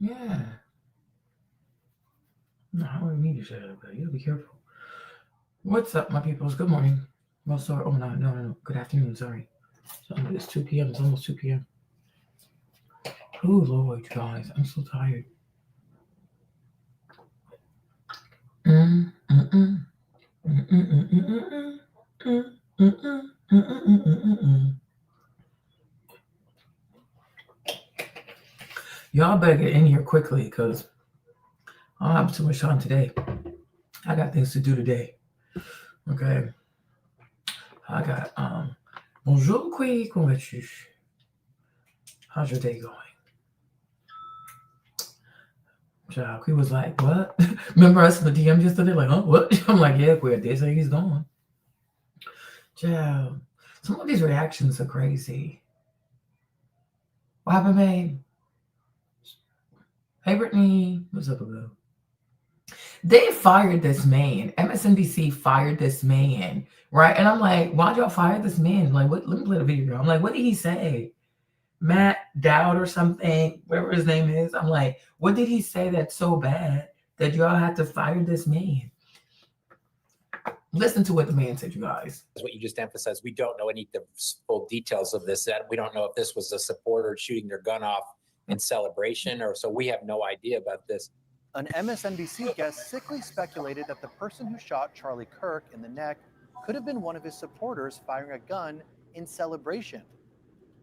Yeah. No, I wouldn't mean to say that, but you gotta be careful. What's up, my peoples? Good morning. Well, sorry. Oh, no. Good afternoon. Sorry. So it's 2 p.m. It's almost 2 p.m. Oh, Lord, guys. I'm so tired. Mm, mm, mm. Mm, mm, mm, mm, mm, mm. Mm, mm, mm, mm, mm, mm, mm. Y'all better get in here quickly because I don't have too much time today. I got things to do today. Okay. I got bonjour, Qui. Comment vas-tu? How's your day going? Child, Qui was like, what? Remember us in the DM yesterday? Like, huh? What? I'm like, yeah, Qui, they say he's gone. Child, some of these reactions are crazy. What happened, babe? Hey, Brittany. What's up, boo? They fired this man. MSNBC fired this man, right? And I'm like, why'd y'all fire this man? Like, what? Let me play the video. I'm like, what did he say? Matt Dowd or something, whatever his name is. I'm like, what did he say that's so bad that y'all had to fire this man? Listen to what the man said, you guys. What you just emphasized, we don't know any of the full details of this. That we don't know if this was a supporter shooting their gun off in celebration, or so we have no idea about this. An MSNBC guest sickly speculated that the person who shot Charlie Kirk in the neck could have been one of his supporters firing a gun in celebration.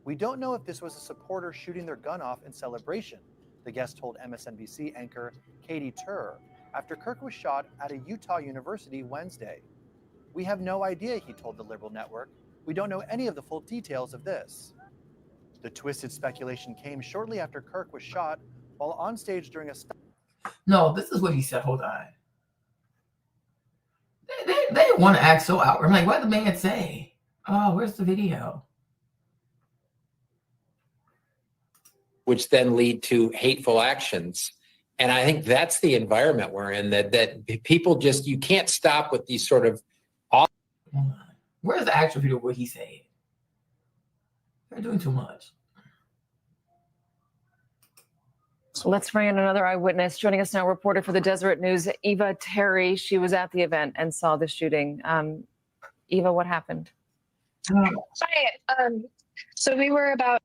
We don't know if this was a supporter shooting their gun off in celebration, the guest told MSNBC anchor Katie Tur after Kirk was shot at a Utah university Wednesday. We have no idea, he told the Liberal Network. We don't know any of the full details of this. The twisted speculation came shortly after Kirk was shot while on stage during a... No, this is what he said. Hold on. They want to act so outward. I'm like, what did the man say? Oh, where's the video? Which then lead to hateful actions. And I think that's the environment we're in, that people just, you can't stop with these sort of... Where's the actual video what he said? They're doing too much. Let's bring in another eyewitness. Joining us now, reporter for the Deseret News, Eva Terry. She was at the event and saw the shooting. Eva, what happened? Hi. So we were about...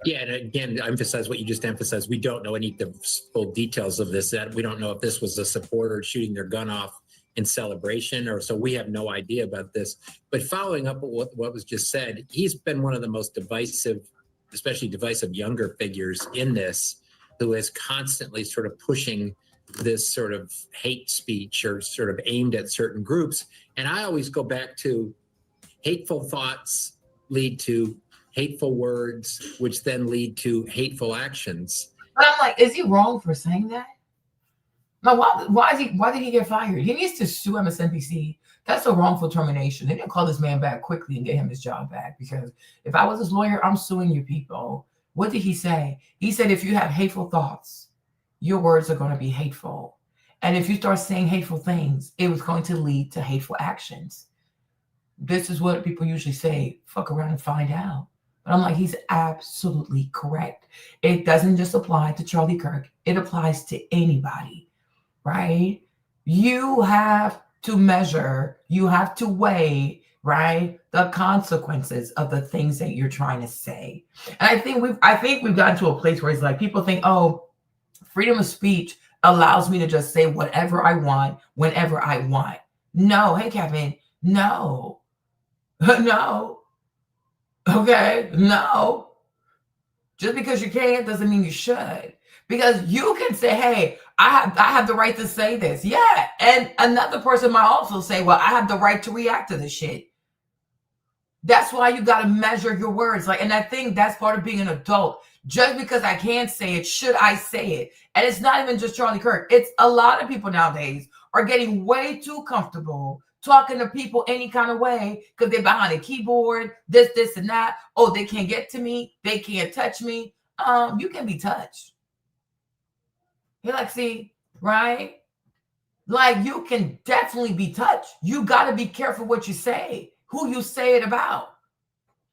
Yeah, and again, to emphasize what you just emphasized, we don't know any of the full details of this. That we don't know if this was a supporter shooting their gun off in celebration, or so we have no idea about this. But following up with what was just said, he's been one of the most divisive, especially divisive younger figures in this, who is constantly sort of pushing this sort of hate speech or sort of aimed at certain groups. And I always go back to hateful thoughts lead to hateful words, which then lead to hateful actions. But I'm like, is he wrong for saying that? No, why did he get fired? He needs to sue MSNBC. That's a wrongful termination. They didn't call this man back quickly and get him his job back, because if I was his lawyer, I'm suing you people. What did he say? He said, if you have hateful thoughts, your words are going to be hateful. And if you start saying hateful things, it was going to lead to hateful actions. This is what people usually say, fuck around and find out. But I'm like, he's absolutely correct. It doesn't just apply to Charlie Kirk. It applies to anybody, right? You have to measure, you have to weigh, right, the consequences of the things that you're trying to say. And I think we've gotten to a place where it's like people think, oh, freedom of speech allows me to just say whatever I want, whenever I want. No, hey, Kevin, no. No. Okay, no. Just because you can't doesn't mean you should. Because you can say, hey, I have the right to say this. Yeah. And another person might also say, well, I have the right to react to this shit. That's why you got to measure your words. And I think that's part of being an adult. Just because I can't say it, should I say it? And it's not even just Charlie Kirk. It's a lot of people nowadays are getting way too comfortable talking to people any kind of way because they're behind a keyboard, this, and that. Oh, they can't get to me. They can't touch me. You can be touched. You're like, see, right? Like, you can definitely be touched. You got to be careful what you say, who you say it about.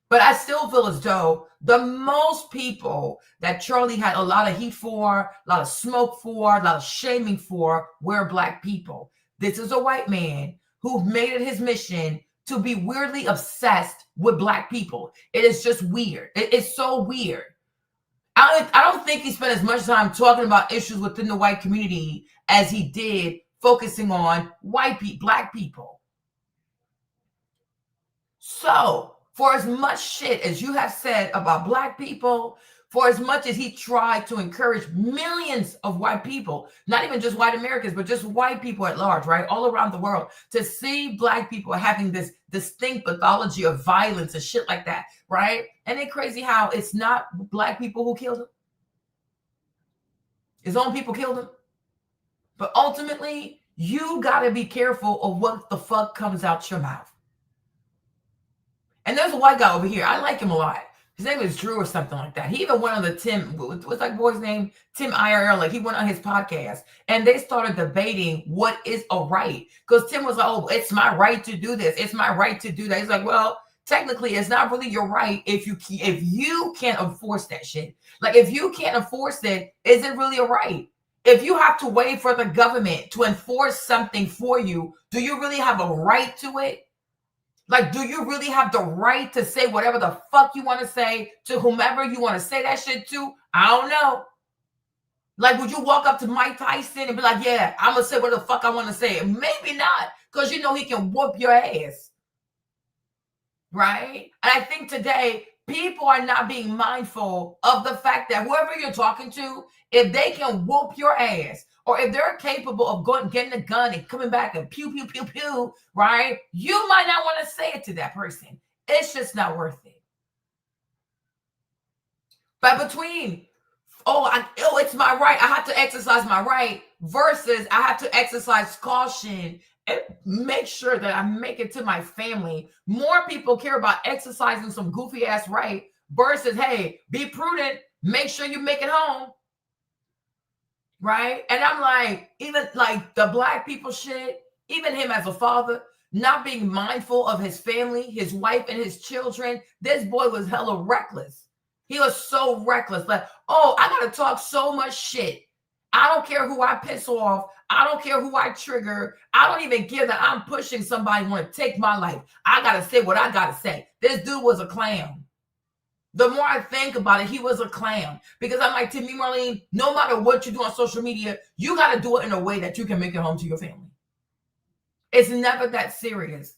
But I still feel as though the most people that Charlie had a lot of heat for, a lot of smoke for, a lot of shaming for, were Black people. This is a white man who made it his mission to be weirdly obsessed with Black people. It is just weird. It's so weird. I don't think he spent as much time talking about issues within the white community as he did focusing on Black people. So, for as much shit as you have said about Black people, for as much as he tried to encourage millions of white people, not even just white Americans, but just white people at large, right, all around the world, to see Black people having this distinct pathology of violence and shit like that, right? And it's crazy how it's not Black people who killed him. His own people killed him. But ultimately, you got to be careful of what the fuck comes out your mouth. And there's a white guy over here. I like him a lot. His name is Drew or something like that. He even went on the what's that boy's name? Tim IRL. Like, he went on his podcast and they started debating what is a right. Because Tim was like, oh, it's my right to do this. It's my right to do that. He's like, well, technically, it's not really your right if you can't enforce that shit. Like, if you can't enforce it, is it really a right? If you have to wait for the government to enforce something for you, do you really have a right to it? Like, do you really have the right to say whatever the fuck you want to say to whomever you want to say that shit to? I don't know. Like, would you walk up to Mike Tyson and be like, yeah, I'm going to say what the fuck I want to say? Maybe not, because you know he can whoop your ass. Right? And I think today, people are not being mindful of the fact that whoever you're talking to, if they can whoop your ass, or if they're capable of getting a gun and coming back and pew, pew, pew, pew, right? You might not want to say it to that person. It's just not worth it. But between, it's my right, I have to exercise my right, versus I have to exercise caution and make sure that I make it to my family. More people care about exercising some goofy ass right versus, hey, be prudent, make sure you make it home. Right? And I'm like, even like the Black people shit, even him as a father, not being mindful of his family, his wife and his children. This boy was hella reckless. He was so reckless. Like, oh, I got to talk so much shit. I don't care who I piss off. I don't care who I trigger. I don't even care that I'm pushing somebody who want to take my life. I got to say what I got to say. This dude was a clown. The more I think about it, he was a clown. Because I'm like, to me, Marlene, no matter what you do on social media, you got to do it in a way that you can make it home to your family. It's never that serious.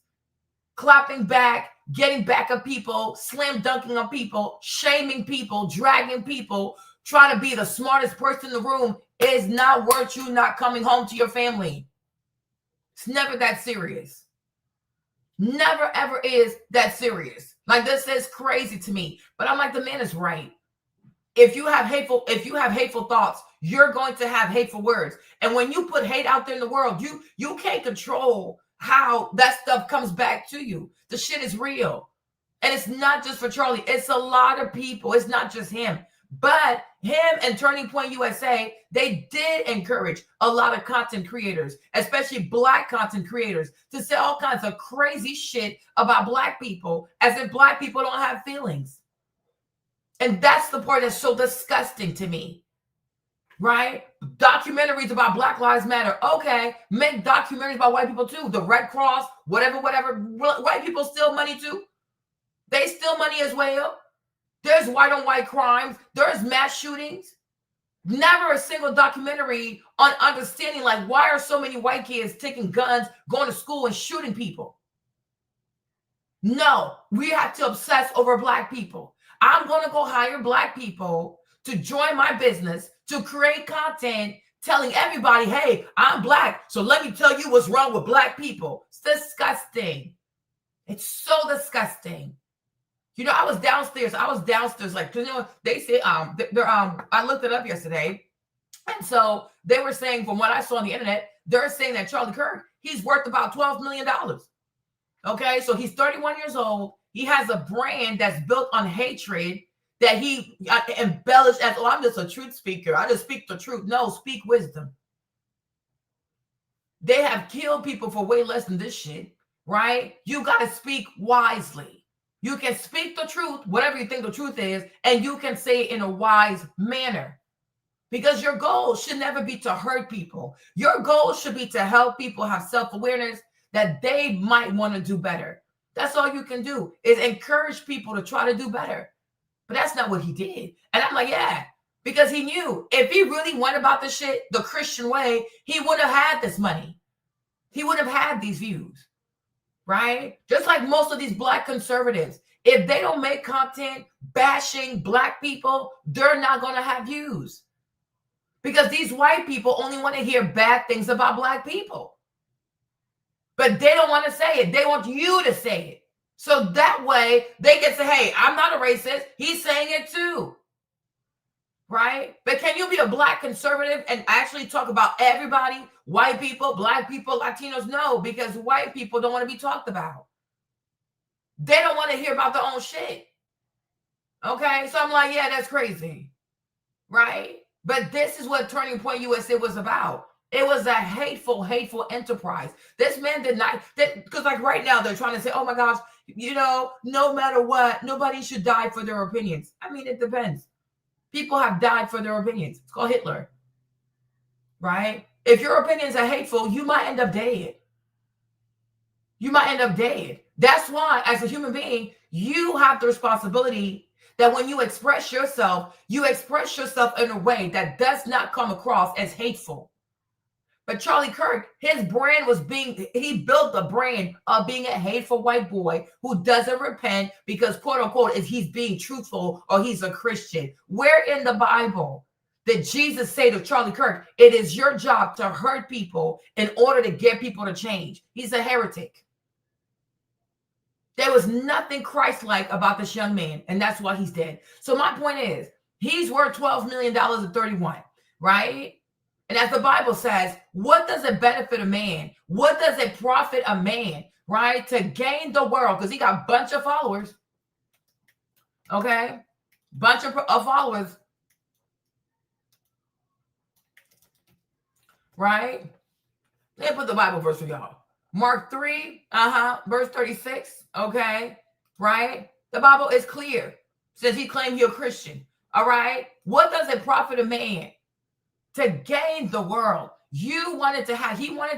Clapping back, getting back at people, slam dunking on people, shaming people, dragging people, trying to be the smartest person in the room is not worth you not coming home to your family. It's never that serious. Never, ever is that serious. Like, this is crazy to me. But I'm like, the man is right. If you have hateful thoughts, you're going to have hateful words. And when you put hate out there in the world, you can't control how that stuff comes back to you. The shit is real. And it's not just for Charlie. It's a lot of people. It's not just him. But him and Turning Point USA, they did encourage a lot of content creators, especially Black content creators, to say all kinds of crazy shit about Black people, as if Black people don't have feelings. And that's the part that's so disgusting to me, right? Documentaries about Black Lives Matter. Okay, make documentaries about white people too. The Red Cross, whatever. White people steal money too. They steal money as well. There's white on white crimes. There's mass shootings. Never a single documentary on understanding, like, why are so many white kids taking guns, going to school and shooting people? No, we have to obsess over Black people. I'm going to go hire Black people to join my business, to create content telling everybody, hey, I'm Black, so let me tell you what's wrong with Black people. It's disgusting. It's so disgusting. You know, I was downstairs, like, you know, they say, I looked it up yesterday. And so they were saying, from what I saw on the internet, they're saying that Charlie Kirk, he's worth about $12 million. Okay. So he's 31 years old. He has a brand that's built on hatred that he embellished as, oh, I'm just a truth speaker. I just speak the truth. No, speak wisdom. They have killed people for way less than this shit, right? You got to speak wisely. You can speak the truth, whatever you think the truth is, and you can say it in a wise manner. Because your goal should never be to hurt people. Your goal should be to help people have self-awareness that they might want to do better. That's all you can do, is encourage people to try to do better. But that's not what he did. And I'm like, yeah, because he knew if he really went about the shit the Christian way, he would have had this money. He would have had these views, right? Just like most of these Black conservatives, if they don't make content bashing Black people, they're not going to have views. Because these white people only want to hear bad things about Black people. But they don't want to say it. They want you to say it. So that way they can say, hey, I'm not a racist. He's saying it too. Right? But can you be a Black conservative and actually talk about everybody? White people, Black people, Latinos? No, because white people don't want to be talked about. They don't want to hear about their own shit. Okay? So I'm like, yeah, that's crazy. Right? But this is what Turning Point USA was about. It was a hateful, hateful enterprise. This man did not, because like right now they're trying to say, oh my gosh, you know, no matter what, nobody should die for their opinions. I mean, it depends. People have died for their opinions. It's called Hitler, right? If your opinions are hateful, you might end up dead. You might end up dead. That's why, as a human being, you have the responsibility that when you express yourself in a way that does not come across as hateful. But Charlie Kirk, his brand was he built the brand of being a hateful white boy who doesn't repent because, quote unquote, if he's being truthful or he's a Christian. Where in the Bible did Jesus say to Charlie Kirk, it is your job to hurt people in order to get people to change? He's a heretic. There was nothing Christ-like about this young man, and that's why he's dead. So my point is, he's worth $12 million at 31, right? And as the Bible says, what does it benefit a man? What does it profit a man, right? To gain the world, because he got a bunch of followers, okay? Bunch of followers, right? Let me put the Bible verse for y'all. Mark 3, verse 36, okay, right? The Bible is clear. Says he claimed you're a Christian, all right? What does it profit a man to gain the world? He wanted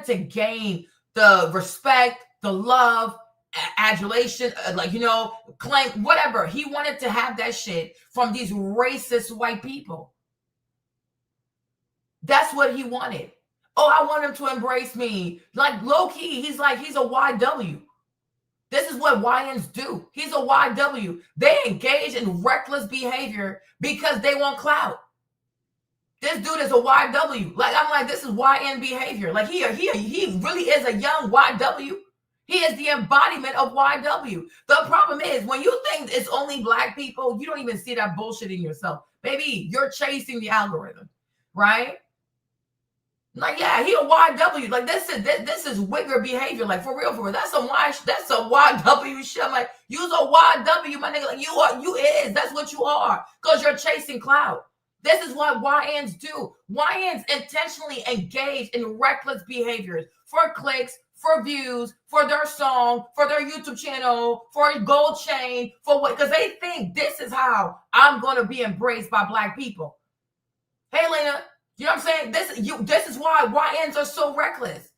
to gain the respect, the love, adulation, claim, whatever. He wanted to have that shit from these racist white people. That's what he wanted. Oh, I want him to embrace me. Like low key, he's a YW. This is what YNs do. He's a YW. They engage in reckless behavior because they want clout. This dude is a YW. Like, I'm like, this is YN behavior. Like he really is a young YW. He is the embodiment of YW. The problem is when you think it's only Black people, you don't even see that bullshit in yourself. Maybe you're chasing the algorithm, right? Like, yeah, he a YW. Like, this is wigger behavior. Like, for real. That's a YW shit. I'm like, you's a YW, my nigga. Like, you is. That's what you are. Because you're chasing clout. This is what YNs do. YNs intentionally engage in reckless behaviors for clicks, for views, for their song, for their YouTube channel, for a gold chain, for what? Because they think this is how I'm going to be embraced by Black people. Hey, Lena. You know what I'm saying? This is why YNs are so reckless.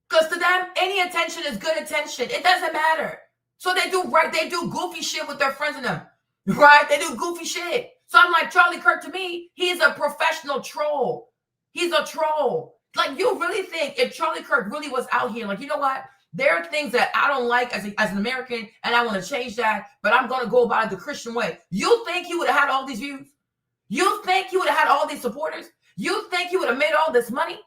Because to them, any attention is good attention. It doesn't matter. So they do goofy shit with their friends in them. Right? They do goofy shit. So I'm like, Charlie Kirk, to me, he's a professional troll. He's a troll. Like, you really think if Charlie Kirk really was out here, like, you know what? There are things that I don't like as an American, and I want to change that, but I'm going to go about it the Christian way. You think he would have had all these views? You think he would have had all these supporters? You think he would have made all this money?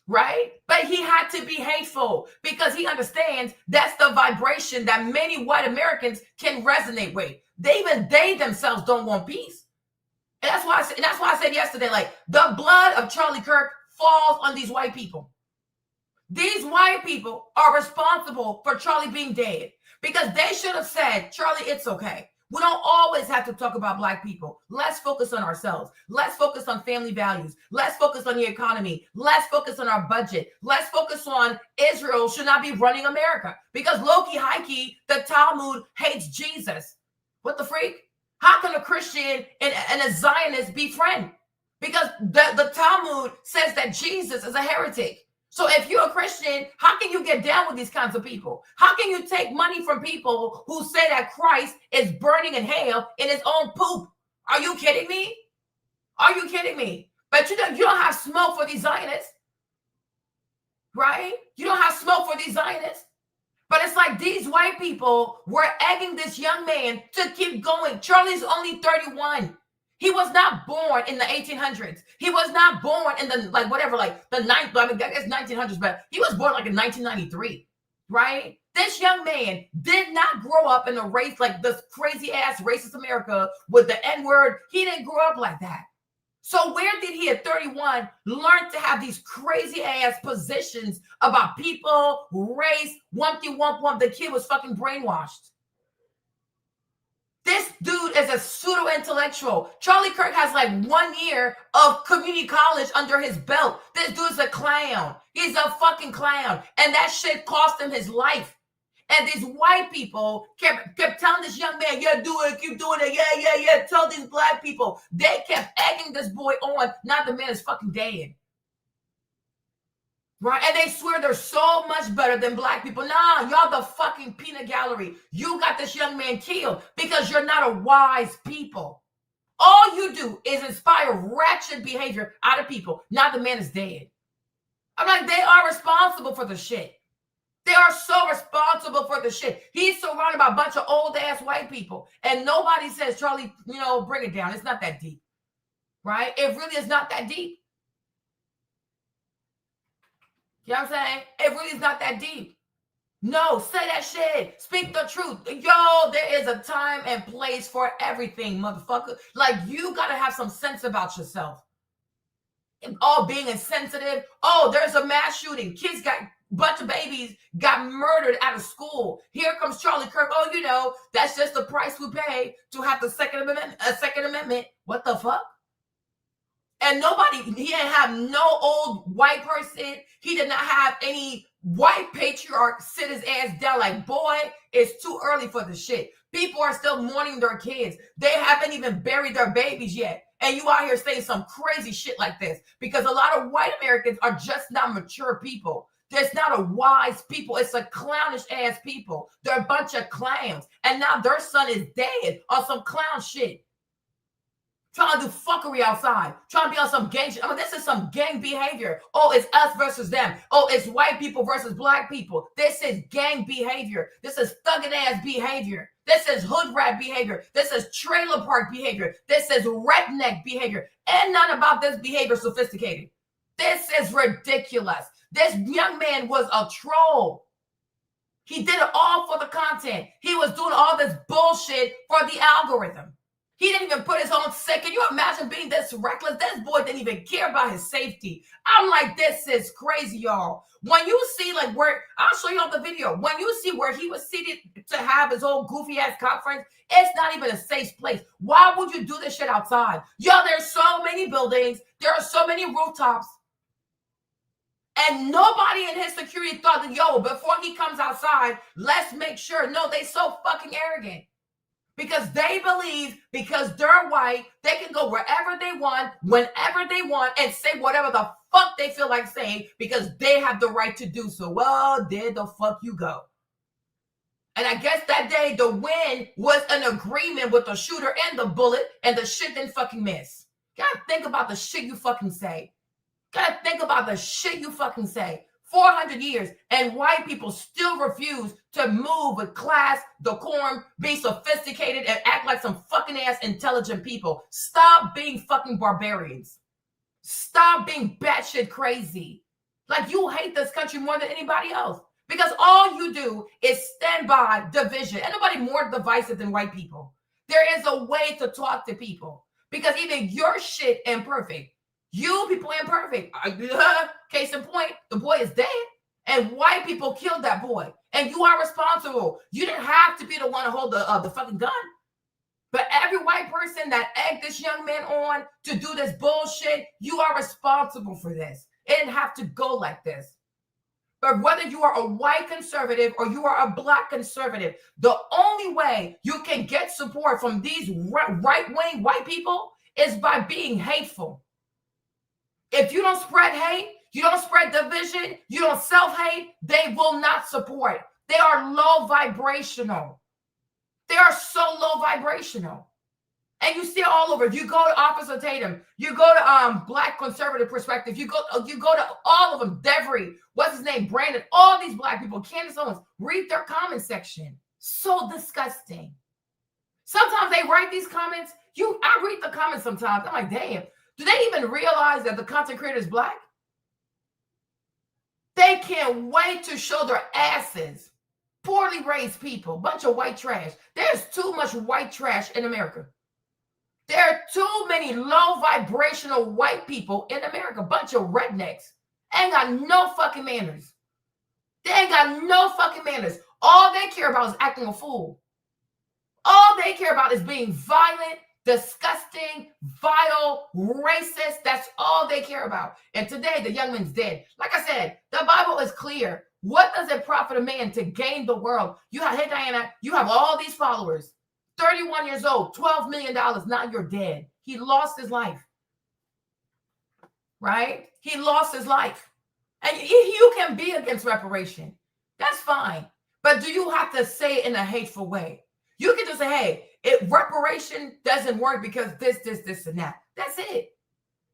Right? But he had to be hateful because he understands that's the vibration that many white Americans can resonate with. They themselves don't want peace. And that's why I said yesterday, like, the blood of Charlie Kirk falls on these white people. These white people are responsible for Charlie being dead because they should have said, Charlie, it's okay. We don't always have to talk about Black people. Let's focus on ourselves. Let's focus on family values. Let's focus on the economy. Let's focus on our budget. Let's focus on Israel should not be running America. Because low-key, high-key, the Talmud hates Jesus. What the freak? How can a Christian and a Zionist be friends? Because the Talmud says that Jesus is a heretic. So if you're a Christian, how can you get down with these kinds of people? How can you take money from people who say that Christ is burning in hell in his own poop? Are you kidding me? Are you kidding me? But you don't have smoke for these Zionists, right? You don't have smoke for these Zionists. But it's like these white people were egging this young man to keep going. Charlie's only 31. He was not born in the 1800s. He was not born in the, the ninth, I guess 1900s, but he was born like in 1993, right? This young man did not grow up in a race like this crazy ass racist America with the N-word. He didn't grow up like that. So where did he at 31 learn to have these crazy ass positions about people, race, wumpty wump wump? The kid was fucking brainwashed. This dude is a pseudo-intellectual. Charlie Kirk has like 1 year of community college under his belt. This dude's a clown. He's a fucking clown. And that shit cost him his life. And these white people kept telling this young man, yeah, do it, keep doing it, yeah. Tell these Black people. They kept egging this boy on. Now the man is fucking dead. Right? And they swear they're so much better than Black people. Nah, y'all the fucking peanut gallery. You got this young man killed because you're not a wise people. All you do is inspire ratchet behavior out of people. Now the man is dead. I'm like, they are responsible for the shit. They are so responsible for the shit. He's surrounded by a bunch of old ass white people. And nobody says, Charlie, bring it down. It's not that deep. Right? It really is not that deep. You know what I'm saying? It really is not that deep. No, say that shit. Speak the truth. Yo, there is a time and place for everything, motherfucker. Like, you got to have some sense about yourself. All being insensitive. Oh, there's a mass shooting. Bunch of babies got murdered out of school. Here comes Charlie Kirk. Oh, that's just the price we pay to have the Second Amendment. What the fuck? And he didn't have no old white person. He did not have any white patriarch sit his ass down like, boy, it's too early for the shit. People are still mourning their kids. They haven't even buried their babies yet. And you out here saying some crazy shit like this because a lot of white Americans are just not mature people. There's not a wise people. It's a clownish ass people. They're a bunch of clowns. And now their son is dead on some clown shit. Trying to do fuckery outside. Trying to be on some gang shit. This is some gang behavior. Oh, it's us versus them. Oh, it's white people versus Black people. This is gang behavior. This is thugging ass behavior. This is hood rat behavior. This is trailer park behavior. This is redneck behavior. And none about this behavior sophisticated. This is ridiculous. This young man was a troll. He did it all for the content. He was doing all this bullshit for the algorithm. He didn't even put his own safety. Can you imagine being this reckless? This boy didn't even care about his safety. I'm like, this is crazy, y'all. When you see where, I'll show you on the video. When you see where he was seated to have his old goofy ass conference, it's not even a safe place. Why would you do this shit outside? Yo, there's so many buildings. There are so many rooftops. And nobody in his security thought that, yo, before he comes outside, let's make sure. No, they so fucking arrogant. Because they believe because they're white, they can go wherever they want, whenever they want, and say whatever the fuck they feel like saying because they have the right to do so. Well, there the fuck you go. And I guess that day the win was an agreement with the shooter and the bullet, and the shit didn't fucking miss. Gotta think about the shit you fucking say. Gotta think about the shit you fucking say. 400 years, and white people still refuse to move with class, decorum, be sophisticated, and act like some fucking ass intelligent people. Stop being fucking barbarians. Stop being batshit crazy. Like, you hate this country more than anybody else. Because all you do is stand by division. Ain't nobody more divisive than white people. There is a way to talk to people. Because even your shit imperfect. You people imperfect. Case in point, the boy is dead. And white people killed that boy. And you are responsible. You didn't have to be the one to hold the fucking gun. But every white person that egged this young man on to do this bullshit, you are responsible for this. It didn't have to go like this. But whether you are a white conservative or you are a black conservative, the only way you can get support from these right-wing white people is by being hateful. If you don't spread hate, you don't spread division, you don't self-hate, they will not support. They are low vibrational. They are so low vibrational. And you see it all over. You go to Officer Tatum, you go to Black Conservative Perspective, you go to all of them, Devery, what's his name, Brandon, all these Black people, Candace Owens, read their comment section. So disgusting. Sometimes they write these comments. I read the comments sometimes. I'm like, damn, do they even realize that the content creator is Black? They can't wait to show their asses. Poorly raised people, bunch of white trash. There's too much white trash in America. There are too many low vibrational white people in America, bunch of rednecks. Ain't got no fucking manners. They ain't got no fucking manners. All they care about is acting a fool. All they care about is being violent, disgusting, vile, racist. That's all they care about. And today, the young man's dead. Like I said, the Bible is clear. What does it profit a man to gain the world? Hey, Diana, you have all these followers, 31 years old, $12 million. Now you're dead. He lost his life, right? He lost his life. And you can be against reparation. That's fine. But do you have to say it in a hateful way? You can just say, hey, if reparation doesn't work because this, and that. That's it,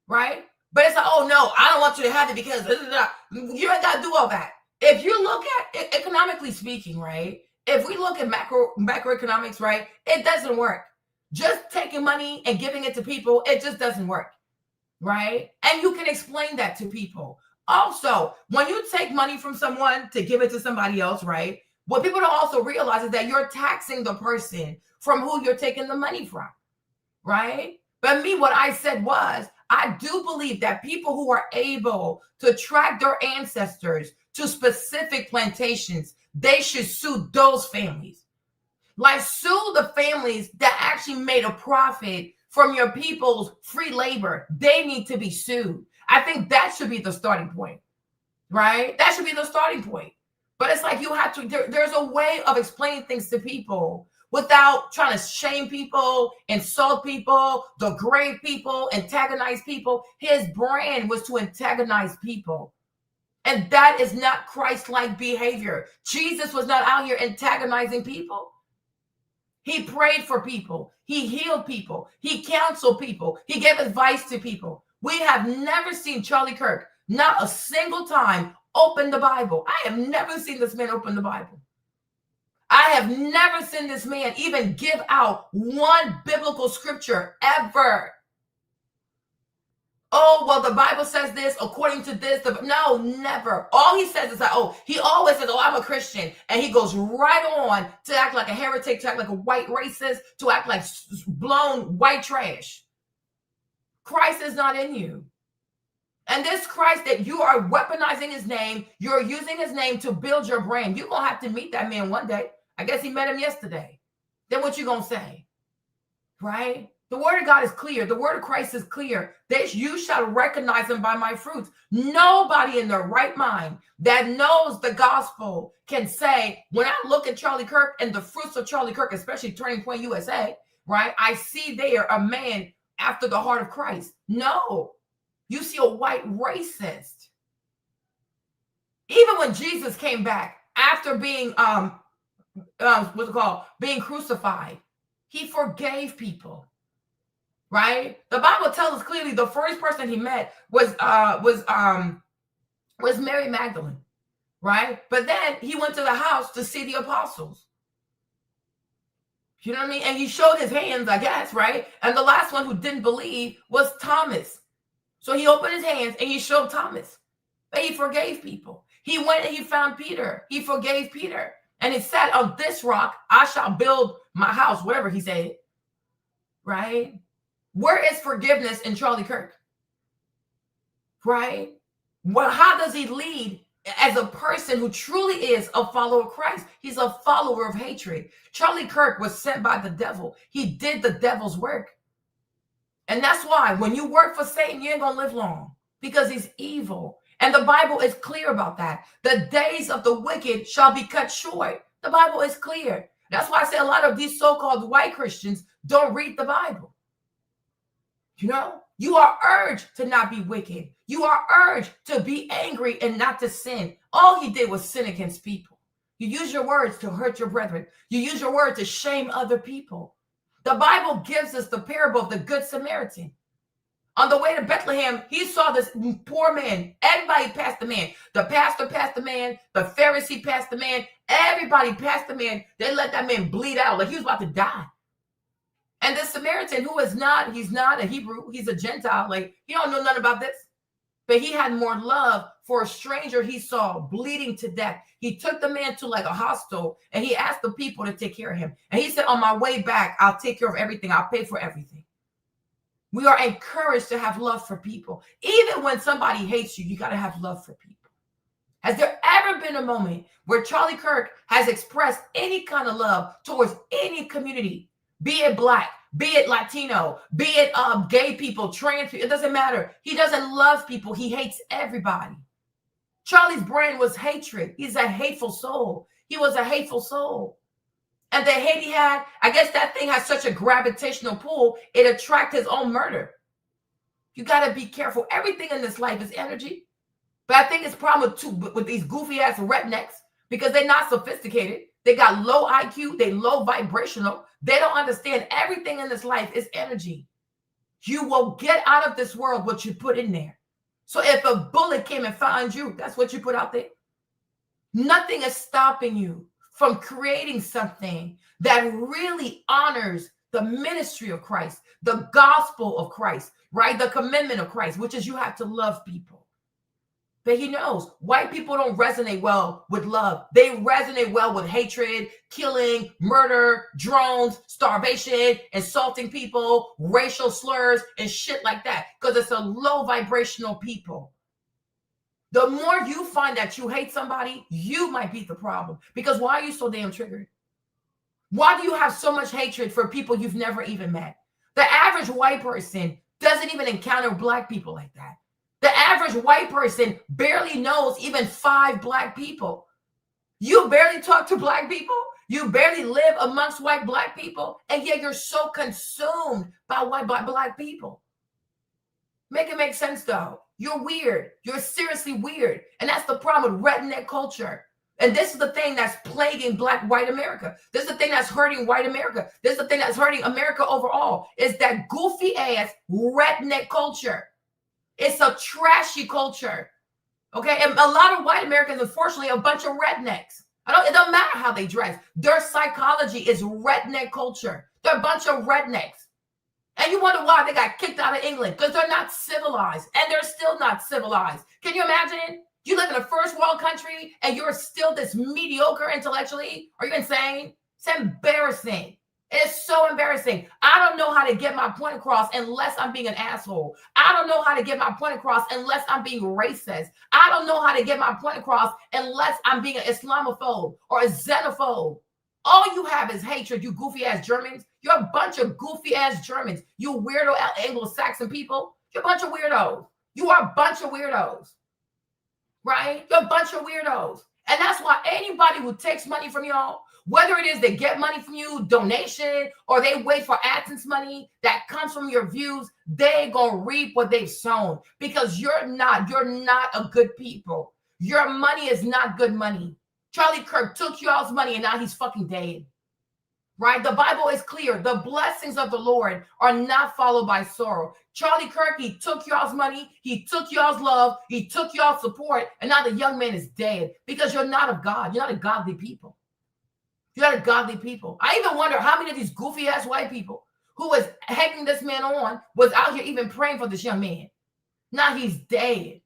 right? But it's like, oh, no, I don't want you to have it because you ain't got to do all that. If you look at economically speaking, right? If we look at macroeconomics, right? It doesn't work. Just taking money and giving it to people, it just doesn't work, right? And you can explain that to people. Also, when you take money from someone to give it to somebody else, right? What people don't also realize is that you're taxing the person from who you're taking the money from, right? But what I said was, I do believe that people who are able to track their ancestors to specific plantations, they should sue those families. Like sue the families that actually made a profit from your people's free labor. They need to be sued. I think that should be the starting point, right? That should be the starting point. But it's like you have to, there's a way of explaining things to people without trying to shame people, insult people, degrade people, antagonize people. His brand was to antagonize people. And that is not Christ-like behavior. Jesus was not out here antagonizing people. He prayed for people. He healed people. He counseled people. He gave advice to people. We have never seen Charlie Kirk, not a single time, open the Bible. I have never seen this man open the Bible. I have never seen this man even give out one biblical scripture ever. Oh, well, the Bible says this, according to this. No, never. All he says is that, he always says, I'm a Christian. And he goes right on to act like a heretic, to act like a white racist, to act like blown white trash. Christ is not in you. And this Christ that you are weaponizing his name, you're using his name to build your brand. You're going to have to meet that man one day. I guess he met him yesterday. Then what you going to say? Right? The word of God is clear. The word of Christ is clear. You shall recognize them by my fruits. Nobody in their right mind that knows the gospel can say, when I look at Charlie Kirk and the fruits of Charlie Kirk, especially Turning Point USA, right? I see there a man after the heart of Christ. No, you see a white racist. Even when Jesus came back after being, being crucified, he forgave people. Right? The Bible tells us clearly the first person he met was Mary Magdalene, right? But then he went to the house to see the apostles. You know what I mean? And he showed his hands, I guess, right? And the last one who didn't believe was Thomas. So he opened his hands and he showed Thomas. But he forgave people. He went and he found Peter. He forgave Peter. And he said, on this rock, I shall build my house, whatever he said. Right? Where is forgiveness in Charlie Kirk? Right? Well, how does he lead as a person who truly is a follower of Christ. He's a follower of hatred. Charlie Kirk was sent by the devil. He did the devil's work. And that's why when you work for Satan, you ain't going to live long, because he's evil. And the Bible is clear about that. The days of the wicked shall be cut short. The Bible is clear. That's why I say a lot of these so-called white Christians don't read the Bible. You know, you are urged to not be wicked. You are urged to be angry and not to sin. All he did was sin against people. You use your words to hurt your brethren. You use your words to shame other people. The Bible gives us the parable of the Good Samaritan. On the way to Bethlehem, he saw this poor man. Everybody passed the man. The pastor passed the man. The Pharisee passed the man. Everybody passed the man. They let that man bleed out like he was about to die. And the Samaritan, who is not, he's not a Hebrew, he's a Gentile, like he don't know nothing about this. But he had more love for a stranger he saw bleeding to death. He took the man to like a hostel and he asked the people to take care of him. And he said, on my way back, I'll take care of everything. I'll pay for everything. We are encouraged to have love for people. Even when somebody hates you, you got to have love for people. Has there ever been a moment where Charlie Kirk has expressed any kind of love towards any community, be it Black, be it Latino, be it gay people, trans people? It doesn't matter. He doesn't love people. He hates everybody. Charlie's brand was hatred. He's a hateful soul. He was a hateful soul. And the hate he had, I guess that thing has such a gravitational pull, it attracts his own murder. You got to be careful. Everything in this life is energy. But I think it's problem with these goofy ass rednecks, because they're not sophisticated. They got low IQ. They low vibrational. They don't understand everything in this life is energy. You will get out of this world what you put in there. So if a bullet came and found you, that's what you put out there. Nothing is stopping you from creating something that really honors the ministry of Christ, the gospel of Christ, right? The commandment of Christ, which is you have to love people. But he knows white people don't resonate well with love. They resonate well with hatred, killing, murder, drones, starvation, insulting people, racial slurs, and shit like that, because it's a low vibrational people. The more you find that you hate somebody, you might be the problem. Because why are you so damn triggered? Why do you have so much hatred for people you've never even met? The average white person doesn't even encounter Black people like that. The average white person barely knows even 5 Black people. You barely talk to Black people. You barely live amongst white Black people. And yet you're so consumed by white Black people. Make it make sense, though. You're weird. You're seriously weird. And that's the problem with redneck culture. And this is the thing that's plaguing white America. This is the thing that's hurting white America. This is the thing that's hurting America overall, is that goofy ass redneck culture. It's a trashy culture. Okay. And a lot of white Americans, unfortunately, are a bunch of rednecks. It don't matter how they dress. Their psychology is redneck culture. They're a bunch of rednecks. And you wonder why they got kicked out of England, because they're not civilized, and they're still not civilized. Can you imagine? You live in a first world country and you're still this mediocre intellectually? Are you insane? It's embarrassing. It's so embarrassing. I don't know how to get my point across unless I'm being an asshole. I don't know how to get my point across unless I'm being racist. I don't know how to get my point across unless I'm being an Islamophobe or a xenophobe. All you have is hatred, you goofy ass Germans. You're a bunch of goofy ass Germans. You weirdo Anglo-Saxon people. You're a bunch of weirdos. You are a bunch of weirdos. Right? You're a bunch of weirdos. And that's why anybody who takes money from y'all, whether it is they get money from you, donation, or they wait for AdSense money that comes from your views, they gonna reap what they've sown, because you're not a good people. Your money is not good money. Charlie Kirk took y'all's money and now he's fucking dead. Right? The Bible is clear. The blessings of the Lord are not followed by sorrow. Charlie Kirk, he took y'all's money. He took y'all's love. He took y'all's support. And now the young man is dead because you're not of God. You're not a godly people. You're not a godly people. I even wonder how many of these goofy ass white people who was hanging this man on was out here even praying for this young man. Now he's dead.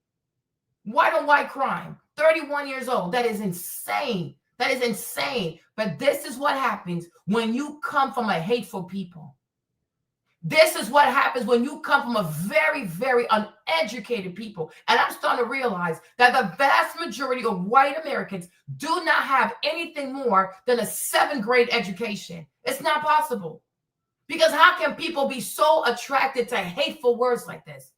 White on white crime. 31 years old. That is insane. That is insane. But this is what happens when you come from a hateful people. This is what happens when you come from a very, very uneducated people. And I'm starting to realize that the vast majority of white Americans do not have anything more than a 7th grade education. It's not possible. Because how can people be so attracted to hateful words like this?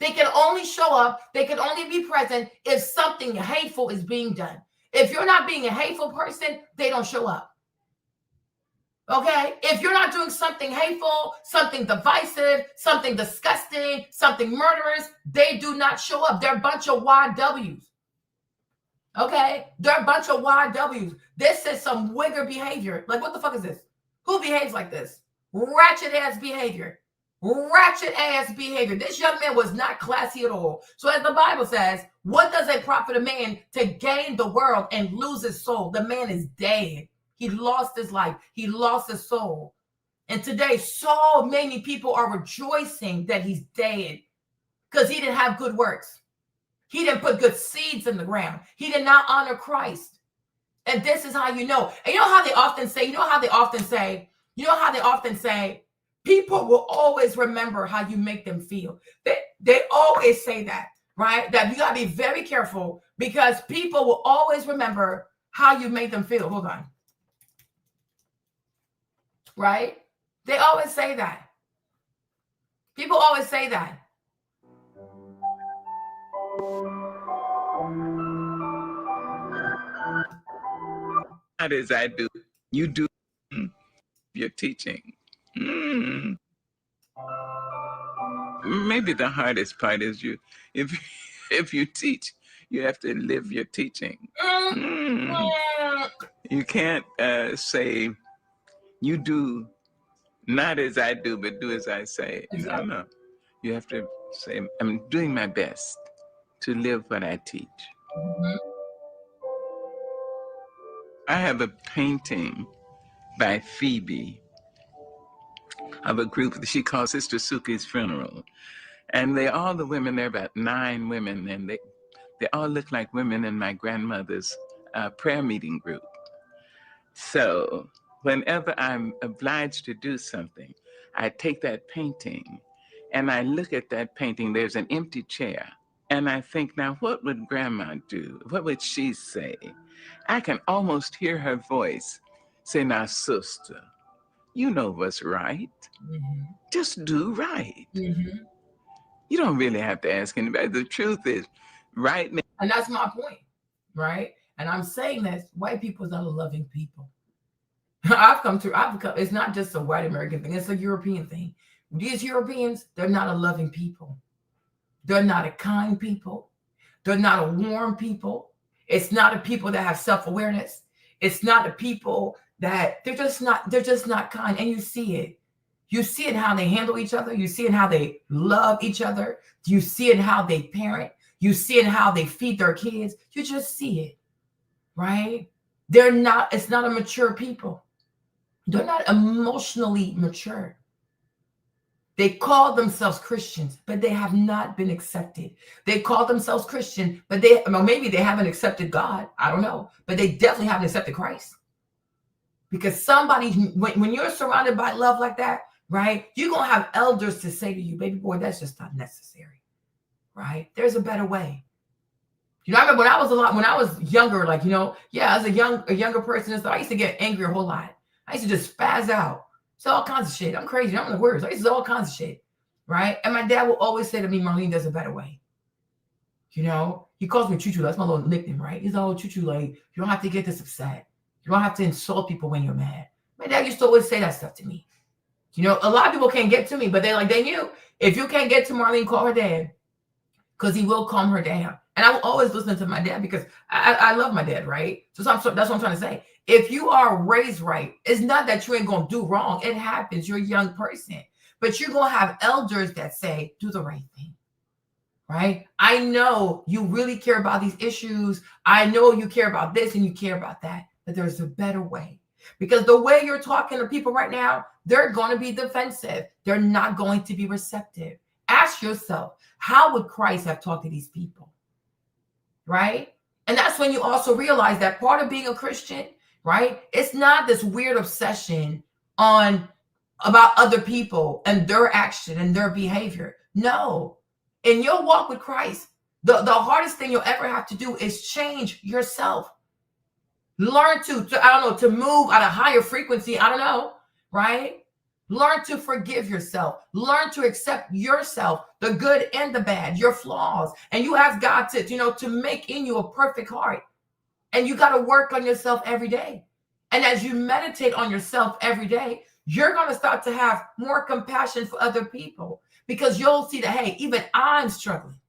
They can only show up, they can only be present if something hateful is being done. If you're not being a hateful person, they don't show up. Okay? If you're not doing something hateful, something divisive, something disgusting, something murderous, they do not show up. They're a bunch of YWs. Okay? They're a bunch of YWs. This is some wigger behavior. Like, what the fuck is this? Who behaves like this? Ratchet ass behavior. Ratchet ass behavior. This young man was not classy at all. So as the Bible says, what does it profit a man to gain the world and lose his soul? The man is dead. He lost his life. He lost his soul. And today, so many people are rejoicing that he's dead because he didn't have good works. He didn't put good seeds in the ground. He did not honor Christ. And this is how you know. And you know how they often say, people will always remember how you make them feel. They always say that, right? That you got to be very careful because people will always remember how you make them feel. Hold on. Right? They always say that. People always say that. Not as I do. You do your teaching. Maybe the hardest part is if you teach, you have to live your teaching. You can't say you do not as I do, but do as I say. Exactly. No. You have to say, I'm doing my best to live what I teach. Mm-hmm. I have a painting by Phoebe of a group that she calls Sister Suki's Funeral. And there are about 9 women, and they all look like women in my grandmother's prayer meeting group. So whenever I'm obliged to do something, I take that painting and I look at that painting. There's an empty chair. And I think, now, what would Grandma do? What would she say? I can almost hear her voice say, now, sister, you know what's right. Mm-hmm. Just do right. Mm-hmm. You don't really have to ask anybody. The truth is, right now. And that's my point, right? And I'm saying that white people is not a loving people. it's not just a white American thing. It's a European thing. These Europeans, they're not a loving people. They're not a kind people. They're not a warm people. It's not a people that have self-awareness. It's not a people that they're just not kind. And you see it. You see it how they handle each other. You see it how they love each other. You see it how they parent. You see it how they feed their kids. You just see it, right? It's not a mature people. They're not emotionally mature. They call themselves Christians, but they have not been accepted. They call themselves Christian, but maybe they haven't accepted God. I don't know, but they definitely haven't accepted Christ. Because when you're surrounded by love like that, right, you're going to have elders to say to you, baby boy, that's just not necessary, right? There's a better way. You know, I remember when I was younger, like, you know, yeah, as a younger person and stuff, I used to get angry a whole lot. I used to just spaz out. So all kinds of shit. I'm crazy. I don't know the words. I used to say all kinds of shit, right? And my dad will always say to me, Marlene, there's a better way. You know, he calls me Choo-Choo. That's my little nickname, right? He's all Choo-Choo, like, you don't have to get this upset. You don't have to insult people when you're mad. My dad used to always say that stuff to me. You know, a lot of people can't get to me, but they knew if you can't get to Marlene, call her dad, because he will calm her down. And I will always listen to my dad because I love my dad, right? So that's what I'm trying to say. If you are raised right, it's not that you ain't going to do wrong. It happens. You're a young person. But you're going to have elders that say, do the right thing, right? I know you really care about these issues. I know you care about this and you care about that. But there's a better way. Because the way you're talking to people right now, they're going to be defensive. They're not going to be receptive. Ask yourself, how would Christ have talked to these people? Right? And that's when you also realize that part of being a Christian, right? It's not this weird obsession on about other people and their action and their behavior. No. In your walk with Christ, the hardest thing you'll ever have to do is change yourself. Learn to I don't know, to move at a higher frequency. I don't know, right? Learn to forgive yourself. Learn to accept yourself, the good and the bad, your flaws. And you ask God to make in you a perfect heart. And you got to work on yourself every day. And as you meditate on yourself every day, you're going to start to have more compassion for other people, because you'll see that, hey, even I'm struggling,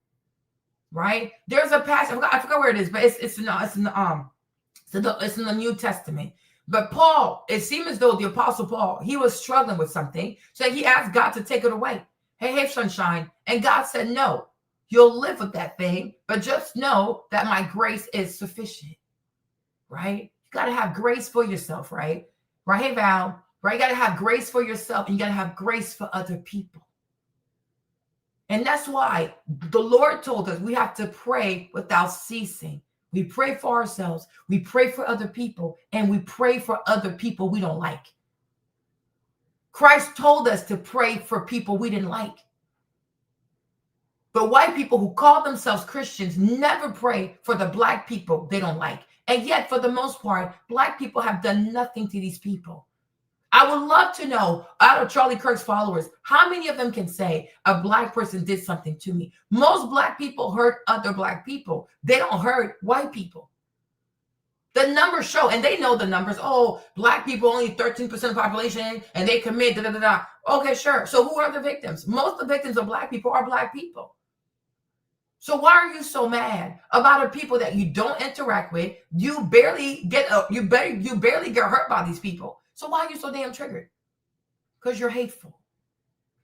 right? There's a passage, I forgot where it is, but it's in the New Testament. But Paul, it seemed as though the Apostle Paul, he was struggling with something. So he asked God to take it away. Hey, sunshine. And God said, no, you'll live with that thing, but just know that my grace is sufficient, right? You got to have grace for yourself, right? Right, hey, Val, right? You got to have grace for yourself, and you got to have grace for other people. And that's why the Lord told us we have to pray without ceasing. We pray for ourselves, we pray for other people, and we pray for other people we don't like. Christ told us to pray for people we didn't like. But white people who call themselves Christians never pray for the Black people they don't like. And yet, for the most part, Black people have done nothing to these people. I would love to know, out of Charlie Kirk's followers, how many of them can say a Black person did something to me? Most Black people hurt other Black people. They don't hurt white people. The numbers show, and they know the numbers. Oh, Black people, only 13% of the population, and they commit, da, da, da, da. Okay, sure. So who are the victims? Most of the victims of Black people are Black people. So why are you so mad about the people that you don't interact with? You barely get hurt by these people. So why are you so damn triggered? Because you're hateful.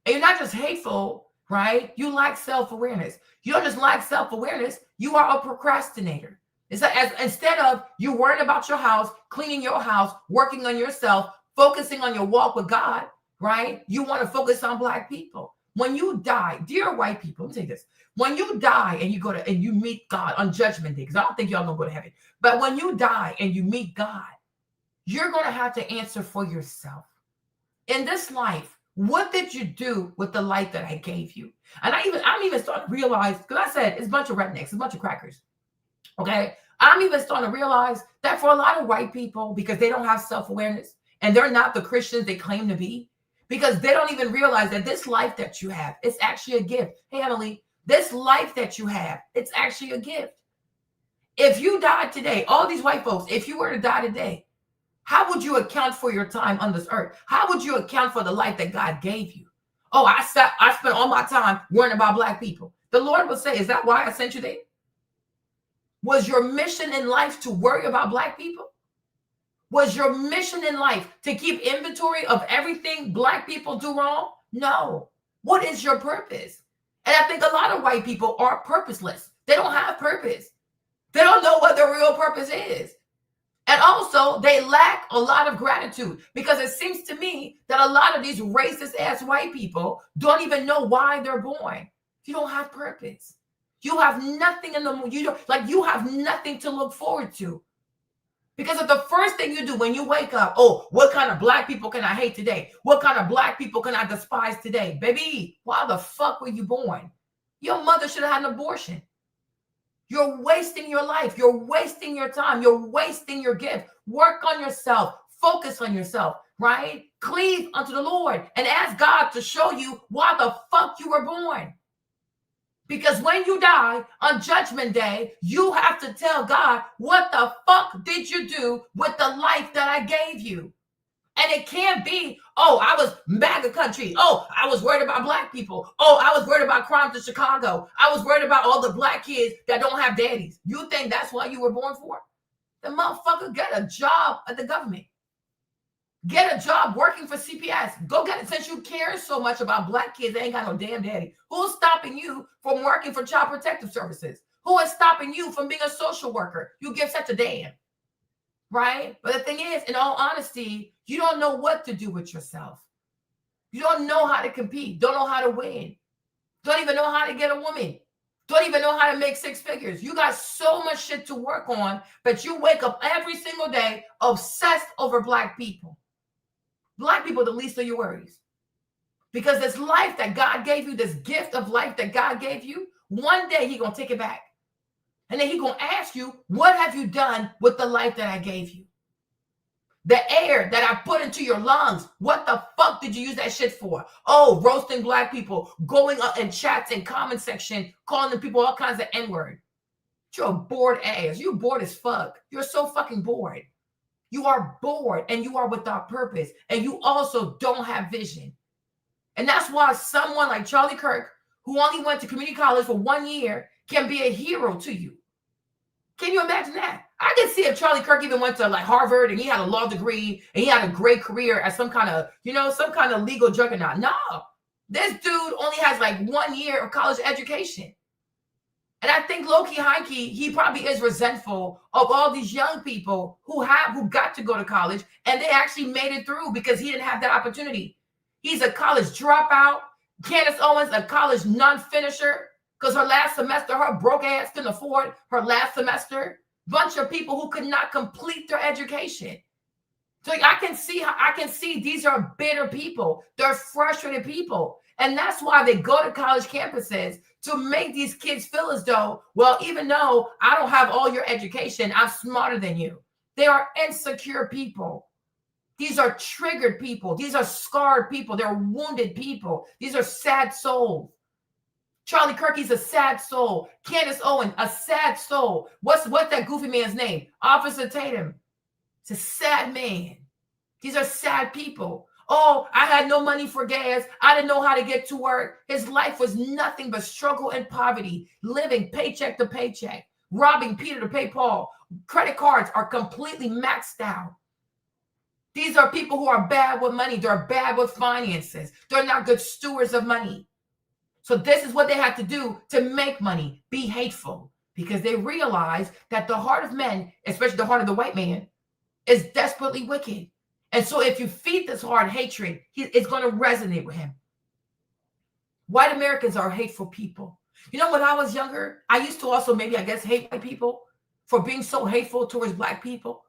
And you're not just hateful, right? You lack self-awareness. You don't just lack self-awareness, you are a procrastinator. It's like, instead of you worrying about your house, cleaning your house, working on yourself, focusing on your walk with God, right? You want to focus on Black people. When you die, dear white people, let me say this. When you die and you meet God on Judgment Day, because I don't think y'all gonna go to heaven, but when you die and you meet God, you're going to have to answer for yourself. In this life, what did you do with the life that I gave you? And I'm even starting to realize, because I said it's a bunch of rednecks, it's a bunch of crackers. Okay? I'm even starting to realize that for a lot of white people, because they don't have self-awareness and they're not the Christians they claim to be, because they don't even realize that this life that you have, it's actually a gift. Hey, Emily, this life that you have, it's actually a gift. If you died today, all these white folks, if you were to die today, how would you account for your time on this earth? How would you account for the life that God gave you? Oh, I spent all my time worrying about Black people. The Lord will say, is that why I sent you there? Was your mission in life to worry about Black people? Was your mission in life to keep inventory of everything Black people do wrong? No. What is your purpose? And I think a lot of white people are purposeless. They don't have purpose. They don't know what their real purpose is. And also, they lack a lot of gratitude, because it seems to me that a lot of these racist ass white people don't even know why they're born. You don't have purpose. You have nothing in the you have nothing to look forward to. Because if the first thing you do when you wake up, oh, what kind of Black people can I hate today? What kind of Black people can I despise today? Baby, why the fuck were you born? Your mother should have had an abortion. You're wasting your life. You're wasting your time. You're wasting your gift. Work on yourself. Focus on yourself, right? Cleave unto the Lord and ask God to show you why the fuck you were born. Because when you die on Judgment Day, you have to tell God, what the fuck did you do with the life that I gave you? And it can't be, oh, I was MAGA country. Oh, I was worried about Black people. Oh, I was worried about crimes in Chicago. I was worried about all the Black kids that don't have daddies. You think that's what you were born for? The motherfucker, get a job at the government. Get a job working for CPS. Go get it. Since you care so much about Black kids that ain't got no damn daddy, who's stopping you from working for Child Protective Services? Who is stopping you from being a social worker? You give such a damn. Right? But the thing is, in all honesty, you don't know what to do with yourself. You don't know how to compete. Don't know how to win. Don't even know how to get a woman. Don't even know how to make 6 figures. You got so much shit to work on, but you wake up every single day obsessed over Black people. Black people, the least of your worries. Because this life that God gave you, this gift of life that God gave you, one day He's going to take it back. And then He's going to ask you, what have you done with the life that I gave you? The air that I put into your lungs, what the fuck did you use that shit for? Oh, roasting Black people, going up in chats and comment section, calling the people all kinds of N-word. You're a bored ass. You're bored as fuck. You're so fucking bored. You are bored and you are without purpose. And you also don't have vision. And that's why someone like Charlie Kirk, who only went to community college for 1 year, can be a hero to you. Can you imagine that? I can see if Charlie Kirk even went to like Harvard and he had a law degree and he had a great career as some kind of, some kind of legal juggernaut. No, this dude only has like 1 year of college education. And I think low-key, high-key, he probably is resentful of all these young people who got to go to college and they actually made it through because he didn't have that opportunity. He's a college dropout. Candace Owens, a college non-finisher, because her last semester, her broke ass couldn't afford her last semester. Bunch of people who could not complete their education. So I can see these are bitter people. They're frustrated people. And that's why they go to college campuses to make these kids feel as though, well, even though I don't have all your education, I'm smarter than you. They are insecure people. These are triggered people. These are scarred people. They're wounded people. These are sad souls. Charlie Kirk, he's a sad soul. Candace Owens, a sad soul. What's that goofy man's name? Officer Tatum. It's a sad man. These are sad people. Oh, I had no money for gas. I didn't know how to get to work. His life was nothing but struggle and poverty, living paycheck to paycheck, robbing Peter to pay Paul. Credit cards are completely maxed out. These are people who are bad with money. They're bad with finances. They're not good stewards of money. So this is what they have to do to make money, be hateful, because they realize that the heart of men, especially the heart of the white man, is desperately wicked. And so if you feed this hard hatred, it's going to resonate with him. White Americans are hateful people. When I was younger, I used to also hate white people for being so hateful towards Black people.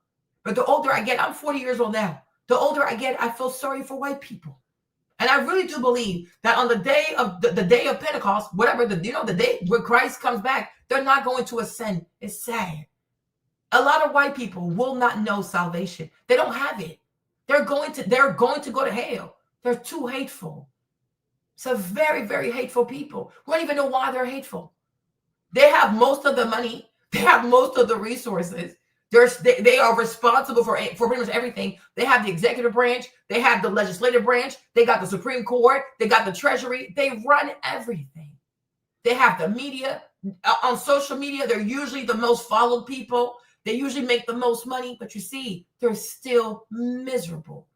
But the older I get, I'm 40 years old now. The older I get, I feel sorry for white people. And I really do believe that on the day of the day of Pentecost, whatever the day where Christ comes back, they're not going to ascend. It's sad. A lot of white people will not know salvation. They don't have it. They're going to go to hell. They're too hateful. It's a very, very hateful people. We don't even know why they're hateful. They have most of the money. They have most of the resources. They are responsible for pretty much everything. They have the executive branch. They have the legislative branch. They got the Supreme Court. They got the Treasury. They run everything. They have the media. On social media, they're usually the most followed people. They usually make the most money. But you see, they're still miserable.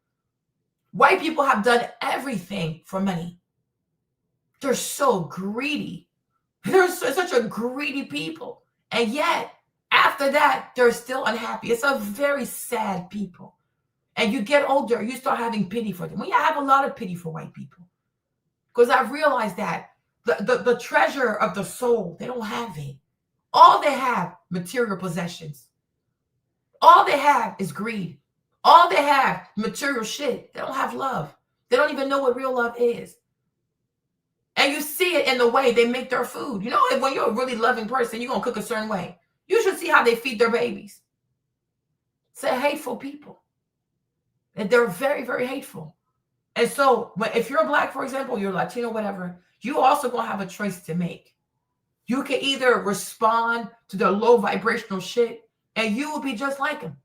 White people have done everything for money. They're so greedy. They're such a greedy people. And yet, after that, they're still unhappy. It's a very sad people. And you get older, you start having pity for them. I have a lot of pity for white people. Because I've realized that the treasure of the soul, they don't have it. All they have, material possessions. All they have is greed. All they have, material shit. They don't have love. They don't even know what real love is. And you see it in the way they make their food. When you're a really loving person, you're going to cook a certain way. You should see how they feed their babies. It's a hateful people. And they're very, very hateful. And so if you're Black, for example, you're Latino, whatever, you also going to have a choice to make. You can either respond to the low vibrational shit and you will be just like them.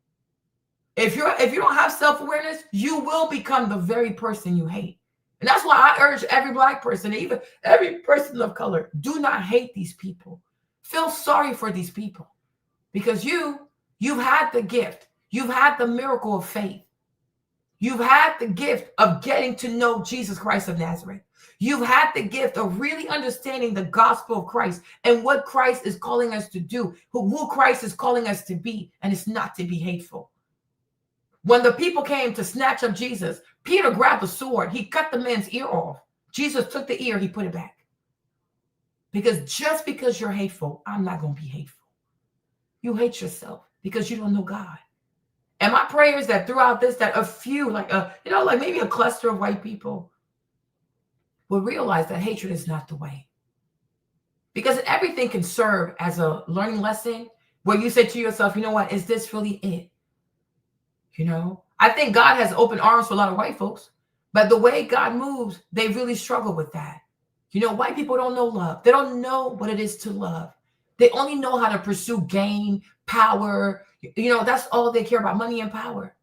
If you don't have self-awareness, you will become the very person you hate. And that's why I urge every Black person, even every person of color, do not hate these people. Feel sorry for these people. Because you've had the gift. You've had the miracle of faith. You've had the gift of getting to know Jesus Christ of Nazareth. You've had the gift of really understanding the gospel of Christ and what Christ is calling us to do, who Christ is calling us to be, and it's not to be hateful. When the people came to snatch up Jesus, Peter grabbed a sword. He cut the man's ear off. Jesus took the ear. He put it back. Because just because you're hateful, I'm not going to be hateful. You hate yourself because you don't know God. And my prayer is that throughout this, that a few, like like maybe a cluster of white people will realize that hatred is not the way. Because everything can serve as a learning lesson where you say to yourself, you know what, is this really it? I think God has open arms for a lot of white folks, but the way God moves, they really struggle with that. White people don't know love. They don't know what it is to love. They only know how to pursue gain, power. That's all they care about, money and power.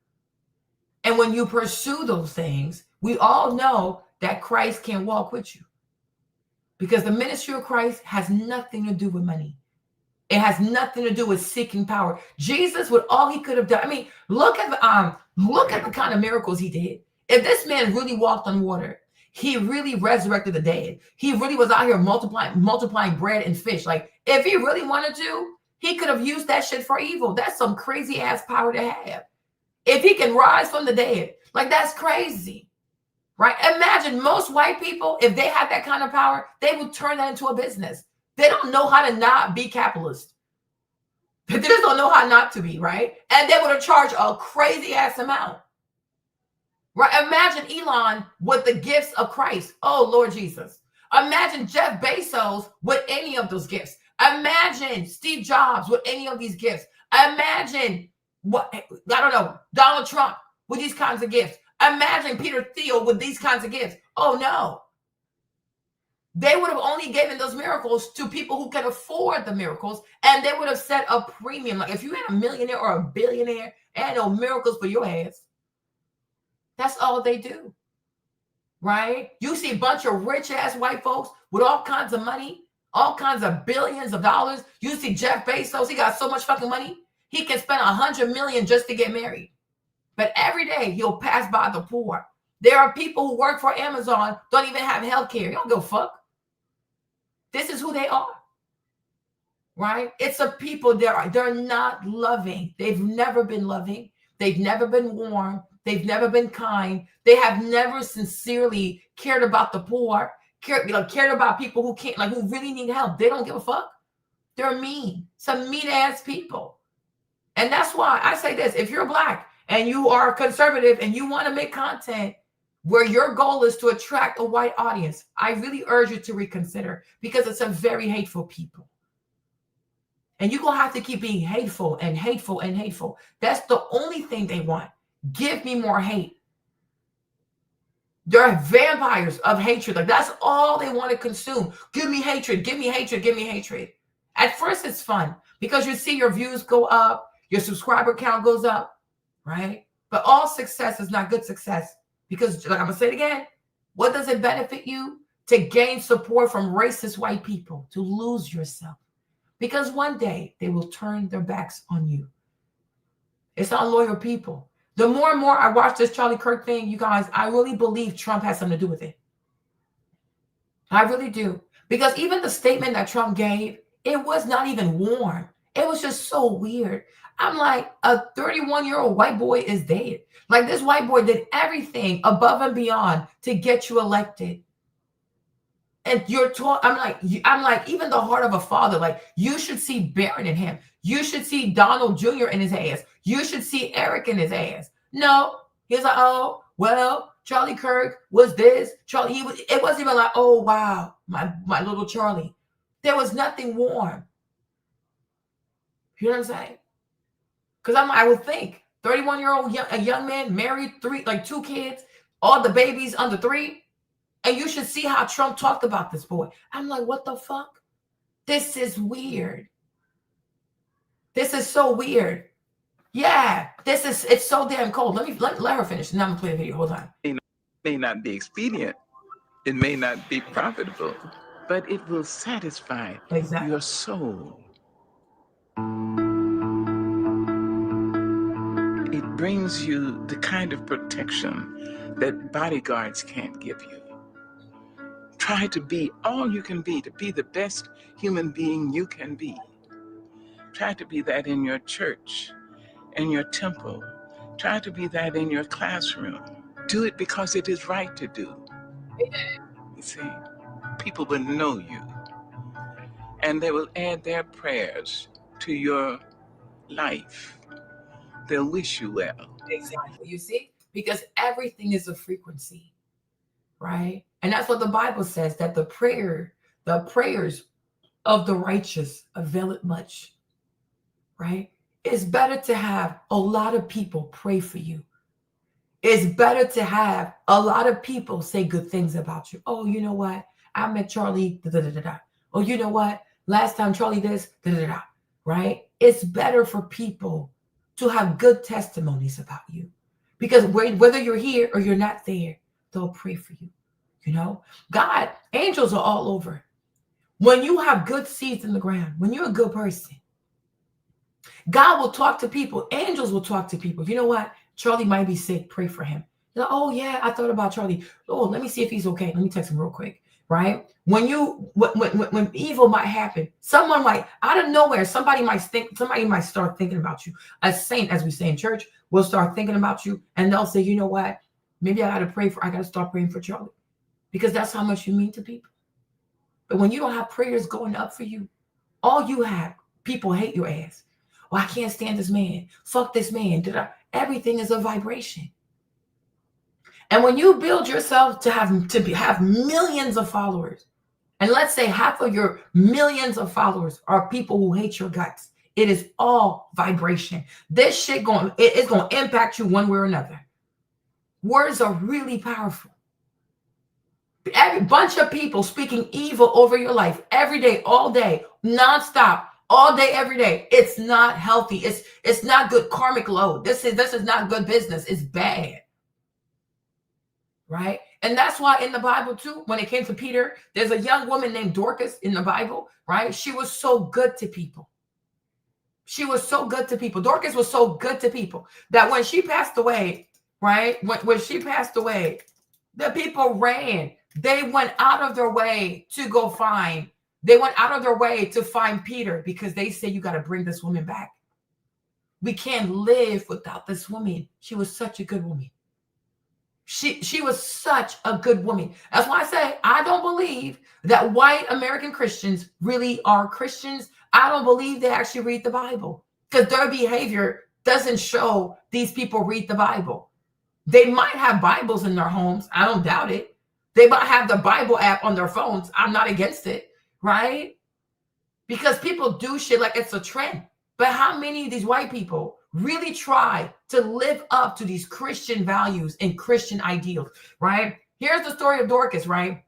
And when you pursue those things, we all know that Christ can walk with you. Because the ministry of Christ has nothing to do with money. It has nothing to do with seeking power. Jesus, with all he could have done. I mean, look at the kind of miracles he did. If this man really walked on water, he really resurrected the dead. He really was out here multiplying bread and fish. Like, if he really wanted to, he could have used that shit for evil. That's some crazy ass power to have. If he can rise from the dead, like, that's crazy. Right? Imagine most white people, if they had that kind of power, they would turn that into a business. They don't know how to not be capitalist. They just don't know how not to be, right? And they would have charged a crazy ass amount. Right? Imagine Elon with the gifts of Christ. Oh, Lord Jesus. Imagine Jeff Bezos with any of those gifts. Imagine Steve Jobs with any of these gifts. Imagine Donald Trump with these kinds of gifts. Imagine Peter Thiel with these kinds of gifts. Oh, no. They would have only given those miracles to people who can afford the miracles, and they would have set a premium. Like, if you had a millionaire or a billionaire, and no miracles for your ass. That's all they do. Right? You see a bunch of rich-ass white folks with all kinds of money, all kinds of billions of dollars. You see Jeff Bezos, he got so much fucking money, he can spend $100 million just to get married. But every day he'll pass by the poor. There are people who work for Amazon, don't even have health care. You don't give a fuck. This is who they are. Right? It's a people, they're not loving. They've never been loving. They've never been warm. They've never been kind. They have never sincerely cared about the poor, cared about people who can't, who really need help. They don't give a fuck. They're mean. Some mean ass people. And that's why I say this. If you're Black and you are conservative and you want to make content where your goal is to attract a white audience, I really urge you to reconsider, because it's a very hateful people. And you're going to have to keep being hateful and hateful and hateful. That's the only thing they want. Give me more hate. They're vampires of hatred. Like, that's all they want to consume. Give me hatred. Give me hatred. Give me hatred. At first, it's fun because you see your views go up, your subscriber count goes up, right? But all success is not good success, because, like I'm going to say it again, what does it benefit you to gain support from racist white people, to lose yourself? Because one day they will turn their backs on you. It's not loyal people. The more and more I watch this Charlie Kirk thing, you guys, I really believe Trump has something to do with it. I really do. Because even the statement that Trump gave, it was not even warm. It was just so weird. I'm like, a 31-year-old white boy is dead. Like, this white boy did everything above and beyond to get you elected. And I'm like, even the heart of a father, like, you should see Barron in him. You should see Donald Jr. in his ass. You should see Eric in his ass. No, he's like, oh, well, Charlie Kirk was this. It wasn't even like, oh, wow, my little Charlie. There was nothing warm. You know what I'm saying? Because I would think 31-year-old young man, married, 2 kids, all the babies under 3. And you should see how Trump talked about this boy. I'm like, what the fuck? This is weird. This is so weird. Yeah, it's so damn cold. Let her finish, and then I'm gonna play the video. Hold on. It may not be expedient. It may not be profitable, but it will satisfy your soul. It brings you the kind of protection that bodyguards can't give you. Try to be all you can be, to be the best human being you can be. Try to be that in your church, in your temple. Try to be that in your classroom. Do it because it is right to do. You see, people will know you, and they will add their prayers to your life. they'll wish you well. Exactly. You see? Because everything is a frequency, right? And that's what the Bible says, that the prayers of the righteous avail it much, right? It's better to have a lot of people pray for you. It's better to have a lot of people say good things about you. Oh, you know what? I met Charlie, da, da, da, da, da. Oh, you know what? Last time Charlie this, da, da, da, right? It's better for people to have good testimonies about you. Because whether you're here or you're not there, they'll pray for you. You know, God, angels are all over. When you have good seeds in the ground, when you're a good person, God will talk to people. Angels will talk to people. You know what? Charlie might be sick. Pray for him. You're like, oh, yeah, I thought about Charlie. Oh, let me see if he's okay. Let me text him real quick. Right? When evil might happen, someone might, out of nowhere, somebody might start thinking about you. A saint, as we say in church, will start thinking about you, and they'll say, you know what? Maybe I got to start praying for Charlie, because that's how much you mean to people. But when you don't have prayers going up for you, all you have, people hate your ass. Well, I can't stand this man. Fuck this man. Everything is a vibration. And when you build yourself to have millions of followers, and let's say half of your millions of followers are people who hate your guts, it is all vibration. This shit it's going to impact you one way or another. Words are really powerful. Every bunch of people speaking evil over your life every day, all day, nonstop, all day, every day. It's not healthy. It's not good karmic load. This is not good business. It's bad. Right? And that's why in the Bible too, when it came to Peter, there's a young woman named Dorcas in the Bible, right? She was so good to people. She was so good to people. Dorcas was so good to people that when she passed away, right? When she passed away, the people ran. They went out of their way to find Peter, because they said, you got to bring this woman back. We can't live without this woman. She was such a good woman. She was such a good woman. That's why I say I don't believe that white American Christians really are Christians. I don't believe they actually read the Bible, because their behavior doesn't show these people read the Bible. They might have Bibles in their homes. I don't doubt it. They might have the Bible app on their phones. I'm not against it, right? Because people do shit like it's a trend. But how many of these white people really try to live up to these Christian values and Christian ideals, right? Here's the story of Dorcas, right?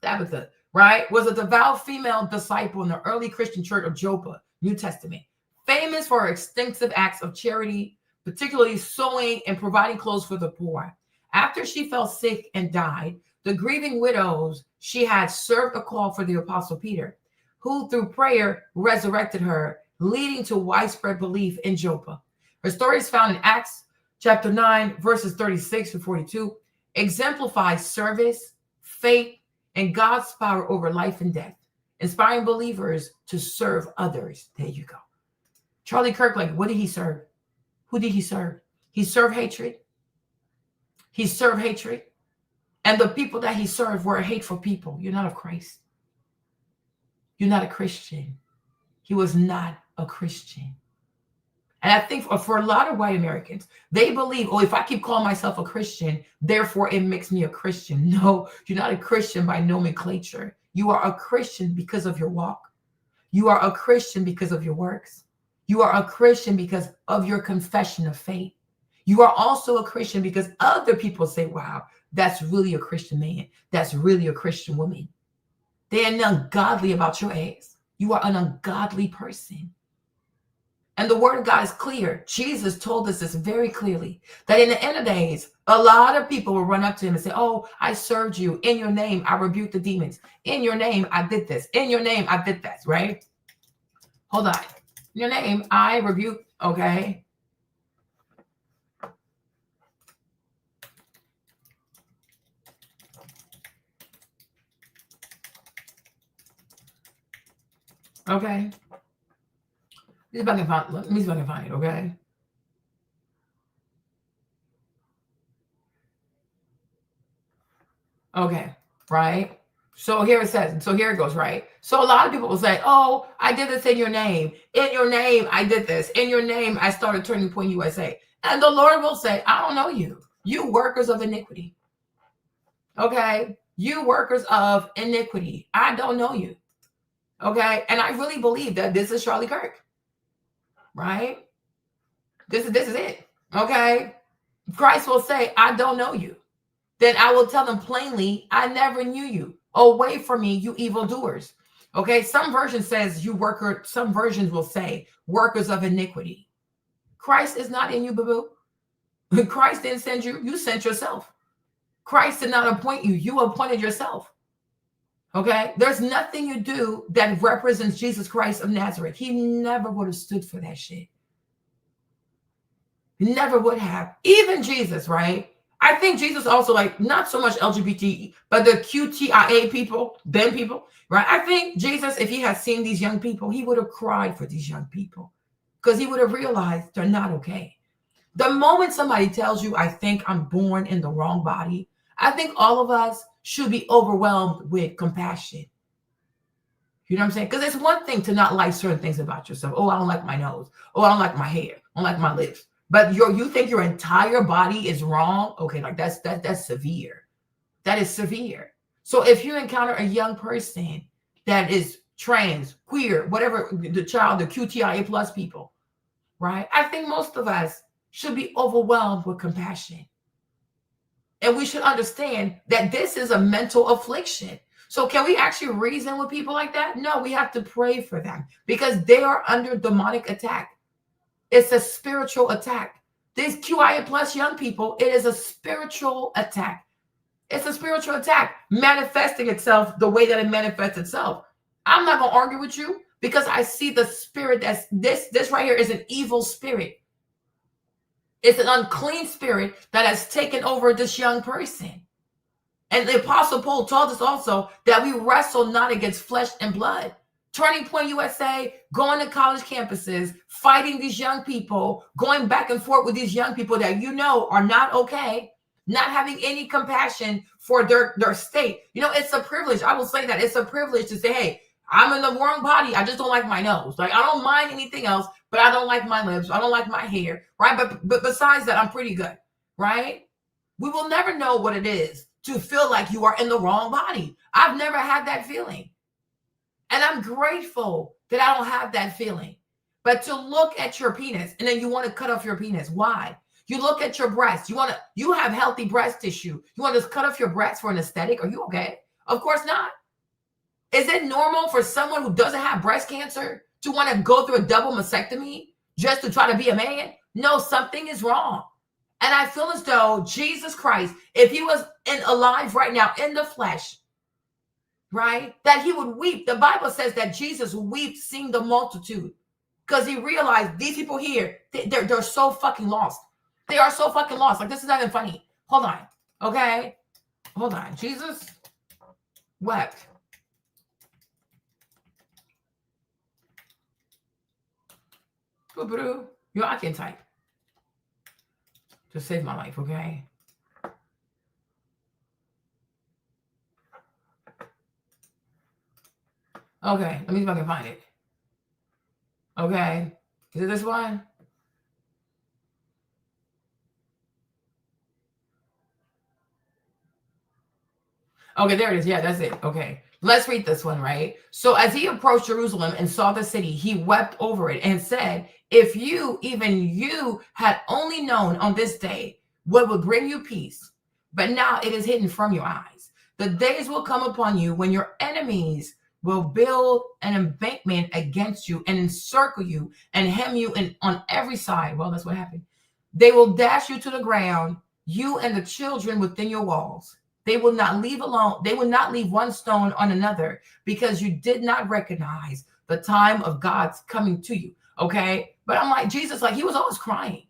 Tabitha, right? Was a devout female disciple in the early Christian church of Joppa, New Testament, famous for her extensive acts of charity, particularly sewing and providing clothes for the poor. After she fell sick and died, the grieving widows she had served a call for the Apostle Peter, who through prayer resurrected her, leading to widespread belief in Joppa. Her story is found in Acts chapter 9, verses 36 to 42, exemplifies service, faith, and God's power over life and death, inspiring believers to serve others. There you go. Charlie Kirk, like, what did he serve? Who did he serve? He served hatred. He served hatred. And the people that he served were hateful people. You're not of Christ. You're not a Christian. He was not a Christian. And I think for a lot of white Americans, they believe, oh, if I keep calling myself a Christian, therefore it makes me a Christian. No, you're not a Christian by nomenclature. You are a Christian because of your walk. You are a Christian because of your works. You are a Christian because of your confession of faith. You are also a Christian because other people say, wow, that's really a Christian man. That's really a Christian woman. They are ungodly about your ass. You are an ungodly person. And the word of God is clear. Jesus told us this very clearly, that in the end of days, a lot of people will run up to him and say, oh, I served you. In your name, I rebuked the demons. In your name, I did this. In your name, I did that, right? Hold on. In your name, I rebuked, okay? Okay. Let me see if I can find it, okay? Okay, right? So here it says, so here it goes, right? So a lot of people will say, oh, I did this in your name. In your name, I did this. In your name, I started Turning Point USA. And the Lord will say, I don't know you. You workers of iniquity. Okay? You workers of iniquity. I don't know you. Okay? And I really believe that this is Charlie Kirk. Right? This is it. Okay? Christ will say, I don't know you. Then I will tell them plainly, I never knew you. Away from me, you evildoers. Okay, some version says you worker, some versions will say workers of iniquity. Christ is not in you, boo-boo. Christ didn't send you, you sent yourself. Christ did not appoint you, you appointed yourself. Okay, there's nothing you do that represents Jesus Christ of Nazareth. He never would have stood for that shit. He never would have. Even Jesus, right? I think Jesus also, like, not so much LGBT, but the QTIA people, them people, right? I think Jesus, if he had seen these young people, he would have cried for these young people because he would have realized they're not okay. The moment somebody tells you, I think I'm born in the wrong body, I think all of us should be overwhelmed with compassion. You know what I'm saying? Because it's one thing to not like certain things about yourself. Oh, I don't like my nose. Oh, I don't like my hair. I don't like my lips. But you think your entire body is wrong? Okay, like that's severe. That is severe. So if you encounter a young person that is trans, queer, whatever, the child, the QTIA plus people, right? I think most of us should be overwhelmed with compassion. And we should understand that this is a mental affliction. So can we actually reason with people like that? No, we have to pray for them because they are under demonic attack. It's a spiritual attack. These QIA plus young people, it is a spiritual attack. It's a spiritual attack manifesting itself the way that it manifests itself. I'm not going to argue with you because I see the spirit that's this right here is an evil spirit. It's an unclean spirit that has taken over this young person. And the Apostle Paul told us also that we wrestle not against flesh and blood. Turning Point USA, going to college campuses, fighting these young people, going back and forth with these young people that you know are not okay, not having any compassion for their state. You know, it's a privilege. I will say that it's a privilege to say, hey, I'm in the wrong body. I just don't like my nose. Like, I don't mind anything else, but I don't like my lips. I don't like my hair, right? But besides that, I'm pretty good, right? We will never know what it is to feel like you are in the wrong body. I've never had that feeling. And I'm grateful that I don't have that feeling. But to look at your penis and then you want to cut off your penis. Why? You look at your breast. You have healthy breast tissue. You want to cut off your breast for an aesthetic? Are you okay? Of course not. Is it normal for someone who doesn't have breast cancer to want to go through a double mastectomy just to try to be a man? No, something is wrong. And I feel as though Jesus Christ, if he was alive right now in the flesh, right, that he would weep. The Bible says that Jesus wept seeing the multitude because he realized these people here, they're so fucking lost. They are so fucking lost. Like, this is not even funny. Hold on. Okay. Hold on. Jesus wept. Yo, I can type. Just save my life, okay? Okay, let me see if I can find it. Okay, is it this one? Okay, there it is. Yeah, that's it. Okay, let's read this one, right? So as he approached Jerusalem and saw the city, he wept over it and said, if you, even you, had only known on this day what would bring you peace, but now it is hidden from your eyes. The days will come upon you when your enemies will build an embankment against you and encircle you and hem you in on every side. Well, that's what happened. They will dash you to the ground, you and the children within your walls. They will not leave alone. They will not leave one stone on another because you did not recognize the time of God's coming to you. Okay. But I'm like, Jesus, like, he was always crying.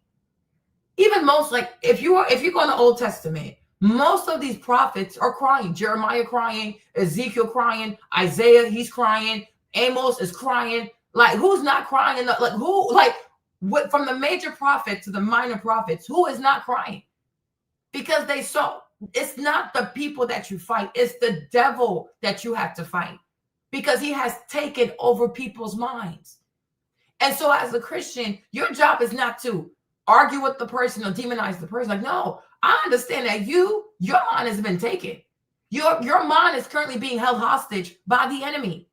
Even most, like, if you go in the Old Testament, most of these prophets are crying. Jeremiah crying, Ezekiel crying, Isaiah, he's crying, Amos is crying. Like, who's not crying? From the major prophet to the minor prophets, who is not crying? Because they saw It's not the people that you fight. It's the devil that you have to fight because he has taken over people's minds. And so as a Christian, your job is not to argue with the person or demonize the person. Like, no, I understand that your mind has been taken. Your mind is currently being held hostage by the enemy,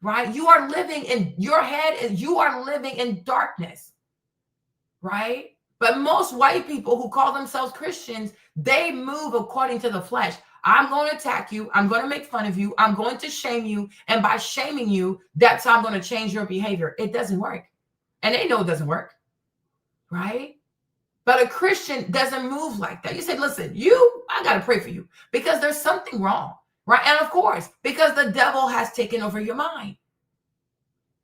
right? You are living in your head, and you are living in darkness, right? But most white people who call themselves Christians, they move according to the flesh. I'm going to attack you. I'm going to make fun of you. I'm going to shame you. And by shaming you, that's how I'm going to change your behavior. It doesn't work. And they know it doesn't work, right? But a Christian doesn't move like that. You say, listen, I got to pray for you because there's something wrong, right? And of course, because the devil has taken over your mind,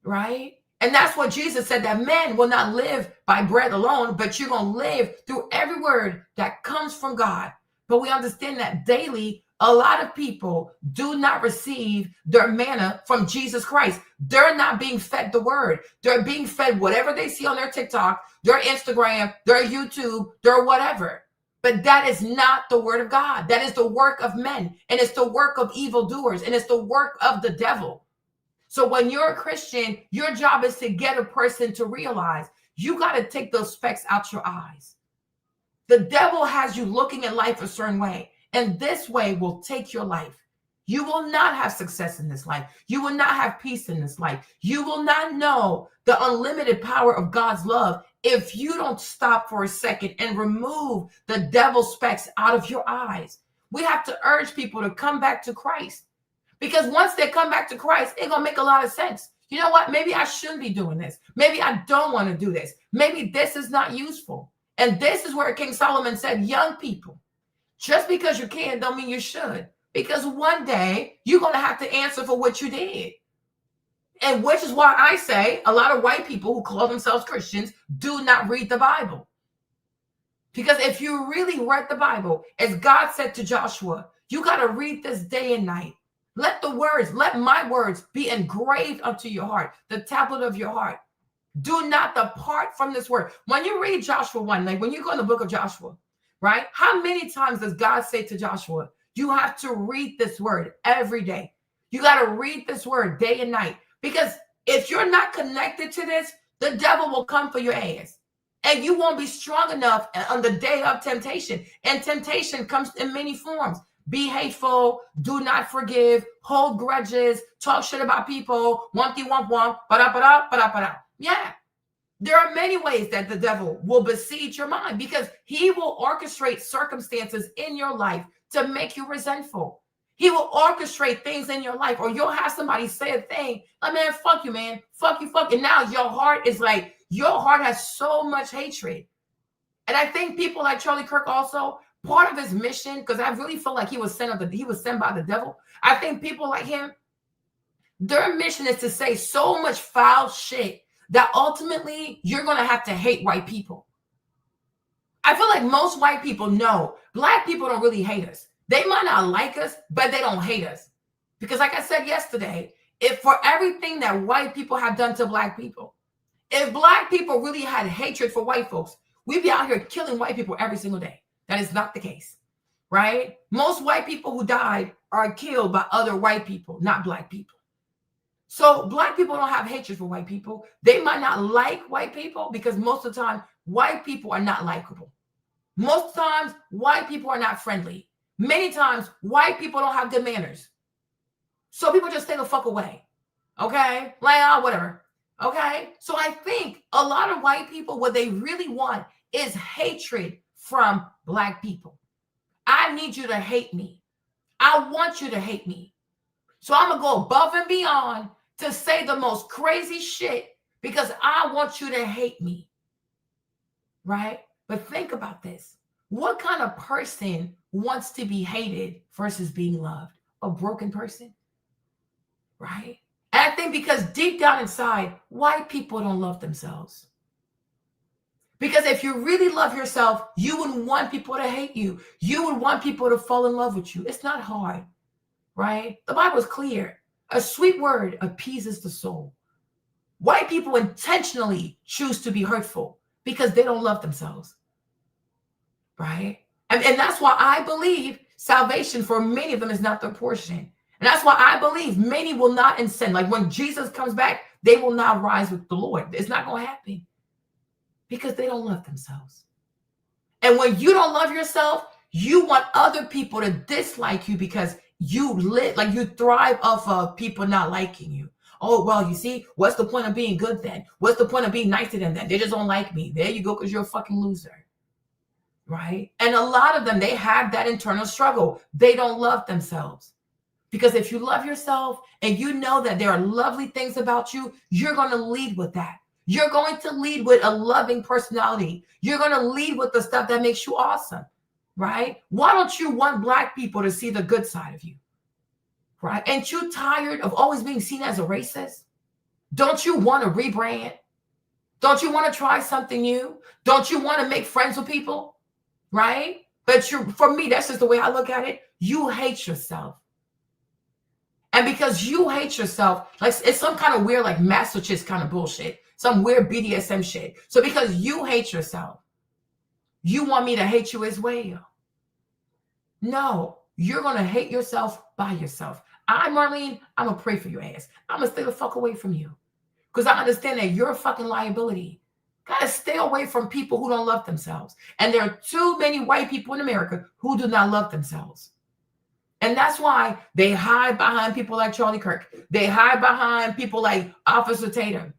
right? And that's what Jesus said, that men will not live by bread alone, but you're going to live through every word that comes from God. But we understand that daily, a lot of people do not receive their manna from Jesus Christ. They're not being fed the word. They're being fed whatever they see on their TikTok, their Instagram, their YouTube, their whatever. But that is not the word of God. That is the work of men. And it's the work of evildoers. And it's the work of the devil. So when you're a Christian, your job is to get a person to realize you got to take those specks out your eyes. The devil has you looking at life a certain way, and this way will take your life. You will not have success in this life. You will not have peace in this life. You will not know the unlimited power of God's love if you don't stop for a second and remove the devil's specks out of your eyes. We have to urge people to come back to Christ. Because once they come back to Christ, it's going to make a lot of sense. You know what? Maybe I shouldn't be doing this. Maybe I don't want to do this. Maybe this is not useful. And this is where King Solomon said, young people, just because you can don't mean you should. Because one day you're going to have to answer for what you did. And which is why I say a lot of white people who call themselves Christians do not read the Bible. Because if you really read the Bible, as God said to Joshua, you got to read this day and night. Let my words be engraved unto your heart, the tablet of your heart. Do not depart from this word. When you read Joshua 1, like when you go in the book of Joshua, right? How many times does God say to Joshua, you have to read this word every day. You got to read this word day and night. Because if you're not connected to this, the devil will come for your ass. And you won't be strong enough on the day of temptation. And temptation comes in many forms. Be hateful, do not forgive, hold grudges, talk shit about people, wumpty wump wump, ba-da-ba-da. Yeah, there are many ways that the devil will besiege your mind because he will orchestrate circumstances in your life to make you resentful. He will orchestrate things in your life, or you'll have somebody say a thing, like, man, fuck you, man, fuck you. And now your heart is like, your heart has so much hatred. And I think people like Charlie Kirk also, part of his mission, because I really feel like he was sent by the devil. I think people like him, their mission is to say so much foul shit that ultimately you're going to have to hate white people. I feel like most white people know Black people don't really hate us. They might not like us, but they don't hate us. Because like I said yesterday, if for everything that white people have done to Black people, if Black people really had hatred for white folks, we'd be out here killing white people every single day. That is not the case, right? Most white people who died are killed by other white people, not Black people. So Black people don't have hatred for white people. They might not like white people because most of the time, white people are not likable. Most times, white people are not friendly. Many times, white people don't have good manners. So people just stay the fuck away, okay? Like, whatever, okay? So I think a lot of white people, what they really want is hatred from Black people. I need you to hate me. I want you to hate me. So I'm going to go above and beyond to say the most crazy shit because I want you to hate me, right? But think about this. What kind of person wants to be hated versus being loved? A broken person, right? And I think because deep down inside, white people don't love themselves. Because if you really love yourself, you wouldn't want people to hate you. You would want people to fall in love with you. It's not hard, right? The Bible is clear. A sweet word appeases the soul. White people intentionally choose to be hurtful because they don't love themselves, right? And that's why I believe salvation for many of them is not their portion. And that's why I believe many will not ascend. Like when Jesus comes back, they will not rise with the Lord. It's not going to happen because they don't love themselves. And when you don't love yourself, you want other people to dislike you because you live, like you thrive off of people not liking you. Oh, well, you see, what's the point of being good then? What's the point of being nice to them then? They just don't like me. There you go, because you're a fucking loser. Right? And a lot of them, they have that internal struggle. They don't love themselves. Because if you love yourself and you know that there are lovely things about you, you're going to lead with that. You're going to lead with a loving personality. You're going to lead with the stuff that makes you awesome. Right? Why don't you want Black people to see the good side of you? Right? Ain't you tired of always being seen as a racist? Don't you want to rebrand? Don't you want to try something new? Don't you want to make friends with people? Right? But for me, that's just the way I look at it. You hate yourself. And because you hate yourself, like it's some kind of weird, like masochist kind of bullshit, some weird BDSM shit. So because you hate yourself, you want me to hate you as well. No, you're going to hate yourself by yourself. Marlene, I'm going to pray for your ass. I'm going to stay the fuck away from you. Because I understand that you're a fucking liability. Got to stay away from people who don't love themselves. And there are too many white people in America who do not love themselves. And that's why they hide behind people like Charlie Kirk. They hide behind people like Officer Tatum.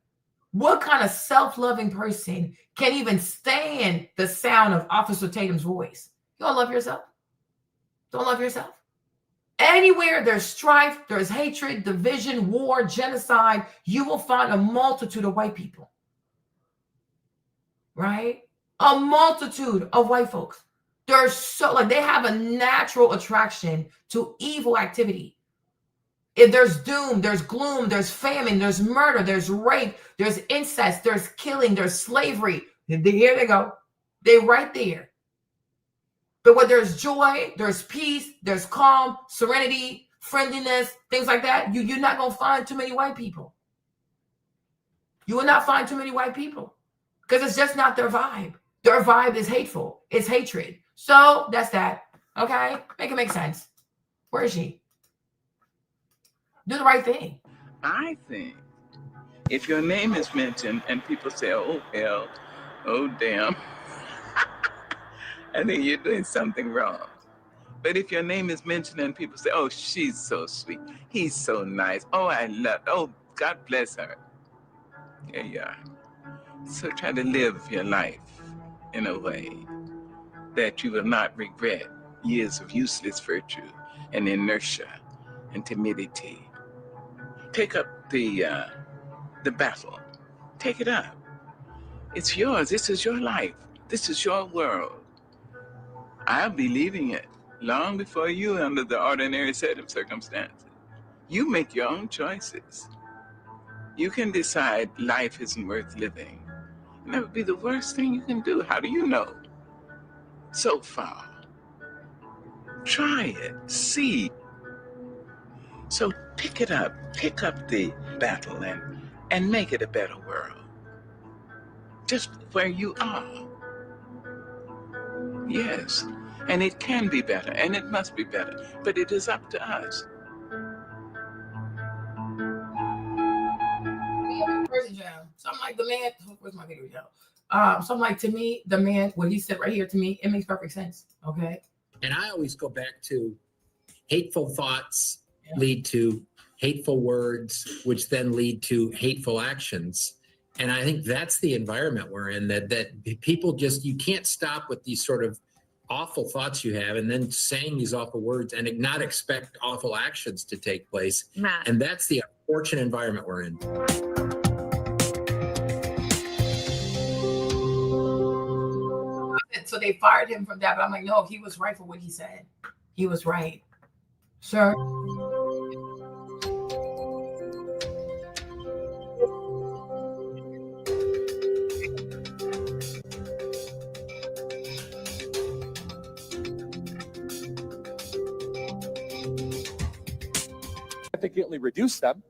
What kind of self-loving person can even stand the sound of Officer Tatum's voice? You don't love yourself? Don't love yourself? Anywhere there's strife, there's hatred, division, war, genocide, you will find a multitude of white people. Right? A multitude of white folks. They're so, like, they have a natural attraction to evil activity. If there's doom, there's gloom, there's famine, there's murder, there's rape, there's incest, there's killing, there's slavery. Here they go. They're right there. But when there's joy, there's peace, there's calm, serenity, friendliness, things like that, you're not going to find too many white people. You will not find too many white people because it's just not their vibe. Their vibe is hateful. It's hatred. So that's that. Okay? Make it make sense. Where is she? Do the right thing. I think if your name is mentioned and people say, oh, hell, oh, damn, I think you're doing something wrong. But if your name is mentioned and people say, oh, she's so sweet, he's so nice, oh, I love, oh, God bless her. There you are. So try to live your life in a way that you will not regret years of useless virtue and inertia and timidity. Take up the battle. Take it up. It's yours. This is your life. This is your world. I'll be leaving it long before you under the ordinary set of circumstances. You make your own choices. You can decide life isn't worth living. And that would be the worst thing you can do. How do you know? So far. Try it. See. So pick it up. Pick up the battle and make it a better world. Just where you are. Yes. And it can be better, and it must be better, but it is up to us. So I'm like, the man, where's my video? So I'm like, to me, the man, what he said right here to me, it makes perfect sense. Okay. And I always go back to hateful thoughts lead to hateful words, which then lead to hateful actions. And I think that's the environment we're in, that people just, you can't stop with these sort of awful thoughts you have and then saying these awful words and not expect awful actions to take place. Matt. And that's the unfortunate environment we're in. So they fired him from that, but I'm like, no, he was right for what he said. He was right. Sir. Significantly reduce them.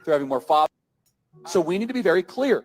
They're having more fathers. So we need to be very clear.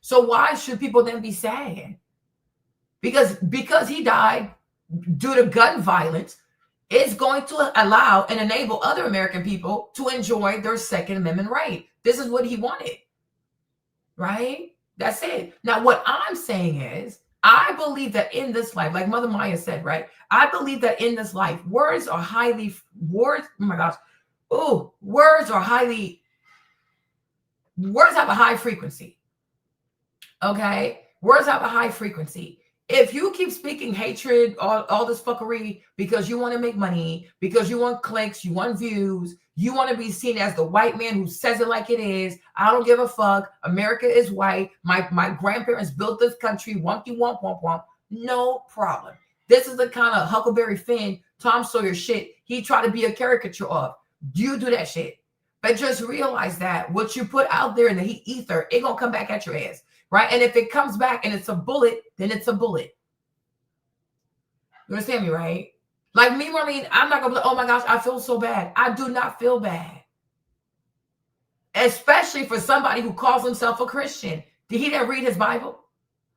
So why should people then be sad? Because he died due to gun violence, it's going to allow and enable other American people to enjoy their Second Amendment right. This is what he wanted, right? That's it. Now, what I'm saying is, I believe that in this life, like Mother Maya said, right? I believe that in this life, words have a high frequency. Okay? Words have a high frequency. If you keep speaking hatred, all this fuckery, because you want to make money, because you want clicks, you want views, you want to be seen as the white man who says it like it is. I don't give a fuck. America is white. My grandparents built this country. Wonky womp womp womp. No problem. This is the kind of Huckleberry Finn, Tom Sawyer shit he tried to be a caricature of. You do that shit. But just realize that what you put out there in the ether, it gonna come back at your ass. Right? And if it comes back and it's a bullet, then it's a bullet. You understand me, right? Like me, Marlene, I'm not going to be like, oh my gosh, I feel so bad. I do not feel bad. Especially for somebody who calls himself a Christian. Did he didn't read his Bible?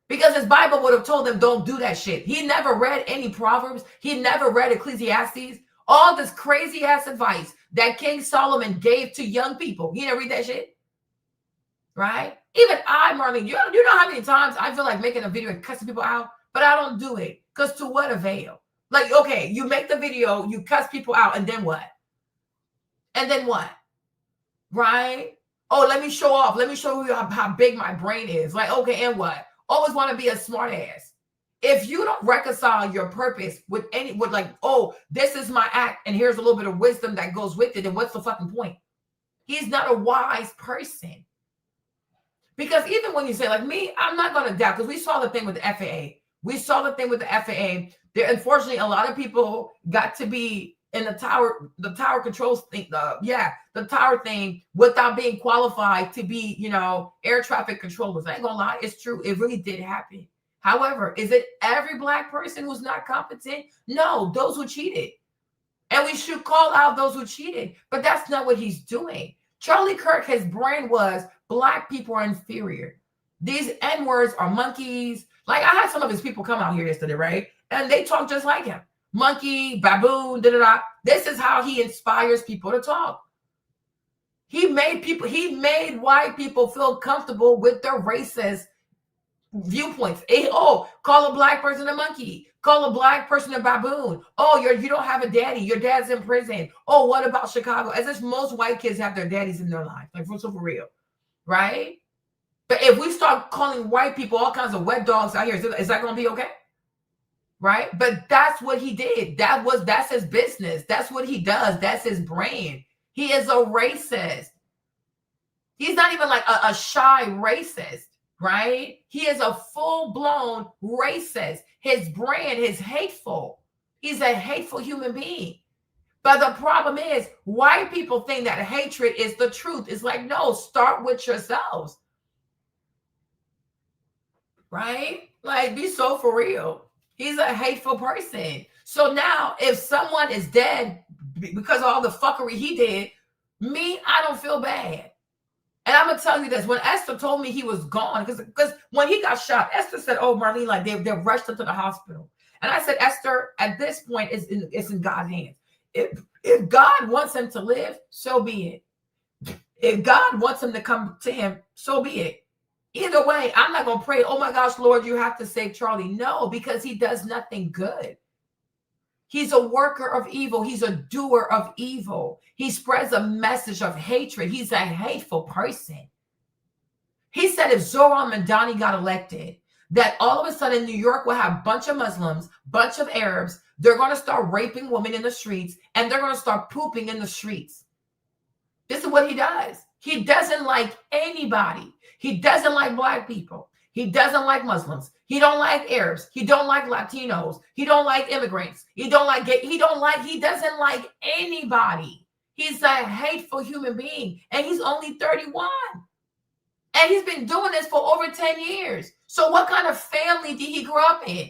Because his Bible would have told him, don't do that shit. He never read any Proverbs. He never read Ecclesiastes. All this crazy ass advice that King Solomon gave to young people. He didn't read that shit. Right? Even I, Marlene, you know how many times I feel like making a video and cussing people out, but I don't do it. Because to what avail? Like, okay, you make the video, you cuss people out, and then what? And then what? Right? Oh, let me show off. Let me show you how big my brain is. Like, okay, and what? Always want to be a smart ass. If you don't reconcile your purpose with like, oh, this is my act, and here's a little bit of wisdom that goes with it, then what's the fucking point? He's not a wise person. Because even when you say, like me, I'm not going to doubt, because we saw the thing with the FAA. We saw the thing with the FAA. There, unfortunately, a lot of people got to be in the tower controls thing, the tower thing, without being qualified to be, air traffic controllers. I ain't gonna lie, it's true. It really did happen. However, is it every Black person who's not competent? No, those who cheated. And we should call out those who cheated, but that's not what he's doing. Charlie Kirk, his brand was Black people are inferior. These N-words are monkeys. Like, I had some of his people come out here yesterday, right? And they talk just like him. Monkey, baboon, da-da-da. This is how he inspires people to talk. He made white people feel comfortable with their racist viewpoints. Call a Black person a monkey. Call a Black person a baboon. Oh, you don't have a daddy. Your dad's in prison. Oh, what about Chicago? As if most white kids have their daddies in their life. Like, for real. Right? But if we start calling white people all kinds of wet dogs out here, is that going to be okay? Right? But that's what he did. That's his business. That's what he does. That's his brand. He is a racist. He's not even like a shy racist, right? He is a full-blown racist. His brand is hateful. He's a hateful human being. But the problem is, white people think that hatred is the truth. It's like, no, start with yourselves. Right? Like, be so for real. He's a hateful person. So now, if someone is dead because of all the fuckery he did, I don't feel bad. And I'm going to tell you this. When Esther told me he was gone, because when he got shot, Esther said, oh, Marlene, like they rushed him to the hospital. And I said, Esther, at this point, it's in God's hands. If God wants him to live, so be it. If God wants him to come to him, so be it. Either way, I'm not going to pray, oh my gosh, Lord, you have to save Charlie. No, because he does nothing good. He's a worker of evil. He's a doer of evil. He spreads a message of hatred. He's a hateful person. He said if Zohran Mamdani got elected, that all of a sudden New York will have a bunch of Muslims, bunch of Arabs. They're going to start raping women in the streets, and they're going to start pooping in the streets. This is what he does. He doesn't like anybody. He doesn't like Black people. He doesn't like Muslims. He don't like Arabs. He don't like Latinos. He don't like immigrants. He doesn't like anybody. He's a hateful human being. And he's only 31. And he's been doing this for over 10 years. So what kind of family did he grow up in?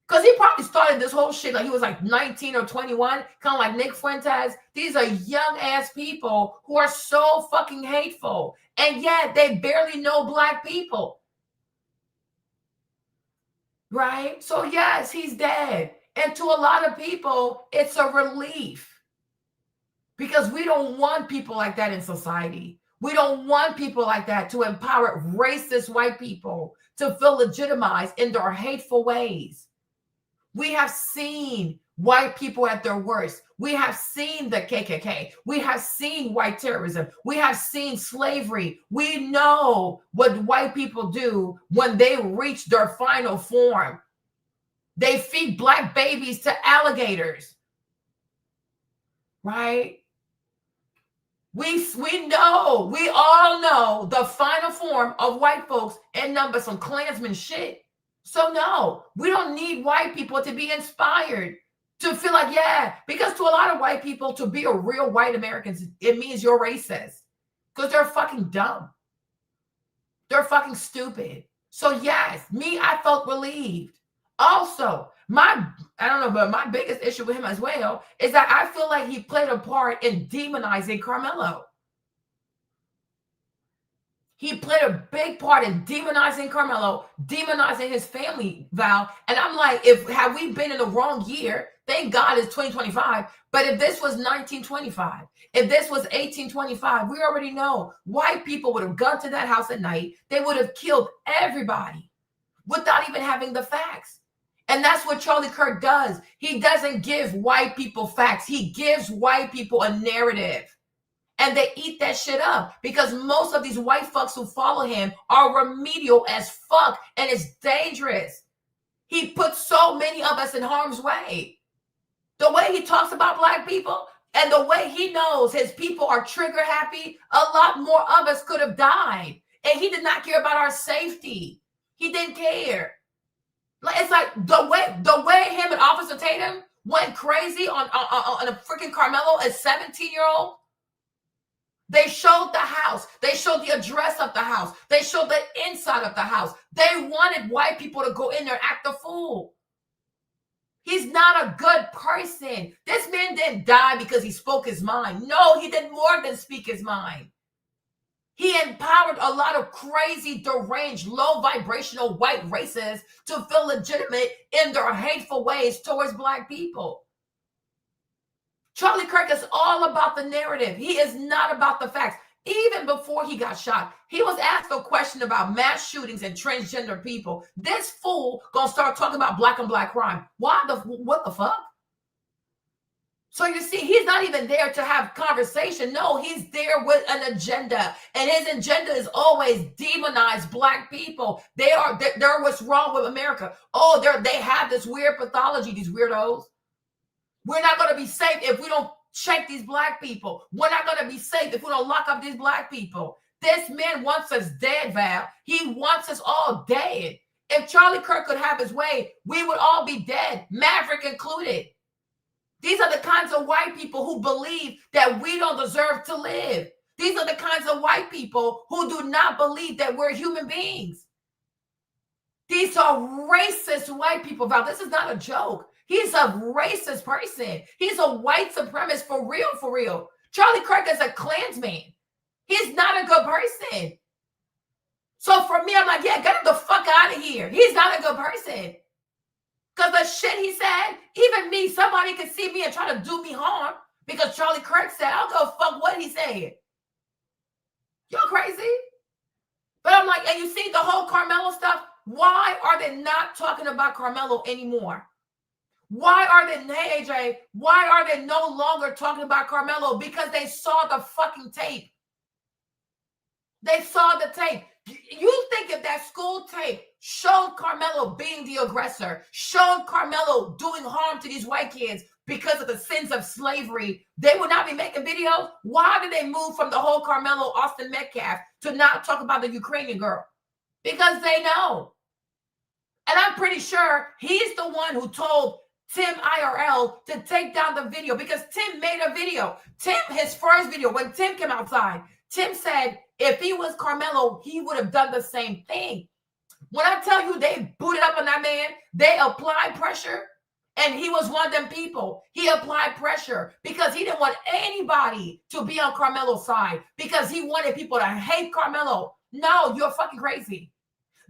Because he probably started this whole shit like he was like 19 or 21, kind of like Nick Fuentes. These are young ass people who are so fucking hateful. And yet they barely know Black people. right? So yes, he's dead. And to a lot of people, it's a relief because we don't want people like that in society. We don't want people like that to empower racist white people to feel legitimized in their hateful ways. We have seen white people at their worst. We have seen the KKK. We have seen white terrorism. We have seen slavery. We know what white people do when they reach their final form. They feed black babies to alligators, right? We know, we all know the final form of white folks end up with some Klansman shit. So no, we don't need white people to be inspired to feel like, yeah, because to a lot of white people, to be a real white Americans, it means you're racist because they're fucking dumb. They're fucking stupid. So yes, I felt relieved. Also, I don't know, but my biggest issue with him as well is that I feel like he played a part in demonizing Carmelo. He played a big part in demonizing Carmelo, demonizing his family, Val. And I'm like, had we been in the wrong year, thank God it's 2025. But if this was 1925, if this was 1825, we already know white people would have gone to that house at night. They would have killed everybody without even having the facts. And that's what Charlie Kirk does. He doesn't give white people facts. He gives white people a narrative. And they eat that shit up because most of these white fucks who follow him are remedial as fuck, and it's dangerous. He puts so many of us in harm's way. The way he talks about black people and the way he knows his people are trigger happy, a lot more of us could have died. And he did not care about our safety. He didn't care. It's like the way him and Officer Tatum went crazy on a freaking Carmelo, a 17-year-old. They showed the house. They showed the address of the house. They showed the inside of the house. They wanted white people to go in there and act a fool. He's not a good person. This man didn't die because he spoke his mind. No, he did more than speak his mind. He empowered a lot of crazy, deranged, low vibrational white racists to feel legitimate in their hateful ways towards black people. Charlie Kirk is all about the narrative. He is not about the facts. Even before he got shot, he was asked a question about mass shootings and transgender people. This fool gonna start talking about black on black crime. What the fuck? So you see, he's not even there to have conversation. No, he's there with an agenda. And his agenda is always demonize black people. They're what's wrong with America. Oh, they have this weird pathology, these weirdos. We're not going to be safe if we don't check these black people. We're not going to be safe if we don't lock up these black people. This man wants us dead, Val. He wants us all dead. If Charlie Kirk could have his way, we would all be dead, Maverick included. These are the kinds of white people who believe that we don't deserve to live. These are the kinds of white people who do not believe that we're human beings. These are racist white people, Val. This is not a joke. He's a racist person. He's a white supremacist for real, for real. Charlie Kirk is a Klansman. He's not a good person. So for me, I'm like, yeah, get him the fuck out of here. He's not a good person. Because the shit he said, even me, somebody could see me and try to do me harm because Charlie Kirk said, I don't go fuck what he said. You're crazy. But I'm like, and you see the whole Carmelo stuff? Why are they not talking about Carmelo anymore? Why are they, hey AJ, why are they no longer talking about Carmelo? Because they saw the fucking tape. They saw the tape. You think if that school tape showed Carmelo being the aggressor, showed Carmelo doing harm to these white kids because of the sins of slavery, they would not be making videos? Why did they move from the whole Carmelo Austin Metcalf to not talk about the Ukrainian girl? Because they know. And I'm pretty sure he's the one who told Tim IRL to take down the video because Tim made a video. Tim, his first video, when Tim came outside, Tim said if he was Carmelo, he would have done the same thing. When I tell you they booted up on that man, they applied pressure, and he was one of them people. He applied pressure because he didn't want anybody to be on Carmelo's side because he wanted people to hate Carmelo. No, you're fucking crazy.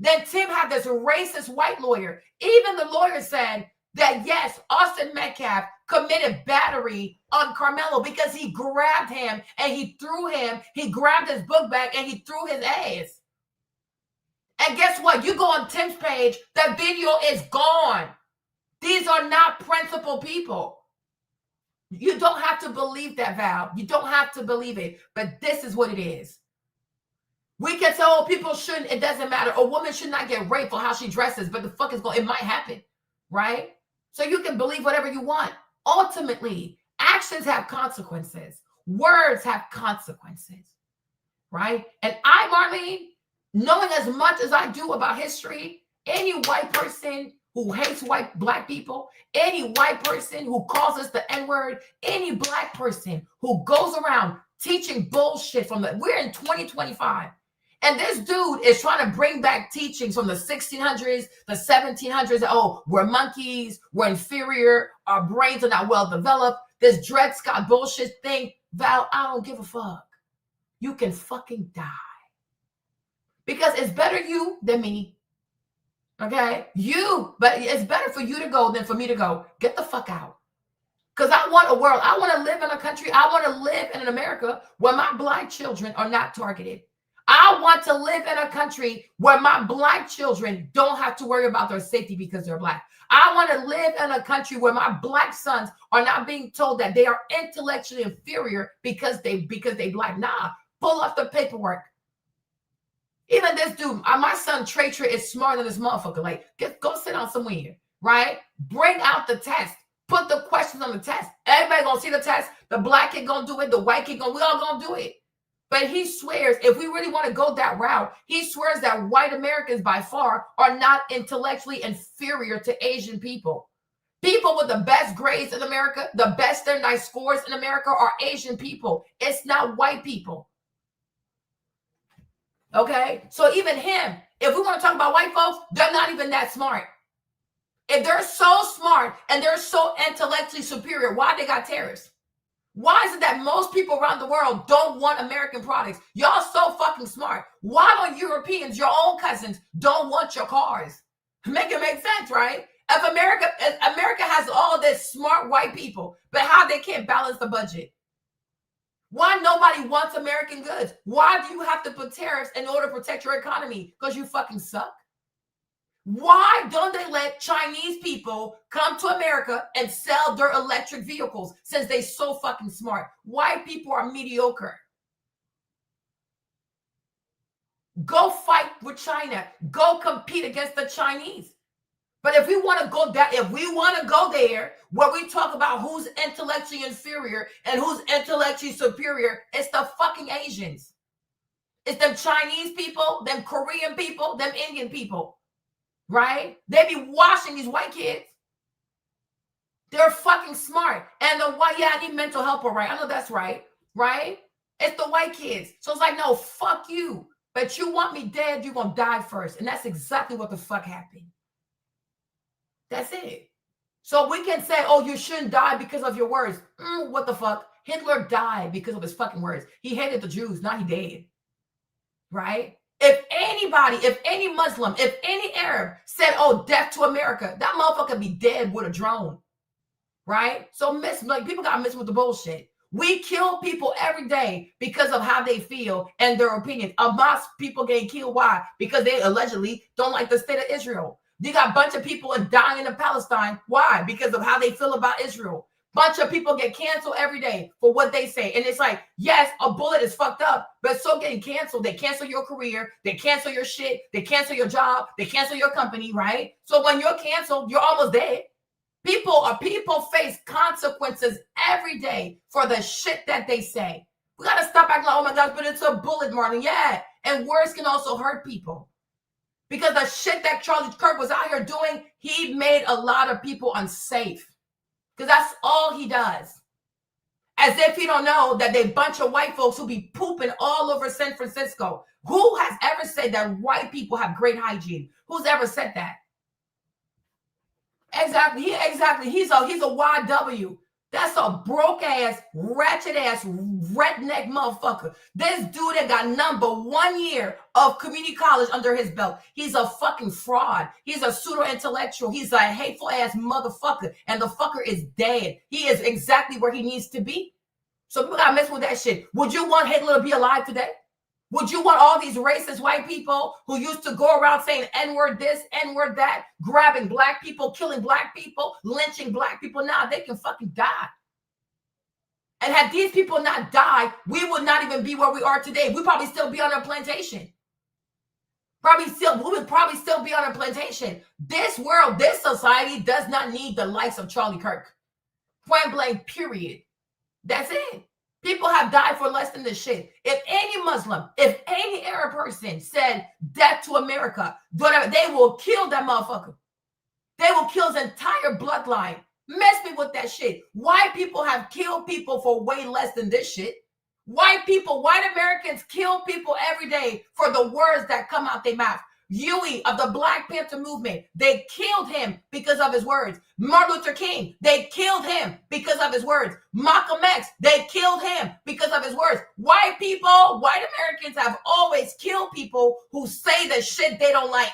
Then Tim had this racist white lawyer. Even the lawyer said that, yes, Austin Metcalf committed battery on Carmelo because he grabbed him and he grabbed his book bag and he threw his ass. And guess what? You go on Tim's page, that video is gone. These are not principled people. You don't have to believe that, Val. You don't have to believe it. But this is what it is. We can say, oh, people shouldn't, it doesn't matter. A woman should not get raped for how she dresses, but the fuck is going, it might happen, right? So you can believe whatever you want. Ultimately, actions have consequences. Words have consequences, right? And Marlene, knowing as much as I do about history, any white person who hates black people, any white person who calls us the N-word, any black person who goes around teaching bullshit we're in 2025. And this dude is trying to bring back teachings from the 1600s, the 1700s. Oh, we're monkeys, we're inferior, our brains are not well developed. This Dred Scott bullshit thing. Val, I don't give a fuck. You can fucking die. Because it's better you than me. Okay? But it's better for you to go than for me to go. Get the fuck out. Because I want a world. I want to live in a country. I want to live in America where my black children are not targeted. I want to live in a country where my black children don't have to worry about their safety because they're black. I want to live in a country where my black sons are not being told that they are intellectually inferior because they black. Nah, pull off the paperwork. Even this dude, my son Trey is smarter than this motherfucker. Like, go sit down somewhere, right? Bring out the test. Put the questions on the test. Everybody gonna see the test. The black kid gonna do it. The white kid we all gonna do it. But he swears, if we really want to go that route, he swears that white Americans by far are not intellectually inferior to Asian people. People with the best grades in America, the best and nice scores in America are Asian people. It's not white people. Okay? So even him, if we want to talk about white folks, they're not even that smart. If they're so smart and they're so intellectually superior, why they got tariffs? Why is it that most people around the world don't want American products? Y'all so fucking smart. Why don't Europeans, your own cousins, don't want your cars? Make it make sense, right? If America has all this smart white people, but how they can't balance the budget? Why nobody wants American goods? Why do you have to put tariffs in order to protect your economy? Because you fucking suck. Why don't they let Chinese people come to America and sell their electric vehicles since they're so fucking smart? White people are mediocre. Go fight with China. Go compete against the Chinese. But if we want to go there where we talk about who's intellectually inferior and who's intellectually superior, it's the fucking Asians. It's them Chinese people, them Korean people, them Indian people. Right? They be washing these white kids. They're fucking smart. And the white, yeah, I need mental help, all right. I know that's right. Right? It's the white kids. So it's like, no, fuck you. But you want me dead, you're going to die first. And that's exactly what the fuck happened. That's it. So we can say, oh, you shouldn't die because of your words. What the fuck? Hitler died because of his fucking words. He hated the Jews. Now he dead. Right? If anybody, if any Muslim, if any Arab said, oh, death to America, that motherfucker be dead with a drone. Right? So people got messed with the bullshit. We kill people every day because of how they feel and their opinion. Hamas people getting killed. Why? Because they allegedly don't like the state of Israel. You got a bunch of people dying in Palestine. Why? Because of how they feel about Israel. Bunch of people get canceled every day for what they say. And it's like, yes, a bullet is fucked up, but so getting canceled. They cancel your career. They cancel your shit. They cancel your job. They cancel your company, right? So when you're canceled, you're almost dead. People face consequences every day for the shit that they say. We got to stop acting like, oh my gosh, but it's a bullet, Martin. Yeah. And words can also hurt people. Because the shit that Charlie Kirk was out here doing, he made a lot of people unsafe. Because that's all he does. As if he don't know that they bunch of white folks who be pooping all over San Francisco. Who has ever said that white people have great hygiene? Who's ever said that? Exactly. He's a YW. That's a broke ass, ratchet ass, redneck motherfucker. This dude that got number 1 year of community college under his belt. He's a fucking fraud. He's a pseudo intellectual. He's a hateful ass motherfucker. And the fucker is dead. He is exactly where he needs to be. So people gotta mess with that shit. Would you want Hitler to be alive today? Would you want all these racist white people who used to go around saying N-word this, N-word that, grabbing black people, killing black people, lynching black people? Now they can fucking die. And had these people not died, we would not even be where we are today. We'd probably still be on a plantation. We would probably still be on a plantation. This world, this society does not need the likes of Charlie Kirk. Point blank, period. That's it. People have died for less than this shit. If any Muslim, if any Arab person said death to America, whatever, they will kill that motherfucker. They will kill his entire bloodline. Mess me with that shit. White people have killed people for way less than this shit. White Americans kill people every day for the words that come out their mouth. Huey of the Black Panther movement, they killed him because of his words. Martin Luther King, they killed him because of his words. Malcolm X, they killed him because of his words. White Americans have always killed people who say the shit they don't like.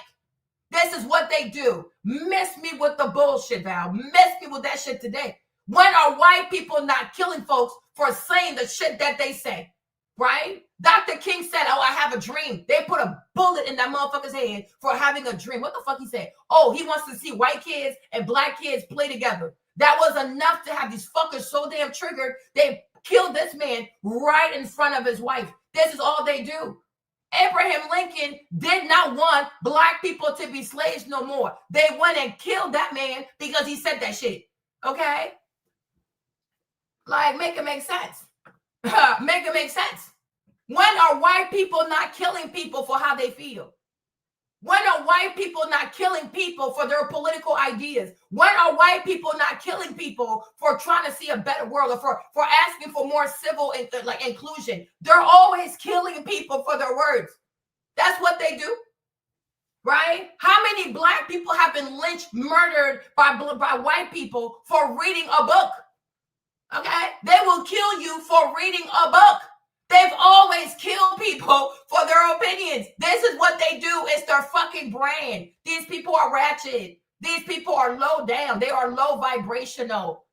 This is what they do. Miss me with the bullshit, Val. Miss me with that shit today. When are white people not killing folks for saying the shit that they say? Right? Dr. King said, oh, I have a dream. They put a bullet in that motherfucker's head for having a dream. What the fuck he said? Oh, he wants to see white kids and black kids play together. That was enough to have these fuckers so damn triggered. They killed this man right in front of his wife. This is all they do. Abraham Lincoln did not want black people to be slaves no more. They went and killed that man because he said that shit. Okay? Like, make it make sense. Make it make sense. When are white people not killing people for how they feel? When are white people not killing people for their political ideas? When are white people not killing people for trying to see a better world or for asking for more civil inclusion? They're always killing people for their words. That's what they do, right? How many black people have been lynched, murdered by white people for reading a book? Okay? They will kill you for reading a book. They've always killed people for their opinions. This is what they do. It's their fucking brand. These people are ratchet. These people are low down. They are low vibrational.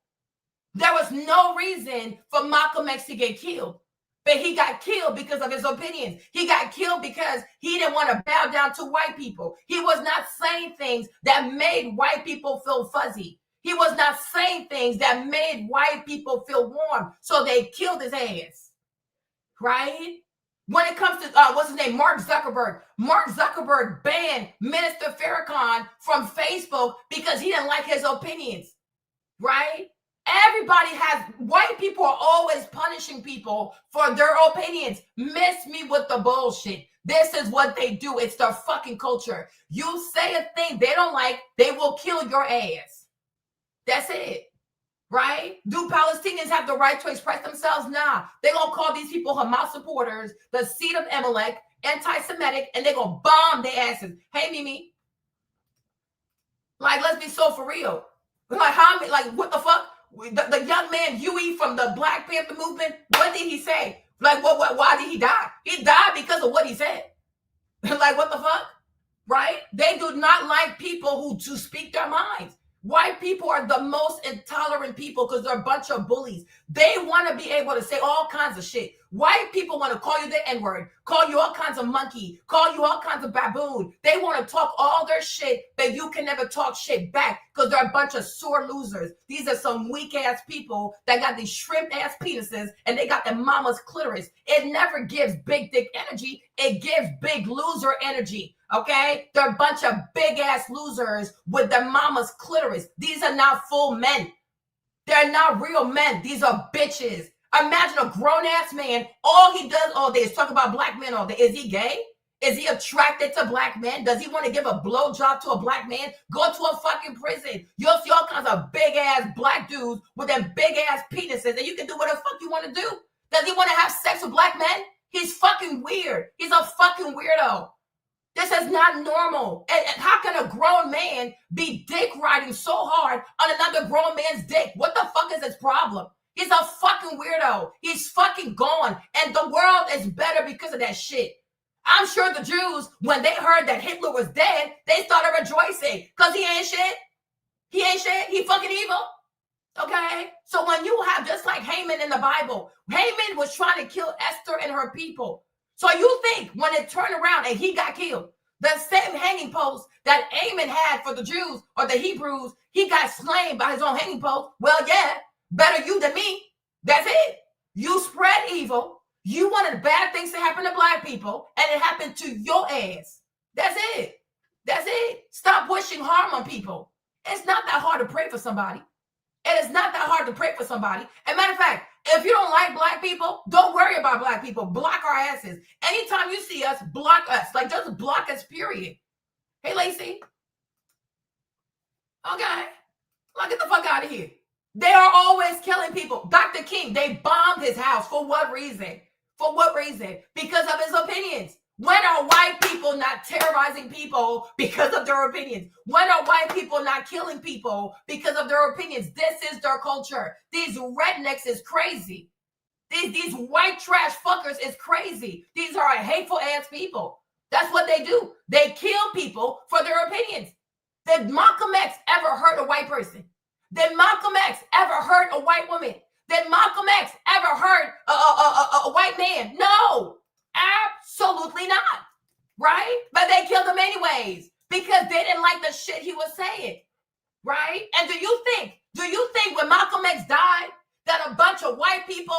There was no reason for Malcolm X to get killed, but he got killed because of his opinions. He got killed because he didn't want to bow down to white people. He was not saying things that made white people feel fuzzy. He was not saying things that made white people feel warm. So they killed his ass. Right? When it comes to, what's his name? Mark Zuckerberg. Mark Zuckerberg banned Minister Farrakhan from Facebook because he didn't like his opinions. Right? White people are always punishing people for their opinions. Miss me with the bullshit. This is what they do. It's their fucking culture. You say a thing they don't like, they will kill your ass. That's it. Right? Do Palestinians have the right to express themselves? Nah. They're going to call these people Hamas supporters, the seed of Amalek, anti-Semitic, and they're going to bomb their asses. Hey, Mimi. Like, let's be so for real. Like, what the fuck? The young man, Huey from the Black Panther movement, what did he say? Like, why did he die? He died because of what he said. Like, what the fuck? Right? They do not like people who speak their minds. White people are the most intolerant people because they're a bunch of bullies. They want to be able to say all kinds of shit. White people want to call you the N-word, call you all kinds of monkey, call you all kinds of baboon. They want to talk all their shit, but you can never talk shit back because they're a bunch of sore losers. These are some weak-ass people that got these shrimp-ass penises and they got their mama's clitoris. It never gives big dick energy. It gives big loser energy. Okay? They're a bunch of big-ass losers with their mama's clitoris. These are not full men. They're not real men. These are bitches. Imagine a grown-ass man. All he does all day is talk about black men all day. Is he gay? Is he attracted to black men? Does he want to give a blowjob to a black man? Go to a fucking prison. You'll see all kinds of big-ass black dudes with them big-ass penises, and you can do whatever the fuck you want to do. Does he want to have sex with black men? He's fucking weird. He's a fucking weirdo. This is not normal. And how can a grown man be dick riding so hard on another grown man's dick? What the fuck is his problem? He's a fucking weirdo. He's fucking gone. And the world is better because of that shit. I'm sure the Jews, when they heard that Hitler was dead, they started rejoicing because he ain't shit. He ain't shit. He fucking evil. Okay? So when you have, just like Haman in the Bible, Haman was trying to kill Esther and her people. So you think when it turned around and he got killed, the same hanging post that Haman had for the Jews or the Hebrews, he got slain by his own hanging post. Well, yeah, better you than me. That's it. You spread evil. You wanted bad things to happen to black people, and it happened to your ass. That's it. That's it. Stop wishing harm on people. It's not that hard to pray for somebody. It is not that hard to pray for somebody. As a matter of fact, if you don't like black people, don't worry about black people. Block our asses. Anytime you see us, block us. Like, just block us, period. Hey, Lacey. Okay. Like, get the fuck out of here. They are always killing people. Dr. King, they bombed his house. For what reason? For what reason? Because of his opinions. When are white people not terrorizing people because of their opinions? When are white people not killing people because of their opinions? This is their culture. These rednecks is crazy. These white trash fuckers is crazy. These are hateful ass people. That's what they do. They kill people for their opinions. Did Malcolm X ever hurt a white person? Did Malcolm X ever hurt a white woman? Did Malcolm X ever hurt a white man? No. Absolutely not, right? But they killed him anyways because they didn't like the shit he was saying, right? And do you think when Malcolm X died that a bunch of white people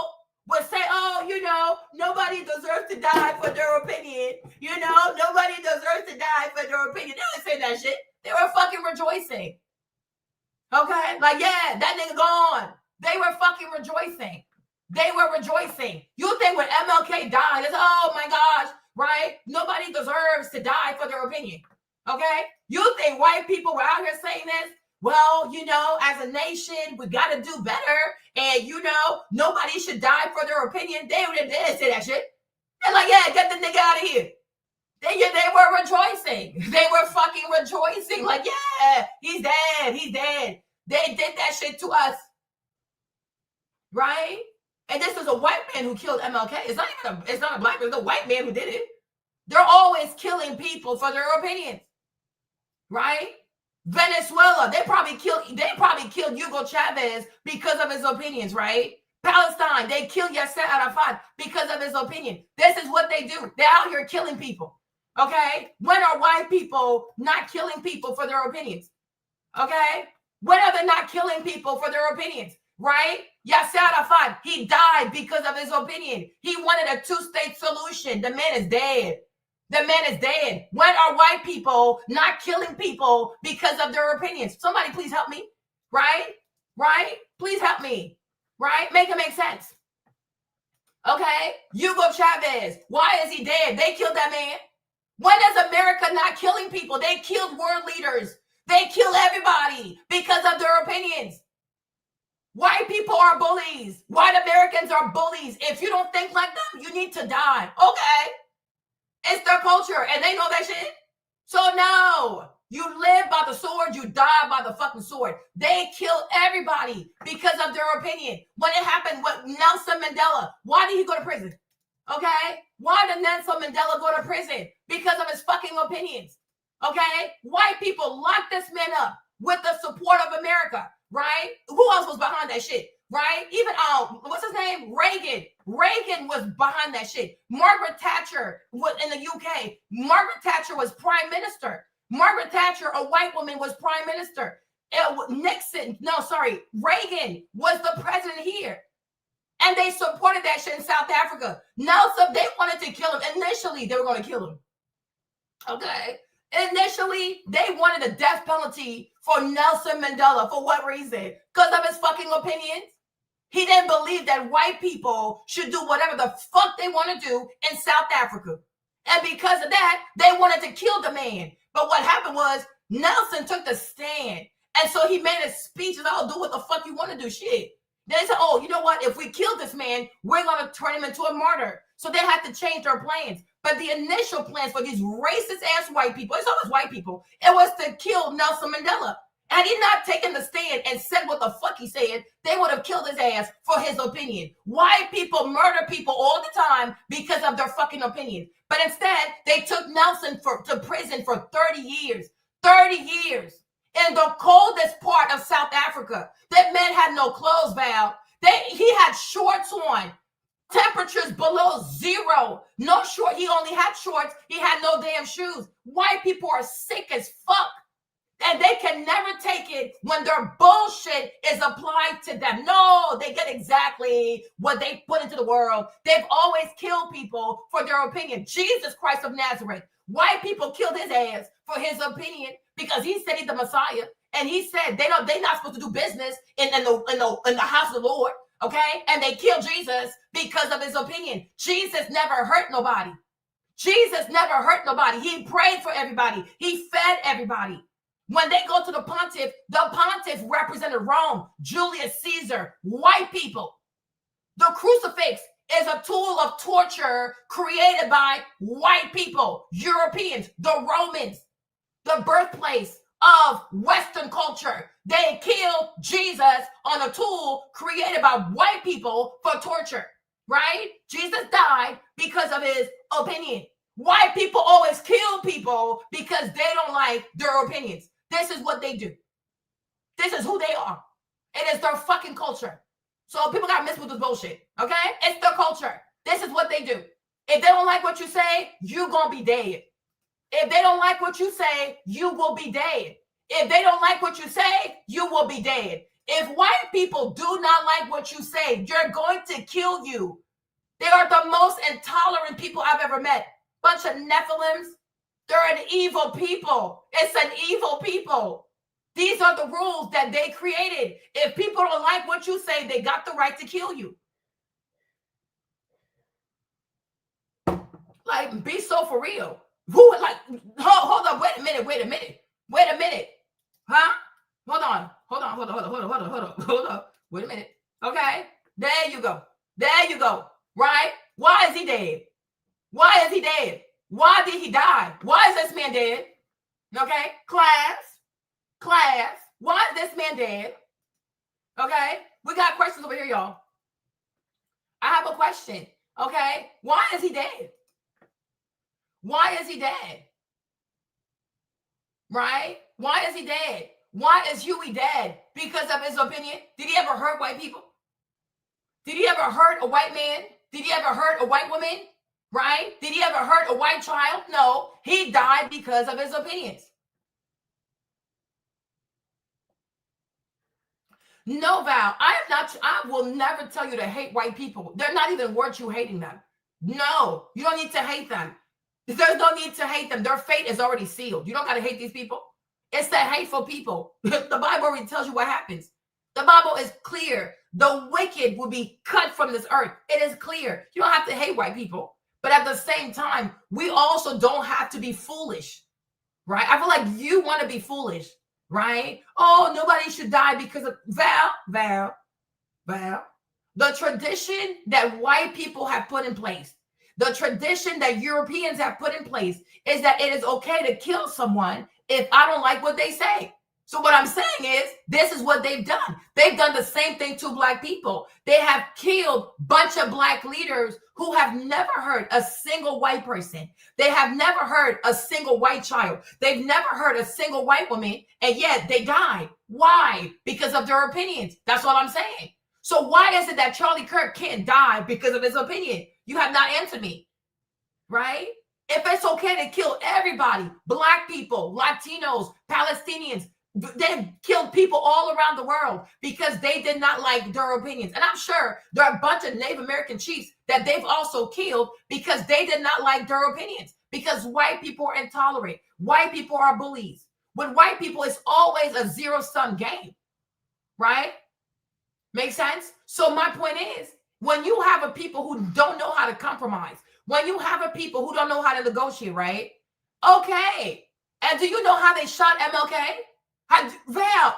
would say, oh, you know, nobody deserves to die for their opinion. You know, nobody deserves to die for their opinion. They didn't say that shit. They were fucking rejoicing. Okay? Like, yeah, that nigga gone. They were fucking rejoicing. They were rejoicing. You think when MLK died, it's, oh my gosh, right? Nobody deserves to die for their opinion. Okay? You think white people were out here saying this? Well, you know, as a nation, we got to do better. And, you know, nobody should die for their opinion. They didn't say that shit. They're like, yeah, get the nigga out of here. They were rejoicing. They were fucking rejoicing. Like, yeah, he's dead. He's dead. They did that shit to us. Right? And this is a white man who killed MLK. It's not a black man. It's a white man who did it. They're always killing people for their opinions. Right? Venezuela, they probably killed Hugo Chavez because of his opinions, right? Palestine, they killed Yasser Arafat because of his opinion. This is what they do. They're out here killing people. Okay? When are white people not killing people for their opinions? Okay? When are they not killing people for their opinions? Right? Yasser Arafat, he died because of his opinion. He wanted a two-state solution. The man is dead. The man is dead. When are white people not killing people because of their opinions? Somebody please help me. Right? Right? Please help me. Right? Make it make sense. Okay? Hugo Chavez, why is he dead? They killed that man. When is America not killing people? They killed world leaders. They kill everybody because of their opinions. White people are bullies. White Americans are bullies. If you don't think like them, you need to die. Okay. It's their culture and they know that shit. So no, you live by the sword, you die by the fucking sword. They kill everybody because of their opinion. When it happened with Nelson Mandela, why did he go to prison? Okay. Why did Nelson Mandela go to prison? Because of his fucking opinions. Okay. White people locked this man up with the support of America. Right? Who else was behind that shit? Right? Even what's his name? Reagan. Reagan was behind that shit. Margaret Thatcher was in the UK. Margaret Thatcher was prime minister. Margaret Thatcher, a white woman, was prime minister. Reagan was the president here. And they supported that shit in South Africa. Nelson, they wanted to kill him. Initially, they were going to kill him. Okay? Initially, they wanted a death penalty for Nelson Mandela. For what reason? Because of his fucking opinions. He didn't believe that white people should do whatever the fuck they want to do in South Africa. And because of that, they wanted to kill the man. But what happened was Nelson took the stand. And so he made a speech and I'll do what the fuck you want to do. Shit. They said, oh, you know what? If we kill this man, we're going to turn him into a martyr. So they had to change their plans. But the initial plans for these racist ass white people, it's always white people, it was to kill Nelson Mandela. Had he not taken the stand and said what the fuck he said, they would have killed his ass for his opinion. White people murder people all the time because of their fucking opinion. But instead, they took Nelson to prison for 30 years. 30 years. In the coldest part of South Africa. That man had no clothes, Val. He had shorts on. Temperatures below zero. No short. He only had shorts. He had no damn shoes. White people are sick as fuck. And they can never take it when their bullshit is applied to them. No, they get exactly what they put into the world. They've always killed people for their opinion. Jesus Christ of Nazareth. White people killed his ass for his opinion because he said he's the Messiah. And he said they're not supposed to do business in the house of the Lord. Okay? And they killed Jesus because of his opinion. Jesus never hurt nobody. Jesus never hurt nobody. He prayed for everybody. He fed everybody. When they go to the pontiff represented Rome, Julius Caesar, white people. The crucifix is a tool of torture created by white people, Europeans, the Romans, the birthplace of Western culture. They killed Jesus on a tool created by white people for torture, right? Jesus died because of his opinion. White people always kill people because they don't like their opinions. This is what they do. This is who they are. It is their fucking culture. So people got messed with this bullshit, okay? It's their culture. This is what they do. If they don't like what you say, you're going to be dead. If they don't like what you say, you will be dead. If they don't like what you say, you will be dead. If white people do not like what you say, you're going to kill you. They are the most intolerant people I've ever met. Bunch of Nephilims. They're an evil people. It's an evil people. These are the rules that they created. If people don't like what you say, they got the right to kill you. Like, be so for real. Who would like, hold on, wait a minute. Huh? Hold on. Wait a minute. Okay. There you go. Right? Why is he dead? Why did he die? Why is this man dead? Okay, class. Why is this man dead? Okay, we got questions over here, y'all. I have a question. Okay, why is he dead? Why is he dead? Right? Why is he dead? Why is Huey dead? Because of his opinion? Did he ever hurt white people? Did he ever hurt a white man? Did he ever hurt a white woman? Right? Did he ever hurt a white child? No. He died because of his opinions. No, Val, I will never tell you to hate white people. They're not even worth you hating them. No, you don't need to hate them. There's no need to hate them. Their fate is already sealed. You don't got to hate these people. It's the hateful people. The Bible already tells you what happens. The Bible is clear. The wicked will be cut from this earth. It is clear. You don't have to hate white people. But at the same time, we also don't have to be foolish, right? I feel like you want to be foolish, right? Oh, nobody should die because of Val. The tradition that white people have put in place, the tradition that Europeans have put in place is that it is okay to kill someone if I don't like what they say. So what I'm saying is, this is what they've done. They've done the same thing to black people. They have killed a bunch of black leaders who have never hurt a single white person. They have never hurt a single white child. They've never hurt a single white woman, and yet they died. Why? Because of their opinions. That's what I'm saying. So why is it that Charlie Kirk can't die because of his opinion? You have not answered me, right? If it's okay to kill everybody, black people, Latinos, Palestinians, they've killed people all around the world because they did not like their opinions. And I'm sure there are a bunch of Native American chiefs that they've also killed because they did not like their opinions, because white people are intolerant. White people are bullies. With white people, it's always a zero-sum game, right? Make sense? So my point is, when you have a people who don't know how to compromise, when you have a people who don't know how to negotiate, right? Okay. And do you know how they shot MLK? Val,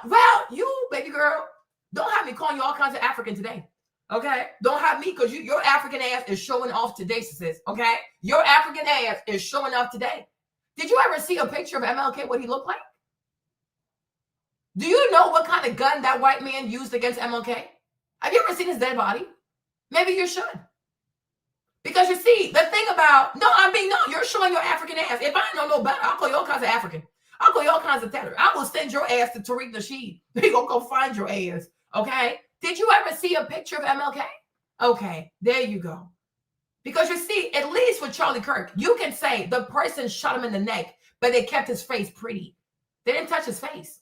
you baby girl, don't have me calling you all kinds of African today. Okay? Don't have me because your African ass is showing off today, sis. Okay? Your African ass is showing off today. Did you ever see a picture of MLK, what he looked like? Do you know what kind of gun that white man used against MLK? Have you ever seen his dead body? Maybe you should. Because you see, the thing about, you're showing your African ass. If I don't know no better, I'll call you all kinds of African. I'll call you all kinds of tether. I will send your ass to Tariq Nasheed. He gonna go find your ass, okay? Did you ever see a picture of MLK? Okay, there you go. Because you see, at least with Charlie Kirk, you can say the person shot him in the neck, but they kept his face pretty. They didn't touch his face.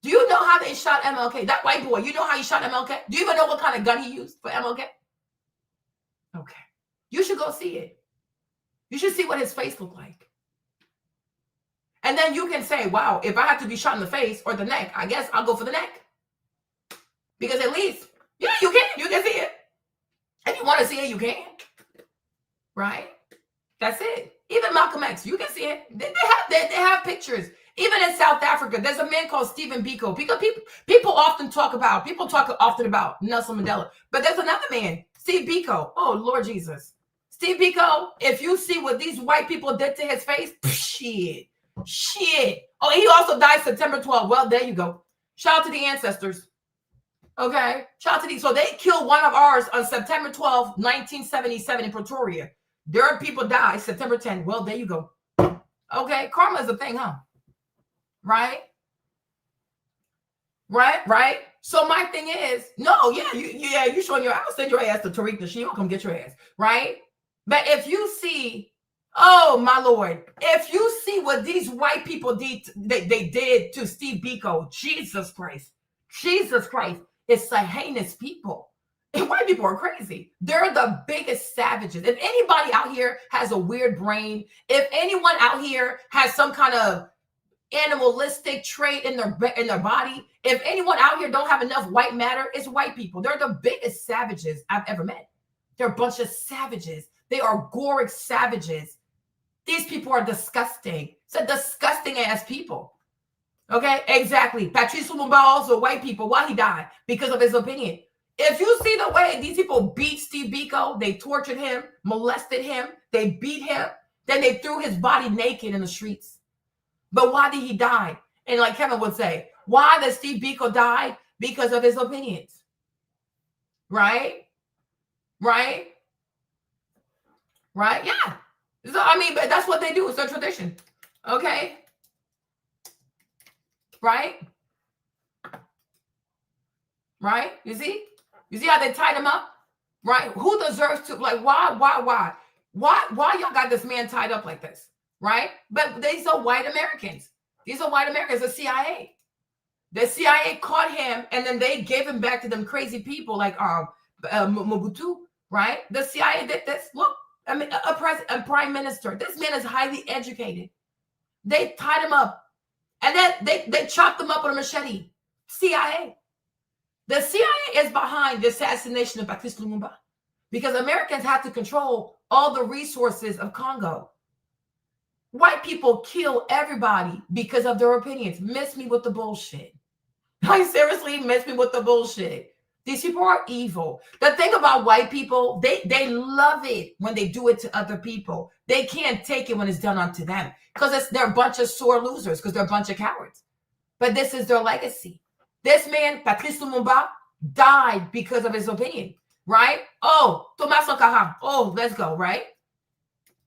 Do you know how they shot MLK? That white boy, you know how he shot MLK? Do you even know what kind of gun he used for MLK? Okay. You should go see it. You should see what his face looked like. And then you can say, wow, if I have to be shot in the face or the neck, I guess I'll go for the neck. Because at least, yeah, you can see it. If you want to see it, you can. Right? That's it. Even Malcolm X, you can see it. They have pictures. Even in South Africa, there's a man called Stephen Biko. Because people often talk about Nelson Mandela. But there's another man, Steve Biko. Oh, Lord Jesus. Steve Biko, if you see what these white people did to his face, shit. Oh, he also died September 12th. Well, there you go. Shout out to the ancestors. Okay. Shout out to these. So they killed one of ours on September 12th, 1977 in Pretoria. Their people died September 10th. Well, there you go. Okay. Karma is a thing, huh? Right? So my thing is, you showing your, I'll send your ass to Tariq Nasheed. She'll come get your ass. Right? But if you see, oh my Lord, if you see what these white people did, they did to Steve Biko, Jesus Christ, it's a heinous people. And white people are crazy. They're the biggest savages. If anybody out here has a weird brain, if anyone out here has some kind of animalistic trait in their body, if anyone out here don't have enough white matter, it's white people. They're the biggest savages I've ever met. They're a bunch of savages. They are goric savages. These people are disgusting. It's a disgusting ass people. Okay, exactly. Patrice Lumumba also white people. Why he died? Because of his opinion. If you see the way these people beat Steve Biko, they tortured him, molested him, they beat him, then they threw his body naked in the streets. But why did he die? And like Kevin would say, why did Steve Biko die? Because of his opinions. Right? Yeah. So, I mean, but that's what they do. It's their tradition. Okay? Right? You see? You see how they tied him up? Right? Who deserves to, like, why y'all got this man tied up like this? Right? But these are white Americans. The CIA. The CIA caught him and then they gave him back to them crazy people like Mobutu. Right? The CIA did this. Look, I mean, a prime minister. This man is highly educated. They tied him up. And then they chopped him up with a machete. CIA. The CIA is behind the assassination of Patrice Lumumba because Americans have to control all the resources of Congo. White people kill everybody because of their opinions. Miss me with the bullshit. Like, seriously, miss me with the bullshit. These people are evil. The thing about white people, they love it when they do it to other people. They can't take it when it's done unto them because they're a bunch of sore losers because they're a bunch of cowards. But this is their legacy. This man, Patrice Lumumba, died because of his opinion, right? Oh, Thomas Sankara. Oh, let's go, right?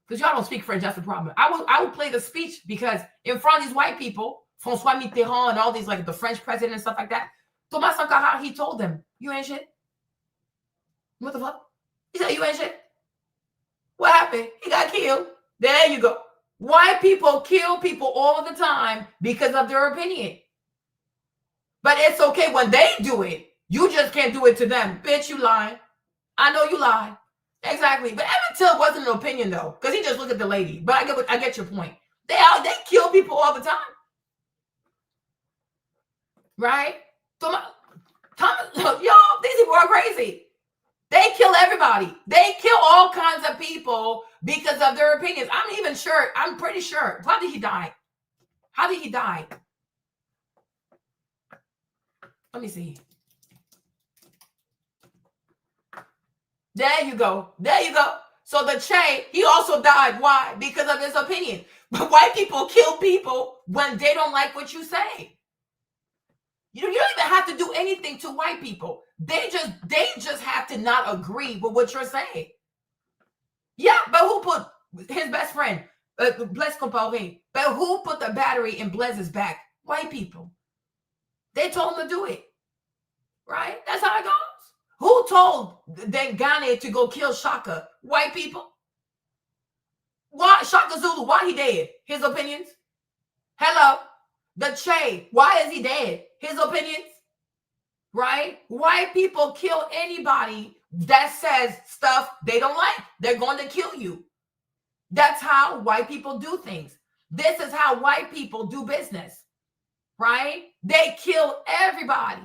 Because y'all don't speak French, that's the problem. I would play the speech because in front of these white people, François Mitterrand and all these, like the French president and stuff like that, Thomas Sankara, he told them, you ain't shit. What the fuck? He said, you ain't shit. What happened? He got killed. There you go. White people kill people all the time because of their opinion. But it's okay when they do it. You just can't do it to them. Bitch, you lying. I know you lie. Exactly. But Emmett Till wasn't an opinion, though, because he just looked at the lady. But I get your point. They kill people all the time. Right? Thomas, y'all, these people are crazy. They kill everybody. They kill all kinds of people because of their opinions. I'm pretty sure. How did he die? Let me see. There you go. There you go. So the Che, he also died. Why? Because of his opinion. But white people kill people when they don't like what you say. You don't even have to do anything to white people. They just have to not agree with what you're saying. Yeah, but who put his best friend, Blaise Compaoré, but who put the battery in Blaise's back? White people. They told him to do it. Right? That's how it goes. Who told Dengane to go kill Shaka? White people. Why Shaka Zulu? Why he dead? His opinions. Hello. The Che. Why is he dead? His opinions. Right? White people kill anybody that says stuff they don't like. They're going to kill you. That's how white people do things. This is how white people do business. Right? They kill everybody.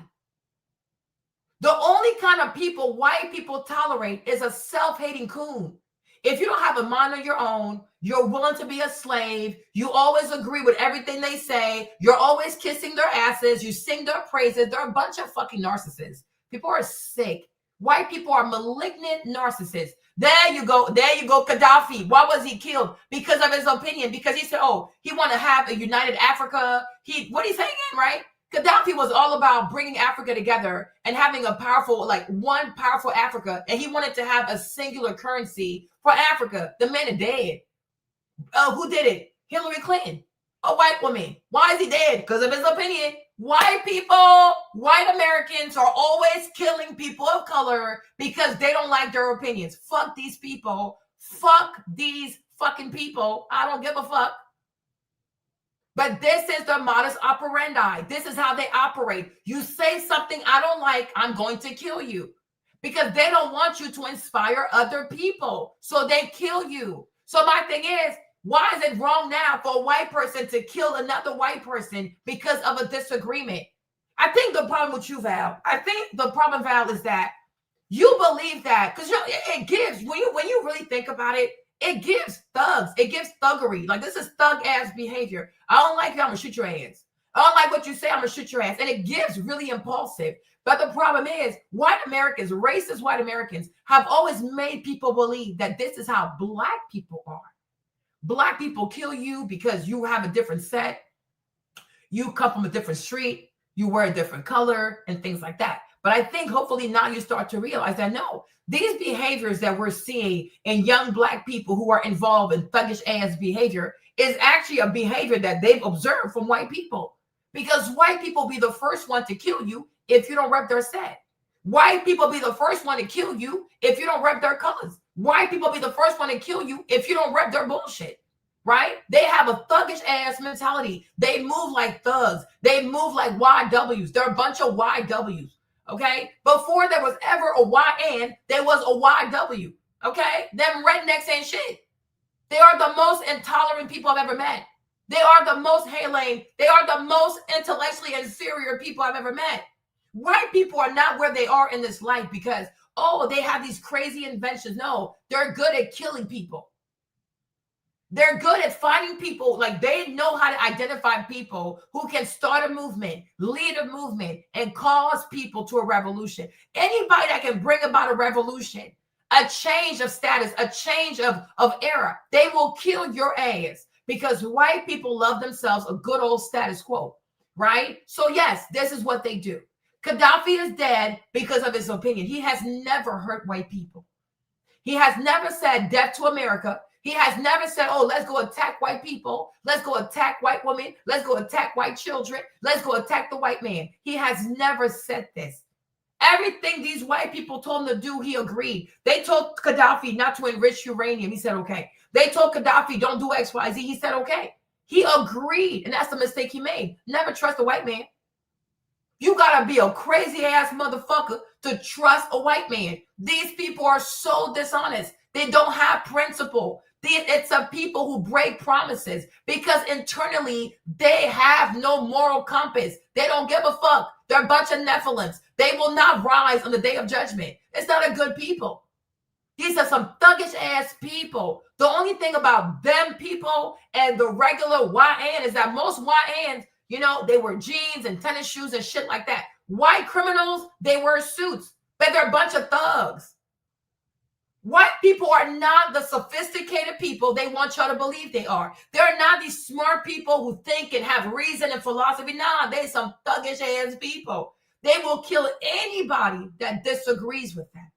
The only kind of people white people tolerate is a self-hating coon. If you don't have a mind of your own, you're willing to be a slave, you always agree with everything they say, you're always kissing their asses, you sing their praises, they're a bunch of fucking narcissists. People are sick. White people are malignant narcissists. There you go. There you go. Gaddafi. Why was he killed? Because of his opinion. Because he said, oh, he wanted to have a united Africa. What did he say again, right? Gaddafi was all about bringing Africa together and having a powerful, like one powerful Africa. And he wanted to have a singular currency for Africa. The man is dead. Who did it? Hillary Clinton, a white woman. Why is he dead? Because of his opinion. White people, white Americans are always killing people of color because they don't like their opinions. Fuck these people. Fuck these fucking people. I don't give a fuck. But this is the modus operandi. This is how they operate. You say something I don't like, I'm going to kill you. Because they don't want you to inspire other people. So they kill you. So my thing is, why is it wrong now for a white person to kill another white person because of a disagreement? I think the problem with you, Val, I think the problem, Val, is that you believe that, because it gives, when you really think about it, it gives thugs. It gives thuggery. Like, this is thug-ass behavior. I don't like you, I'm going to shoot your ass. I don't like what you say, I'm going to shoot your ass. And it gives really impulsive. But the problem is, white Americans, racist white Americans, have always made people believe that this is how Black people are. Black people kill you because you have a different set. You come from a different street. You wear a different color and things like that. But I think hopefully now you start to realize that no, these behaviors that we're seeing in young Black people who are involved in thuggish ass behavior is actually a behavior that they've observed from white people. Because white people be the first one to kill you if you don't rep their set. White people be the first one to kill you if you don't rep their colors. White people be the first one to kill you if you don't rep their bullshit. Right? They have a thuggish ass mentality. They move like thugs. They move like YWs. They're a bunch of YWs. Okay? Before there was ever a YN, there was a YW. Okay? Them rednecks ain't shit. They are the most intolerant people I've ever met. They are the most hailing. They are the most intellectually inferior people I've ever met. White people are not where they are in this life because, oh, they have these crazy inventions. No, they're good at killing people. They're good at finding people, like they know how to identify people who can start a movement, lead a movement, and cause people to a revolution. Anybody that can bring about a revolution, a change of status, a change of era, they will kill your ass because white people love themselves a good old status quo, right? So yes, this is what they do. Gaddafi is dead because of his opinion. He has never hurt white people. He has never said death to America. He has never said, oh, let's go attack white people. Let's go attack white women. Let's go attack white children. Let's go attack the white man. He has never said this. Everything these white people told him to do, he agreed. They told Gaddafi not to enrich uranium. He said, okay. They told Gaddafi, don't do X, Y, Z. He said, okay. He agreed. And that's the mistake he made. Never trust a white man. You got to be a crazy ass motherfucker to trust a white man. These people are so dishonest. They don't have principle. It's a people who break promises because internally they have no moral compass. They don't give a fuck. They're a bunch of Nephilims. They will not rise on the day of judgment. It's not a good people. These are some thuggish ass people. The only thing about them people and the regular YN is that most YNs, you know, they wear jeans and tennis shoes and shit like that. White criminals, they wear suits, but they're a bunch of thugs. White people are not the sophisticated people they want y'all to believe they are. They're not these smart people who think and have reason and philosophy. Nah, they're some thuggish ass people. They will kill anybody that disagrees with them.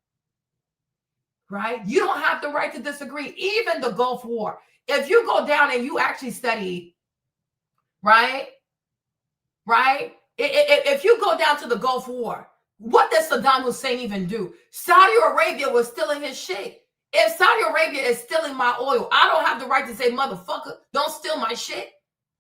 Right? You don't have the right to disagree. Even the Gulf War. If you go down and you actually study, right? If you go down to the Gulf War, what did Saddam Hussein even do? Saudi Arabia was stealing his shit. If Saudi Arabia is stealing my oil, I don't have the right to say, motherfucker, don't steal my shit,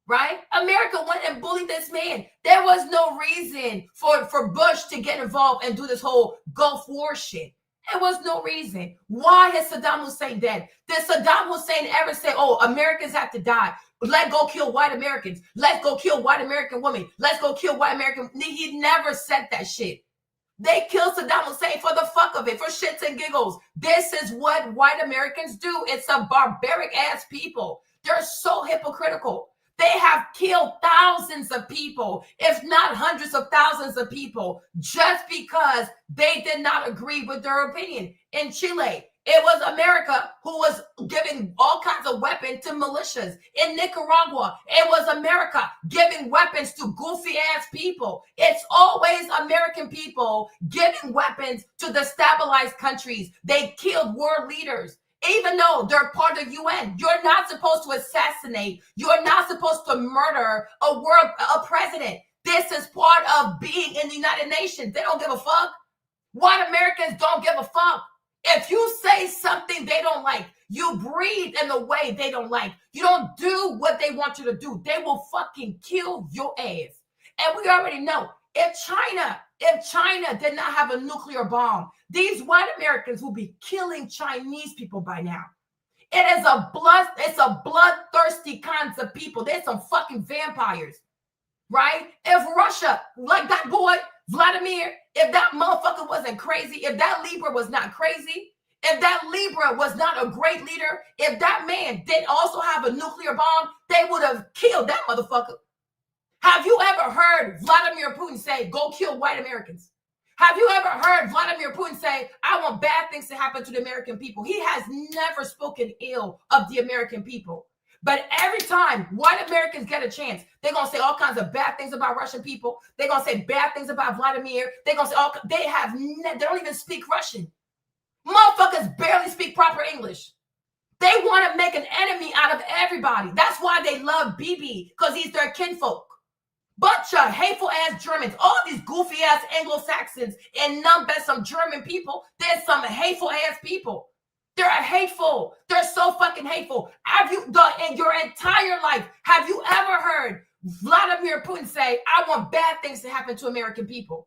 right? America went and bullied this man. There was no reason for Bush to get involved and do this whole Gulf War shit. There was no reason. Why is Saddam Hussein dead? Did Saddam Hussein ever say, oh, Americans have to die? Let's go kill white Americans. Let's go kill white American women. Let's go kill white American. He never said that shit. They killed Saddam Hussein for the fuck of it, for shits and giggles. This is what white Americans do. It's a barbaric ass people. They're so hypocritical. They have killed thousands of people, if not hundreds of thousands of people, just because they did not agree with their opinion. In Chile, it was America who was giving all kinds of weapons to militias. In Nicaragua, it was America giving weapons to goofy ass people. It's always American people giving weapons to destabilize countries. They killed world leaders. Even though they're part of UN, you're not supposed to assassinate. You're not supposed to murder a president. This is part of being in the United Nations. They don't give a fuck. White Americans don't give a fuck. If you say something they don't like, you breathe in the way they don't like, you don't do what they want you to do, they will fucking kill your ass. And we already know, if China did not have a nuclear bomb, these white Americans will be killing Chinese people by now. It's a bloodthirsty kinds of people. They're some fucking vampires, right? If Russia, like that boy, Vladimir, if that motherfucker wasn't crazy, if that Libra was not crazy, if that Libra was not a great leader, if that man didn't also have a nuclear bomb, they would have killed that motherfucker. Have you ever heard Vladimir Putin say, go kill white Americans? Have you ever heard Vladimir Putin say, I want bad things to happen to the American people? He has never spoken ill of the American people. But every time white Americans get a chance, they're going to say all kinds of bad things about Russian people. They're going to say bad things about Vladimir. They're going to say they don't even speak Russian. Motherfuckers barely speak proper English. They want to make an enemy out of everybody. That's why they love Bibi, because he's their kinfolk. Bunch of hateful ass Germans, all these goofy ass Anglo-Saxons and none but some German people. There's some hateful ass people. They're hateful. They're so fucking hateful. In your entire life, have you ever heard Vladimir Putin say, I want bad things to happen to American people?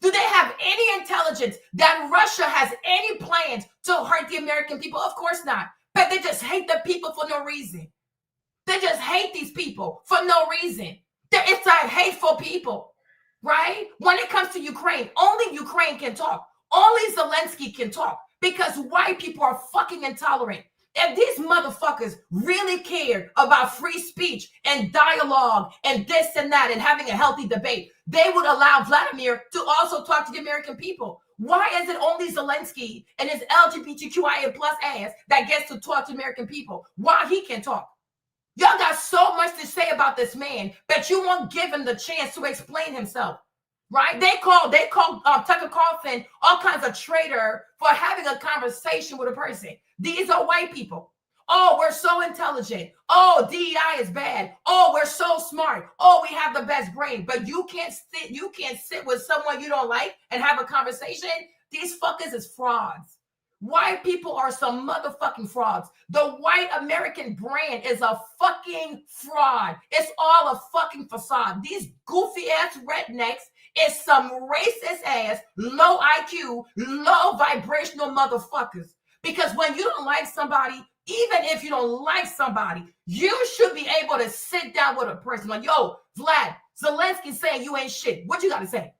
Do they have any intelligence that Russia has any plans to hurt the American people? Of course not. But they just hate the people for no reason. They just hate these people for no reason. It's a hateful people, right? When it comes to Ukraine, only Ukraine can talk. Only Zelensky can talk because white people are fucking intolerant. If these motherfuckers really cared about free speech and dialogue and this and that and having a healthy debate, they would allow Vladimir to also talk to the American people. Why is it only Zelensky and his LGBTQIA plus ass that gets to talk to American people? Why he can't talk? Y'all got so much to say about this man, but you won't give him the chance to explain himself, right? They call Tucker Carlson all kinds of traitor for having a conversation with a person. These are white people. Oh, we're so intelligent. Oh, DEI is bad. Oh, we're so smart. Oh, we have the best brain. But you can't sit with someone you don't like and have a conversation. These fuckers is frauds. White people are some motherfucking frauds. The white American brand is a fucking fraud. It's all a fucking facade. These goofy ass rednecks is some racist ass, low IQ, low vibrational motherfuckers. Because when you don't like somebody, even if you don't like somebody, you should be able to sit down with a person like, yo, Vlad, Zelensky saying you ain't shit. What you got to say?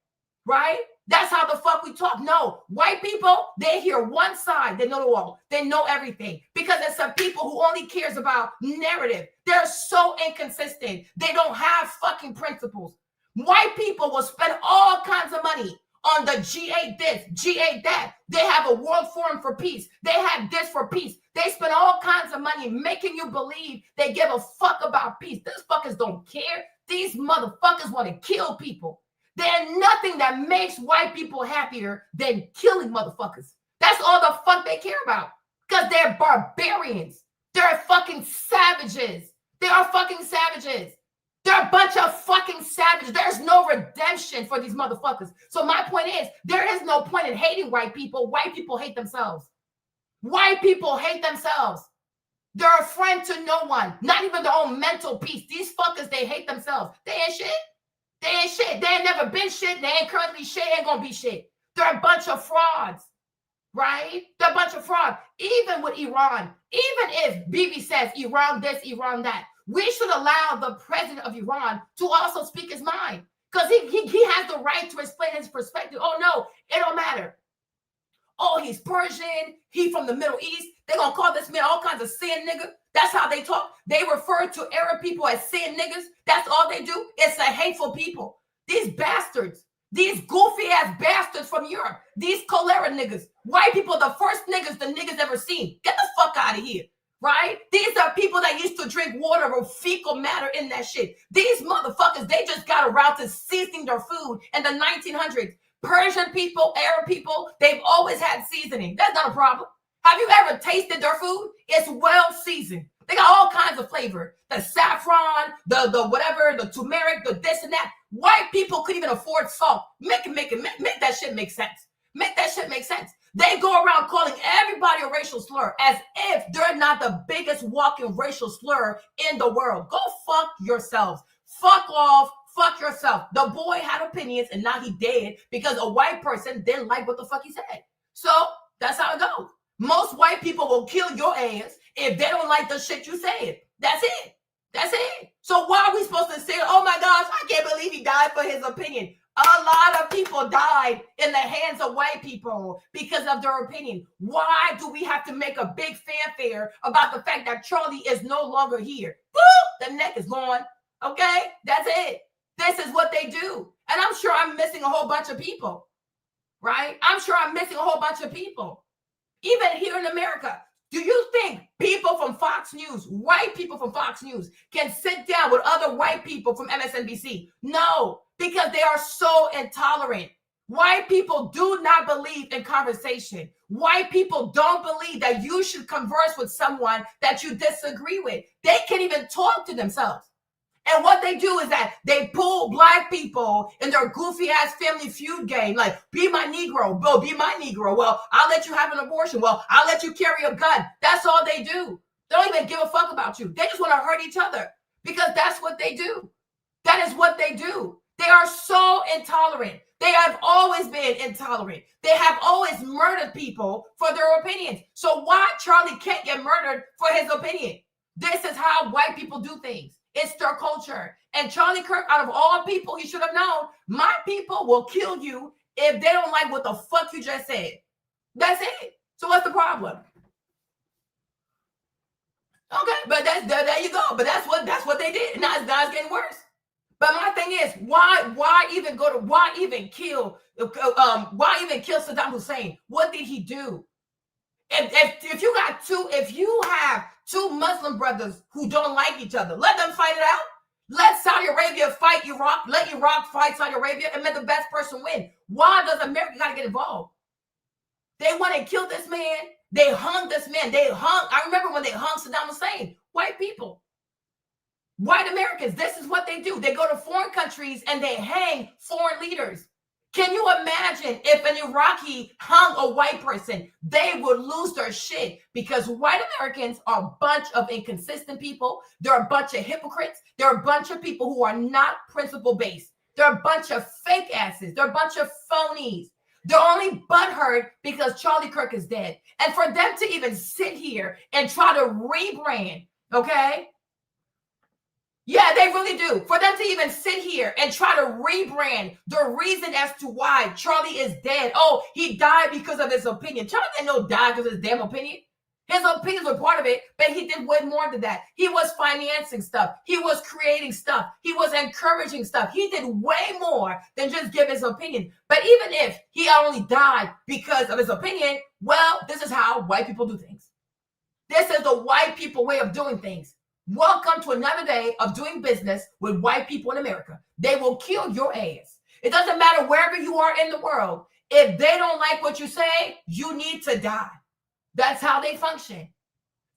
Right? That's how the fuck we talk. No, white people, they hear one side. They know the wall. They know everything because it's some people who only cares about narrative. They're so inconsistent. They don't have fucking principles. White people will spend all kinds of money on the G8 this, G8 that. They have a World Forum for Peace. They have this for peace. They spend all kinds of money making you believe they give a fuck about peace. These fuckers don't care. These motherfuckers want to kill people. There's nothing that makes white people happier than killing motherfuckers. That's all the fuck they care about. Because they're barbarians. They're fucking savages. They are fucking savages. They're a bunch of fucking savages. There's no redemption for these motherfuckers. So my point is, there is no point in hating white people. White people hate themselves. White people hate themselves. They're a friend to no one. Not even their own mental peace. These fuckers, they hate themselves. They ain't shit. They ain't shit. They ain't never been shit. They ain't currently shit. Ain't gonna be shit. They're a bunch of frauds. Right? They're a bunch of fraud. Even with Iran, even if Bibi says Iran this, Iran that, we should allow the president of Iran to also speak his mind. Because he has the right to explain his perspective. Oh, no, it don't matter. Oh, he's Persian. He from the Middle East. They're going to call this man all kinds of sin nigga. That's how they talk. They refer to Arab people as sin niggas. That's all they do. It's a hateful people. These bastards. These goofy ass bastards from Europe. These cholera niggas. White people, the first niggas the niggas ever seen. Get the fuck out of here. Right? These are people that used to drink water with fecal matter in that shit. These motherfuckers, they just got around to seasoning their food in the 1900s. Persian people, Arab people, they've always had seasoning. That's not a problem. Have you ever tasted their food? It's well seasoned. They got all kinds of flavor. The saffron, the whatever, the turmeric, the this and that. White people couldn't even afford salt. Make that shit make sense. Make that shit make sense. They go around calling everybody a racial slur as if they're not the biggest walking racial slur in the world. Go fuck yourselves. Fuck off. Fuck yourself. The boy had opinions and now he dead because a white person didn't like what the fuck he said. So that's how it goes. Most white people will kill your ass if they don't like the shit you said. That's it. That's it. So why are we supposed to say, oh my gosh, I can't believe he died for his opinion? A lot of people died in the hands of white people because of their opinion. Why do we have to make a big fanfare about the fact that Charlie is no longer here? Woo! The neck is gone. Okay? That's it. This is what they do. And I'm sure I'm missing a whole bunch of people. Right? I'm sure I'm missing a whole bunch of people. Even here in America. Do you think people from Fox News, white people from Fox News, can sit down with other white people from MSNBC? No, because they are so intolerant. White people do not believe in conversation. White people don't believe that you should converse with someone that you disagree with. They can't even talk to themselves. And what they do is that they pull black people in their goofy ass Family Feud game. Like, be my Negro. Well, be my Negro. Well, I'll let you have an abortion. Well, I'll let you carry a gun. That's all they do. They don't even give a fuck about you. They just want to hurt each other because that's what they do. That is what they do. They are so intolerant. They have always been intolerant. They have always murdered people for their opinions. So why Charlie can't get murdered for his opinion? This is how white people do things. It's their culture. And Charlie Kirk, out of all people, he should have known, my people will kill you if they don't like what the fuck you just said. That's it. So what's the problem? Okay, but there you go. But that's what they did. Now it's getting worse. But my thing is, why even kill Saddam Hussein? What did he do? If you have two Muslim brothers who don't like each other, let them fight it out. Let Saudi Arabia fight Iraq. Let Iraq fight Saudi Arabia and let the best person win. Why does America got to get involved? They want to kill this man. They hung this man. I remember when they hung Saddam Hussein. White people. White Americans. This is what they do. They go to foreign countries and they hang foreign leaders. Can you imagine if an Iraqi hung a white person? They would lose their shit because white Americans are a bunch of inconsistent people. They're a bunch of hypocrites. They're a bunch of people who are not principle-based. They're a bunch of fake asses. They're a bunch of phonies. They're only butthurt because Charlie Kirk is dead. And for them to even sit here and try to rebrand, okay? Yeah, they really do. For them to even sit here and try to rebrand the reason as to why Charlie is dead. Oh, he died because of his opinion. Charlie didn't know die because of his damn opinion. His opinions were part of it, but he did way more than that. He was financing stuff. He was creating stuff. He was encouraging stuff. He did way more than just give his opinion. But even if he only died because of his opinion, well, this is how white people do things. This is the white people way of doing things. Welcome to another day of doing business with white people in America. They will kill your ass. It doesn't matter wherever you are in the world. If they don't like what you say, you need to die. That's how they function.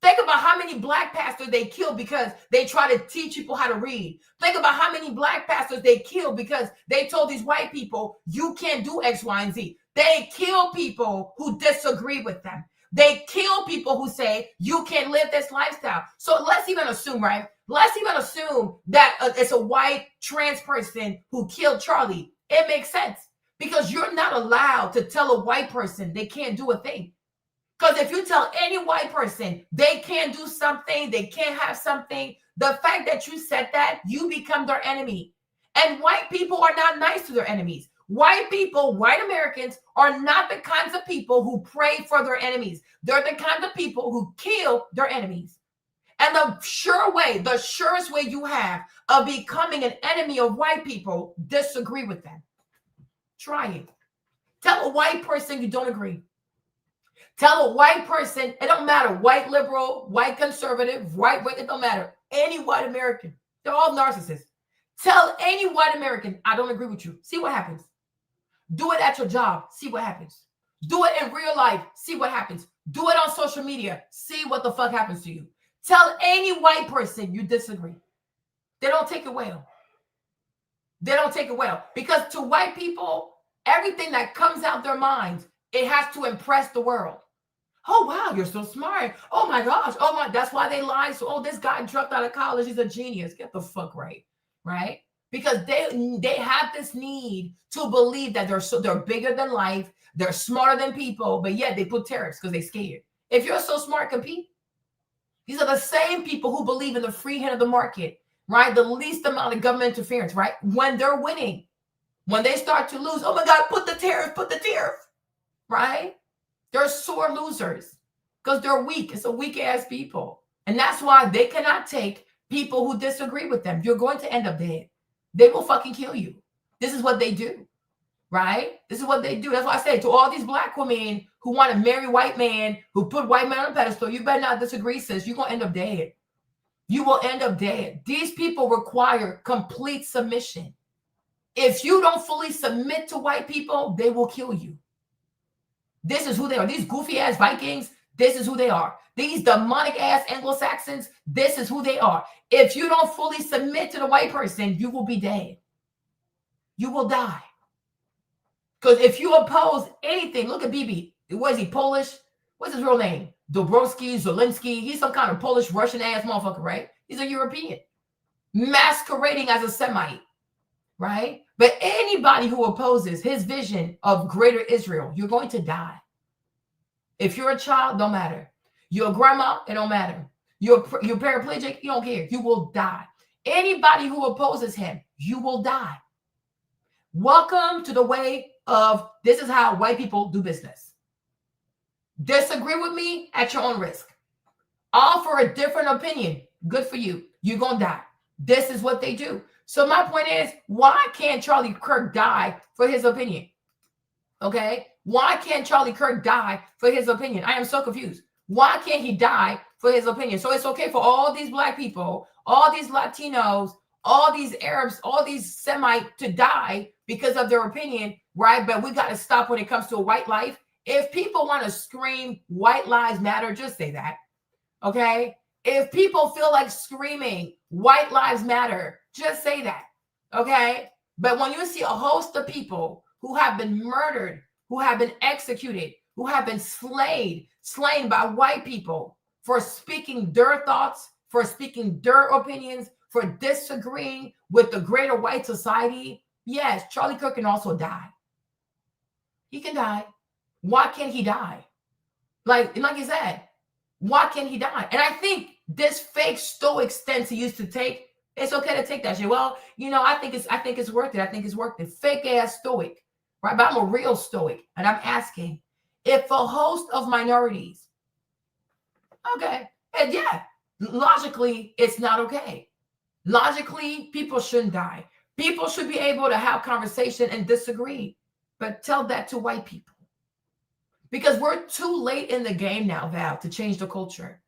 Think about how many black pastors they killed because they try to teach people how to read. Think about how many black pastors they killed because they told these white people, you can't do X, Y, and Z. They kill people who disagree with them. They kill people who say, you can't live this lifestyle. So let's even assume, right? Let's even assume that it's a white trans person who killed Charlie. It makes sense because you're not allowed to tell a white person they can't do a thing. Because if you tell any white person they can't do something, they can't have something, the fact that you said that, you become their enemy. And white people are not nice to their enemies. White people, white Americans, are not the kinds of people who pray for their enemies. They're the kind of people who kill their enemies. And the surest way you have of becoming an enemy of white people, disagree with them. Try it. Tell a white person you don't agree. Tell a white person, it don't matter, white liberal, white conservative, white, it don't matter. Any white American, they're all narcissists. Tell any white American, I don't agree with you. See what happens. Do it at your job. See what happens. Do it in real life. See what happens. Do it on social media. See what the fuck happens to you. Tell any white person you disagree. They don't take it well. They don't take it well. Because to white people, everything that comes out their minds, it has to impress the world. Oh, wow, you're so smart. Oh, my gosh. Oh, my, that's why they lie. So, oh, this guy dropped out of college. He's a genius. Get the fuck right. Right? Because they have this need to believe that they're bigger than life. They're smarter than people. But yet they put tariffs because they're scared. If you're so smart, compete. These are the same people who believe in the free hand of the market. Right? The least amount of government interference. Right? When they're winning. When they start to lose. Oh, my God, put the tariff. Put the tariff. Right? They're sore losers because they're weak. It's a weak ass people. And that's why they cannot take people who disagree with them. You're going to end up dead. They will fucking kill you. This is what they do. Right? This is what they do. That's why I say to all these black women who want to marry white men, who put white men on a pedestal, you better not disagree, sis. You're going to end up dead. You will end up dead. These people require complete submission. If you don't fully submit to white people, they will kill you. This is who they are. These goofy ass Vikings, this is who they are. These demonic ass Anglo-Saxons, this is who they are. If you don't fully submit to the white person, you will be dead. You will die. Because if you oppose anything, look at Bibi. Was he Polish? What's his real name? Dobrowski, Zelensky. He's some kind of Polish, Russian ass motherfucker, right? He's a European. Masquerading as a Semite, right? But anybody who opposes his vision of greater Israel, you're going to die. If you're a child, don't matter. You're a grandma, it don't matter. You're paraplegic, you don't care. You will die. Anybody who opposes him, you will die. Welcome to the way of, this is how white people do business. Disagree with me at your own risk. Offer a different opinion. Good for you. You're going to die. This is what they do. So my point is, why can't Charlie Kirk die for his opinion? Okay? Why can't Charlie Kirk die for his opinion? I am so confused. Why can't he die for his opinion? So it's okay for all these black people, all these Latinos, all these Arabs, all these Semites to die because of their opinion, right? But we got to stop when it comes to a white life. If people want to scream white lives matter, just say that. Okay? If people feel like screaming white lives matter, just say that. Okay? But when you see a host of people who have been murdered, who have been executed, who have been slain by white people for speaking their thoughts, for speaking their opinions, for disagreeing with the greater white society, yes, Charlie Kirk can also die. He can die. Why can't he die? Like you said, why can't he die? And I think this fake stoic stance he used to take, it's okay to take that shit. Well, I think it's worth it. I think it's worth it. Fake ass stoic, right? But I'm a real stoic, and I'm asking, if a host of minorities Okay. And yeah, logically, it's not okay. Logically, people shouldn't die. People should be able to have conversation and disagree, but tell that to white people. Because we're too late in the game now, Val, to change the culture.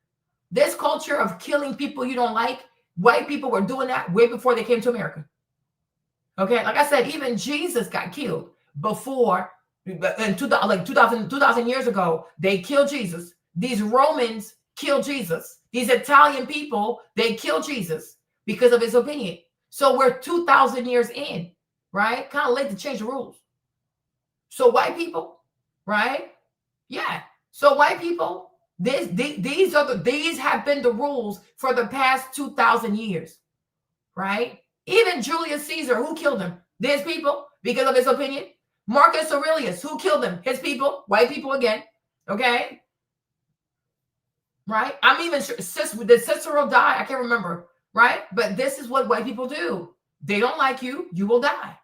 This culture of killing people you don't like, white people were doing that way before they came to America. Okay, like I said, even Jesus got killed before, in 2,000 years ago, they killed Jesus. These Romans killed Jesus. These Italian people, they killed Jesus because of his opinion. So we're 2,000 years in, right? Kind of late to change the rules. So white people, right? Yeah. So white people, these have been the rules for the past 2,000 years, right? Even Julius Caesar, who killed him? These people, because of his opinion. Marcus Aurelius, who killed him? His people, white people again, okay? Right? I'm even sure, did Cicero die? I can't remember, right? But this is what white people do. They don't like you, you will die.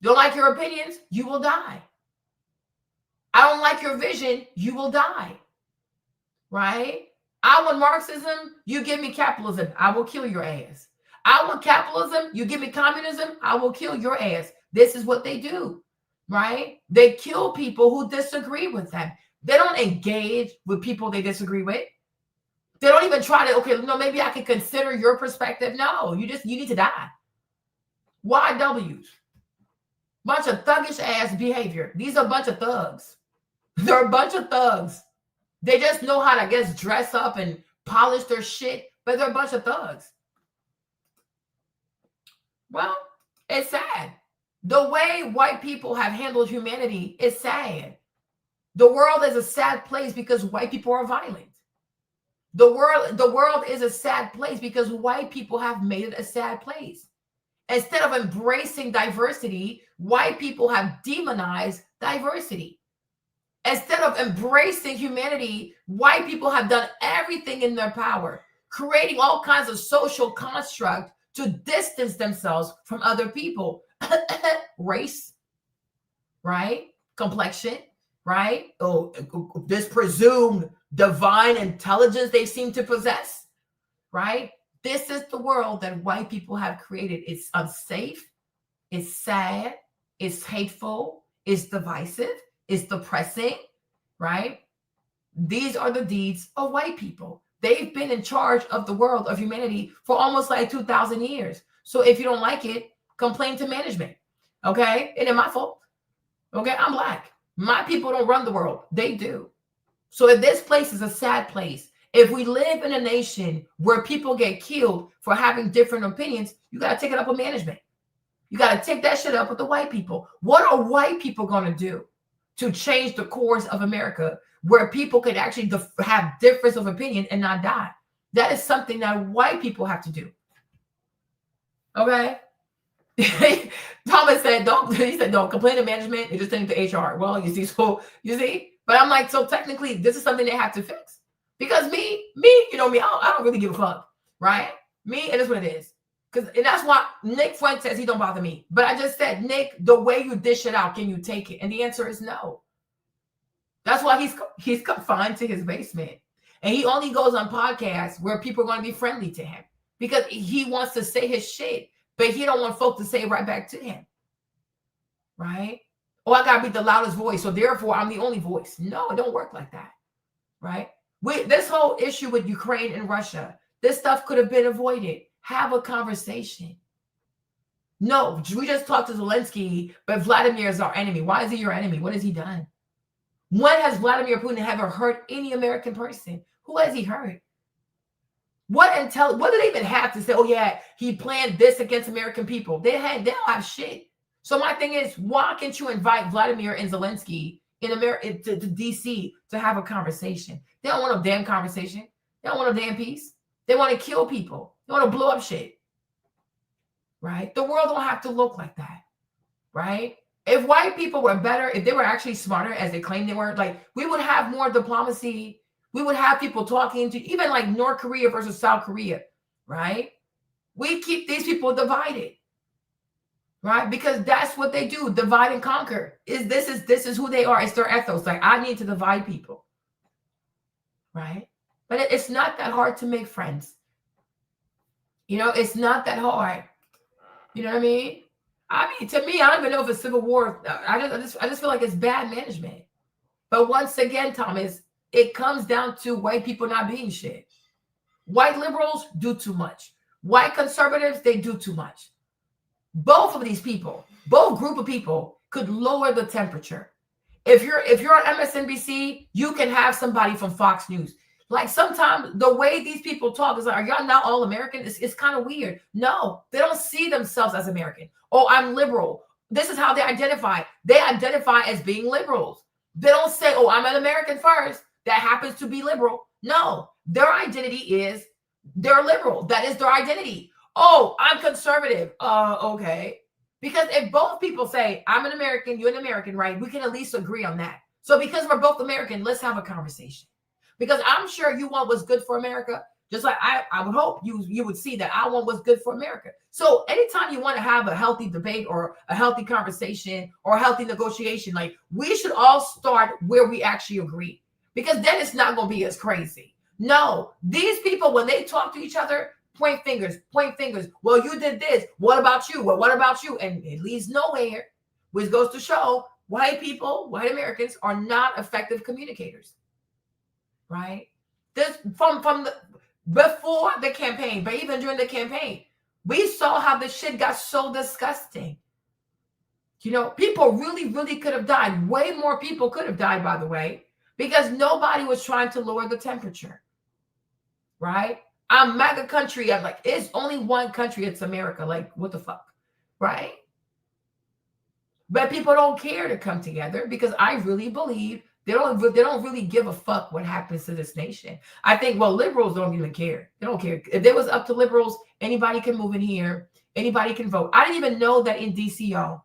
Don't like your opinions, you will die. I don't like your vision, you will die. Right? I want Marxism, you give me capitalism, I will kill your ass. I want capitalism, you give me communism, I will kill your ass. This is what they do, right? They kill people who disagree with them. They don't engage with people they disagree with. They don't even try to, okay, no, maybe I can consider your perspective. No, you need to die. YWs. Bunch of thuggish ass behavior. These are a bunch of thugs. They're a bunch of thugs. They just know how to, I guess, dress up and polish their shit, but they're a bunch of thugs. Well, it's sad. The way white people have handled humanity is sad. The world is a sad place because white people are violent. The world is a sad place because white people have made it a sad place. Instead of embracing diversity, white people have demonized diversity. Instead of embracing humanity, white people have done everything in their power, creating all kinds of social construct to distance themselves from other people. Race, right? Complexion, right? Oh, this presumed divine intelligence they seem to possess, right? This is the world that white people have created. It's unsafe, it's sad, it's hateful, it's divisive, it's depressing, right? These are the deeds of white people. They've been in charge of the world, of humanity, for almost like 2,000 years. So if you don't like it, complain to management, okay? It ain't my fault, okay? I'm Black. My people don't run the world. They do. So if this place is a sad place, if we live in a nation where people get killed for having different opinions, you got to take it up with management. You got to take that shit up with the white people. What are white people going to do to change the course of America where people could actually have difference of opinion and not die? That is something that white people have to do. Okay? Thomas said, don't complain to management. You just send it to HR. Well, you see? But I'm like, so technically, this is something they have to fix. Because me, you know me, I don't really give a fuck, right? Me, it is what it is. And that's why Nick Fuentes says he don't bother me. But I just said, Nick, the way you dish it out, can you take it? And the answer is no. That's why he's confined to his basement. And he only goes on podcasts where people are going to be friendly to him. Because he wants to say his shit, but he don't want folks to say it right back to him. Right? Oh, I got to be the loudest voice, so therefore I'm the only voice. No, it don't work like that. Right? This whole issue with Ukraine and Russia, this stuff could have been avoided. Have a conversation. No, we just talked to Zelensky, but Vladimir is our enemy. Why is he your enemy? What has he done? When has Vladimir Putin ever hurt any American person? Who has he hurt? What do they even have to say? Oh, yeah, he planned this against American people. They don't have shit. So my thing is, why can't you invite Vladimir and Zelensky in America to DC to have a conversation? They don't want a damn conversation. They don't want a damn peace. They want to kill people. They want to blow up shit. Right? The world don't have to look like that. Right? If white people were better, if they were actually smarter as they claim they were, like, we would have more diplomacy. We would have people talking to, even like North Korea versus South Korea, right? We keep these people divided, right? Because that's what they do, divide and conquer. This is who they are. It's their ethos. Like, I need to divide people. right? But it's not that hard to make friends. You know, it's not that hard. You know what I mean? To me, I don't even know if it's civil war. I just feel like it's bad management. But once again, Thomas, it comes down to white people not being shit. White liberals do too much. White conservatives, they do too much. Both of these people, both group of people could lower the temperature. If you're on MSNBC, you can have somebody from Fox News. Like sometimes the way these people talk is like, are y'all not all American? It's kind of weird. No, they don't see themselves as American. Oh, I'm liberal. This is how they identify. They identify as being liberals. They don't say, oh, I'm an American first that happens to be liberal. No, their identity is they're liberal. That is their identity. Oh, I'm conservative. Okay. Because if both people say, I'm an American, you're an American, right? We can at least agree on that. So because we're both American, let's have a conversation. Because I'm sure you want what's good for America. Just like I would hope you would see that I want what's good for America. So anytime you want to have a healthy debate or a healthy conversation or a healthy negotiation, like we should all start where we actually agree. Because then it's not going to be as crazy. No, these people, when they talk to each other, point fingers. Well, you did this. What about you? Well, what about you? And it leads nowhere, which goes to show white people, white Americans are not effective communicators. Right? This from the before the campaign, but even during the campaign, we saw how the shit got so disgusting. You know, people really, really could have died. Way more people could have died, by the way, because nobody was trying to lower the temperature. Right? I'm MAGA country. I'm like, it's only one country. It's America. Like, what the fuck? Right? But people don't care to come together because I really believe they don't really give a fuck what happens to this nation. I think, well, liberals don't even care. They don't care. If it was up to liberals, anybody can move in here. Anybody can vote. I didn't even know that in DC, y'all.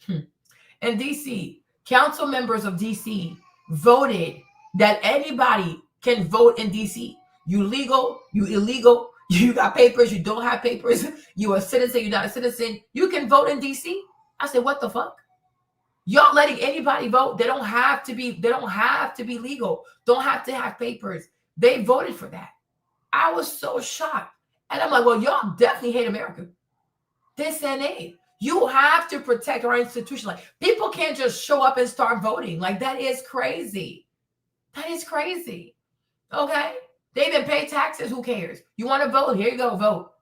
In DC, council members of DC voted that anybody can vote in DC. You legal, you illegal, you got papers, you don't have papers, you a citizen, you're not a citizen. You can vote in DC. I said, what the fuck? Y'all letting anybody vote. They don't have to be legal. Don't have to have papers. They voted for that. I was so shocked. And I'm like, well, y'all definitely hate America. This and that. You have to protect our institution. Like, people can't just show up and start voting. Like, that is crazy. That is crazy. Okay? They even pay taxes. Who cares? You want to vote? Here you go, vote.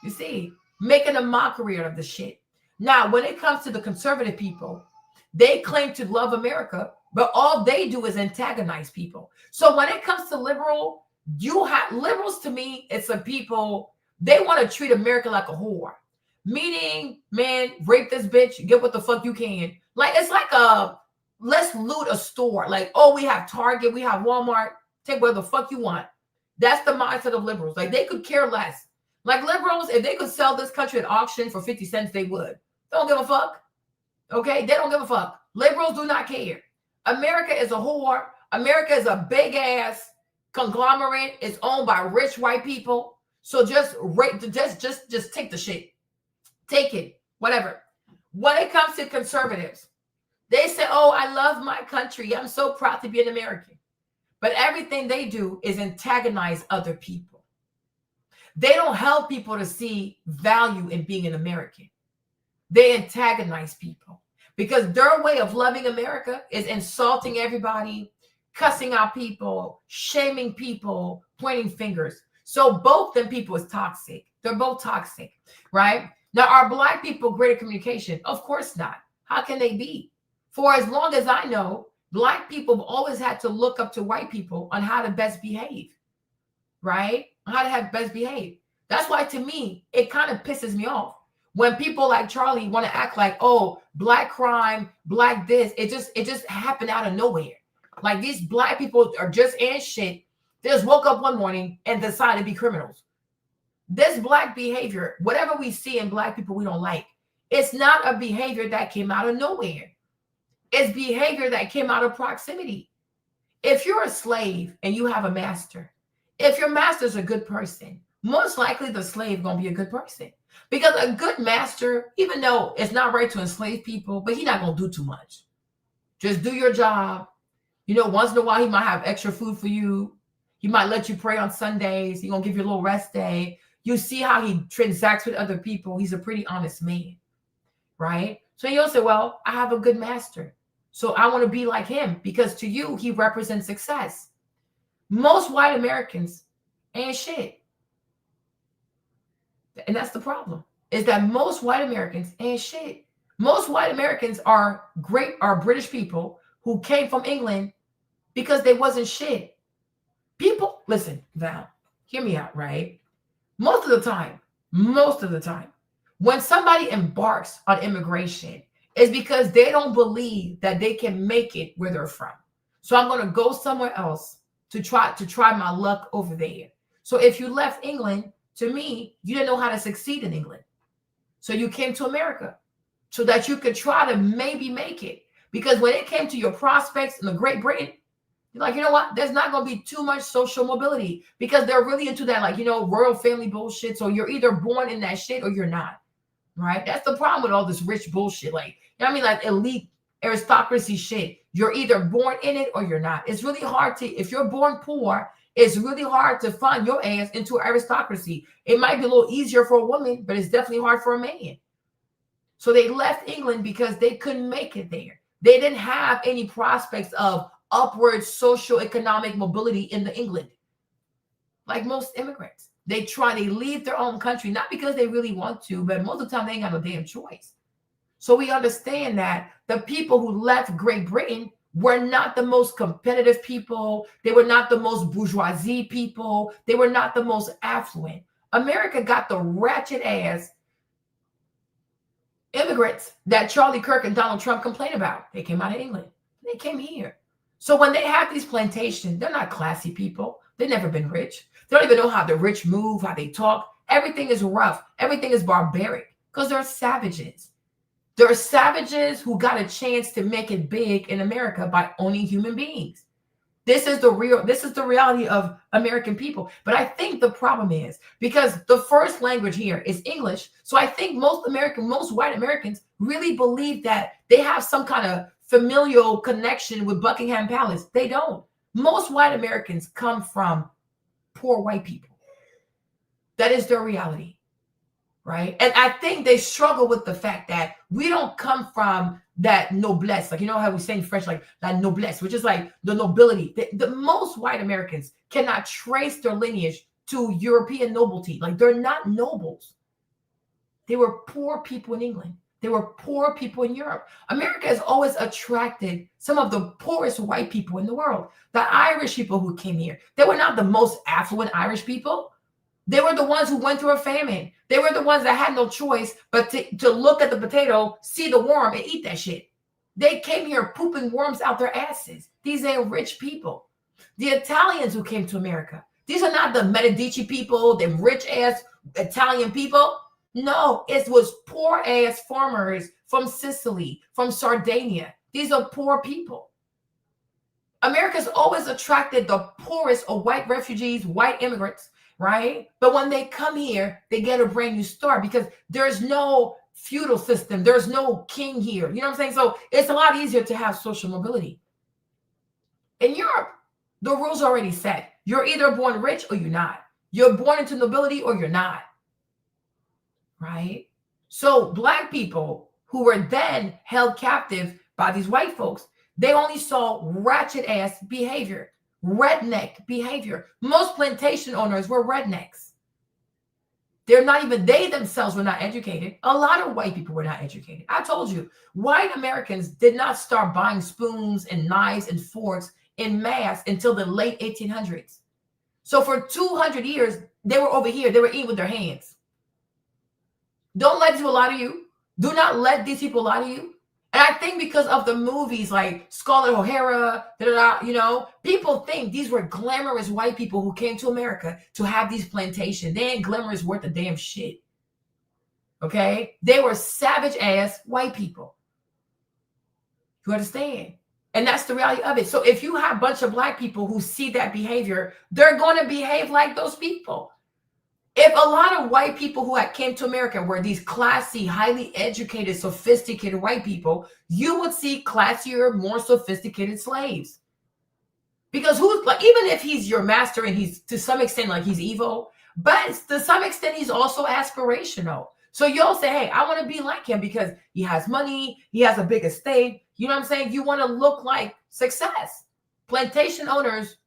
You see, making a mockery out of the shit. Now, when it comes to the conservative people, they claim to love America, but all they do is antagonize people. So when it comes to liberals, to me, it's some people, they want to treat America like a whore. Meaning, man, rape this bitch, get what the fuck you can. Like, it's like let's loot a store. Like, oh, we have Target, we have Walmart, take whatever the fuck you want. That's the mindset of liberals. Like, they could care less. Like, liberals, if they could sell this country at auction for 50 cents, they would. They don't give a fuck. Okay? They don't give a fuck. Liberals do not care. America is a whore. America is a big ass conglomerate. It's owned by rich white people. So just take the shit. Take it. Whatever. When it comes to conservatives, they say, oh, I love my country. I'm so proud to be an American. But everything they do is antagonize other people. They don't help people to see value in being an American. They antagonize people because their way of loving America is insulting everybody, cussing out people, shaming people, pointing fingers. So both them people is toxic. They're both toxic, right? Now, are Black people great at communication? Of course not. How can they be? For as long as I know, Black people have always had to look up to white people on how to best behave, right? How to have best behave. That's why, to me, it kind of pisses me off when people like Charlie want to act like, oh, Black crime, Black this. It just happened out of nowhere. Like, these Black people are just in shit. They just woke up one morning and decided to be criminals. This Black behavior, whatever we see in Black people we don't like, it's not a behavior that came out of nowhere. It's behavior that came out of proximity. If you're a slave and you have a master, if your master's a good person, most likely the slave gonna be a good person. Because a good master, even though it's not right to enslave people, but he's not gonna do too much. Just do your job, You know, once in a while, he might have extra food for you. He might let you pray on Sundays. He's going to give you a little rest day. You see how he transacts with other people. He's a pretty honest man, right? So you'll say, well, I have a good master, so I want to be like him, because to you, he represents success. Most white Americans ain't shit. And that's the problem, is that most white Americans ain't shit. Most white Americans are British people who came from England because they wasn't shit. People, listen, Val, hear me out, right? Most of the time, when somebody embarks on immigration, it's because they don't believe that they can make it where they're from. So I'm going to go somewhere else to try my luck over there. So if you left England, to me, you didn't know how to succeed in England. So you came to America so that you could try to maybe make it. Because when it came to your prospects in the Great Britain, you're like, you know what? There's not going to be too much social mobility, because they're really into that, like, you know, royal family bullshit. So you're either born in that shit or you're not, right? That's the problem with all this rich bullshit. Like, you know what I mean? Like elite aristocracy shit. You're either born in it or you're not. It's really hard to, if you're born poor, it's really hard to find your ass into aristocracy. It might be a little easier for a woman, but it's definitely hard for a man. So they left England because they couldn't make it there. They didn't have any prospects of upward socioeconomic mobility in the England. Like most immigrants, they leave their own country, not because they really want to, but most of the time they ain't got no damn choice. So we understand that the people who left Great Britain were not the most competitive people. They were not the most bourgeoisie people. They were not the most affluent. America got the ratchet ass immigrants that Charlie Kirk and Donald Trump complain about. They came out of England. They came here. So when they have these plantations, they're not classy people. They've never been rich. They don't even know how the rich move, how they talk. Everything is rough. Everything is barbaric, because they're savages. They're savages who got a chance to make it big in America by owning human beings. This is the reality of American people. But I think the problem is because the first language here is English. So I think most white Americans really believe that they have some kind of familial connection with Buckingham Palace. They don't. Most white Americans come from poor white people. That is their reality, right? And I think they struggle with the fact that we don't come from that noblesse. Like, you know how we say in French, like that noblesse, which is like the nobility. The most white Americans cannot trace their lineage to European nobility. Like, they're not nobles. They were poor people in England. They were poor people in Europe. America has always attracted some of the poorest white people in the world. The Irish people who came here, they were not the most affluent Irish people. They were the ones who went through a famine. They were the ones that had no choice but to look at the potato, see the worm, and eat that shit. They came here pooping worms out their asses. These ain't rich people. The Italians who came to America, these are not the Medici people, them rich-ass Italian people. No, it was poor-ass farmers from Sicily, from Sardinia. These are poor people. America's always attracted the poorest of white refugees, white immigrants, right? But when they come here, they get a brand new start because there's no feudal system. There's no king here. You know what I'm saying? So it's a lot easier to have social mobility. In Europe, the rules are already set. You're either born rich or you're not. You're born into nobility or you're not. Right? So Black people who were then held captive by these white folks, they only saw ratchet ass behavior, redneck behavior. Most plantation owners were rednecks. They themselves were not educated. A lot of white people were not educated. I told you, white Americans did not start buying spoons and knives and forks in mass until the late 1800s. So for 200 years, they were over here. They were eating with their hands. Don't let these people lie to you. Do not let these people lie to you. And I think because of the movies like Scarlett O'Hara, people think these were glamorous white people who came to America to have these plantations. They ain't glamorous worth a damn shit. Okay? They were savage ass white people. You understand? And that's the reality of it. So if you have a bunch of Black people who see that behavior, they're going to behave like those people. If a lot of white people who came to America were these classy, highly educated, sophisticated white people, you would see classier, more sophisticated slaves. Because who's like, even if he's your master and he's to some extent like he's evil, but to some extent he's also aspirational. So you'll say, hey, I want to be like him because he has money, he has a big estate. You know what I'm saying? You want to look like success. Plantation owners,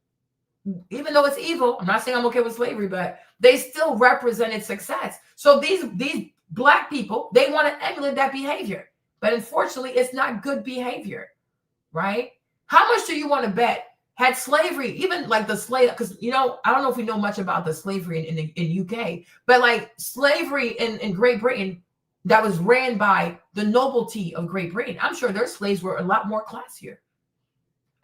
even though it's evil, I'm not saying I'm okay with slavery, but they still represented success. So these Black people, they want to emulate that behavior. But unfortunately, it's not good behavior, right? How much do you want to bet had slavery, even like the slave, because, you know, I don't know if we know much about the slavery in UK, but like slavery in Great Britain that was ran by the nobility of Great Britain, I'm sure their slaves were a lot more classier.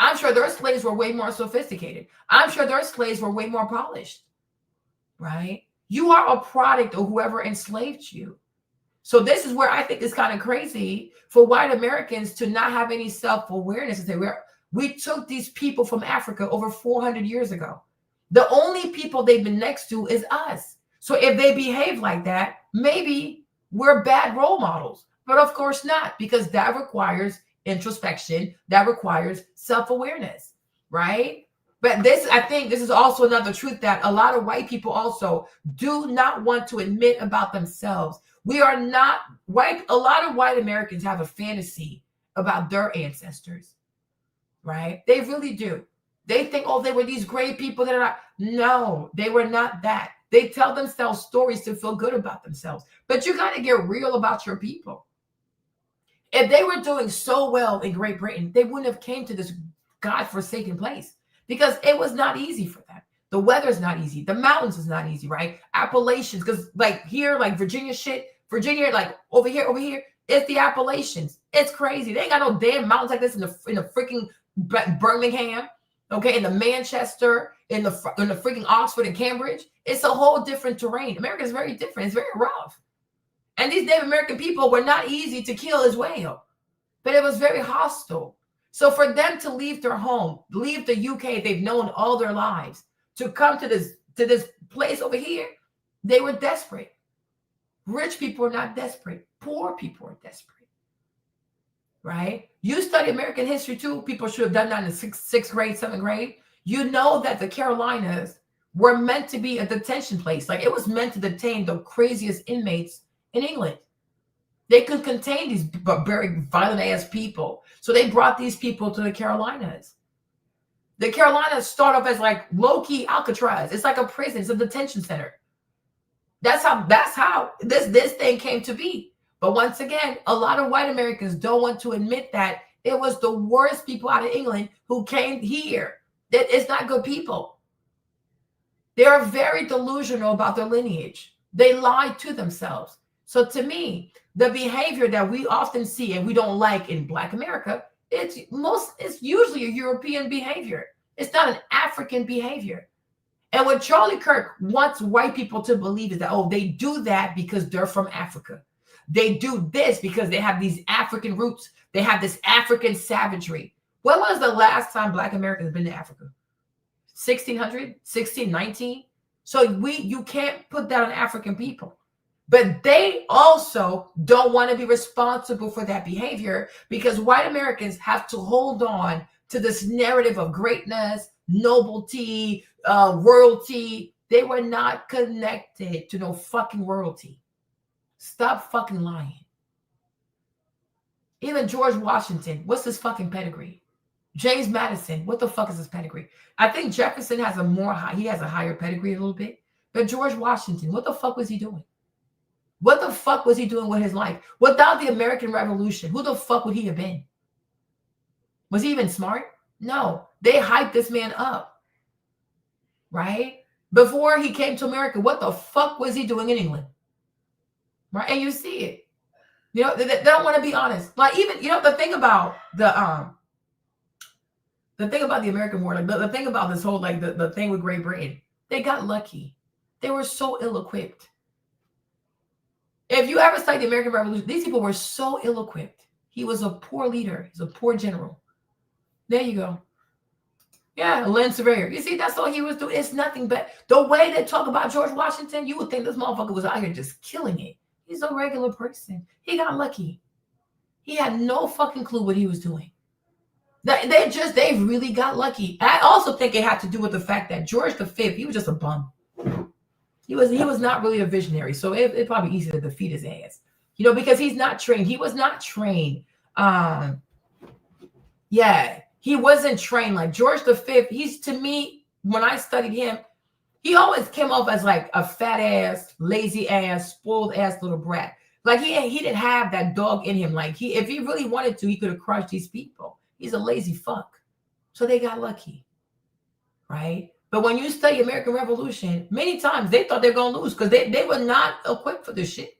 I'm sure their slaves were way more sophisticated. I'm sure their slaves were way more polished, right? You are a product of whoever enslaved you. So this is where I think it's kind of crazy for white Americans to not have any self-awareness and say, we took these people from Africa over 400 years ago. The only people they've been next to is us. So if they behave like that, maybe we're bad role models. But of course not, because that requires introspection, that requires self-awareness, right? But this, I think this is also another truth that a lot of white people also do not want to admit about themselves. We are not white. A lot of white Americans have a fantasy about their ancestors, right? They really do. They think, oh, they were these great people that are not. No, they were not that. They tell themselves stories to feel good about themselves. But you got to get real about your people. If they were doing so well in Great Britain, they wouldn't have came to this godforsaken place because it was not easy for them. The weather's not easy. The mountains is not easy, right? Appalachians, because like here, like Virginia, like over here, it's the Appalachians. It's crazy. They ain't got no damn mountains like this in the freaking Birmingham, okay, in the Manchester, in the freaking Oxford and Cambridge. It's a whole different terrain. America is very different. It's very rough. And these Native American people were not easy to kill as well, but it was very hostile. So for them to leave their home, leave the UK they've known all their lives, to come to this place over here, they were desperate. Rich people are not desperate. Poor people are desperate, right? You study American history too. People should have done that in the sixth grade, seventh grade. You know that the Carolinas were meant to be a detention place. Like it was meant to detain the craziest inmates in England. They could contain these very violent ass people. So they brought these people to the Carolinas. The Carolinas start off as like low-key Alcatraz. It's like a prison. It's a detention center. That's how this thing came to be. But once again, a lot of white Americans don't want to admit that it was the worst people out of England who came here. That it's not good people. They are very delusional about their lineage. They lie to themselves. So to me, the behavior that we often see and we don't like in Black America, it's usually a European behavior. It's not an African behavior. And what Charlie Kirk wants white people to believe is that, oh, they do that because they're from Africa. They do this because they have these African roots. They have this African savagery. When was the last time Black Americans have been to Africa? 1600, 1619? So you can't put that on African people. But they also don't want to be responsible for that behavior because white Americans have to hold on to this narrative of greatness, nobility, royalty. They were not connected to no fucking royalty. Stop fucking lying. Even George Washington, what's his fucking pedigree? James Madison, what the fuck is his pedigree? I think Jefferson has he has a higher pedigree a little bit. But George Washington, what the fuck was he doing? What the fuck was he doing with his life? Without the American Revolution, who the fuck would he have been? Was he even smart? No. They hyped this man up, right? Before he came to America, what the fuck was he doing in England? Right? And you see it. You know, they don't want to be honest. Like even, you know, the thing about the American war, like the thing about this whole, like the thing with Great Britain, they got lucky. They were so ill-equipped. If you ever study the American Revolution, these people were so ill-equipped. He was a poor leader. He's a poor general. There you go. Yeah, land surveyor. You see, that's all he was doing. It's nothing but the way they talk about George Washington, you would think this motherfucker was out here just killing it. He's a regular person. He got lucky. He had no fucking clue what he was doing. They really got lucky. I also think it had to do with the fact that George V, he was just a bum. He was not really a visionary, so it's probably easy to defeat his ass, because he's not trained. He was not trained. He wasn't trained like George V. He's, to me, when I studied him, he always came off as like a fat ass, lazy ass, spoiled ass little brat. Like he didn't have that dog in him. Like if he really wanted to, he could have crushed these people. He's a lazy fuck. So they got lucky, right? But when you study American Revolution, many times they thought they were going to lose because they were not equipped for this shit,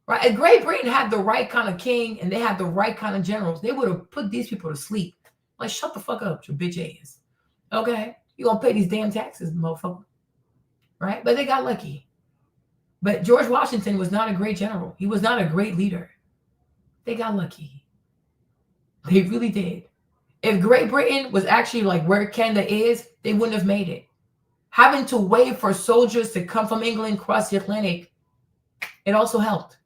right? If Great Britain had the right kind of king and they had the right kind of generals, they would have put these people to sleep. Like, shut the fuck up, your bitch ass. Okay? You going to pay these damn taxes, motherfucker. Right? But they got lucky. But George Washington was not a great general. He was not a great leader. They got lucky. They really did. If Great Britain was actually like where Canada is, they wouldn't have made it. Having to wait for soldiers to come from England across the Atlantic, it also helped.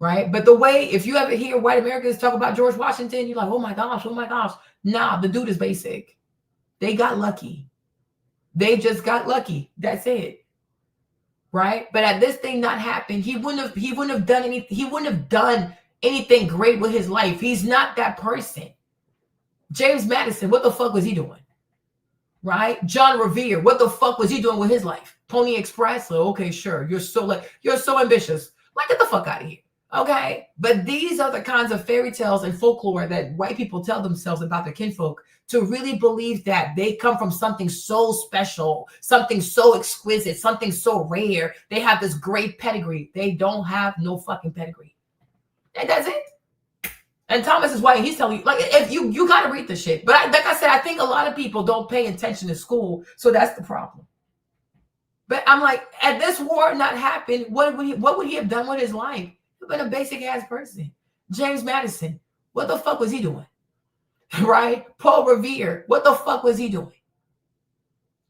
Right? But the way, if you ever hear white Americans talk about George Washington, you're like, oh my gosh. Nah, the dude is basic. They got lucky. They just got lucky. That's it. Right? But had this thing not happened, he wouldn't have done anything. He wouldn't have done anything great with his life. He's not that person. James Madison, what the fuck was he doing? Right? John Revere, what the fuck was he doing with his life? Pony Express? Like, okay, sure. You're so ambitious. Like, get the fuck out of here. Okay? But these are the kinds of fairy tales and folklore that white people tell themselves about their kinfolk, to really believe that they come from something so special, something so exquisite, something so rare. They have this great pedigree. They don't have no fucking pedigree. And that's it. And Thomas is white. He's telling you, like, if you got to read this shit. But like I said, I think a lot of people don't pay attention in school. So that's the problem. But I'm like, had this war not happened, what would he have done with his life? He'd have been a basic ass person. James Madison, what the fuck was he doing? Right? Paul Revere, what the fuck was he doing?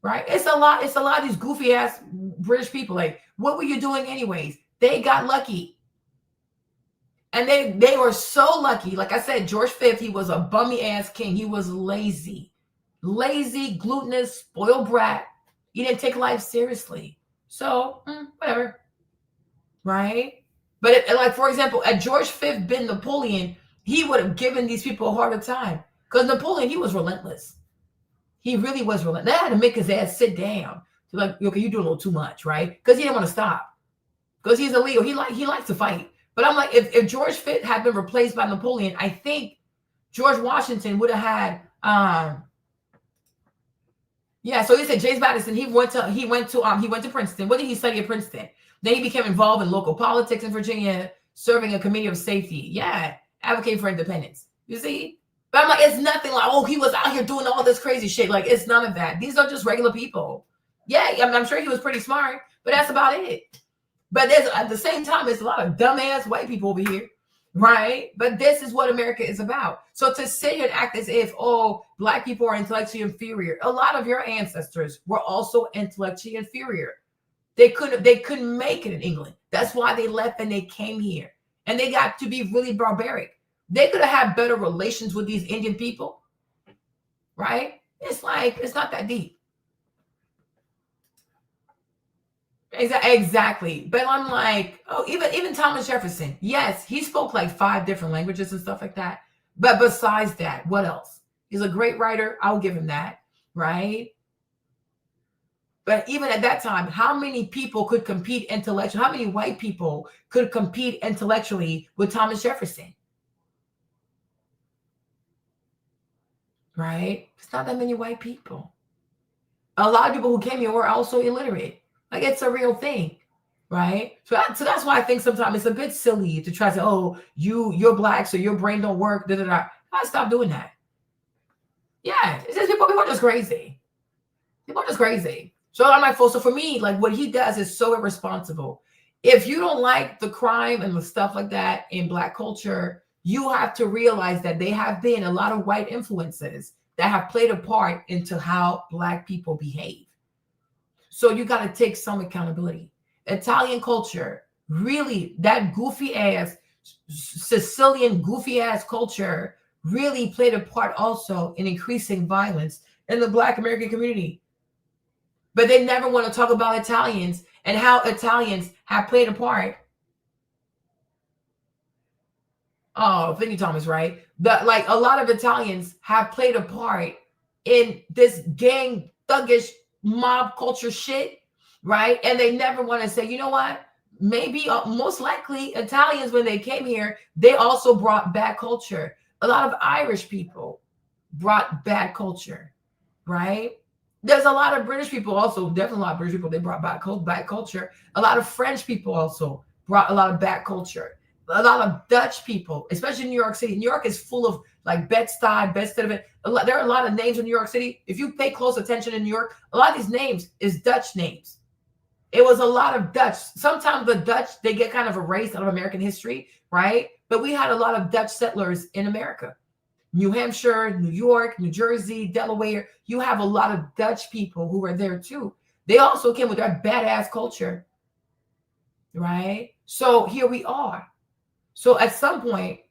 Right? It's a lot of these goofy ass British people. Like, what were you doing anyways? They got lucky. And they were so lucky. Like I said, George V, he was a bummy ass king. He was lazy, glutinous, spoiled brat. He didn't take life seriously. So whatever. Right? But like, for example, had George V been Napoleon, he would have given these people a harder time. Because Napoleon, he was relentless. He really was relentless. They had to make his ass sit down. Like, okay, you do a little too much, right? Because he didn't want to stop. Because he's illegal. He likes to fight. But I'm like, if George V had been replaced by Napoleon, I think George Washington would have had so he said James Madison, he went to Princeton. What did he study at Princeton? Then he became involved in local politics in Virginia, serving a committee of safety. Yeah, advocating for independence. You see? But I'm like, it's nothing like, oh, he was out here doing all this crazy shit. Like, it's none of that. These are just regular people. Yeah, I'm sure he was pretty smart, but that's about it. But there's, at the same time, there's a lot of dumbass white people over here, right? But this is what America is about. So to sit here and act as if, oh, black people are intellectually inferior. A lot of your ancestors were also intellectually inferior. They couldn't make it in England. That's why they left and they came here. And they got to be really barbaric. They could have had better relations with these Indian people, right? It's like, it's not that deep. Exactly. But I'm like, oh, even Thomas Jefferson, yes, he spoke like 5 different languages and stuff like that. But besides that, what else? He's a great writer. I'll give him that, right? But even at that time, how many people could compete intellectually? How many white people could compete intellectually with Thomas Jefferson? Right? It's not that many white people. A lot of people who came here were also illiterate. Like, it's a real thing, right? So that's why I think sometimes it's a bit silly to try to say, oh, you're black, so your brain don't work. Da, da, da. I stop doing that. Yeah, it's just people are just crazy. People are just crazy. So I'm like, so for me, like, what he does is so irresponsible. If you don't like the crime and the stuff like that in black culture, you have to realize that there have been a lot of white influences that have played a part into how black people behave. So you got to take some accountability. Italian culture, really, that goofy ass, Sicilian goofy ass culture really played a part also in increasing violence in the Black American community. But they never want to talk about Italians and how Italians have played a part. Oh, Vinny Thomas, right? But like a lot of Italians have played a part in this gang thuggish mob culture shit, right? And they never want to say, you know what? Maybe most likely Italians, when they came here, they also brought bad culture. A lot of Irish people brought bad culture, right? There's a lot of British people also, definitely a lot of British people, they brought bad culture. A lot of French people also brought a lot of bad culture. A lot of Dutch people, especially in New York City. New York is full of like Bed-Stuy, there are a lot of names in New York City. If you pay close attention in New York, a lot of these names is Dutch names. It was a lot of Dutch. Sometimes the Dutch, they get kind of erased out of American history, right? But we had a lot of Dutch settlers in America. New Hampshire, New York, New Jersey, Delaware. You have a lot of Dutch people who were there too. They also came with their badass culture, right? So here we are. So at some point,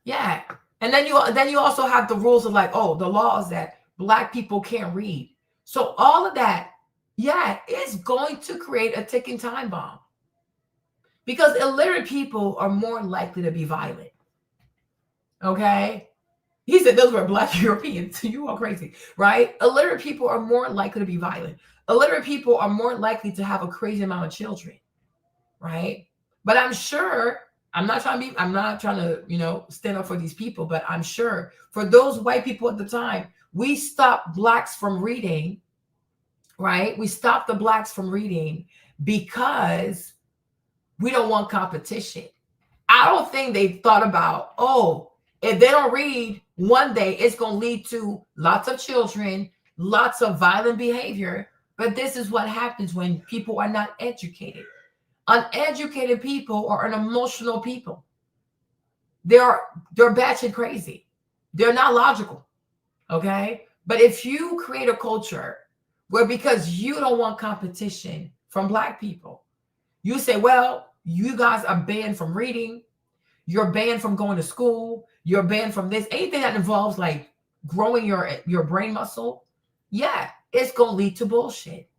yeah. And then you also have the rules of like, oh, the laws that Black people can't read. So all of that, yeah, is going to create a ticking time bomb. Because illiterate people are more likely to be violent. Okay? He said those were Black Europeans. You are crazy, right? Illiterate people are more likely to be violent. Illiterate people are more likely to have a crazy amount of children, right? But I'm sure, I'm not trying to, stand up for these people, but I'm sure for those white people at the time, we stopped Blacks from reading, right? We stopped the Blacks from reading because we don't want competition. I don't think they thought about, oh, if they don't read, one day it's going to lead to lots of children, lots of violent behavior. But this is what happens when people are not educated. Uneducated people are an emotional people. They're batshit crazy. They're not logical. Okay. But if you create a culture where, because you don't want competition from Black people, you say, well, you guys are banned from reading. You're banned from going to school. You're banned from this. Anything that involves like growing your brain muscle. Yeah, it's going to lead to bullshit.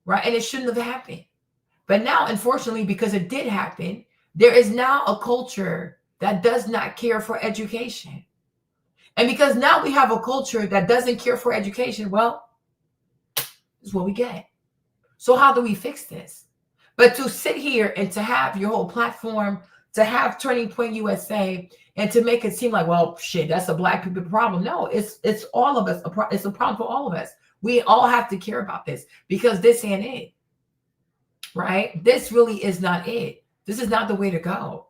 Right. And it shouldn't have happened. But now, unfortunately, because it did happen, there is now a culture that does not care for education. And because now we have a culture that doesn't care for education, well, this is what we get. So how do we fix this? But to sit here and to have your whole platform, to have Turning Point USA, and to make it seem like, well, shit, that's a Black people problem. No, it's all of us. It's a problem for all of us. We all have to care about this because this ain't it. Right? This really is not it. This is not the way to go.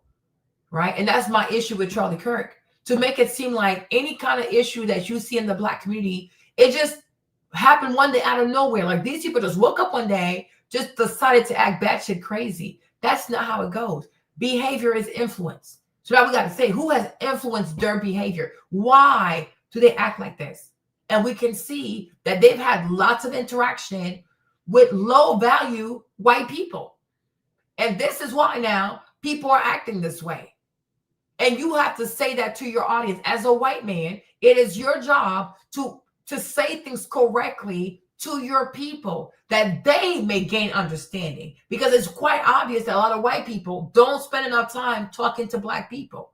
Right? And that's my issue with Charlie Kirk. To make it seem like any kind of issue that you see in the Black community, it just happened one day out of nowhere. Like these people just woke up one day, just decided to act batshit crazy. That's not how it goes. Behavior is influence. So now we got to say, who has influenced their behavior? Why do they act like this? And we can see that they've had lots of interaction with low value white people. And this is why now people are acting this way. And you have to say that to your audience. As a white man, it is your job to say things correctly to your people that they may gain understanding. Because it's quite obvious that a lot of white people don't spend enough time talking to Black people.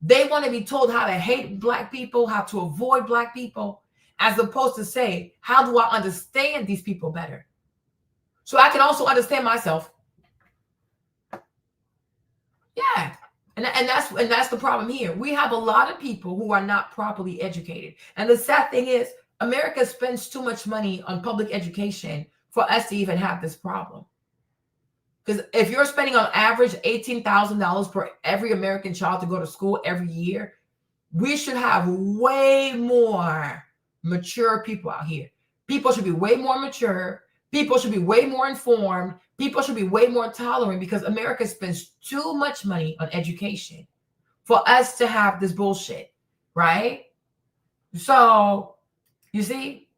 They want to be told how to hate Black people, how to avoid Black people, as opposed to say, how do I understand these people better? So I can also understand myself. Yeah. And that's the problem here. We have a lot of people who are not properly educated. And the sad thing is, America spends too much money on public education for us to even have this problem. Because if you're spending on average $18,000 per every American child to go to school every year, we should have way more mature people out here. People should be way more mature. People should be way more informed. People should be way more tolerant because America spends too much money on education for us to have this bullshit, right? So, you see?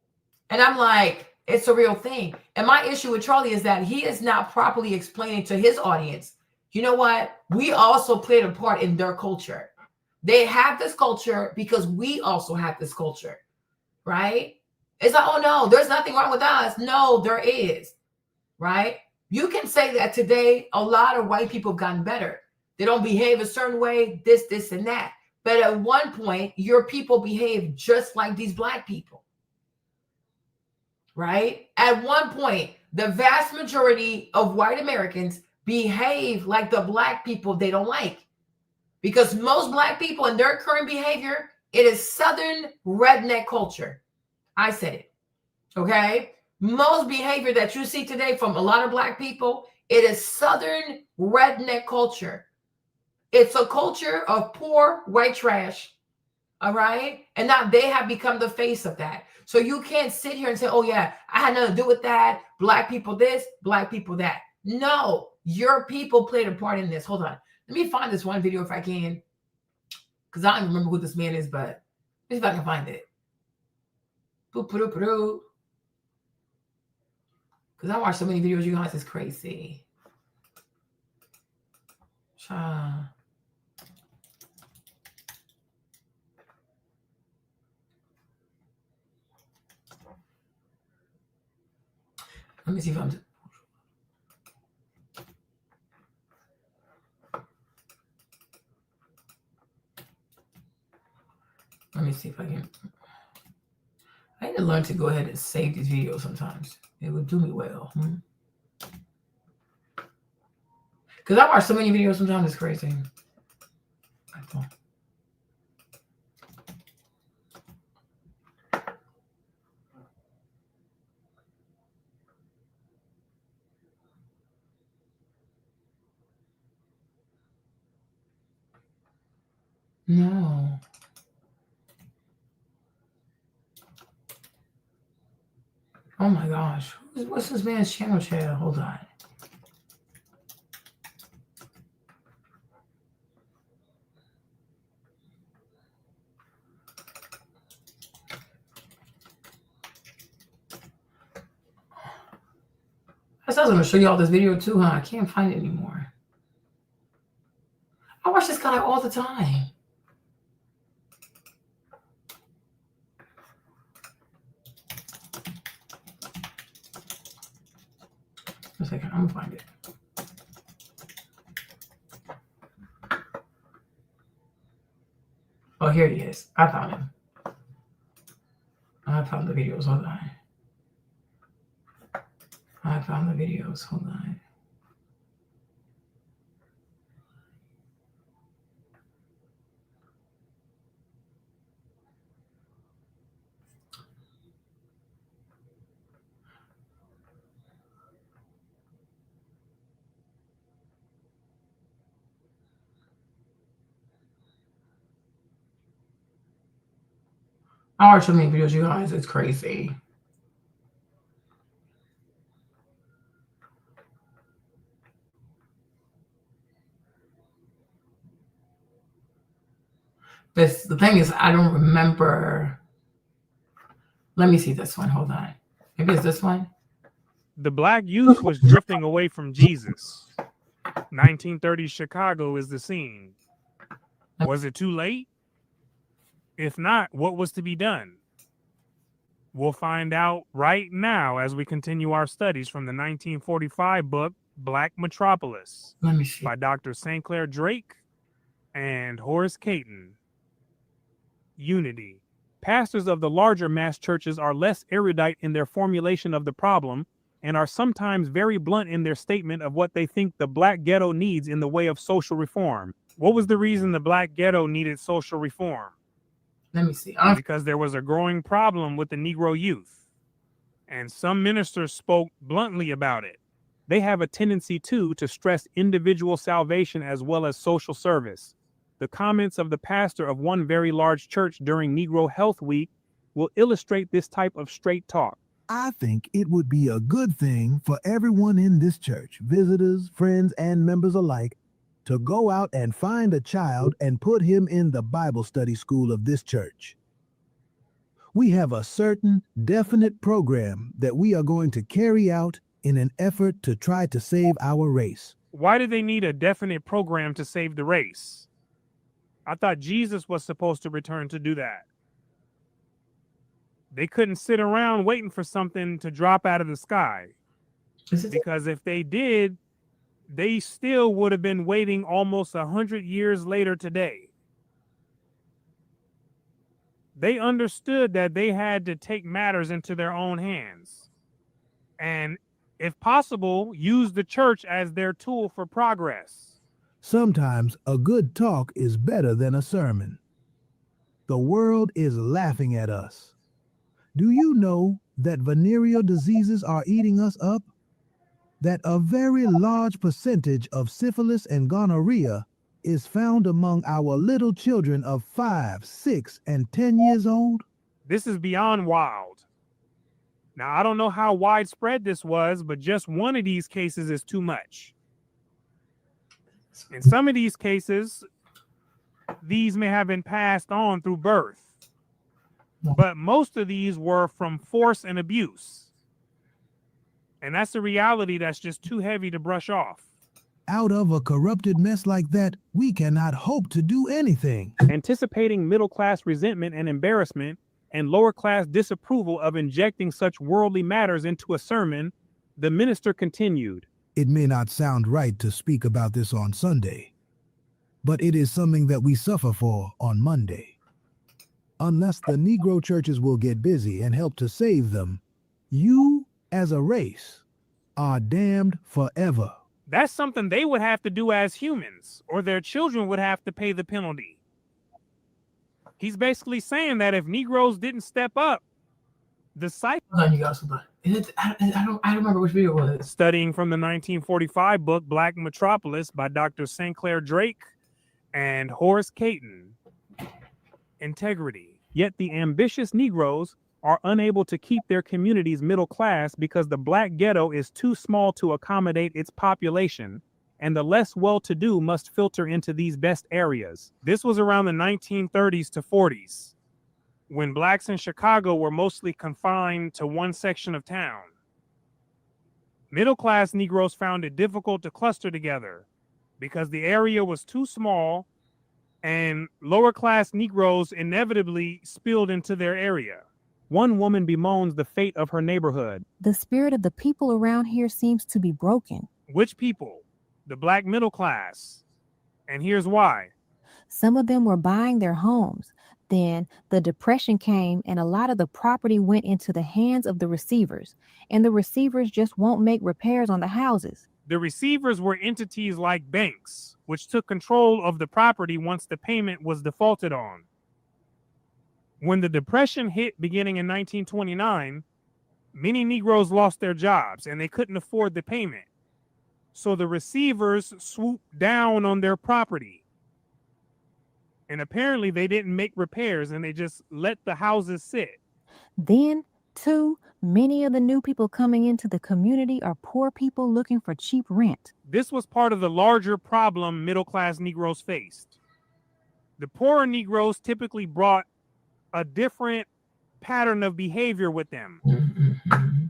And I'm like, it's a real thing. And my issue with Charlie is that he is not properly explaining to his audience, you know what? We also played a part in their culture. They have this culture because we also have this culture, right? It's like, oh no, there's nothing wrong with us. No, there is, right? You can say that today, a lot of white people have gotten better. They don't behave a certain way, this, and that. But at one point, your people behave just like these black people, right? At one point, the vast majority of white Americans behave like the black people they don't like. Because most black people in their current behavior, it is Southern redneck culture. I said it, okay? Most behavior that you see today from a lot of black people, it is Southern redneck culture. It's a culture of poor white trash, all right? And now they have become the face of that. So you can't sit here and say, oh yeah, I had nothing to do with that. Black people this, black people that. No, your people played a part in this. Hold on. Let me find this one video if I can, because I don't even remember who this man is, but let me see if I can find it. Because I watch so many videos, you guys, it's crazy. Let me see if I'm... Let me see if I can... I need to learn to go ahead and save these videos sometimes. It would do me well. Because I watch so many videos sometimes, it's crazy. No. Oh my gosh. What's this man's channel? Hold on. I was going to show you all this video too, huh? I can't find it anymore. I watch this guy all the time. A second, I'm gonna find it. Oh, here he is. I found him. I found the videos. Hold on. I found the videos. Hold on. I watch so many videos, you guys. It's crazy. The thing is, I don't remember. Let me see this one. Hold on. Maybe it's this one. The black youth was drifting away from Jesus. 1930s Chicago is the scene. Was it too late? If not, what was to be done? We'll find out right now as we continue our studies from the 1945 book, Black Metropolis, Let me see. by Dr. St. Clair Drake and Horace Caton. Unity. Pastors of the larger mass churches are less erudite in their formulation of the problem and are sometimes very blunt in their statement of what they think the black ghetto needs in the way of social reform. What was the reason the black ghetto needed social reform? Let me see. Because there was a growing problem with the Negro youth. And some ministers spoke bluntly about it. They have a tendency, too, to stress individual salvation as well as social service. The comments of the pastor of one very large church during Negro Health Week will illustrate this type of straight talk. I think it would be a good thing for everyone in this church, visitors, friends, and members alike, to go out and find a child and put him in the Bible study school of this church. We have a certain definite program that we are going to carry out in an effort to try to save our race. Why do they need a definite program to save the race? I thought Jesus was supposed to return to do that. They couldn't sit around waiting for something to drop out of the sky. Because if they did, they still would have been waiting almost 100 years later today. They understood that they had to take matters into their own hands. And if possible, use the church as their tool for progress. Sometimes a good talk is better than a sermon. The world is laughing at us. Do you know that venereal diseases are eating us up? That a very large percentage of syphilis and gonorrhea is found among our little children of 5, 6, and 10 years old? This is beyond wild. Now, I don't know how widespread this was, but just one of these cases is too much. In some of these cases, these may have been passed on through birth, but most of these were from force and abuse. And that's a reality that's just too heavy to brush off. Out of a corrupted mess like that, we cannot hope to do anything. Anticipating middle-class resentment and embarrassment and lower-class disapproval of injecting such worldly matters into a sermon, the minister continued. It may not sound right to speak about this on Sunday, but it is something that we suffer for on Monday. Unless the Negro churches will get busy and help to save them, you, as a race, are damned forever. That's something they would have to do as humans, or their children would have to pay the penalty. He's basically saying that if Negroes didn't step up, the cycle. Hold on, you guys, hold on. I don't remember which video it was. Studying from the 1945 book Black Metropolis by Dr. St. Clair Drake and Horace Caton. Integrity. Yet the ambitious Negroes are unable to keep their communities middle class because the black ghetto is too small to accommodate its population, and the less well-to-do must filter into these best areas. This was around the 1930s to 40s, when blacks in Chicago were mostly confined to one section of town. Middle-class Negroes found it difficult to cluster together because the area was too small, and lower-class Negroes inevitably spilled into their area. One woman bemoans the fate of her neighborhood. The spirit of the people around here seems to be broken. Which people? The black middle class. And here's why. Some of them were buying their homes. Then the Depression came and a lot of the property went into the hands of the receivers. And the receivers just won't make repairs on the houses. The receivers were entities like banks, which took control of the property once the payment was defaulted on. When the Depression hit beginning in 1929, many Negroes lost their jobs and they couldn't afford the payment. So the receivers swooped down on their property. And apparently they didn't make repairs and they just let the houses sit. Then, too, many of the new people coming into the community are poor people looking for cheap rent. This was part of the larger problem middle-class Negroes faced. The poorer Negroes typically brought a different pattern of behavior with them,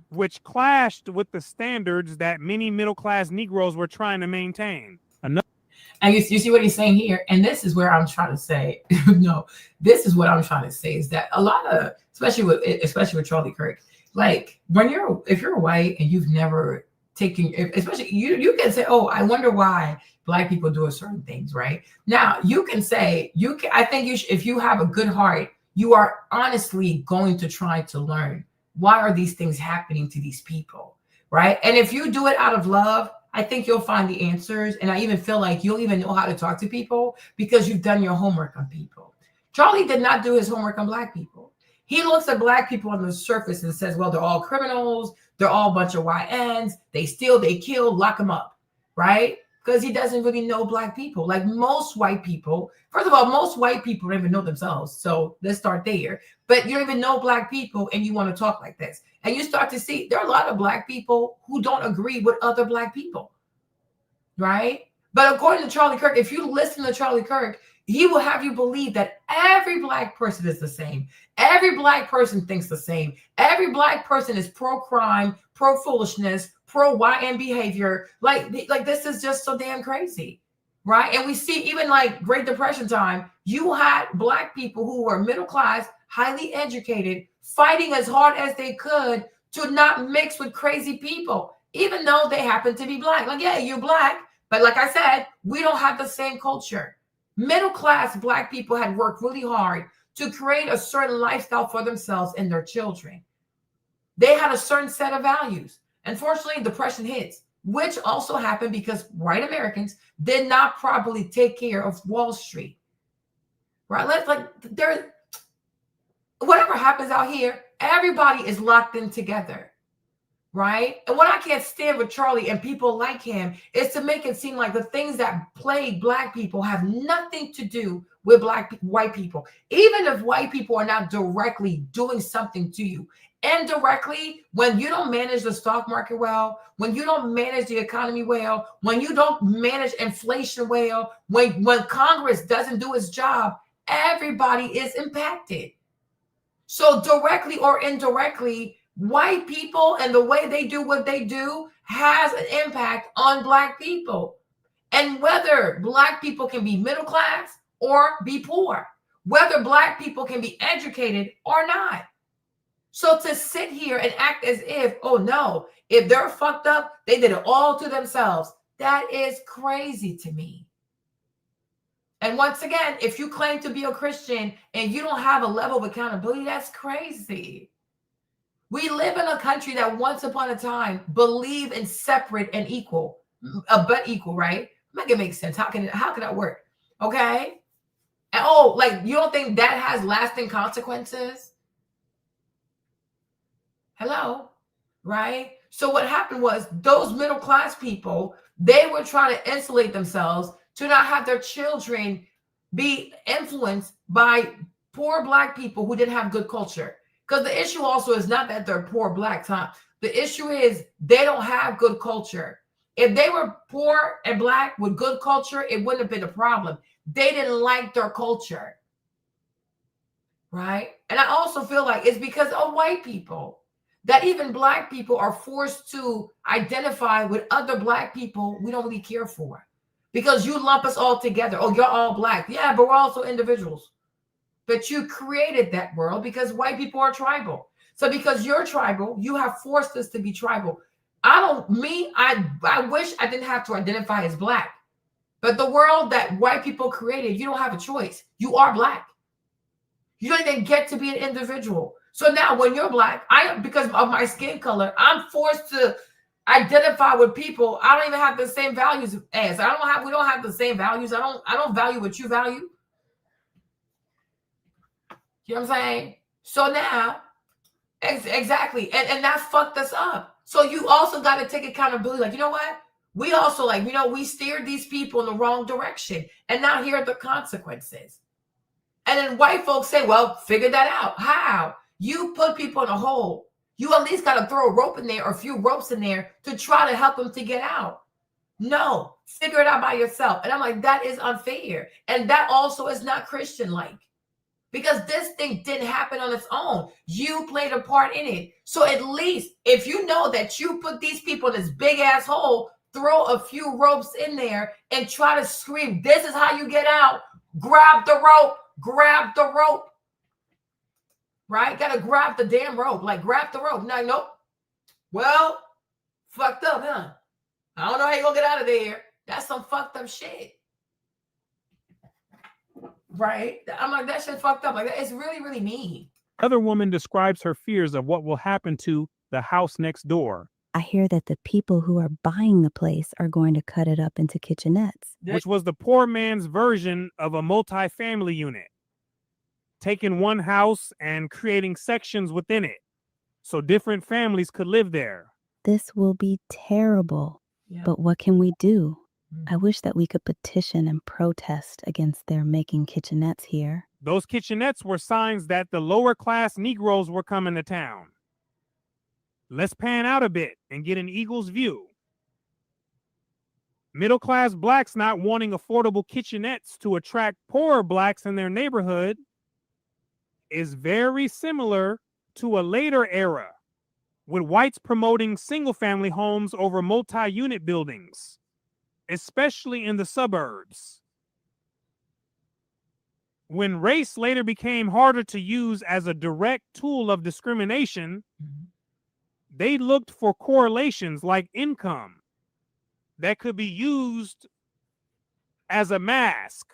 which clashed with the standards that many middle-class Negroes were trying to maintain. And you see what he's saying here? And this is where I'm trying to say, no, this is what I'm trying to say is that a lot of, especially with Charlie Kirk, like if you're white and you've never taken, especially you can say, oh, I wonder why black people do certain things, right? Now you can say, I think you should, if you have a good heart, you are honestly going to try to learn why are these things happening to these people, right? And if you do it out of love, I think you'll find the answers. And I even feel like you'll even know how to talk to people because you've done your homework on people. Charlie did not do his homework on black people. He looks at black people on the surface and says, well, they're all criminals. They're all a bunch of YNs. They steal, they kill, lock them up, right? Because he doesn't really know black people. Like most white people, first of all, most white people don't even know themselves. So let's start there. But you don't even know black people and you want to talk like this. And you start to see there are a lot of black people who don't agree with other black people, right? But according to Charlie Kirk, if you listen to Charlie Kirk, he will have you believe that every black person is the same. Every black person thinks the same. Every black person is pro-crime, pro-foolishness, pro-YN behavior. Like this is just so damn crazy. right? And we see even like Great Depression time, you had Black people who were middle class, highly educated, fighting as hard as they could to not mix with crazy people, even though they happen to be Black. Like, yeah, you're Black, but like I said, we don't have the same culture. Middle class Black people had worked really hard to create a certain lifestyle for themselves and their children. They had a certain set of values. Unfortunately, depression hits, which also happened because white Americans did not properly take care of Wall Street. Right? Whatever happens out here, everybody is locked in together. Right? And what I can't stand with Charlie and people like him is to make it seem like the things that plague Black people have nothing to do with white people. Even if white people are not directly doing something to you, indirectly, when you don't manage the stock market well, when you don't manage the economy well, when you don't manage inflation well, when Congress doesn't do its job, everybody is impacted. So directly or indirectly, white people and the way they do what they do has an impact on Black people. And whether Black people can be middle class or be poor, whether Black people can be educated or not. So to sit here and act as if, oh no, if they're fucked up, they did it all to themselves. That is crazy to me. And once again, if you claim to be a Christian and you don't have a level of accountability, that's crazy. We live in a country that once upon a time believed in separate and equal, but equal, right? Make it make sense. How can that work? Okay. And like you don't think that has lasting consequences? Hello, right? So what happened was those middle class people, they were trying to insulate themselves to not have their children be influenced by poor Black people who didn't have good culture. Because the issue also is not that they're poor Black time. The issue is they don't have good culture. If they were poor and Black with good culture, it wouldn't have been a problem. They didn't like their culture, right? And I also feel like it's because of white people that even Black people are forced to identify with other Black people we don't really care for. Because you lump us all together. Oh, you're all Black. Yeah, but we're also individuals. But you created that world because white people are tribal. So because you're tribal, you have forced us to be tribal. I wish I didn't have to identify as Black. But the world that white people created, you don't have a choice. You are Black. You don't even get to be an individual. So now when you're Black, because of my skin color, I'm forced to identify with people I don't even have the same values as. We don't have the same values. I don't value what you value. You know what I'm saying? So now, exactly. And that fucked us up. So you also got to take accountability. Like, you know what? We also we steered these people in the wrong direction. And now here are the consequences. And then white folks say, well, figure that out. How? You put people in a hole. You at least got to throw a rope in there or a few ropes in there to try to help them to get out. No, figure it out by yourself. And I'm like, that is unfair. And that also is not Christian-like. Because this thing didn't happen on its own. You played a part in it. So at least if you know that you put these people in this big ass hole, throw a few ropes in there and try to scream, this is how you get out. Grab the rope. Grab the rope. Right? Got to grab the damn rope. Like, grab the rope. No, nope. Well, fucked up, huh? I don't know how you're going to get out of there. That's some fucked up shit. Right? I'm like, that shit fucked up. Like, it's really, really mean. Another woman describes her fears of what will happen to the house next door. I hear that the people who are buying the place are going to cut it up into kitchenettes. Which was the poor man's version of a multi-family unit. Taking one house and creating sections within it so different families could live there. This will be terrible. Yeah. But what can we do? I wish that we could petition and protest against their making kitchenettes here. Those kitchenettes were signs that the lower class Negroes were coming to town. Let's pan out a bit and get an eagle's view. Middle class Blacks not wanting affordable kitchenettes to attract poorer Blacks in their neighborhood is very similar to a later era with whites promoting single-family homes over multi-unit buildings. especially in the suburbs. When race later became harder to use as a direct tool of discrimination, they looked for correlations like income that could be used as a mask.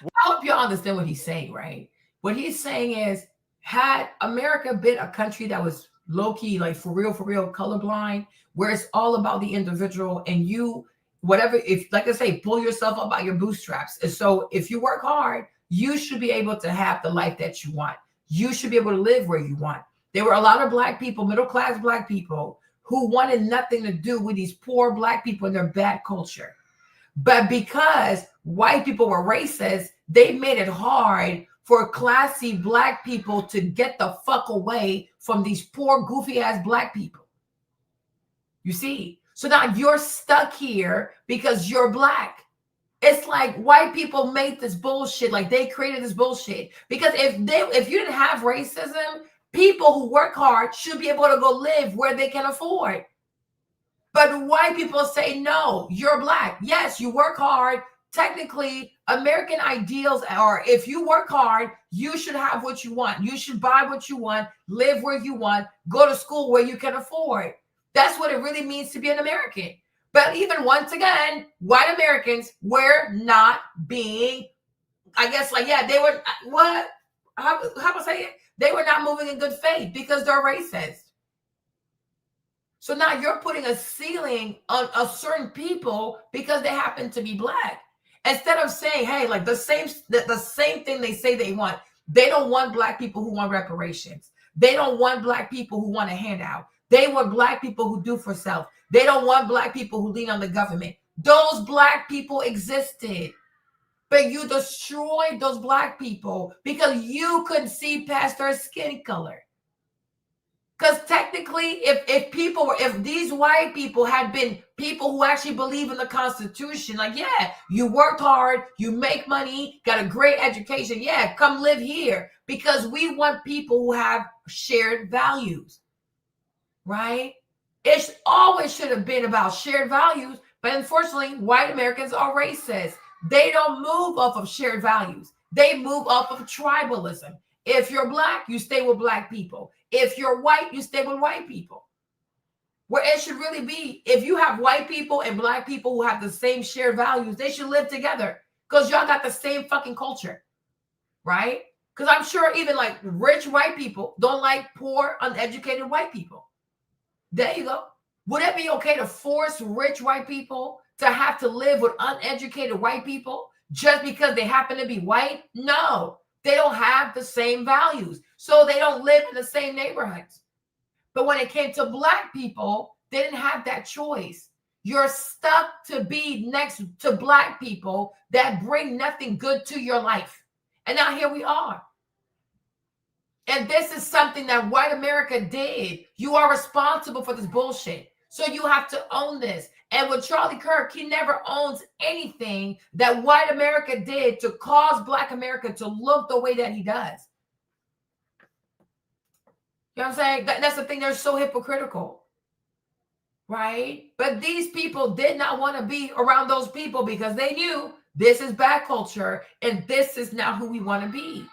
I hope you understand what he's saying, right? What he's saying is, had America been a country that was low-key, like for real, colorblind, where it's all about the individual and you, whatever, if, like I say, pull yourself up by your bootstraps. And so if you work hard, you should be able to have the life that you want. You should be able to live where you want. There were a lot of Black people, middle-class Black people, who wanted nothing to do with these poor Black people and their bad culture. But because white people were racist, they made it hard for classy Black people to get the fuck away from these poor, goofy-ass Black people. You see? So now you're stuck here because you're Black. It's like white people made this bullshit, like they created this bullshit. Because if you didn't have racism, people who work hard should be able to go live where they can afford. But white people say, no, you're Black. Yes, you work hard. Technically, American ideals are, if you work hard, you should have what you want. You should buy what you want, live where you want, go to school where you can afford. That's what it really means to be an American. But even once again, white Americans were not being, I guess, like, yeah, they were, what? How do I say it? They were not moving in good faith because they're racist. So now you're putting a ceiling on a certain people because they happen to be Black. Instead of saying, hey, like the same thing they say they want. They don't want Black people who want reparations. They don't want Black people who want a handout. They want Black people who do for self. They don't want Black people who lean on the government. Those Black people existed. But you destroyed those Black people because you couldn't see past their skin color. Because technically, if these white people had been people who actually believe in the Constitution, like, yeah, you worked hard, you make money, got a great education, yeah, come live here. Because we want people who have shared values, right? It always should have been about shared values, but unfortunately, white Americans are racist. They don't move off of shared values. They move off of tribalism. If you're Black, you stay with Black people. If you're white, you stay with white people. Where it should really be, if you have white people and Black people who have the same shared values, they should live together because y'all got the same fucking culture, right? Because I'm sure even like rich white people don't like poor, uneducated white people. There you go. Would it be okay to force rich white people to have to live with uneducated white people just because they happen to be white? No. They don't have the same values, so they don't live in the same neighborhoods. But when it came to Black people, they didn't have that choice. You're stuck to be next to Black people that bring nothing good to your life. And now here we are. And this is something that white America did. You are responsible for this bullshit. So you have to own this. And with Charlie Kirk, he never owns anything that white America did to cause Black America to look the way that he does. You know what I'm saying? That's the thing. They're so hypocritical, right? But these people did not want to be around those people because they knew this is bad culture and this is not who we want to be,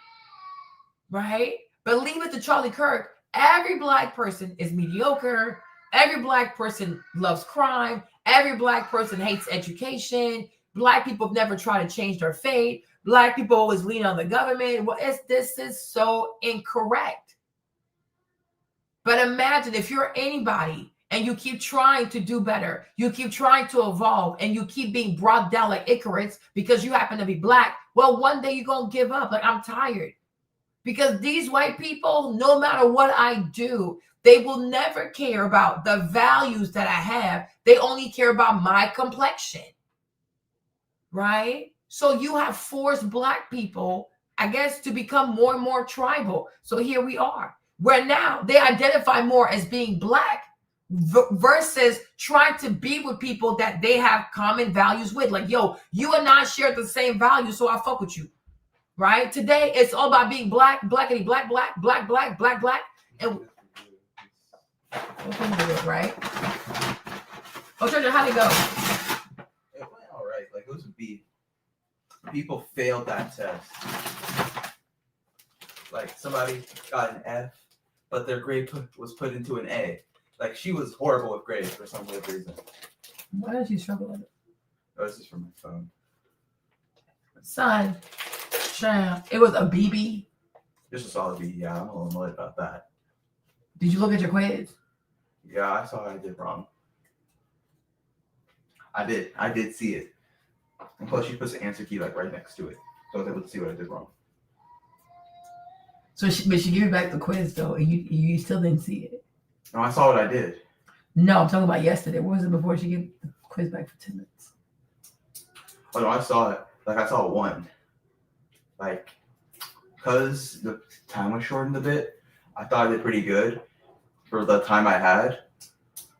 right? But leave it to Charlie Kirk. Every Black person is mediocre. Every Black person loves crime. Every Black person hates education. Black people have never tried to change their fate. Black people always lean on the government. Well, this is so incorrect. But imagine if you're anybody and you keep trying to do better, you keep trying to evolve, and you keep being brought down like Icarus because you happen to be Black. Well, one day you're going to give up. Like, I'm tired. Because these white people, no matter what I do, they will never care about the values that I have. They only care about my complexion, right? So you have forced Black people, I guess, to become more and more tribal. So here we are, where now they identify more as being Black versus trying to be with people that they have common values with. Like, yo, you and I share the same values, so I fuck with you, right? Today, it's all about being Black, blackity, black, black, black, black, black, black, and right? Oh, Georgia, how'd it go? people failed that test. Like somebody got an F, but their grade was put into an A. Like she was horrible with grades for some weird reason. Why did you struggle with it? Oh, this is from my phone. Son, child, it was a BB. Just a solid B. Yeah, I'm a little annoyed about that. Did you look at your quiz? Yeah, I saw I did wrong. I did see it. And plus, she puts the answer key like right next to it, so I was able to see what I did wrong. So, but she gave you back the quiz though, and you still didn't see it. No, I saw what I did. No, I'm talking about yesterday. What was it before she gave the quiz back for 10 minutes? Oh no, I saw it. Like I saw one. Like, because the time was shortened a bit, I thought I did pretty good for the time I had.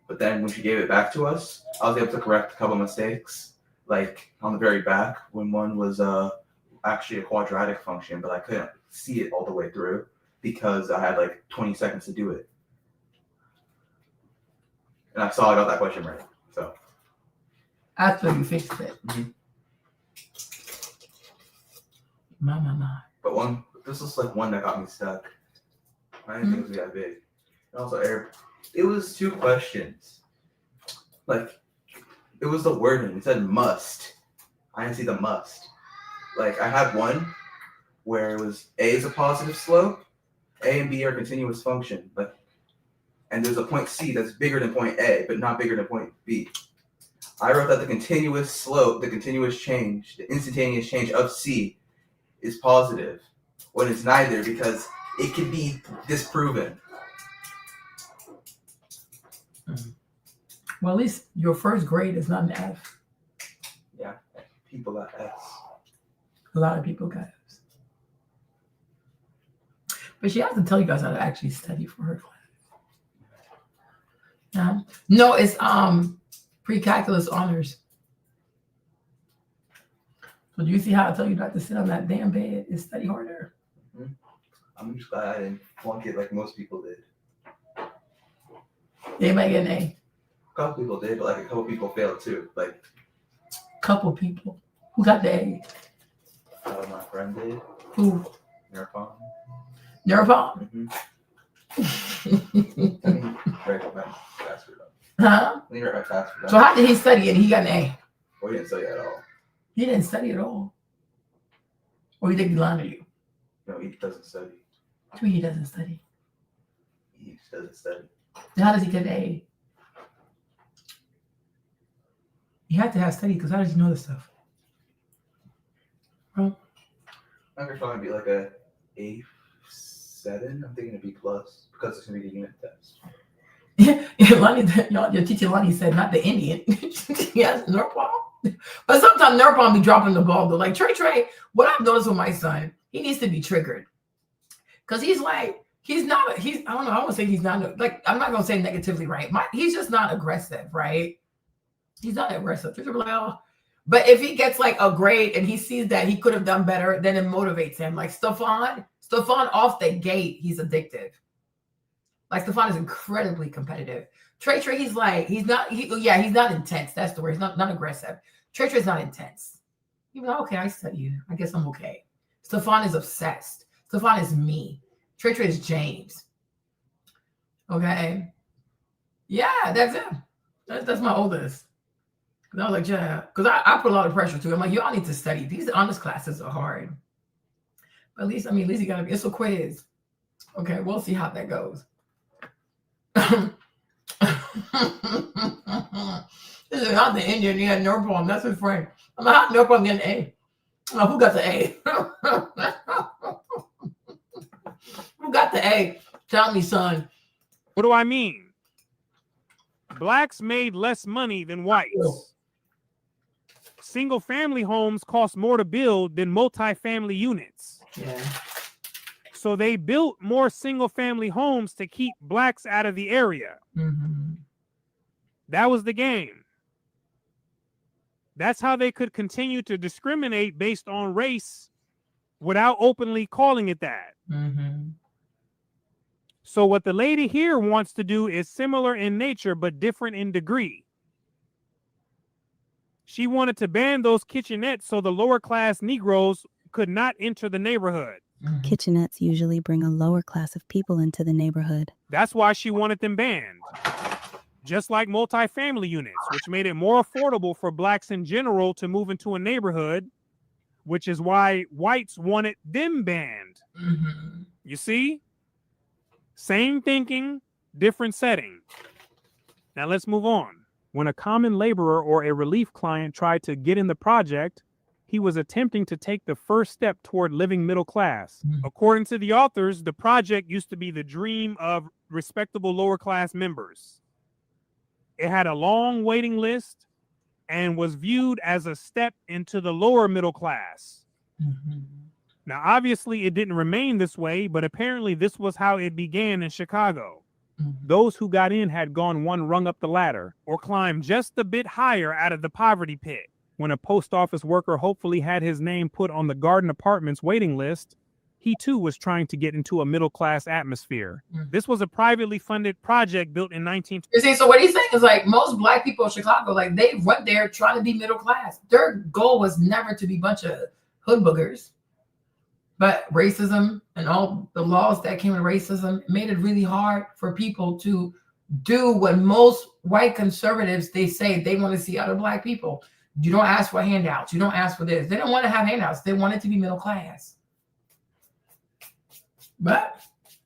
But then when she gave it back to us, I was able to correct a couple of mistakes. Like on the very back, when one was actually a quadratic function, but I couldn't see it all the way through because I had like 20 seconds to do it. And I saw I got that question right. So after you fixed it. Mm-hmm. My. But this was like one that got me stuck. I didn't think it was that big. And also, it was 2 questions. Like, it was the wording. It said must. I didn't see the must. Like, I had one where it was A is a positive slope, A and B are continuous function, but and there's a point C that's bigger than point A, but not bigger than point B. I wrote that the continuous slope, the continuous change, the instantaneous change of C is positive when it's neither, because it can be disproven. Well, at least your first grade is not an F. Yeah, people got F's. A lot of people got F's. But she has to tell you guys how to actually study for her class. No, it's pre-calculus honors. So do you see how I tell you not to sit on that damn bed and study harder? Mm-hmm. I'm just glad I didn't flunk it like most people did. Anybody get an A? A couple people did, but like a couple people failed too. Like couple people. Who got the A? My friend did. Who? Nerpon. Nerpon? Right back faster Huh? though. I think right back faster. So how did he study and he got an A? Oh, he didn't study at all. He didn't study at all. Or you think he lied to you? No, he doesn't study. What do you mean he doesn't study? He just doesn't study. Then how does he get an A? You have to have study because how does he know this stuff? Well, I think it's probably be like a A7. I'm thinking a B plus because it's gonna be the unit test. Yeah, Lonnie, your teacher Lonnie said not the Indian. Yes, Nerpon. But sometimes Nerpon be dropping the ball though. Like Trey, what I've noticed with my son, he needs to be triggered. Cause he's like, I don't know, I won't say he's not, like, I'm not gonna say negatively, right? He's just not aggressive, right? He's not aggressive. Like, oh. But if he gets like a grade and he sees that he could have done better, then it motivates him. Like Stefan off the gate, he's addictive. Like Stefan is incredibly competitive. Trey, he's not intense. That's the word. He's not aggressive. Trey's not intense. He's like, okay, I studied. I guess I'm okay. Stefan is obsessed. Stefan is me. Trey is James. Okay. Yeah, that's him. That's my oldest. Because I was like, yeah. Because I put a lot of pressure to him. I'm like, y'all need to study. These honest classes are hard. But at least you gotta be. It's a quiz. Okay, we'll see how that goes. This is not the Indian. Yeah, Nerpon. That's his friend. I'm like, how Nerpon get an A? I'm like, who got the A? Who got the A? Tell me, son. What do I mean? Blacks made less money than whites. Single family homes cost more to build than multi-family units. Yeah. So they built more single family homes to keep blacks out of the area. Mm-hmm. That was the game. That's how they could continue to discriminate based on race without openly calling it that. Mm-hmm. So what the lady here wants to do is similar in nature, but different in degree. She wanted to ban those kitchenettes so the lower class Negroes could not enter the neighborhood. Kitchenettes usually bring a lower class of people into the neighborhood. That's why she wanted them banned. Just like multifamily units, which made it more affordable for blacks in general to move into a neighborhood, which is why whites wanted them banned. You see? Same thinking, different setting. Now let's move on. When a common laborer or a relief client tried to get in the project, he was attempting to take the first step toward living middle class. According to the authors, the project used to be the dream of respectable lower class members. It had a long waiting list and was viewed as a step into the lower middle class. Now, obviously, it didn't remain this way, but apparently this was how it began in Chicago. Those who got in had gone one rung up the ladder or climbed just a bit higher out of the poverty pit. When a post office worker hopefully had his name put on the Garden Apartments waiting list, he too was trying to get into a middle-class atmosphere. This was a privately funded project built in 19... You see, so what he's saying is like most black people in Chicago, like they went there trying to be middle class. Their goal was never to be a bunch of hood boogers. But racism and all the laws that came with racism made it really hard for people to do what most white conservatives, they say they want to see out of black people. You don't ask for handouts. You don't ask for this. They don't want to have handouts. They want it to be middle class. But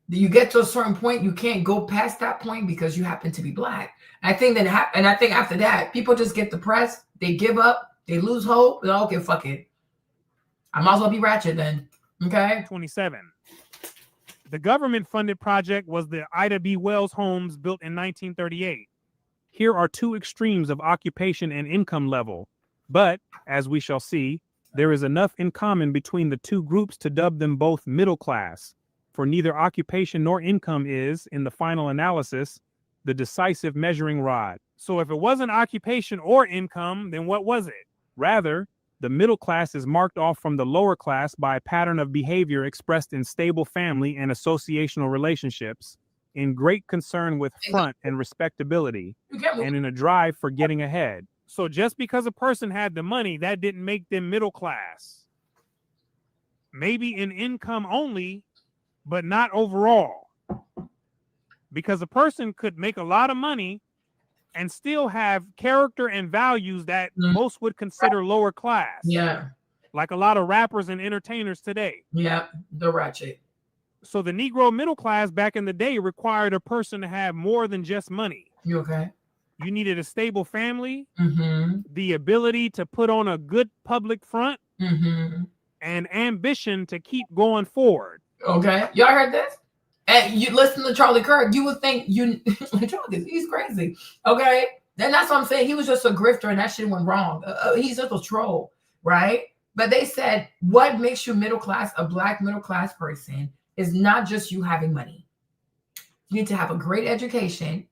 you get to a certain point, you can't go past that point because you happen to be black. I think that, and I think after that, people just get depressed. They give up. They lose hope. They're like, okay, fuck it. I might as well be ratchet then. Okay. 27. The government-funded project was the Ida B. Wells homes built in 1938. Here are two extremes of occupation and income level. But, as we shall see, there is enough in common between the two groups to dub them both middle class, for neither occupation nor income is, in the final analysis, the decisive measuring rod. So if it wasn't occupation or income, then what was it? Rather, the middle class is marked off from the lower class by a pattern of behavior expressed in stable family and associational relationships, in great concern with front and respectability, and in a drive for getting ahead. So just because a person had the money, that didn't make them middle class. Maybe in income only, but not overall. Because a person could make a lot of money and still have character and values that most would consider lower class. Yeah. Like a lot of rappers and entertainers today. Yeah, the ratchet. So the Negro middle class back in the day required a person to have more than just money. You okay? You needed a stable family, the ability to put on a good public front, and ambition to keep going forward. Okay. Y'all heard this? And you listen to Charlie Kirk, you would think he's crazy. Okay. Then that's what I'm saying. He was just a grifter and that shit went wrong. He's just a troll, right? But they said what makes you middle class, a black middle class person, is not just you having money. You need to have a great education.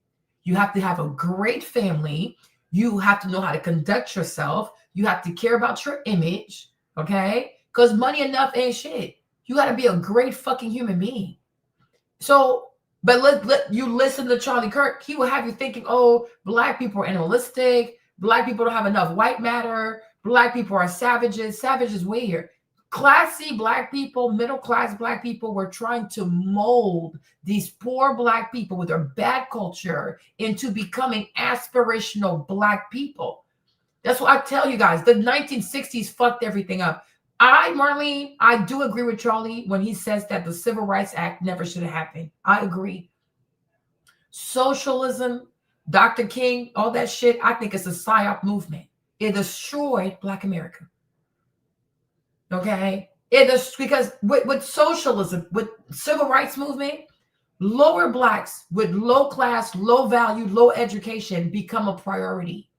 You have to have a great family. You have to know how to conduct yourself. You have to care about your image. Okay. Because money enough ain't shit. You got to be a great fucking human being. So, but let you listen to Charlie Kirk. He will have you thinking, oh, black people are animalistic. Black people don't have enough white matter. Black people are savages. Savages way here. Classy black people, middle class black people were trying to mold these poor black people with their bad culture into becoming aspirational black people. That's what I tell you guys. The 1960s fucked everything up. Marlene, I do agree with Charlie when he says that the Civil Rights Act never should have happened. I agree. Socialism, Dr. King, all that shit, I think it's a PSYOP movement. It destroyed Black America. Okay? It is because with socialism, with civil rights movement, lower blacks with low class, low value, low education become a priority.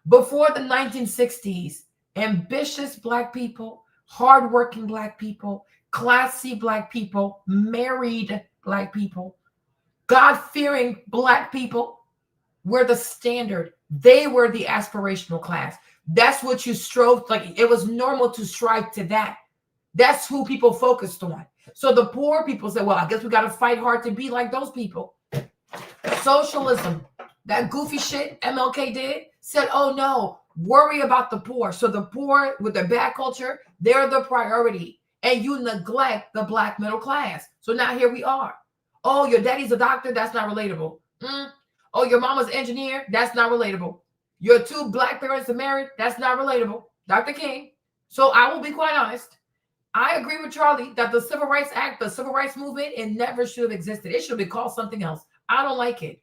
Before the 1960s, ambitious black people, hardworking black people, classy black people, married black people, God-fearing black people were the standard. They were the aspirational class. That's what you strove, like it was normal to strive to that. That's who people focused on. So the poor people said, well, I guess we got to fight hard to be like those people. Socialism, that goofy shit MLK did, said, oh no, worry about the poor. So the poor with their bad culture, they're the priority. And you neglect the black middle class. So now here we are. Oh, your daddy's a doctor. That's not relatable. Oh, your mama's an engineer. That's not relatable. Your two black parents are married. That's not relatable. Dr. King. So I will be quite honest. I agree with Charlie that the Civil Rights Act, the Civil Rights Movement, it never should have existed. It should be called something else. I don't like it.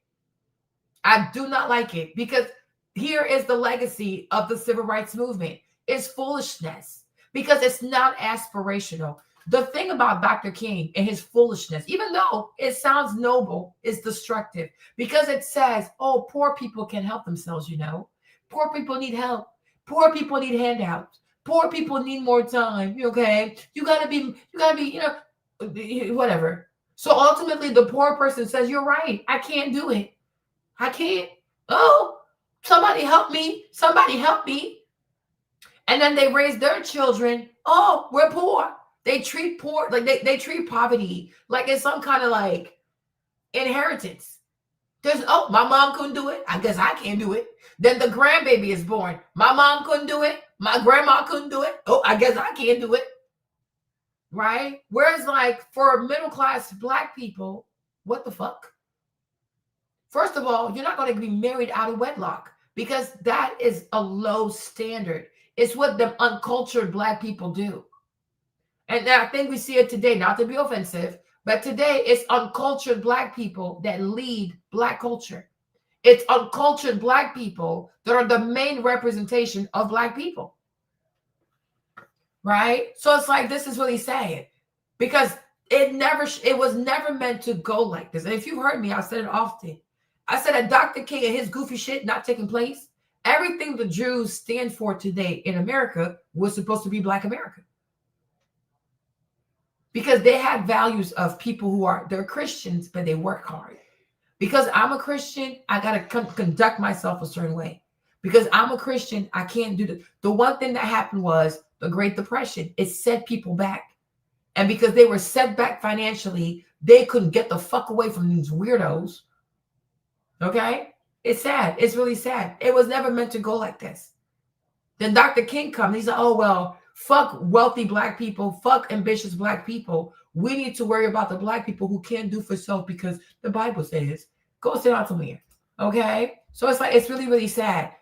I do not like it because here is the legacy of the Civil Rights Movement. It's foolishness because it's not aspirational. The thing about Dr. King and his foolishness, even though it sounds noble, is destructive because it says, oh, poor people can help themselves, you know. Poor people need help. Poor people need handouts. Poor people need more time. Okay. You gotta be, you know, whatever. So ultimately the poor person says, you're right. I can't do it. I can't. Oh, somebody help me. Somebody help me. And then they raise their children. Oh, we're poor. They treat poor, like they treat poverty like it's some kind of like inheritance. There's, oh, my mom couldn't do it. I guess I can't do it. Then the grandbaby is born. My mom couldn't do it. My grandma couldn't do it. Oh, I guess I can't do it. Right? Whereas like for middle class black people, what the fuck? First of all, you're not going to be married out of wedlock because that is a low standard. It's what the uncultured black people do. And I think we see it today, not to be offensive, but today it's uncultured black people that lead black culture. It's uncultured black people that are the main representation of black people. Right? So it's like, this is really sad because it was never meant to go like this. And if you've heard me, I said it often. I said that Dr. King and his goofy shit not taking place, everything the Jews stand for today in America was supposed to be Black America. Because they had values of people who they're Christians, but they work hard. Because I'm a Christian, I got to conduct myself a certain way. Because I'm a Christian, I can't do the one thing that happened was the Great Depression. It set people back. And because they were set back financially, they couldn't get the fuck away from these weirdos. Okay? It's sad. It's really sad. It was never meant to go like this. Then Dr. King comes. He's like, oh, well, fuck wealthy black people. Fuck ambitious black people. We need to worry about the black people who can't do for self because the Bible says, go sit down somewhere. Okay? So it's like, it's really, really sad.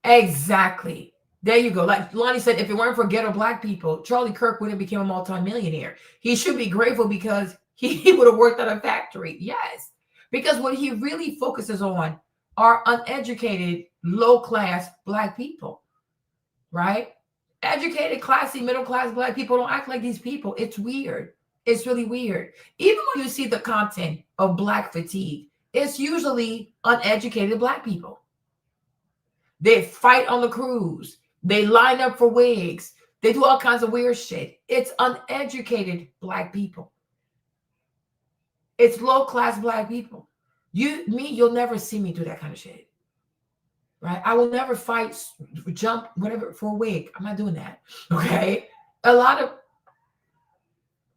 Exactly. There you go. Like Lonnie said, if it weren't for ghetto black people, Charlie Kirk wouldn't have become a multimillionaire. He should be grateful because he would have worked at a factory. Yes. Because what he really focuses on are uneducated, low-class black people, right? Educated, classy, middle-class black people don't act like these people. It's weird. It's really weird. Even when you see the content of Black fatigue, it's usually uneducated black people. They fight on the cruise. They line up for wigs. They do all kinds of weird shit. It's uneducated black people. It's low-class black people. You'll never see me do that kind of shit. Right? I will never fight, jump, whatever, for a wig. I'm not doing that. Okay? But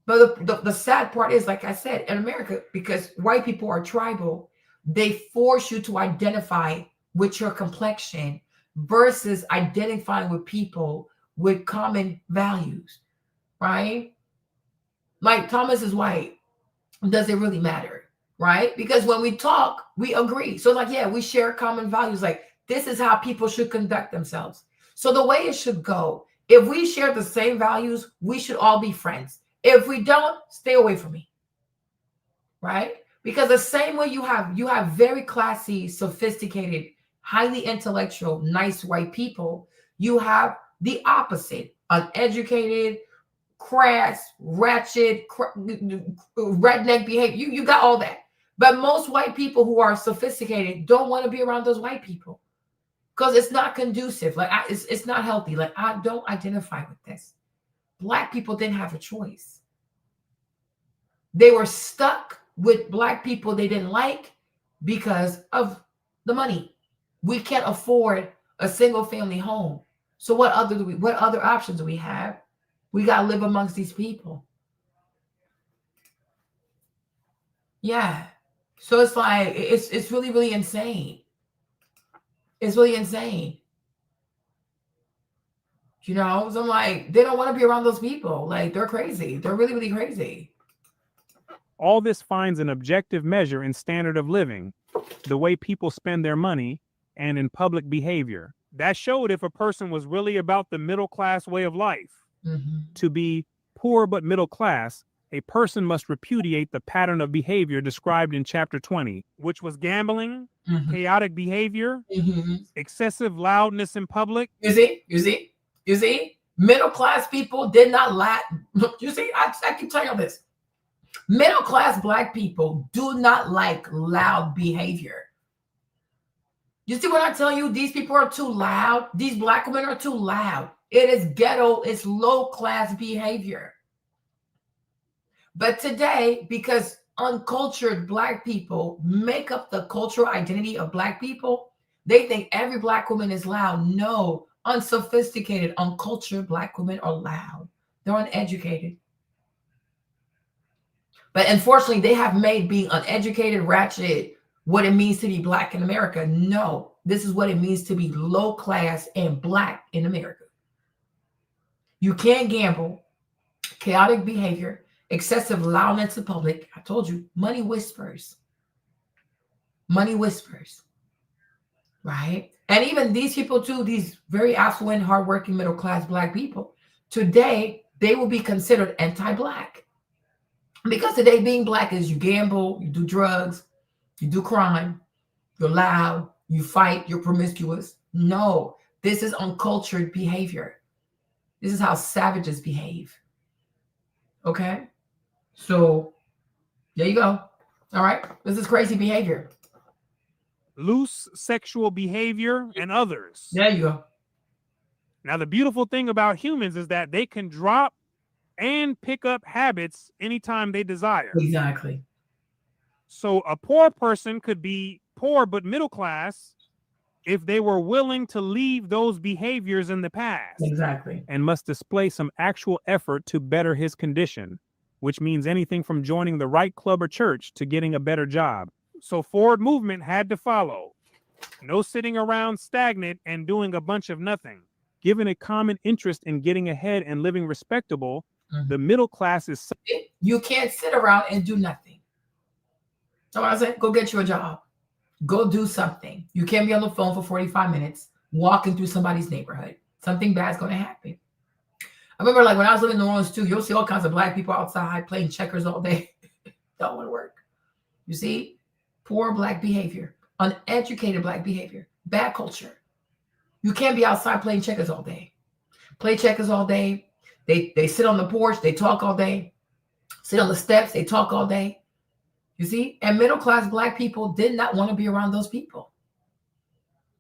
the sad part is, like I said, in America, because white people are tribal, they force you to identify with your complexion versus identifying with people with common values. Right? Like Thomas is white. Does it really matter? Right? Because when we talk, we agree. So like, yeah, we share common values. Like, this is how people should conduct themselves. So the way it should go, if we share the same values, we should all be friends. If we don't, stay away from me. Right? Because the same way you have very classy, sophisticated, highly intellectual, nice white people, you have the opposite, uneducated, crass, ratchet, redneck behavior. You got all that. But most white people who are sophisticated don't want to be around those white people because it's not conducive. Like it's not healthy. Like I don't identify with this. Black people didn't have a choice. They were stuck with black people they didn't like because of the money. We can't afford a single family home. So what other options do we have? We got to live amongst these people. Yeah. So it's like it's really, really insane. It's really insane. You know, so I'm like, they don't want to be around those people. Like, they're crazy. They're really, really crazy. All this finds an objective measure in standard of living, the way people spend their money, and in public behavior. That showed if a person was really about the middle class way of life. To be poor but middle class, a person must repudiate the pattern of behavior described in chapter 20, which was gambling, chaotic behavior, excessive loudness in public. You see, middle class people did not lack. You see, I can tell you this. Middle class Black people do not like loud behavior. You see what I tell you? These people are too loud. These Black women are too loud. It is ghetto. It's low class behavior. But today, because uncultured Black people make up the cultural identity of Black people, they think every Black woman is loud. No, unsophisticated, uncultured Black women are loud. They're uneducated. But unfortunately, they have made being uneducated, ratchet, what it means to be Black in America. No, this is what it means to be low class and Black in America. You can't gamble, chaotic behavior, excessive loudness in public. I told you, money whispers. Money whispers, right? And even these people too, these very affluent, hardworking, middle-class Black people, today, they will be considered anti-Black. Because today being Black is you gamble, you do drugs, you do crime, you're loud, you fight, you're promiscuous. No, this is uncultured behavior. This is how savages behave. Okay? So, there you go. All right? This is crazy behavior. Loose sexual behavior and others. There you go. Now, the beautiful thing about humans is that they can drop and pick up habits anytime they desire. Exactly. So a poor person could be poor but middle class if they were willing to leave those behaviors in the past. Exactly. And must display some actual effort to better his condition, which means anything from joining the right club or church to getting a better job. So forward movement had to follow. No sitting around stagnant and doing a bunch of nothing. Given a common interest in getting ahead and living respectable, the middle class is... You can't sit around and do nothing. So I said, go get you a job. Go do something. You can't be on the phone for 45 minutes walking through somebody's neighborhood. Something bad's going to happen. I remember like when I was living in New Orleans too, you'll see all kinds of Black people outside playing checkers all day. Don't want to work. You see? Poor Black behavior. Uneducated Black behavior. Bad culture. You can't be outside playing checkers all day. Play checkers all day. They sit on the porch. They talk all day. Sit on the steps. They talk all day. You see? And middle-class Black people did not want to be around those people.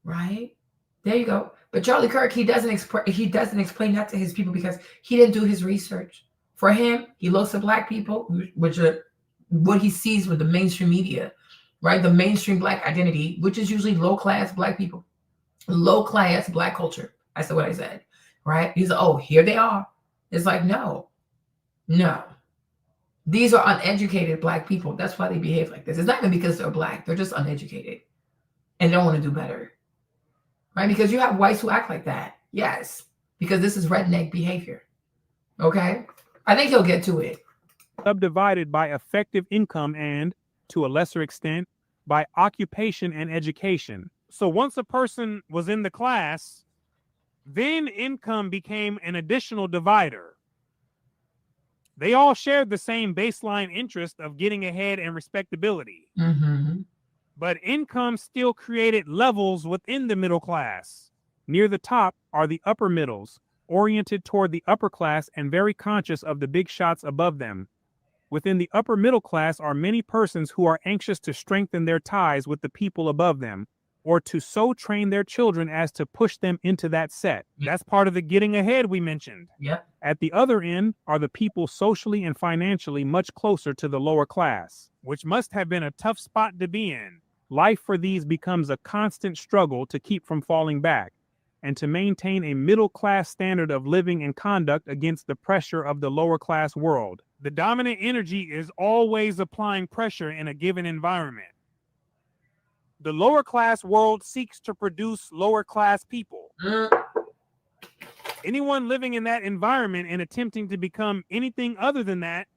Right? There you go. But Charlie Kirk, he doesn't explain that to his people because he didn't do his research. For him, he looks at Black people, which are what he sees with the mainstream media, right? The mainstream Black identity, which is usually low-class Black people, low-class Black culture. I said what I said, right? He's like, oh, here they are. It's like, no. These are uneducated Black people. That's why they behave like this. It's not even because they're Black. They're just uneducated and don't want to do better, right? Because you have whites who act like that. Yes, because this is redneck behavior. Okay? I think he'll get to it. Subdivided by effective income and, to a lesser extent, by occupation and education. So once a person was in the class, then income became an additional divider. They all shared the same baseline interest of getting ahead and respectability. But income still created levels within the middle class. Near the top are the upper middles, oriented toward the upper class and very conscious of the big shots above them. Within the upper middle class are many persons who are anxious to strengthen their ties with the people above them, or to so train their children as to push them into that set. That's part of the getting ahead we mentioned. Yep. At the other end are the people socially and financially much closer to the lower class, which must have been a tough spot to be in. Life for these becomes a constant struggle to keep from falling back and to maintain a middle class standard of living and conduct against the pressure of the lower class world. The dominant energy is always applying pressure in a given environment. The lower class world seeks to produce lower class people. Anyone living in that environment and attempting to become anything other than that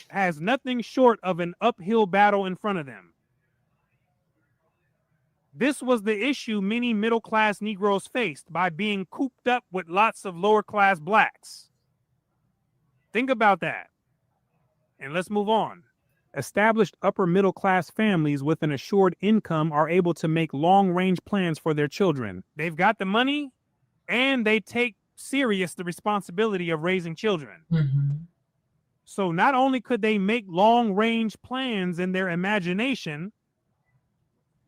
has nothing short of an uphill battle in front of them. This was the issue many middle-class Negroes faced by being cooped up with lots of lower-class blacks. Think about that. And let's move on. Established upper-middle-class families with an assured income are able to make long-range plans for their children. They've got the money, and they take serious the responsibility of raising children. So not only could they make long-range plans in their imagination,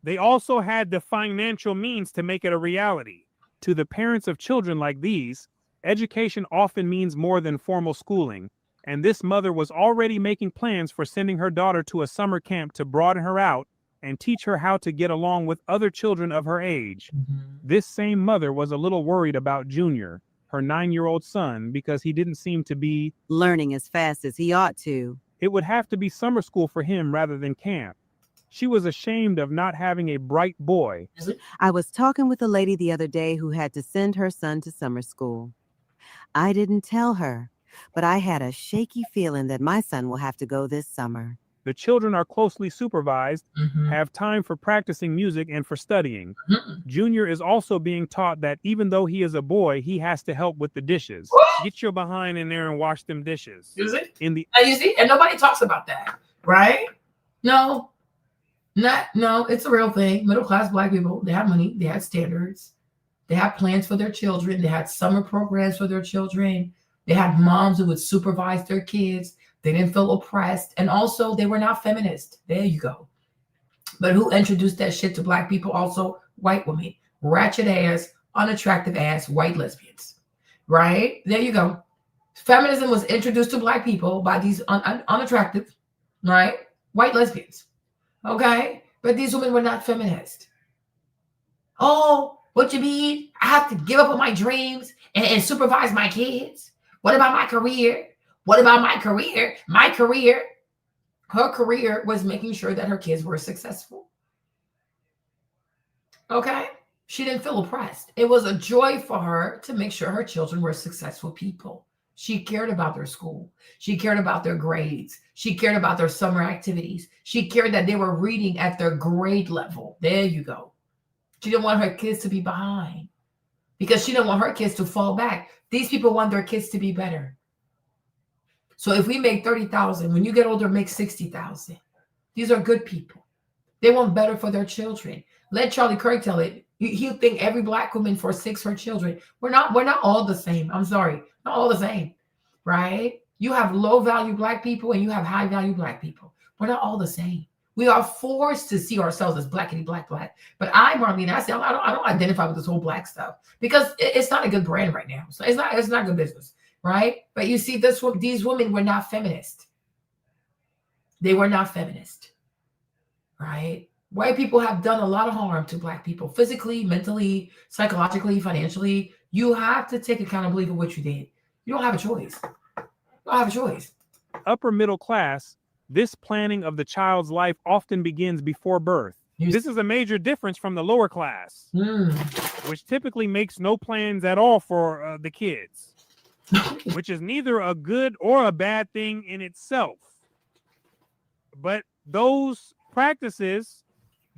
they also had the financial means to make it a reality. To the parents of children like these, education often means more than formal schooling, and this mother was already making plans for sending her daughter to a summer camp to broaden her out and teach her how to get along with other children of her age. This same mother was a little worried about Junior, her 9-year-old son, because he didn't seem to be learning as fast as he ought to. It would have to be summer school for him rather than camp. She was ashamed of not having a bright boy. I was talking with a lady the other day who had to send her son to summer school. I didn't tell her, but I had a shaky feeling that my son will have to go this summer. The children are closely supervised, have time for practicing music and for studying. Junior is also being taught that even though he is a boy, he has to help with the dishes. Get your behind in there and wash them dishes. You see? You see? And nobody talks about that, right? No, it's a real thing. Middle-class Black people, they have money, they have standards, they have plans for their children, they had summer programs for their children, they had moms who would supervise their kids. They didn't feel oppressed. And also, they were not feminist. There you go. But who introduced that shit to Black people? Also, white women. Ratchet ass, unattractive ass, white lesbians. Right? There you go. Feminism was introduced to Black people by these unattractive, right, white lesbians. Okay? But these women were not feminist. Oh, what you mean? I have to give up on my dreams and supervise my kids? What about my career? What about my career? Her career was making sure that her kids were successful. Okay? She didn't feel oppressed. It was a joy for her to make sure her children were successful people. She cared about their school. She cared about their grades. She cared about their summer activities. She cared that they were reading at their grade level. There you go. She didn't want her kids to be behind because she didn't want her kids to fall back. These people want their kids to be better. So if we make 30,000, when you get older, make 60,000. These are good people. They want better for their children. Let Charlie Kirk tell it. He'll think every Black woman forsakes her children. We're not all the same. I'm sorry. Not all the same, right? You have low value Black people and you have high value Black people. We're not all the same. We are forced to see ourselves as blackity black. But I, Marlene, I don't identify with this whole Black stuff because it's not a good brand right now. So it's not good business. Right? But you see, these women were not feminist. They were not feminist. Right? White people have done a lot of harm to Black people, physically, mentally, psychologically, financially. You have to take accountability for what you did. You don't have a choice. You don't have a choice. Upper middle class, this planning of the child's life often begins before birth. This is a major difference from the lower class, which typically makes no plans at all for the kids. Which is neither a good or a bad thing in itself. But those practices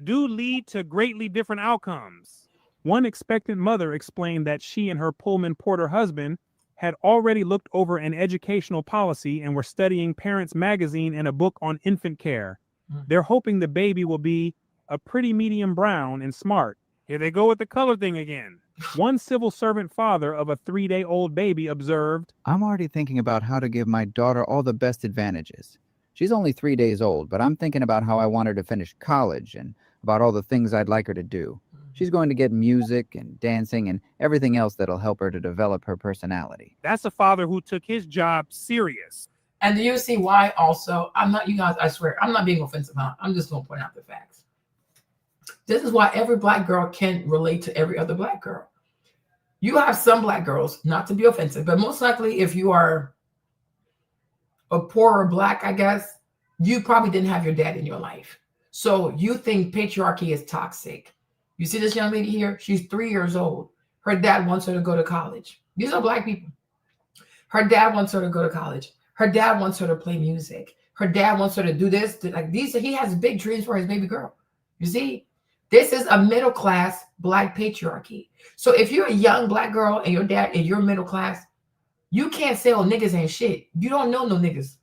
do lead to greatly different outcomes. One expectant mother explained that she and her Pullman Porter husband had already looked over an educational policy and were studying Parents Magazine and a book on infant care. They're hoping the baby will be a pretty medium brown and smart. Here they go with the color thing again. One civil servant father of a 3-day-old baby observed, I'm already thinking about how to give my daughter all the best advantages. She's only 3 days old, but I'm thinking about how I want her to finish college and about all the things I'd like her to do. She's going to get music and dancing and everything else that'll help her to develop her personality. That's a father who took his job serious. And do you see why also, you guys, I swear, I'm not being offensive, huh? I'm just going to point out the facts. This is why every Black girl can't relate to every other Black girl. You have some Black girls, not to be offensive, but most likely if you are or poor or black, I guess, you probably didn't have your dad in your life. So you think patriarchy is toxic. You see this young lady here? She's 3 years old. Her dad wants her to go to college. These are black people. Her dad wants her to go to college. Her dad wants her to play music. Her dad wants her to do this. Like these, he has big dreams for his baby girl. You see? This is a middle class black patriarchy. So if you're a young black girl and your dad and you're middle class, you can't say, oh, niggas ain't shit. You don't know no niggas.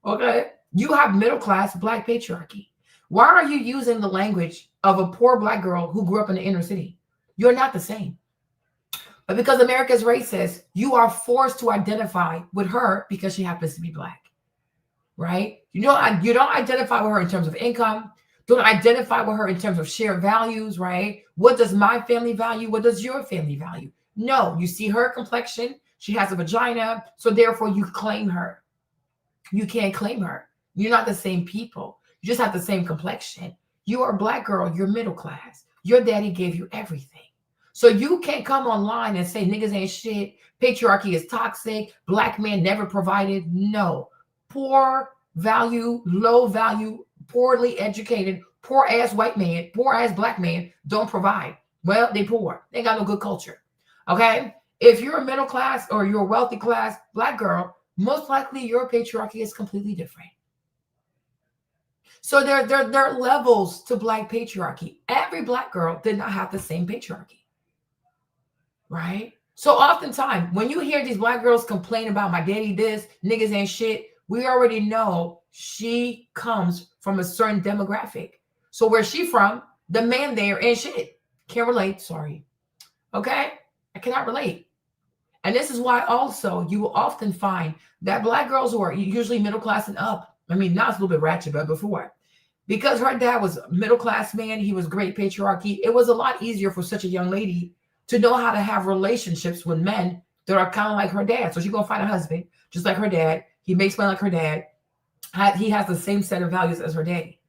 Okay? You have middle class black patriarchy. Why are you using the language of a poor black girl who grew up in the inner city? You're not the same. But because America's racist, you are forced to identify with her because she happens to be black. Right? You don't identify with her in terms of income. Don't identify with her in terms of shared values, right? What does my family value? What does your family value? No, you see her complexion. She has a vagina. So therefore you claim her. You can't claim her. You're not the same people. You just have the same complexion. You are a black girl. You're middle class. Your daddy gave you everything. So you can't come online and say niggas ain't shit. Patriarchy is toxic. Black men never provided. No. Poor value, low value, poorly educated, poor ass white man, poor ass black man don't provide. Well, they poor. They got no good culture. Okay? If you're a middle class or you're a wealthy class black girl, most likely your patriarchy is completely different. So there are levels to black patriarchy. Every black girl did not have the same patriarchy. Right? So oftentimes when you hear these black girls complain about my daddy this, niggas ain't shit, we already know she comes from a certain demographic. So where's she from? The man there ain't shit. Can't relate. Sorry. Okay? I cannot relate. And this is why also you will often find that black girls who are usually middle class and up, I mean, now it's a little bit ratchet, but before, because her dad was a middle class man, he was great patriarchy, it was a lot easier for such a young lady to know how to have relationships with men that are kind of like her dad. So she's going to find a husband just like her dad. He makes money like her dad. He has the same set of values as her daddy.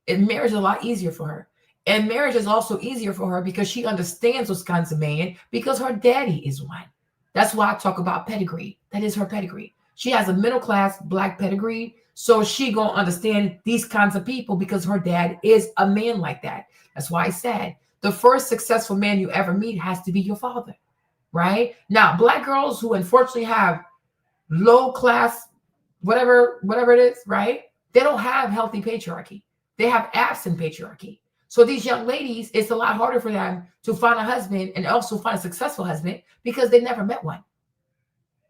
And marriage is a lot easier for her. And marriage is also easier for her because she understands those kinds of men because her daddy is one. That's why I talk about pedigree. That is her pedigree. She has a middle class black pedigree. So she gonna understand these kinds of people because her dad is a man like that. That's why I said the first successful man you ever meet has to be your father, right? Now, black girls who unfortunately have low class, whatever it is, right? They don't have healthy patriarchy. They have absent patriarchy. So these young ladies, it's a lot harder for them to find a husband and also find a successful husband because they never met one.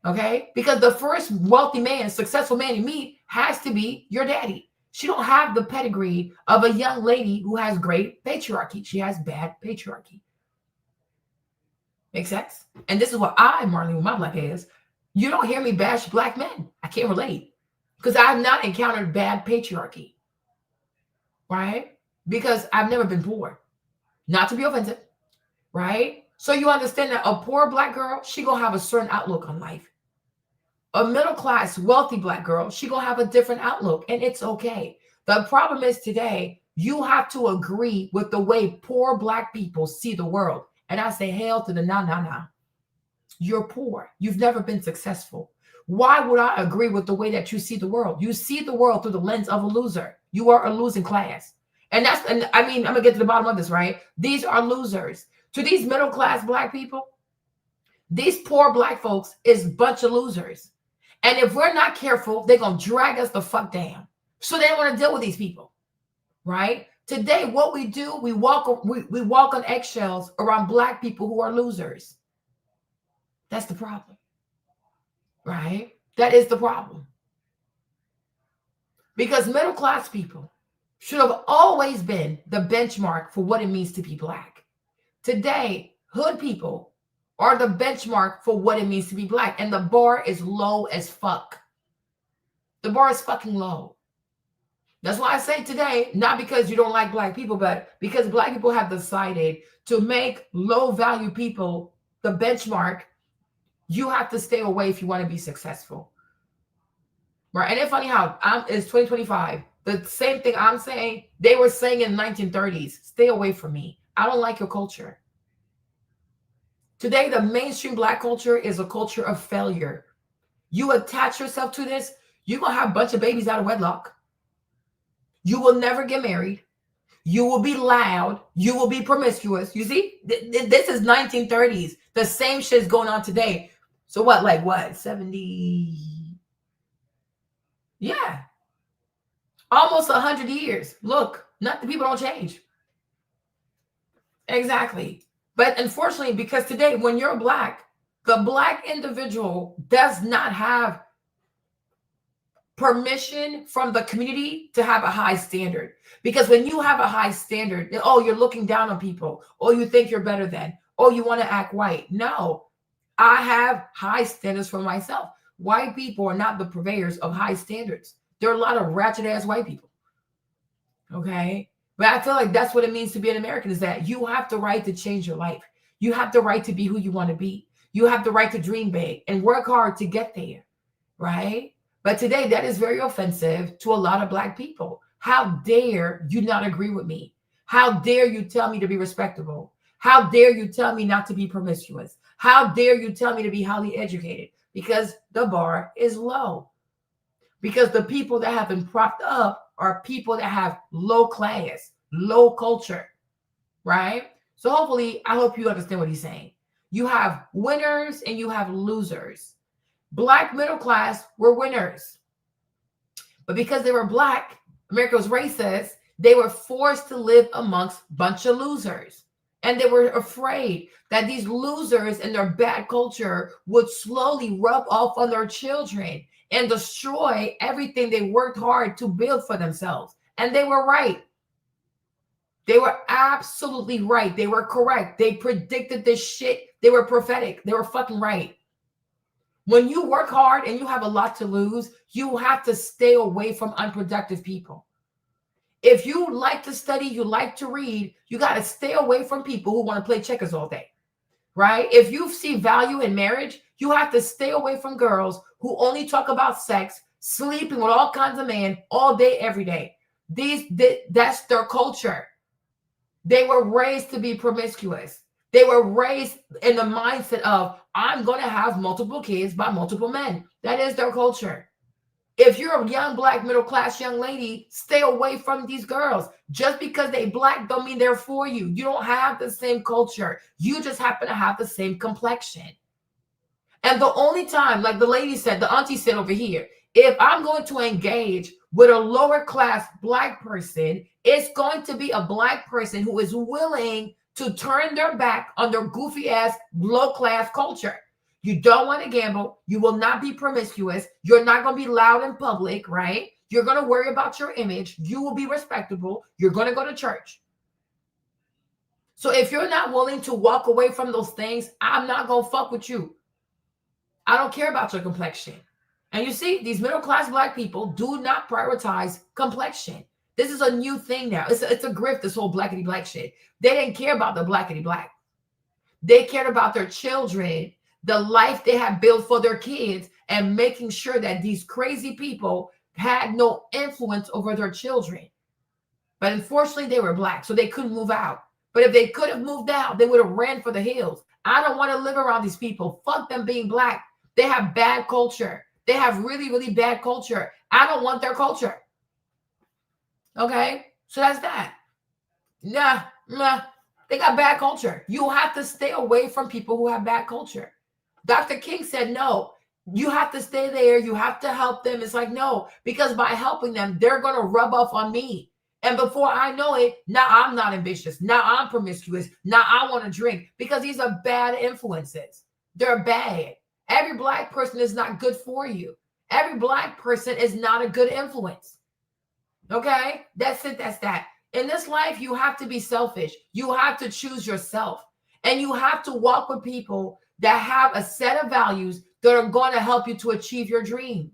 Okay? Because the first wealthy man, successful man you meet has to be your daddy. She don't have the pedigree of a young lady who has great patriarchy. She has bad patriarchy. Make sense? And this is what Marlene, with my black ass, you don't hear me bash black men. I can't relate because I have not encountered bad patriarchy, right? Because I've never been poor. Not to be offensive, right? So you understand that a poor black girl, she gonna have a certain outlook on life. A middle class, wealthy black girl, she gonna have a different outlook, and it's okay. The problem is today, you have to agree with the way poor black people see the world. And I say, hell to the nah. You're poor. You've never been successful. Why would I agree with the way that you see the world? You see the world through the lens of a loser. You are a losing class. And I mean, I'm gonna get to the bottom of this, right? These are losers. To these middle class black people, these poor black folks is a bunch of losers. And if we're not careful, they're gonna drag us the fuck down. So they don't want to deal with these people, right? Today, what we do, we walk on eggshells around black people who are losers. That's the problem, right? That is the problem. Because middle class people should have always been the benchmark for what it means to be black. Today, hood people are the benchmark for what it means to be black. And the bar is low as fuck. The bar is fucking low. That's why I say today, not because you don't like black people, but because black people have decided to make low value people the benchmark. You have to stay away if you want to be successful. Right? And it's funny how it's 2025. The same thing I'm saying, they were saying in the 1930s, stay away from me. I don't like your culture. Today, the mainstream black culture is a culture of failure. you attach yourself to this, you're going to have a bunch of babies out of wedlock. You will never get married. You will be loud. You will be promiscuous. You see, this is 1930s. The same shit is going on today. So what, like what, 70? Yeah. Almost 100 years. Look, the people don't change. Exactly. But unfortunately, because today, when you're Black, the Black individual does not have permission from the community to have a high standard. Because when you have a high standard, oh, you're looking down on people. Oh, you think you're better than. Oh, you want to act white. No, I have high standards for myself. White people are not the purveyors of high standards. There are a lot of ratchet ass white people. Okay. But I feel like that's what it means to be an American, is that you have the right to change your life. You have the right to be who you want to be. You have the right to dream big and work hard to get there. Right. But today that is very offensive to a lot of Black people. How dare you not agree with me? How dare you tell me to be respectable? How dare you tell me not to be promiscuous? How dare you tell me to be highly educated? Because the bar is low. Because the people that have been propped up are people that have low class, low culture, right? So hopefully, I hope you understand what he's saying. You have winners and you have losers. Black middle class were winners. But because they were Black, America was racist, they were forced to live amongst a bunch of losers. And they were afraid that these losers and their bad culture would slowly rub off on their children and destroy everything they worked hard to build for themselves. And they were right. They were absolutely right. They were correct. They predicted this shit. They were prophetic. They were fucking right. When you work hard and you have a lot to lose, you have to stay away from unproductive people. If you like to study, you like to read, you got to stay away from people who want to play checkers all day, right? If you see value in marriage, you have to stay away from girls who only talk about sex, sleeping with all kinds of men all day, every day. That's their culture. They were raised to be promiscuous. They were raised in the mindset of, I'm going to have multiple kids by multiple men. That is their culture. If you're a young Black middle class young lady, stay away from these girls. Just because they Black don't mean they're for you. You don't have the same culture. You just happen to have the same complexion. And the only time, like the lady said, the auntie said over here, if I'm going to engage with a lower class Black person, it's going to be a Black person who is willing to turn their back on their goofy ass low class culture. You don't want to gamble. You will not be promiscuous. You're not going to be loud in public, right? You're going to worry about your image. You will be respectable. You're going to go to church. So if you're not willing to walk away from those things, I'm not going to fuck with you. I don't care about your complexion. And you see, these middle-class Black people do not prioritize complexion. This is a new thing now. It's a grift, this whole blackity black shit. They didn't care about the blackity black. They cared about their children, the life they had built for their kids, and making sure that these crazy people had no influence over their children. But unfortunately, they were Black, so they couldn't move out. But if they could have moved out, they would have ran for the hills. I don't want to live around these people. Fuck them being Black. They have bad culture. They have really, really bad culture. I don't want their culture. Okay? So that's that. Nah. They got bad culture. You have to stay away from people who have bad culture. Dr. King said, no, you have to stay there. You have to help them. It's like, no, because by helping them, they're going to rub off on me. And before I know it, now I'm not ambitious. Now I'm promiscuous. Now I want to drink, because these are bad influences. They're bad. Every Black person is not good for you. Every Black person is not a good influence. Okay? That's it. That's that. In this life, you have to be selfish. You have to choose yourself. And you have to walk with people that have a set of values that are going to help you to achieve your dreams.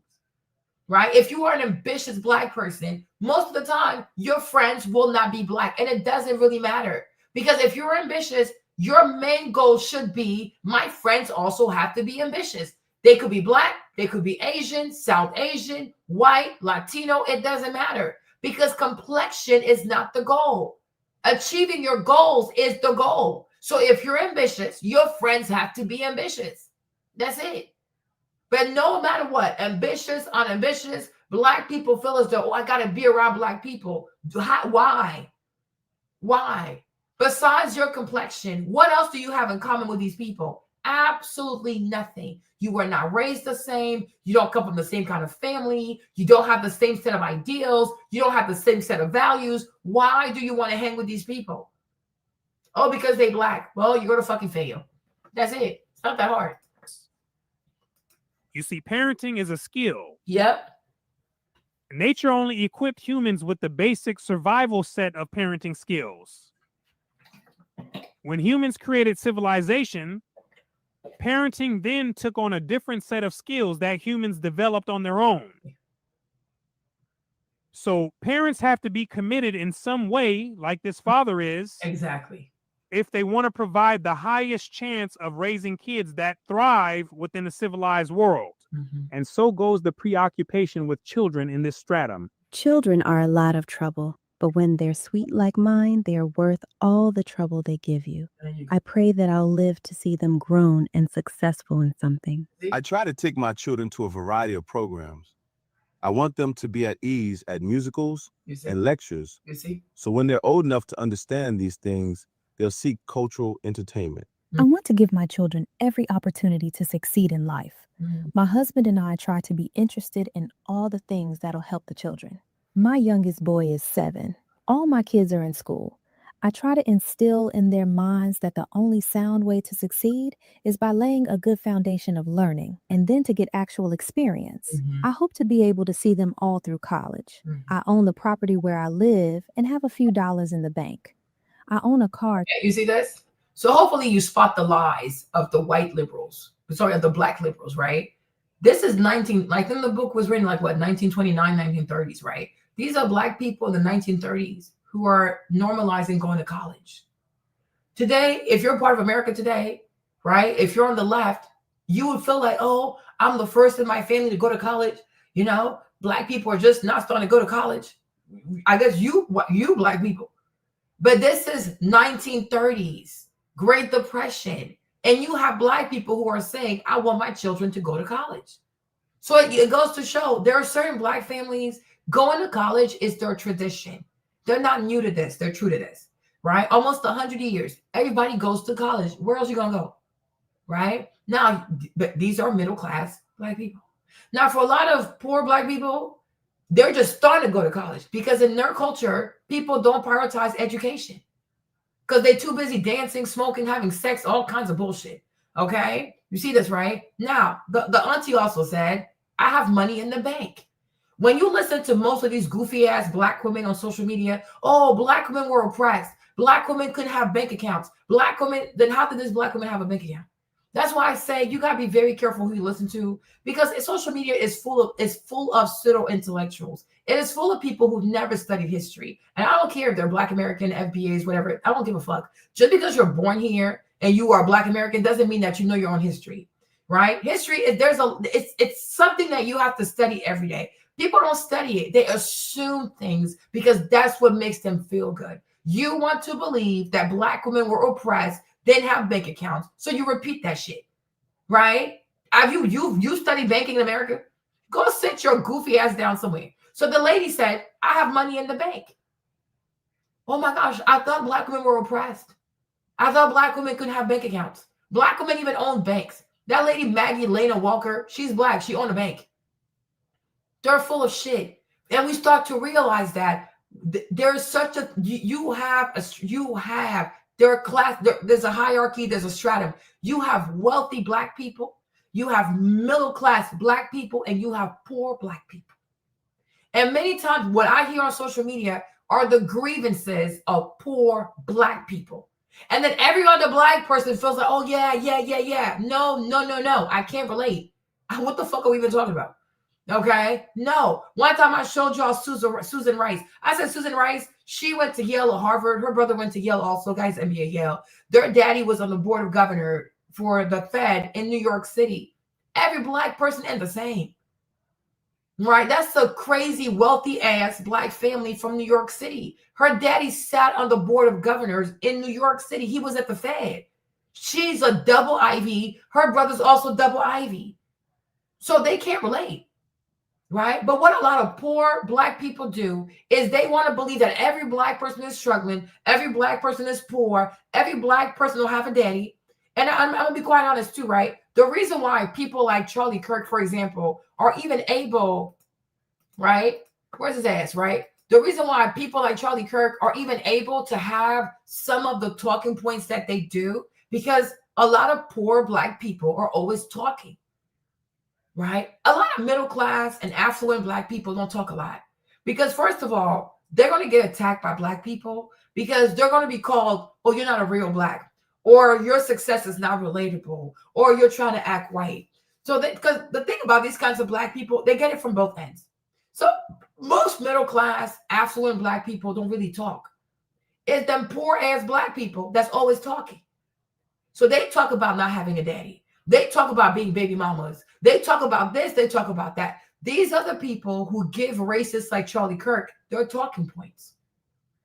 Right? If you are an ambitious Black person, most of the time, your friends will not be Black. And it doesn't really matter. Because if you're ambitious, your main goal should be, my friends also have to be ambitious. They could be Black, they could be Asian, South Asian, white, Latino. It doesn't matter. Because complexion is not the goal. Achieving your goals is the goal. So if you're ambitious, your friends have to be ambitious. That's it. But no matter what, ambitious, unambitious, Black people feel as though, oh, I got to be around Black people. Why? Why? Besides your complexion, what else do you have in common with these people? Absolutely nothing. You were not raised the same. You don't come from the same kind of family. You don't have the same set of ideals. You don't have the same set of values. Why do you want to hang with these people? Oh, because they Black. Well, you're going to fucking fail. That's it. It's not that hard. You see, parenting is a skill. Yep. Nature only equipped humans with the basic survival set of parenting skills. When humans created civilization, parenting then took on a different set of skills that humans developed on their own. So parents have to be committed in some way, like this father is. Exactly. If they want to provide the highest chance of raising kids that thrive within a civilized world. Mm-hmm. And so goes the preoccupation with children in this stratum. Children are a lot of trouble, but when they're sweet like mine, they are worth all the trouble they give you. I pray that I'll live to see them grown and successful in something. I try to take my children to a variety of programs. I want them to be at ease at musicals and lectures. So when they're old enough to understand these things, they'll seek cultural entertainment. I want to give my children every opportunity to succeed in life. My husband and I try to be interested in all the things that'll help the children. My youngest boy is 7. All my kids are in school. I try to instill in their minds that the only sound way to succeed is by laying a good foundation of learning and then to get actual experience. I hope to be able to see them all through college. I own the property where I live and have a few dollars in the bank. I own a car. You see this? So hopefully you spot the lies of the white liberals, of the Black liberals, right? This is like then the book was written like what, 1929, 1930s, right? These are Black people in the 1930s who are normalizing going to college. Today, if you're part of America today, right? If you're on the left, you would feel like, oh, I'm the first in my family to go to college. You know, Black people are just not starting to go to college. I guess you Black people. But this is 1930s, Great Depression. And you have Black people who are saying, I want my children to go to college. So it goes to show there are certain Black families going to college is their tradition. They're not new to this. They're true to this, right? Almost 100 years. Everybody goes to college. Where else are you going to go, right? Now, these are middle-class Black people. Now, for a lot of poor Black people, they're just starting to go to college because in their culture, people don't prioritize education because they're too busy dancing, smoking, having sex, all kinds of bullshit. Okay? You see this, right? Now, the auntie also said, I have money in the bank. When you listen to most of these goofy ass Black women on social media, oh, Black women were oppressed. Black women couldn't have bank accounts. Black women, then how did this Black woman have a bank account? That's why I say you gotta be very careful who you listen to because social media is full of pseudo intellectuals. It is full of people who've never studied history. And I don't care if they're Black American, FBAs, whatever. I don't give a fuck. Just because you're born here and you are Black American doesn't mean that you know your own history, right? History is it's something that you have to study every day. People don't study it. They assume things because that's what makes them feel good. You want to believe that Black women were oppressed, didn't have bank accounts, so you repeat that shit, right? Have you studied banking in America? Go sit your goofy ass down somewhere. So the lady said, I have money in the bank. Oh my gosh, I thought Black women were oppressed. I thought Black women couldn't have bank accounts. Black women even own banks. That lady, Maggie Lena Walker, she's Black. She owned a bank. They're full of shit. And we start to realize that there's such a, there's a hierarchy, there's a stratum. You have wealthy Black people, you have middle-class Black people, and you have poor Black people. And many times what I hear on social media are the grievances of poor Black people. And then every other Black person feels like, oh yeah. No, I can't relate. What the fuck are we even talking about? Okay, no. One time I showed y'all Susan Rice. I said Susan Rice, she went to Yale or Harvard. Her brother went to Yale also, guys, MBA Yale. Their daddy was on the board of governor for the Fed in New York City. Every Black person ain't the same, right? That's a crazy, wealthy ass Black family from New York City. Her daddy sat on the board of governors in New York City. He was at the Fed. She's a double Ivy. Her brother's also double Ivy. So they can't relate. Right? But what a lot of poor Black people do is they want to believe that every Black person is struggling, every Black person is poor, every Black person will have a daddy. And I'm going to be quite honest too, right? The reason why people like Charlie Kirk, for example, are even able, right? Where's his ass, right? The reason why people like Charlie Kirk are even able to have some of the talking points that they do, because a lot of poor Black people are always talking. Right? A lot of middle class and affluent Black people don't talk a lot because, first of all, they're going to get attacked by Black people because they're going to be called, oh, you're not a real Black, or your success is not relatable, or you're trying to act white. So, because the thing about these kinds of Black people, they get it from both ends. So, most middle class, affluent Black people don't really talk. It's them poor ass Black people that's always talking. So, they talk about not having a daddy. They talk about being baby mamas. They talk about this. They talk about that. These are the people who give racists like Charlie Kirk their talking points,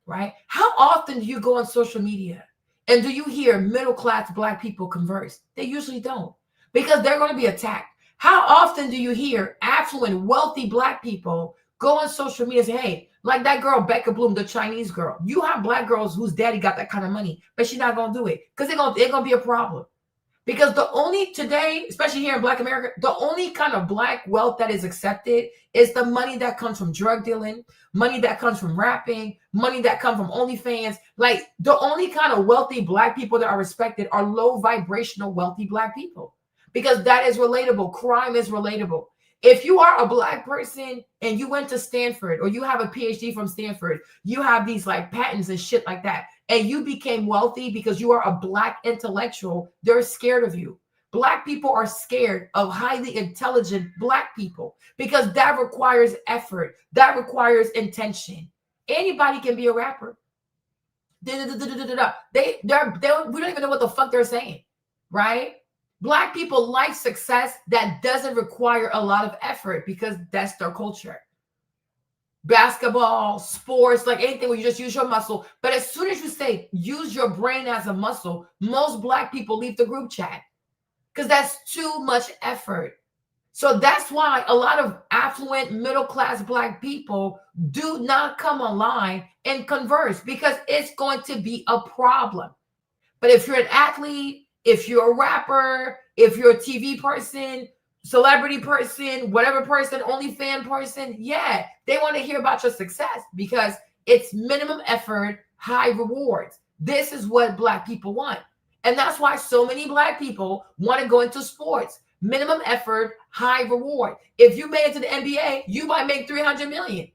right? How often do you go on social media and do you hear middle-class Black people converse? They usually don't because they're going to be attacked. How often do you hear affluent, wealthy Black people go on social media and say, hey, like that girl, Becca Bloom, the Chinese girl, you have Black girls whose daddy got that kind of money, but she's not going to do it because it's going to be a problem. Because the only today, especially here in Black America, the only kind of Black wealth that is accepted is the money that comes from drug dealing, money that comes from rapping, money that comes from OnlyFans. Like the only kind of wealthy Black people that are respected are low vibrational wealthy Black people because that is relatable. Crime is relatable. If you are a Black person and you went to Stanford or you have a PhD from Stanford, you have these like patents and shit like that, and you became wealthy because you are a Black intellectual, they're scared of you. Black people are scared of highly intelligent Black people because that requires effort. That requires intention. Anybody can be a rapper. We don't even know what the fuck they're saying, right? Black people like success that doesn't require a lot of effort because that's their culture. Basketball, sports, like anything where you just use your muscle. But as soon as you say use your brain as a muscle, most Black people leave the group chat because that's too much effort. So that's why a lot of affluent middle-class Black people do not come online and converse because it's going to be a problem. But if you're an athlete, if you're a rapper, if you're a TV person, celebrity person, whatever person, OnlyFans person, yeah, they want to hear about your success because it's minimum effort, high rewards. This is what Black people want. And that's why so many Black people want to go into sports. Minimum effort, high reward. If you made it to the NBA, you might make $300 million,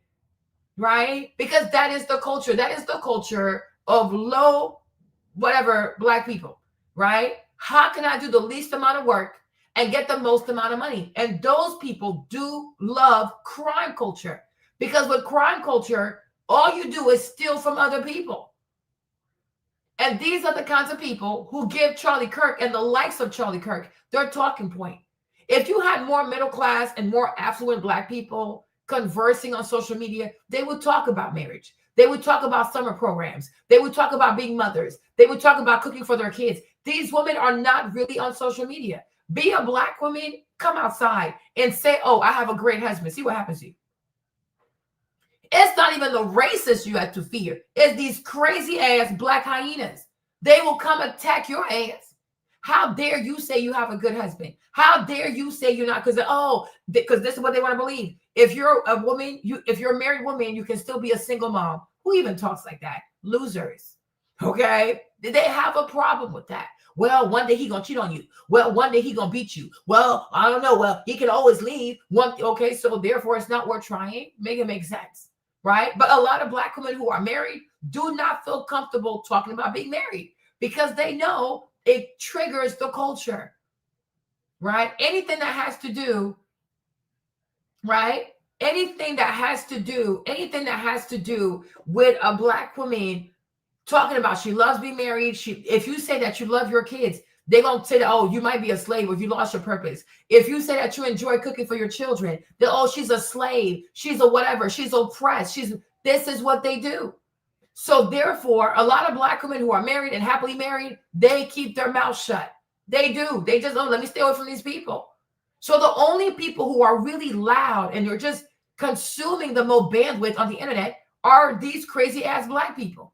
right? Because that is the culture. That is the culture of low, whatever, Black people, right? How can I do the least amount of work and get the most amount of money? And those people do love crime culture because with crime culture, all you do is steal from other people. And these are the kinds of people who give Charlie Kirk and the likes of Charlie Kirk their talking point. If you had more middle class and more affluent Black people conversing on social media, they would talk about marriage. They would talk about summer programs. They would talk about being mothers. They would talk about cooking for their kids. These women are not really on social media. Be a Black woman, come outside and say, oh, I have a great husband. See what happens to you. It's not even the racists you have to fear. It's these crazy ass Black hyenas. They will come attack your ass. How dare you say you have a good husband? How dare you say you're not? Because this is what they want to believe. If you're a woman, if you're a married woman, you can still be a single mom. Who even talks like that? Losers. Okay? They have a problem with that. Well, one day he gonna cheat on you. Well, one day he gonna beat you. Well, I don't know. Well, he can always leave. Okay, so therefore it's not worth trying. Make it make sense, right? But a lot of Black women who are married do not feel comfortable talking about being married because they know it triggers the culture, right? Anything that has to do, right? Anything that has to do with a Black woman talking about she loves being married. If you say that you love your kids, they're going to say that, oh, you might be a slave or you lost your purpose. If you say that you enjoy cooking for your children, then, oh, she's a slave. She's a whatever. She's oppressed. This is what they do. So therefore, a lot of Black women who are married and happily married, they keep their mouth shut. They do. They just, oh, let me stay away from these people. So the only people who are really loud and you're just consuming the most bandwidth on the internet are these crazy ass Black people.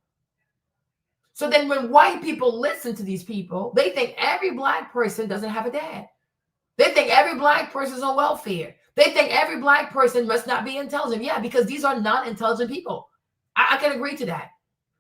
So then when white people listen to these people, they think every Black person doesn't have a dad. They think every Black person is on welfare. They think every Black person must not be intelligent. Yeah, because these are not intelligent people. I can agree to that.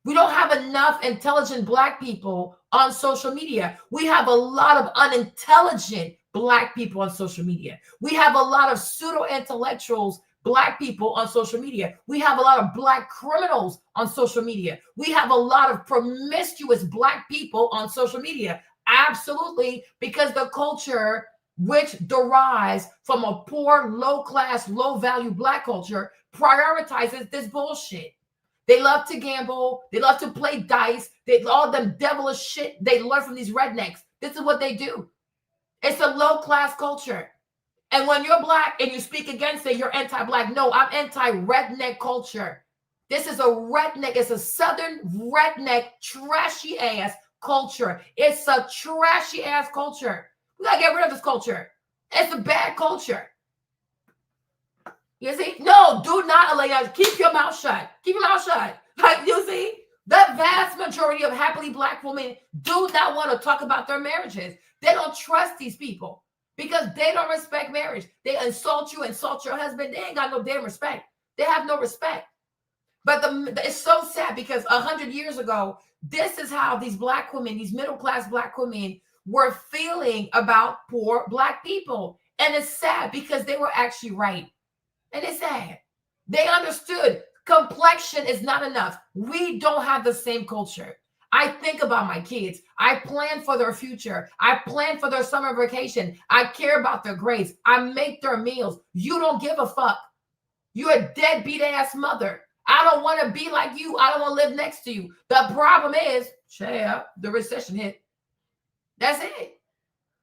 We don't have enough intelligent Black people on social media. We have a lot of unintelligent Black people on social media. We have a lot of pseudo-intellectuals, Black people on social media. We have a lot of Black criminals on social media. We have a lot of promiscuous Black people on social media. Absolutely, because the culture which derives from a poor, low-class, low-value Black culture prioritizes this bullshit. They love to gamble. They love to play dice. They all them devilish shit they learn from these rednecks. This is what they do. It's a low-class culture. And when you're Black and you speak against it, you're anti-Black. No, I'm anti-redneck culture. This is a redneck. It's a Southern redneck, trashy-ass culture. It's a trashy-ass culture. We got to get rid of this culture. It's a bad culture. You see? No, do not allow. Keep your mouth shut. Keep your mouth shut. Like, you see? The vast majority of happily Black women do not want to talk about their marriages. They don't trust these people because they don't respect marriage. They insult you, insult your husband. They ain't got no damn respect. They have no respect. But it's so sad because 100 years ago, this is how these Black women, these middle-class Black women were feeling about poor Black people. And it's sad because they were actually right. And it's sad. They understood complexion is not enough. We don't have the same culture. I think about my kids. I plan for their future. I plan for their summer vacation. I care about their grades. I make their meals. You don't give a fuck. You're a deadbeat ass mother. I don't want to be like you. I don't want to live next to you. The problem is, the recession hit. That's it.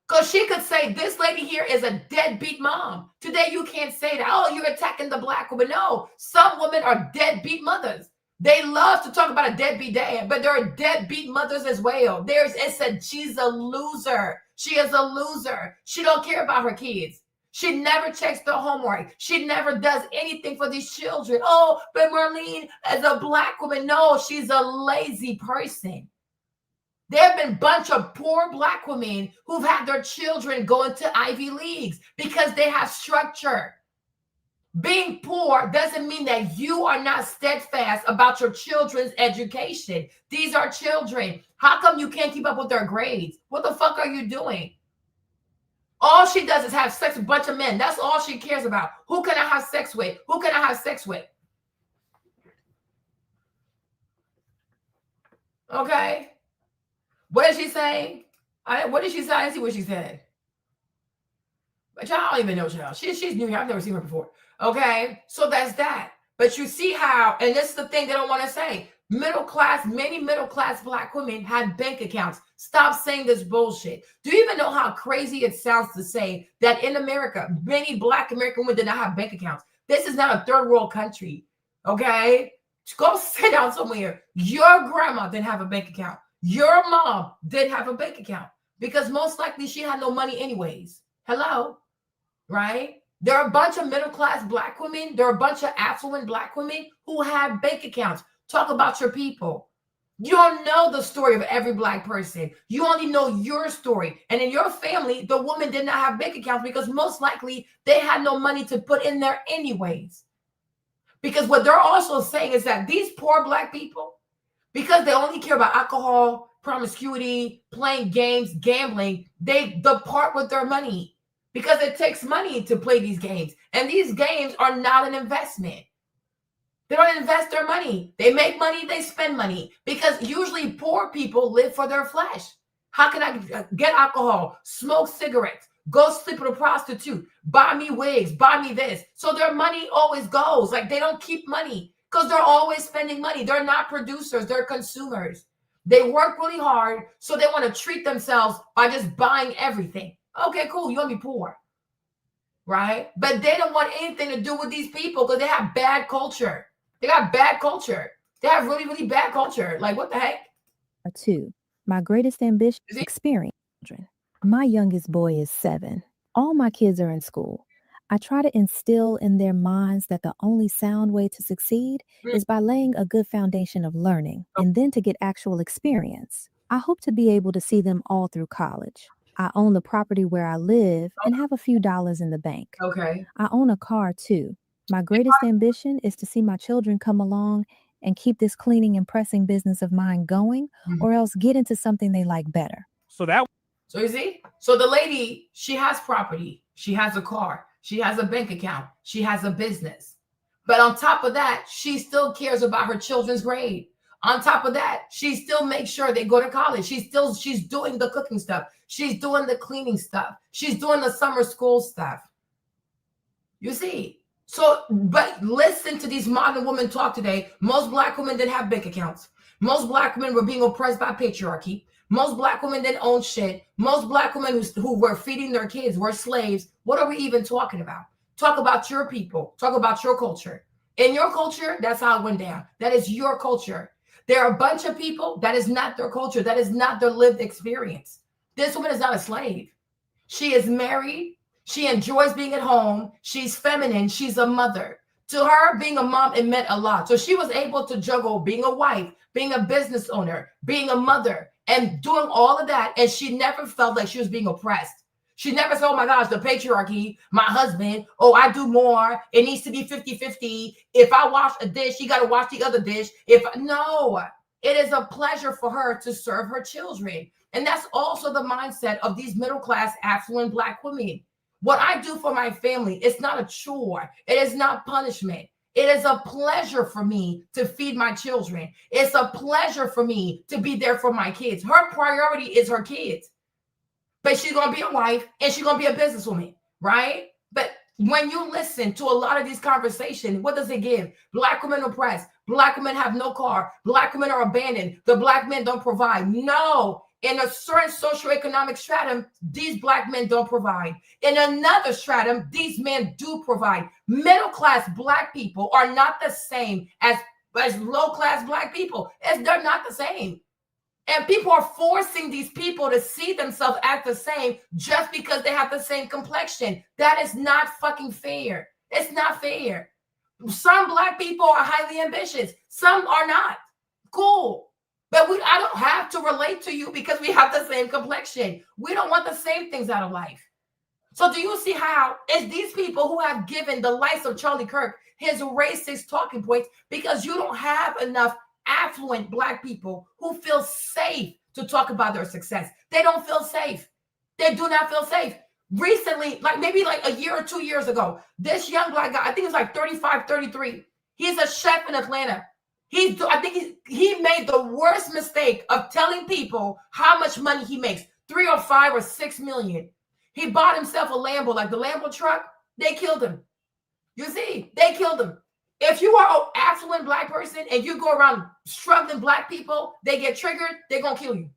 Because she could say, this lady here is a deadbeat mom. Today, you can't say that. Oh, you're attacking the Black woman. No, some women are deadbeat mothers. They love to talk about a deadbeat dad, but there are deadbeat mothers as well. She's a loser. She is a loser. She don't care about her kids. She never checks their homework. She never does anything for these children. Oh, but Marlene, as a Black woman, no, she's a lazy person. There have been a bunch of poor Black women who've had their children go into Ivy Leagues because they have structure. Being poor doesn't mean that you are not steadfast about your children's education. These are children. How come you can't keep up with their grades? What the fuck are you doing? All she does is have sex with a bunch of men. That's all she cares about. Who can I have sex with? Who can I have sex with? Okay. What is she saying? What did she say? I didn't see what she said. But y'all don't even know y'all. She's new here. I've never seen her before. Okay. So that's that. But you see how, and this is the thing they don't want to say. Many middle-class Black women have bank accounts. Stop saying this bullshit. Do you even know how crazy it sounds to say that in America, many Black American women did not have bank accounts? This is not a third world country. Okay. Go sit down somewhere. Your grandma didn't have a bank account. Your mom didn't have a bank account because most likely she had no money anyways. Hello, right? There are a bunch of middle-class Black women. There are a bunch of affluent Black women who have bank accounts. Talk about your people. You don't know the story of every Black person. You only know your story. And in your family, the woman did not have bank accounts because most likely they had no money to put in there anyways. Because what they're also saying is that these poor Black people, because they only care about alcohol, promiscuity, playing games, gambling, they depart with their money because it takes money to play these games. And these games are not an investment. They don't invest their money. They make money, they spend money because usually poor people live for their flesh. How can I get alcohol, smoke cigarettes, go sleep with a prostitute, buy me wigs, buy me this? So their money always goes. Like they don't keep money. Because they're always spending money. They're not producers. They're consumers. They work really hard, so they want to treat themselves by just buying everything. Okay, cool. You want to be poor, right? But they don't want anything to do with these people because they have bad culture. They got bad culture. They have really, really bad culture. Like, what the heck? 2. My greatest ambition is experience children. My youngest boy is 7. All my kids are in school. I try to instill in their minds that the only sound way to succeed is by laying a good foundation of learning and then to get actual experience. I hope to be able to see them all through college. I own the property where I live and have a few dollars in the bank. Okay. I own a car too. My greatest ambition is to see my children come along and keep this cleaning and pressing business of mine going, or else get into something they like better. So you see? So the lady, she has property. She has a car. She has a bank account. She has a business. But on top of that, she still cares about her children's grade. On top of that, she still makes sure they go to college. She's doing the cooking stuff. She's doing the cleaning stuff. She's doing the summer school stuff. You see? So, but listen to these modern women talk today. Most Black women didn't have bank accounts. Most Black women were being oppressed by patriarchy. Most Black women didn't own shit. Most Black women who were feeding their kids were slaves. What are we even talking about? Talk about your people. Talk about your culture. In your culture, that's how it went down. That is your culture. There are a bunch of people that is not their culture. That is not their lived experience. This woman is not a slave. She is married. She enjoys being at home. She's feminine. She's a mother. To her, being a mom, it meant a lot. So she was able to juggle being a wife, being a business owner, being a mother, and doing all of that. And she never felt like she was being oppressed. She never said, oh my gosh, the patriarchy, my husband, oh, I do more. It needs to be 50-50. If I wash a dish, you got to wash the other dish. No, it is a pleasure for her to serve her children. And that's also the mindset of these middle-class, affluent Black women. What I do for my family, it's not a chore. It is not punishment. It is a pleasure for me to feed my children. It's a pleasure for me to be there for my kids. Her priority is her kids. But she's going to be a wife and she's going to be a businesswoman, right? But when you listen to a lot of these conversations, what does it give? Black women oppressed. Black women have no car. Black women are abandoned. The Black men don't provide. No. In a certain socioeconomic stratum, these Black men don't provide. In another stratum, these men do provide. Middle-class Black people are not the same as low-class Black people. They're not the same. And people are forcing these people to see themselves as the same just because they have the same complexion. That is not fucking fair. It's not fair. Some Black people are highly ambitious. Some are not. Cool. But I don't have to relate to you because we have the same complexion. We don't want the same things out of life. So do you see how it's these people who have given the likes of Charlie Kirk his racist talking points because you don't have enough affluent Black people who feel safe to talk about their success. They don't feel safe. They do not feel safe. Recently, maybe a year or 2 years ago, this young Black guy, I think it's like 35, 33. He's a chef in Atlanta. I think he made the worst mistake of telling people how much money he makes, 3 or 5 or 6 million. He bought himself a Lambo, like the Lambo truck. They killed him. You see, they killed him. If you are an affluent Black person and you go around struggling Black people, they get triggered, they're going to kill you.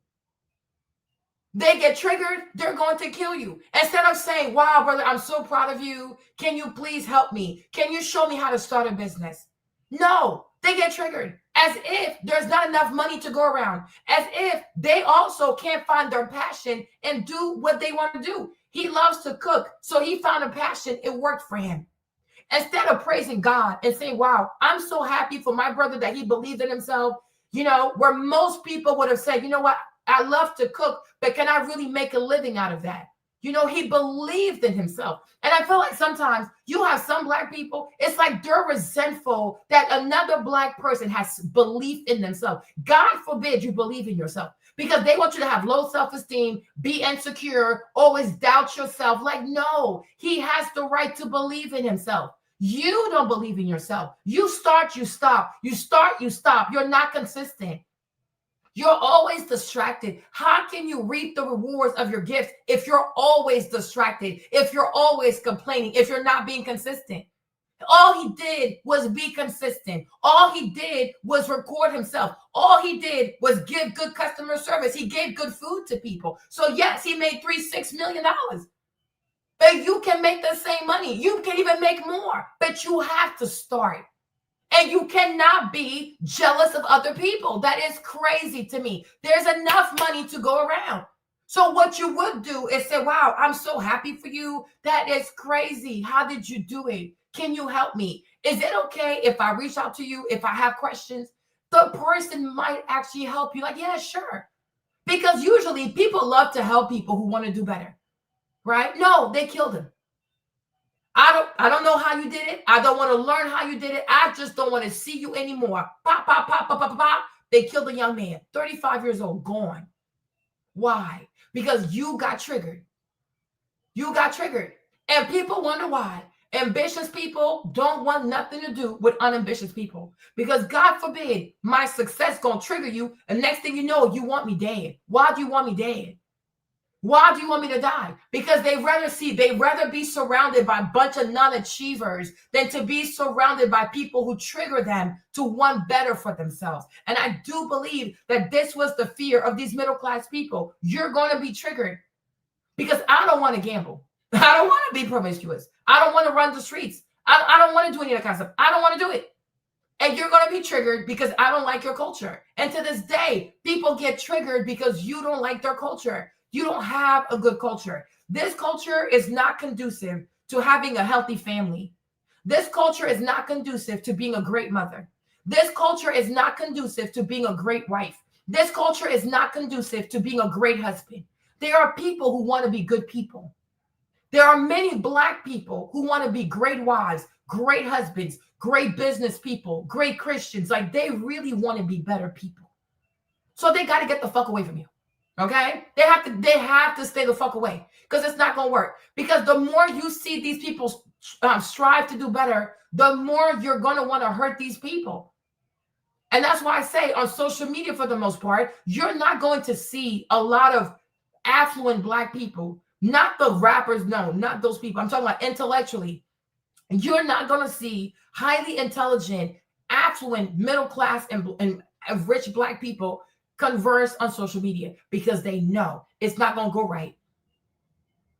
They get triggered, they're going to kill you. Instead of saying, wow, brother, I'm so proud of you. Can you please help me? Can you show me how to start a business? No, they get triggered as if there's not enough money to go around, as if they also can't find their passion and do what they want to do. He loves to cook, so he found a passion. It worked for him. Instead of praising God and saying, wow, I'm so happy for my brother that he believed in himself, where most people would have said, you know what, I love to cook, but can I really make a living out of that? He believed in himself. And I feel like sometimes you have some Black people, it's like they're resentful that another Black person has belief in themselves. God forbid you believe in yourself because they want you to have low self-esteem, be insecure, always doubt yourself. No, he has the right to believe in himself. You don't believe in yourself. You start, you stop. You start, you stop. You're not consistent. You're always distracted. How can you reap the rewards of your gifts if you're always distracted, if you're always complaining, if you're not being consistent? All he did was be consistent. All he did was record himself. All he did was give good customer service. He gave good food to people. So yes, he made $6 million. But you can make the same money. You can even make more, but you have to start. And you cannot be jealous of other people. That is crazy to me. There's enough money to go around. So what you would do is say, wow, I'm so happy for you. That is crazy. How did you do it? Can you help me? Is it okay if I reach out to you, if I have questions? The person might actually help you. Like, yeah, sure. Because usually people love to help people who want to do better, right? No, they killed him. I don't know how you did it. I don't want to learn how you did it. I just don't want to see you anymore. Pop, pop, pop, pop, pop, pop. They killed a young man, 35 years old, gone. Why? Because you got triggered. You got triggered. And people wonder why. Ambitious people don't want nothing to do with unambitious people. Because God forbid my success gonna trigger you, and next thing you know, you want me dead. Why do you want me dead? Why do you want me to die? Because they'd rather be surrounded by a bunch of non-achievers than to be surrounded by people who trigger them to want better for themselves. And I do believe that this was the fear of these middle-class people. You're going to be triggered because I don't want to gamble. I don't want to be promiscuous. I don't want to run the streets. I don't want to do any of that kind of stuff. I don't want to do it. And you're going to be triggered because I don't like your culture. And to this day, people get triggered because you don't like their culture. You don't have a good culture. This culture is not conducive to having a healthy family. This culture is not conducive to being a great mother. This culture is not conducive to being a great wife. This culture is not conducive to being a great husband. There are people who want to be good people. There are many Black people who want to be great wives, great husbands, great business people, great Christians. Like, they really want to be better people. So they got to get the fuck away from you. Okay, they have to stay the fuck away because it's not gonna work. Because the more you see these people strive to do better, the more you're gonna want to hurt these people. And that's why I say on social media, for the most part, you're not going to see a lot of affluent Black people, not the rappers, no, not those people. I'm talking about intellectually. You're not gonna see highly intelligent, affluent, middle class, and rich Black people converse on social media because they know it's not going to go right.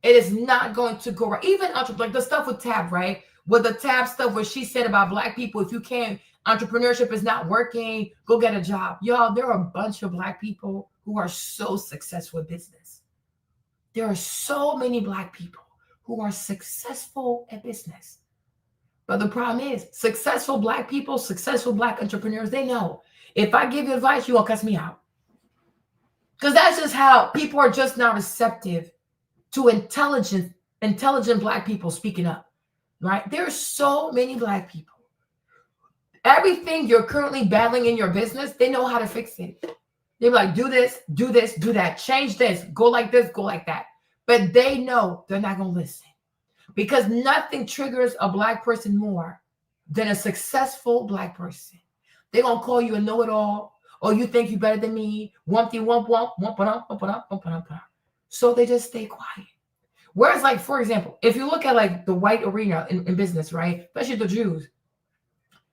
It is not going to go right. Even like the stuff with Tab, right? With the Tab stuff where she said about Black people, if you can't, entrepreneurship is not working, go get a job. Y'all, there are a bunch of Black people who are so successful in business. There are so many Black people who are successful at business. But the problem is successful Black people, successful Black entrepreneurs, they know if I give you advice, you won't cuss me out. Because that's just how people are just now receptive to intelligent Black people speaking up, right? There are so many Black people. Everything you're currently battling in your business, they know how to fix it. They're like, do this, do that, change this, go like this, go like that. But they know they're not going to listen because nothing triggers a Black person more than a successful Black person. They're going to call you a know-it-all. Oh, you think you better than me? So they just stay quiet. Whereas, like, for example, if you look at like the white arena in business, right? Especially the Jews,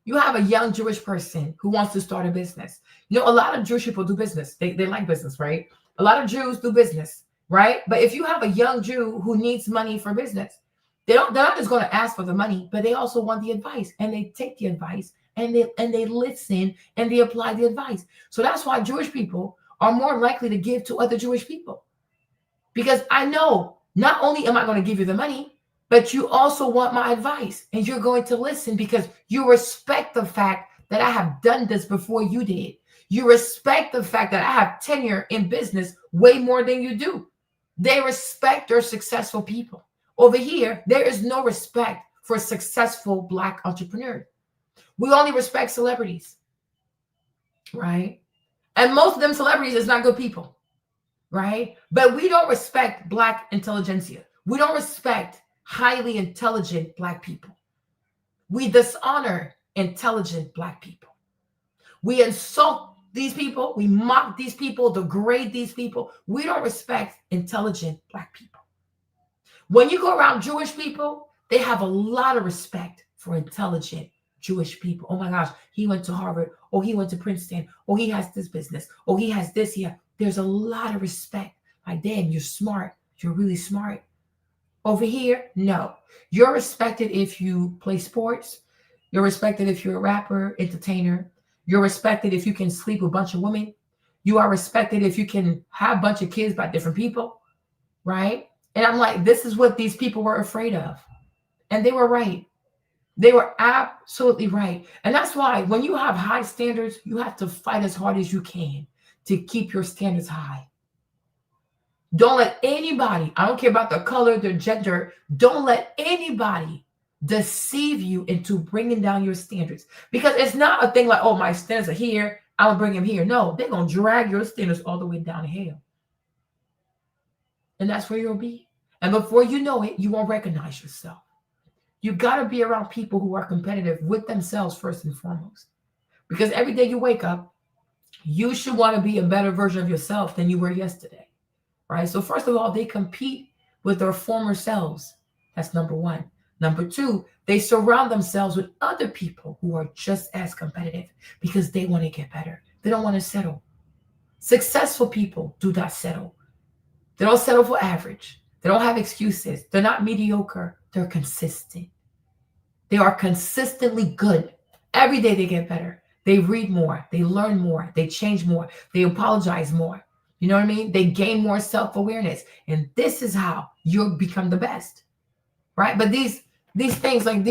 you have a young Jewish person who wants to start a business. You know, a lot of Jewish people do business. They like business, right? A lot of Jews do business, right? But if you have a young Jew who needs money for business, they're not just going to ask for the money, but they also want the advice, and they take the advice. And they listen and they apply the advice. So that's why Jewish people are more likely to give to other Jewish people. Because I know not only am I going to give you the money, but you also want my advice. And you're going to listen because you respect the fact that I have done this before you did. You respect the fact that I have tenure in business way more than you do. They respect their successful people. Over here, there is no respect for successful Black entrepreneurs. We only respect celebrities, right? And most of them celebrities is not good people, right? But we don't respect Black intelligentsia. We don't respect highly intelligent Black people. We dishonor intelligent Black people. We insult these people. We mock these people, degrade these people. We don't respect intelligent Black people. When you go around Jewish people, they have a lot of respect for intelligent Jewish people. Oh my gosh, he went to Harvard. Oh, he went to Princeton. Oh, he has this business. Oh, he has this here. There's a lot of respect. Like, damn, you're smart. You're really smart. Over here, no. You're respected if you play sports. You're respected if you're a rapper, entertainer. You're respected if you can sleep with a bunch of women. You are respected if you can have a bunch of kids by different people, right? And I'm like, this is what these people were afraid of. And they were right. They were absolutely right. And that's why when you have high standards, you have to fight as hard as you can to keep your standards high. Don't let anybody, I don't care about the color, the gender, don't let anybody deceive you into bringing down your standards. Because it's not a thing like, oh, my standards are here, I'm going to bring them here. No, they're going to drag your standards all the way down to hell. And that's where you'll be. And before you know it, you won't recognize yourself. You got to be around people who are competitive with themselves first and foremost. Because every day you wake up, you should want to be a better version of yourself than you were yesterday, right? So first of all, they compete with their former selves. That's number one. Number two, they surround themselves with other people who are just as competitive because they want to get better. They don't want to settle. Successful people do not settle. They don't settle for average. They don't have excuses. They're not mediocre. They're consistent. They are consistently good. Every day they get better. They read more. They learn more. They change more. They apologize more. You know what I mean? They gain more self-awareness. And this is how you become the best, right? But these things like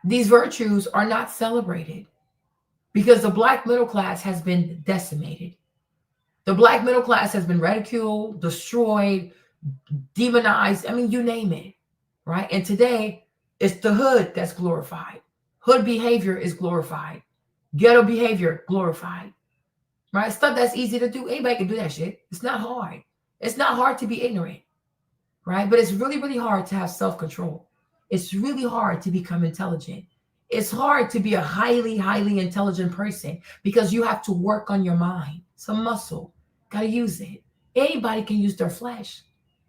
these virtues are not celebrated because the Black middle class has been decimated. The Black middle class has been ridiculed, destroyed, demonized. I mean, you name it, right? And today, it's the hood that's glorified. Hood behavior is glorified. Ghetto behavior glorified, right? Stuff that's easy to do. Anybody can do that shit. It's not hard. It's not hard to be ignorant, right? But it's really, really hard to have self-control. It's really hard to become intelligent. It's hard to be a highly, highly intelligent person because you have to work on your mind. It's a muscle. Got to use it. Anybody can use their flesh.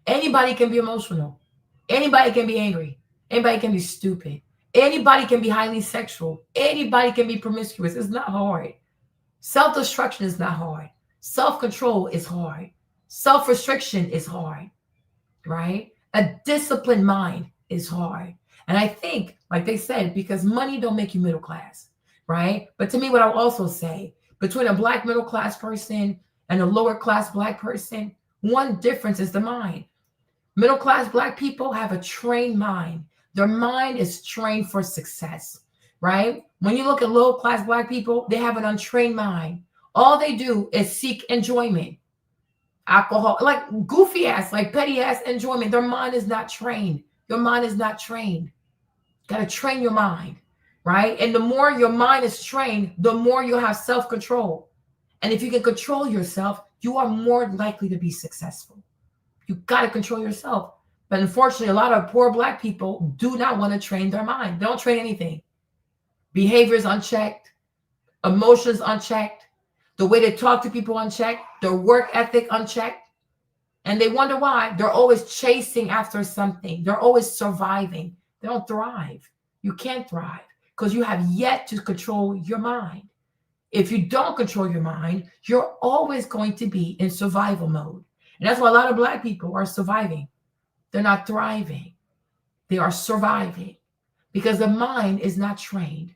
Anybody can be emotional. Anybody can be angry. Anybody can be stupid. Anybody can be highly sexual. Anybody can be promiscuous. It's not hard. Self-destruction is not hard. Self-control is hard. Self-restriction is hard, right? A disciplined mind is hard. And I think, like they said, because money don't make you middle class, right? But to me, what I'll also say, between a Black middle class person and a lower class Black person, one difference is the mind. Middle class Black people have a trained mind. Their mind is trained for success, right? When you look at low class Black people, they have an untrained mind. All they do is seek enjoyment, alcohol, like goofy ass, like petty ass enjoyment. Their mind is not trained. Your mind is not trained. Got to train your mind, right? And the more your mind is trained, the more you'll have self-control. And if you can control yourself, you are more likely to be successful. You got to control yourself. But unfortunately, a lot of poor Black people do not want to train their mind. They don't train anything. Behaviors unchecked, emotions unchecked, the way they talk to people unchecked, their work ethic unchecked. And they wonder why. They're always chasing after something. They're always surviving. They don't thrive. You can't thrive because you have yet to control your mind. If you don't control your mind, you're always going to be in survival mode. And that's why a lot of Black people are surviving. They're not thriving. They are surviving because the mind is not trained,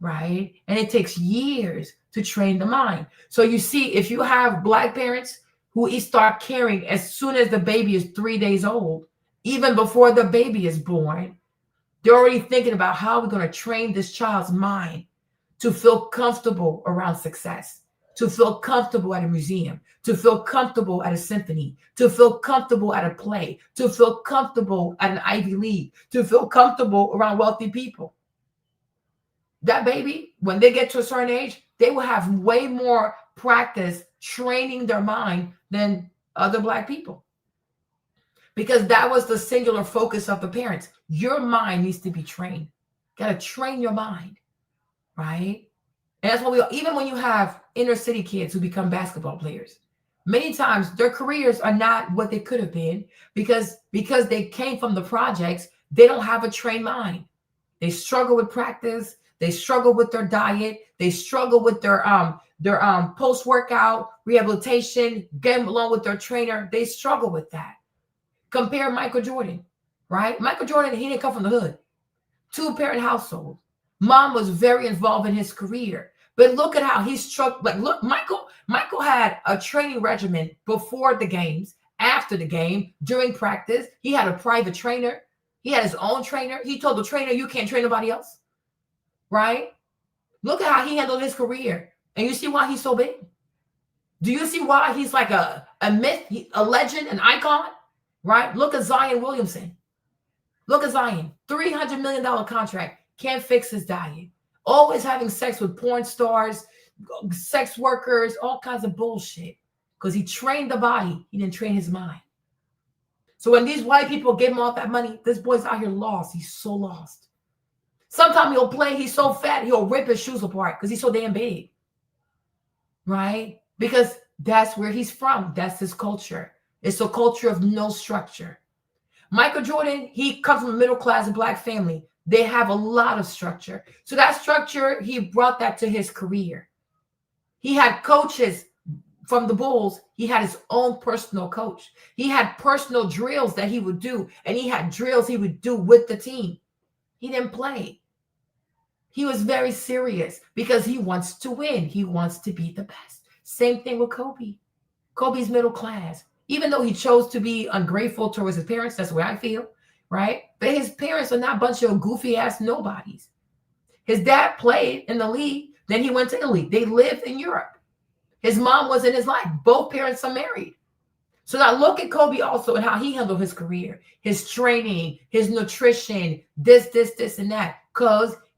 right? And it takes years to train the mind. So you see, if you have Black parents who start caring as soon as the baby is 3 days old, even before the baby is born, they're already thinking about how we're going to train this child's mind to feel comfortable around success, to feel comfortable at a museum, to feel comfortable at a symphony, to feel comfortable at a play, to feel comfortable at an Ivy League, to feel comfortable around wealthy people. That baby, when they get to a certain age, they will have way more practice training their mind than other Black people. Because that was the singular focus of the parents. Your mind needs to be trained. Got to train your mind, right? And that's why even when you have inner city kids who become basketball players, many times their careers are not what they could have been because they came from the projects. They don't have a trained mind. They struggle with practice. They struggle with their diet. They struggle with their post-workout rehabilitation, getting along with their trainer. They struggle with that. Compare Michael Jordan, right? Michael Jordan, he didn't come from the hood. Two-parent household. Mom was very involved in his career, But look at how he struck. Like, look, Michael had a training regimen before the games, after the game, during practice. He had a private trainer. He had his own trainer. He told the trainer, you can't train nobody else. Right? Look at how he handled his career. And you see why he's so big? Do you see why he's like a myth, a legend, an icon? Right? Look at Zion Williamson. Look at Zion. $300 million contract. Can't fix his diet. Always having sex with porn stars, sex workers, all kinds of bullshit. Because he trained the body. He didn't train his mind. So when these white people gave him all that money, this boy's out here lost. He's so lost. Sometimes he'll play. He's so fat, he'll rip his shoes apart because he's so damn big. Right? Because that's where he's from. That's his culture. It's a culture of no structure. Michael Jordan, he comes from a middle-class Black family. They have a lot of structure. So that structure, he brought that to his career. He had coaches from the Bulls. He had his own personal coach. He had personal drills that he would do, and he had drills he would do with the team. He didn't play. He was very serious because he wants to win. He wants to be the best. Same thing with Kobe. Kobe's middle class. Even though he chose to be ungrateful towards his parents, that's the way I feel, right? But his parents are not a bunch of goofy ass nobodies. His dad played in the league. Then he went to Italy. They lived in Europe. His mom was in his life. Both parents are married. So now look at Kobe also and how he handled his career, his training, his nutrition, this, and that.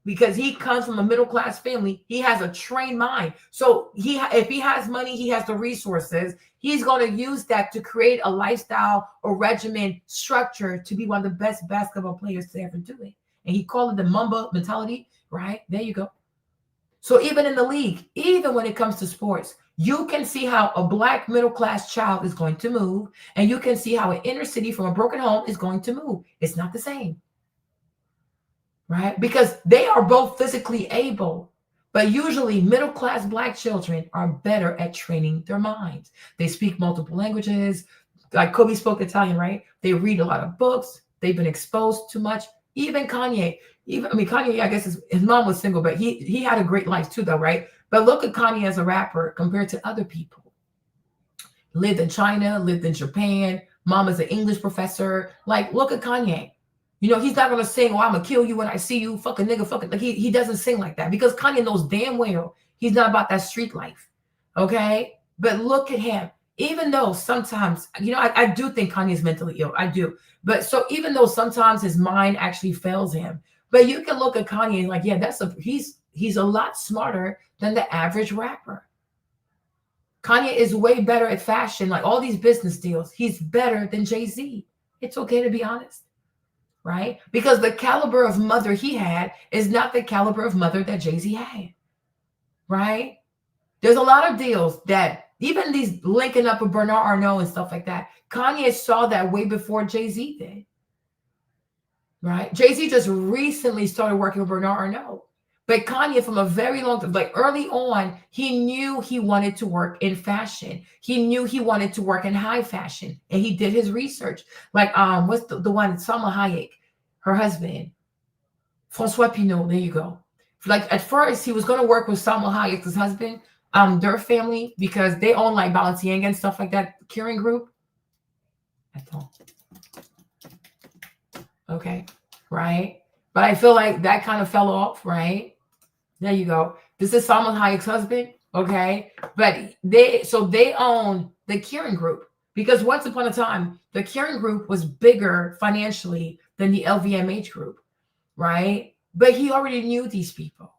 Because he comes from a middle-class family, he has a trained mind. So if he has money, he has the resources. He's going to use that to create a lifestyle or regimen structure to be one of the best basketball players to ever do it. And he called it the Mamba mentality, right? There you go. So even in the league, even when it comes to sports, you can see how a Black middle-class child is going to move, and you can see how an inner city from a broken home is going to move. It's not the same. Right? Because they are both physically able, but usually middle-class Black children are better at training their minds. They speak multiple languages. Like Kobe spoke Italian, right? They read a lot of books. They've been exposed to much. Even Kanye, Kanye, I guess his mom was single, but he had a great life too, though, right? But look at Kanye as a rapper compared to other people. Lived in China, lived in Japan. Mom is an English professor. Like, look at Kanye. You know, he's not going to sing, oh, I'm going to kill you when I see you, fucking nigga, fucking. Like, he doesn't sing like that because Kanye knows damn well he's not about that street life. Okay? But look at him. Even though sometimes, you know, I do think Kanye is mentally ill. I do. But so even though sometimes his mind actually fails him, but you can look at Kanye and like, yeah, he's a lot smarter than the average rapper. Kanye is way better at fashion, like all these business deals. He's better than Jay-Z. It's okay to be honest. Right? Because the caliber of mother he had is not the caliber of mother that Jay-Z had. Right? There's a lot of deals that even these linking up with Bernard Arnault and stuff like that, Kanye saw that way before Jay-Z did. Right? Jay-Z just recently started working with Bernard Arnault. But Kanye, from a very long time, like early on, he knew he wanted to work in fashion. He knew he wanted to work in high fashion. And he did his research. Like, what's the one, Salma Hayek, her husband, François Pinault, there you go. Like, at first, he was going to work with Salma Hayek's husband, their family, because they own, like, Balenciaga and stuff like that, Kering Group. Okay, right? But I feel like that kind of fell off, right? There you go. This is Salma Hayek's husband, okay? But they own the Kering Group because once upon a time, the Kering Group was bigger financially than the LVMH Group, right? But he already knew these people.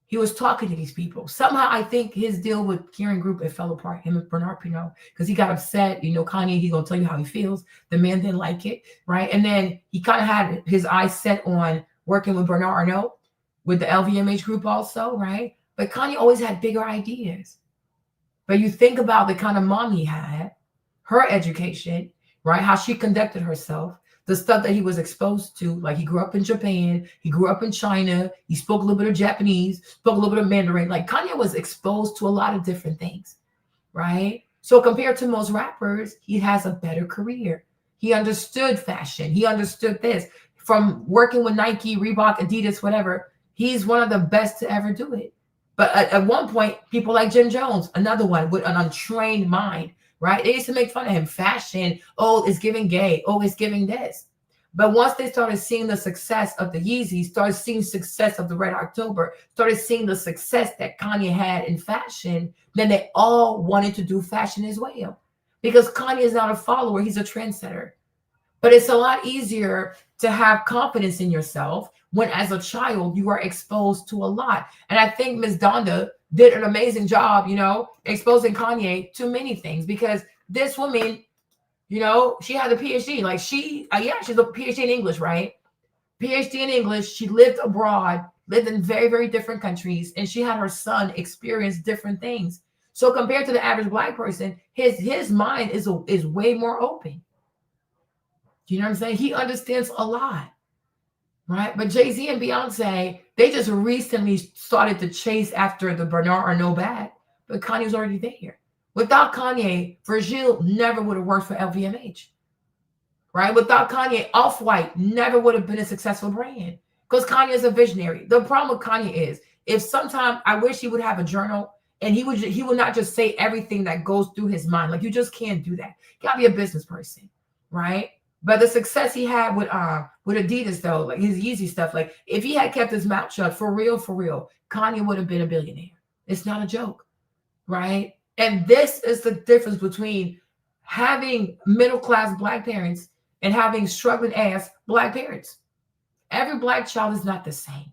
He was talking to these people. Somehow, I think his deal with Kering Group, it fell apart, him and Bernard Pinault, because he got upset. You know, Kanye, he's going to tell you how he feels. The man didn't like it, right? And then he kind of had his eyes set on working with Bernard Arnault, with the LVMH Group also, right? But Kanye always had bigger ideas. But you think about the kind of mom he had, her education, right? How she conducted herself, the stuff that he was exposed to. Like, he grew up in Japan, he grew up in China, he spoke a little bit of Japanese, spoke a little bit of Mandarin. Like, Kanye was exposed to a lot of different things, right? So compared to most rappers, he has a better career. He understood fashion. He understood this. From working with Nike, Reebok, Adidas, whatever, he's one of the best to ever do it. But at one point, people like Jim Jones, another one with an untrained mind, right? They used to make fun of him. Fashion, oh, it's giving gay. Oh, it's giving this. But once they started seeing the success of the Yeezys, started seeing success of the Red October, started seeing the success that Kanye had in fashion, then they all wanted to do fashion as well. Because Kanye is not a follower, he's a trendsetter. But it's a lot easier to have confidence in yourself when as a child you are exposed to a lot. And I think Ms. Donda did an amazing job, you know, exposing Kanye to many things, because this woman, you know, she had a PhD. Like she's a PhD in English, right? PhD in English. She lived abroad, lived in very, very different countries, and she had her son experience different things. So compared to the average Black person, his mind is way more open. You know what I'm saying? He understands a lot, right? But Jay-Z and Beyonce, they just recently started to chase after the Bernard Arnault bag, but Kanye's already there. Without Kanye, Virgil never would have worked for LVMH, right? Without Kanye, Off-White never would have been a successful brand, because Kanye is a visionary. The problem with Kanye is, if sometimes I wish he would have a journal and he would not just say everything that goes through his mind. Like, you just can't do that. You gotta be a business person, right? But the success he had with Adidas, though, like his Yeezy stuff, like if he had kept his mouth shut, for real, Kanye would have been a billionaire. It's not a joke, right? And this is the difference between having middle-class Black parents and having struggling ass Black parents. Every Black child is not the same.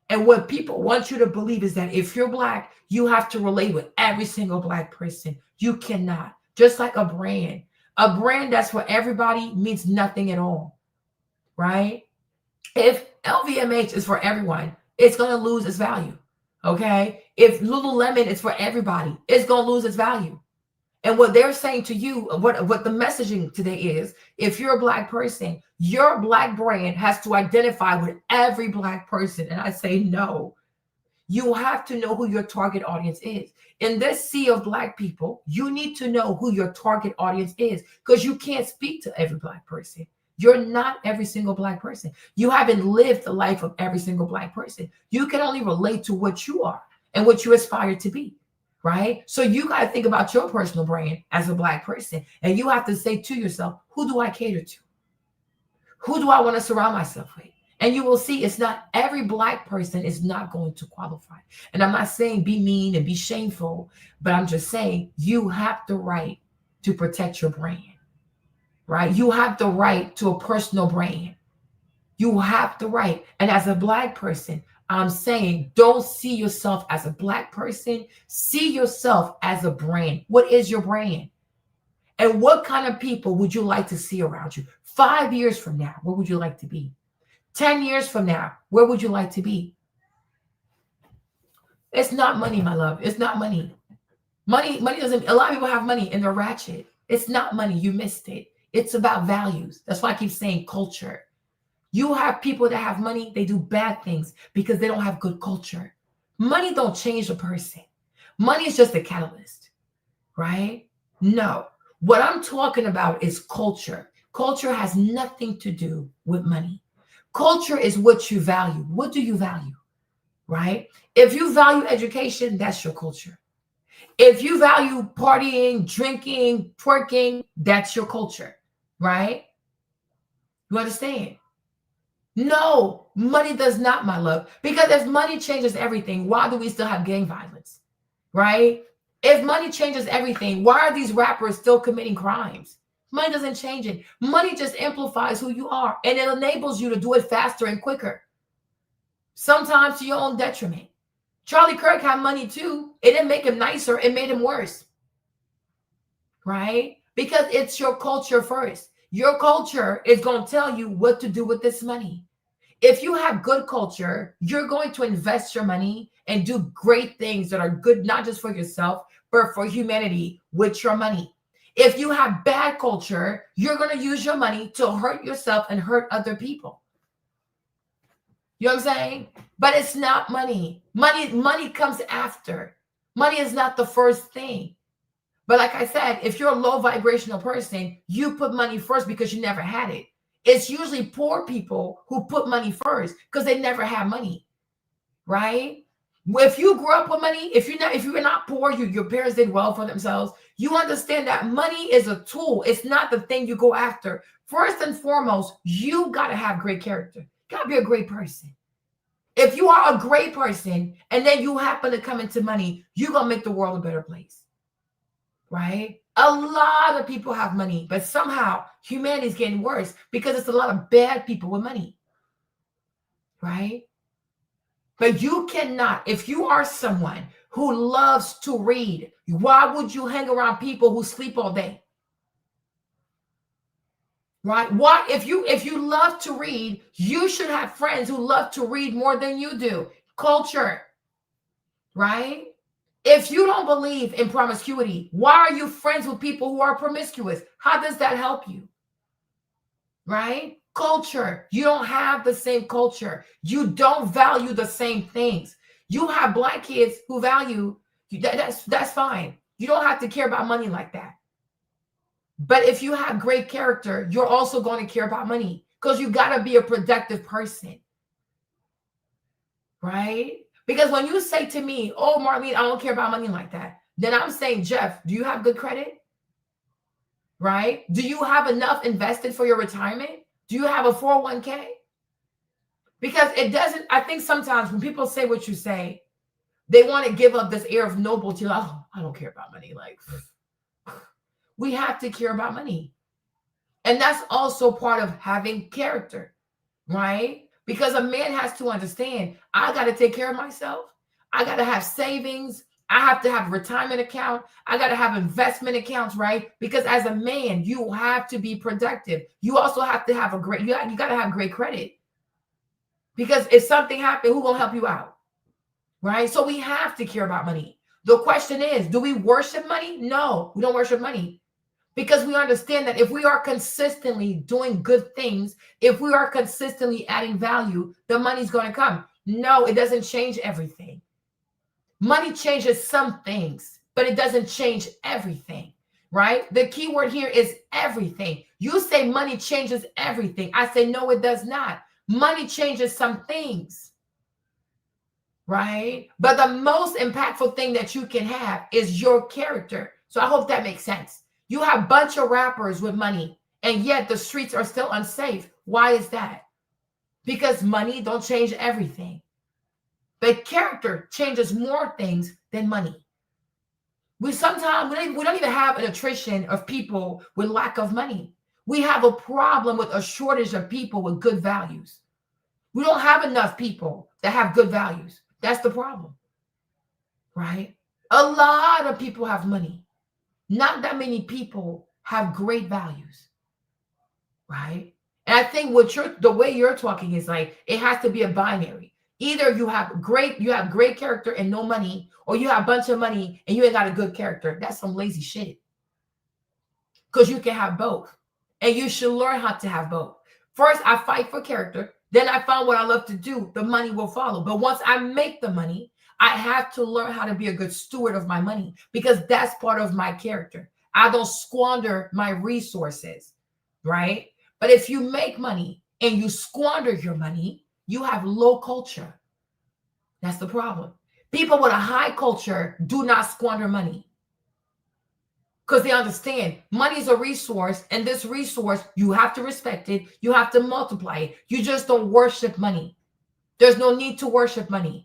And what people want you to believe is that if you're Black, you have to relate with every single Black person. You cannot. Just like a brand. A brand that's for everybody means nothing at all, right? If LVMH is for everyone, it's going to lose its value, okay? If Lululemon is for everybody, it's going to lose its value. And what they're saying to you, what the messaging today is, if you're a Black person, your Black brand has to identify with every Black person. And I say no. You have to know who your target audience is. In this sea of Black people, you need to know who your target audience is, because you can't speak to every Black person. You're not every single Black person. You haven't lived the life of every single Black person. You can only relate to what you are and what you aspire to be, right? So you got to think about your personal brand as a Black person, and you have to say to yourself, who do I cater to? Who do I want to surround myself with? And you will see it's not every Black person is not going to qualify. And I'm not saying be mean and be shameful, but I'm just saying you have the right to protect your brand, right? You have the right to a personal brand. You have the right. And as a Black person, I'm saying don't see yourself as a Black person. See yourself as a brand. What is your brand? And what kind of people would you like to see around you? 5 years from now, what would you like to be? 10 years from now, where would you like to be? It's not money, my love. It's not money. Money doesn't, a lot of people have money and they're ratchet. It's not money. You missed it. It's about values. That's why I keep saying culture. You have people that have money, they do bad things because they don't have good culture. Money don't change a person. Money is just a catalyst, right? No. What I'm talking about is culture. Culture has nothing to do with money. Culture is what you value. What do you value, right? If you value education, that's your culture. If you value partying, drinking, twerking, that's your culture, right? You understand? No, money does not, my love. Because if money changes everything, why do we still have gang violence, right? If money changes everything, why are these rappers still committing crimes? Money doesn't change it. Money just amplifies who you are, and it enables you to do it faster and quicker, sometimes to your own detriment. Charlie Kirk had money too. It didn't make him nicer. It made him worse, right? Because it's your culture first. Your culture is going to tell you what to do with this money. If you have good culture, you're going to invest your money and do great things that are good, not just for yourself, but for humanity with your money. If you have bad culture, you're going to use your money to hurt yourself and hurt other people. You know what I'm saying? But it's not money. Money comes after. Money is not the first thing. But like I said, if you're a low vibrational person, you put money first because you never had it. It's usually poor people who put money first because they never had money, right? If you grew up with money, if you're not poor, your parents did well for themselves, you understand that money is a tool. It's not the thing you go after. First and foremost, you got to have great character. You got to be a great person. If you are a great person and then you happen to come into money, you're going to make the world a better place. Right? A lot of people have money, but somehow humanity is getting worse because it's a lot of bad people with money. Right? But you cannot, if you are someone who loves to read, why would you hang around people who sleep all day? Right? Why, if you love to read, you should have friends who love to read more than you do. Culture. Right? If you don't believe in promiscuity, why are you friends with people who are promiscuous? How does that help you? Right? Culture. You don't have the same culture. You don't value the same things. You have Black kids who value that's fine. You don't have to care about money like that. But if you have great character, you're also going to care about money because you got to be a productive person. Right? Because when you say to me, oh, Marlene, I don't care about money like that, then I'm saying, Jeff, do you have good credit? Right? Do you have enough invested for your retirement? Do you have a 401k? Because it doesn't, I think sometimes when people say what you say, they want to give up this air of nobility. Like, oh, I don't care about money. Like, we have to care about money. And that's also part of having character, right? Because a man has to understand, I got to take care of myself. I got to have savings. I have to have a retirement account. I got to have investment accounts, right? Because as a man, you have to be productive. You also have to have you got to have great credit. Because if something happened, who's going to help you out? Right? So we have to care about money. The question is, do we worship money? No, we don't worship money. Because we understand that if we are consistently doing good things, if we are consistently adding value, the money's going to come. No, it doesn't change everything. Money changes some things, but it doesn't change everything, right? The key word here is everything. You say money changes everything. I say, no, it does not. Money changes some things, right? But the most impactful thing that you can have is your character. So I hope that makes sense. You have a bunch of rappers with money, and yet the streets are still unsafe. Why is that? Because money don't change everything. But character changes more things than money. We don't even have an attrition of people with lack of money. We have a problem with a shortage of people with good values. We don't have enough people that have good values. That's the problem, right? A lot of people have money. Not that many people have great values, right? And I think the way you're talking is like, it has to be a binary. Either you have great character and no money, or you have a bunch of money and you ain't got a good character. That's some lazy shit. Because you can have both. And you should learn how to have both. First, I fight for character. Then I found what I love to do. The money will follow. But once I make the money, I have to learn how to be a good steward of my money, because that's part of my character. I don't squander my resources, right? But if you make money and you squander your money, you have low culture. That's the problem. People with a high culture do not squander money because they understand money is a resource, and this resource, you have to respect it. You have to multiply it. You just don't worship money. There's no need to worship money.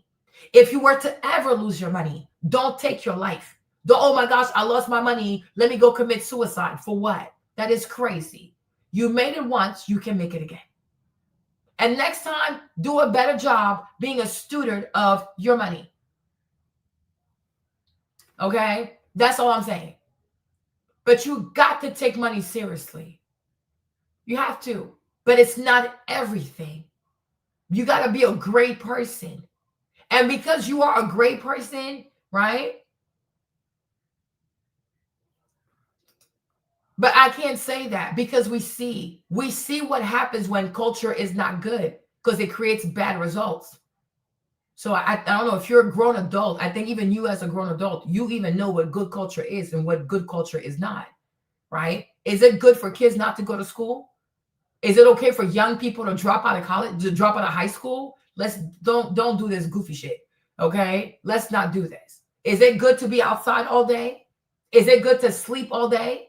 If you were to ever lose your money, don't take your life. Oh my gosh, I lost my money. Let me go commit suicide. For what? That is crazy. You made it once, you can make it again. And next time, do a better job being a steward of your money. Okay? That's all I'm saying. But you got to take money seriously. You have to. But it's not everything. You got to be a great person. And because you are a great person, right? But I can't say that, because we see what happens when culture is not good, because it creates bad results. So I don't know if you're a grown adult. I think even you as a grown adult, you even know what good culture is and what good culture is not, right? Is it good for kids not to go to school? Is it okay for young people to drop out of college, to drop out of high school? Don't do this goofy shit. Okay, let's not do this. Is it good to be outside all day? Is it good to sleep all day?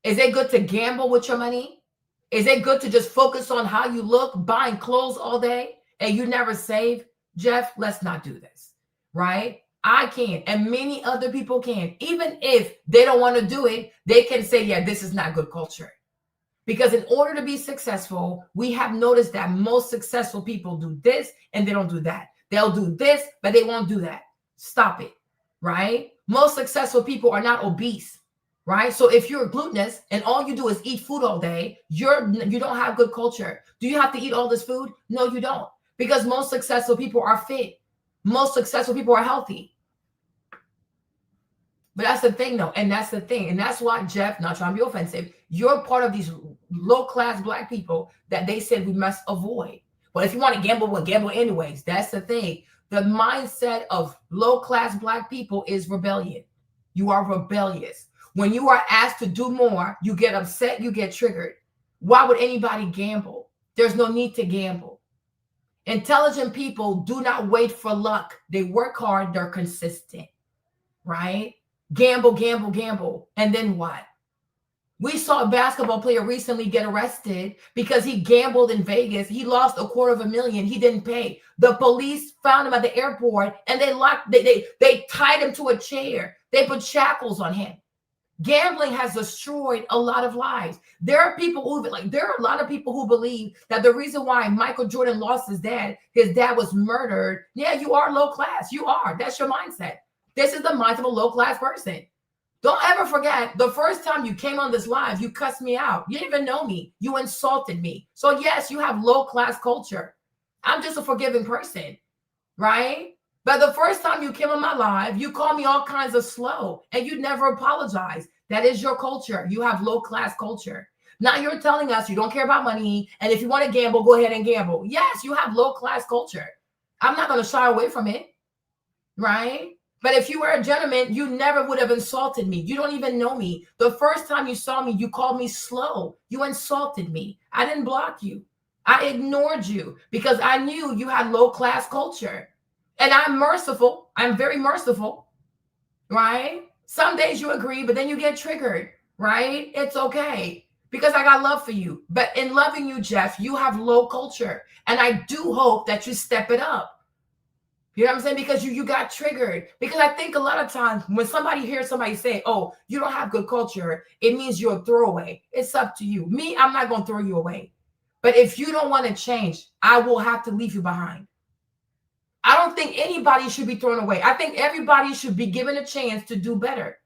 Is it good to gamble with your money? Is it good to just focus on how you look, buying clothes all day, and you never save? Jeff, let's not do this, right? I can, and many other people can. Even if they don't want to do it, they can say, yeah, this is not good culture. Because in order to be successful, we have noticed that most successful people do this and they don't do that. They'll do this, but they won't do that. Stop it, right? Most successful people are not obese, right? So if you're gluttonous and all you do is eat food all day, you don't have good culture. Do you have to eat all this food? No, you don't. Because most successful people are fit. Most successful people are healthy. But that's the thing, though. And that's the thing. And that's why, Jeff, not trying to be offensive, you're part of these low-class Black people that they said we must avoid. But if you want to gamble, we'll gamble anyways. That's the thing. The mindset of low-class Black people is rebellion. You are rebellious. When you are asked to do more, you get upset, you get triggered. Why would anybody gamble? There's no need to gamble. Intelligent people do not wait for luck. They work hard, they're consistent, right? Gamble, gamble, gamble. And then what? We saw a basketball player recently get arrested because he gambled in Vegas. He lost $250,000. He didn't pay. The police found him at the airport and they tied him to a chair. They put shackles on him. Gambling has destroyed a lot of lives. There are a lot of people who believe that the reason why Michael Jordan lost his dad was murdered. Yeah, you are low class. You are. That's your mindset. This is the mindset of a low-class person. Don't ever forget, the first time you came on this live, you cussed me out. You didn't even know me. You insulted me. So yes, you have low-class culture. I'm just a forgiving person, right? But the first time you came on my live, you called me all kinds of slow, and you never apologized. That is your culture. You have low-class culture. Now you're telling us you don't care about money, and if you want to gamble, go ahead and gamble. Yes, you have low-class culture. I'm not going to shy away from it, right? But if you were a gentleman, you never would have insulted me. You don't even know me. The first time you saw me, you called me slow. You insulted me. I didn't block you. I ignored you because I knew you had low-class culture. And I'm merciful. I'm very merciful, right? Some days you agree, but then you get triggered, right? It's okay because I got love for you. But in loving you, Jeff, you have low culture. And I do hope that you step it up. You know what I'm saying? Because you got triggered. Because I think a lot of times when somebody hears somebody say, oh, you don't have good culture, it means you're a throwaway. It's up to you. Me, I'm not going to throw you away. But if you don't want to change, I will have to leave you behind. I don't think anybody should be thrown away. I think everybody should be given a chance to do better.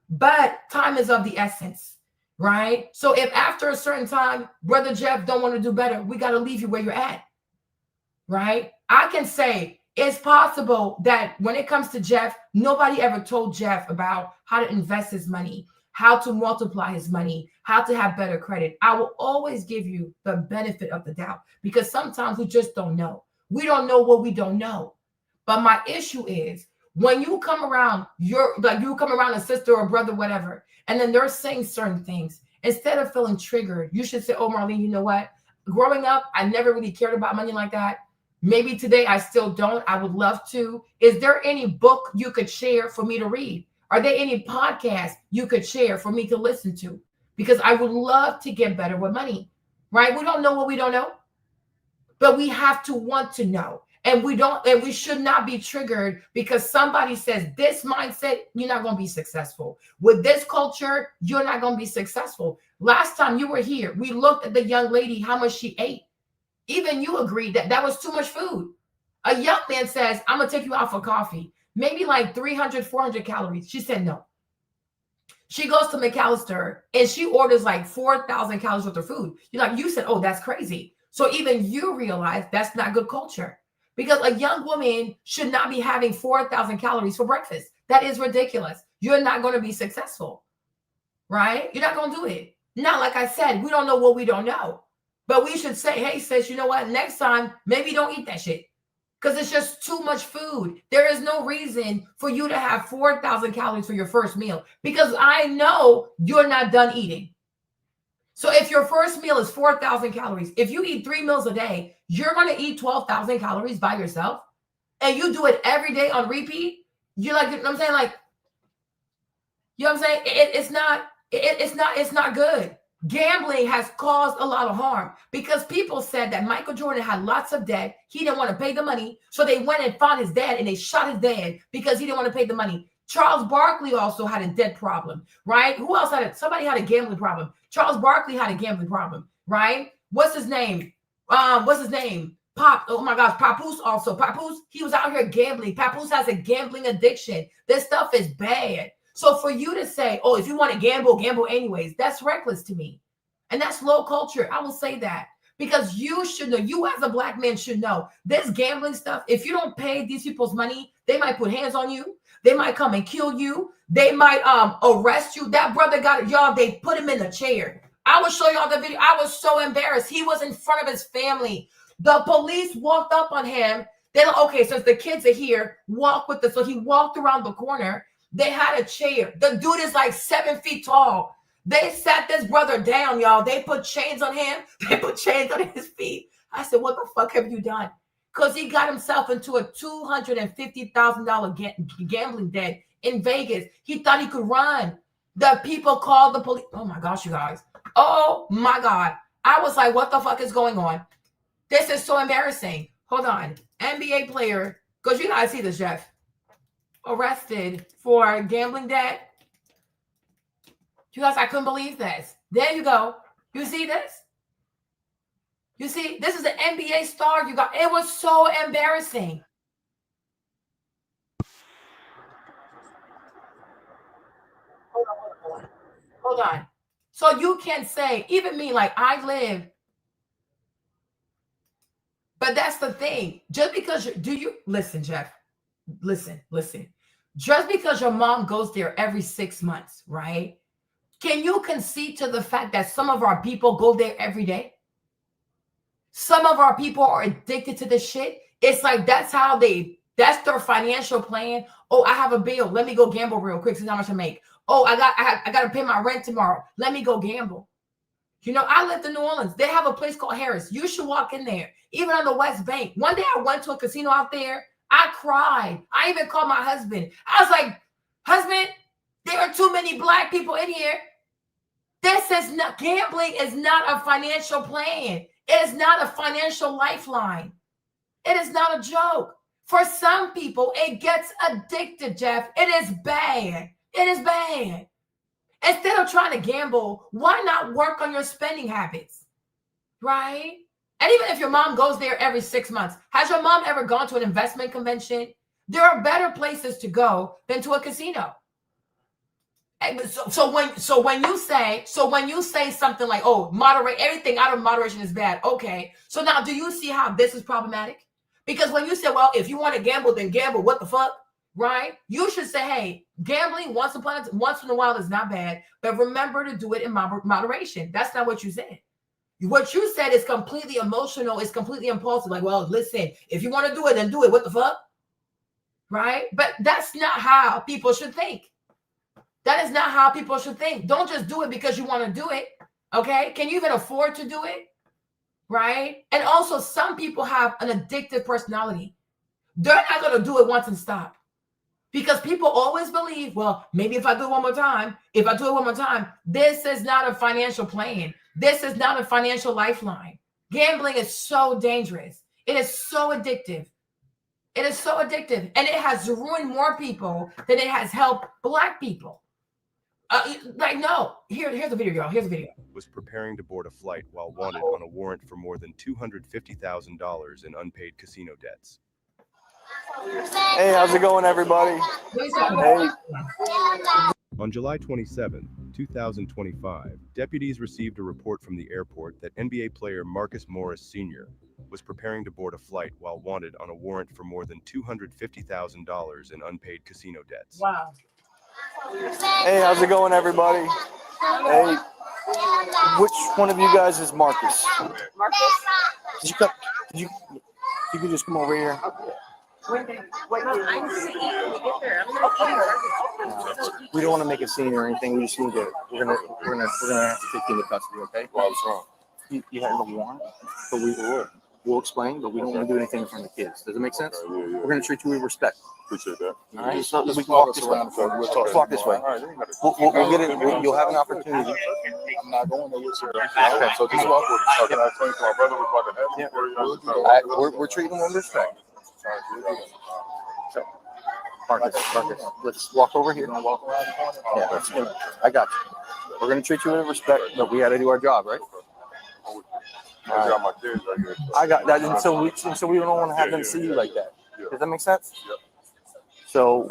But time is of the essence, right? So if after a certain time, Brother Jeff don't want to do better, we got to leave you where you're at, right? I can say, it's possible that when it comes to Jeff, nobody ever told Jeff about how to invest his money, how to multiply his money, how to have better credit. I will always give you the benefit of the doubt because sometimes we just don't know. We don't know what we don't know. But my issue is when you come around, you come around a sister or brother, whatever, and then they're saying certain things. Instead of feeling triggered, you should say, oh, Marlene, you know what? Growing up, I never really cared about money like that. Maybe today I still don't. I would love to. Is there any book you could share for me to read? Are there any podcasts you could share for me to listen to? Because I would love to get better with money, right? We don't know what we don't know, but we have to want to know. And we should not be triggered because somebody says this mindset, you're not going to be successful. With this culture, you're not going to be successful. Last time you were here, we looked at the young lady, how much she ate. Even you agreed that was too much food. A young man says, I'm going to take you out for coffee. Maybe like 300, 400 calories. She said no. She goes to McAllister and she orders like 4,000 calories worth of food. You said, oh, that's crazy. So even you realize that's not good culture because a young woman should not be having 4,000 calories for breakfast. That is ridiculous. You're not going to be successful, right? You're not going to do it. Now, like I said, we don't know what we don't know. But we should say, hey, sis, you know what? Next time, maybe don't eat that shit because it's just too much food. There is no reason for you to have 4,000 calories for your first meal because I know you're not done eating. So if your first meal is 4,000 calories, if you eat 3 meals a day, you're going to eat 12,000 calories by yourself. and you do it every day on repeat, you're like, you know what I'm saying? Like, you know what I'm saying? It's not good. Gambling has caused a lot of harm because people said that Michael Jordan had lots of debt. He didn't want to pay the money. So they went and found his dad and they shot his dad because he didn't want to pay the money. Charles Barkley also had a debt problem, right? Who else had it? Somebody had a gambling problem. Charles Barkley had a gambling problem, right? What's his name? Pop. Oh my gosh, Papoose also. Papoose, he was out here gambling. Papoose has a gambling addiction. This stuff is bad. So for you to say, oh, if you want to gamble, gamble anyways, that's reckless to me. And that's low culture. I will say that because you should know, you as a Black man should know this gambling stuff. If you don't pay these people's money, they might put hands on you. They might come and kill you. They might arrest you. That brother got it, y'all. They put him in a chair. I will show y'all the video. I was so embarrassed. He was in front of his family. The police walked up on him. They're like, okay, since the kids are here, walk with us. So he walked around the corner. They had a chair. The dude is like 7 feet tall. They sat this brother down, y'all. They put chains on him. They put chains on his feet. I said, what the fuck have you done? Because he got himself into a $250,000 gambling debt in Vegas. He thought he could run. The people called the police. Oh my gosh, you guys. Oh my God. I was like, what the fuck is going on? This is so embarrassing. Hold on. NBA player, because you guys see this, Jeff. Arrested for gambling debt. You guys, I couldn't believe this. There you go. You see this? You see, this is an NBA star. You got it was so embarrassing. Hold on. So you can say, even me, like I live. But that's the thing. Just because listen, Jeff, listen. Just because your mom goes there every 6 months, right? Can you concede to the fact that some of our people go there every day? Some of our people are addicted to this shit. It's like that's their financial plan. Oh, I have a bill. Let me go gamble real quick. See how much I make. Oh, I got to pay my rent tomorrow. Let me go gamble. You know, I lived in New Orleans. They have a place called Harris. You should walk in there. Even on the West Bank. One day I went to a casino out there. I cried. I even called my husband. I was like, husband, there are too many Black people in here. Gambling is not a financial plan. It is not a financial lifeline. It is not a joke. For some people, it gets addicted, Jeff. It is bad. It is bad. Instead of trying to gamble, why not work on your spending habits? Right? And even if your mom goes there every 6 months, has your mom ever gone to an investment convention? There are better places to go than to a casino. So when you say something like, oh, moderate, everything out of moderation is bad. Okay. So now do you see how this is problematic? Because when you say, well, if you want to gamble, then gamble, what the fuck? Right? You should say, hey, gambling once in a while is not bad, but remember to do it in moderation. That's not what you said. What you said is completely emotional. It's completely impulsive. Like, well, listen, if you want to do it, then do it. What the fuck? Right? But that's not how people should think. That is not how people should think. Don't just do it because you want to do it. Okay? Can you even afford to do it? Right? And also, some people have an addictive personality. They're not going to do it once and stop. Because people always believe, well, maybe if I do it one more time, this is not a financial plan. This is not a financial lifeline. Gambling is so dangerous. It is so addictive. It is so addictive. And it has ruined more people than it has helped Black people. Here's the video, y'all. Here's the video. Was preparing to board a flight while wanted on a warrant for more than $250,000 in unpaid casino debts. Hey, how's it going, everybody? Hey. On July 27, 2025, deputies received a report from the airport that NBA player Marcus Morris Sr. was preparing to board a flight while wanted on a warrant for more than $250,000 in unpaid casino debts. Wow. Hey, how's it going, everybody? Hey, which one of you guys is Marcus? Marcus? You can just come over here. We don't want to make a scene or anything. We just need to. We're gonna have to take you into custody, okay? Well, what's wrong? You had a warrant, but we were. We'll explain, but we don't want to do anything in front of the kids. Does it make sense? Okay, yeah. We're going to treat you with respect. Appreciate that. All right, so we can walk this way. Let's walk this way. We'll get it. You'll have an opportunity. I'm not going there with you. Okay, so just walk with me. Can I explain to my brother what's about to happen? Yeah. We're treating them with respect. So, Marcus, let's walk over here. Yeah, let's go. I got you. We're going to treat you with respect, but we got to do our job, right? I got my kids right here. I got that, and so we don't want to have them see you like that. Does that make sense? Yep. So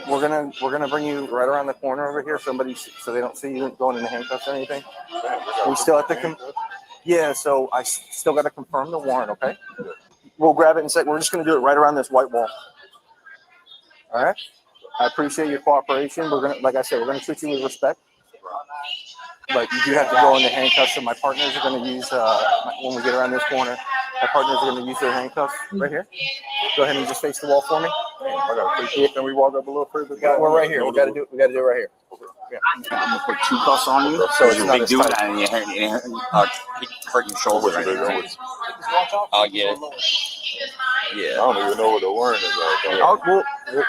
we're gonna bring you right around the corner over here. So they don't see you going into handcuffs or anything. We still have to yeah. So I still got to confirm the warrant. Okay. We'll grab it and say we're just gonna do it right around this white wall. All right. I appreciate your cooperation. We're gonna, like I said, we're gonna treat you with respect. But you do have to go into handcuffs. So my partners are going to use, when we get around this corner, my partners are going to use their handcuffs right here. Go ahead and just face the wall for me. Can we walk up a little further? We're right here. We got to do it right here. Yeah. I'm gonna put 2 cuffs on you, so it's not doing that, and you hurt your shoulders. Oh yeah. I don't even know what the warrant is.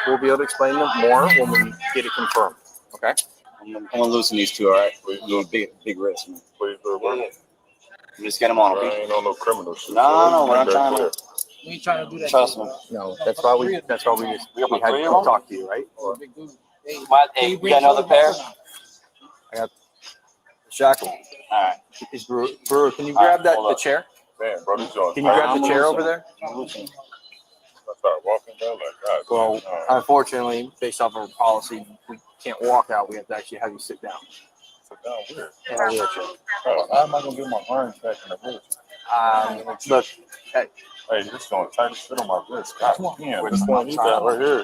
We'll be able to explain them more when we get it confirmed. Okay. I'm gonna loosen these 2. All right, we're doing big risks, man. Please do it. Just get them on. I ain't on no criminal shit. No, we're not trying to. We trying to do that. Trust me. No, that's why we had to talk to you, right? Hey, you got another pair? I got shackle. All right. Is Brewer, can you grab the chair? Man, bro, Can you grab the chair over there? I start walking down like God. Well, unfortunately, based off of our policy, we can't walk out. We have to actually have you sit down. Sit down where? In a wheelchair. How am I gonna get my arms back in the wheelchair? Look, hey, this going tight shit on my wrist. God damn, this one he got right here.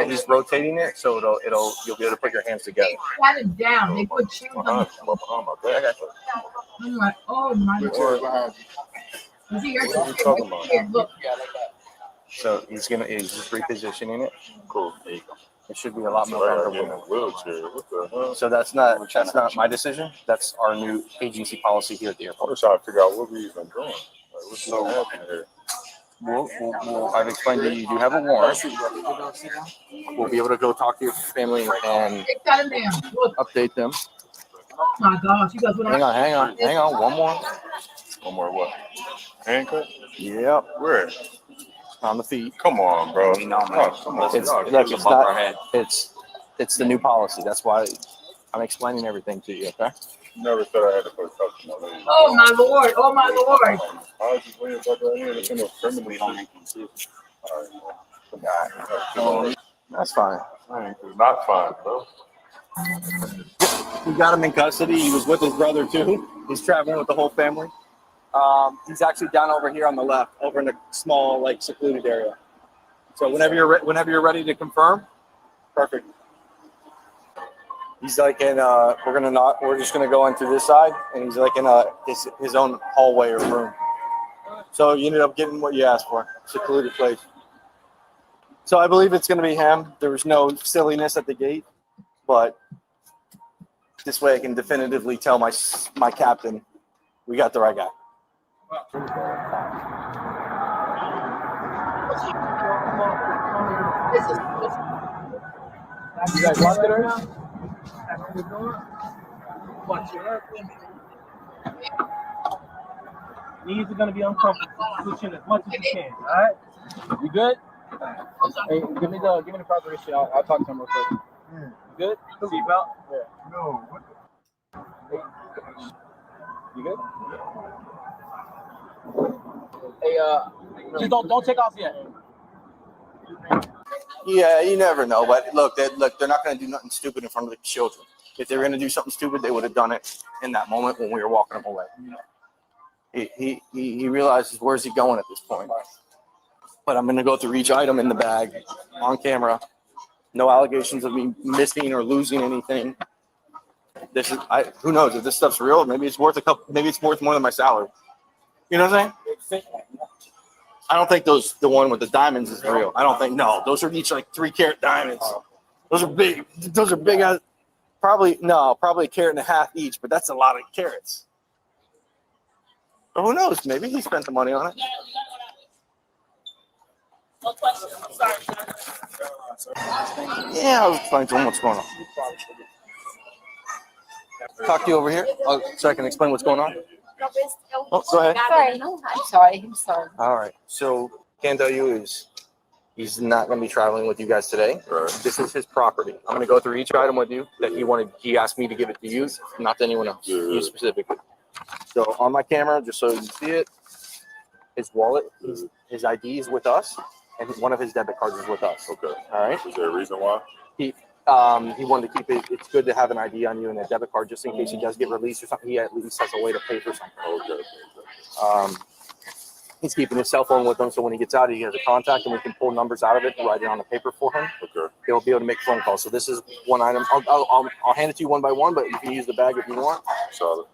He's rotating it, so you'll be able to put your hands together. Squat it down. They put shoes on. Behind my back. I'm like, oh my God. You see your here, look. So he's just repositioning it. Cool. There you go. It should be a lot more comfortable. Wheelchair. What the hell? So that's not my decision. That's our new agency policy here at the airport. We're trying to figure out what we even doing. Like, what's going to happen here? I've explained to you, you do have a warrant. We'll be able to go talk to your family and update them. Oh my gosh, you guys went hang on. One more. One more what? Handcuff? Yep. Where? On the feet. Come on, bro. It's the new policy. That's why I'm explaining everything to you, okay? Never said I had to put cuffs on my leg. Oh my Lord. Oh my Lord. I was just waiting about right here. There's no criminal shit. All right. That's fine. It's not fine, bro. We got him in custody. He was with his brother too. He's traveling with the whole family. He's actually down over here on the left, over in a small, like, secluded area. So whenever you're ready to confirm, perfect. He's like in we're just gonna go into this side, and he's like in his own hallway or room. So you ended up getting what you asked for, secluded place. So I believe it's gonna be him. There was no silliness at the gate, but this way I can definitively tell my captain we got the right guy. You guys lock it right now? Knees are gonna be uncomfortable. Switch in as much as you can. All right? You good? Hey, give me the preparation. I'll talk to him real quick. You good? Seatbelt? Yeah. No. Hey. You good? Hey, just don't take off yet. Yeah, you never know. But look, they're not going to do nothing stupid in front of the children. If they were going to do something stupid, they would have done it in that moment when we were walking them away. He realizes where's he going at this point. But I'm going to go through each item in the bag on camera. No allegations of me missing or losing anything. Who knows if this stuff's real? Maybe it's worth maybe it's worth more than my salary. You know what I'm saying? I don't think the one with the diamonds is real. I don't think, no, those are each like 3-carat diamonds. Those are big. Those are big. Probably 1.5 carats each, but that's a lot of carats. Who knows? Maybe he spent the money on it. What question? I'm sorry. Yeah, I was explaining to him what's going on. Talk to you over here so I can explain what's going on. Oh, go ahead. Sorry. I'm sorry. All right. So, can't tell you is he's not going to be traveling with you guys today. This is his property. I'm going to go through each item with you that he asked me to give it to you, not to anyone else. You specifically. So on my camera, just so you see it, his wallet, his ID is with us, and one of his debit cards is with us. Okay. All right. Is there a reason why? He wanted to keep it. It's good to have an ID on you and a debit card just in case he does get released or something. He at least has a way to pay for something. Okay. He's keeping his cell phone with him, so when he gets out, he has a contact, and we can pull numbers out of it and write it on the paper for him. Okay. He'll be able to make phone calls. So this is one item. I'll hand it to you one by one, but you can use the bag if you want. Solid.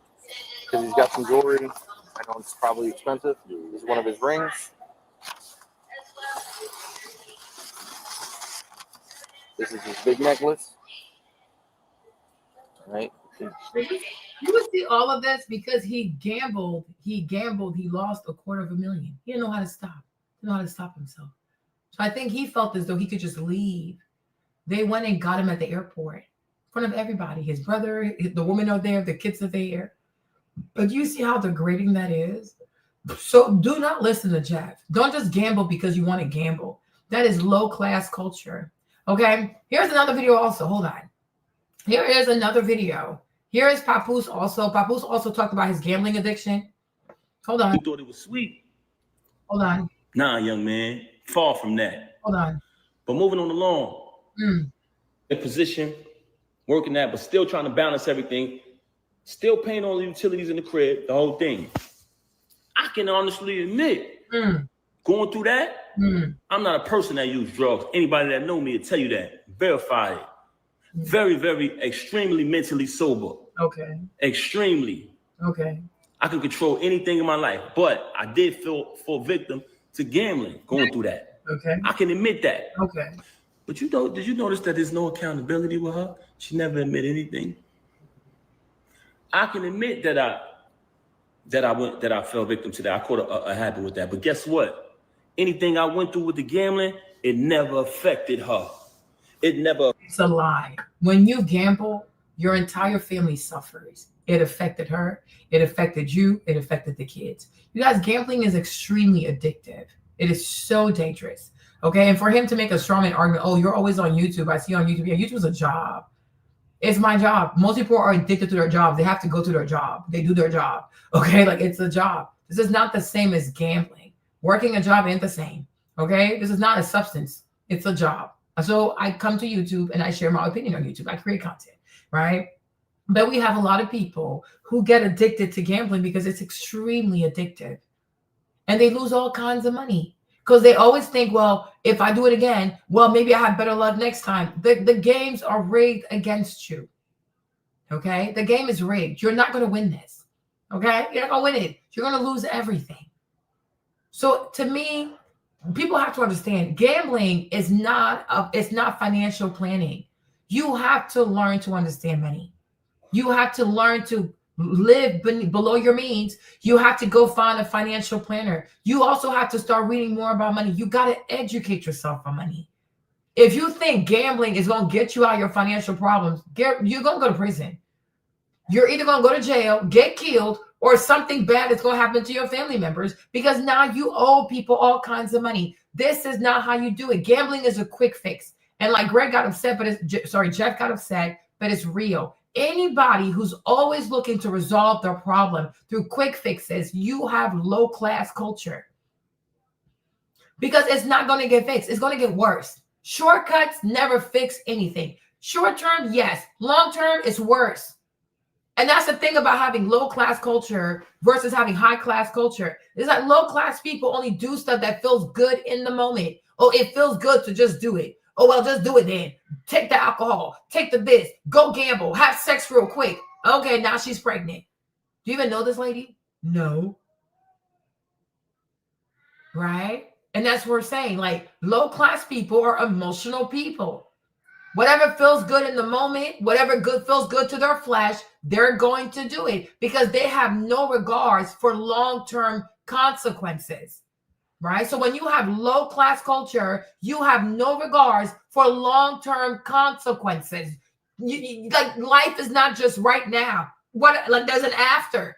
Because he's got some jewelry. I know it's probably expensive. This is one of his rings. This is his big necklace. All right. You would see all of this because he gambled. He lost $250,000. He didn't know how to stop. He didn't know how to stop himself. So I think he felt as though he could just leave. They went and got him at the airport in front of everybody. His brother, the woman are there, the kids are there. But you see how degrading that is? So do not listen to Jeff. Don't just gamble because you want to gamble. That is low-class culture. Okay? Here's another video also. Hold on. Here is another video. Here is Papoose also. Papoose also talked about his gambling addiction. Hold on. You thought it was sweet. Hold on. Nah, young man. Far from that. Hold on. But moving on along. In position, working that, but still trying to balance everything. Still paying all the utilities in the crib, the whole thing. I can honestly admit, going through that, I'm not a person that uses drugs. Anybody that know me will tell you that. Verify it. Very, very, extremely mentally sober. Okay. Extremely. Okay. I can control anything in my life, but I did fall victim to gambling going through that. Okay. I can admit that. Okay. But did you notice that there's no accountability with her? She never admitted anything. I can admit that I fell victim to that. I caught a habit with that. But guess what? Anything I went through with the gambling, it never affected her. It never. It's a lie. When you gamble, your entire family suffers. It affected her. It affected you. It affected the kids. You guys, gambling is extremely addictive. It is so dangerous. Okay. And for him to make a strongman argument, oh, you're always on YouTube. I see you on YouTube. Yeah, YouTube's a job. It's my job. Most people are addicted to their jobs. They have to go to their job. They do their job. Okay. Like it's a job. This is not the same as gambling. Working a job ain't the same. Okay. This is not a substance. It's a job. So I come to YouTube and I share my opinion on YouTube. I create content, right? But we have a lot of people who get addicted to gambling because it's extremely addictive. And they lose all kinds of money because they always think, well, if I do it again, well, maybe I have better luck next time. The games are rigged against you. Okay? The game is rigged. You're not going to win this. Okay? You're not going to win it. You're going to lose everything. So to me, people have to understand gambling is it's not financial planning. You have to learn to understand money. You have to learn to live below your means. You have to go find a financial planner. You also have to start reading more about money. You got to educate yourself on money. If you think gambling is going to get you out of your financial problems, you're going to go to prison. You're either going to go to jail, get killed, or something bad is going to happen to your family members because now you owe people all kinds of money. This is not how you do it. Gambling is a quick fix. And like Greg got upset, Jeff got upset, but it's real. Anybody who's always looking to resolve their problem through quick fixes, you have low-class culture. Because it's not going to get fixed. It's going to get worse. Shortcuts never fix anything. Short term, yes. Long term, it's worse. And that's the thing about having low-class culture versus having high-class culture. Is that low-class people only do stuff that feels good in the moment. Oh, it feels good to just do it. Oh, well, just do it then. Take the alcohol. Take the this. Go gamble. Have sex real quick. Okay, now she's pregnant. Do you even know this lady? No. Right? And that's what we're saying. Like, low-class people are emotional people. Whatever feels good in the moment, whatever good feels good to their flesh, they're going to do it because they have no regards for long-term consequences, right? So when you have low-class culture, you have no regards for long-term consequences. Like life is not just right now. Like there's an after,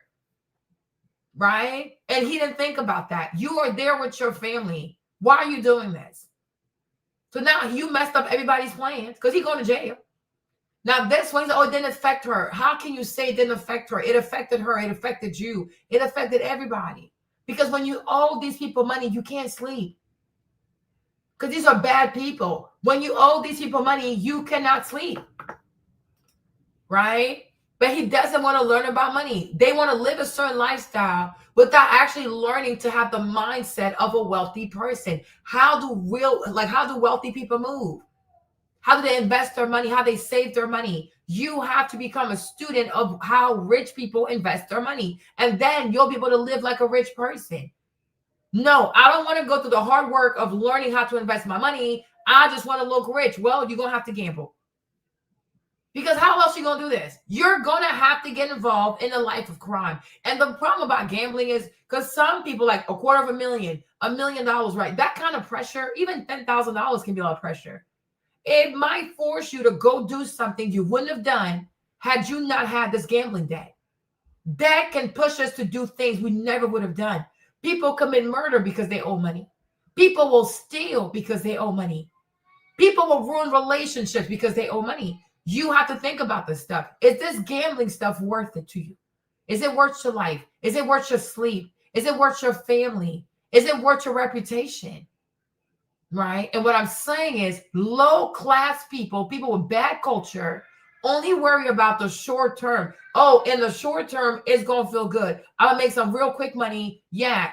right? And he didn't think about that. You are there with your family. Why are you doing this? So now you messed up everybody's plans because he's going to jail. Now this one, oh, it didn't affect her. How can you say it didn't affect her? It affected her. It affected you. It affected everybody. Because when you owe these people money, you can't sleep. Because these are bad people. When you owe these people money, you cannot sleep. Right? But he doesn't want to learn about money. They want to live a certain lifestyle without actually learning to have the mindset of a wealthy person. How do wealthy people move? How do they invest their money? How they save their money? You have to become a student of how rich people invest their money. And then you'll be able to live like a rich person. No, I don't want to go through the hard work of learning how to invest my money. I just want to look rich. Well, you're going to have to gamble. Because how else are you going to do this? You're going to have to get involved in a life of crime. And the problem about gambling is because some people, like $250,000, $1 million, right? That kind of pressure, even $10,000 can be a lot of pressure. It might force you to go do something you wouldn't have done had you not had this gambling debt. That can push us to do things we never would have done. People commit murder because they owe money. People will steal because they owe money. People will ruin relationships because they owe money. You have to think about this stuff. Is this gambling stuff worth it to you? Is it worth your life? Is it worth your sleep? Is it worth your family? Is it worth your reputation? Right? And what I'm saying is low-class people, people with bad culture, only worry about the short term. Oh, in the short term, it's going to feel good. I'm going to make some real quick money. Yeah.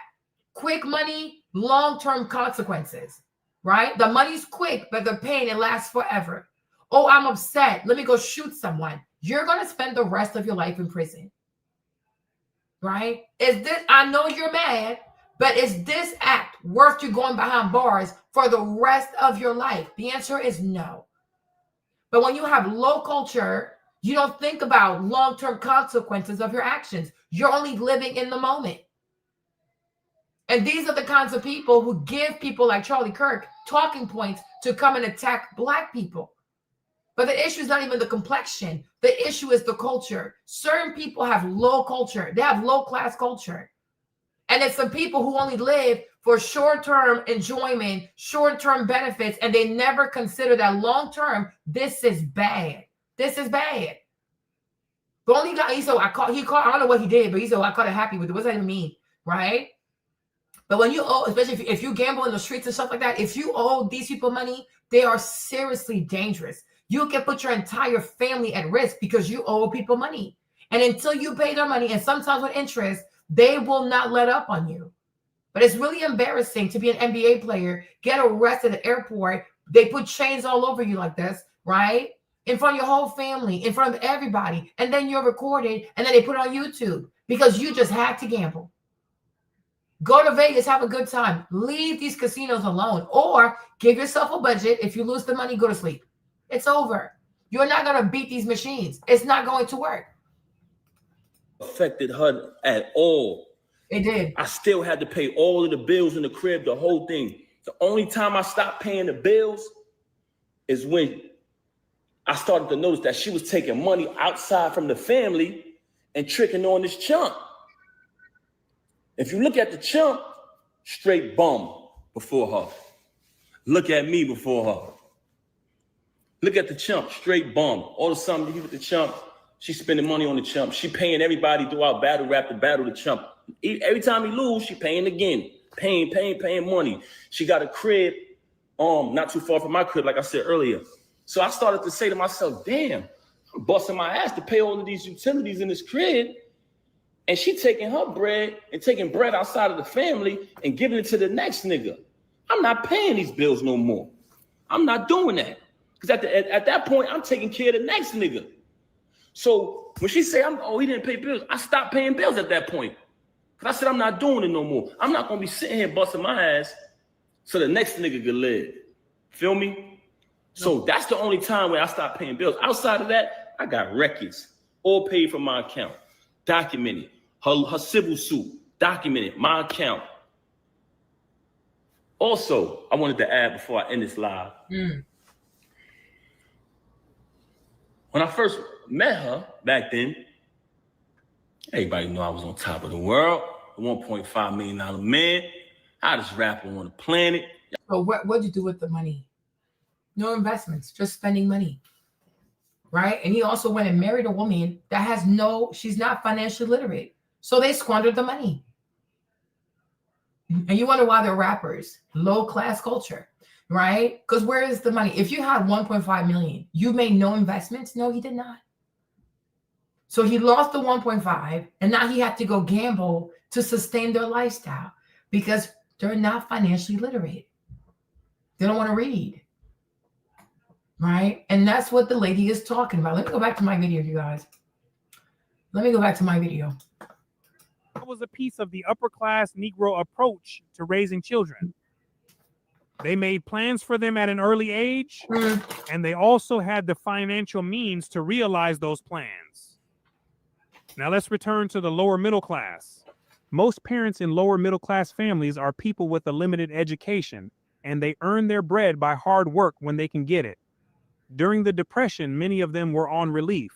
Quick money, long-term consequences. Right? The money's quick, but the pain, it lasts forever. Oh, I'm upset. Let me go shoot someone. You're going to spend the rest of your life in prison. Right? I know you're mad, but is this act worth you going behind bars for the rest of your life? The answer is no. But when you have low culture, you don't think about long-term consequences of your actions. You're only living in the moment. And these are the kinds of people who give people like Charlie Kirk talking points to come and attack Black people. But the issue is not even the complexion. The issue is the culture. Certain people have low culture. They have low-class culture. And it's some people who only live for short-term enjoyment, short-term benefits, and they never consider that long-term, this is bad. This is bad. The only guy, I don't know what he did, but he said, I caught it happy with it. What does that even mean? Right? But when you owe, especially if you gamble in the streets and stuff like that, if you owe these people money, they are seriously dangerous. You can put your entire family at risk because you owe people money. And until you pay their money, and sometimes with interest, they will not let up on you. But it's really embarrassing to be an NBA player, get arrested at the airport. They put chains all over you like this, right? In front of your whole family, in front of everybody. And then you're recorded, and then they put it on YouTube because you just had to gamble. Go to Vegas, have a good time. Leave these casinos alone. Or give yourself a budget. If you lose the money, go to sleep. It's over. You're not going to beat these machines. It's not going to work. Affected her at all. It did. I still had to pay all of the bills in the crib, the whole thing. The only time I stopped paying the bills is when I started to notice that she was taking money outside from the family and tricking on this chump. If you look at the chump, straight bum before her. Look at me before her. Look at the chump, straight bum. All of a sudden, you look at the chump, she's spending money on the chump. She paying everybody throughout battle rap to battle the chump. Every time he lose, she paying again. Paying money. She got a crib, not too far from my crib, like I said earlier. So I started to say to myself, damn, I'm busting my ass to pay all of these utilities in this crib. And she taking her bread and taking bread outside of the family and giving it to the next nigga. I'm not paying these bills no more. I'm not doing that. Because at that point, I'm taking care of the next nigga. So when she say, he didn't pay bills, I stopped paying bills at that point. Because I said, I'm not doing it no more. I'm not going to be sitting here busting my ass so the next nigga could live. Feel me? So that's the only time when I stopped paying bills. Outside of that, I got records, all paid from my account, documented. Her civil suit, documented, my account. Also, I wanted to add before I end this live. When I first met her back then, everybody knew I was on top of the world, a $1.5 million man, hottest rapper on the planet. So what'd you do with the money? No investments, just spending money, right? And he also went and married a woman that has she's not financially literate. So they squandered the money. And you wonder why they're rappers, low class culture, right? Because where is the money? If you had 1.5 million, you made no investments? No, he did not. So he lost the 1.5 and now he had to go gamble to sustain their lifestyle because they're not financially literate. They don't want to read, right? And that's what the lady is talking about. Let me go back to my video, you guys. Let me go back to my video. That was a piece of the upper class Negro approach to raising children. They made plans for them at an early age, and they also had the financial means to realize those plans. Now let's return to the lower middle class. Most parents in lower middle class families are people with a limited education, and they earn their bread by hard work when they can get it. During the Depression, many of them were on relief.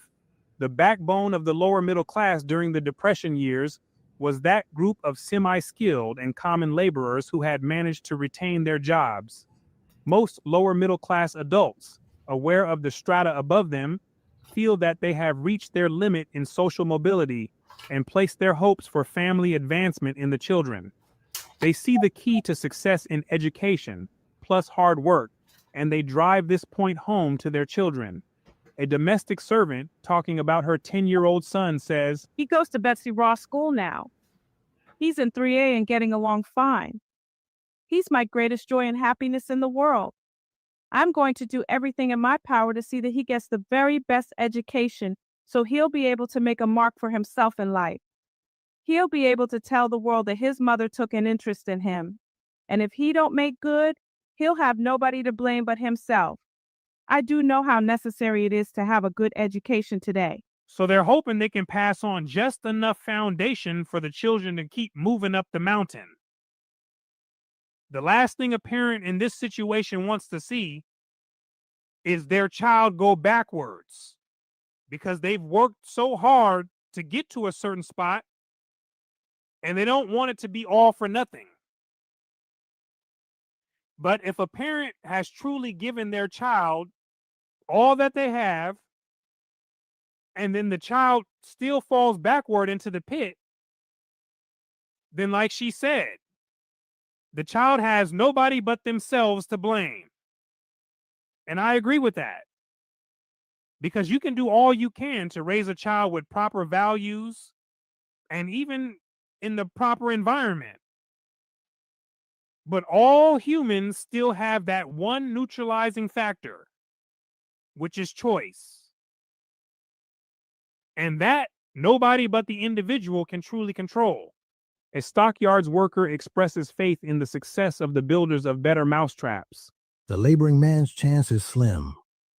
The backbone of the lower middle class during the Depression years was that group of semi-skilled and common laborers who had managed to retain their jobs. Most lower middle class adults, aware of the strata above them, feel that they have reached their limit in social mobility and place their hopes for family advancement in the children. They see the key to success in education, plus hard work, and they drive this point home to their children. A domestic servant talking about her 10-year-old son says, "He goes to Betsy Ross School now. He's in 3A and getting along fine. He's my greatest joy and happiness in the world. I'm going to do everything in my power to see that he gets the very best education so he'll be able to make a mark for himself in life. He'll be able to tell the world that his mother took an interest in him. And if he don't make good, he'll have nobody to blame but himself. I do know how necessary it is to have a good education today." So they're hoping they can pass on just enough foundation for the children to keep moving up the mountain. The last thing a parent in this situation wants to see is their child go backwards because they've worked so hard to get to a certain spot and they don't want it to be all for nothing. But if a parent has truly given their child all that they have, and then the child still falls backward into the pit, then like she said, the child has nobody but themselves to blame. And I agree with that. Because you can do all you can to raise a child with proper values and even in the proper environment. But all humans still have that one neutralizing factor, which is choice. And that nobody but the individual can truly control. A stockyards worker expresses faith in the success of the builders of better mousetraps. The laboring man's chance is slim.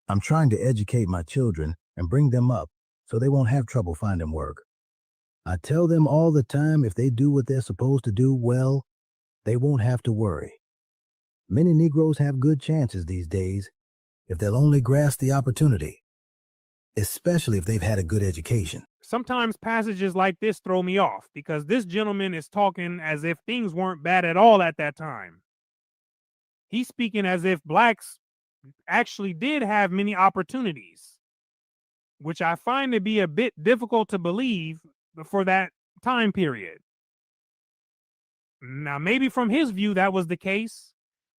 I'm trying to educate my children and bring them up so they won't have trouble finding work. I tell them all the time if they do what they're supposed to do well, they won't have to worry. Many Negroes have good chances these days if they'll only grasp the opportunity, especially if they've had a good education. Sometimes passages like this throw me off because this gentleman is talking as if things weren't bad at all at that time. He's speaking as if blacks actually did have many opportunities, which I find to be a bit difficult to believe for that time period. Now, maybe from his view that was the case,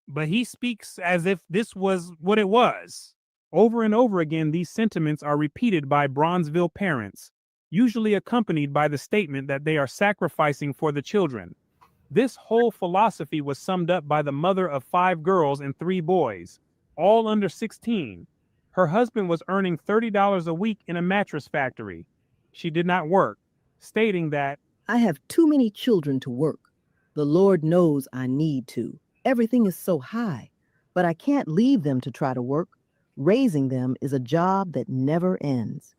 but he speaks as if this was what it was. Over and over again, these sentiments are repeated by Bronzeville parents, usually accompanied by the statement that they are sacrificing for the children. This whole philosophy was summed up by the mother of 5 girls and 3 boys, all under 16. Her husband was earning $30 a week in a mattress factory. She did not work, stating that, "I have too many children to work. The Lord knows I need to. Everything is so high, but I can't leave them to try to work. Raising them is a job that never ends.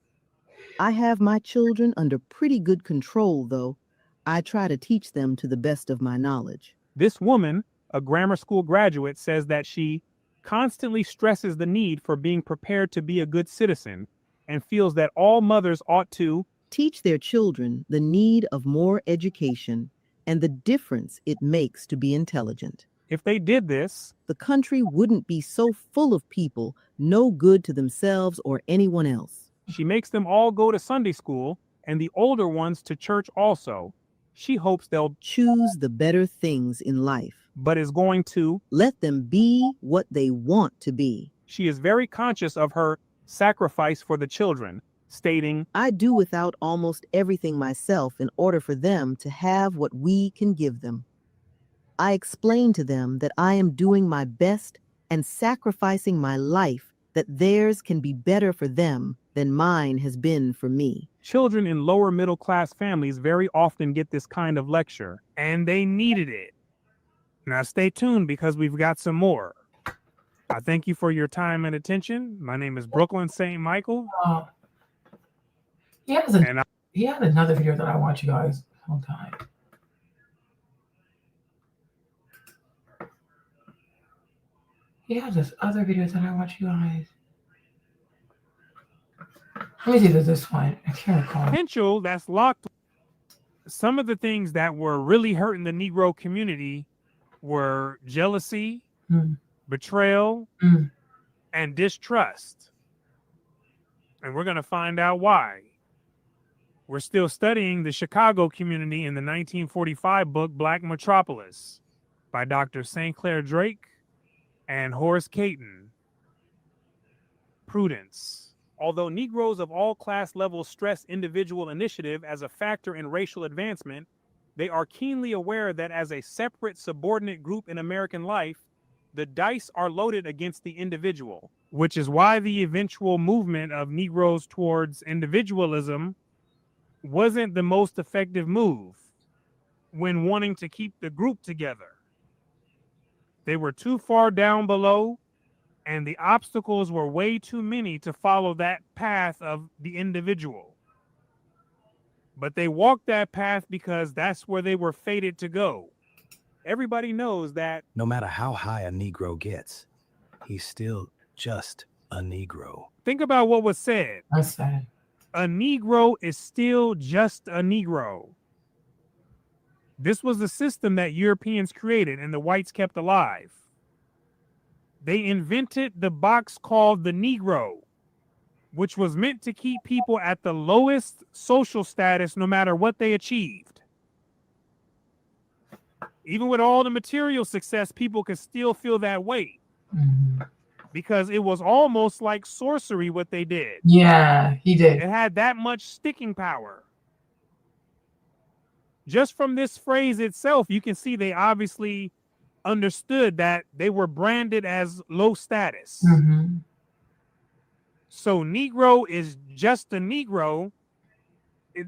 I have my children under pretty good control, though. I try to teach them to the best of my knowledge. This woman, a grammar school graduate, says that she constantly stresses the need for being prepared to be a good citizen and feels that all mothers ought to teach their children the need of more education and the difference it makes to be intelligent. If they did this, the country wouldn't be so full of people no good to themselves or anyone else. She makes them all go to Sunday school and the older ones to church also. She hopes they'll choose the better things in life, but is going to let them be what they want to be. She is very conscious of her sacrifice for the children, stating, I do without almost everything myself in order for them to have what we can give them. I explain to them that I am doing my best and sacrificing my life that theirs can be better for them than mine has been for me. Children in lower middle class families very often get this kind of lecture, and they needed it. Now stay tuned because we've got some more. I thank you for your time and attention. My name is Brooklyn St. Michael. He had another video that I watch, you guys. Hold on. He has this other video that I watch, you guys. Let me see this one. I can't recall. Potential that's locked. Some of the things that were really hurting the Negro community were jealousy, betrayal, and distrust. And we're going to find out why. We're still studying the Chicago community in the 1945 book Black Metropolis by Dr. St. Clair Drake and Horace Caton. Prudence. Although Negroes of all class levels stress individual initiative as a factor in racial advancement, they are keenly aware that as a separate subordinate group in American life, the dice are loaded against the individual, which is why the eventual movement of Negroes towards individualism wasn't the most effective move when wanting to keep the group together. They were too far down below, and the obstacles were way too many to follow that path of the individual. But they walked that path because that's where they were fated to go. Everybody knows that no matter how high a Negro gets, he's still just a Negro. Think about what was said. That's sad. A Negro is still just a Negro. This was the system that Europeans created and the whites kept alive. They invented the box called the Negro, which was meant to keep people at the lowest social status no matter what they achieved. Even with all the material success, people could still feel that weight because it was almost like sorcery what they did. Yeah, he did. It had that much sticking power. Just from this phrase itself, you can see they obviously understood that they were branded as low status. So Negro is just a Negro.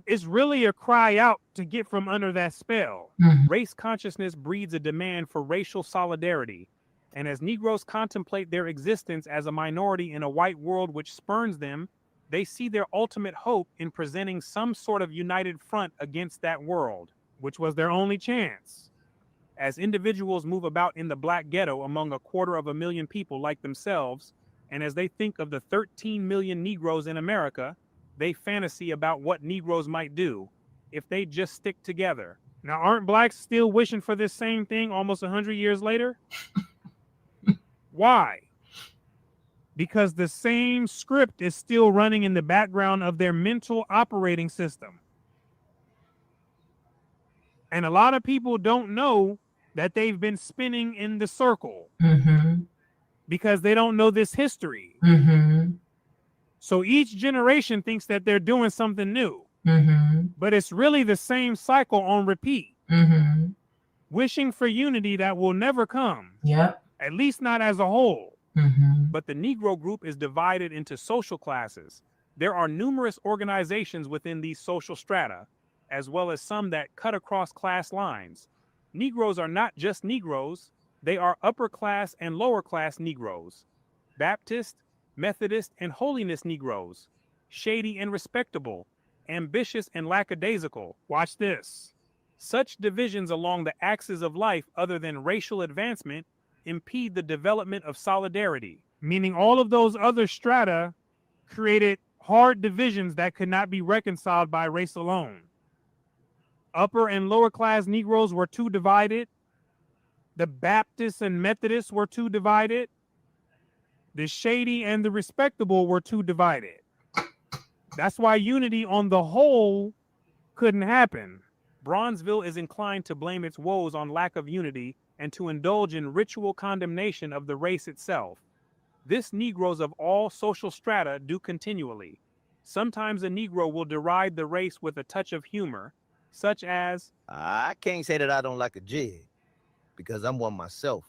It's really a cry out to get from under that spell. Race consciousness breeds a demand for racial solidarity. And as Negroes contemplate their existence as a minority in a white world which spurns them, they see their ultimate hope in presenting some sort of united front against that world, which was their only chance. As individuals move about in the black ghetto among 250,000 people like themselves, and as they think of the 13 million Negroes in America, they fantasy about what Negroes might do if they just stick together. Now, aren't blacks still wishing for this same thing almost 100 years later? Why? Because the same script is still running in the background of their mental operating system. And a lot of people don't know that they've been spinning in the circle because they don't know this history. So each generation thinks that they're doing something new, but it's really the same cycle on repeat. Wishing for unity that will never come, at least not as a whole. But the Negro group is divided into social classes. There are numerous organizations within these social strata, as well as some that cut across class lines. Negroes are not just Negroes, they are upper class and lower class Negroes. Baptist, Methodist and holiness Negroes, shady and respectable, ambitious and lackadaisical. Watch this. Such divisions along the axis of life other than racial advancement impede the development of solidarity, meaning all of those other strata created hard divisions that could not be reconciled by race alone. Upper and lower class Negroes were too divided. The Baptists and Methodists were too divided. The shady and the respectable were too divided. That's why unity on the whole couldn't happen. Bronzeville is inclined to blame its woes on lack of unity and to indulge in ritual condemnation of the race itself. This Negroes of all social strata do continually. Sometimes a Negro will deride the race with a touch of humor, such as, I can't say that I don't like a jig, because I'm one myself,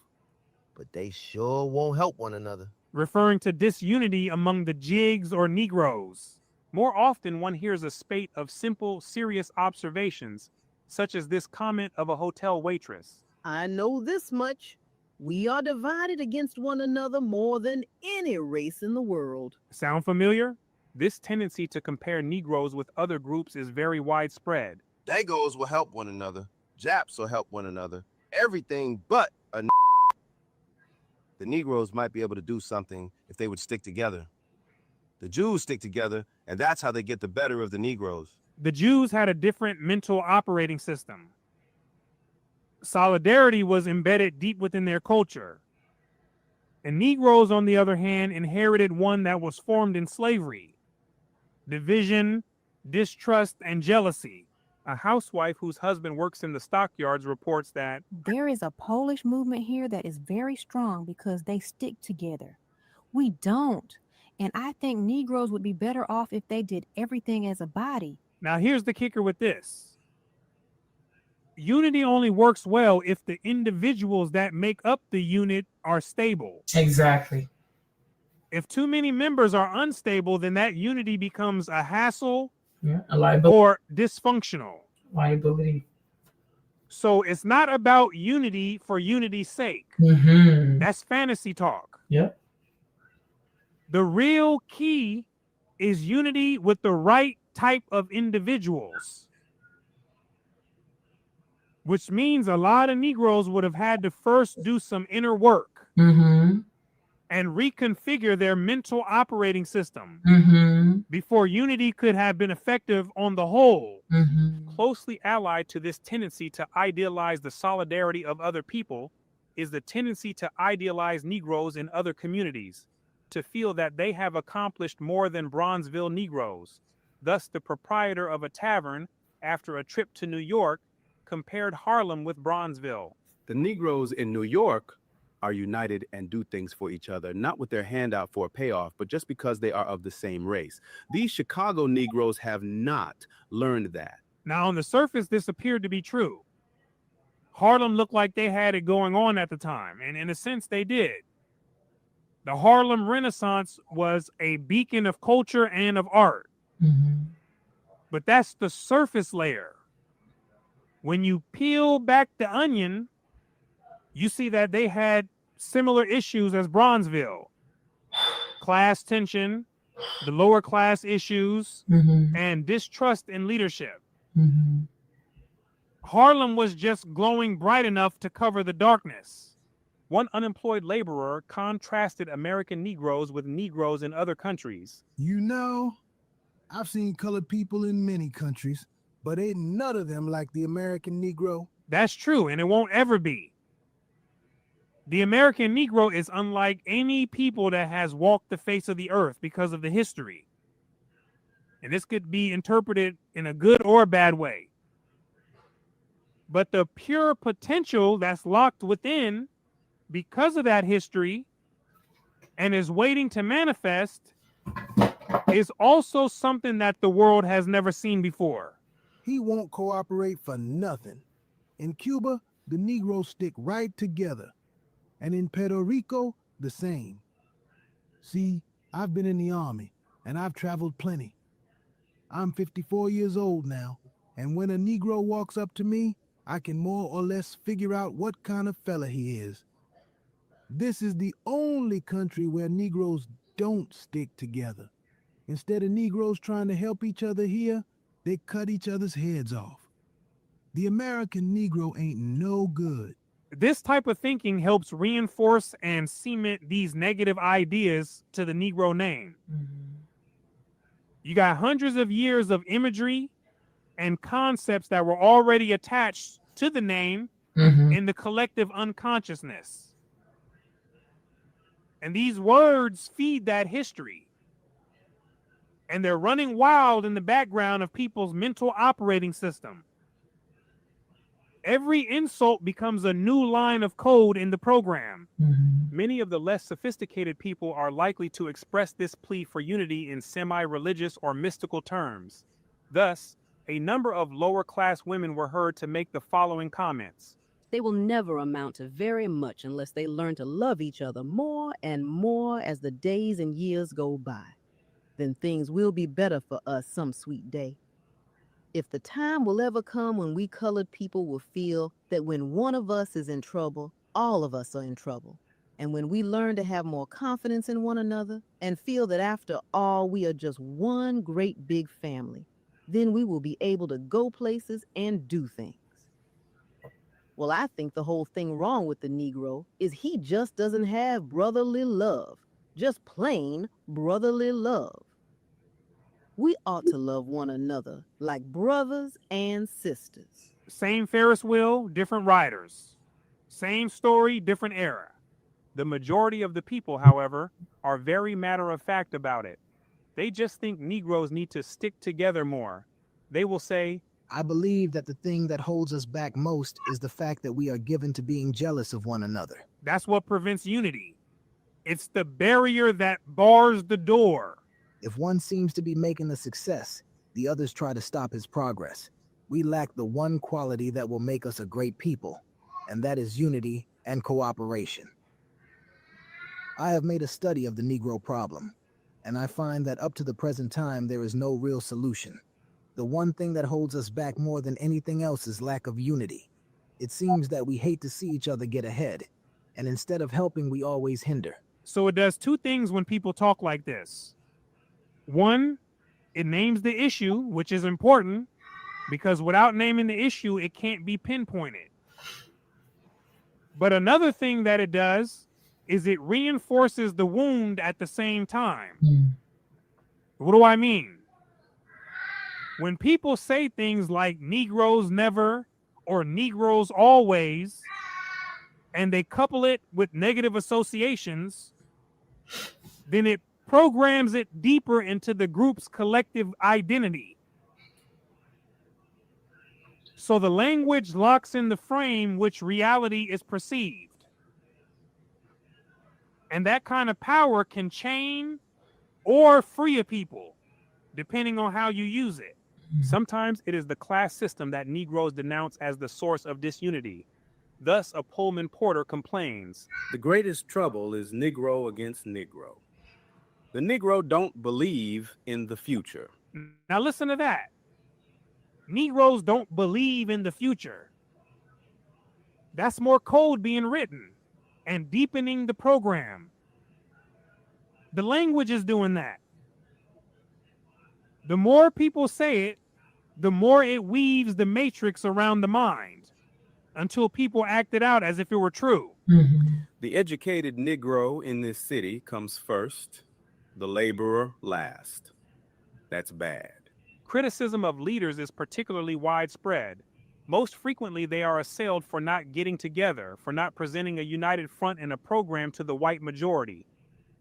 but they sure won't help one another. referring to disunity among the jigs or Negroes. More often, one hears a spate of simple, serious observations, such as this comment of a hotel waitress. I know this much. We are divided against one another more than any race in the world. Sound familiar? This tendency to compare Negroes with other groups is very widespread. Dagos will help one another. Japs will help one another. Everything but a The Negroes might be able to do something if they would stick together. The Jews stick together, and that's how they get the better of the Negroes. The Jews had a different mental operating system. Solidarity was embedded deep within their culture. And Negroes, on the other hand, inherited one that was formed in slavery. Division, distrust, and jealousy. A housewife whose husband works in the stockyards reports that there is a Polish movement here that is very strong because they stick together. We don't. And I think Negroes would be better off if they did everything as a body. Now here's the kicker with this. Unity only works well if the individuals that make up the unit are stable. Exactly. If too many members are unstable, then that unity becomes a hassle, a liability, or dysfunctional. Liability. So it's not about unity for unity's sake. That's fantasy talk. Yep. The real key is unity with the right type of individuals, which means a lot of Negroes would have had to first do some inner work and reconfigure their mental operating system before unity could have been effective on the whole. Closely allied to this tendency to idealize the solidarity of other people is the tendency to idealize Negroes in other communities, to feel that they have accomplished more than Bronzeville Negroes. Thus, the proprietor of a tavern, after a trip to New York, compared Harlem with Bronzeville. The Negroes in New York are united and do things for each other, not with their hand out for a payoff, but just because they are of the same race. These Chicago Negroes have not learned that. Now, on the surface, this appeared to be true. Harlem looked like they had it going on at the time, and in a sense, they did. The Harlem Renaissance was a beacon of culture and of art. But that's the surface layer. When you peel back the onion, you see that they had similar issues as Bronzeville. Class tension, the lower class issues, and distrust in leadership. Harlem was just glowing bright enough to cover the darkness. One unemployed laborer contrasted American Negroes with Negroes in other countries. You know, I've seen colored people in many countries, but ain't none of them like the American Negro. That's true, and it won't ever be. The American Negro is unlike any people that has walked the face of the earth because of the history. And this could be interpreted in a good or a bad way. But the pure potential that's locked within because of that history and is waiting to manifest is also something that the world has never seen before. He won't cooperate for nothing. In Cuba, the Negroes stick right together. And in Puerto Rico, the same. See, I've been in the army, and I've traveled plenty. I'm 54 years old now, and when a Negro walks up to me, I can more or less figure out what kind of fella he is. This is the only country where Negroes don't stick together. Instead of Negroes trying to help each other here, they cut each other's heads off. The American Negro ain't no good. This type of thinking helps reinforce and cement these negative ideas to the Negro name. You got hundreds of years of imagery and concepts that were already attached to the name in the collective unconsciousness. And these words feed that history. And they're running wild in the background of people's mental operating system. Every insult becomes a new line of code in the program. Many of the less sophisticated people are likely to express this plea for unity in semi-religious or mystical terms. Thus, a number of lower-class women were heard to make the following comments. They will never amount to very much unless they learn to love each other more and more as the days and years go by. Then things will be better for us some sweet day. If the time will ever come when we colored people will feel that when one of us is in trouble, all of us are in trouble. And when we learn to have more confidence in one another and feel that after all we are just one great big family, then we will be able to go places and do things. Well, I think the whole thing wrong with the Negro is he just doesn't have brotherly love, just plain brotherly love. We ought to love one another like brothers and sisters. Same Ferris wheel, different riders. Same story, different era. The majority of the people, however, are very matter of fact about it. They just think Negroes need to stick together more. They will say, I believe that the thing that holds us back most is the fact that we are given to being jealous of one another. That's what prevents unity. It's the barrier that bars the door. If one seems to be making a success, the others try to stop his progress. We lack the one quality that will make us a great people, and that is unity and cooperation. I have made a study of the Negro problem, and I find that up to the present time there is no real solution. The one thing that holds us back more than anything else is lack of unity. It seems that we hate to see each other get ahead, and instead of helping, we always hinder. So it does two things when people talk like this. One, it names the issue, which is important, because without naming the issue, it can't be pinpointed. But another thing that it does is it reinforces the wound at the same time. What do I mean? When people say things like Negroes never or Negroes always, and they couple it with negative associations, then it programs it deeper into the group's collective identity. So the language locks in the frame which reality is perceived. And that kind of power can chain or free a people, depending on how you use it. Sometimes it is the class system that Negroes denounce as the source of disunity. Thus, a Pullman Porter complains, the greatest trouble is Negro against Negro. The Negro don't believe in the future. Now listen to that. Negroes don't believe in the future. That's more code being written and deepening the program. The language is doing that. The more people say it, the more it weaves the matrix around the mind until people act it out as if it were true. The educated Negro in this city comes first, the laborer last. That's bad. Criticism of leaders is particularly widespread. Most frequently, they are assailed for not getting together, for not presenting a united front and a program to the white majority.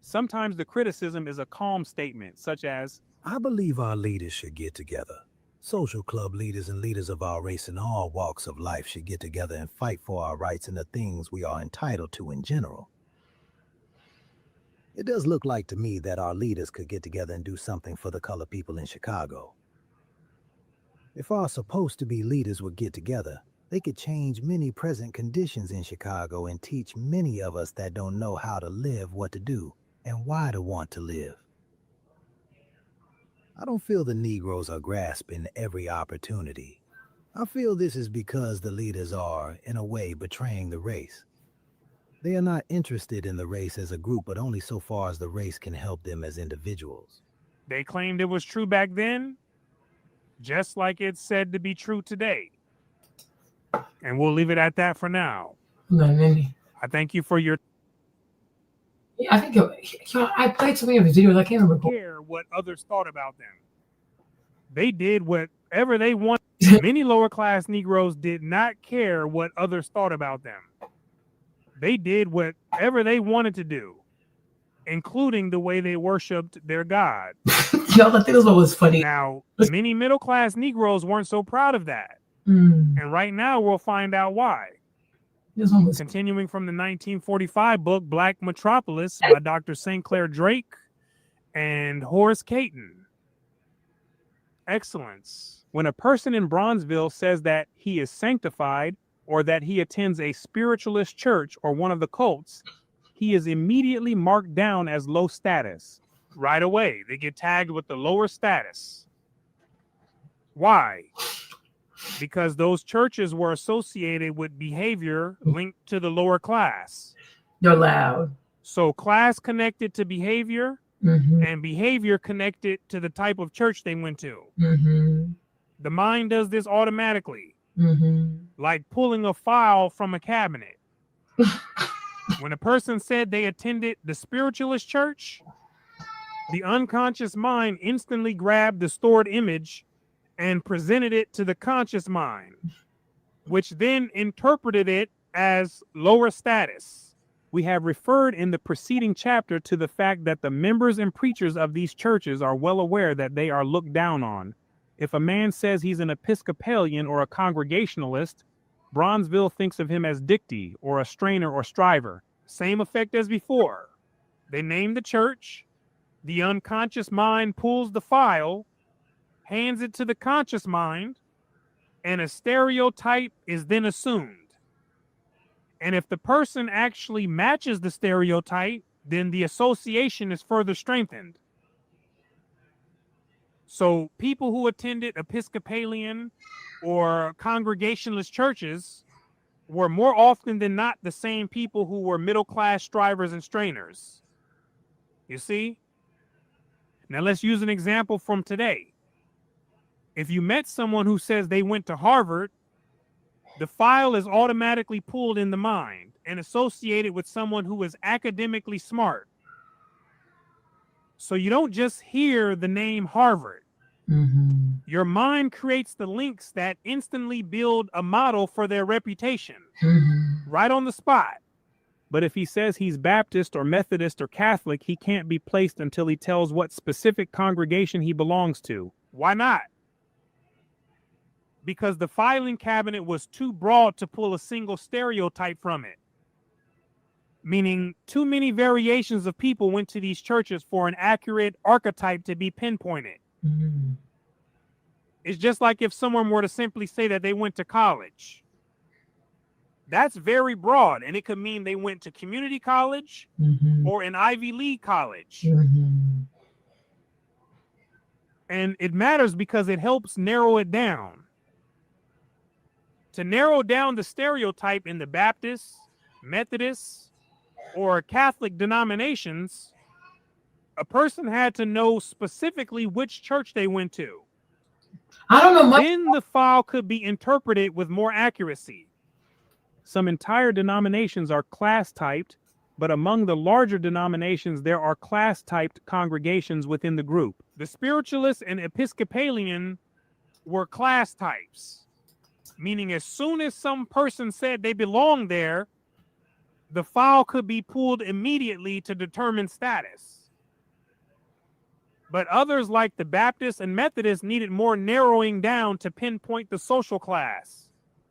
Sometimes the criticism is a calm statement, such as, I believe our leaders should get together. Social club leaders and leaders of our race in all walks of life should get together and fight for our rights and the things we are entitled to in general. It does look like to me that our leaders could get together and do something for the colored people in Chicago. If our supposed to be leaders would get together, they could change many present conditions in Chicago and teach many of us that don't know how to live what to do and why to want to live. I don't feel the Negroes are grasping every opportunity. I feel this is because the leaders are, in a way, betraying the race. They are not interested in the race as a group, but only so far as the race can help them as individuals. They claimed it was true back then, just like it's said to be true today. And we'll leave it at that for now. I thank you for your... Yeah, I think I played so many of his videos, I can't remember. Care what others thought about them. They did whatever they wanted. Many lower class Negroes did not care what others thought about them. They did whatever they wanted to do, including the way they worshipped their God. Y'all, I think that's what was funny. Now, many middle class Negroes weren't so proud of that. And right now we'll find out why. Continuing from the 1945 book Black Metropolis by Dr. St. Clair Drake and Horace Caton. Excellence. When a person in Bronzeville says that he is sanctified or that he attends a spiritualist church or one of the cults, he is immediately marked down as low status. Right away, they get tagged with the lower status. Why? Because those churches were associated with behavior linked to the lower class. You're loud. So class connected to behavior, and behavior connected to the type of church they went to. The mind does this automatically, like pulling a file from a cabinet. When a person said they attended the spiritualist church, the unconscious mind instantly grabbed the stored image and presented it to the conscious mind, which then interpreted it as lower status. We have referred in the preceding chapter to the fact that the members and preachers of these churches are well aware that they are looked down on. If a man says he's an Episcopalian or a Congregationalist, Bronzeville thinks of him as Dicty or a strainer or striver. Same effect as before. They name the church, the unconscious mind pulls the file, hands it to the conscious mind, and a stereotype is then assumed. And if the person actually matches the stereotype, then the association is further strengthened. So people who attended Episcopalian or Congregationalist churches were more often than not the same people who were middle-class strivers and strainers. You see? Now let's use an example from today. If you met someone who says they went to Harvard, the file is automatically pulled in the mind and associated with someone who is academically smart. So you don't just hear the name Harvard. Your mind creates the links that instantly build a model for their reputation, right on the spot. But if he says he's Baptist or Methodist or Catholic, he can't be placed until he tells what specific congregation he belongs to. Why not? Because the filing cabinet was too broad to pull a single stereotype from it. Meaning too many variations of people went to these churches for an accurate archetype to be pinpointed. It's just like if someone were to simply say that they went to college. That's very broad, and it could mean they went to community college or an Ivy League college. And it matters because it helps narrow it down. To narrow down the stereotype in the Baptist, Methodist, or Catholic denominations, a person had to know specifically which church they went to. I don't know much. Then the file could be interpreted with more accuracy. Some entire denominations are class typed, but among the larger denominations, there are class typed congregations within the group. The spiritualist and Episcopalian were class types, meaning as soon as some person said they belonged there, the file could be pulled immediately to determine status. But others like the Baptists and Methodists needed more narrowing down to pinpoint the social class.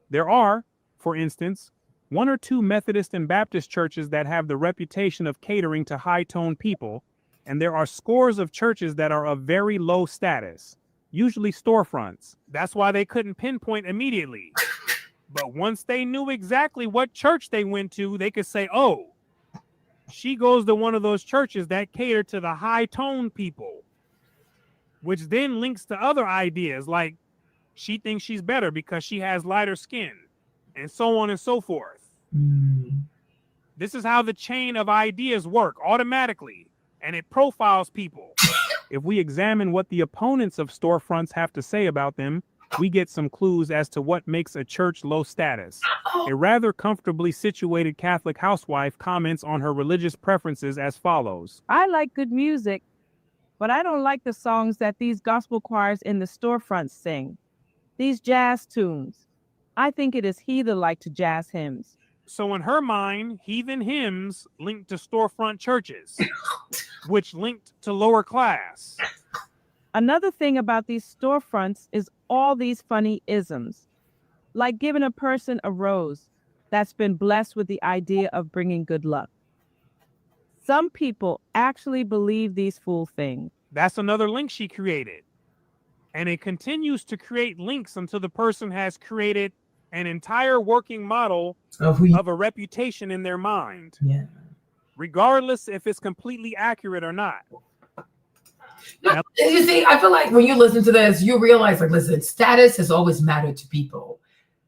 There are, for instance, 1 or 2 Methodist and Baptist churches that have the reputation of catering to high-toned people, and there are scores of churches that are of very low status, usually storefronts. That's why they couldn't pinpoint immediately. But once they knew exactly what church they went to, they could say, oh, she goes to one of those churches that cater to the high-toned people, which then links to other ideas like she thinks she's better because she has lighter skin, and so on and so forth. This is how the chain of ideas work automatically, and it profiles people. If we examine what the opponents of storefronts have to say about them, we get some clues as to what makes a church low status. A rather comfortably situated Catholic housewife comments on her religious preferences as follows. I like good music, but I don't like the songs that these gospel choirs in the storefronts sing. These jazz tunes. I think it is heathen-like to jazz hymns. So in her mind, heathen hymns linked to storefront churches, which linked to lower class. Another thing about these storefronts is all these funny isms, like giving a person a rose that's been blessed with the idea of bringing good luck. Some people actually believe these fool things. That's another link she created. And it continues to create links until the person has created an entire working model of a reputation in their mind. Yeah. Regardless if it's completely accurate or not. No, you see, I feel like when you listen to this, you realize, like, listen, status has always mattered to people.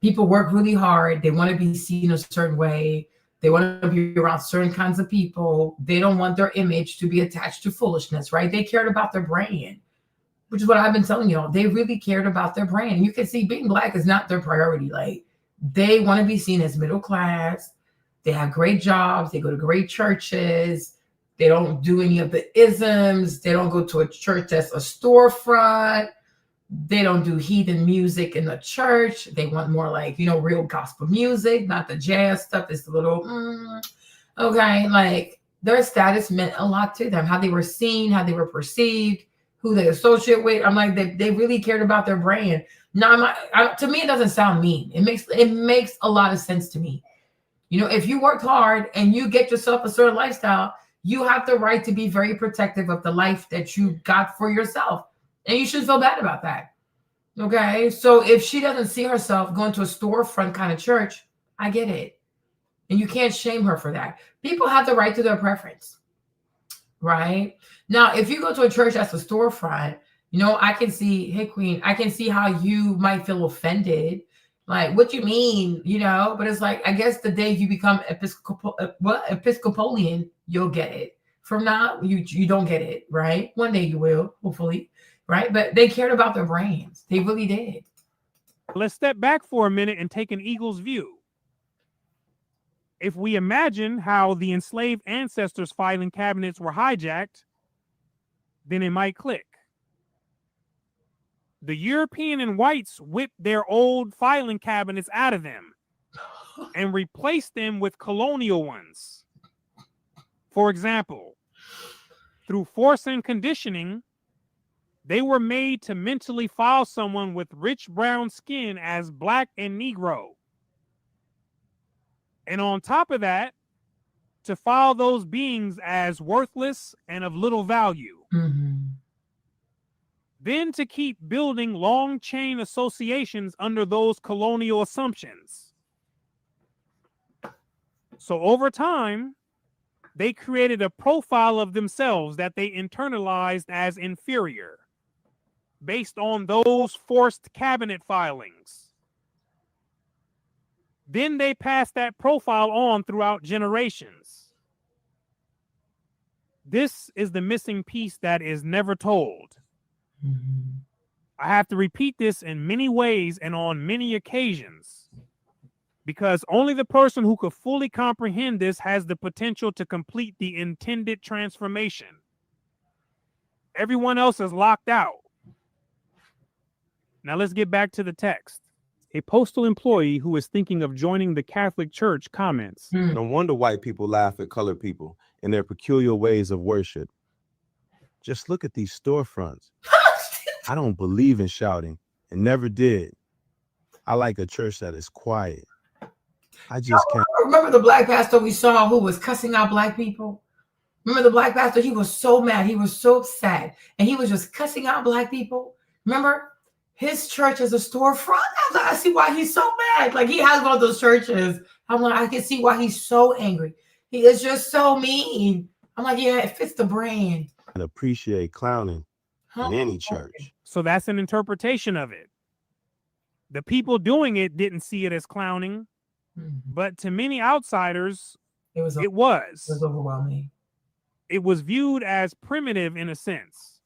People work really hard. They want to be seen a certain way. They want to be around certain kinds of people. They don't want their image to be attached to foolishness, right? They cared about their brand, which is what I've been telling y'all. They really cared about their brand. And you can see being Black is not their priority. Like, they want to be seen as middle class. They have great jobs. They go to great churches. They don't do any of the isms. They don't go to a church that's a storefront. They don't do heathen music in the church. They want more like, real gospel music, not the jazz stuff. It's a little, okay. Like, their status meant a lot to them. How they were seen, how they were perceived, who they associate with. I'm like, they really cared about their brand. Now, to me, it doesn't sound mean. It makes a lot of sense to me. If you worked hard and you get yourself a certain lifestyle, you have the right to be very protective of the life that you got for yourself. And you shouldn't feel bad about that. Okay? So if she doesn't see herself going to a storefront kind of church, I get it. And you can't shame her for that. People have the right to their preference. Right? Now, if you go to a church that's a storefront, I can see, hey, Queen, I can see how you might feel offended. Like, what you mean, But it's like, I guess the day you become Episcopalian, you'll get it. From now, you don't get it, right? One day you will, hopefully, right? But they cared about their brands. They really did. Let's step back for a minute and take an eagle's view. If we imagine how the enslaved ancestors' filing cabinets were hijacked, then it might click. The European and whites whipped their old filing cabinets out of them and replaced them with colonial ones. For example, through force and conditioning, they were made to mentally file someone with rich brown skin as Black and Negro. And on top of that, to file those beings as worthless and of little value. Mm-hmm. Then to keep building long chain associations under those colonial assumptions. So over time, they created a profile of themselves that they internalized as inferior based on those forced cabinet filings. Then they passed that profile on throughout generations. This is the missing piece that is never told. Mm-hmm. I have to repeat this in many ways and on many occasions because only the person who could fully comprehend this has the potential to complete the intended transformation. Everyone else is locked out. Now let's get back to the text. A postal employee who is thinking of joining the Catholic Church comments. No wonder white people laugh at colored people in their peculiar ways of worship. Just look at these storefronts. I don't believe in shouting and never did. I like a church that is quiet. I just can't. Remember the Black pastor we saw who was cussing out Black people? Remember the Black pastor? He was so mad. He was so upset. And he was just cussing out Black people. Remember? His church is a storefront. I see why he's so mad. Like, he has one of those churches. I'm like, I can see why he's so angry. He is just so mean. I'm like, yeah, it fits the brand. And appreciate clowning in any church. So that's an interpretation of it. The people doing it didn't see it as clowning, but to many outsiders, It was was overwhelming. It was viewed as primitive in a sense,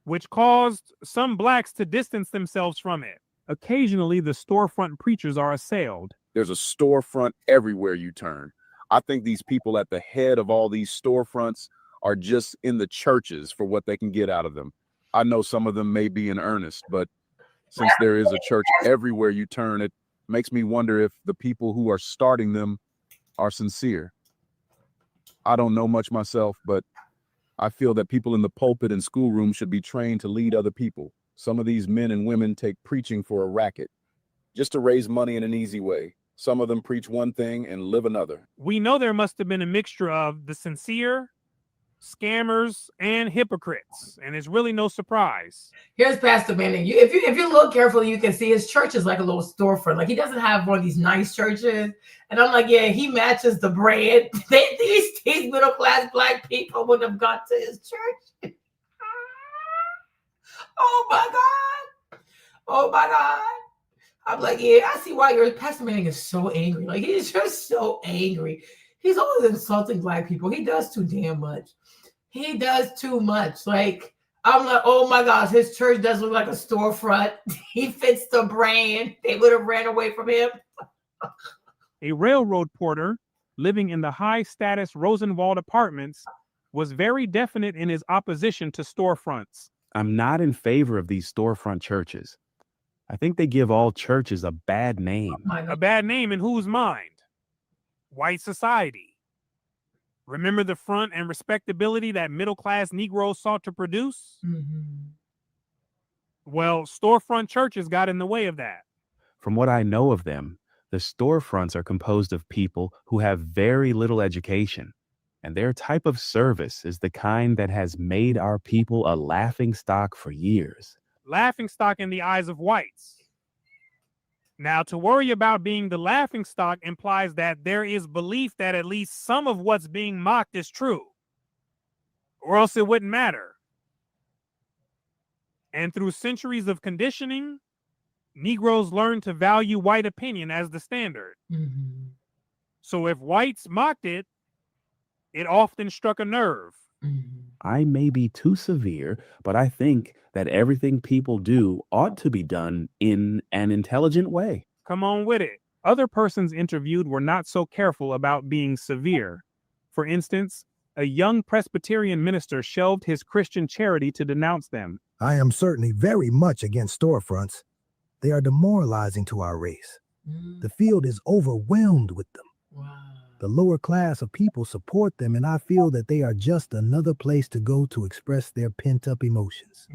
which caused some blacks to distance themselves from it. Occasionally, the storefront preachers are assailed. There's a storefront everywhere you turn. I think these people at the head of all these storefronts are just in the churches for what they can get out of them. I know some of them may be in earnest, but since there is a church everywhere you turn, it makes me wonder if the people who are starting them are sincere. I don't know much myself, but I feel that people in the pulpit and schoolroom should be trained to lead other people. Some of these men and women take preaching for a racket, just to raise money in an easy way. Some of them preach one thing and live another. We know there must have been a mixture of the sincere, scammers, and hypocrites, and it's really no surprise. Here's Pastor Manning. If you look carefully, you can see his church is like a little storefront. Like, he doesn't have one of these nice churches. And I'm like, yeah, he matches the brand. These middle class black people wouldn't have gone to his church. Oh my God. Oh my God. I'm like, yeah, I see why your Pastor Manning is so angry. Like, he's just so angry. He's always insulting black people. He does too damn much. He does too much. Like, I'm like, oh my gosh, his church does look like a storefront. He fits the brand. They would have ran away from him. A railroad porter living in the high-status Rosenwald apartments was very definite in his opposition to storefronts. I'm not in favor of these storefront churches. I think they give all churches a bad name. A bad name in whose mind? White society. Remember the front and respectability that middle-class Negroes sought to produce? Mm-hmm. Well, storefront churches got in the way of that. From what I know of them, the storefronts are composed of people who have very little education, and their type of service is the kind that has made our people a laughingstock for years. Laughingstock in the eyes of whites. Now, to worry about being the laughingstock implies that there is belief that at least some of what's being mocked is true, or else it wouldn't matter. And through centuries of conditioning, Negroes learned to value white opinion as the standard. Mm-hmm. So if whites mocked it, it often struck a nerve. Mm-hmm. I may be too severe, but I think that everything people do ought to be done in an intelligent way. Come on with it. Other persons interviewed were not so careful about being severe. For instance, a young Presbyterian minister shelved his Christian charity to denounce them. I am certainly very much against storefronts. They are demoralizing to our race. The field is overwhelmed with them. Wow. The lower class of people support them, and I feel that they are just another place to go to express their pent-up emotions.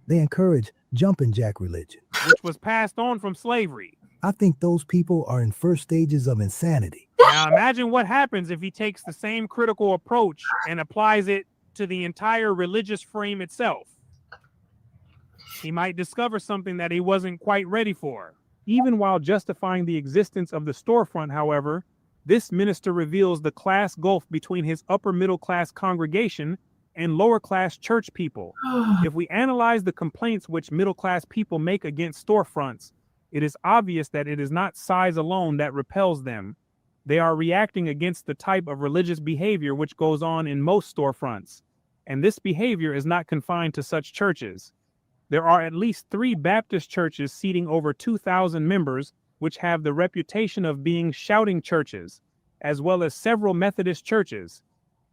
They encourage jumping jack religion, which was passed on from slavery. I think those people are in first stages of insanity. Now imagine what happens if he takes the same critical approach and applies it to the entire religious frame itself. He might discover something that he wasn't quite ready for. Even while justifying the existence of the storefront, however, this minister reveals the class gulf between his upper middle class congregation and lower class church people. If we analyze the complaints which middle class people make against storefronts, it is obvious that it is not size alone that repels them. They are reacting against the type of religious behavior which goes on in most storefronts. And this behavior is not confined to such churches. There are at least 3 Baptist churches seating over 2,000 members which have the reputation of being shouting churches, as well as several Methodist churches.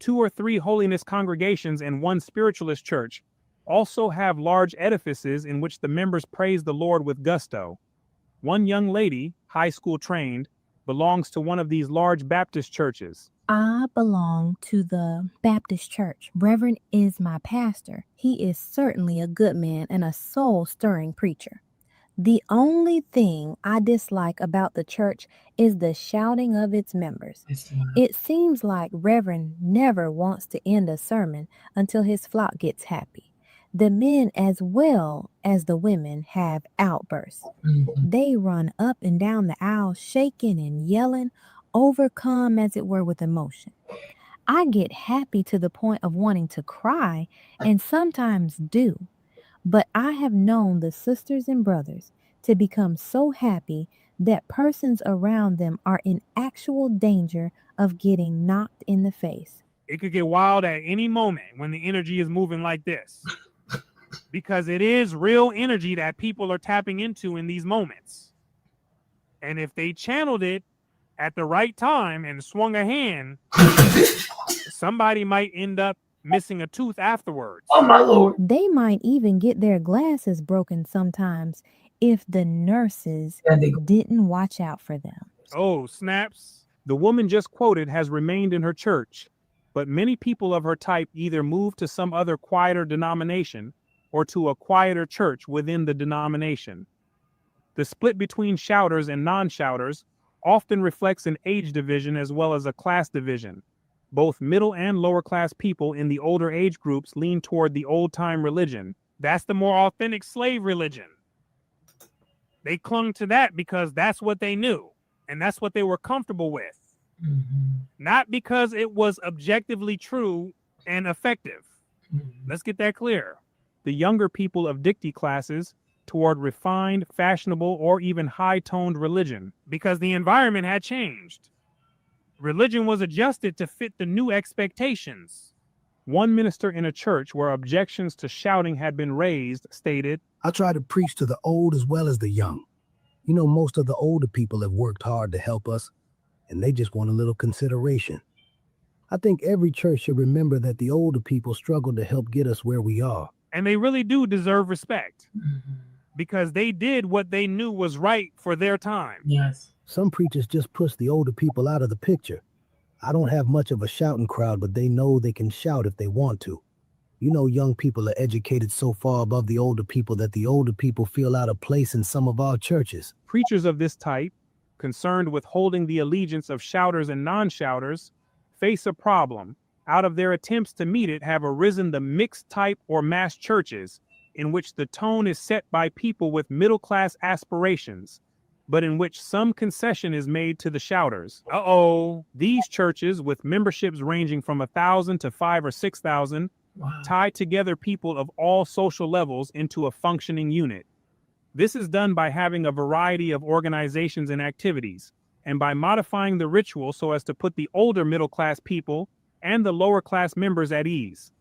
2 or 3 holiness congregations and 1 spiritualist church also have large edifices in which the members praise the Lord with gusto. One young lady, high school trained, belongs to one of these large Baptist churches. I belong to the Baptist church. Reverend is my pastor. He is certainly a good man and a soul-stirring preacher. The only thing I dislike about the church is the shouting of its members. It seems like Reverend never wants to end a sermon until his flock gets happy. The men as well as the women have outbursts. They run up and down the aisle shaking and yelling, overcome as it were with emotion. I get happy to the point of wanting to cry and sometimes do. But I have known the sisters and brothers to become so happy that persons around them are in actual danger of getting knocked in the face. It could get wild at any moment when the energy is moving like this. Because it is real energy that people are tapping into in these moments. And if they channeled it at the right time and swung a hand, somebody might end up missing a tooth afterwards. Oh my Lord. They might even get their glasses broken sometimes if the nurses didn't watch out for them. Oh, snaps. The woman just quoted has remained in her church, but many people of her type either moved to some other quieter denomination or to a quieter church within the denomination. The split between shouters and non-shouters often reflects an age division as well as a class division. Both middle and lower class people in the older age groups lean toward the old-time religion. That's the more authentic slave religion. They clung to that because that's what they knew, and that's what they were comfortable with. Not because it was objectively true and effective. Let's get that clear. The younger people of dictee classes toward refined, fashionable, or even high-toned religion because the environment had changed. Religion was adjusted to fit the new expectations. One minister in a church where objections to shouting had been raised stated, I try to preach to the old as well as the young. You know, most of the older people have worked hard to help us, and they just want a little consideration. I think every church should remember that the older people struggled to help get us where we are. And they really do deserve respect because they did what they knew was right for their time. Yes. Some preachers just push the older people out of the picture. I don't have much of a shouting crowd, but they know they can shout if they want to. You know, young people are educated so far above the older people that the older people feel out of place in some of our churches. Preachers of this type, concerned with holding the allegiance of shouters and non-shouters, face a problem. Out of their attempts to meet it have arisen the mixed type or mass churches, in which the tone is set by people with middle-class aspirations, but in which some concession is made to the shouters. These churches, with memberships ranging from 1,000 to 5,000 or 6,000, tie together people of all social levels into a functioning unit. This is done by having a variety of organizations and activities, and by modifying the ritual so as to put the older middle-class people and the lower-class members at ease.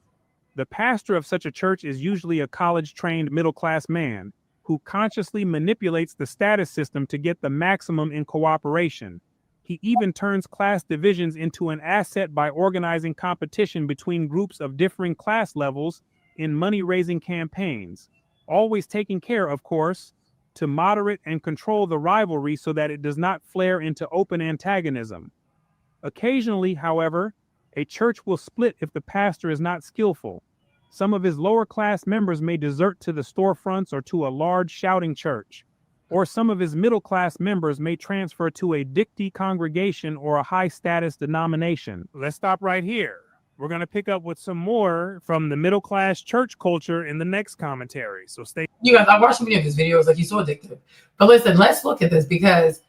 The pastor of such a church is usually a college-trained middle-class man who consciously manipulates the status system to get the maximum in cooperation. He even turns class divisions into an asset by organizing competition between groups of differing class levels in money-raising campaigns, always taking care, of course, to moderate and control the rivalry so that it does not flare into open antagonism. Occasionally, however, a church will split if the pastor is not skillful. Some of his lower class members may desert to the storefronts or to a large shouting church, or some of his middle class members may transfer to a dictee congregation or a high status denomination. Let's stop right here. We're going to pick up with some more from the middle class church culture in the next commentary. So stay. You guys, I watched many of his videos, like he's so addictive. But listen, let's look at this because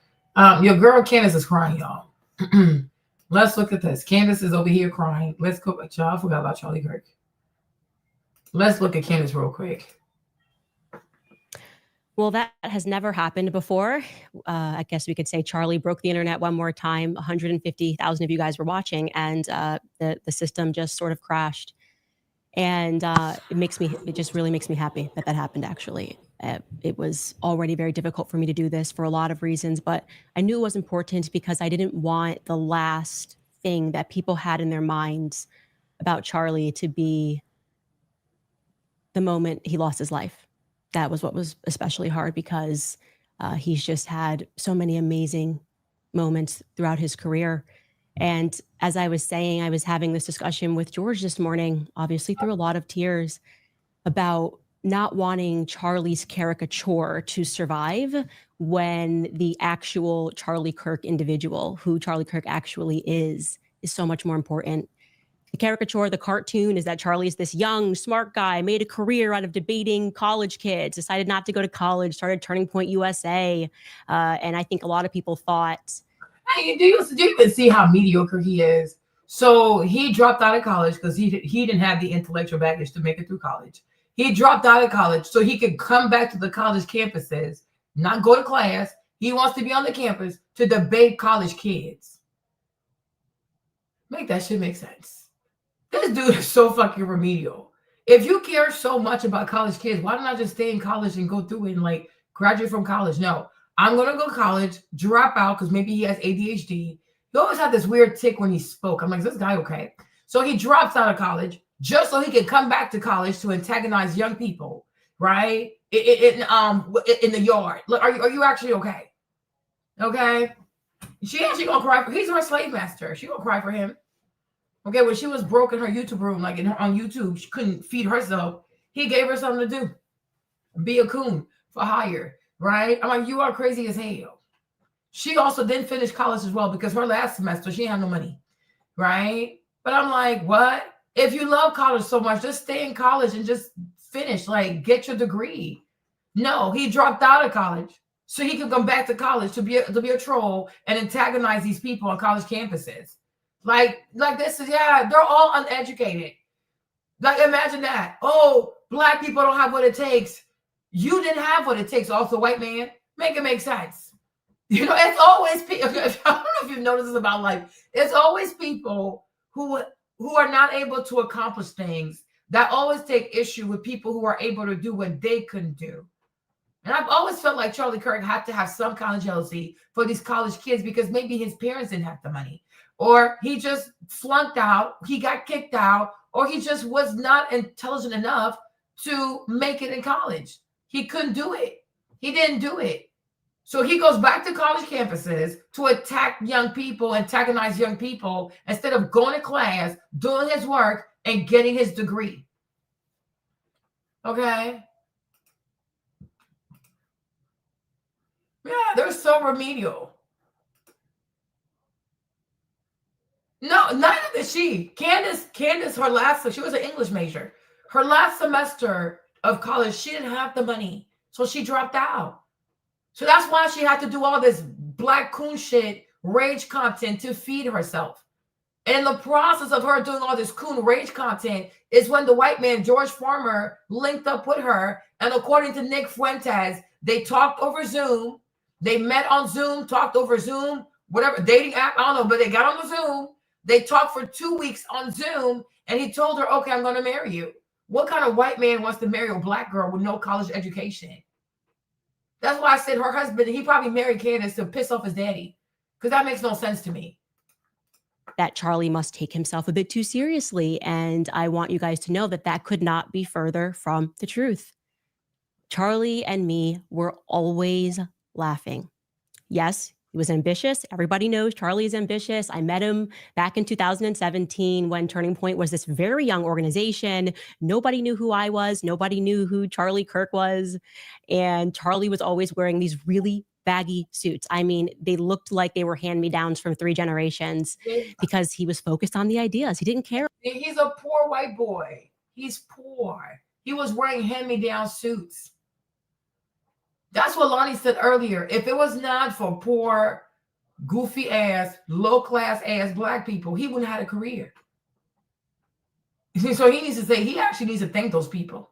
your girl Candace is crying, y'all. Let's look at this. Candace is over here crying. Let's go. Y'all, I forgot about Charlie Kirk. Let's look at Candace real quick. Well, that has never happened before. I guess we could say Charlie broke the internet one more time. 150,000 of you guys were watching, and the system just sort of crashed. And it just really makes me happy that happened, actually. It was already very difficult for me to do this for a lot of reasons, but I knew it was important because I didn't want the last thing that people had in their minds about Charlie to be the moment he lost his life. That was what was especially hard because he's just had so many amazing moments throughout his career. And as I was saying, I was having this discussion with George this morning, obviously through a lot of tears, about not wanting Charlie's caricature to survive when the actual Charlie Kirk individual, who Charlie Kirk actually is so much more important. The caricature, the cartoon, is that Charlie's this young, smart guy, made a career out of debating college kids, decided not to go to college, started Turning Point USA. And I think a lot of people thought... Hey, do you even see how mediocre he is? So he dropped out of college because he didn't have the intellectual baggage to make it through college. He dropped out of college so he could come back to the college campuses, not go to class. He wants to be on the campus to debate college kids. Make that shit make sense. This dude is so fucking remedial. If you care so much about college kids, why don't I just stay in college and go through it and like graduate from college? No, I'm going to go to college, drop out because maybe he has ADHD. He always had this weird tick when he spoke. I'm like, is this guy okay? So he drops out of college just so he can come back to college to antagonize young people, right? In the yard. Look, are you actually okay? Okay. She actually gonna cry for, he's her slave master. She gonna cry for him. Okay, when she was broke in her YouTube room, like on YouTube, she couldn't feed herself. He gave her something to do. Be a coon for hire, right? I'm like, you are crazy as hell. She also didn't finish college as well because her last semester, she had no money, right? But I'm like, what? If you love college so much, just stay in college and just finish, like get your degree. No, he dropped out of college so he could come back to college to be a troll and antagonize these people on college campuses. Like this is, yeah, they're all uneducated. Like imagine that. Oh, black people don't have what it takes. You didn't have what it takes. Also, white man, make it make sense. You know, it's always people. I don't know if you've noticed this about life. It's always people who are not able to accomplish things that always take issue with people who are able to do what they couldn't do. And I've always felt like Charlie Kirk had to have some kind of jealousy for these college kids because maybe his parents didn't have the money, or he just flunked out, he got kicked out, or he just was not intelligent enough to make it in college. He couldn't do it. He didn't do it. So he goes back to college campuses to attack young people, antagonize young people, instead of going to class, doing his work, and getting his degree. Okay? Yeah, they're so remedial. No, neither did she. Candace, her last, she was an English major. Her last semester of college, she didn't have the money. So she dropped out. So that's why she had to do all this black coon shit, rage content to feed herself. And in the process of her doing all this coon rage content is when the white man, George Farmer, linked up with her. And according to Nick Fuentes, they talked over Zoom. They met on Zoom, talked over Zoom, whatever, dating app, I don't know, but they got on the Zoom. They talked for 2 weeks on Zoom, and he told her, okay, I'm going to marry you. What kind of white man wants to marry a black girl with no college education? That's why I said her husband, he probably married Candace to piss off his daddy, because that makes no sense to me. That Charlie must take himself a bit too seriously. And I want you guys to know that that could not be further from the truth. Charlie and me were always laughing. Yes, he was ambitious. Everybody knows Charlie is ambitious. I met him back in 2017 when Turning Point was this very young organization. Nobody knew who I was. Nobody knew who Charlie Kirk was. And Charlie was always wearing these really baggy suits. I mean, they looked like they were hand-me-downs from 3 generations because he was focused on the ideas. He didn't care. He's a poor white boy. He's poor. He was wearing hand-me-down suits. That's what Lonnie said earlier. If it was not for poor, goofy ass, low-class ass black people, he wouldn't have had a career. So he needs to say, he actually needs to thank those people,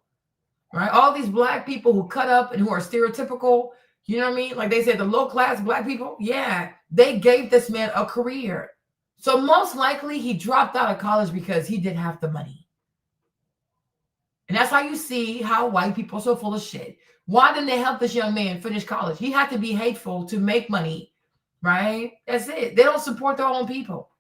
right? All these black people who cut up and who are stereotypical, you know what I mean? Like they said, the low-class black people, yeah, they gave this man a career. So most likely he dropped out of college because he didn't have the money. And that's how you see how white people are so full of shit. Why didn't they help this young man finish college? He had to be hateful to make money, right? That's it. They don't support their own people.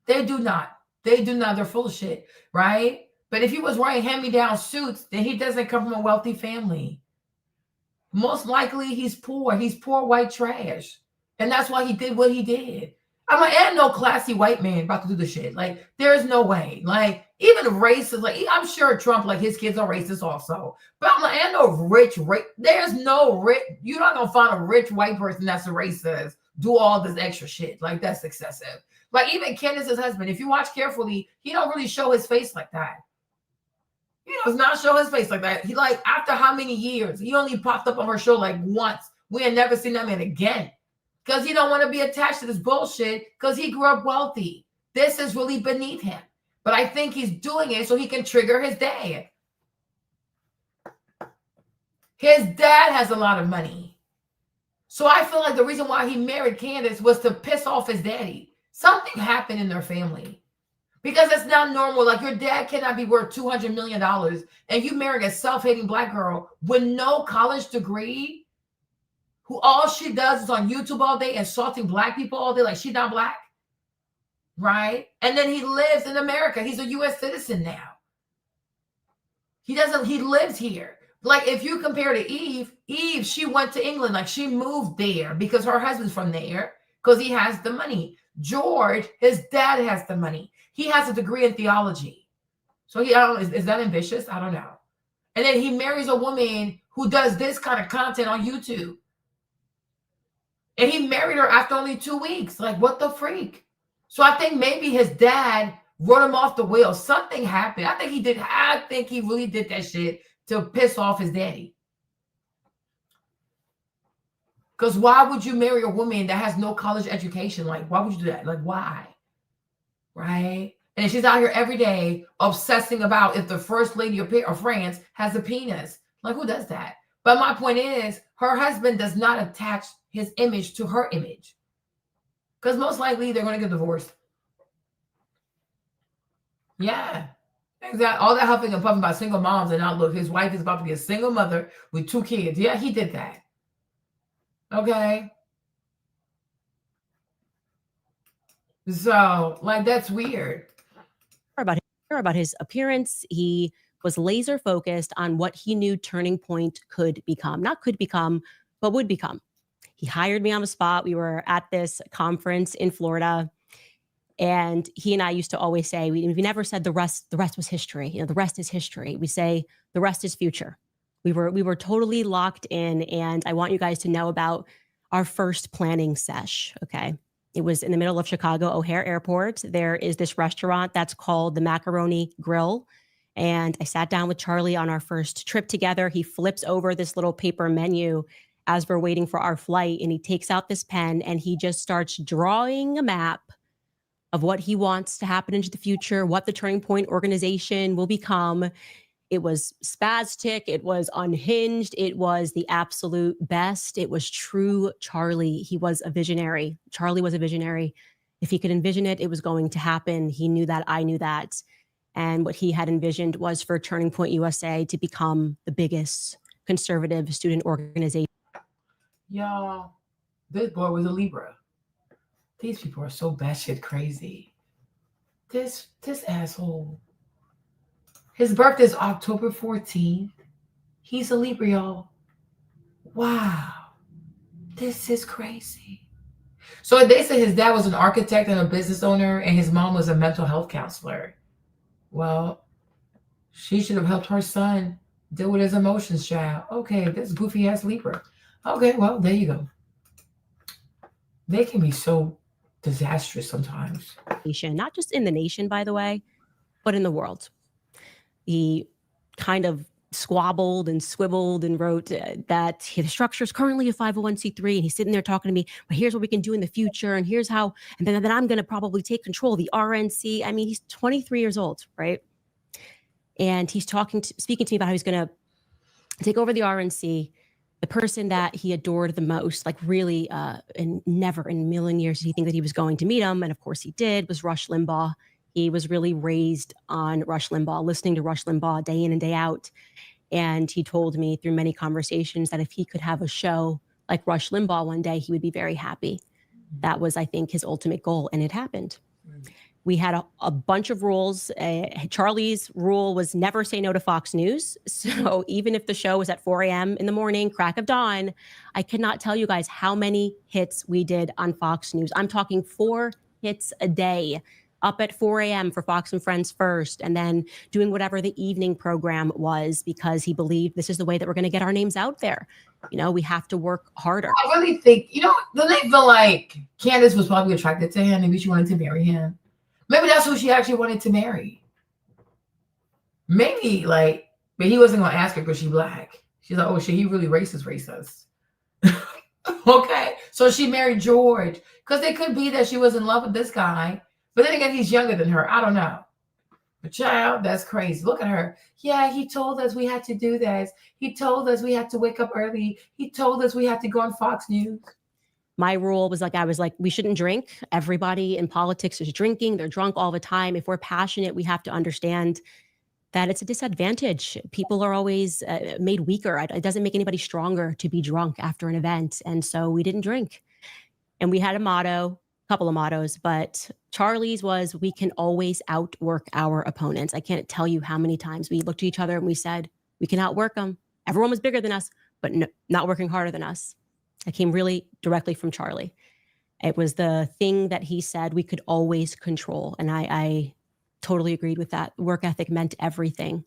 They do not. They do not. They're full of shit, right? But if he was wearing hand-me-down suits, then he doesn't come from a wealthy family. Most likely he's poor. He's poor white trash. And that's why he did what he did. I'm like, ain't no classy white man about to do the shit. Like, there's no way. Like, even racist, like, I'm sure Trump, like, his kids are racist also. But I'm like, ain't no rich, there's no rich, you're not going to find a rich white person that's a racist, do all this extra shit. Like, that's excessive. Like, even Candace's husband, if you watch carefully, he don't really show his face like that. He does not show his face like that. He, like, after how many years? He only popped up on her show, like, once. We had never seen that man again. Because he don't want to be attached to this bullshit because he grew up wealthy. This is really beneath him. But I think he's doing it so he can trigger his dad. His dad has a lot of money. So I feel like the reason why he married Candace was to piss off his daddy. Something happened in their family. Because it's not normal. Like, your dad cannot be worth $200 million and you marrying a self-hating black girl with no college degree, who all she does is on YouTube all day insulting black people all day like she's not black, right? And then he lives in America. He's a U.S. citizen now. He lives here. Like, if you compare to Eve, she went to England. Like, she moved there because her husband's from there because he has the money. George, his dad has the money. He has a degree in theology. So I don't know, is that ambitious? I don't know. And then he marries a woman who does this kind of content on YouTube. And he married her after only 2 weeks. Like, what the freak? So I think maybe his dad wrote him off the wheel. Something happened. I think he really did that shit to piss off his daddy. Because why would you marry a woman that has no college education? Like, why would you do that? Like, why? Right? And she's out here every day obsessing about if the first lady of France has a penis. Like, who does that? But my point is, her husband does not attach his image to her image. Because most likely they're going to get divorced. Yeah. Exactly. All that huffing and puffing about single moms, and now look, his wife is about to be a single mother with 2 kids. Yeah, he did that. Okay. So, like, that's weird. About his appearance, he was laser focused on what he knew Turning Point could become. Not could become, but would become. He hired me on the spot. We were at this conference in Florida, and he and I used to always say, we never said the rest was history. You know, the rest is history. We say the rest is future. We were totally locked in, and I want you guys to know about our first planning sesh, okay? It was in the middle of Chicago O'Hare Airport. There is this restaurant that's called the Macaroni Grill. And I sat down with Charlie on our first trip together. He flips over this little paper menu as we're waiting for our flight, and he takes out this pen and he just starts drawing a map of what he wants to happen into the future, what the Turning Point organization will become. It was spastic. It was unhinged. It was the absolute best. It was true Charlie. He was a visionary. Charlie was a visionary. If he could envision it, it was going to happen. He knew that. I knew that. And what he had envisioned was for Turning Point USA to become the biggest conservative student organization. Y'all, this boy was a Libra. These people are so batshit crazy. This asshole. His birthday is October 14th. He's a Libra, y'all. Wow. This is crazy. So they say his dad was an architect and a business owner, and his mom was a mental health counselor. Well, she should have helped her son deal with his emotions, child. Okay, this goofy ass Libra. Okay, well, there you go. They can be so disastrous sometimes. Not just in the nation, by the way, but in the world. He kind of squabbled and scribbled and wrote that the structure is currently a 501c3, and he's sitting there talking to me, but here's what we can do in the future, and here's how, and then I'm going to probably take control of the RNC. I mean, he's 23 years old, right? And he's speaking to me about how he's going to take over the RNC. The person that he adored the most, like really, and never in a million years did he think that he was going to meet him, and of course he did, was Rush Limbaugh. He was really raised on Rush Limbaugh, listening to Rush Limbaugh day in and day out. And he told me through many conversations that if he could have a show like Rush Limbaugh one day, he would be very happy. That was, I think, his ultimate goal, and it happened. We had a bunch of rules. Charlie's rule was never say no to Fox News. So even if the show was at 4 a.m. in the morning, crack of dawn, I cannot tell you guys how many hits we did on Fox News. I'm talking 4 hits a day. Up at 4 a.m. for Fox and Friends first, and then doing whatever the evening program was, because he believed this is the way that we're going to get our names out there. You know, we have to work harder. I really think, don't they feel like Candace was probably attracted to him? Maybe she wanted to marry him. Maybe that's who she actually wanted to marry. Maybe, but he wasn't going to ask her because she's black. She's like, oh, shit, he really racist. Okay, so she married George. Because it could be that she was in love with this guy. But then again, he's younger than her. I don't know. But child, that's crazy. Look at her. Yeah, he told us we had to do this. He told us we had to wake up early. He told us we had to go on Fox News. My rule was I was like, we shouldn't drink. Everybody in politics is drinking. They're drunk all the time. If we're passionate, we have to understand that it's a disadvantage. People are always made weaker. It doesn't make anybody stronger to be drunk after an event. And so we didn't drink. And we had a couple of mottos, but Charlie's was, we can always outwork our opponents. I can't tell you how many times we looked at each other and we said, we can outwork them. Everyone was bigger than us, but not working harder than us. That came really directly from Charlie. It was the thing that he said we could always control. And I totally agreed with that. Work ethic meant everything.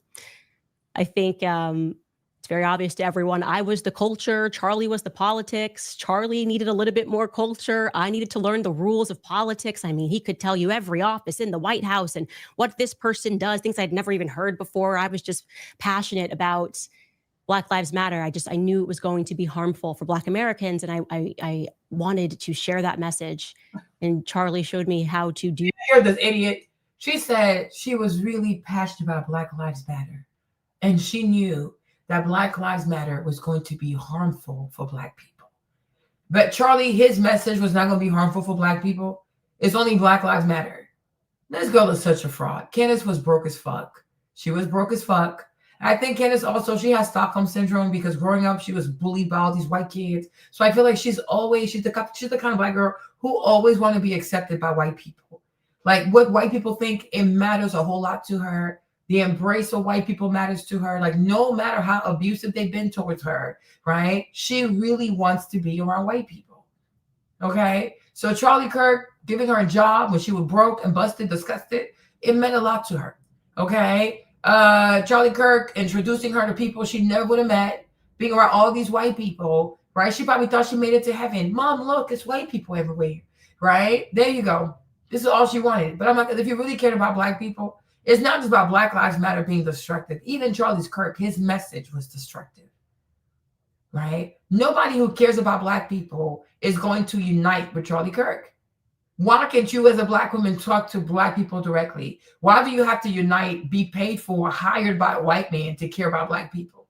I think it's very obvious to everyone. I was the culture. Charlie was the politics. Charlie needed a little bit more culture. I needed to learn the rules of politics. I mean, he could tell you every office in the White House and what this person does, things I'd never even heard before. I was just passionate about Black Lives Matter. I knew it was going to be harmful for Black Americans, and I wanted to share that message. And Charlie showed me how to do. You hear this idiot? She said she was really passionate about Black Lives Matter, and she knew that Black Lives Matter was going to be harmful for Black people. But Charlie, his message was not going to be harmful for Black people. It's only Black Lives Matter. This girl is such a fraud. Candace was broke as fuck. She was broke as fuck. I think Candace also, she has Stockholm syndrome because growing up, she was bullied by all these white kids. So I feel like she's the kind of Black girl who always want to be accepted by white people. Like what white people think, it matters a whole lot to her. The embrace of white people matters to her. Like no matter how abusive they've been towards her, right? She really wants to be around white people. Okay? So Charlie Kirk giving her a job when she was broke and busted, disgusted, it meant a lot to her. Okay? Charlie Kirk introducing her to people she never would have met, being around all these white people, right? She probably thought she made it to heaven. Mom, look, it's white people everywhere, right? There you go. This is all she wanted. But I'm like, if you really cared about Black people, it's not just about Black Lives Matter being destructive. Even Charlie Kirk, his message was destructive, right? Nobody who cares about Black people is going to unite with Charlie Kirk. Why can't you as a Black woman talk to Black people directly? Why do you have to unite, be paid for, hired by a white man to care about Black people?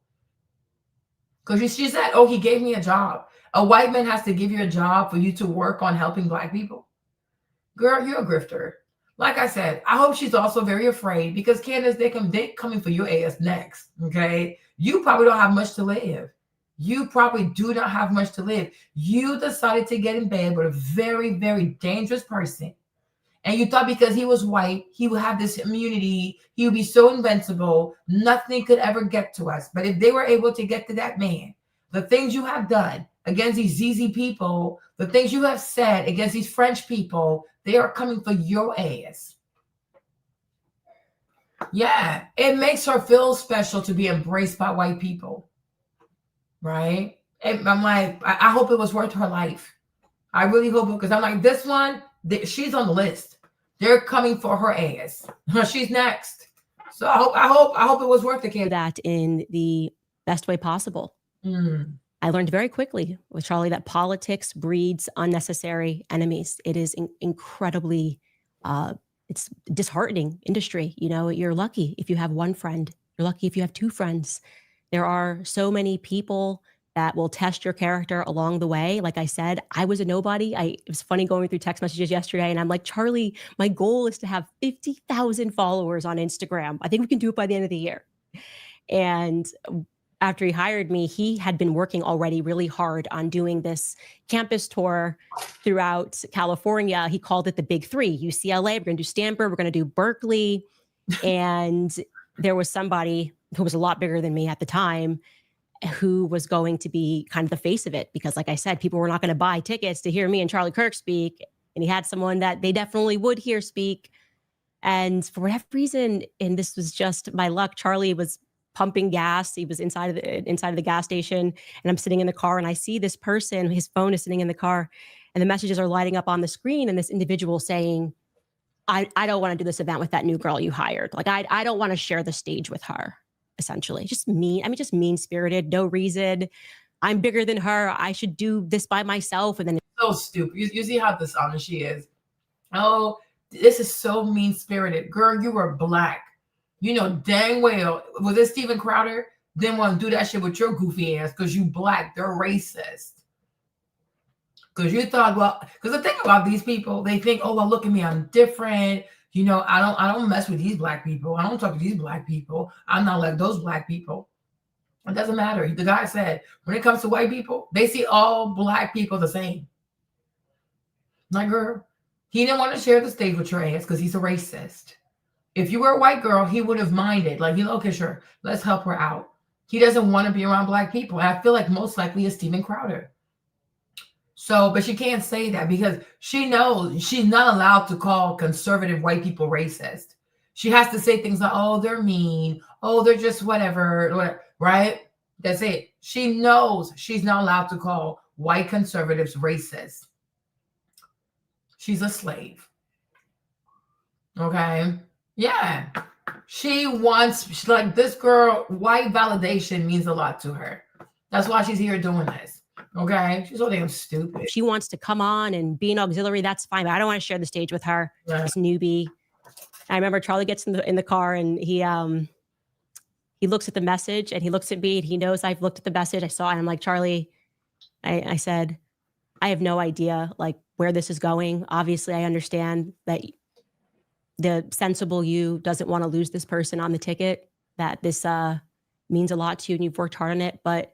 Because she said, oh, he gave me a job. A white man has to give you a job for you to work on helping Black people. Girl, you're a grifter. Like I said, I hope she's also very afraid because Candace, they coming for your ass next, okay? You probably don't have much to live. You probably do not have much to live. You decided to get in bed with a very, very dangerous person. And you thought because he was white, he would have this immunity. He would be so invincible. Nothing could ever get to us. But if they were able to get to that man, the things you have done against these ZZ people, the things you have said against these French people, they are coming for your ass. Yeah, it makes her feel special to be embraced by white people. Right? And I'm like, I hope it was worth her life. I really hope it, because I'm like, this one, she's on the list. They're coming for her ass. She's next. So I hope it was worth the kid. That in the best way possible. I learned very quickly with Charlie that politics breeds unnecessary enemies. It is incredibly, it's disheartening industry. You know, you're lucky if you have one friend. You're lucky if you have two friends. There are so many people that will test your character along the way. Like I said, I was a nobody. It was funny going through text messages yesterday, and I'm like, Charlie, my goal is to have 50,000 followers on Instagram. I think we can do it by the end of the year. And after he hired me, he had been working already really hard on doing this campus tour throughout California. He called it the Big Three: UCLA, we're going to do Stanford, we're going to do Berkeley. And there was somebody who was a lot bigger than me at the time who was going to be kind of the face of it. Because like I said, people were not going to buy tickets to hear me and Charlie Kirk speak. And he had someone that they definitely would hear speak. And for whatever reason, and this was just my luck, Charlie was pumping gas. He was inside of the gas station, and I'm sitting in the car, and I see this person, his phone is sitting in the car, and the messages are lighting up on the screen, and this individual saying, I don't want to do this event with that new girl you hired. Like, I don't want to share the stage with her, essentially. Just mean-spirited, no reason. I'm bigger than her. I should do this by myself. And then so stupid. You see how dishonest she is. Oh, this is so mean-spirited. Girl, you were Black. You know dang well, was it Steven Crowder? Didn't want to do that shit with your goofy ass because you black. They're racist. Because you thought, well, because the thing about these people, they think, oh, well, look at me, I'm different. You know, I don't mess with these black people. I don't talk to these black people. I'm not like those black people. It doesn't matter. The guy said, when it comes to white people, they see all black people the same. Like, girl, he didn't want to share the stage with your ass because he's a racist. If you were a white girl, he would have minded. Like, okay, sure, let's help her out. He doesn't want to be around black people. And I feel like most likely it's Steven Crowder. So, but she can't say that because she knows she's not allowed to call conservative white people racist. She has to say things like, oh, they're mean. Oh, they're just whatever, right? That's it. She knows she's not allowed to call white conservatives racist. She's a slave. Okay? Yeah. She wants, like this girl, white validation means a lot to her. That's why she's here doing this. Okay, she's so damn stupid. She wants to come on and be an auxiliary. That's fine, but I don't want to share the stage with her. Yeah. This newbie. I remember Charlie gets in the car and he looks at the message and he looks at me and he knows I've looked at the message. I saw it and I'm like, Charlie, I said, I have no idea like where this is going. Obviously, I understand that the sensible you doesn't want to lose this person on the ticket. That this means a lot to you and you've worked hard on it, but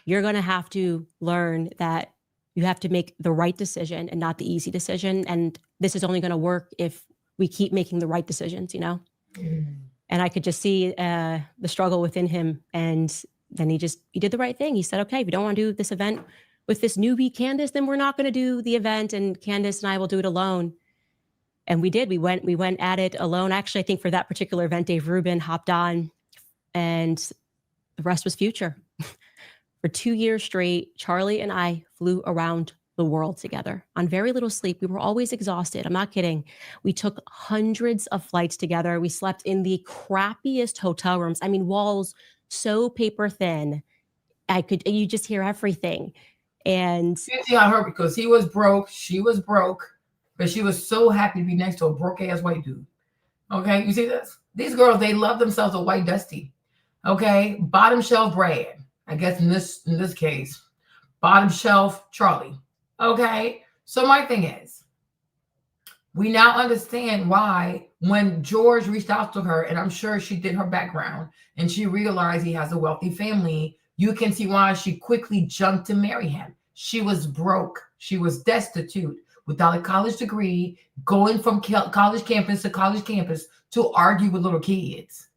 you're going to have to learn that you have to make the right decision and not the easy decision. And this is only going to work if we keep making the right decisions, you know? Mm. And I could just see the struggle within him. And then he did the right thing. He said, okay, if you don't want to do this event with this newbie Candace, then we're not going to do the event and Candace and I will do it alone. And we did. We went at it alone. Actually, I think for that particular event, Dave Rubin hopped on and the rest was future. For 2 years straight, Charlie and I flew around the world together on very little sleep. We were always exhausted. I'm not kidding. We took hundreds of flights together. We slept in the crappiest hotel rooms. I mean, walls so paper thin. You just hear everything. And you see on her because he was broke. She was broke, but she was so happy to be next to a broke ass white dude. Okay, you see this? These girls, they love themselves a white dusty. Okay, bottom shelf Brad. I guess in this case, bottom shelf Charlie. Okay, so my thing is, we now understand why when George reached out to her, and I'm sure she did her background, and she realized he has a wealthy family, you can see why she quickly jumped to marry him. She was broke. She was destitute, without a college degree, going from college campus to college campus to argue with little kids.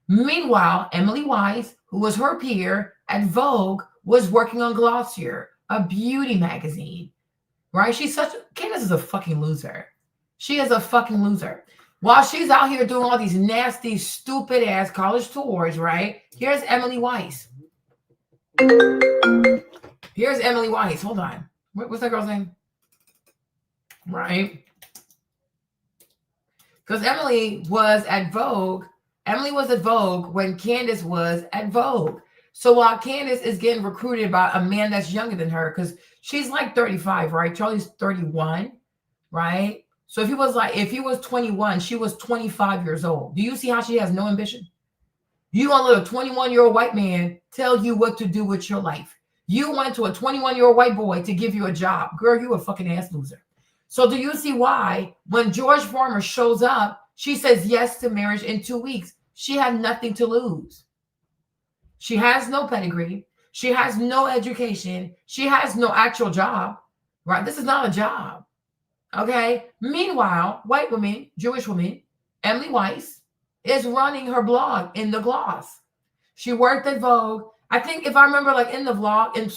Meanwhile, Emily Weiss, who was her peer at Vogue, was working on Glossier, a beauty magazine, right? Candace is a fucking loser. She is a fucking loser. While she's out here doing all these nasty, stupid ass college tours, right? Here's Emily Weiss. Here's Emily Weiss. Hold on. What's that girl's name? Right? Because Emily was at Vogue. Emily was at Vogue when Candace was at Vogue. So while Candace is getting recruited by a man that's younger than her, because she's like 35, right? Charlie's 31, right? So if he was 21, she was 25 years old. Do you see how she has no ambition? You want to let a 21-year-old white man tell you what to do with your life. You went to a 21-year-old white boy to give you a job. Girl, you a fucking ass loser. So do you see why when George Farmer shows up, she says yes to marriage in 2 weeks? She had nothing to lose. She has no pedigree. She has no education. She has no actual job, right? This is not a job, okay? Meanwhile, white woman, Jewish woman, Emily Weiss, is running her blog in the Gloss. She worked at Vogue. I think if I remember, like in the vlog, in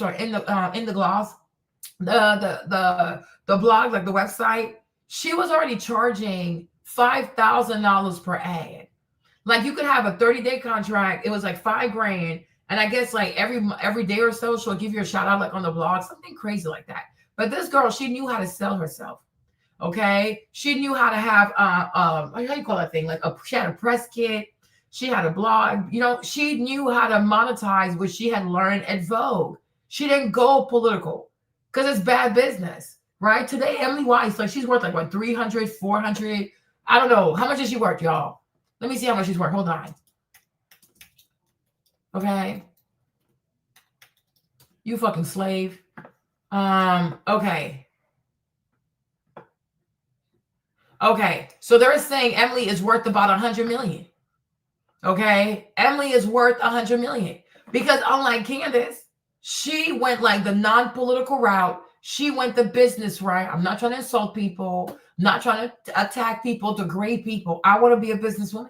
the Gloss, the blog, like the website, she was already charging $5,000 per ad. Like you could have a 30-day contract. It was like $5,000. And I guess like every day or so, she'll give you a shout out like on the blog, something crazy like that. But this girl, she knew how to sell herself. Okay. She knew how to have, how do you call that thing? She had a press kit. She had a blog, you know, she knew how to monetize what she had learned at Vogue. She didn't go political because it's bad business, right? Today, Emily Weiss, like she's worth like what, 300, 400. I don't know. How much is she worth, y'all? Let me see how much she's worth. Hold on. Okay. You fucking slave. Okay. Okay. So they're saying Emily is worth about 100 million. Okay. Emily is worth 100 million because unlike Candace, she went like the non-political route. She went the business route. I'm not trying to insult people. I'm not trying to attack people, degrade people. I want to be a businesswoman.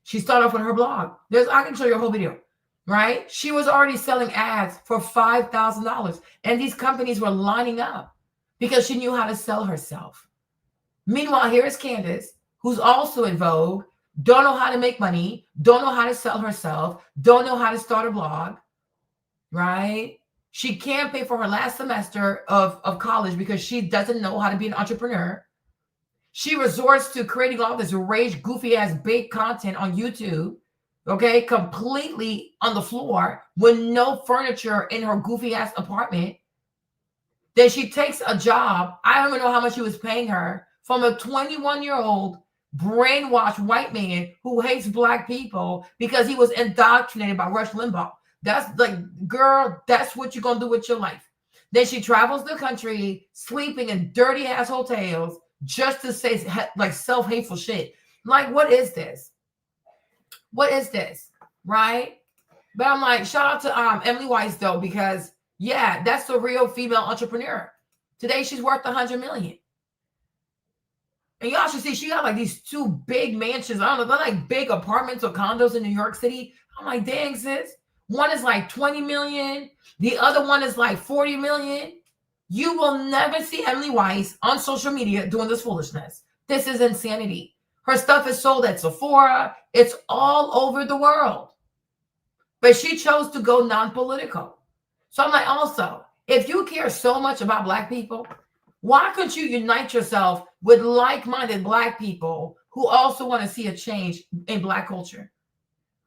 She started off with her blog. I can show you a whole video, right? She was already selling ads for $5,000. And these companies were lining up because she knew how to sell herself. Meanwhile, here is Candace, who's also in vogue, don't know how to make money, don't know how to sell herself, don't know how to start a blog, right? She can't pay for her last semester of college because she doesn't know how to be an entrepreneur. She resorts to creating all this rage, goofy ass bait content on YouTube, okay, completely on the floor with no furniture in her goofy ass apartment. Then she takes a job. I don't even know how much he was paying her from a 21-year-old brainwashed white man who hates black people because he was indoctrinated by Rush Limbaugh. That's like, girl, that's what you're going to do with your life. Then she travels the country, sleeping in dirty ass hotels just to say like self-hateful shit. Like, what is this? What is this? Right? But I'm like, shout out to Emily Weiss though, because yeah, that's the real female entrepreneur. Today she's worth 100 million. And y'all should see she got like these 2 big mansions. I don't know, they're like big apartments or condos in New York City. I'm like, dang, sis. One is like 20 million. The other one is like 40 million. You will never see Emily Weiss on social media doing this foolishness. This is insanity. Her stuff is sold at Sephora. It's all over the world. But she chose to go non-political. So I'm like, also, if you care so much about black people, why couldn't you unite yourself with like-minded black people who also want to see a change in black culture?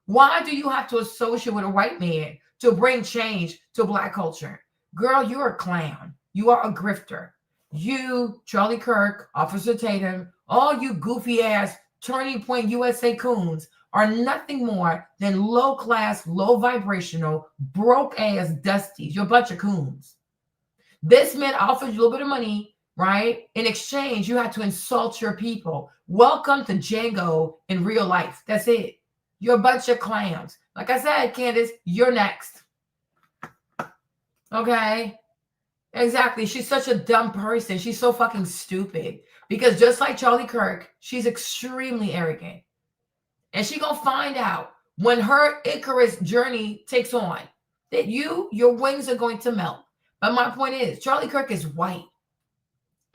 Why do you have to associate with a white man to bring change to black culture? Girl, you're a clown. You are a grifter. You, Charlie Kirk, Officer Tatum, all you goofy ass Turning Point USA coons are nothing more than low-class, low-vibrational, broke-ass dusties. You're a bunch of coons. This man offers you a little bit of money, right? In exchange, you have to insult your people. Welcome to Django in real life. That's it. You're a bunch of clowns. Like I said, Candace, you're next. Okay? Exactly. She's such a dumb person. She's so fucking stupid. Because just like Charlie Kirk, she's extremely arrogant. And she gonna find out when her Icarus journey takes on that your wings are going to melt. But my point is, Charlie Kirk is white.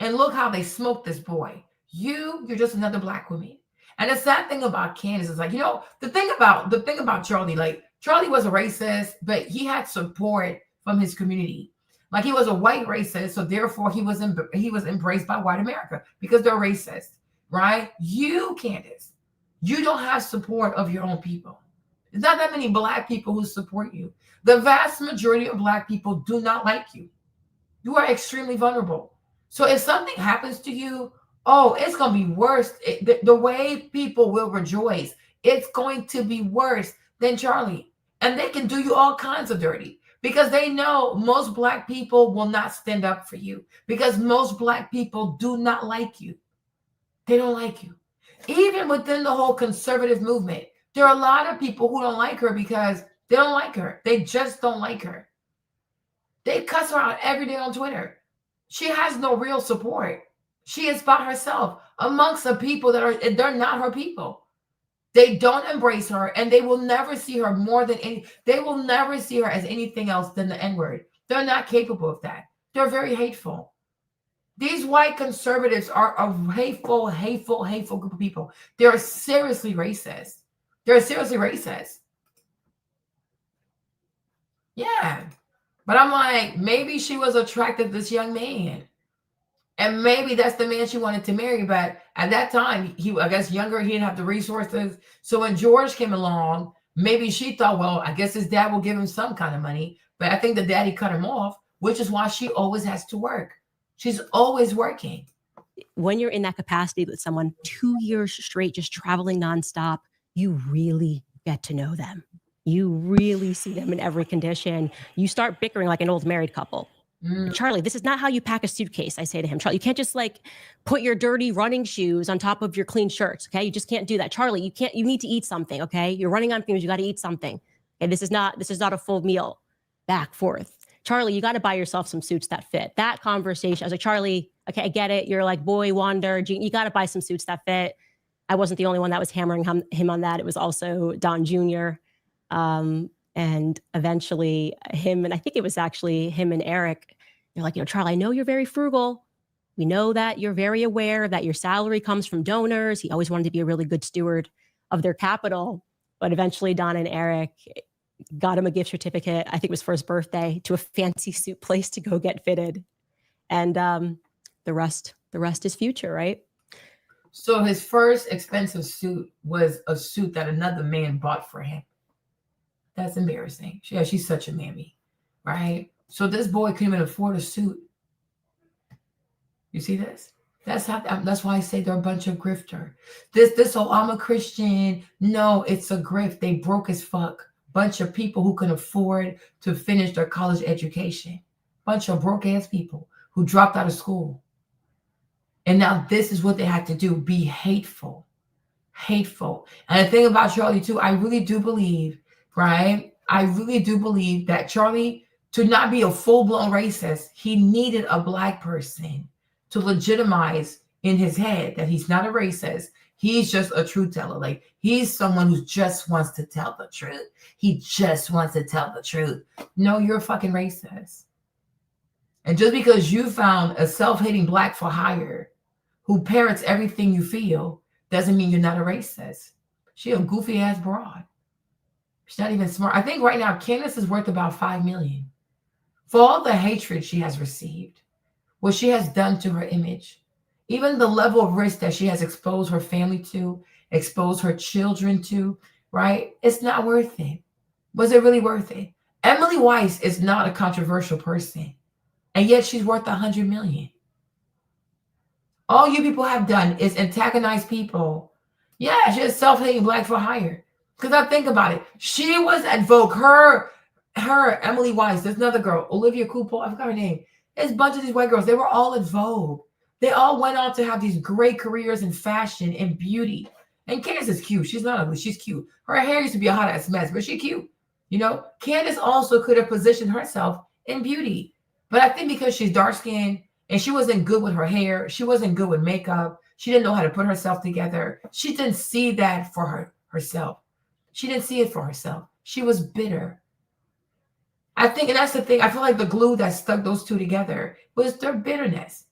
And look how they smoked this boy. You're just another black woman. And the sad thing about Candace is like, you know, the thing about Charlie, like Charlie was a racist, but he had support from his community. Like he was a white racist, so therefore he was embraced by white America because they're racist, right? You, Candace, you don't have support of your own people. There's not that many black people who support you. The vast majority of black people do not like you. You are extremely vulnerable. So if something happens to you, oh, it's going to be worse. The way people will rejoice, it's going to be worse than Charlie. And they can do you all kinds of dirty because they know most black people will not stand up for you because most black people do not like you. They don't like you. Even within the whole conservative movement, there are a lot of people who don't like her because they don't like her. They just don't like her. They cuss her out every day on Twitter. She has no real support. She is by herself amongst the people they're not her people. They don't embrace her and they will never see her they will never see her as anything else than the N-word. They're not capable of that. They're very hateful. These white conservatives are a hateful group of people. They're seriously racist. They're seriously racist. Yeah. But I'm like, maybe she was attracted to this young man. And maybe that's the man she wanted to marry. But at that time, I guess younger, he didn't have the resources. So when George came along, maybe she thought, well, I guess his dad will give him some kind of money. But I think the daddy cut him off, which is why she always has to work. She's always working. when you're in that capacity with someone 2 years straight, just traveling nonstop, you really get to know them. You really see them in every condition. You start bickering like an old married couple. Charlie, this is not how you pack a suitcase, I say to him. Charlie, you can't just like put your dirty running shoes on top of your clean shirts, okay? You just can't do that. Charlie, you need to eat something, okay? You're running on fumes, you got to eat something. And this is not a full meal. Back, forth. Charlie, you got to buy yourself some suits that fit. That conversation, I was like, Charlie, okay, I get it. You're like boy wonder, you got to buy some suits that fit. I wasn't the only one that was hammering him on that. It was also Don Jr. And eventually him, and I think it was actually him and Eric, they're like, Charlie, I know you're very frugal. We know that you're very aware that your salary comes from donors. He always wanted to be a really good steward of their capital. But eventually Don and Eric got him a gift certificate, I think it was for his birthday, to a fancy suit place to go get fitted. And the rest is future, right? So his first expensive suit was a suit that another man bought for him. That's embarrassing. Yeah, she's such a mammy, right? So this boy couldn't even afford a suit. You see this? That's why I say they're a bunch of grifter. I'm a Christian. No, it's a grift. They broke as fuck. Bunch of people who can afford to finish their college education. Bunch of broke ass people who dropped out of school. And now this is what they had to do, be hateful. Hateful. And the thing about Charlie too, I really do believe, right? I really do believe that Charlie, to not be a full-blown racist, he needed a black person to legitimize in his head that he's not a racist. He's just a truth teller. Like, he's someone who just wants to tell the truth. He just wants to tell the truth. No, you're a fucking racist. And just because you found a self-hating black for hire who parrots everything you feel doesn't mean you're not a racist. She a goofy ass broad. She's not even smart. I think right now Candace is worth about $5 million for all the hatred she has received, what she has done to her image, even the level of risk that she has exposed her family to, exposed her children to, right? It's not worth it. Was it really worth it? Emily Weiss is not a controversial person, and yet she's worth $100 million. All you people have done is antagonize people. Yeah, she's self-hating black for hire. Because I think about it. She was at Vogue. Her, Emily Weiss, there's another girl, Olivia Coupo, I forgot her name. There's a bunch of these white girls. They were all at Vogue. They all went on to have these great careers in fashion and beauty. And Candace is cute. She's not ugly. She's cute. Her hair used to be a hot ass mess, but she's cute. You know, Candace also could have positioned herself in beauty. But I think because she's dark skinned and she wasn't good with her hair, she wasn't good with makeup, she didn't know how to put herself together. She didn't see that for herself. She didn't see it for herself. She was bitter. I think, and that's the thing, I feel like the glue that stuck those two together was their bitterness.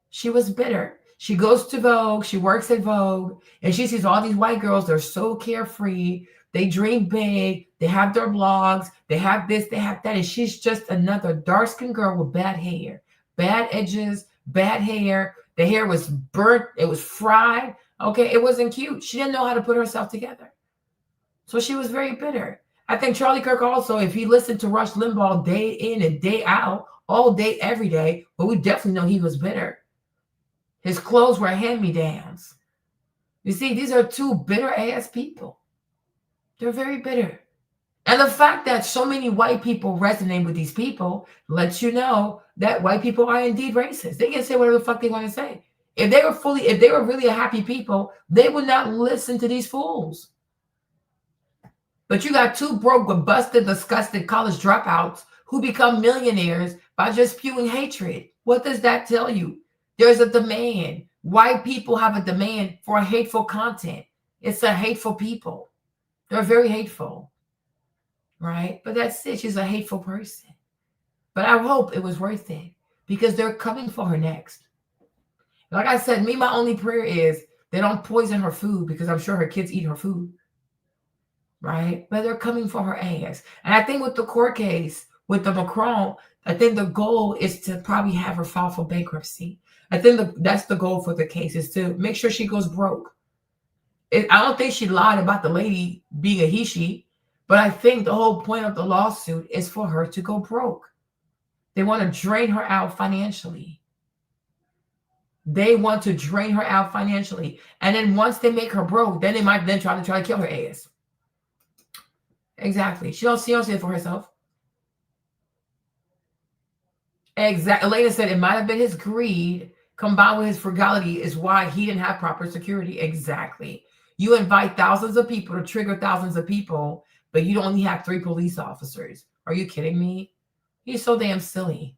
She was bitter. She goes to Vogue, she works at Vogue, and she sees all these white girls, they're so carefree, they dream big, they have their blogs, they have this, they have that, and she's just another dark-skinned girl with bad hair, bad edges, bad hair. The hair was burnt, it was fried, okay, it wasn't cute. She didn't know how to put herself together. So she was very bitter. I think Charlie Kirk also, if he listened to Rush Limbaugh day in and day out, all day, every day, well, we definitely know he was bitter. His clothes were hand-me-downs. You see, these are two bitter-ass people. They're very bitter. And the fact that so many white people resonate with these people lets you know that white people are indeed racist. They can say whatever the fuck they want to say. If they were really a happy people, they would not listen to these fools. But you got two broke, but busted, disgusted college dropouts who become millionaires by just spewing hatred. What does that tell you? There's a demand. White people have a demand for hateful content. It's a hateful people. They're very hateful, right? But that's it. She's a hateful person. But I hope it was worth it because they're coming for her next. Like I said, my only prayer is they don't poison her food because I'm sure her kids eat her food. Right? But they're coming for her ass. And I think with the court case, with the Macron, I think the goal is to probably have her file for bankruptcy. I think that's the goal for the case, is to make sure she goes broke. I don't think she lied about the lady being a he-she, but I think the whole point of the lawsuit is for her to go broke. They want to drain her out financially. They want to drain her out financially. And then once they make her broke, then they might then try to kill her ass. Exactly. She don't see it for herself. Exactly. Elena said it might have been his greed combined with his frugality is why he didn't have proper security. Exactly. You invite thousands of people to trigger thousands of people, but you only have 3 police officers. Are you kidding me? He's so damn silly.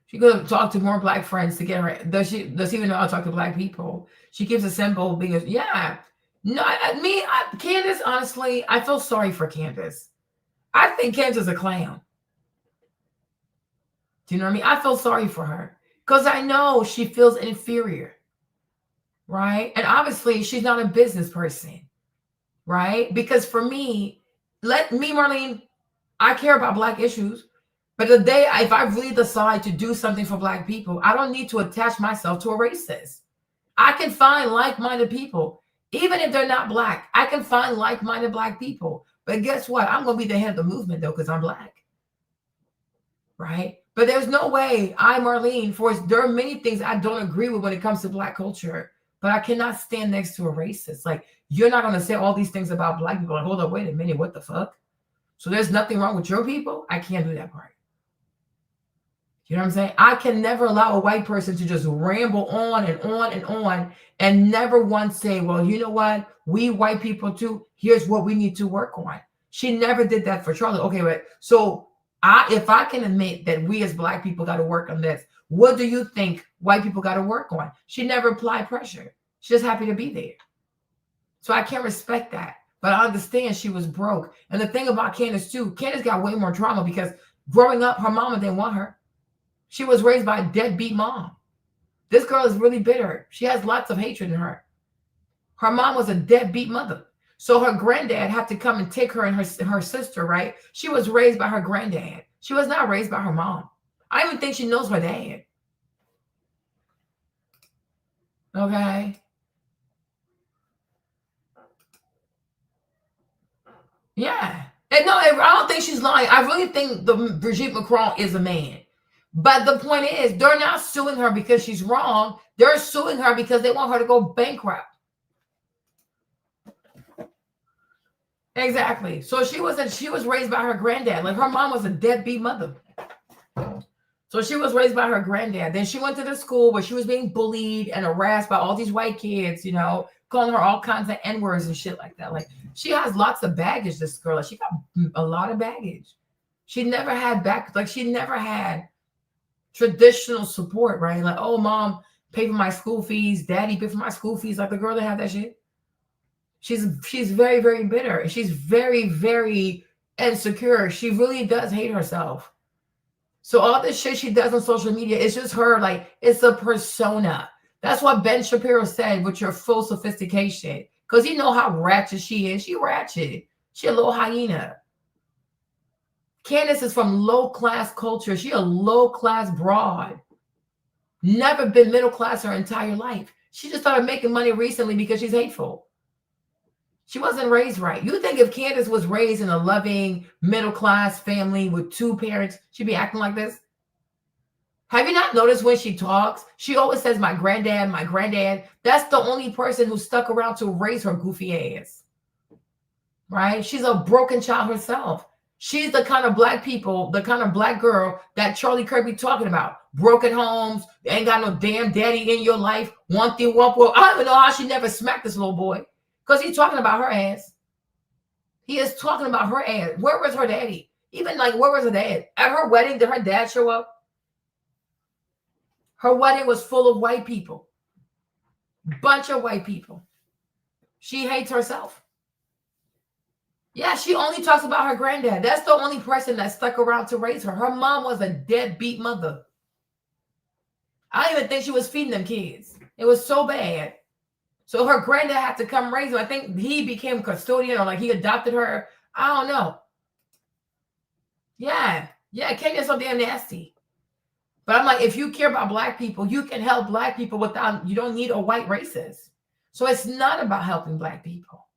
She could talk to more black friends to get her. Does she even know how to talk to black people? She keeps a simple because yeah. No, Candace, honestly, I feel sorry for Candace. I think Candace is a clown. Do you know what I mean? I feel sorry for her because I know she feels inferior, right? And obviously she's not a business person, right? Because for me, Marlene, I care about black issues. But the day, if I really decide to do something for black people, I don't need to attach myself to a racist. I can find like-minded people. Even if they're not black, I can find like-minded black people. But guess what? I'm going to be the head of the movement, though, because I'm black. Right? But there's no way Marlene, there are many things I don't agree with when it comes to black culture, but I cannot stand next to a racist. Like, you're not going to say all these things about black people. Like, hold up, wait a minute, what the fuck? So there's nothing wrong with your people? I can't do that part. You know what I'm saying? I can never allow a white person to just ramble on and on and on and never once say, well, you know what? We white people too, here's what we need to work on. She never did that for Charlie. Okay, but so if I can admit that we as black people got to work on this, what do you think white people got to work on? She never applied pressure. She's just happy to be there. So I can't respect that. But I understand she was broke. And the thing about Candace too, Candace got way more trauma because growing up, her mama didn't want her. She was raised by a deadbeat mom. This girl is really bitter. She has lots of hatred in her. Her mom was a deadbeat mother. So her granddad had to come and take her and her sister, right? She was raised by her granddad. She was not raised by her mom. I don't even think she knows her dad. Okay. Yeah. And no, I don't think she's lying. I really think Brigitte Macron is a man. But the point is, they're not suing her because she's wrong. They're suing her because they want her to go bankrupt. Exactly. So she was raised by her granddad. Like her mom was a deadbeat mother. So she was raised by her granddad. Then she went to the school where she was being bullied and harassed by all these white kids, you know, calling her all kinds of N-words and shit like that. Like she has lots of baggage, this girl. Like she got a lot of baggage. She never had traditional support, right? Like, oh, mom, pay for my school fees. Daddy, pay for my school fees. Like the girl that had that shit. She's very, very bitter. She's very, very insecure. She really does hate herself. So all this shit she does on social media, it's just her, like, it's a persona. That's what Ben Shapiro said with your full sophistication. Because you know how ratchet she is. She ratchet. She a little hyena. Candace is from low-class culture. She a low-class broad. Never been middle class her entire life. She just started making money recently because she's hateful. She wasn't raised right. You think if Candace was raised in a loving middle-class family with 2 parents, she'd be acting like this? Have you not noticed when she talks, she always says, my granddad, my granddad. That's the only person who stuck around to raise her goofy ass. Right? She's a broken child herself. She's the kind of black people, the kind of black girl that Charlie Kirk be talking about. Broken homes, ain't got no damn daddy in your life. One thing, one boy. I don't even know how she never smacked this little boy. Because he's talking about her ass. He is talking about her ass. Where was her daddy? Even like, where was her dad? At her wedding, did her dad show up? Her wedding was full of white people. Bunch of white people. She hates herself. Yeah, she only talks about her granddad. That's the only person that stuck around to raise her. Her mom was a deadbeat mother. I don't even think she was feeding them kids. It was so bad. So her granddad had to come raise her. I think he became custodian or like he adopted her. I don't know. Yeah. Yeah, Kenya's so damn nasty. But I'm like, if you care about black people, you can help black people without, you don't need a white racist. So it's not about helping black people.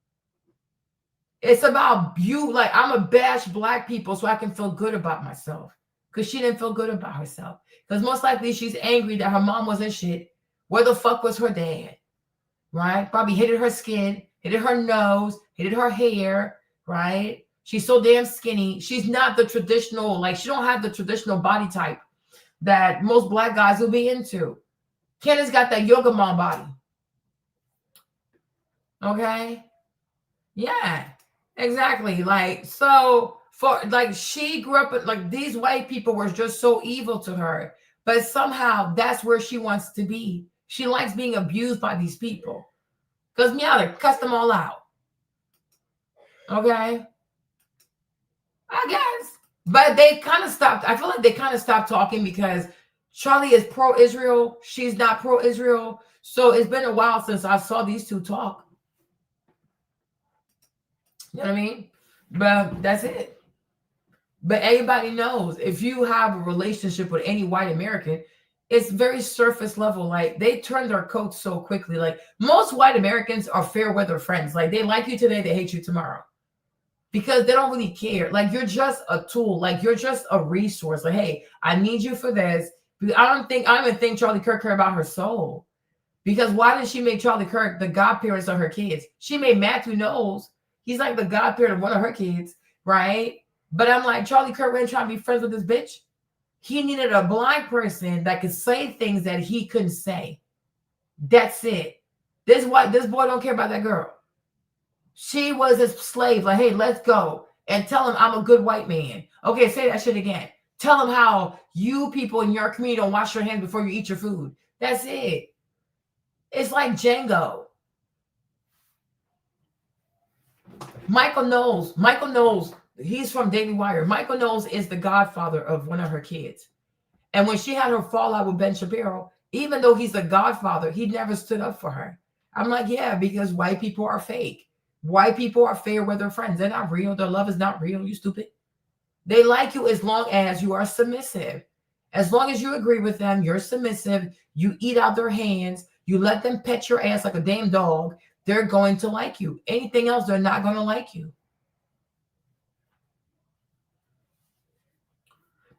It's about you, like, I'm a bash black people so I can feel good about myself. because she didn't feel good about herself. Because most likely she's angry that her mom wasn't shit. Where the fuck was her dad? Right? Probably hated her skin, hated her nose, hated her hair, right? She's so damn skinny. She's not the traditional, like she don't have the traditional body type that most black guys will be into. Candace got that yoga mom body. Okay? Yeah, exactly. Like, so for like she grew up with like these white people were just so evil to her, but somehow that's where she wants to be. She likes being abused by these people. Because meow, cuss them all out. Okay? I guess. But they kind of stopped. I feel like they kind of stopped talking because Charlie is pro-Israel. She's not pro-Israel. So it's been a while since I saw these two talk. You know what I mean? But that's it. But everybody knows if you have a relationship with any white American, it's very surface level. Like they turn their coats so quickly. Like most white Americans are fair weather friends. Like they like you today, they hate you tomorrow. Because they don't really care. Like you're just a tool. Like you're just a resource. Like, hey, I need you for this. I don't even think Charlie Kirk cared about her soul. Because why did she make Charlie Kirk the godparents of her kids? She made Matthew Knowles. He's like the godparent of one of her kids, right? But I'm like, Charlie Kirk wasn't trying to be friends with this bitch. He needed a blind person that could say things that he couldn't say. That's it. This boy don't care about that girl. She was a slave. Like, hey, let's go and tell him I'm a good white man. Okay, say that shit again. Tell him how you people in your community don't wash your hands before you eat your food. That's it. It's like Django. Michael Knowles, he's from Daily Wire. Michael Knowles is the godfather of one of her kids. And when she had her fallout with Ben Shapiro, even though he's the godfather, he never stood up for her. I'm like, yeah, because white people are fake. White people are fair weather friends. They're not real. Their love is not real. You stupid. They like you as long as you are submissive. As long as you agree with them, you're submissive. You eat out their hands. You let them pet your ass like a damn dog. They're going to like you. Anything else, they're not going to like you.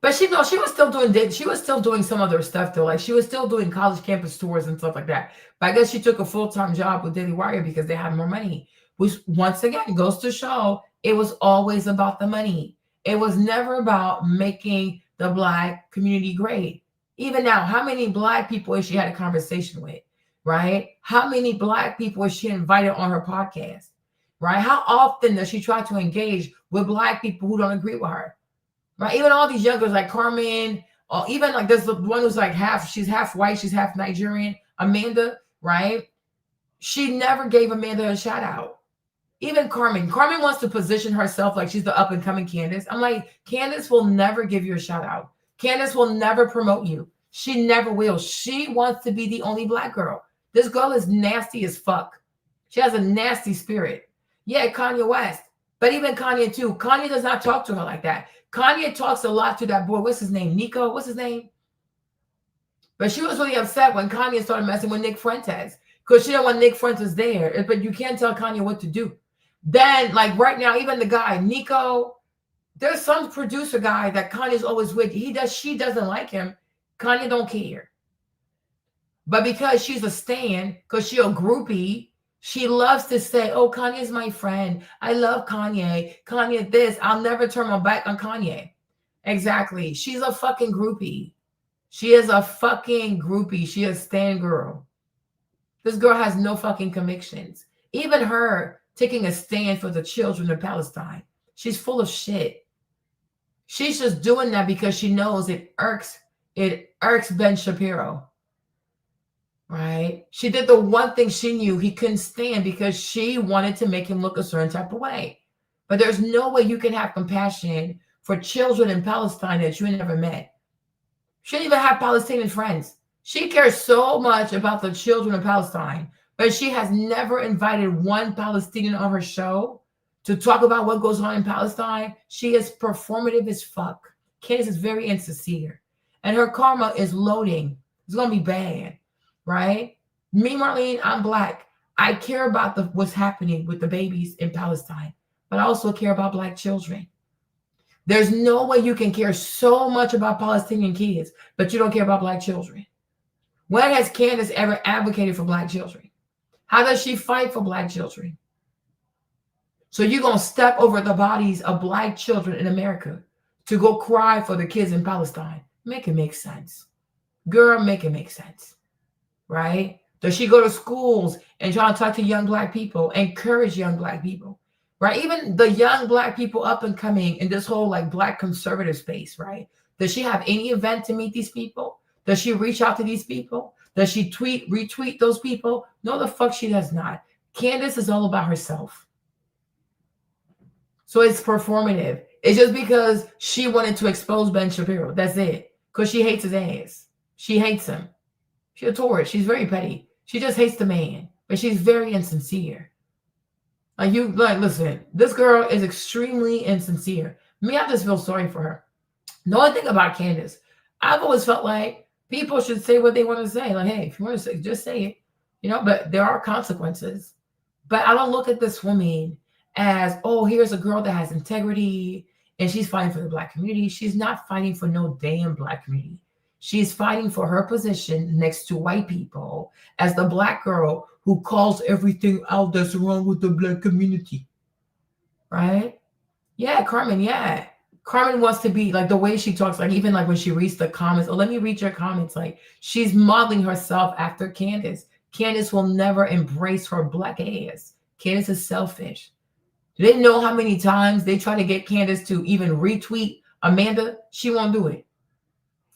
But she was still doing some other stuff though. Like she was still doing college campus tours and stuff like that. But I guess she took a full-time job with Daily Wire because they had more money. Which once again goes to show it was always about the money. It was never about making the Black community great. Even now, how many Black people has she had a conversation with? Right? How many Black people has she invited on her podcast? Right? How often does she try to engage with Black people who don't agree with her? Right? Even all these young girls like Carmen, or even like there's the one who's like she's half white, she's half Nigerian, Amanda, right? She never gave Amanda a shout out. Even Carmen wants to position herself like she's the up and coming Candace. I'm like, Candace will never give you a shout out. Candace will never promote you. She never will. She wants to be the only Black girl. This girl is nasty as fuck. She has a nasty spirit. Yeah, Kanye West. But even Kanye too. Kanye does not talk to her like that. Kanye talks a lot to that boy. What's his name? Nico? What's his name? But she was really upset when Kanye started messing with Nick Fuentes because she didn't want Nick Fuentes there. But you can't tell Kanye what to do. Then, like right now, even the guy, Nico, there's some producer guy that Kanye's always with. She doesn't like him. Kanye don't care. But because she's a stan, because she's a groupie, she loves to say, oh, Kanye's my friend. I love Kanye. Kanye this. I'll never turn my back on Kanye. Exactly. She's a fucking groupie. She is a fucking groupie. She is a stan girl. This girl has no fucking convictions. Even her taking a stand for the children of Palestine. She's full of shit. She's just doing that because she knows it irks Ben Shapiro. Right? She did the one thing she knew he couldn't stand because she wanted to make him look a certain type of way. But there's no way you can have compassion for children in Palestine that you never met. She didn't even have Palestinian friends. She cares so much about the children of Palestine, but she has never invited one Palestinian on her show to talk about what goes on in Palestine. She is performative as fuck. Candace is very insincere. And her karma is loading. It's going to be bad. Right? Me, Marlene, I'm Black. I care about what's happening with the babies in Palestine, but I also care about Black children. There's no way you can care so much about Palestinian kids, but you don't care about Black children. When has Candace ever advocated for Black children? How does she fight for Black children? So you're going to step over the bodies of Black children in America to go cry for the kids in Palestine. Make it make sense. Girl, make it make sense. Right? Does she go to schools and try to talk to young Black people, encourage young Black people? Right? Even the young Black people up and coming in this whole like Black conservative space, right? Does she have any event to meet these people? Does she reach out to these people? Does she retweet those people? No, the fuck she does not. Candace is all about herself. So it's performative. It's just because she wanted to expose Ben Shapiro. That's it. Because she hates his ass. She hates him. She's a Taurus. She's very petty. She just hates the man. But she's very insincere. Listen, this girl is extremely insincere. Me, I just feel sorry for her. The only thing about Candace, I've always felt like people should say what they want to say. Like, hey, if you want to say, just say it. You know, but there are consequences. But I don't look at this woman as, oh, here's a girl that has integrity and she's fighting for the Black community. She's not fighting for no damn Black community. She's fighting for her position next to white people as the Black girl who calls everything out that's wrong with the Black community. Right? Yeah, Carmen, yeah. Carmen wants to be like the way she talks, like even like when she reads the comments, oh, let me read your comments. Like she's modeling herself after Candace. Candace will never embrace her Black ass. Candace is selfish. Do they know how many times they try to get Candace to even retweet Amanda? She won't do it.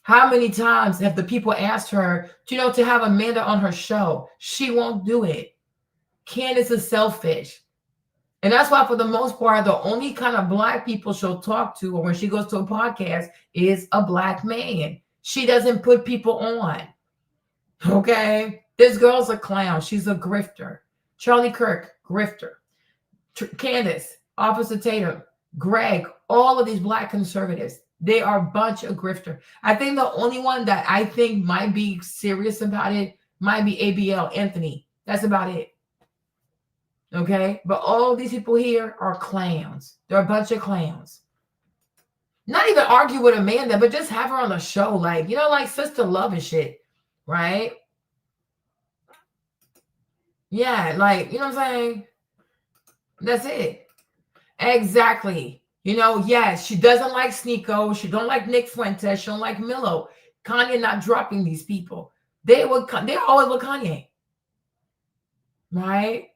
How many times have the people asked her, to have Amanda on her show? She won't do it. Candace is selfish. And that's why, for the most part, the only kind of Black people she'll talk to, or when she goes to a podcast, is a Black man. She doesn't put people on. Okay? This girl's a clown. She's a grifter. Charlie Kirk, grifter. Candace, Officer Tatum, Greg, all of these Black conservatives, they are a bunch of grifter. I think the only one that I think might be serious about it might be ABL, Anthony. That's about it. Okay? But all these people here are clowns. They're a bunch of clowns. Not even argue with Amanda, but just have her on the show. Like, like sister love and shit. Right? Yeah, like, you know what I'm saying? That's it. Exactly. Yes, she doesn't like Sneeko. She don't like Nick Fuentes. She don't like Milo. Kanye not dropping these people. They're always with Kanye. Right?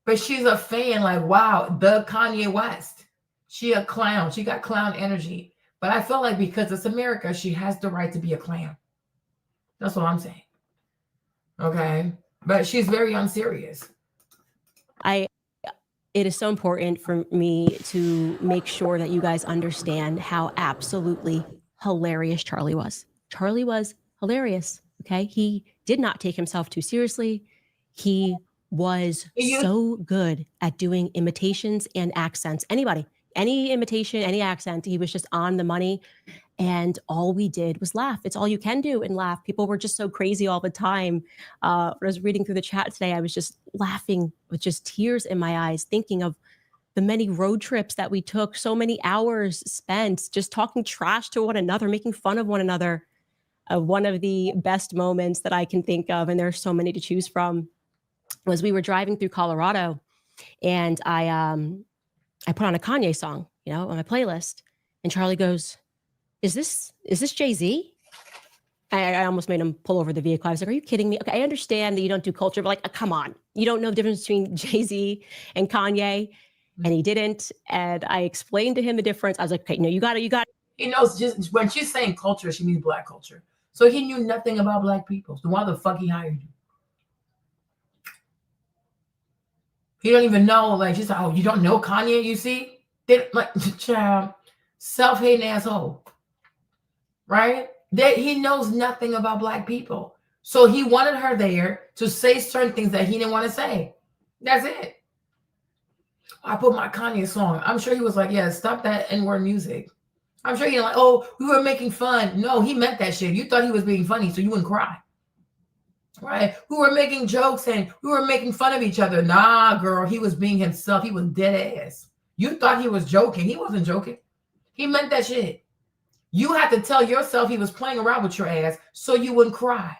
But she's a fan, like, wow, the Kanye West. She a clown. She got clown energy. But I feel like because it's America, she has the right to be a clown. That's what I'm saying. Okay? But she's very unserious. It is so important for me to make sure that you guys understand how absolutely hilarious Charlie was. Charlie was hilarious, okay? He did not take himself too seriously. He was so good at doing imitations and accents. Anybody, any imitation, any accent, he was just on the money. And all we did was laugh. It's all you can do and laugh. People were just so crazy all the time. When I was reading through the chat today, I was just laughing with just tears in my eyes, thinking of the many road trips that we took, so many hours spent just talking trash to one another, making fun of one another. One of the best moments that I can think of, and there's so many to choose from, was we were driving through Colorado, and I put on a Kanye song, on my playlist, and Charlie goes, Is this Jay-Z? I almost made him pull over the vehicle. I was like, are you kidding me? Okay, I understand that you don't do culture, but like, come on. You don't know the difference between Jay-Z and Kanye. And he didn't. And I explained to him the difference. I was like, okay, no, you got it. He knows, just when she's saying culture, she means Black culture. So he knew nothing about Black people. So why the fuck he hired you? He don't even know, like, she's like, oh, you don't know Kanye, you see? Child, self-hating asshole. Right? That he knows nothing about Black people. So he wanted her there to say certain things that he didn't want to say. That's it. I put my Kanye song. I'm sure he was like, yeah, stop that N-word music. I'm sure you're like, oh, we were making fun. No, he meant that shit. You thought he was being funny, so you wouldn't cry. Right? We were making jokes and we were making fun of each other. Nah, girl, he was being himself. He was dead ass. You thought he was joking. He wasn't joking. He meant that shit. You had to tell yourself he was playing around with your ass so you wouldn't cry.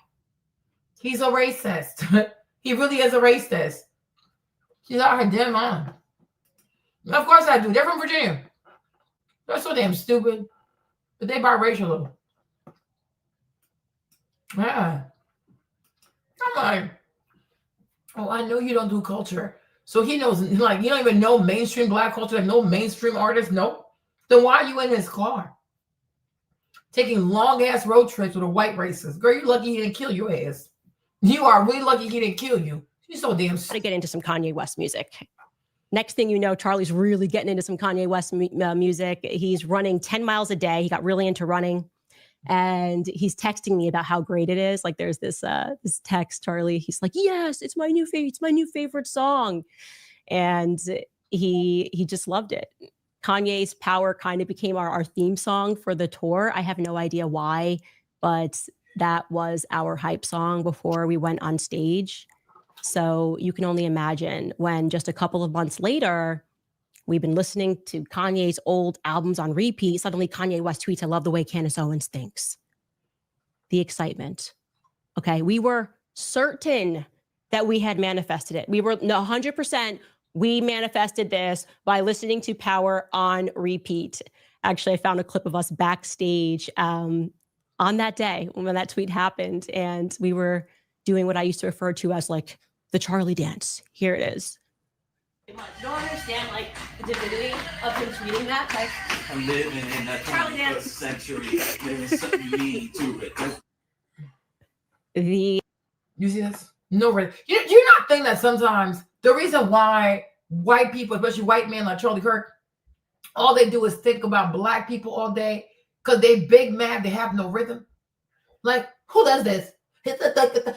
He's a racist. He really is a racist. She's out her damn mind. Of course I do. They're from Virginia. They're so damn stupid. But they biracial. Yeah. I'm like, oh, I know you don't do culture. So he knows, like, you don't even know mainstream black culture, like no mainstream artists. Nope. Then why are you in his car? Taking long ass road trips with a white racist. Girl, you lucky he didn't kill your ass. You are really lucky he didn't kill you. She's so damn. To get into some Kanye West music. Next thing you know, Charlie's really getting into some Kanye West music. He's running 10 miles a day. He got really into running. And he's texting me about how great it is. Like there's this text, Charlie. He's like, yes, it's my new favorite song. And he just loved it. Kanye's Power kind of became our theme song for the tour. I have no idea why, but that was our hype song before we went on stage. So you can only imagine when just a couple of months later, we've been listening to Kanye's old albums on repeat. Suddenly Kanye West tweets, I love the way Candace Owens thinks. The excitement. Okay, we were certain that we had manifested it. We were 100%, we manifested this by listening to Power on repeat. Actually, I found a clip of us backstage on that day when that tweet happened. And we were doing what I used to refer to as like the Charlie dance. Here it is. I don't understand like the divinity of him tweeting that. Like, I'm living in the 21st century. There's something mean to it. You see this? No, really. You not think that sometimes the reason why white people, especially white men like Charlie Kirk, all they do is think about black people all day because they big mad, they have no rhythm. Like, who does this?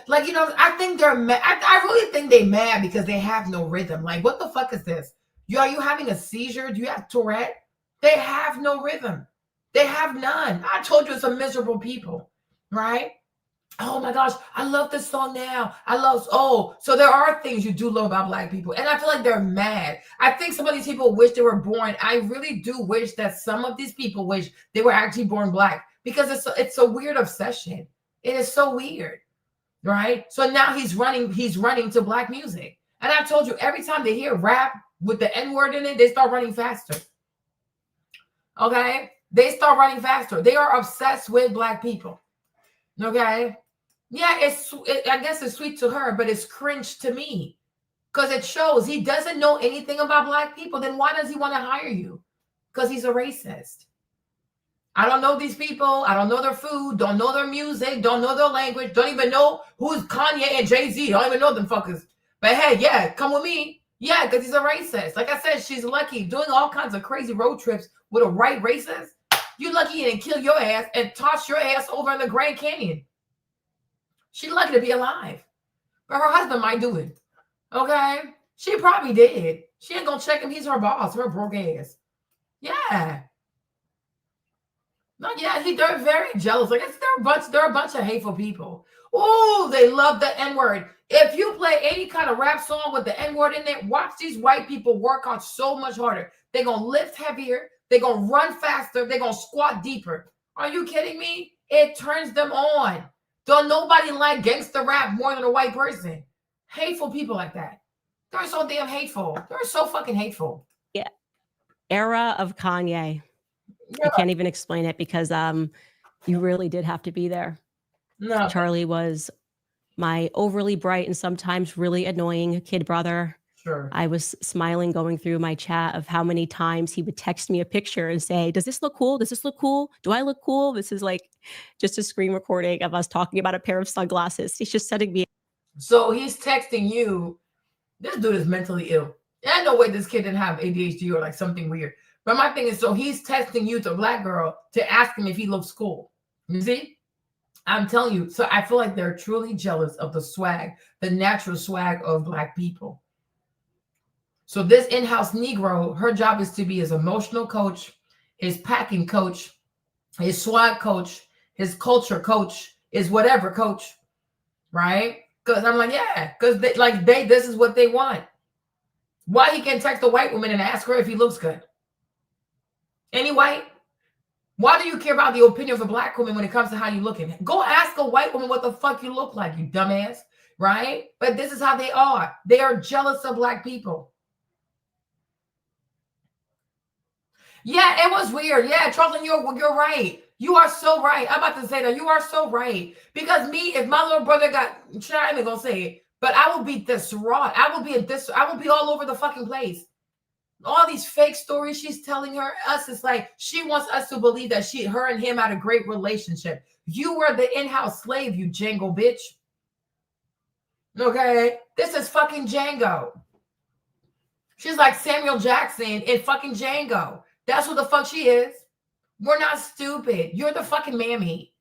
Like, you know, I think they're mad. I really think they're mad because they have no rhythm. Like, what the fuck is this? Are you having a seizure? Do you have Tourette? They have no rhythm. They have none. I told you it's a miserable people, right? Oh my gosh, I love this song now. So there are things you do love about black people. And I feel like they're mad. I think some of these people wish they were born. I really do wish that some of these people wish they were actually born black because it's a weird obsession. It is so weird, right? So now he's running to black music. And I told you, every time they hear rap with the N-word in it, they start running faster. Okay? They start running faster. They are obsessed with black people. Okay? Yeah, I guess it's sweet to her, but it's cringe to me. Because it shows he doesn't know anything about black people. Then why does he want to hire you? Because he's a racist. I don't know these people. I don't know their food. Don't know their music. Don't know their language. Don't even know who's Kanye and Jay-Z. Don't even know them fuckers. But hey, yeah, come with me. Yeah, because he's a racist. Like I said, she's lucky. Doing all kinds of crazy road trips with a white racist. You lucky he didn't kill your ass and toss your ass over in the Grand Canyon. She's lucky to be alive. But her husband might do it. Okay? She probably did. She ain't gonna check him. He's her boss. Her broke ass. Yeah. No, yeah, they're very jealous. Like they're a bunch of hateful people. Oh, they love the N-word. If you play any kind of rap song with the N-word in it, watch these white people work out so much harder. They're gonna lift heavier, they're gonna run faster, they're gonna squat deeper. Are you kidding me? It turns them on. Don't nobody like gangster rap more than a white person. Hateful people like that. They're so damn hateful. They're so fucking hateful. Yeah. Era of Kanye. I can't even explain it because you really did have to be there. No. Charlie was my overly bright and sometimes really annoying kid brother. Sure. I was smiling going through my chat of how many times he would text me a picture and say, does this look cool? Does this look cool? Do I look cool? This is like just a screen recording of us talking about a pair of sunglasses. He's just sending me. So he's texting you. This dude is mentally ill. And no way this kid didn't have ADHD or like something weird. But my thing is, so he's texting you to a black girl to ask him if he looks cool. You see? I'm telling you. So I feel like they're truly jealous of the swag, the natural swag of black people. So this in-house Negro, her job is to be his emotional coach, his packing coach, his swag coach, his culture coach, his whatever coach, right? Because I'm like, yeah, because this is what they want. Why he can text a white woman and ask her if he looks good? Any white? Why do you care about the opinion of a black woman when it comes to how you looking? Go ask a white woman what the fuck you look like, you dumbass, right? But this is how they are. They are jealous of black people. Yeah, it was weird. Yeah, Charlton, you're right. You are so right. I'm about to say that. You are so right. Because me, if my little brother got, I'm even gonna say it, but I will be distraught. I will be all over the fucking place. All these fake stories she's telling us, it's like she wants us to believe that her and him had a great relationship. You were the in-house slave, you Django bitch. Okay? This is fucking Django. She's like Samuel Jackson in fucking Django. That's what the fuck she is. We're not stupid. You're the fucking mammy.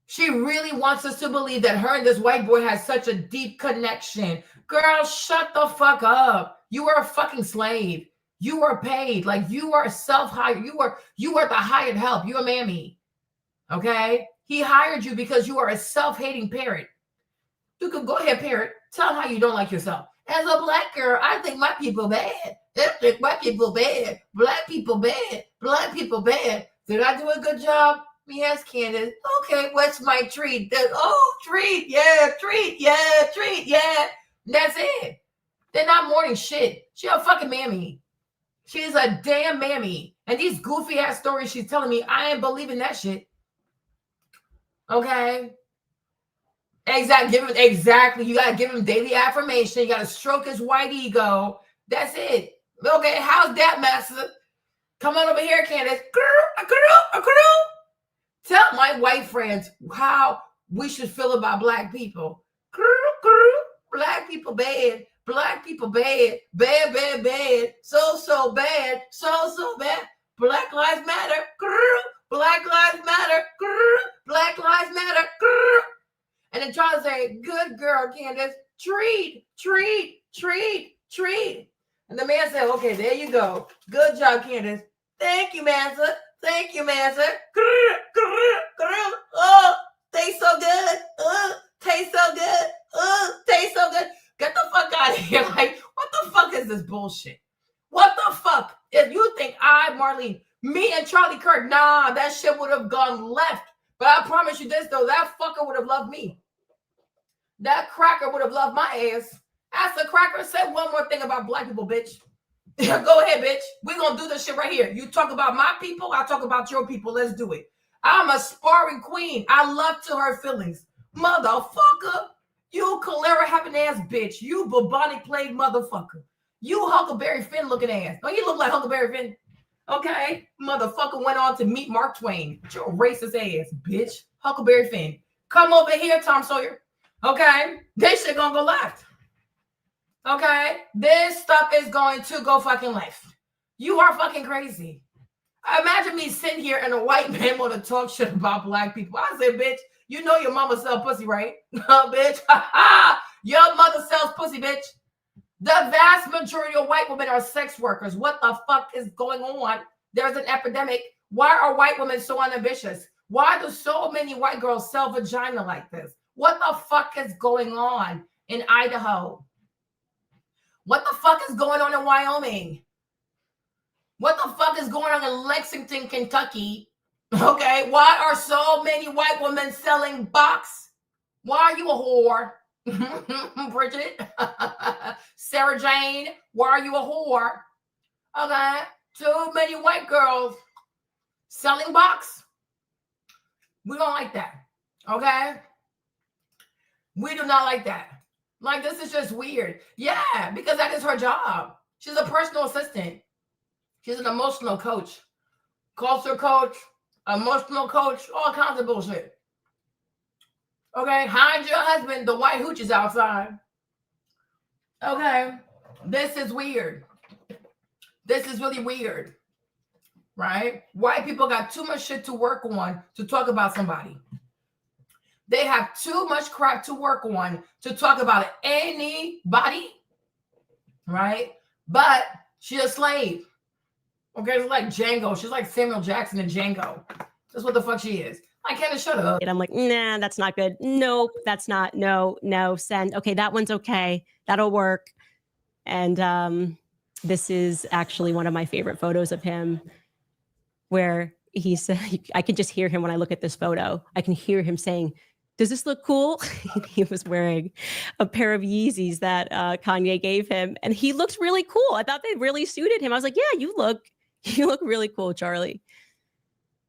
She really wants us to believe that her and this white boy has such a deep connection. Girl, shut the fuck up. You are a fucking slave. You are paid. Like you are self-hired. You are the hired help. You're a mammy. Okay? He hired you because you are a self-hating parent. You could go ahead, parent. Tell him how you don't like yourself. As a black girl, I think my people bad. I think white people bad. Black people bad. Black people bad. Did I do a good job? Yes, Candace. Okay, what's my treat? Treat. Yeah, treat. Yeah, treat. Yeah. That's it. They're not mourning shit. She's a fucking mammy. She's a damn mammy. And these goofy ass stories she's telling me, I ain't believing that shit. Okay? Exactly. You gotta give him daily affirmation. You gotta stroke his white ego. That's it. Okay, how's that, master? Come on over here, Candace. Tell my white friends how we should feel about black people. Black people bad. Black people bad. Bad, bad, bad. So bad. So bad. Black lives matter. Black lives matter. Black lives matter. And then try to say, good girl, Candace. Treat. And the man said, okay, there you go. Good job, Candace. Thank you, Mansa. Thank you, Mansa. Oh, tastes so good. Tastes so good. Tastes so good. Get the fuck out of here. Like, what the fuck is this bullshit? What the fuck? If you think Marlene, me and Charlie Kirk, nah, that shit would have gone left. But I promise you this, though, that fucker would have loved me. That cracker would have loved my ass. Ask the cracker, say one more thing about black people, bitch. Go ahead, bitch. We're going to do this shit right here. You talk about my people, I talk about your people. Let's do it. I'm a sparring queen. I love to hurt feelings. Motherfucker. You cholera having ass bitch. You bubonic plague motherfucker. You Huckleberry Finn looking ass. Don't you look like Huckleberry Finn? Okay. Motherfucker went on to meet Mark Twain. Your racist ass, bitch. Huckleberry Finn. Come over here, Tom Sawyer. Okay. This shit gonna go left. Okay. This stuff is going to go fucking left. You are fucking crazy. Imagine me sitting here and a white man want to talk shit about black people. I say, bitch, you know your mama sells pussy, right? Bitch. Your mother sells pussy, bitch. The vast majority of white women are sex workers. What the fuck is going on? There's an epidemic. Why are white women so unambitious? Why do so many white girls sell vagina like this? What the fuck is going on in Idaho? What the fuck is going on in Wyoming? What the fuck is going on in Lexington, Kentucky? Okay, why are so many white women selling box? Why are you a whore? Bridget, Sarah Jane, why are you a whore? Okay, too many white girls selling box. We don't like that. Okay, we do not like that. Like, this is just weird. Yeah, because that is her job. She's a personal assistant. She's an emotional coach, culture coach, emotional coach, all kinds of bullshit. Okay, hide your husband, the white hooch is outside. Okay, this is weird. This is really weird, right? White people got too much shit to work on to talk about somebody. They have too much crap to work on to talk about anybody, right? But she's a slave. Okay, it's like Django. She's like Samuel Jackson in Django. That's what the fuck she is. I can't shut up. And I'm like, nah, that's not good. Nope, that's not. No, send. Okay, that one's okay. That'll work. And this is actually one of my favorite photos of him, where he said, I can just hear him when I look at this photo. I can hear him saying, does this look cool? He was wearing a pair of Yeezys that Kanye gave him, and he looked really cool. I thought they really suited him. I was like, yeah, you look really cool, Charlie.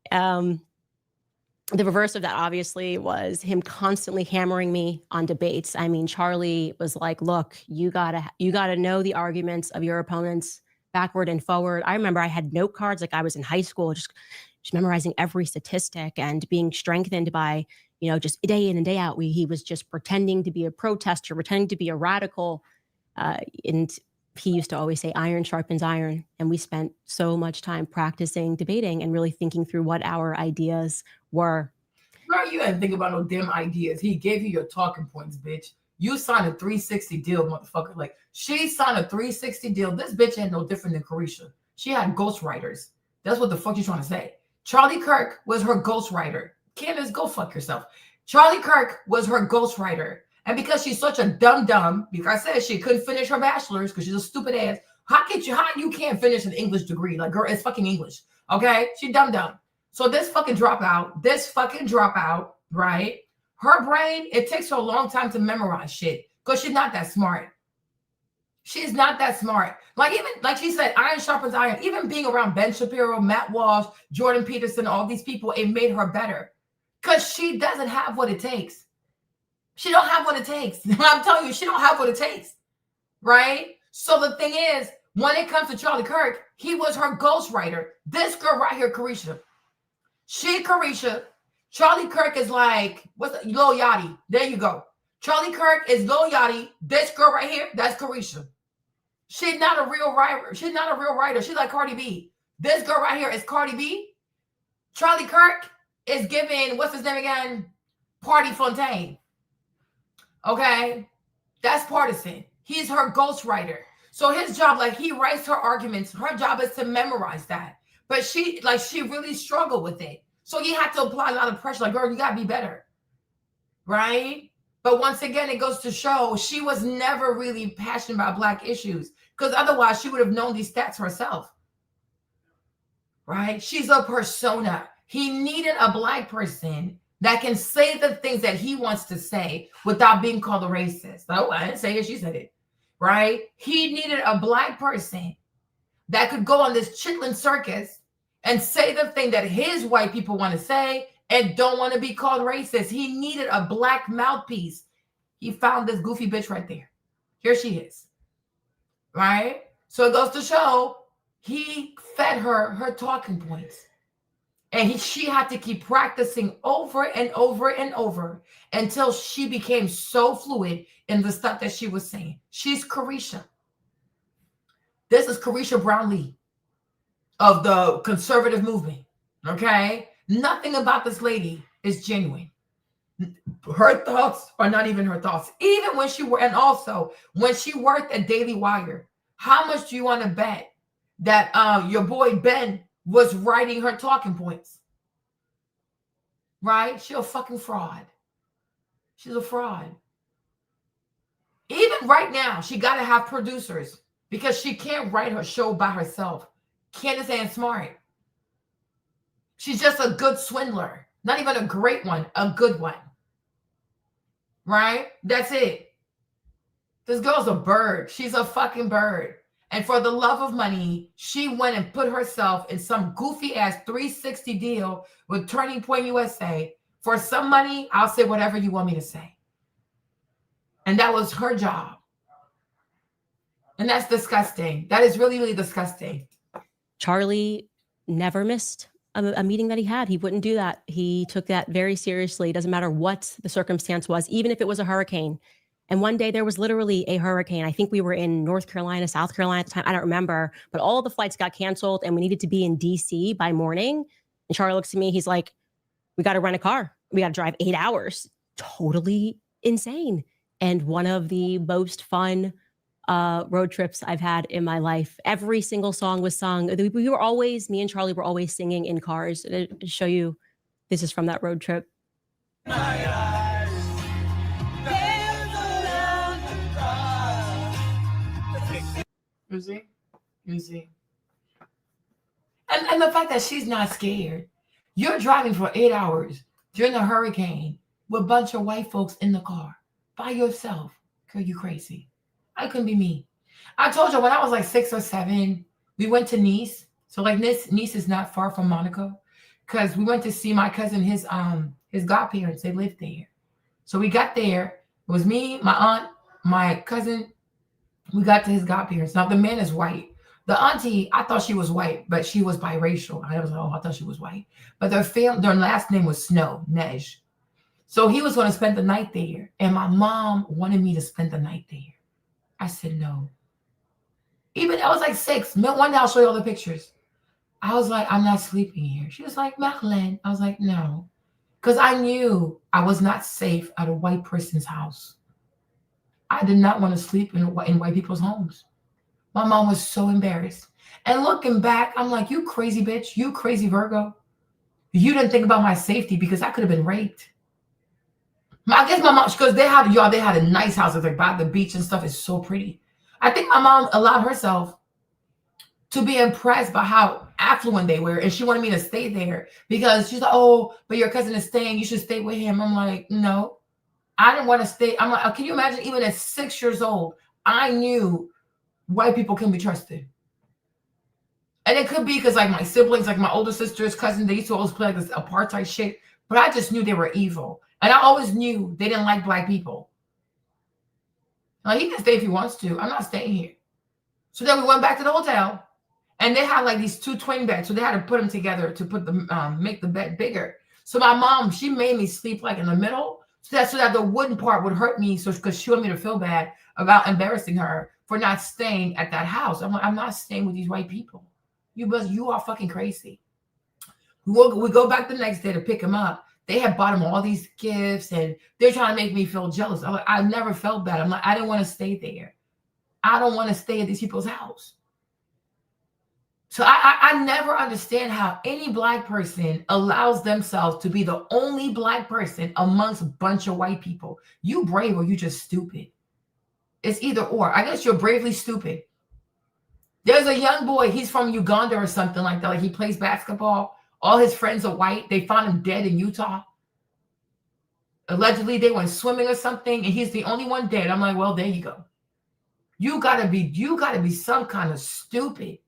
The reverse of that obviously was him constantly hammering me on debates. I mean, Charlie was like, look, you gotta know the arguments of your opponents backward and forward. I remember I had note cards like I was in high school, just memorizing every statistic and being strengthened by, just day in and day out. He was just pretending to be a protester, pretending to be a radical. And he used to always say, iron sharpens iron. And we spent so much time practicing debating and really thinking through what our ideas were. Girl, you didn't think about no damn ideas. He gave you your talking points, bitch. You signed a 360 deal, motherfucker. Like, she signed a 360 deal. This bitch ain't no different than Carisha. She had ghostwriters. That's what the fuck you trying to say. Charlie Kirk was her ghostwriter. Candace, go fuck yourself. Charlie Kirk was her ghostwriter. And because she's such a dumb, because I said she couldn't finish her bachelor's because she's a stupid ass. How you can't finish an English degree? Like, girl, it's fucking English. Okay? She dumb. So this fucking dropout, right? Her brain, it takes her a long time to memorize shit because she's not that smart. She's not that smart. Like, even like she said, iron sharpens iron. Even being around Ben Shapiro, Matt Walsh, Jordan Peterson, all these people, it made her better because she doesn't have what it takes. She don't have what it takes. I'm telling you, she don't have what it takes, right? So the thing is, when it comes to Charlie Kirk, he was her ghostwriter. This girl right here, Carisha. Charlie Kirk is like, what's Lil Yachty? There you go. Charlie Kirk is Lil Yachty. This girl right here, that's Carisha. She's not a real writer. She's not a real writer. She's like Cardi B. This girl right here is Cardi B. Charlie Kirk is giving, what's his name again? Party Fontaine. Okay? That's partisan. He's her ghostwriter. So his job, like, he writes her arguments. Her job is to memorize that. But she really struggled with it. So he had to apply a lot of pressure. Like, girl, you got to be better. Right? But once again, it goes to show she was never really passionate about Black issues. Because otherwise, she would have known these stats herself. Right? She's a persona. He needed a Black person that can say the things that he wants to say without being called a racist. Oh, I didn't say it. She said it. Right? He needed a Black person that could go on this chitlin circus and say the thing that his white people want to say and don't want to be called racist. He needed a Black mouthpiece. He found this goofy bitch right there. Here she is. Right? So it goes to show he fed her talking points. And she had to keep practicing over and over and over until she became so fluid in the stuff that she was saying. She's Carisha. This is Carisha Brownlee of the conservative movement. Okay? Nothing about this lady is genuine. Her thoughts are not even her thoughts. Even when she worked, and also when she worked at Daily Wire, how much do you want to bet that your boy Ben was writing her talking points? Right? She's a fucking fraud. She's a fraud. Even right now, she got to have producers because she can't write her show by herself. Candace ain't smart. She's just a good swindler. Not even a great one, a good one. Right? That's it. This girl's a bird. She's a fucking bird. And for the love of money, she went and put herself in some goofy ass 360 deal with Turning Point USA. For some money, I'll say whatever you want me to say. And that was her job. And that's disgusting. That is really, really disgusting. Charlie never missed a meeting that he had. He wouldn't do that. He took that very seriously. It doesn't matter what the circumstance was, even if it was a hurricane. And one day there was literally a hurricane. I think we were in North Carolina, South Carolina at the time. I don't remember, but all the flights got canceled and we needed to be in DC by morning. And Charlie looks at me. He's like, we got to rent a car. We got to drive 8 hours. Totally insane. And one of the most fun road trips I've had in my life. Every single song was sung. We were always, me and Charlie were always singing in cars. To show you, this is from that road trip. You see? And the fact that she's not scared. You're driving for 8 hours during a hurricane with a bunch of white folks in the car by yourself. Girl, you crazy. I couldn't be me. I told you when I was like 6 or 7, we went to Nice. So like Nice is not far from Monaco, because we went to see my cousin, his godparents. They lived there. So we got there. It was me, my aunt, my cousin. We got to his godparents. Now the man is white. The auntie, I thought she was white, but she was biracial. I was like, oh, I thought she was white. But their last name was Snow, Nej. So he was going to spend the night there. And my mom wanted me to spend the night there. I said no. Even I was like 6. One day I'll show you all the pictures. I was like, I'm not sleeping here. She was like, Madeleine. I was like, no. Because I knew I was not safe at a white person's house. I did not want to sleep in white people's homes. My mom was so embarrassed. And looking back, I'm like, you crazy bitch. You crazy Virgo. You didn't think about my safety because I could have been raped. I guess my mom, because they had a nice house. It's like by the beach and stuff. It's so pretty. I think my mom allowed herself to be impressed by how affluent they were. And she wanted me to stay there because she's like, oh, but your cousin is staying. You should stay with him. I'm like, no, I didn't want to stay. I'm like, can you imagine even at 6 years old, I knew white people can be trusted. And it could be because like my siblings, like my older sisters, cousins, they used to always play like this apartheid shit. But I just knew they were evil. And I always knew they didn't like black people. Like, he can stay if he wants to. I'm not staying here. So then we went back to the hotel. And they had like these 2 twin beds. So they had to put them together to put the make the bed bigger. So my mom, she made me sleep like in the middle. So that the wooden part would hurt me. So because she wanted me to feel bad about embarrassing her for not staying at that house. I'm like, I'm not staying with these white people. You are fucking crazy. We go back the next day to pick him up. They had bought him all these gifts and they're trying to make me feel jealous. I'm like, I never felt bad. I'm like, I didn't want to stay there. I don't want to stay at these people's house. So I never understand how any black person allows themselves to be the only black person amongst a bunch of white people. You brave or you just stupid. It's either or. I guess you're bravely stupid. There's a young boy. He's from Uganda or something like that. Like he plays basketball. All his friends are white. They found him dead in Utah. Allegedly, they went swimming or something, and he's the only one dead. I'm like, well, there you go. You gotta be some kind of stupid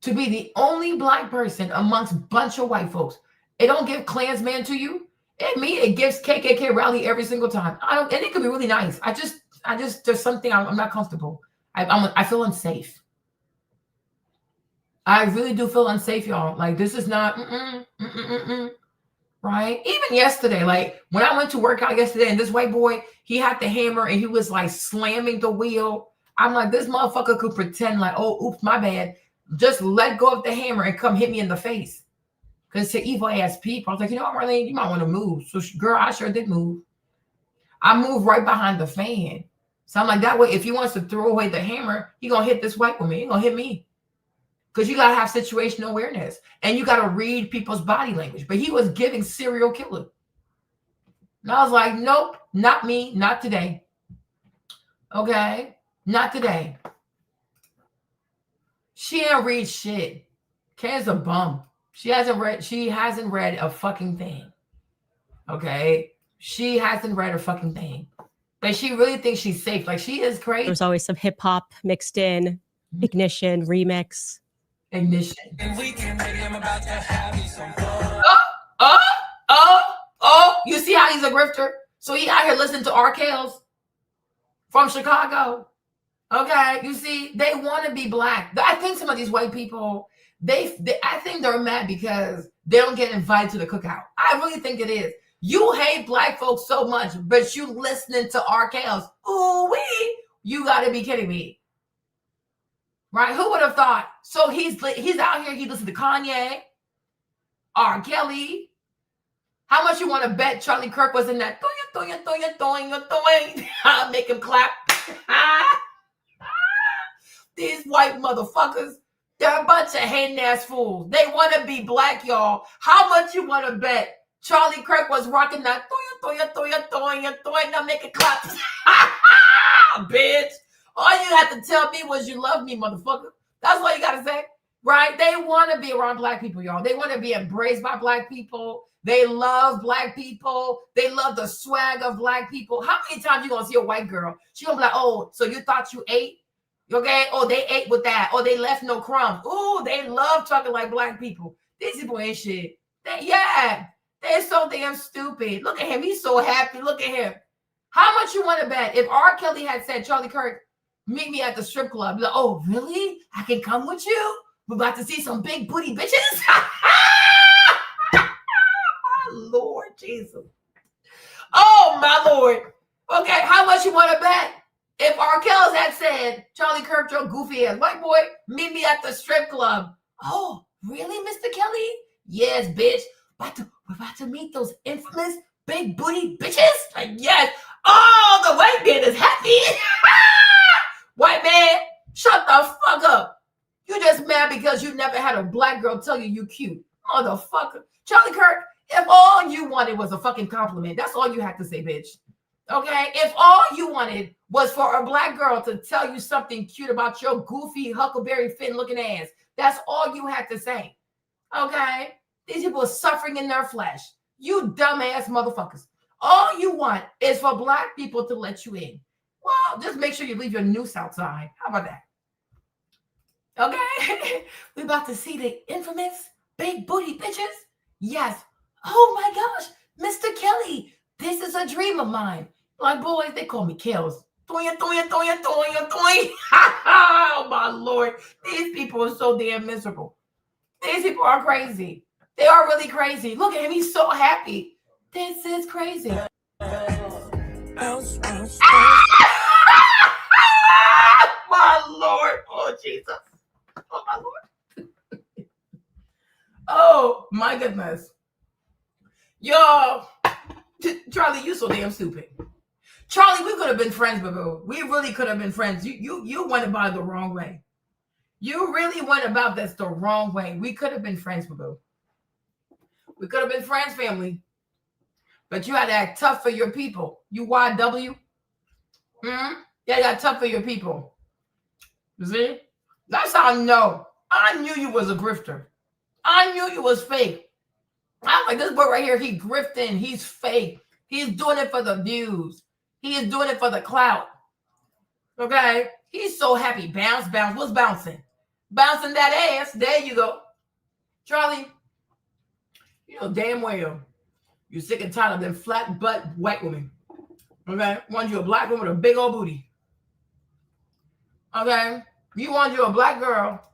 to be the only black person amongst a bunch of white folks. It don't give Klansman to you. It gives KKK rally every single time. And it could be really nice. I just there's something I'm not comfortable. I feel unsafe. I really do feel unsafe, y'all. Like this is not right. Even yesterday, like when I went to work out yesterday, and this white boy, he had the hammer and he was like slamming the wheel. I'm like, this motherfucker could pretend like, oh, oops, my bad. Just let go of the hammer and come hit me in the face. Because to evil ass people, I was like, you know what, Marlene, you might want to move. So, girl, I sure did move. I moved right behind the fan. So I'm like, that way, if he wants to throw away the hammer, he gonna hit this white woman. He gonna hit me. Because you gotta have situational awareness and you gotta read people's body language. But he was giving serial killer. And I was like, nope, not me, not today. Okay, not today. She didn't read shit. Kay's a bum. She hasn't read a fucking thing. Okay? She hasn't read a fucking thing. But she really thinks she's safe. Like, she is crazy. There's always some hip hop mixed in, ignition, remix. Ignition. You see how he's a grifter? So he out here listening to R. Kells from Chicago. Okay, you see, they want to be black. I think some of these white people, I think they're mad because they don't get invited to the cookout. I really think it is. You hate black folks so much, but you listening to R. Kells. Ooh wee! You got to be kidding me. Right? Who would have thought? So he's out here. He listens to Kanye, R. Kelly. How much you want to bet Charlie Kirk was in that? I'll make him clap. These white motherfuckers, they're a bunch of hating-ass fools. They want to be black, y'all. How much you want to bet Charlie Kirk was rocking that? Now make it clap. Bitch. All you had to tell me was you love me, motherfucker. That's all you got to say. right? They want to be around black people, y'all. They want to be embraced by black people. They love black people. They love the swag of black people. How many times you gonna see a white girl? She gonna be like, oh, so you thought you ate? Okay. Oh, they ate with that. Oh, they left no crumbs. Oh, they love talking like black people. These people ain't shit. They're so damn stupid. Look at him. He's so happy. Look at him. How much you want to bet if R. Kelly had said, Charlie Kirk, meet me at the strip club? Like, oh, really? I can come with you? We're about to see some big booty bitches. Lord Jesus. Oh, my Lord. Okay, how much you want to bet? If R. Kelly had said, Charlie Kirk, your goofy ass white boy, meet me at the strip club. Oh, really, Mr. Kelly? Yes, bitch. We're about to meet those infamous big booty bitches? Like, yes. Oh, the white man is happy. White man, shut the fuck up. You just mad because you never had a black girl tell you cute. Motherfucker. Charlie Kirk, if all you wanted was a fucking compliment, that's all you had to say, bitch. Okay? If all you wanted was for a black girl to tell you something cute about your goofy Huckleberry Finn looking ass, that's all you had to say. Okay? These people are suffering in their flesh. You dumbass motherfuckers. All you want is for black people to let you in. Well, just make sure you leave your noose outside. How about that? Okay? We're about to see the infamous big booty bitches. Yes. Oh my gosh, Mr. Kelly, this is a dream of mine. Like, boys, they call me Kells. Toya, toya, toya, toya, toya. Oh my Lord. These people are so damn miserable. These people are crazy. They are really crazy. Look at him. He's so happy. This is crazy. My Lord. Oh, Jesus. Oh, my Lord. Oh, my goodness. Yo, Charlie, you so damn stupid. Charlie, we could have been friends, boo. We really could have been friends. You went about it the wrong way. You really went about this the wrong way. We could have been friends, boo. We could have been friends, family. But you had to act tough for your people. You YW. Yeah, you got tough for your people. You see? That's how I know. I knew you was a grifter. I knew you was fake. I'm like, this boy right here, he grifting. He's fake. He's doing it for the views. He is doing it for the clout. Okay? He's so happy. Bounce, bounce. What's bouncing? Bouncing that ass. There you go. Charlie, you know damn well you're sick and tired of them flat butt white women. Okay? Want you a black woman with a big old booty. Okay? You want you a black girl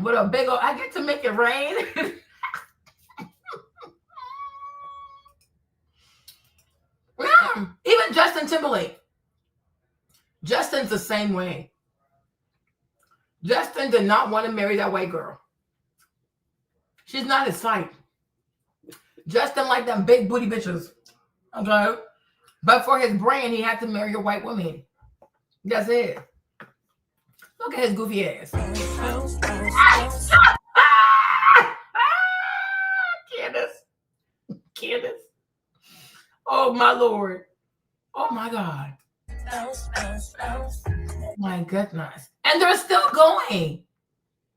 with a big old, I get to make it rain. Yeah. Even Justin Timberlake. Justin's the same way. Justin did not want to marry that white girl. She's not his type. Justin liked them big booty bitches. Okay? But for his brand, he had to marry a white woman. That's it. Look at his goofy ass. Candace. Oh, my Lord. Oh, my God. My goodness. And they're still going.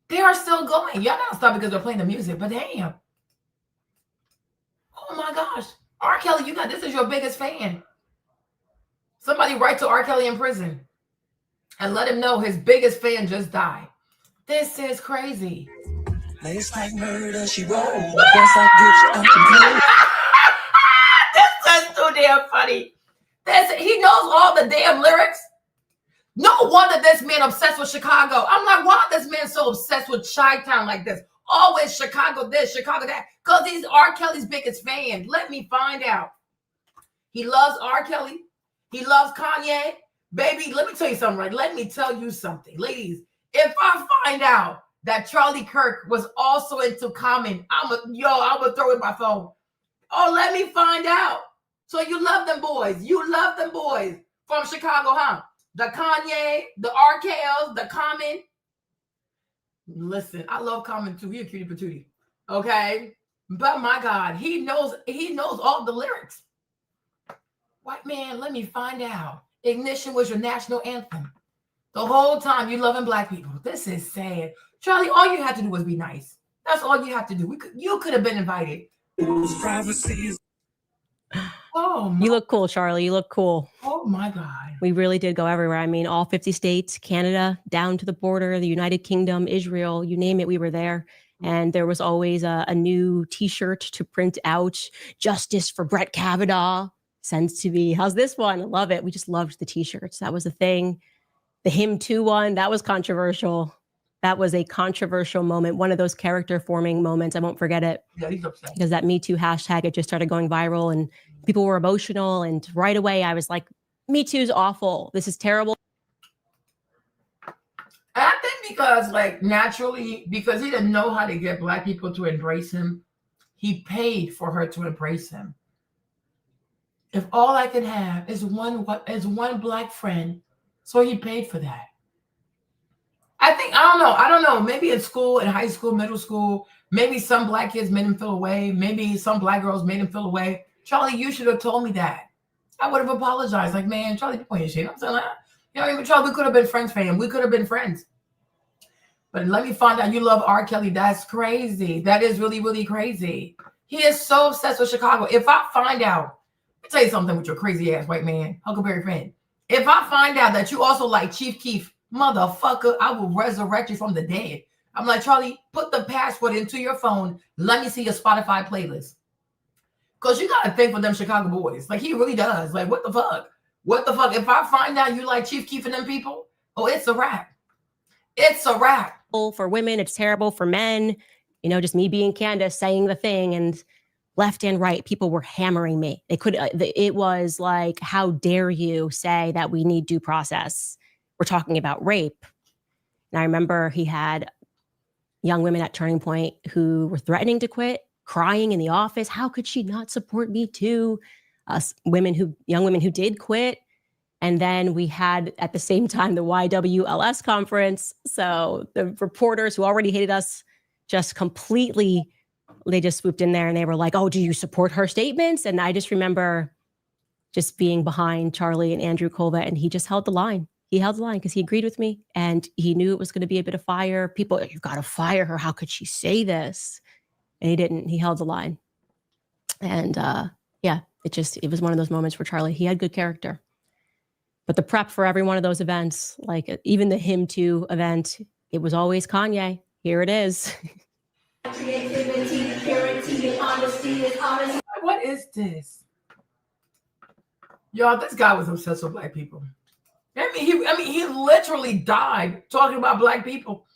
They are still going. Y'all gotta stop because they're playing the music, but damn. Oh, my gosh. R. Kelly, this is your biggest fan. Somebody write to R. Kelly in prison and let him know his biggest fan just died. This is crazy. Ladies like murder, she wrote. This is too damn funny. He knows all the damn lyrics. No wonder this man obsessed with Chicago. I'm like, why is this man so obsessed with Chi-Town like this? Always Chicago this, Chicago that. Because he's R. Kelly's biggest fan. Let me find out. He loves R. Kelly. He loves Kanye. Baby, let me tell you something, right? Let me tell you something. Ladies, if I find out that Charlie Kirk was also into Common, I'm gonna throw in my phone. Oh, let me find out. So you love them boys. You love them boys from Chicago, huh? The Kanye, the R. Kells, the Common. Listen, I love Common too. He a cutie patootie. Okay? But my God, he knows all the lyrics. White man, let me find out. Ignition was your national anthem. The whole time you loving black people. This is sad. Charlie, all you had to do was be nice. That's all you have to do. You could have been invited. Oh, you look cool, Charlie. You look cool. Oh my God. We really did go everywhere. I mean, all 50 states, Canada, down to the border, the United Kingdom, Israel, you name it, we were there. And there was always a new t-shirt to print out, justice for Brett Kavanaugh, sends to me. How's this one? I love it. We just loved the t-shirts. That was a thing. The Him Too one, that was controversial. That was a controversial moment. One of those character forming moments. I won't forget it. Yeah, he's upset. Because that Me Too hashtag, it just started going viral and people were emotional. And right away I was like, Me Too's awful. This is terrible. I think because like naturally, because he didn't know how to get Black people to embrace him, he paid for her to embrace him. If all I can have is one Black friend, so he paid for that. I don't know. Maybe in school, in high school, middle school, maybe some Black kids made him feel away. Maybe some Black girls made him feel away. Charlie, you should have told me that. I would have apologized. Like, man, Charlie, you ain't shit. I'm saying, like, you know, even Charlie, we could have been friends, fam. We could have been friends. But let me find out you love R. Kelly. That's crazy. That is really, really crazy. He is so obsessed with Chicago. If I find out, let me tell you something with your crazy ass white man, Huckleberry Finn. If I find out that you also like Chief Keef, motherfucker, I will resurrect you from the dead. I'm like, Charlie, put the password into your phone. Let me see your Spotify playlist. Because you got to think for them Chicago boys. Like, he really does. Like, what the fuck? What the fuck? If I find out you like Chief Keef and them people, oh, it's a wrap. It's a wrap. For women, it's terrible for men. You know, just me being Candace saying the thing, and left and right, people were hammering me. They could. It was like, how dare you say that we need due process? We're talking about rape. And I remember he had young women at Turning Point who were threatening to quit, crying in the office. How could she not support me too? Young women who did quit. And then we had, at the same time, the YWLS conference. So the reporters who already hated us just completely, they just swooped in there and they were like, oh, do you support her statements? And I just remember just being behind Charlie and Andrew Colvett, and he just held the line. He held the line because he agreed with me and he knew it was going to be a bit of fire. People, you've got to fire her. How could she say this? And he didn't. He held the line. And yeah, it was one of those moments where Charlie, he had good character. But the prep for every one of those events, like even the Him Too event, it was always Kanye. Here it is. Creativity, purity, and honesty is honesty. What is this? Y'all, this guy was obsessed with Black people. I mean, he literally died talking about Black people.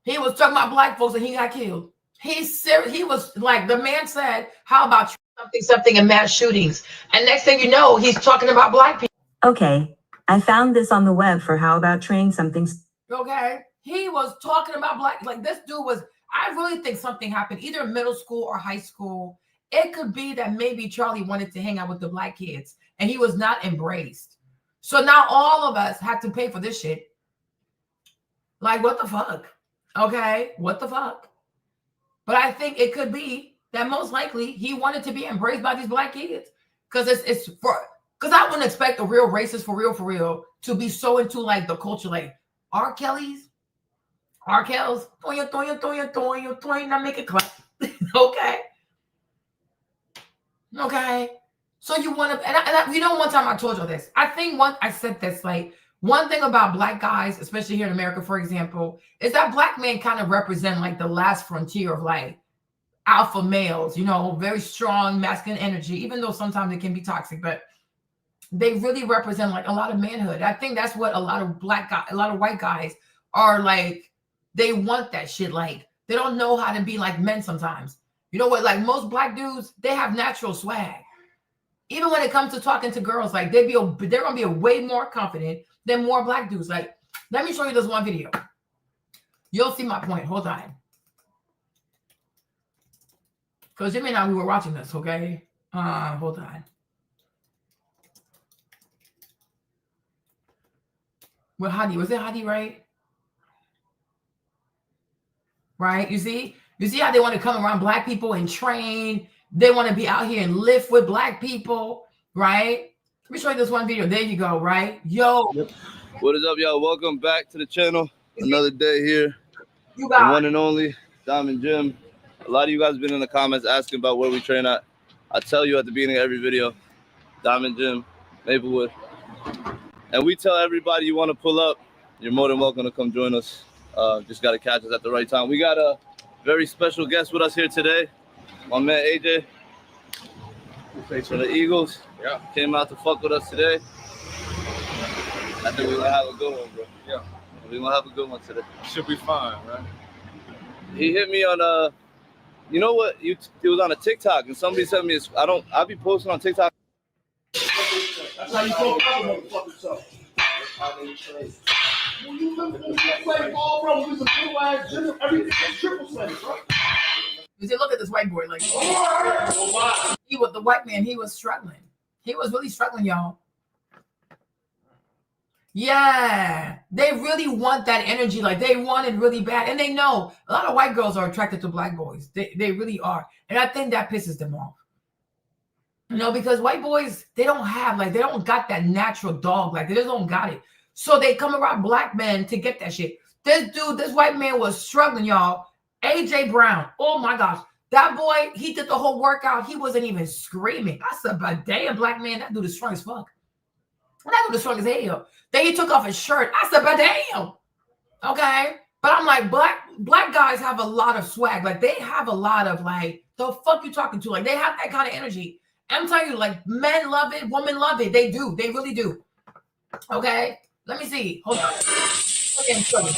He was talking about Black folks and he got killed. He's serious. He was like, the man said, how about something in mass shootings? And next thing you know, he's talking about Black people. Okay, I found this on the web for how about trying something. Okay, he was talking about Black, like this dude was, I really think something happened, either middle school or high school. It could be that maybe Charlie wanted to hang out with the Black kids and he was not embraced. So now all of us have to pay for this shit. Like, what the fuck? Okay, what the fuck? But I think it could be that most likely he wanted to be embraced by these Black kids. Because I wouldn't expect a real racist for real to be so into like the culture, like R. Kelly's, toy, now make it clap. Okay. Okay. So you want to, and you know, one time I told you this. I said this, like, one thing about Black guys, especially here in America, for example, is that Black men kind of represent like the last frontier of like alpha males, you know, very strong masculine energy, even though sometimes it can be toxic, but they really represent like a lot of manhood. I think that's what a lot of white guys are like. They want that shit. Like, they don't know how to be like men sometimes. You know what? Like most Black dudes, they have natural swag. Even when it comes to talking to girls, like they're gonna be way more confident than more Black dudes. Like, let me show you this one video. You'll see my point. Hold on. Because you may not, we were watching this, okay? Hold on. Well, Hadi, was it Hadi, right? Right? You see how they want to come around Black people and train. They want to be out here and live with Black people, right? Let me show you this one video. There you go, right? Yo. What is up, y'all? Welcome back to the channel. Another day here. You the got one and only Diamond Gym. A lot of you guys have been in the comments asking about where we train at. I tell you at the beginning of every video, Diamond Gym, Maplewood. And we tell everybody you want to pull up, you're more than welcome to come join us. Just got to catch us at the right time. We got a very special guest with us here today. My man AJ for the Eagles. Yeah. Came out to fuck with us today. I think we're going to have a good one, bro. Yeah. We're going to have a good one today. Should be fine, right? He hit me on you know what? It was on a TikTok, and somebody sent me. I'll be posting on TikTok. That's how you go motherfuckers up. When you play ball, bro, we some blue ass everything triple centers, right? You see, look at this white boy. Like, he was the white man. He was struggling. He was really struggling, y'all. Yeah, they really want that energy. Like, they want it really bad, and they know a lot of white girls are attracted to black boys. They really are, and I think that pisses them off. You know, because white boys, they don't got that natural dog. Like, they just don't got it. So they come around black men to get that shit. This white man was struggling, y'all. AJ Brown. Oh my gosh. That boy, he did the whole workout. He wasn't even screaming. I said, but damn, black man, that dude is strong as fuck. That dude is strong as hell. Then he took off his shirt. I said, but damn. Okay. But I'm like, black guys have a lot of swag. Like, they have a lot of, like, the fuck you talking to? Like, they have that kind of energy. I'm telling you, like, men love it, women love it. They do. They really do. Okay. Let me see. Hold on. Okay, I'm struggling.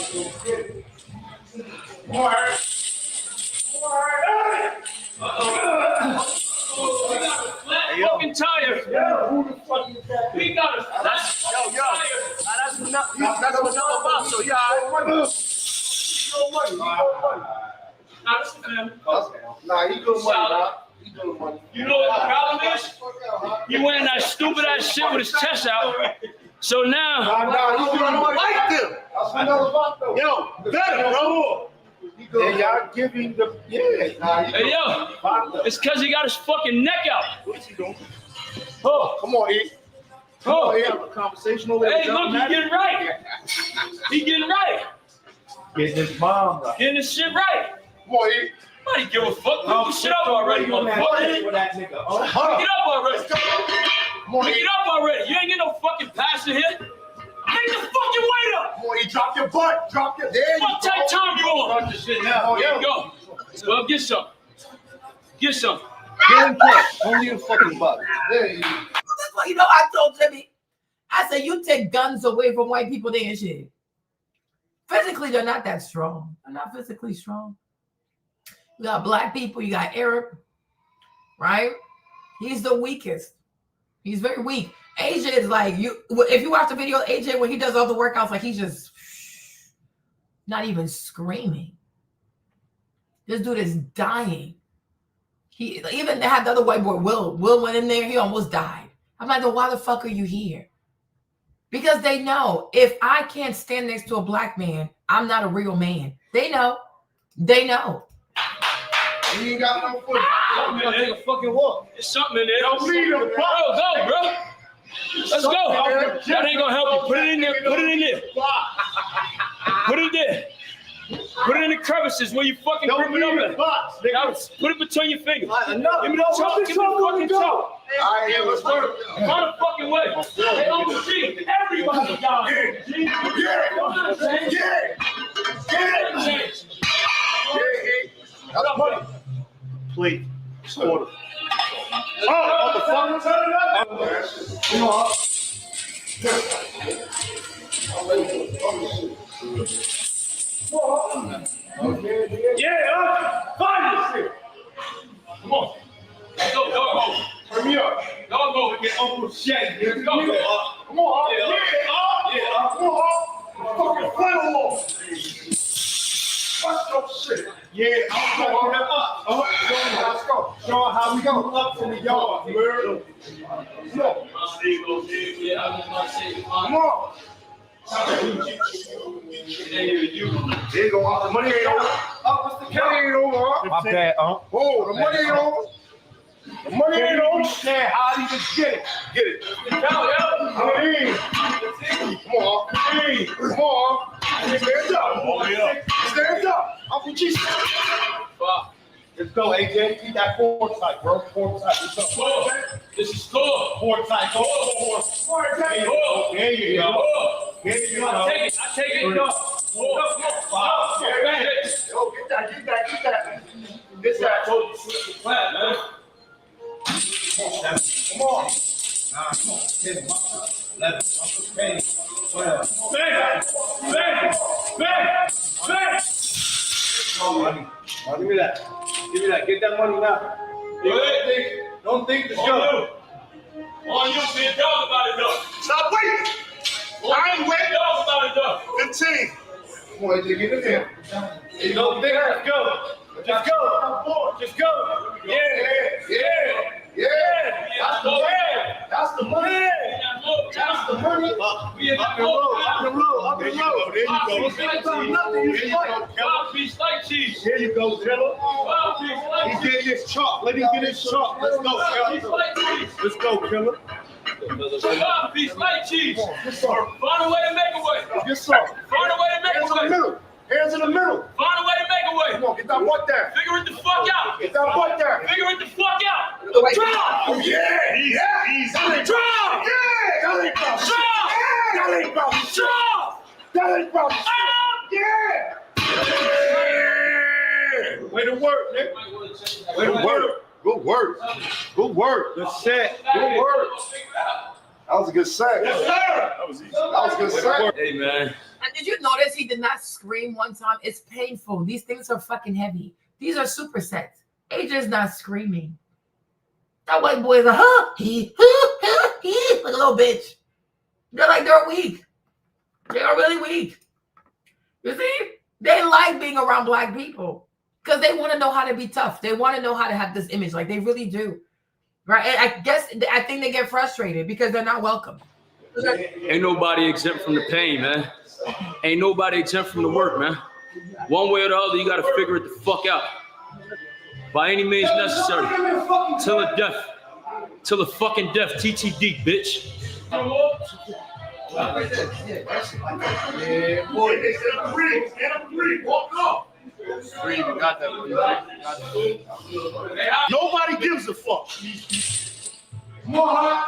Hey, fucking tired. Yeah, who the fuck is that? We got us. That's enough about. So yeah, nah, he good money. You know what the problem is? He wearing that stupid ass shit with his chest out. So now, he's doing like them. Yo, better, bro. And y'all giving the hey yo, it's because he got his fucking neck out. What's he doing? Oh, come on, E. Oh, yeah, have a conversation over there. Hey, look, he getting right. He getting right. Getting his mom right. Getting his shit right. Come on, E. I ain't give a fuck. Pick your shit up already, motherfucker. Pick it up already. Pick it up already. You ain't get no fucking passion here. Take the fucking weight up. Boy, you drop your butt. Drop your. What type time you on? Start the shit now. Here you go. Well, get some. Get some. Get in touch. Only a fucking buck. You know, I told Jimmy, I said, you take guns away from white people, they ain't shit. Physically, they're not that strong. They're not physically strong. You got black people, you got Arab, right? He's the weakest. He's very weak. AJ is like, if you watch the video of AJ when he does all the workouts, like, he's just not even screaming. This dude is dying. He even had the other white boy, Will went in there, he almost died. I'm like, well, why the fuck are you here? Because they know if I can't stand next to a black man, I'm not a real man. They know. They know. You ain't got no foot. I'm gonna take a fucking walk. There's something in there. Don't leave him, bro. Let's go. That ain't gonna help you. Put it in there. Put it in there. Put it there. Put it in the crevices where you fucking grip it up. Now, put it between your fingers. Give me the toe. Give me the fucking toe. All right, yeah, let's work. Find a fucking way. Hey, Uncle G, everybody down here. That's money. Please. Order. Oh, motherfucker. Come on. Yeah, find this shit. Come on. Let's go, dog. Turn me up. Dog go and get Uncle Shay. Let's go. Come on. Yeah. Come on. Fucking flannel wall. Fuck your shit. Yeah, I'm going to up. Let's go. Show them how we go. Up in the yard. Come on. There you go. The money ain't over. What's the money ain't over? My bad, Oh, the money ain't over. The money ain't over. Yeah, how do you just get it? Get it. Come on. Come on. Stand up. Stand up. Uncle G. Let's go, AJ. Keep that forward side, bro. Forward side. This is score. Forward side. Go. There you go. Here you go. I take it. Go. Get that. This guy told you to switch the plan, man. Come on. 9, 10, 11, 12. Bang! Money. Give me that. Get that money now. Don't think this go. On you, be a dog about it, though. Stop waiting. I ain't waiting. Dog about it, though. 15. Come on, get in there. You don't think I go. Just go. Yeah. That's the money. Up the road. There you go. Nothing. Here you go, Killer. He's getting his chop. Let him get his chop. Let's go, Killer. Piece light cheese. Find a way to make a way. Yes, sir. Find a way to make a way. Hands in the middle. Find a way to make a way. Come on, get that butt down. Figure it the fuck out. Get that butt down. Figure it the fuck out. Drop. Oh, yeah. Drop. That ain't problem. Yeah. Way to work, nigga. Way to work. Good work. Good set. Good work. That was a good set. Yes, sir. That was easy. That was a good set. Hey, man. And did you notice he did not scream one time? It's painful. These things are fucking heavy. These are supersets. AJ's not screaming. That white boy is like, he, like a little bitch. They're weak. They are really weak. You see? They like being around black people because they want to know how to be tough. They want to know how to have this image. Like they really do. Right? And I think they get frustrated because they're not welcome. Ain't nobody exempt from the pain, man. Ain't nobody exempt from the work, man. One way or the other, you gotta figure it the fuck out. By any means necessary. Till the death. Till the fucking death. TTD, bitch. Yeah, boy. Walk off. Nobody gives a fuck. Come on,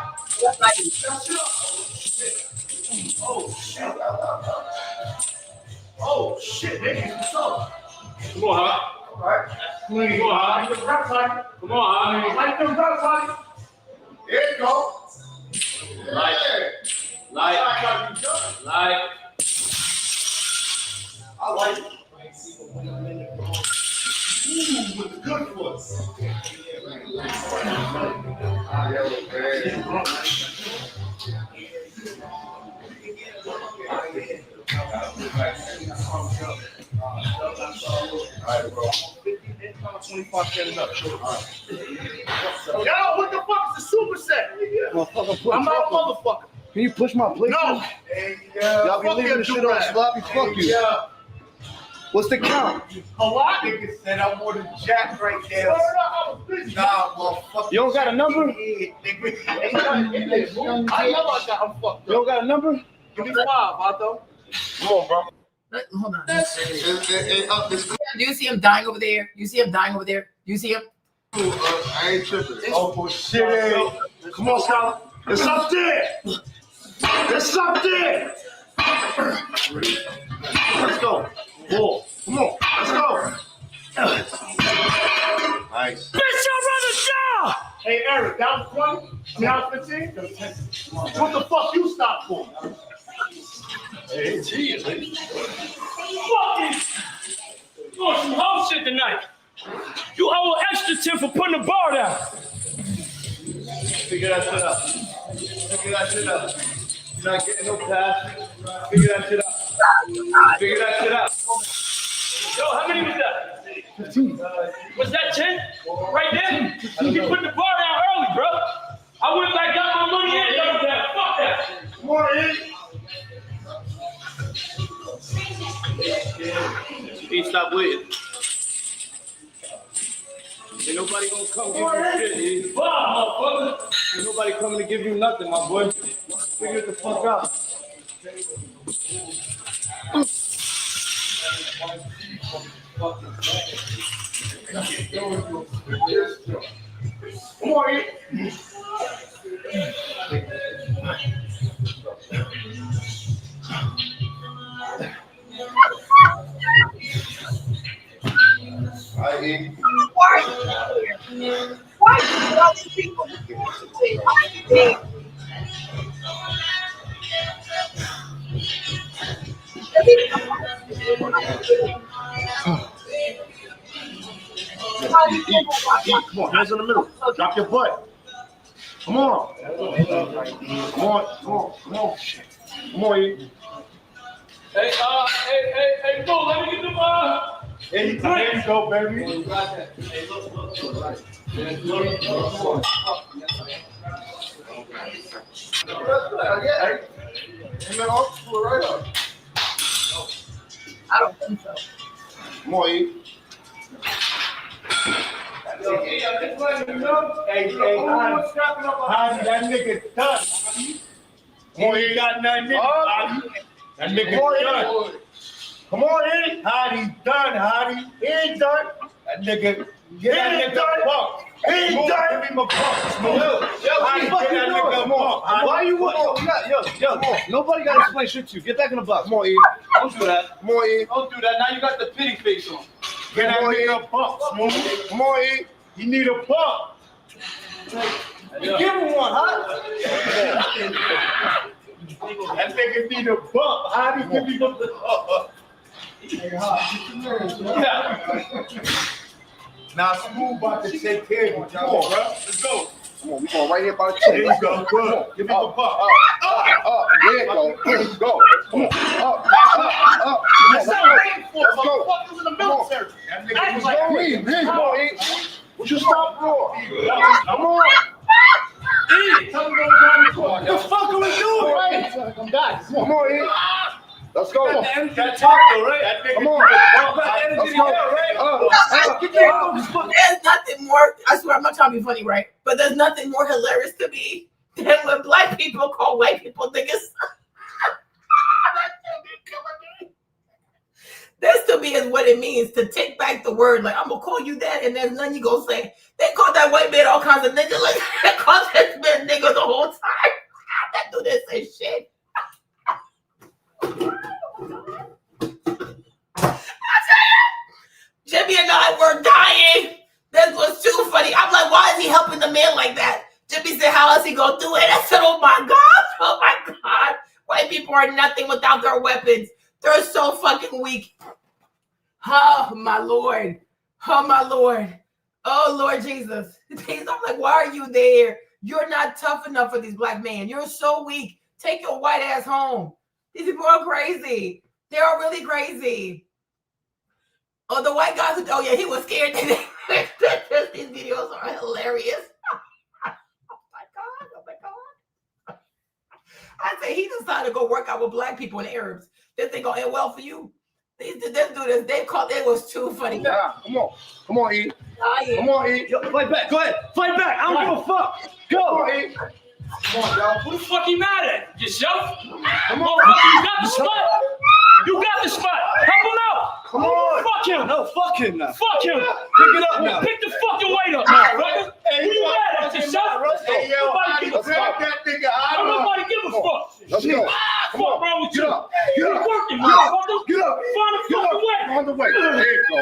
Oh shit, nigga. What's up? Come on, huh? All right. Come on, huh? Like them reps, honey. There you go. Light. I like it. Ooh, with the good ones. Alright, bro. 25 up. Yo, what the fuck is a superset? I'm not a motherfucker. Can you push my plate? No. Y'all be leaving the shit on sloppy. Fuck you. What's the count? A lot. Nigga said I'm more than Jack right there. Nah, motherfucker. You don't got a number? I know I got. I'm fucked up. You don't got a number? Give me 5, Otto. Come on, bro. Hold on. Do you see him dying over there? Do you see him? I ain't tripping. Oh, shit. Come on, Scholar. It's up there. Let's go. Whoa. Come on. Let's go. Nice. Bitch, y'all run down. Hey, Eric, that was 20? Now 15? What the fuck you stopped for? Hey, geez. Fucking. You want some whole shit tonight. You owe an extra 10 for putting the bar down. Figure that shit out. You're not getting no pass. Figure that shit out. Yo, how many was that? 15. Was that 10? Right there? You put the bar down early, bro. I went back, got my money in, done that. Fuck that. Come on, Ed. He stop waiting. Ain't nobody gonna come give you shit, motherfucker. Ain't nobody coming to give you nothing, my boy. Figure it the fuck out. Come on, in. Why do all these people Come on, hands in the middle. Drop your butt. Come on. Come on. Come on, E. Hey, Bo, let me get the ball. There you go, baby. Hey, look. Yeah. Right up. I don't think so. Come on, E. Hey, that nigga done. Come on, he got nothing. That nigga done. Come on, E. Hottie done, Hottie. He ain't done. That nigga, get that nigga buck. He ain't done. Give him a buck. Why you want? Yo, nobody got to explain shit to you. Get back in the box. Come on, E. Don't do that. Come on, E. Don't do that. Now you got the pity face on. Get that nigga a buck. Come on, E. You need a buck. Give him one, huh? That nigga need a buck. How do you give him a buck? Now, Smooth about to take care of you. Come on, bro. Let's go. Come on, we going right here by the chair. There you go. Good. Give me the buck. There you go. Let's go. Come on. Up. That's not waiting for. Let's go. Motherfuckers in the military. That nigga was going. Come on, E. Would you stop roaring? Come on. E, tell me what the fuck are we doing? Right? Come on, E. Let's go. That talk though, right? Come on. Let's go. There's nothing more, I swear, I'm not trying to be funny, right? But there's nothing more hilarious to me than when black people call white people niggas. This to me is what it means to take back the word. Like, I'm gonna call you that, and there's nothing you gonna say. They called that white man all kinds of niggas. Like, they called this man nigga the whole time. That dude didn't say shit. Jimmy and I were dying. This was too funny. I'm like, why is he helping the man like that? Jimmy said, how is he gonna do it? I said, oh my God. White people are nothing without their weapons. They're so fucking weak. Oh my Lord. Oh Lord Jesus. I'm like, why are you there? You're not tough enough for these black men. You're so weak. Take your white ass home. These people are crazy. They are really crazy. Oh, the white guys, oh yeah, he was scared. These videos are hilarious. Oh my God. I say he decided to go work out with black people and Arabs. This ain't gonna end well for you. They was too funny. Yeah, come on, E. Come on, E. Fight back. Go ahead. Fight back. I don't give a fuck. Go. Come on, E. Come on, y'all. Who the fuck you mad at? Yourself? Come on. You got the spot. You got the spot. Help him out. Come on. Fuck him. No, fuck him now. Fuck him. Pick it up now. Pick the fucking weight up now, brother. Hey, who you mad at? Yourself? Hey, yo, Nobody give a fuck. that nigga out. Nobody give a fuck. Let's go. Fuck wrong with you? Get up. You're working, motherfucker. Get up. Find a fucking way. Find the way. There you go.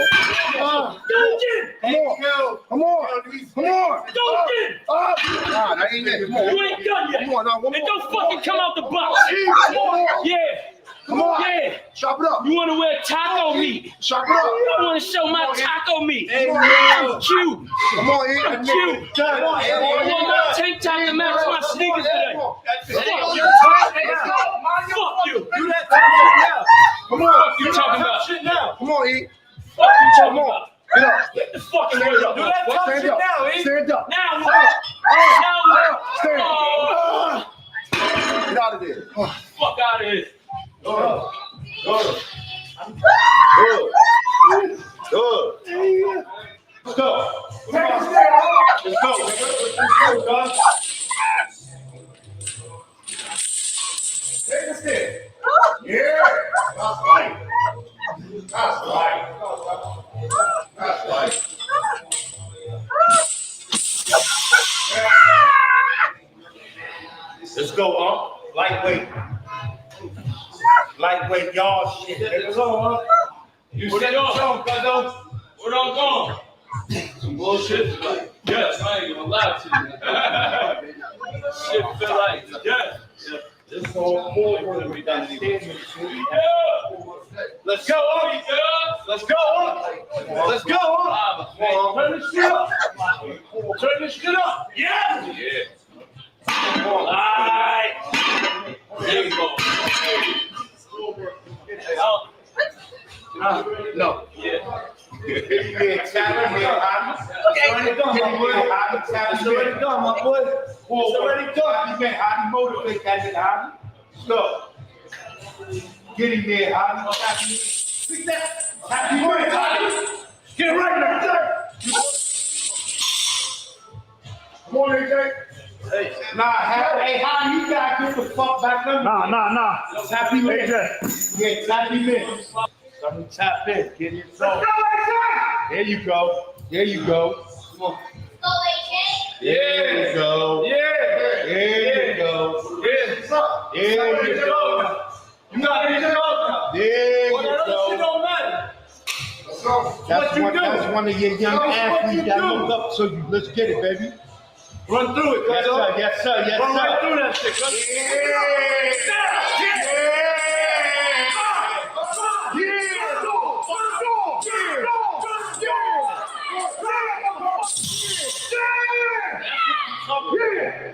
Don't get. Come on. Don't get. Nah, that ain't it. Come on. You ain't done yet. Come on, now. And don't fucking come out the box. Yeah. Come on. Yeah. Chop it up. You want to wear taco meat? Chop it up. I want to show my taco meat. Hey, I'm cute. Come on, E. I'm cute. I want my tank top to match my sneakers today. Fuck you. Do that now. Come on. Fuck you talking about? Shit now. Come on, E. Fuck you talking about? Get up. Get the fucking weight up. Do that tough shit now, E. Stand up. Now what? Stand Now up. Get out of there. fuck out of here. Good. Let's go. Let's go. Take a step. Yeah. That's right. go, lightweight. Lightweight, y'all shit. Let's go, You said on, cuz what I'm going? Some bullshit. Like, yes, I ain't gonna lie to you. Shit feel like, yes. This whole more work to be done. Let's go on, let's go on. Let's go on. Turn this shit up. Turn this shit up. Yeah. Yeah. All right. There you go. No. Yeah. Yeah, tapping, okay. It's already done, my boy. It's already done. You man, how do you motivate that nigga, Hobby? Stop. Get him there, Hobby. See that? Happy birthday, Hobby. Get right now. Come on, AJ. Hey, hey, Hobby, you gotta get the fuck back up. Nah. It's happy minutes. Yeah, it's happy minutes. Something tap in, get it going. There you go. There you go. Come on. There you go. Yeah. There you go. Yeah. There you go. You got it. There you go. It don't matter. That's one of your young athletes that look up to you. Let's get it, baby. Run through it, yes, sir. Yes, sir. Yes, run right through that shit.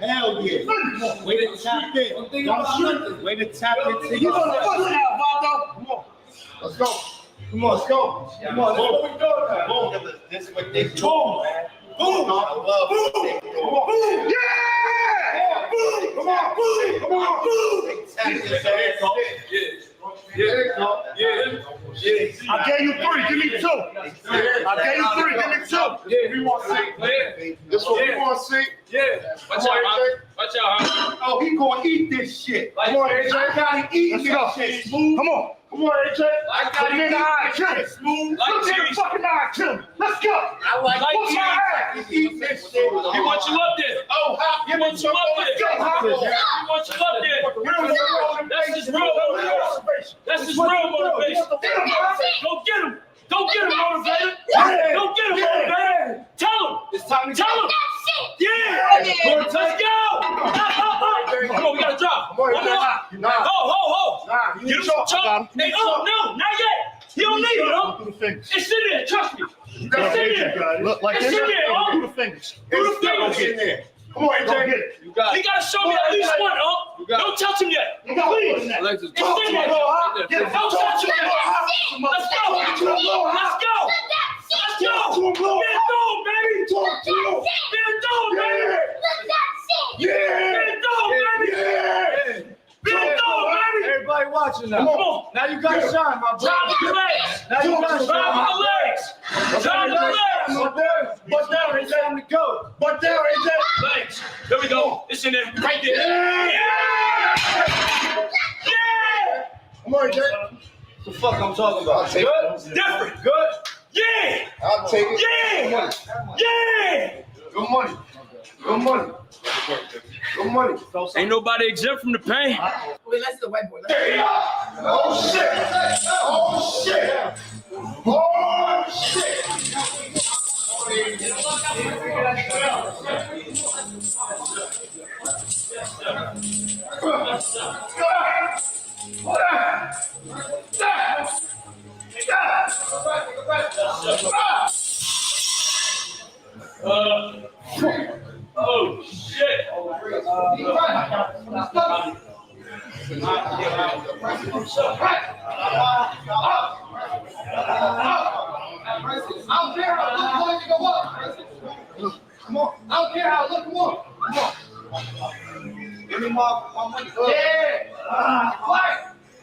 Hell yeah. Way to tap in. Don't shoot. Way to tap into your Come on. Let's go. Come on, let's go. Come on, what we doing now? Boom. This is what they do, man. Boom. Boom. Boom. Yeah. Boom. Come on. Boom. Come on. Boom. Yeah. I gave you 3. Give me 2. I gave you 3. Give me 2. Yeah. We want to see. This is what we want to see. Yeah. Watch out, AJ. Oh, he gonna eat this shit. Come on, AJ. I gotta eat this shit. Smooth. Come on. Come on, AJ. I gotta eat this shit. Smooth. Look at the fucking eye, kill me. Let's go. I like cheese. Eat this shit. He wants you up there. Oh, he wants you up there. He wants you up there. That's his real motivation. That's his real motivation. Go get him. Go get him, motivator. Go get him, motivator. Tell him. It's time to tell him. Yeah. Let's go. Come on, we gotta drop. One more. Ho. Get him some chop. Hey, no, not yet. He don't need it, huh? It's in there, trust me. It's in there. Look like it's in there, huh? Do the fingers. Do the fingers. Come on, AJ, get it. He gotta show me at least one, huh? Don't touch him yet. Please. Alexis, it's in there. Don't touch him yet. Let's go. Let's go. Let's go. Get it going, baby. Get it going, baby. Yeah. Get it going, baby. Get it going, baby. Everybody watching now. Come on. Now you got shine, my boy. Drop your legs. Now you got shine. Drop my legs. Drop your legs. But down, it's time to go. But down, it's legs. There we go. It's in there. Right there. Yeah. Come on, AJ. What the fuck I'm talking about? Good? Different. Good? Yeah. I'll take it. Yeah. Yeah. Good money. Good money. Good money. Ain't nobody exempt from the pain. Wait, let's do the white boy. Oh shit! Oh shit! Oh shit! Oh shit! I don't care how look you go up. Come on. I don't care how look. Come on. Give me my money. Yeah. Fight.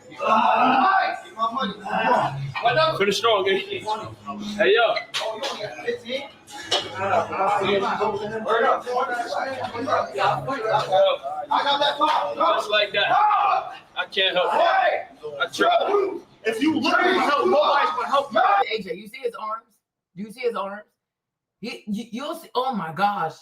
Give my money. Come on. Finish strong, eh? Hey, yo. I got that pop. Just like that. I can't help it. I try. If you look at help, nobody's gonna help you. AJ, you see his arms? Do you see his arms? You'll see. Oh my gosh,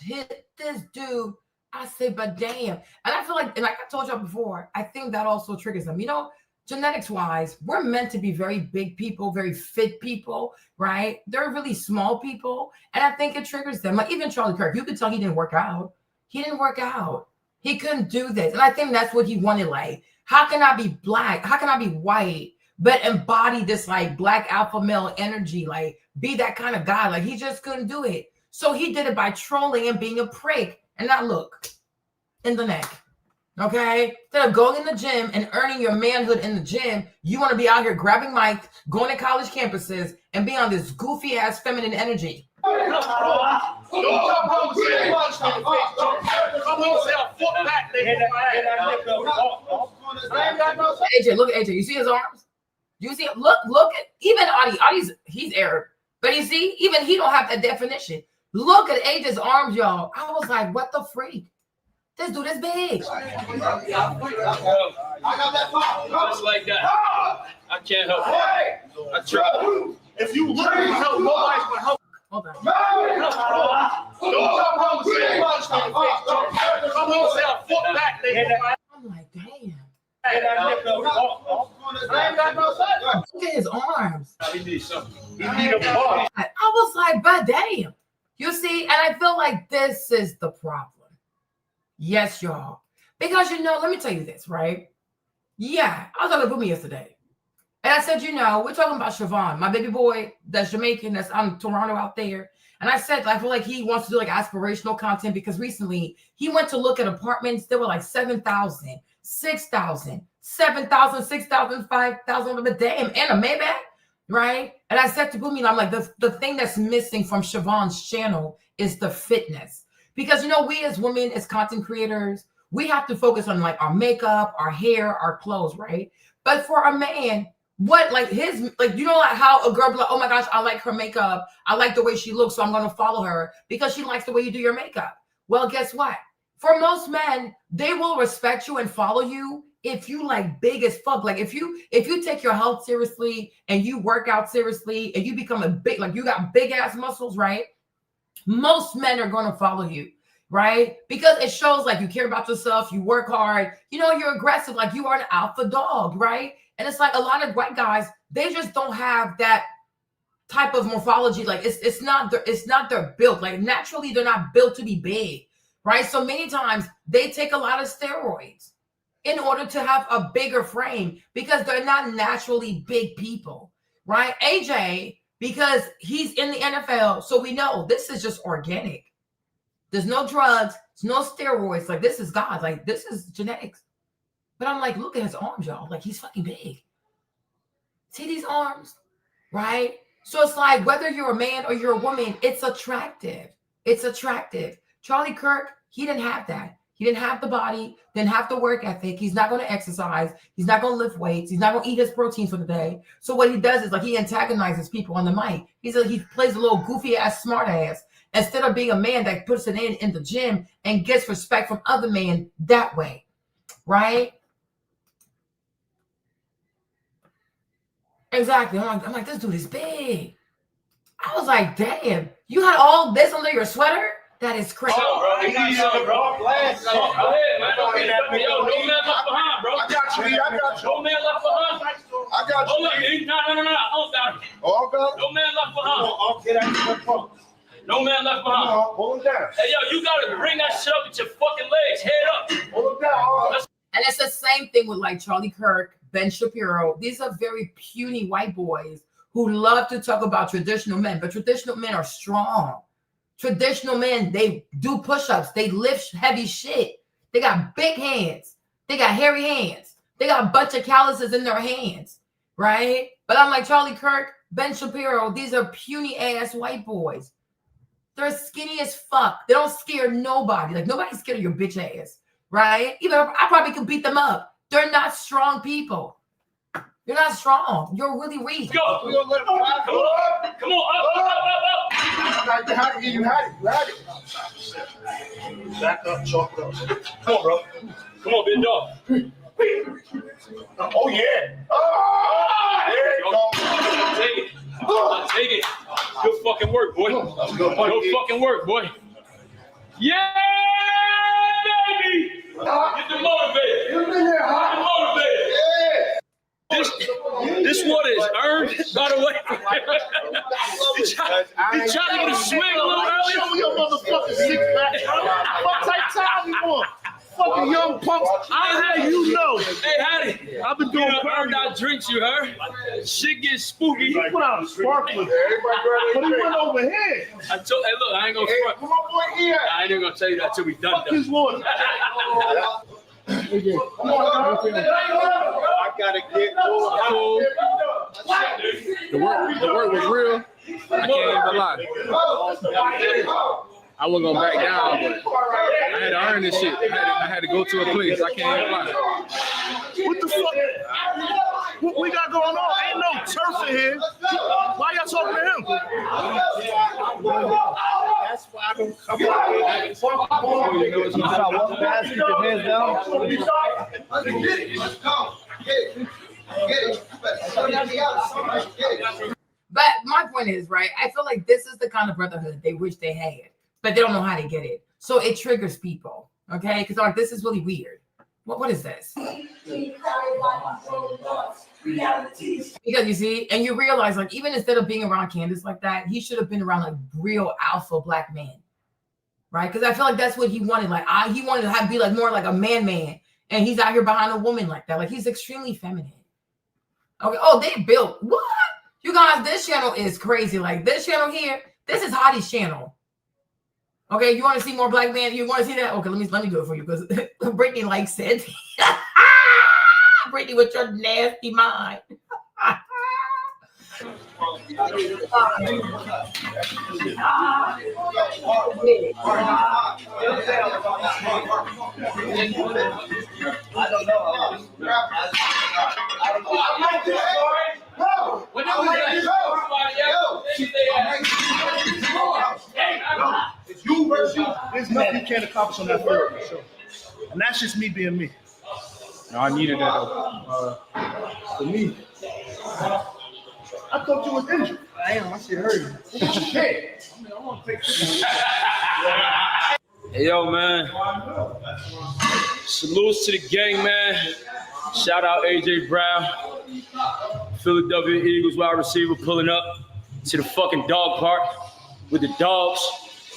this dude I said, but damn. And I feel like, and like I told y'all before, I think that also triggers them. You know, genetics wise, we're meant to be very big people, very fit people, right? They're really small people. And I think it triggers them. Like even Charlie Kirk, you could tell he didn't work out. He didn't work out. He couldn't do this. And I think that's what he wanted. Like, how can I be black? How can I be white, but embody this like black alpha male energy? Like be that kind of guy. Like he just couldn't do it. So he did it by trolling and being a prick. And now look, in the neck, okay? Instead of going in the gym and earning your manhood in the gym, you want to be out here grabbing mics, going to college campuses, and be on this goofy-ass feminine energy. AJ, look at AJ. You see his arms? You see? Look at even Adi. Adi's he's Arab, but you see, even he don't have that definition. Look at AJ's arms, y'all. I was like, what the freak? This dude is big. I got that pop. Just like that. I can't help it. I try. If you look at help, nobody's gonna help. Hold on. I'm like, damn. I ain't got no sense. Look at his arms. He needs something. I was like, but damn. You see, and I feel like this is the problem. Yes, y'all. Because, you know, let me tell you this, right? Yeah, I was talking to Boomy yesterday. And I said, you know, we're talking about Siobhan, my baby boy that's Jamaican, that's on Toronto out there. And I said, I feel like he wants to do like aspirational content because recently he went to look at apartments. There were like 7,000, 6,000, 7,000, 6,000, 5,000, but damn, and a Maybach. Right? And I said to Boomy, I'm like, the thing that's missing from Siobhan's channel is the fitness. Because, you know, we as women, as content creators, we have to focus on like our makeup, our hair, our clothes, right? But for a man, what like his, like, you know, like how a girl be like, oh my gosh, I like her makeup. I like the way she looks, so I'm going to follow her because she likes the way you do your makeup. Well, guess what? For most men, they will respect you and follow you if you like big as fuck. Like if you take your health seriously and you work out seriously and you become a big, like you got big ass muscles, right? Most men are going to follow you, right? Because it shows like you care about yourself, you work hard, you know, you're aggressive, like you are an alpha dog, right? And it's like a lot of white guys, they just don't have that type of morphology. Like it's not their built. Like naturally, they're not built to be big, right? So many times they take a lot of steroids in order to have a bigger frame because they're not naturally big people, right? AJ, because he's in the NFL, so we know this is just organic. There's no drugs, there's no steroids. Like this is God, like this is genetics. But I'm like, look at his arms, y'all. Like he's fucking big. See these arms, right? So it's like whether you're a man or you're a woman, it's attractive. It's attractive. Charlie Kirk, he didn't have that. He didn't have the body, didn't have the work ethic. He's not going to exercise. He's not going to lift weights. He's not going to eat his protein for the day. So what he does is like he antagonizes people on the mic. He plays a little goofy ass smart ass instead of being a man that puts it in the gym and gets respect from other men that way, right? Exactly. I'm like, this dude is big. I was like, damn, you had all this under your sweater? That is crazy. Oh, bro. Go ahead, man. No man left behind, bro. I got you. No man left behind. I got you. No man left behind. No man left behind. Hold him down. Hey, yo, you got to bring that shit up with your fucking legs. Head up. Hold him down. And it's the same thing with like Charlie Kirk, Ben Shapiro. These are very puny white boys who love to talk about traditional men, but traditional men are strong. Traditional men, they do push-ups. They lift heavy shit. They got big hands. They got hairy hands. They got a bunch of calluses in their hands, right? But I'm like, Charlie Kirk, Ben Shapiro, these are puny-ass white boys. They're skinny as fuck. They don't scare nobody. Like, nobody's scared of your bitch ass, right? Even I probably could beat them up. They're not strong people. You're not strong. You're really weak. Go. Come on. Come on. Up. You had it. You had it. Back up, chalk up. Come on, bro. Come on, big dog. Oh, yeah. Oh, there you go. I'll take it. Good fucking work, boy. Good fucking work, boy. Yeah, got away from him. He tried to get a swing a little earlier. Show me your motherfucking six-pack. What type of time you want? Fucking young punks. I had you know. Hey, Hattie. I've been doing cardio drinks, you heard? Shit gets spooky. He put out a sparkler. But he went over here. I told, hey, look, I ain't gonna front. Come on, boy, here. I ain't gonna tell you that till we done. Fuck his water. I gotta get cool. The work was real. I can't even lie. I wasn't gonna back down, but I had to earn this shit. I had to go to a place. I can't even lie. What the fuck? What we got going on? Ain't no turf in here. Why y'all talking to him? That's why I don't come out. You know, it's not walk past, keep your hands down. Get it. Let's go. Get it. But my point is, right, I feel like this is the kind of brotherhood they wish they had, but they don't know how to get it. So it triggers people, okay? Because like, this is really weird. What is this? Because you see, and you realize, like, even instead of being around Candace like that, he should have been around like real alpha black men, right? Because I feel like that's what he wanted. Like, he wanted to be like more like a man, and he's out here behind a woman like that. Like, he's extremely feminine. Okay. Oh, they built what? You guys, this channel is crazy. Like this channel here, this is Hottie's channel. Okay, you want to see more black men? You want to see that? Okay, let me do it for you because Brittany likes it. Brittany with your nasty mind. It's you versus you. There's nothing you can't accomplish on that field. So. And that's just me being me. No, I needed that for me. I thought you was injured. I am. I should heard you. Hey, I want to take Hey, yo, man. Salutes to the gang, man. Shout out AJ Brown. Philadelphia Eagles wide receiver pulling up to the fucking dog park with the dogs,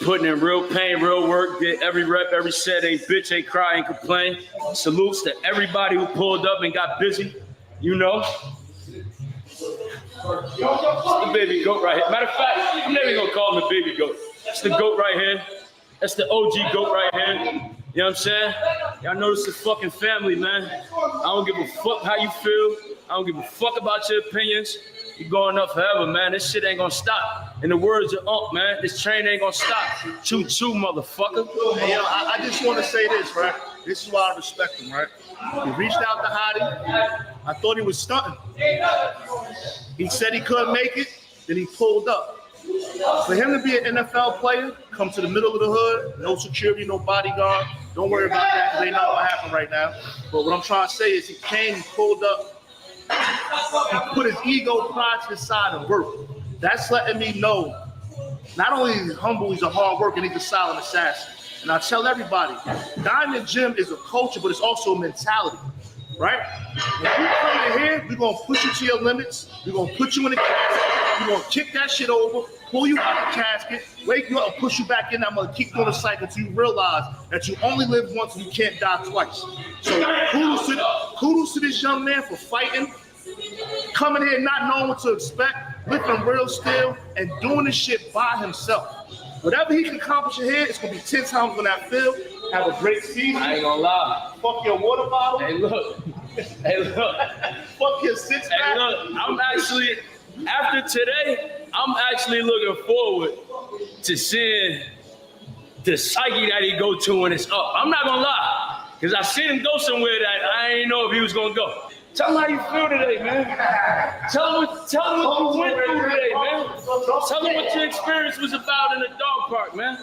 putting in real pain, real work, did every rep, every set, ain't bitch, ain't cry, ain't complain. Salutes to everybody who pulled up and got busy, you know. It's the baby goat right here. Matter of fact, I'm never gonna call him the baby goat. It's the goat right here. That's the OG goat right here. You know what I'm saying? Y'all know this is fucking family, man. I don't give a fuck how you feel. I don't give a fuck about your opinions. You're going up forever, man. This shit ain't gonna stop. In the words of Unc, man, this train ain't gonna stop. Choo choo, motherfucker. Hey, I just want to say this, right? This is why I respect him, right? He reached out to Hottie. I thought he was stunting. He said he couldn't make it, then he pulled up. For him to be an NFL player, come to the middle of the hood, no security, no bodyguard. Don't worry about that, because ain't not gonna happen right now. But what I'm trying to say is he came, he pulled up, he put his ego, pride to the side and work. That's letting me know, not only is he humble, he's a hard worker, and he's a silent assassin. And I tell everybody, Diamond Gym is a culture, but it's also a mentality, right? When you come in here, we're gonna push you to your limits. We're gonna put you in the casket. We're gonna kick that shit over, pull you out the casket, wake you up, and push you back in. I'm gonna keep doing the cycle until you realize that you only live once and you can't die twice. So kudos to this young man for fighting, coming here not knowing what to expect, lifting real still, and doing this shit by himself. Whatever he can accomplish in here, it's gonna be 10 times on that field. Have a great season. I ain't gonna lie. Fuck your water bottle. Hey, look. Hey, look. Fuck your six-pack. Hey, look. I'm actually, after today, I'm actually looking forward to seeing the psyche that he go to when it's up. I'm not gonna lie, because I seen him go somewhere that I ain't know if he was gonna go. Tell him how you feel today, man. Tell him what you went through today, man. Tell him what your experience was about in the dog park, man.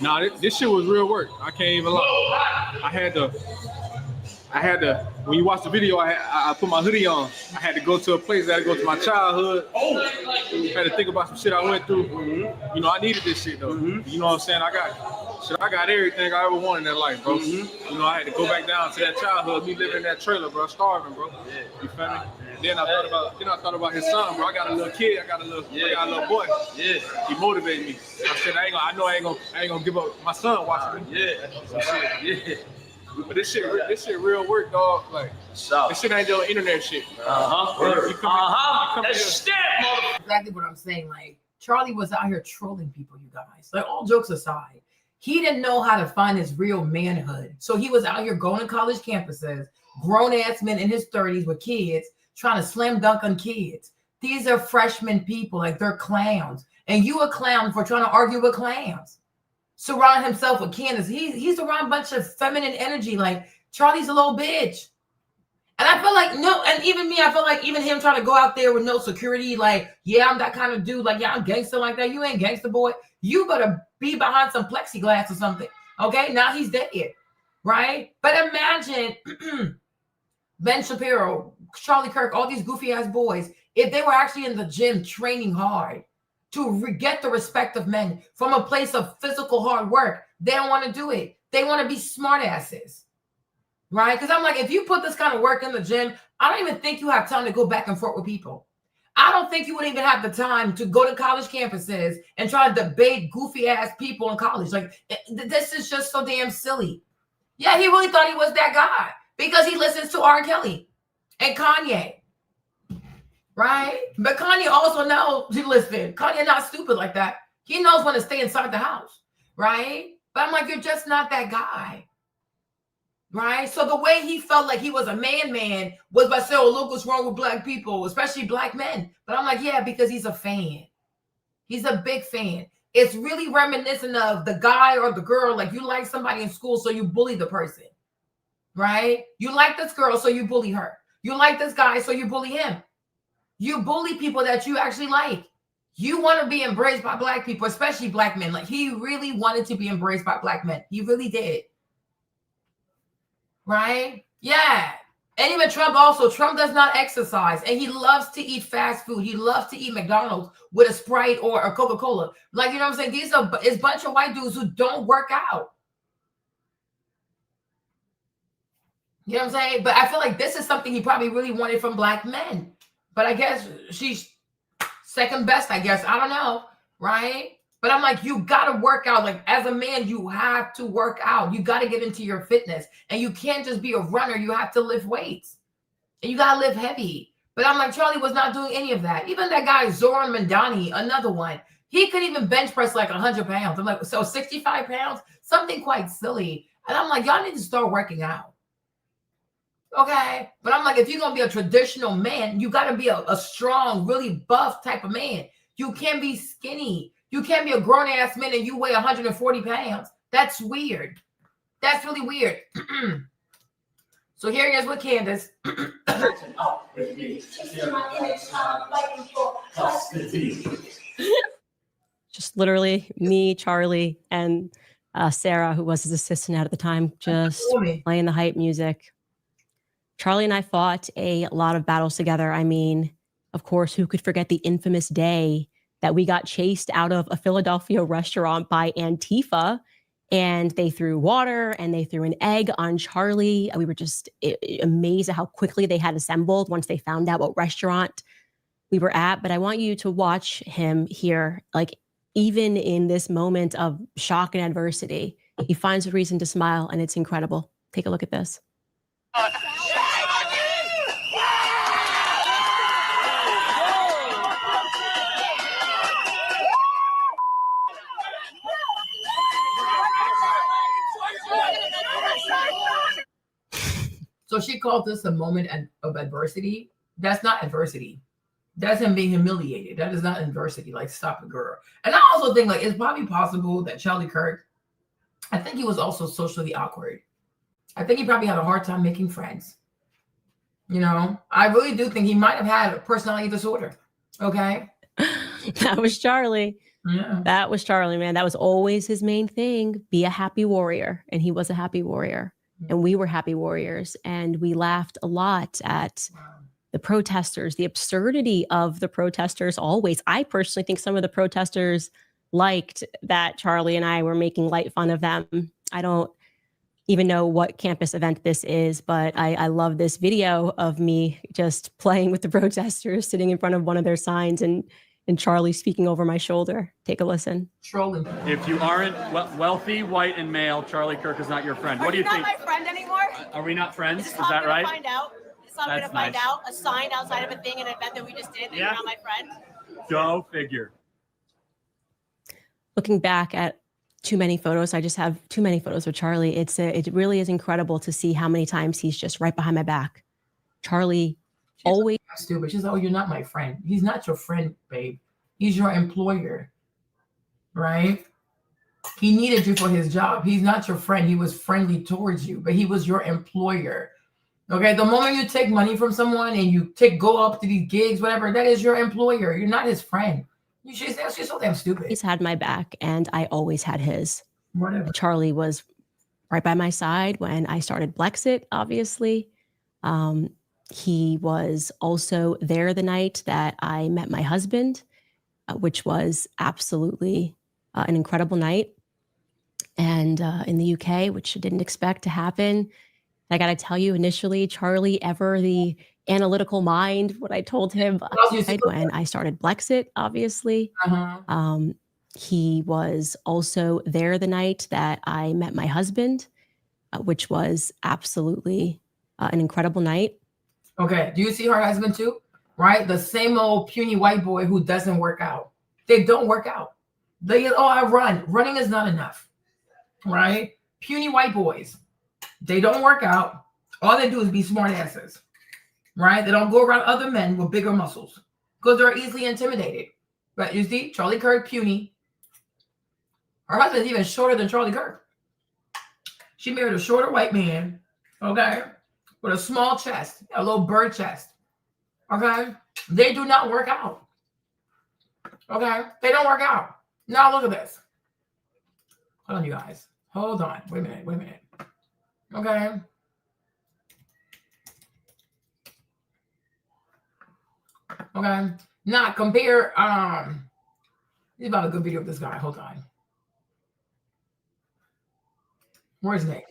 Nah, this shit was real work. I can't even lie. I had to, when you watch the video, I put my hoodie on. I had to go to a place, I had to go to my childhood. I had to think about some shit I went through. Mm-hmm. You know, I needed this shit though. Mm-hmm. You know what I'm saying? I got everything I ever wanted in that life, bro. Mm-hmm. You know, I had to go back down to that childhood, me living in that trailer, bro, starving, bro. Yeah. You feel me? Then I thought about his son, bro. I got a little kid. I got a little boy. Yeah. He motivated me. I said, I ain't gonna give up my son watching me. Yeah. But this shit real work, dog. Like, this shit ain't no internet shit. That's step, motherfucker. Exactly what I'm saying. Like, Charlie was out here trolling people, you guys. Like, all jokes aside, he didn't know how to find his real manhood. So he was out here going to college campuses, grown-ass men in his 30s with kids, trying to slam dunk on kids. These are freshman people, like they're clowns. And you a clown for trying to argue with clowns. Surround himself with Candace. He's around a bunch of feminine energy. Like, Charlie's a little bitch. And I feel like, and even me, I feel like even him trying to go out there with no security, like, yeah, I'm that kind of dude. Like, yeah, I'm gangster like that. You ain't gangster, boy. You better be behind some plexiglass or something. Okay, now he's dead, right? But imagine Ben Shapiro, Charlie Kirk, all these goofy ass boys, if they were actually in the gym training hard to get the respect of men from a place of physical hard work, they don't want to do it. They want to be smart asses, right? Because I'm like, if you put this kind of work in the gym, I don't even think you have time to go back and forth with people. I don't think you would even have the time to go to college campuses and try to debate goofy ass people in college. Like, this is just so damn silly. Yeah, he really thought he was that guy because he listens to R. Kelly and Kanye, right? But Kanye also knows, listen, Kanye not stupid like that. He knows when to stay inside the house, right? But I'm like, you're just not that guy, right? So the way he felt like he was a man was by saying, oh, look what's wrong with black people, especially black men. But I'm like, yeah, because he's a fan. He's a big fan. It's really reminiscent of the guy or the girl, like you like somebody in school, so you bully the person, right? You like this girl, so you bully her. You like this guy, so you bully him. You bully people that you actually like. You want to be embraced by black people, especially black men. Like, he really wanted to be embraced by black men. He really did. Right? Yeah. And even Trump does not exercise, and he loves to eat fast food. He loves to eat McDonald's with a Sprite or a Coca-Cola. Like, you know what I'm saying? It's a bunch of white dudes who don't work out. You know what I'm saying? But I feel like this is something he probably really wanted from black men. But I guess she's second best, I guess. I don't know, right? But I'm like, you got to work out. Like, as a man, you have to work out. You got to get into your fitness. And you can't just be a runner. You have to lift weights. And you got to lift heavy. But I'm like, Charlie was not doing any of that. Even that guy, Zoran Mandani, another one, he could even bench press like 100 pounds. I'm like, so 65 pounds? Something quite silly. And I'm like, y'all need to start working out. Okay, but I'm like, if you're gonna be a traditional man, you gotta be a strong, really buff type of man. You can't be skinny. You can't be a grown-ass man and you weigh 140 pounds. That's weird. That's really weird. So here he is with Candace. Just literally me, Charlie, and Sarah, who was his assistant at the time, just playing the hype music. Charlie and I fought a lot of battles together. I mean, of course, who could forget the infamous day that we got chased out of a Philadelphia restaurant by Antifa, and they threw water and they threw an egg on Charlie. We were just amazed at how quickly they had assembled once they found out what restaurant we were at. But I want you to watch him here, like, even in this moment of shock and adversity, he finds a reason to smile, and it's incredible. Take a look at this. So she called this a moment of adversity. That's not adversity. That's him being humiliated. That is not adversity. Like, stop it, girl. And I also think, like, it's probably possible that Charlie Kirk, I think he was also socially awkward. I think he probably had a hard time making friends. You know, I really do think he might have had a personality disorder. Okay. That was Charlie. Yeah. That was Charlie, man. That was always his main thing. Be a happy warrior. And he was a happy warrior. And we were happy warriors. And we laughed a lot at the protesters, the absurdity of the protesters always. I personally think some of the protesters liked that Charlie and I were making light fun of them. even know what campus event this is, but I love this video of me just playing with the protesters, sitting in front of one of their signs, and Charlie speaking over my shoulder. Take a listen. Trolling. If you aren't wealthy, white, and male, Charlie Kirk is not your friend. What do you think? Are you not my friend anymore? Are we not friends? Is Is that right? Find out. This is how I'm That's gonna find nice. out. A sign outside of a thing, an event that we just did. That Yeah. You're not my friend. Go figure. Looking back at too many photos, I just have too many photos of Charlie. It really is incredible to see how many times he's just right behind my back. Charlie always stupid. She's like, oh, you're not my friend. He's not your friend, babe. He's your employer, right? He needed you for his job. He's not your friend. He was friendly towards you, but he was your employer. Okay, the moment you take money from someone and you go up to these gigs, whatever, that is your employer. You're not his friend. She's so damn stupid. He's had my back, and I always had his. Whatever. Charlie was right by my side when I started Blexit, obviously. He was also there the night that I met my husband, which was absolutely an incredible night. And in the UK, which I didn't expect to happen. I got to tell you, initially, Charlie, ever the analytical mind, what I told him when I started Blexit, obviously. He was also there the night that I met my husband, which was absolutely an incredible night. Okay, do you see her husband too? Right? The same old puny white boy who doesn't work out. They don't work out. I run. Running is not enough, right? Puny white boys. They don't work out. All they do is be smart asses, right? They don't go around other men with bigger muscles because they're easily intimidated. But you see, Charlie Kirk, puny. Her husband's even shorter than Charlie Kirk. She married a shorter white man, okay, with a small chest, a little bird chest, okay? They do not work out, okay? They don't work out. Now look at this. Hold on, you guys. Hold on. Wait a minute. Okay. Okay. Now compare. This is about a good video of this guy. Hold on. Where's Nick?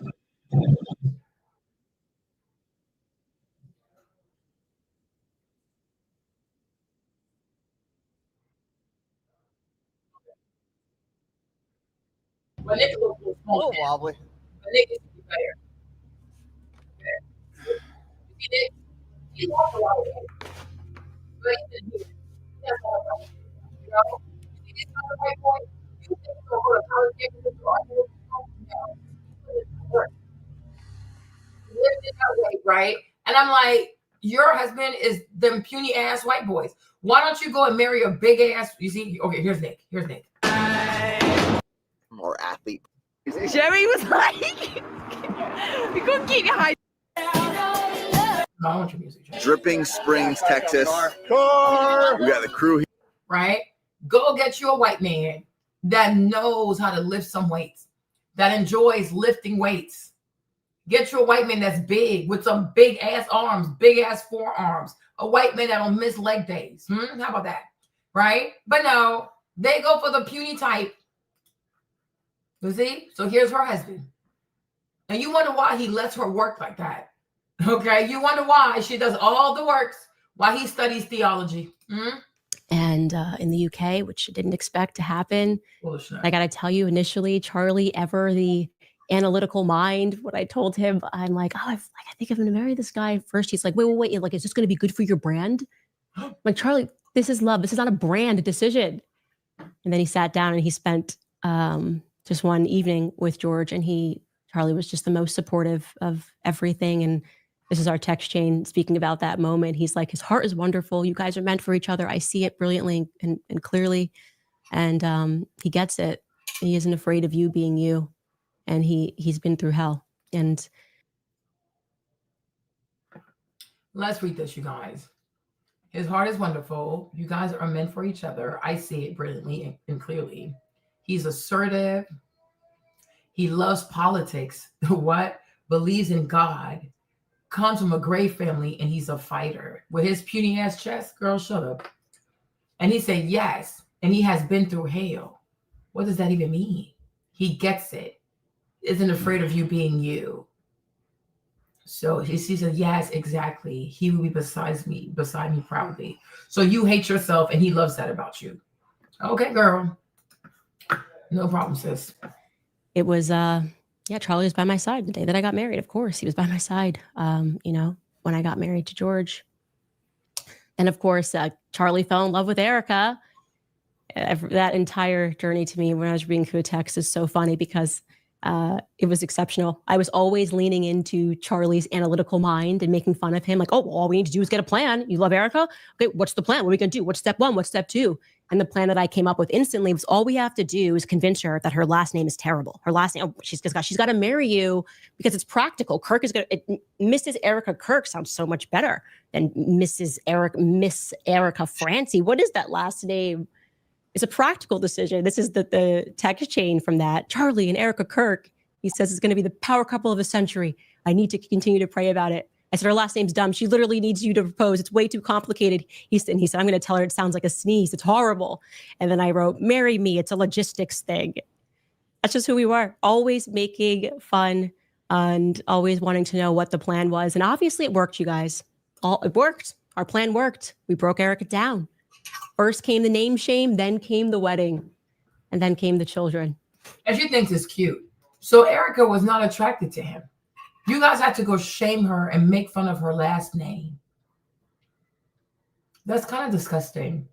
Well, Nick looks a little wobbly. But Nick is better. Okay. You see Nick? He lost a lot of weight. But he has a lot of weight. You know? You see this other white boy? You think he's going to go to college game with you? No. He lifted that weight, right? And I'm like, your husband is them puny ass white boys. Why don't you go and marry a big ass? You see? Okay, here's Nick. More athlete. Jerry was like, "We gonna keep you high." No, I want your music. Dripping Springs, Texas. We got the crew here. Right? Go get you a white man that knows how to lift some weights, that enjoys lifting weights. Get you a white man that's big with some big ass arms, big ass forearms. A white man that don't miss leg days. How about that? Right? But no, they go for the puny type. You see? So here's her husband. And you wonder why he lets her work like that. Okay? You wonder why she does all the works while he studies theology. And in the UK, which I didn't expect to happen. I got to tell you, initially, Charlie, ever the analytical mind, what I told him, I'm like, I think I'm going to marry this guy. First, he's like, wait. Like, is this going to be good for your brand? I'm like, Charlie, this is love. This is not a brand decision. And then he sat down and he spent just one evening with George, and Charlie was just the most supportive of everything. And this is our text chain speaking about that moment. He's like, his heart is wonderful. You guys are meant for each other. I see it brilliantly and clearly. And he gets it. He isn't afraid of you being you. And he's been through hell. And let's read this, you guys. His heart is wonderful. You guys are meant for each other. I see it brilliantly and clearly. He's assertive. He loves politics. What? Believes in God. Comes from a great family, and he's a fighter. With his puny ass chest, girl, shut up. And he said yes. And he has been through hell. What does that even mean? He gets it. isn't afraid of you being you. So she said, yes, exactly. He will be beside me proudly. So you hate yourself and he loves that about you. Okay, girl. No problem, sis. It was, Charlie was by my side the day that I got married. Of course, he was by my side, when I got married to George. And of course, Charlie fell in love with Erica. That entire journey to me when I was reading through the text is so funny because it was exceptional. I was always leaning into Charlie's analytical mind and making fun of him. Like, oh, well, all we need to do is get a plan. You love Erica? Okay, what's the plan? What are we going to do? What's step 1? What's step 2? And the plan that I came up with instantly was all we have to do is convince her that her last name is terrible. Her last name, she's got to marry you because it's practical. Kirk is Mrs. Erica Kirk sounds so much better than Miss Erica Francie. What is that last name? It's a practical decision. This is the text chain from that. Charlie and Erica Kirk, he says it's going to be the power couple of the century. I need to continue to pray about it. I said, her last name's dumb. She literally needs you to propose. It's way too complicated. He said, I'm going to tell her it sounds like a sneeze. It's horrible. And then I wrote, marry me. It's a logistics thing. That's just who we were. Always making fun and always wanting to know what the plan was. And obviously it worked, you guys. It worked. Our plan worked. We broke Erica down. First came the name shame, then came the wedding, and then came the children. And she thinks it's cute. So Erica was not attracted to him. You guys had to go shame her and make fun of her last name. That's kind of disgusting.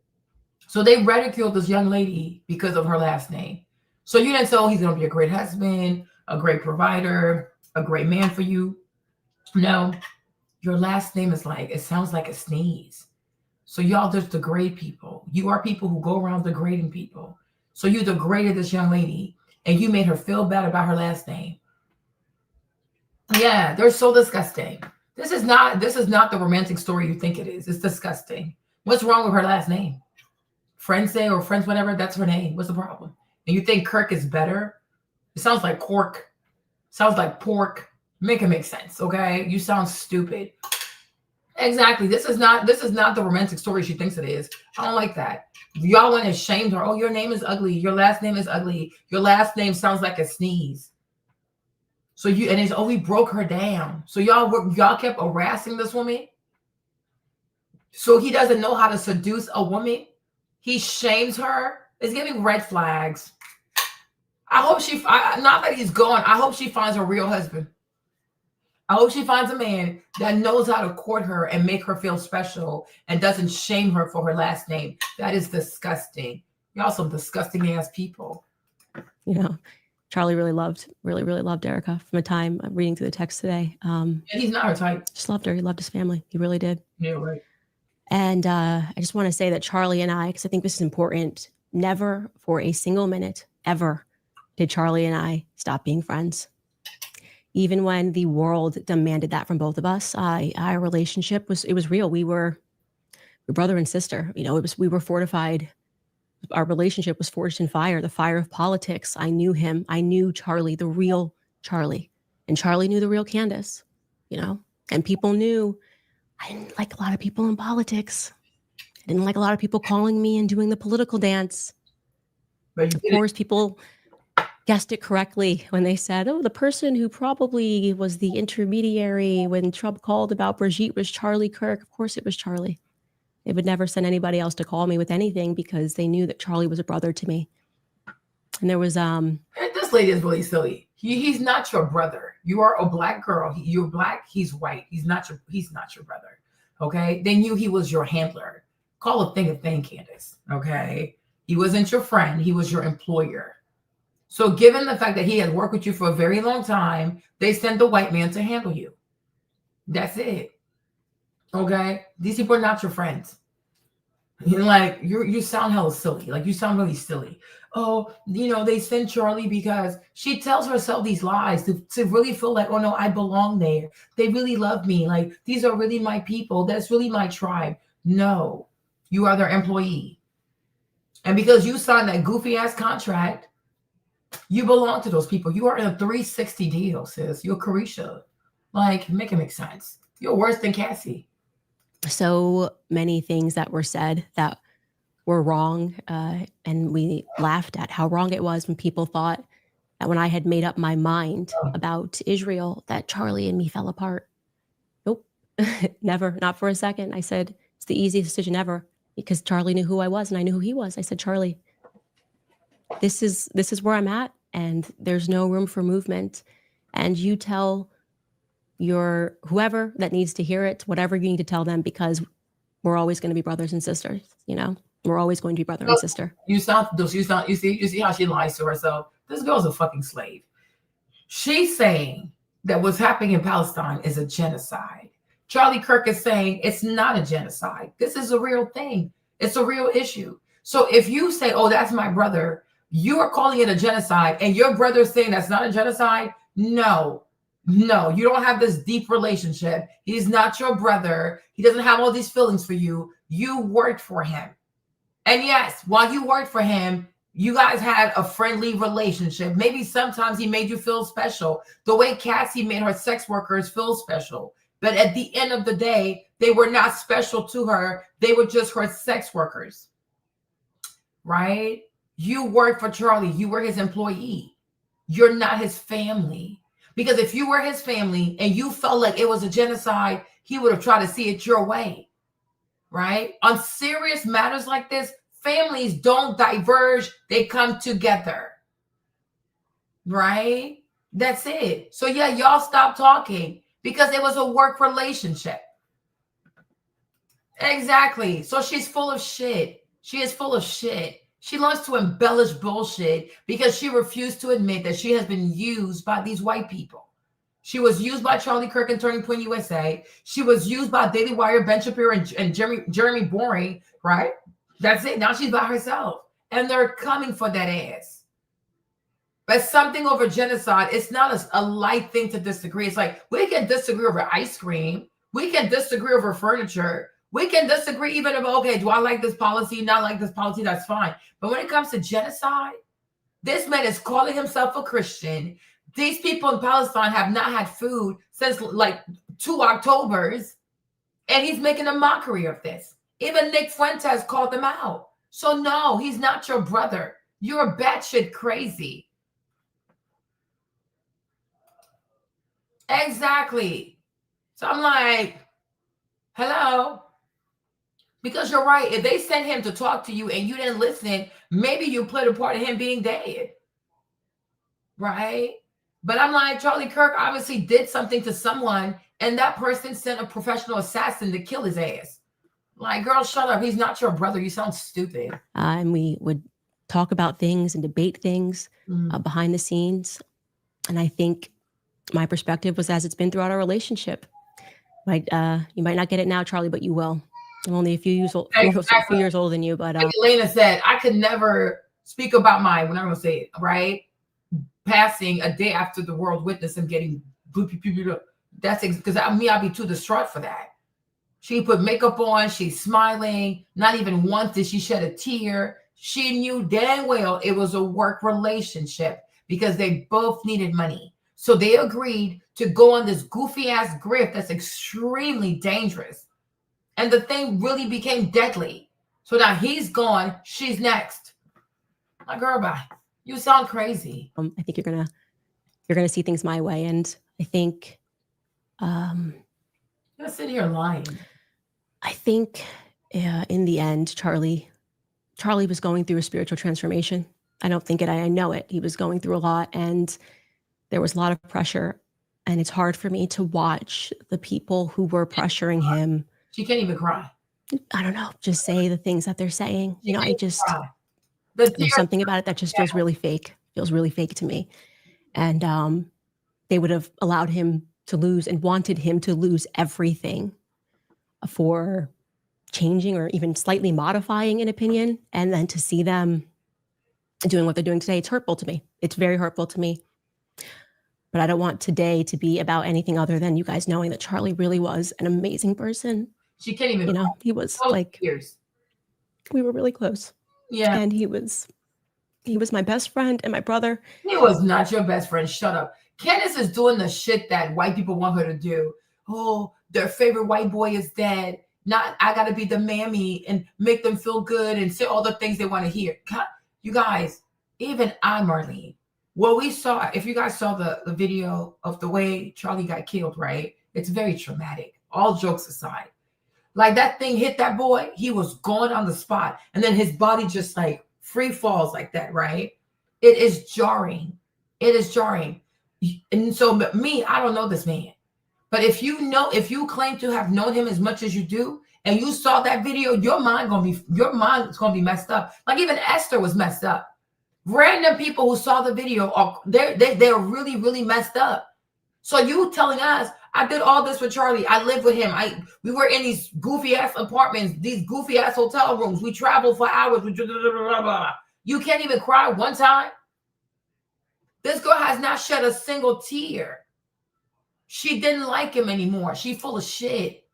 So they ridiculed this young lady because of her last name. So you didn't say, oh, he's going to be a great husband, a great provider, a great man for you. No, your last name is it sounds like a sneeze. So y'all just degrade people. You are people who go around degrading people. So you degraded this young lady and you made her feel bad about her last name. Yeah, they're so disgusting. This is not the romantic story you think it is. It's disgusting. What's wrong with her last name? Friends or friends, whatever, that's her name. What's the problem? And you think Kirk is better? It sounds like cork. Sounds like pork. Make it make sense, okay? You sound stupid. Exactly. This is not the romantic story she thinks it is. I don't like that. Y'all went and shamed her. Oh, your name is ugly. Your last name is ugly. Your last name sounds like a sneeze. So we broke her down. So y'all kept harassing this woman. So he doesn't know how to seduce a woman. He shames her. It's giving red flags. I hope not that he's gone. I hope she finds a real husband. I hope she finds a man that knows how to court her and make her feel special and doesn't shame her for her last name. That is disgusting. Y'all some disgusting ass people. Charlie really loved Erica from the time I'm reading through the text today. And he's not her type. Just loved her. He loved his family. He really did. Yeah, right. And I just want to say that Charlie and I, because I think this is important, never for a single minute, ever, did Charlie and I stop being friends. Even when the world demanded that from both of us, our relationship was real. We were brother and sister. We were fortified. Our relationship was forged in fire, the fire of politics. I knew him. I knew Charlie, the real Charlie. And Charlie knew the real Candace, and people knew I didn't like a lot of people in politics. I didn't like a lot of people calling me and doing the political dance. Of course, people guessed it correctly when they said, oh, the person who probably was the intermediary when Trump called about Brigitte was Charlie Kirk. Of course it was Charlie. They would never send anybody else to call me with anything because they knew that Charlie was a brother to me. And there was this lady is really silly. He's not your brother. You are a black girl. You're black, he's white. He's not your brother. Okay? They knew he was your handler. Call a thing, Candace. Okay? He wasn't your friend, he was your employer. So given the fact that he had worked with you for a very long time, they sent the white man to handle you. That's it. Okay? These people are not your friends. You sound hella silly. You sound really silly. Oh, they sent Charlie because she tells herself these lies to really feel like, oh no, I belong there. They really love me. These are really my people. That's really my tribe. No, you are their employee. And because you signed that goofy ass contract, you belong to those people. You are in a 360 deal, sis. You're Carisha. Make it make sense. You're worse than Cassie. So many things that were said that were wrong. And we laughed at how wrong it was when people thought that when I had made up my mind about Israel, that Charlie and me fell apart. Nope, never, not for a second. I said, it's the easiest decision ever, because Charlie knew who I was and I knew who he was. I said, Charlie, this is where I'm at, and there's no room for movement. And you tell your whoever that needs to hear it, whatever you need to tell them, because we're always going to be brothers and sisters, we're always going to be brother and sister. You see how she lies to herself. This girl's a fucking slave. She's saying that what's happening in Palestine is a genocide. Charlie Kirk is saying it's not a genocide. This is a real thing. It's a real issue. So if you say, oh, that's my brother, you are calling it a genocide, and your brother's saying that's not a genocide, no, you don't have this deep relationship. He's not your brother. He doesn't have all these feelings for you. You worked for him. And yes, while you worked for him, you guys had a friendly relationship. Maybe sometimes he made you feel special, the way Cassie made her sex workers feel special. But at the end of the day, they were not special to her. They were just her sex workers, right? You worked for Charlie. You were his employee. You're not his family. Because if you were his family and you felt like it was a genocide, he would have tried to see it your way, right? On serious matters like this, families don't diverge. They come together, right? That's it. So yeah, y'all stop talking because it was a work relationship. Exactly. So she's full of shit. She is full of shit. She loves to embellish bullshit because she refused to admit that she has been used by these white people. She was used by Charlie Kirk and Turning Point USA. She was used by Daily Wire, Ben Shapiro, and Jeremy Boring, right? That's it. Now she's by herself. And they're coming for that ass. But something over genocide, it's not a light thing to disagree. It's like, we can disagree over ice cream. We can disagree over furniture. We can disagree even about, okay, do I like this policy, not like this policy? That's fine. But when it comes to genocide, this man is calling himself a Christian. These people in Palestine have not had food since like 2 Octobers. And he's making a mockery of this. Even Nick Fuentes called them out. So no, he's not your brother. You're batshit crazy. Exactly. So I'm like, hello? Because you're right. If they sent him to talk to you and you didn't listen, maybe you played a part of him being dead. Right? But I'm like, Charlie Kirk obviously did something to someone, and that person sent a professional assassin to kill his ass. Like, girl, shut up. He's not your brother. You sound stupid. And we would talk about things and debate things behind the scenes. And I think my perspective was as it's been throughout our relationship. You might not get it now, Charlie, but you will. I'm only a few years older than you, but like Elena said, I could never speak about when I'm gonna say it, right? Passing a day after the world witnessed him getting that's because I'd be too distraught for that. She put makeup on, she's smiling, not even once did she shed a tear. She knew damn well it was a work relationship because they both needed money. So they agreed to go on this goofy ass grift that's extremely dangerous. And the thing really became deadly. So now he's gone. She's next. My girl, bye. You sound crazy. I think you're gonna see things my way, and I think you're sitting here lying. I think in the end, Charlie was going through a spiritual transformation. I don't think it. I know it. He was going through a lot, and there was a lot of pressure. And it's hard for me to watch the people who were pressuring him. She can't even cry. I don't know. Just say the things that they're saying. There's something about it that just feels really fake. Feels really fake to me. And they would have allowed him to lose and wanted him to lose everything for changing or even slightly modifying an opinion. And then to see them doing what they're doing today, it's hurtful to me. It's very hurtful to me. But I don't want today to be about anything other than you guys knowing that Charlie really was an amazing person. She can't even, he was like, years. We were really close. Yeah. And he was my best friend and my brother. He was not your best friend. Shut up. Candace is doing the shit that white people want her to do. Oh, their favorite white boy is dead. Not, I got to be the mammy and make them feel good and say all the things they want to hear. You guys, even I, Marlene, Well, we saw, if you guys saw the video of the way Charlie got killed, right? It's very traumatic. All jokes aside. Like that thing hit that boy, he was gone on the spot. And then his body just like free falls like that, right? It is jarring. It is jarring. And so me, I don't know this man. But if you claim to have known him as much as you do, and you saw that video, your mind's gonna be messed up. Like even Esther was messed up. Random people who saw the video they're really, really messed up. So you telling us, I did all this for Charlie. I lived with him. We were in these goofy ass apartments, these goofy ass hotel rooms. We traveled for hours. You can't even cry one time. This girl has not shed a single tear. She didn't like him anymore. She full of shit.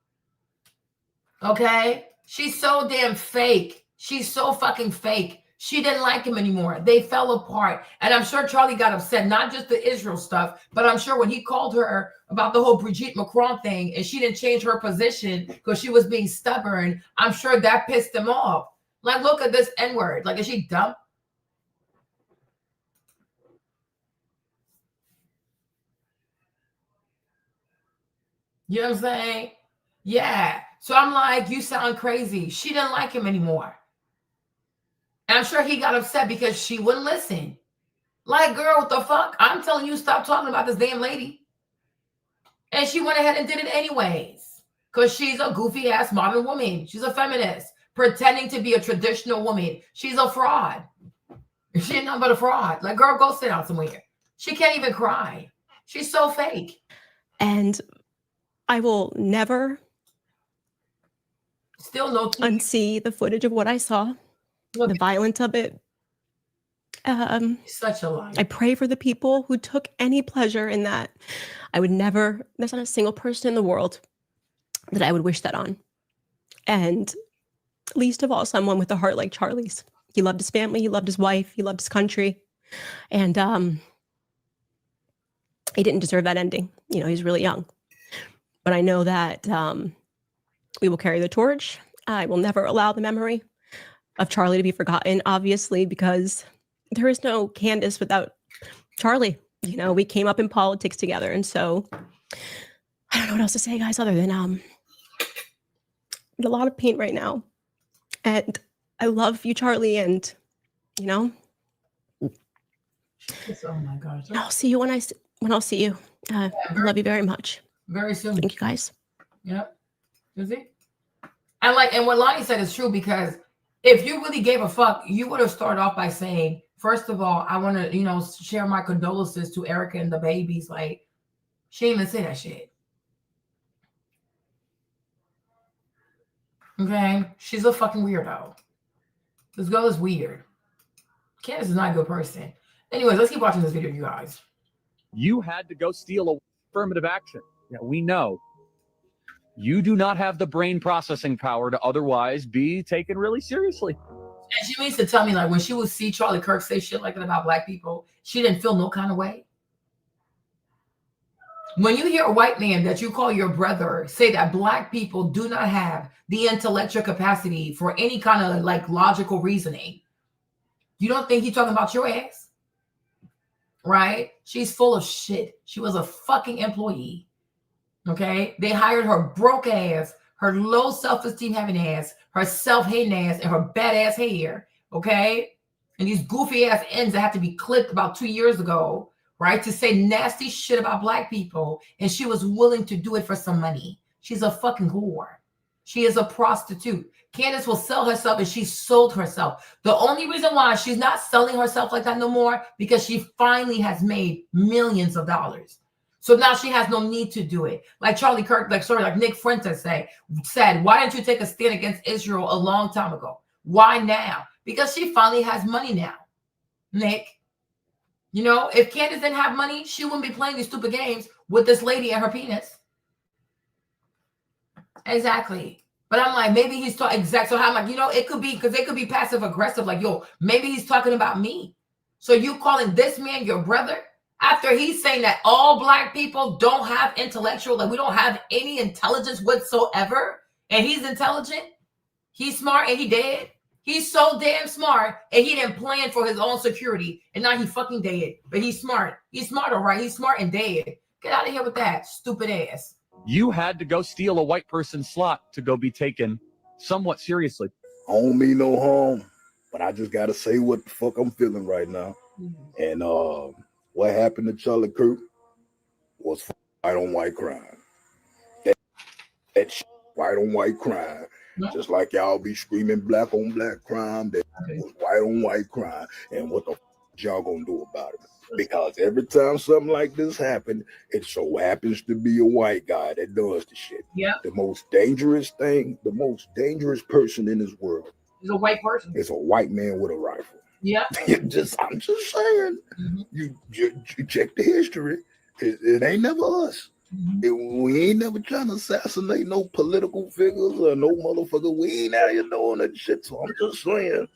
Okay? She's so damn fake. She's so fucking fake. She didn't like him anymore. They fell apart. And I'm sure Charlie got upset, not just the Israel stuff, but I'm sure when he called her about the whole Brigitte Macron thing and she didn't change her position because she was being stubborn, I'm sure that pissed him off. Like, look at this N-word. Like, is she dumb? You know what I'm saying? Yeah. So I'm like, you sound crazy. She didn't like him anymore. And I'm sure he got upset because she wouldn't listen. Like, girl, what the fuck? I'm telling you, stop talking about this damn lady. And she went ahead and did it anyways. Because she's a goofy ass modern woman. She's a feminist, pretending to be a traditional woman. She's a fraud. She ain't nothing but a fraud. Like, girl, go sit down somewhere. She can't even cry. She's so fake. And I will never unsee the footage of what I saw. The violence of it. Such a lie. I pray for the people who took any pleasure in that. I would never, there's not a single person in the world that I would wish that on. And least of all, someone with a heart like Charlie's. He loved his family, he loved his wife, he loved his country. And he didn't deserve that ending. You know, he's really young. But I know that we will carry the torch. I will never allow the memory of Charlie to be forgotten, obviously, because there is no Candace without Charlie. You know, we came up in politics together. And so I don't know what else to say, guys, other than a lot of pain right now. And I love you, Charlie. And, you know, oh my gosh. I'll see you when I'll see you. I love you very much. Very soon. Thank you, guys. Yep. You see? And what Lonnie said is true, because if you really gave a fuck, you would have started off by saying, first of all, I want to, you know, share my condolences to Erica and the babies. Like, she didn't even say that shit. Okay? She's a fucking weirdo. This girl is weird. Candace is not a good person. Anyways, let's keep watching this video, you guys. You had to go steal affirmative action. Yeah, we know. You do not have the brain processing power to otherwise be taken really seriously. And she means to tell me, like, when she would see Charlie Kirk say shit like that about black people, she didn't feel no kind of way. When you hear a white man that you call your brother say that black people do not have the intellectual capacity for any kind of like logical reasoning, you don't think he's talking about your ass? Right? She's full of shit. She was a fucking employee. Okay? They hired her broke ass, her low self-esteem having ass, her self-hating ass, and her badass hair. Okay? And these goofy ass ends that have to be clipped about 2 years ago, right? To say nasty shit about black people. And she was willing to do it for some money. She's a fucking whore. She is a prostitute. Candace will sell herself, and she sold herself. The only reason why she's not selling herself like that no more, because she finally has made millions of dollars. So now she has no need to do it. Like Charlie Kirk, like Nick Fuentes said, why didn't you take a stand against Israel a long time ago? Why now? Because she finally has money now, Nick. You know, if Candace didn't have money, she wouldn't be playing these stupid games with this lady and her penis. Exactly. But I'm like, maybe he's talking exact. So I'm like, you know, it could be, because they could be passive aggressive. Like, yo, maybe he's talking about me. So you calling this man your brother after he's saying that all black people don't have intellectual, like we don't have any intelligence whatsoever. And he's intelligent. He's smart and he dead. He's so damn smart, and he didn't plan for his own security, and now he fucking dead. But he's smart. He's smart, all right? He's smart and dead. Get out of here with that, stupid ass. You had to go steal a white person's slot to go be taken somewhat seriously. I don't mean no harm, but I just gotta say what the fuck I'm feeling right now. And what happened to Charlie Kirk was white on white crime. That shit, white on white crime. Just like y'all be screaming black on black crime, that was white on white crime. And what the y'all gonna do about it? Because every time something like this happens, it so happens to be a white guy that does the shit. Yeah. The most dangerous thing, the most dangerous person in this world is a white person. It's a white man with a rifle. Yeah. I'm just saying. You check the history. It ain't never us. We ain't never trying to assassinate no political figures or no motherfucker. We ain't out here doing that shit. So I'm just saying,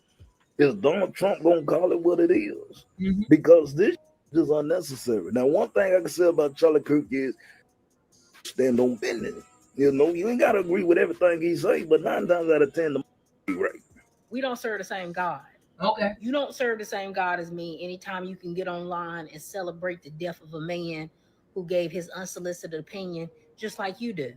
is Donald Trump gonna call it what it is? Because this is unnecessary. Now, one thing I can say about Charlie Kirk is stand on business. You know, you ain't gotta agree with everything he say, but 9 times out of 10, the be right. We don't serve the same God. Okay. You don't serve the same God as me. Anytime you can get online and celebrate the death of a man who gave his unsolicited opinion, just like you do.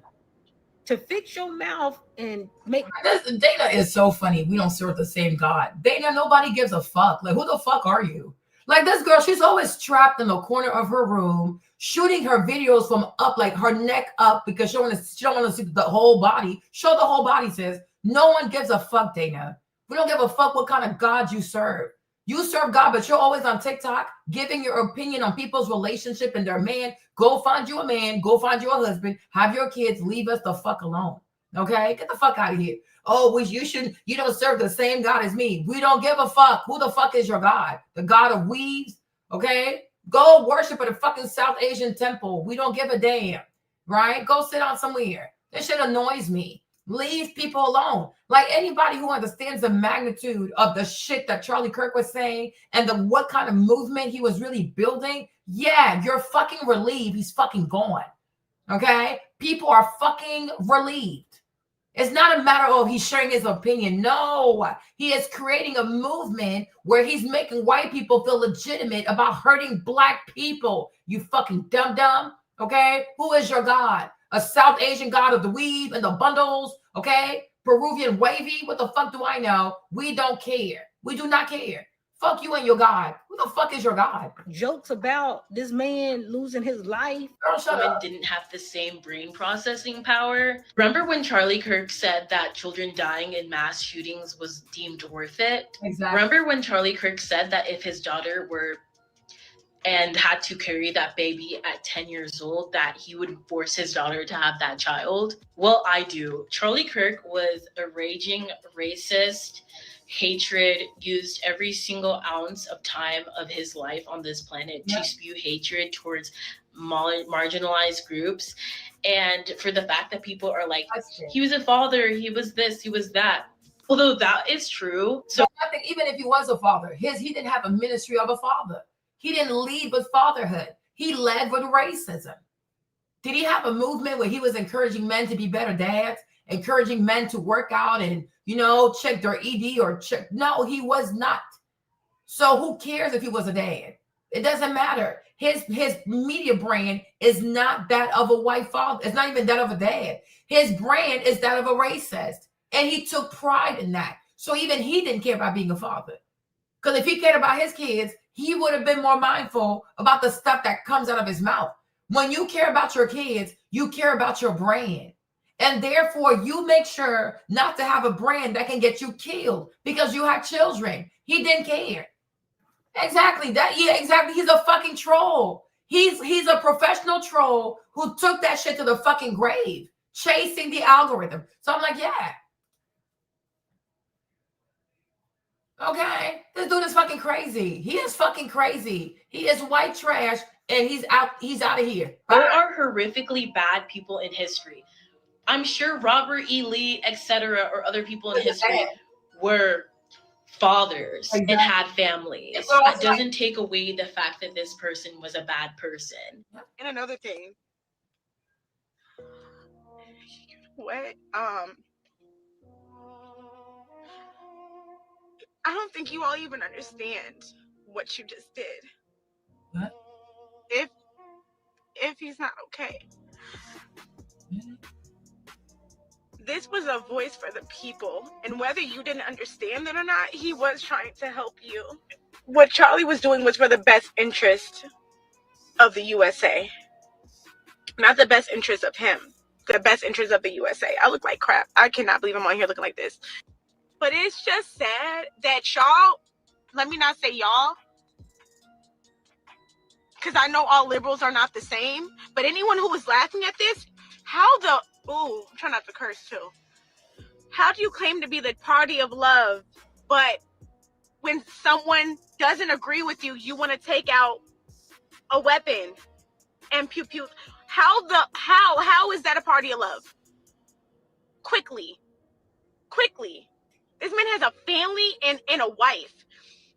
To fix your mouth and make Dana is so funny. We don't serve the same God. Dana, nobody gives a fuck. Like, who the fuck are you? Like, this girl, she's always trapped in the corner of her room, shooting her videos from up, like her neck up, because she don't want to see the whole body. Show the whole body, sis. No one gives a fuck, Dana. We don't give a fuck what kind of God you serve. You serve God, but you're always on TikTok giving your opinion on people's relationship and their man. Go find you a man. Go find you a husband. Have your kids. Leave us the fuck alone. Okay? Get the fuck out of here. Oh, you don't serve the same God as me. We don't give a fuck. Who the fuck is your God? The God of weaves? Okay? Go worship at a fucking South Asian temple. We don't give a damn. Right? Go sit down somewhere. This shit annoys me. Leave people alone. Like, anybody who understands the magnitude of the shit that Charlie Kirk was saying and what kind of movement he was really building, yeah, you're fucking relieved he's fucking gone. Okay? People are fucking relieved. It's not a matter of he's sharing his opinion. No, he is creating a movement where he's making white people feel legitimate about hurting black people. You fucking dumb. Okay? Who is your God? A South Asian God of the weave and the bundles, okay? Peruvian wavy, what the fuck do I know? We don't care. We do not care. Fuck you and your God. Who the fuck is your God? Jokes about this man losing his life. Women didn't have the same brain processing power. Remember when Charlie Kirk said that children dying in mass shootings was deemed worth it? Exactly. Remember when Charlie Kirk said that if his daughter were and had to carry that baby at 10 years old, that he would force his daughter to have that child? Well, I do. Charlie Kirk was a raging racist. Hatred, used every single ounce of time of his life on this planet to spew hatred towards marginalized groups. And for the fact that people are like, he was a father, he was this, he was that. Although that is true. So I think even if he was a father, he didn't have a ministry of a father. He didn't lead with fatherhood. He led with racism. Did he have a movement where he was encouraging men to be better dads, encouraging men to work out and, check their ED or check? No, he was not. So who cares if he was a dad? It doesn't matter. His media brand is not that of a white father. It's not even that of a dad. His brand is that of a racist. And he took pride in that. So even he didn't care about being a father. Because if he cared about his kids, he would have been more mindful about the stuff that comes out of his mouth. When you care about your kids, you care about your brand. And therefore, you make sure not to have a brand that can get you killed because you have children. He didn't care. Exactly. Exactly. He's a fucking troll. He's a professional troll who took that shit to the fucking grave, chasing the algorithm. So I'm like, yeah. Okay, this dude is fucking crazy. He is fucking crazy. He is white trash, and he's out of here. There are horrifically bad people in history. I'm sure Robert E. Lee, etc., or other people in history were fathers and had families. That doesn't take away the fact that this person was a bad person. And another thing, I don't think you all even understand what you just did. What? If he's not okay. This was a voice for the people, and whether you didn't understand it or not, he was trying to help you. What Charlie was doing was for the best interest of the USA. Not the best interest of him. The best interest of the USA. I look like crap. I cannot believe I'm on here looking like this. But it's just sad that y'all, let me not say y'all, because I know all liberals are not the same, but anyone who was laughing at this, I'm trying not to curse too. How do you claim to be the party of love, but when someone doesn't agree with you, you want to take out a weapon and pew pew? How is that a party of love? Quickly. This man has a family and a wife,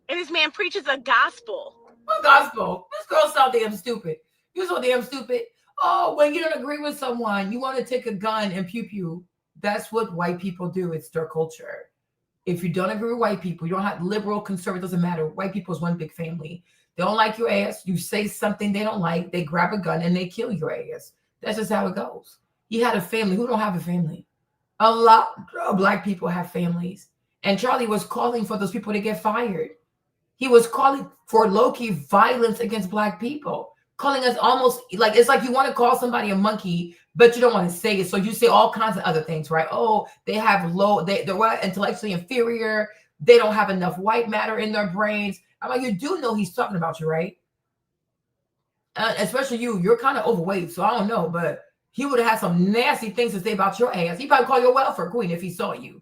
and this man preaches a gospel. What gospel? This girl's so damn stupid. You're so damn stupid. Oh, when you don't agree with someone, you want to take a gun and pew pew. That's what white people do. It's their culture. If you don't agree with white people, you don't have liberal, conservative, doesn't matter. White people is one big family. They don't like your ass. You say something they don't like, they grab a gun and they kill your ass. That's just how it goes. He had a family. Who don't have a family? A lot of black people have families. And Charlie was calling for those people to get fired. He was calling for low-key violence against black people. Calling us almost like, it's like you want to call somebody a monkey, but you don't want to say it. So you say all kinds of other things, right? Oh, they're intellectually inferior. They don't have enough white matter in their brains. I'm like, you do know he's talking about you, right? Especially you're kind of overweight. So I don't know, but he would have had some nasty things to say about your ass. He probably call you a welfare queen if he saw you.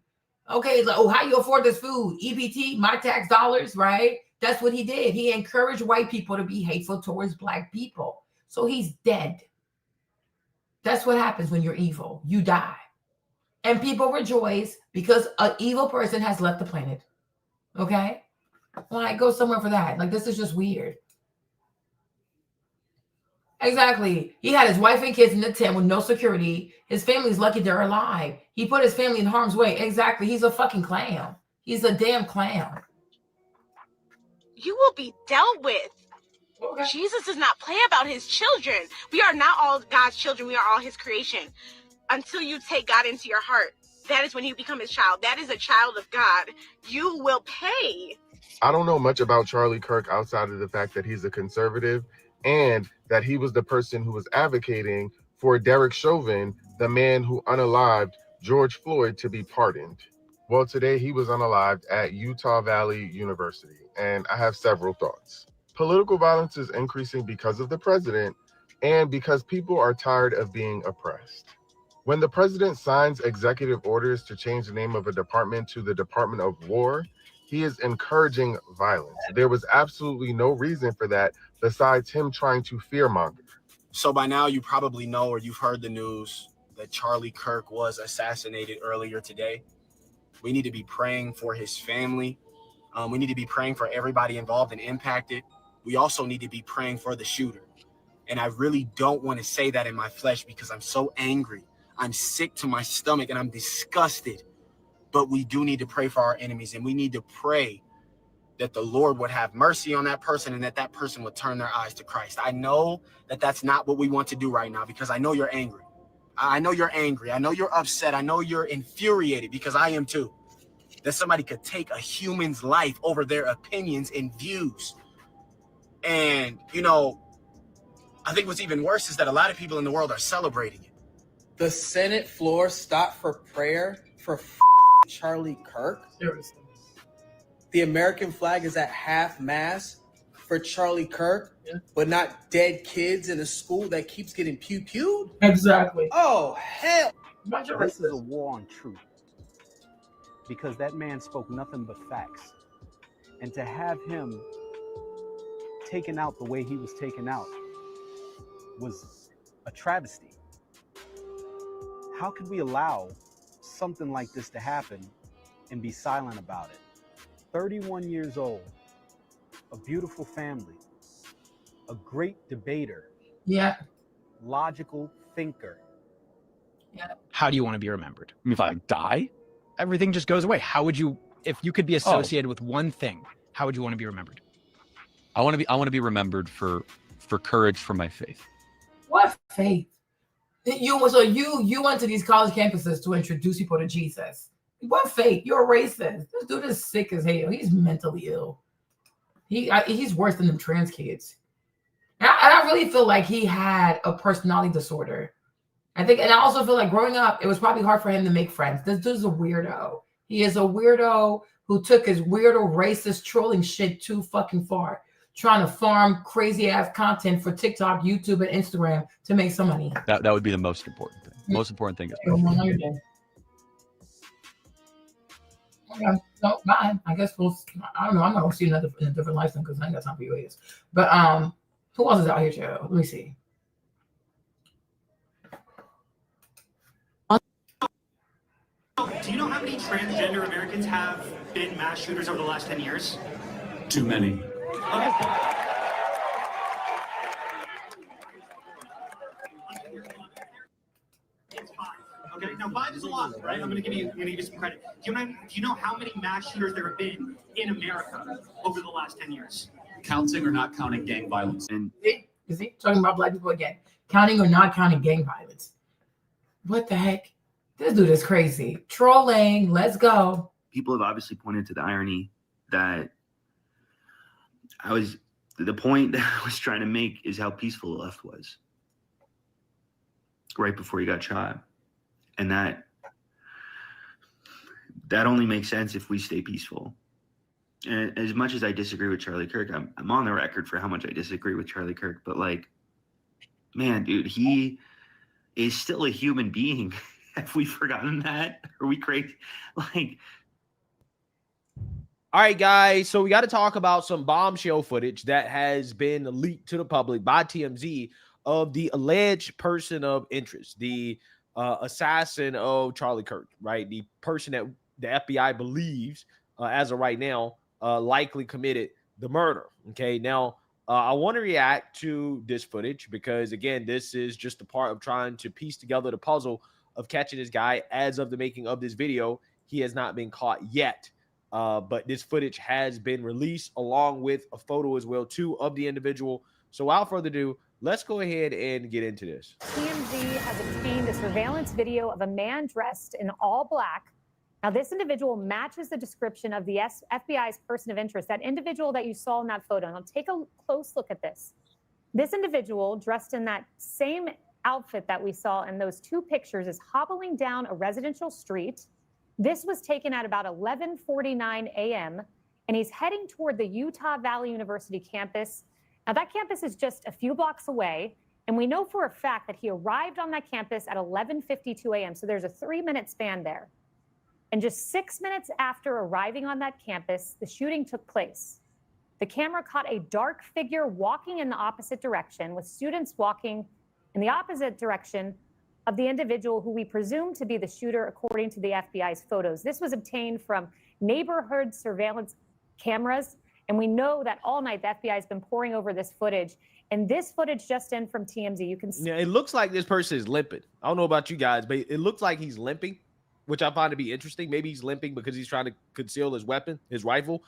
Okay, like, oh, how you afford this food? EBT, my tax dollars, right? That's what he did. He encouraged white people to be hateful towards black people. So he's dead. That's what happens when you're evil. You die. And people rejoice because an evil person has left the planet. Okay? Like, go somewhere for that. Like, this is just weird. Exactly. He had his wife and kids in the tent with no security. His family's lucky they're alive. He put his family in harm's way. Exactly. He's a fucking clown. He's a damn clown. You will be dealt with. Okay. Jesus does not play about his children. We are not all God's children. We are all his creation. Until you take God into your heart, that is when you become his child. That is a child of God. You will pay. I don't know much about Charlie Kirk outside of the fact that he's a conservative and that he was the person who was advocating for Derek Chauvin, the man who unalived George Floyd, to be pardoned. Well, today he was unalived at Utah Valley University, and I have several thoughts. Political violence is increasing because of the president and because people are tired of being oppressed. When the president signs executive orders to change the name of a department to the Department of War, he is encouraging violence. There was absolutely no reason for that besides him trying to fearmonger. So by now you probably know, or you've heard the news, that Charlie Kirk was assassinated earlier today. We need to be praying for his family. We need to be praying for everybody involved and impacted. We also need to be praying for the shooter. And I really don't want to say that in my flesh because I'm so angry. I'm sick to my stomach and I'm disgusted. But we do need to pray for our enemies, and we need to pray that the Lord would have mercy on that person and that that person would turn their eyes to Christ. I know that that's not what we want to do right now because I know you're angry. I know you're angry. I know you're upset. I know you're infuriated because I am too. That somebody could take a human's life over their opinions and views. And, you know, I think what's even worse is that a lot of people in the world are celebrating it. The Senate floor stopped for prayer for Charlie Kirk. Seriously. The American flag is at half mast for Charlie Kirk, but not dead kids in a school that keeps getting pew-pewed? Exactly. Oh, hell. This is a war on truth. Because that man spoke nothing but facts. And to have him taken out the way he was taken out was a travesty. How could we allow something like this to happen and be silent about it? 31 years old, a beautiful family, a great debater, logical thinker. How do you want to be remembered? I mean, if I die, everything just goes away. How would you if you could be associated with one thing, how would you want to be remembered? I want to be remembered for courage for my faith. What faith? You went to these college campuses to introduce people to Jesus. What faith? You're a racist. This dude is sick as hell. He's mentally ill. He's worse than them trans kids. And I really feel like he had a personality disorder. I think, and I also feel like growing up, it was probably hard for him to make friends. This dude's a weirdo. He is a weirdo who took his weirdo racist trolling shit too fucking far, trying to farm crazy ass content for TikTok, YouTube, and Instagram to make some money. That would be the most important thing. Most important thing is okay. No, bye. I guess I don't know. I'm not gonna see another in a different lifetime because I ain't got time for you guys. But who else is out here, Joe? Let me see. Do you know how many transgender Americans have been mass shooters over the last 10 years? Too many. Okay. It's 5. Okay, now 5 is a lot, right? I'm gonna give you some credit. Do you know how many mass shooters there have been in America over the last 10 years? Counting or not counting gang violence? And Is he talking about black people again? Counting or not counting gang violence? What the heck? This dude is crazy. Trolling. Let's go. People have obviously pointed to the irony that the point that I was trying to make is how peaceful the left was right before he got shot. And that only makes sense if we stay peaceful. And as much as I disagree with Charlie Kirk, I'm on the record for how much I disagree with Charlie Kirk, but like, man, dude, he is still a human being. Have we forgotten that? Are we crazy? Like, all right, guys. So we got to talk about some bombshell footage that has been leaked to the public by TMZ of the alleged person of interest, the assassin of Charlie Kirk, right? The person that the FBI believes, as of right now, likely committed the murder. Okay, now I want to react to this footage because, again, this is just a part of trying to piece together the puzzle of catching this guy. As of the making of this video, he has not been caught yet. But this footage has been released along with a photo as well, too, of the individual. So without further ado, let's go ahead and get into this. TMZ has obtained a surveillance video of a man dressed in all black. Now, this individual matches the description of the FBI's person of interest, that individual that you saw in that photo. Now, take a close look at this. This individual dressed in that same outfit that we saw in those two pictures is hobbling down a residential street. This was taken at about 11:49 a.m., and he's heading toward the Utah Valley University campus. Now, that campus is just a few blocks away, and we know for a fact that he arrived on that campus at 11:52 a.m., so there's a 3-minute span there. And just 6 minutes after arriving on that campus, the shooting took place. The camera caught a dark figure walking in the opposite direction, with students walking in the opposite direction of the individual who we presume to be the shooter, according to the FBI's photos. This was obtained from neighborhood surveillance cameras, and we know that all night the FBI has been poring over this footage. And this footage just in from TMZ, you can see. Yeah, it looks like this person is limping. I don't know about you guys, but it looks like he's limping, which I find to be interesting. Maybe he's limping because he's trying to conceal his weapon, his rifle.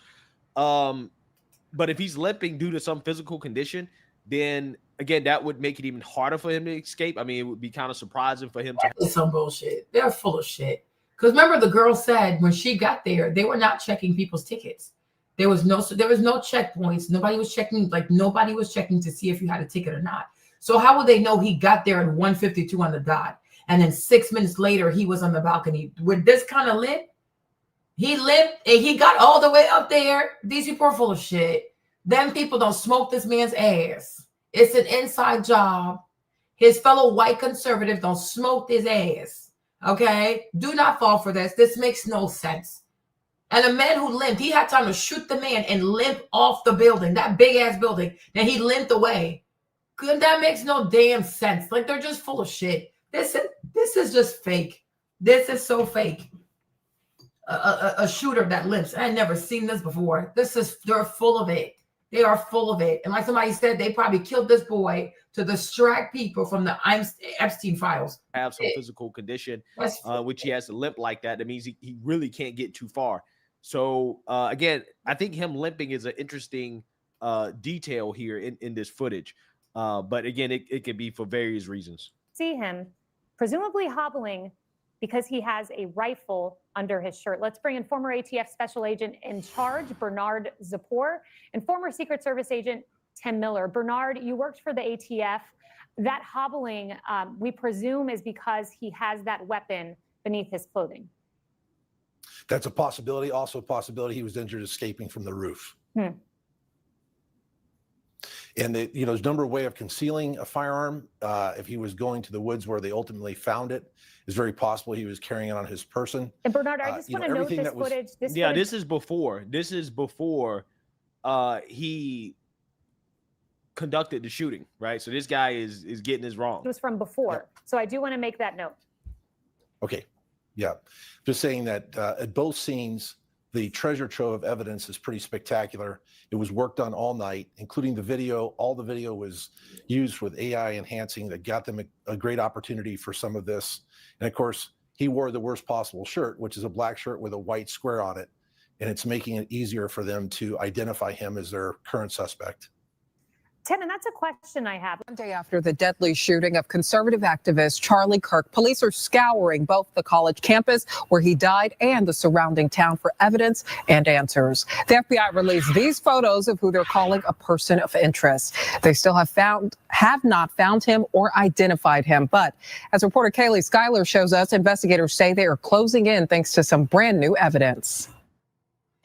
But if he's limping due to some physical condition, then again, that would make it even harder for him to escape. I mean, it would be kind of surprising for him to. It's some bullshit. They're full of shit. Because remember, the girl said when she got there, they were not checking people's tickets. There was no checkpoints. Nobody was checking to see if you had a ticket or not. So how would they know he got there at 1:52 on the dot? And then 6 minutes later, he was on the balcony with this kind of limp. He limped and he got all the way up there. These people are full of shit. Them people don't smoke this man's ass. It's an inside job. His fellow white conservatives don't smoke his ass. Okay? Do not fall for this. This makes no sense. And a man who limped, he had time to shoot the man and limp off the building, that big ass building. Then he limped away. That makes no damn sense. Like, they're just full of shit. This is just fake. This is so fake. A shooter that limps. I had never seen this before. They're full of it. They are full of it. And like somebody said, they probably killed this boy to distract people from the Epstein files. Have some physical condition, which he has to limp like that. That means he really can't get too far. So again, I think him limping is an interesting detail here in this footage. But again, it could be for various reasons. See him presumably hobbling because he has a rifle under his shirt. Let's bring in former ATF Special Agent in Charge, Bernard Zapor, and former Secret Service Agent Tim Miller. Bernard, you worked for the ATF. That hobbling, we presume, is because he has that weapon beneath his clothing. That's a possibility. Also a possibility he was injured escaping from the roof. And there's a number of ways of concealing a firearm. If he was going to the woods where they ultimately found it, it's very possible he was carrying it on his person. And Bernard, I just want to note this footage. This is before. This is before he conducted the shooting, right? So this guy is getting this wrong. It was from before. So I do want to make that note. Okay. Yeah. Just saying that at both scenes, the treasure trove of evidence is pretty spectacular. It was worked on all night, including the video. All the video was used with AI enhancing that got them a great opportunity for some of this. And of course, he wore the worst possible shirt, which is a black shirt with a white square on it. And it's making it easier for them to identify him as their current suspect. Tim, and that's a question I have. One day after the deadly shooting of conservative activist Charlie Kirk, police are scouring both the college campus where he died and the surrounding town for evidence and answers. The FBI released these photos of who they're calling a person of interest. They still have not found him or identified him. But as reporter Kaylee Schuyler shows us, investigators say they are closing in thanks to some brand new evidence.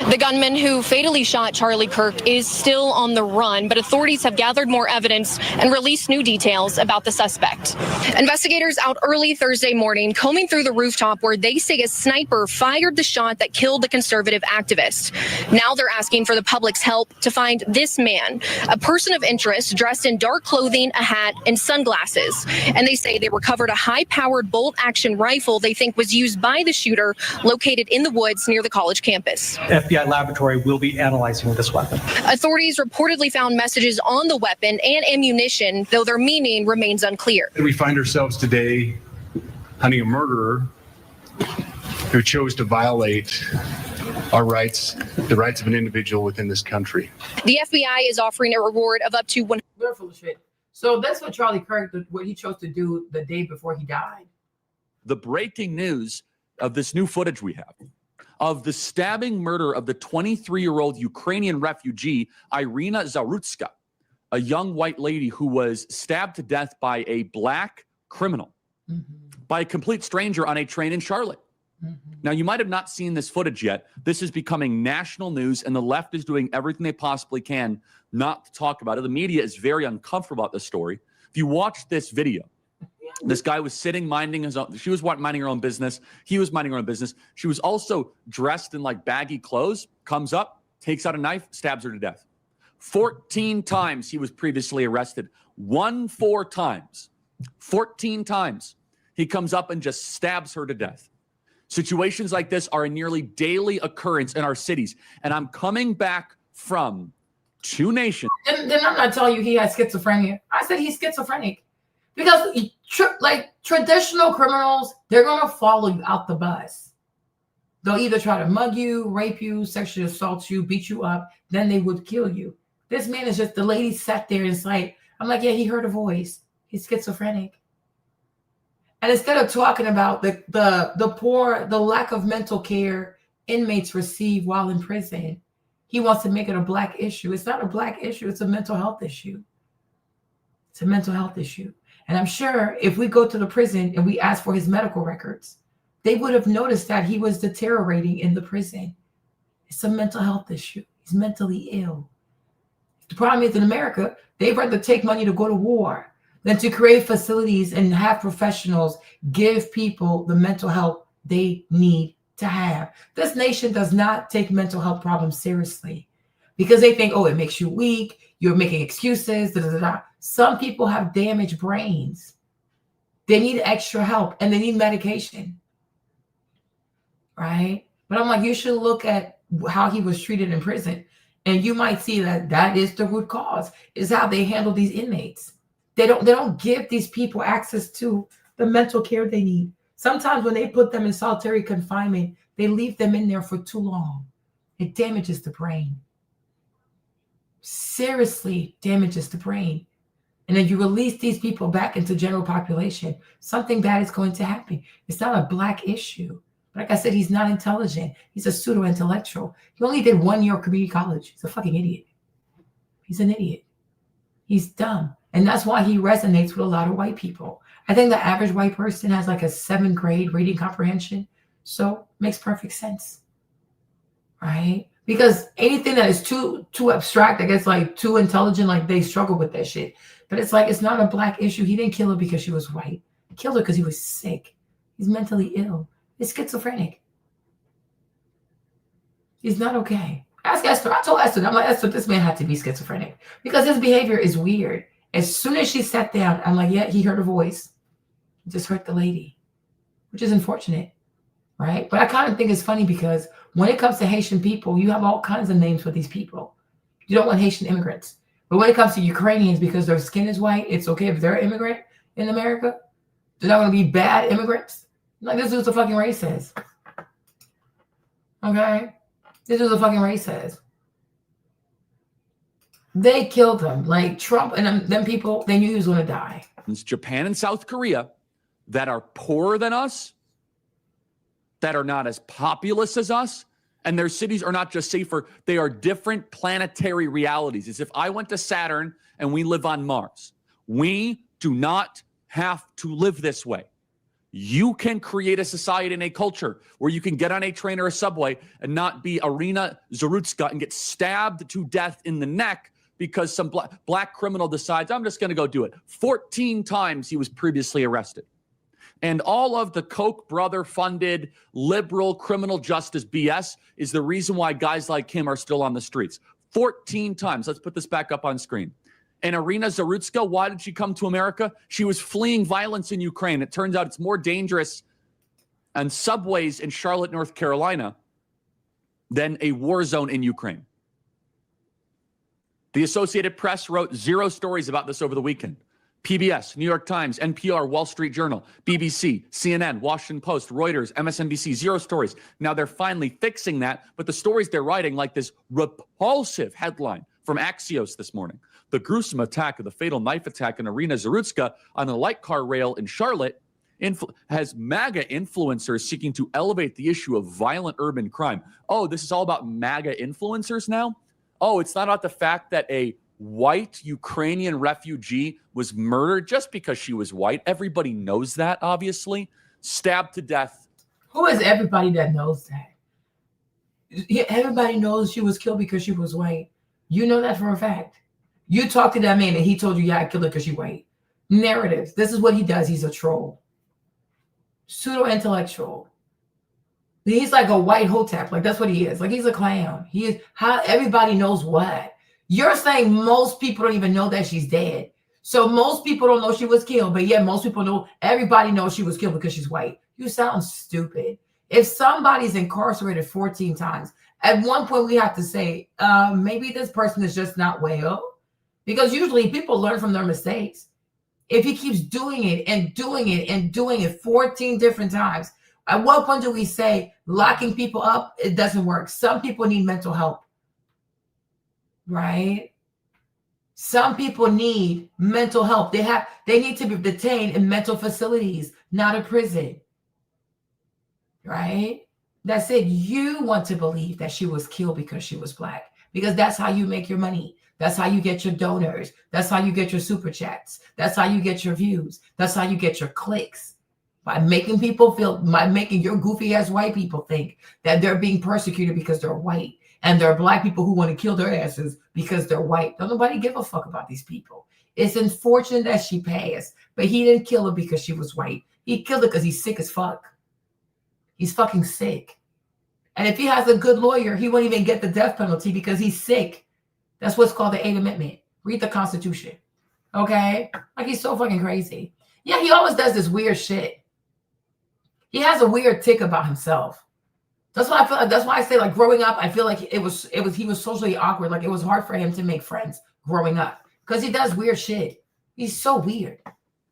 The gunman who fatally shot Charlie Kirk is still on the run, but authorities have gathered more evidence and released new details about the suspect. Investigators out early Thursday morning combing through the rooftop where they say a sniper fired the shot that killed the conservative activist. Now they're asking for the public's help to find this man, a person of interest dressed in dark clothing, a hat, and sunglasses. And they say they recovered a high-powered bolt-action rifle they think was used by the shooter located in the woods near the college campus. FBI laboratory will be analyzing this weapon. Authorities reportedly found messages on the weapon and ammunition, though their meaning remains unclear. We find ourselves today hunting a murderer who chose to violate our rights, the rights of an individual within this country. The FBI is offering a reward of up to $100. They're full of shit. So that's what Charlie Kirk, what he chose to do the day before he died. The breaking news of this new footage we have of the stabbing murder of the 23-year-old Ukrainian refugee, Irina Zarutska, a young white lady who was stabbed to death by a black criminal, by a complete stranger on a train in Charlotte. Now, you might have not seen this footage yet. This is becoming national news, and the left is doing everything they possibly can not to talk about it. The media is very uncomfortable about this story. If you watch this video, this guy was sitting, minding his own. She was minding her own business. He was minding her own business. She was also dressed in like baggy clothes, comes up, takes out a knife, stabs her to death. 14 times he was previously arrested. 4 times. 14 times. He comes up and just stabs her to death. Situations like this are a nearly daily occurrence in our cities. And I'm coming back from 2 nations. Then I'm not telling you he has schizophrenia. I said he's schizophrenic. Because like traditional criminals, they're going to follow you out the bus. They'll either try to mug you, rape you, sexually assault you, beat you up, then they would kill you. This man is just, the lady sat there and it's like, I'm like, yeah, he heard a voice. He's schizophrenic. And instead of talking about the poor, the lack of mental care inmates receive while in prison, he wants to make it a black issue. It's not a black issue. It's a mental health issue. It's a mental health issue. And I'm sure if we go to the prison and we ask for his medical records, they would have noticed that he was deteriorating in the prison. It's a mental health issue. He's mentally ill. The problem is in America, they'd rather take money to go to war than to create facilities and have professionals give people the mental health they need to have. This nation does not take mental health problems seriously because they think, oh, it makes you weak. You're making excuses. Da, da, da, da. Some people have damaged brains. They need extra help and they need medication. Right? But I'm like, you should look at how he was treated in prison. And you might see that that is the root cause, is how they handle these inmates. They don't give these people access to the mental care they need. Sometimes when they put them in solitary confinement, they leave them in there for too long. It damages the brain. Seriously damages the brain. And if you release these people back into general population, something bad is going to happen. It's not a black issue. Like I said, he's not intelligent. He's a pseudo-intellectual. He only did 1 year of community college. He's a fucking idiot. He's an idiot. He's dumb. And that's why he resonates with a lot of white people. I think the average white person has like a 7th grade reading comprehension. So it makes perfect sense. Right? Because anything that is too abstract, I guess, like too intelligent, like they struggle with that shit. But it's like, it's not a black issue. He didn't kill her because she was white. He killed her because he was sick. He's mentally ill. He's schizophrenic. He's not okay. Ask Esther. I told Esther, I'm like, Esther, this man had to be schizophrenic because his behavior is weird. As soon as she sat down, I'm like, yeah, he heard her voice. He just hurt the lady, which is unfortunate, right? But I kind of think it's funny because when it comes to Haitian people, you have all kinds of names for these people. You don't want Haitian immigrants. But when it comes to Ukrainians, because their skin is white, it's okay if they're an immigrant in America. They're not going to be bad immigrants. Like, this is what the fucking race says. Okay? This is what the fucking race says. They killed him. Like, Trump and them people, they knew he was going to die. It's Japan and South Korea that are poorer than us, that are not as populous as us, and their cities are not just safer, they are different planetary realities. As if I went to Saturn and we live on Mars. We do not have to live this way. You can create a society and a culture where you can get on a train or a subway and not be Irina Zarutska and get stabbed to death in the neck because some black criminal decides, I'm just going to go do it. 14 times he was previously arrested. And all of the Koch brother funded liberal criminal justice BS is the reason why guys like him are still on the streets. 14 times. Let's put this back up on screen. And Irina Zarutska, why did she come to America? She was fleeing violence in Ukraine. It turns out it's more dangerous on subways in Charlotte, North Carolina than a war zone in Ukraine. The Associated Press wrote 0 stories about this over the weekend. PBS, New York Times, NPR, Wall Street Journal, BBC, CNN, Washington Post, Reuters, MSNBC, 0 stories. Now they're finally fixing that, but the stories they're writing, like this repulsive headline from Axios this morning. The gruesome attack of the fatal knife attack in Irina Zarutska on a light car rail in Charlotte has MAGA influencers seeking to elevate the issue of violent urban crime. Oh, this is all about MAGA influencers now? Oh, it's not about the fact that a white Ukrainian refugee was murdered just because she was white. Everybody knows that, obviously. Stabbed to death. Who is everybody that knows that? Everybody knows she was killed because she was white. You know that for a fact. You talked to that man and he told you, yeah, I killed her because she's white. Narratives. This is what he does. He's a troll. Pseudo-intellectual. He's like a white hotep. Like, that's what he is. Like, he's a clown. He is how everybody knows what. You're saying most people don't even know that she's dead. So most people don't know she was killed, but yet most people know, everybody knows she was killed because she's white. You sound stupid. If somebody's incarcerated 14 times, at one point we have to say, maybe this person is just not well. Because usually people learn from their mistakes. If he keeps doing it and doing it and doing it 14 different times, at what point do we say locking people up, it doesn't work? Some people need mental help, right? Some people need mental help. They need to be detained in mental facilities, not a prison, right? That's it. You want to believe that she was killed because she was Black, because that's how you make your money. That's how you get your donors. That's how you get your super chats. That's how you get your views. That's how you get your clicks. By making people feel, by making your goofy ass white people think that they're being persecuted because they're white. And there are Black people who want to kill their asses because they're white. Don't nobody give a fuck about these people. It's unfortunate that she passed, but he didn't kill her because she was white. He killed her because he's sick as fuck. He's fucking sick. And if he has a good lawyer, he won't even get the death penalty because he's sick. That's what's called the 8th Amendment. Read the Constitution. Okay? Like, he's so fucking crazy. Yeah, he always does this weird shit. He has a weird tick about himself. That's why I feel. That's why I say, like, growing up, I feel like he was socially awkward. Like, it was hard for him to make friends growing up because he does weird shit. He's so weird.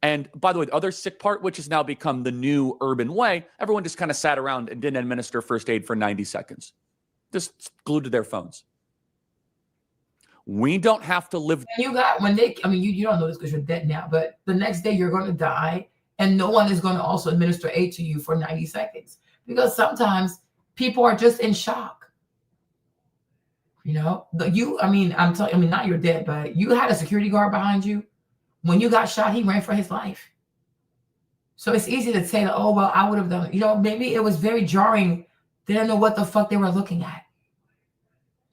And by the way, the other sick part, which has now become the new urban way, everyone just kind of sat around and didn't administer first aid for 90 seconds. just glued to their phones. We don't have to live. You got when they, I mean, you don't know this because you're dead now, but the next day you're going to die, and no one is going to also administer aid to you for 90 seconds because sometimes people are just in shock. You know, I mean, not you're dead, but you had a security guard behind you. When you got shot, he ran for his life. So it's easy to say that, oh, well, I would have done it. You know, maybe it was very jarring. They didn't know what the fuck they were looking at.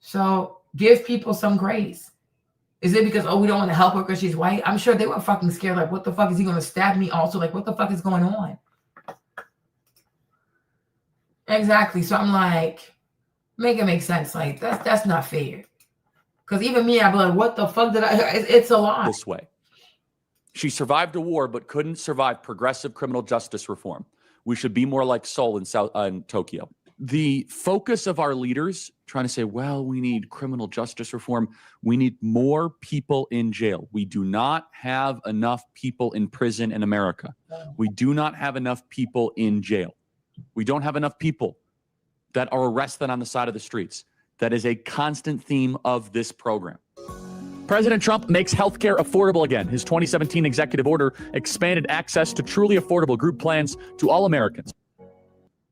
So give people some grace. Is it because, oh, we don't want to help her because she's white? I'm sure they were fucking scared. Like, what the fuck is he going to stab me also? Like, what the fuck is going on? Exactly. So I'm like, make it make sense. Like, that's not fair. Because even me, I'm like, what the fuck did I? It's a lot. This way. She survived a war, but couldn't survive progressive criminal justice reform. We should be more like Seoul in Tokyo. The focus of our leaders trying to say, well, we need criminal justice reform. We need more people in jail. We do not have enough people in prison in America. We do not have enough people in jail. We don't have enough people that are arrested on the side of the streets. That is a constant theme of this program. President Trump makes healthcare affordable again. His 2017 executive order expanded access to truly affordable group plans to all Americans.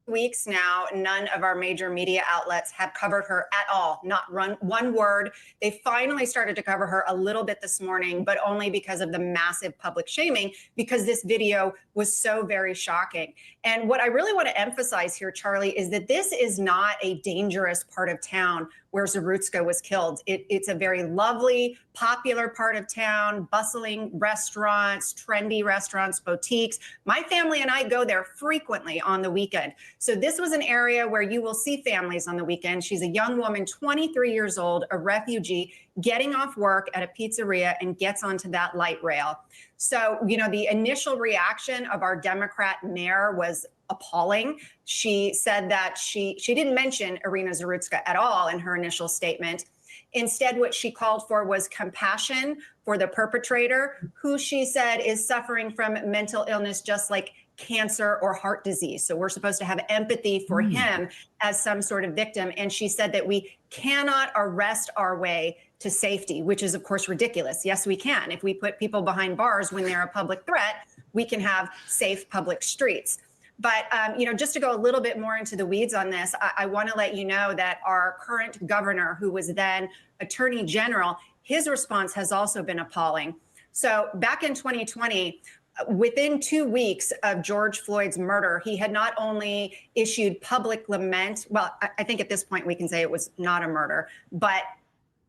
Weeks now, none of our major media outlets have covered her at all, not one word. They finally started to cover her a little bit this morning, but only because of the massive public shaming, because this video was so very shocking. And what I really want to emphasize here, Charlie, is that this is not a dangerous part of town where Zarutska was killed. It's a very lovely, popular part of town, bustling restaurants, trendy restaurants, boutiques. My family and I go there frequently on the weekend. So this was an area where you will see families on the weekend. She's a young woman, 23 years old, a refugee, getting off work at a pizzeria and gets onto that light rail. So, you know, the initial reaction of our Democrat mayor was appalling. She said that she didn't mention Irina Zarutska at all in her initial statement. Instead, what she called for was compassion for the perpetrator, who she said is suffering from mental illness just like cancer or heart disease. So we're supposed to have empathy for him as some sort of victim. And she said that we cannot arrest our way to safety, which is, of course, ridiculous. Yes, we can. If we put people behind bars when they're a public threat, we can have safe public streets. But, you know, just to go a little bit more into the weeds on this, I want to let you know that our current governor, who was then Attorney General, his response has also been appalling. So back in 2020, within 2 weeks of George Floyd's murder, he had not only issued public lament. Well, I think at this point we can say it was not a murder, but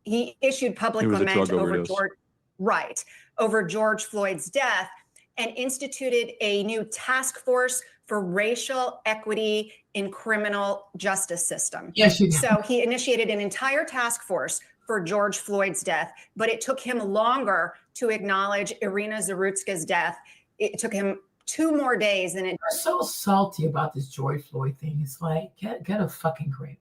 he issued public lament over George Floyd's death and instituted a new task force for racial equity in criminal justice system. Yes, you did. So he initiated an entire task force for George Floyd's death, but it took him longer to acknowledge Irina Zarutska's death. It took him 2 more days than it. I'm so salty about this George Floyd thing. It's like, get a fucking grip.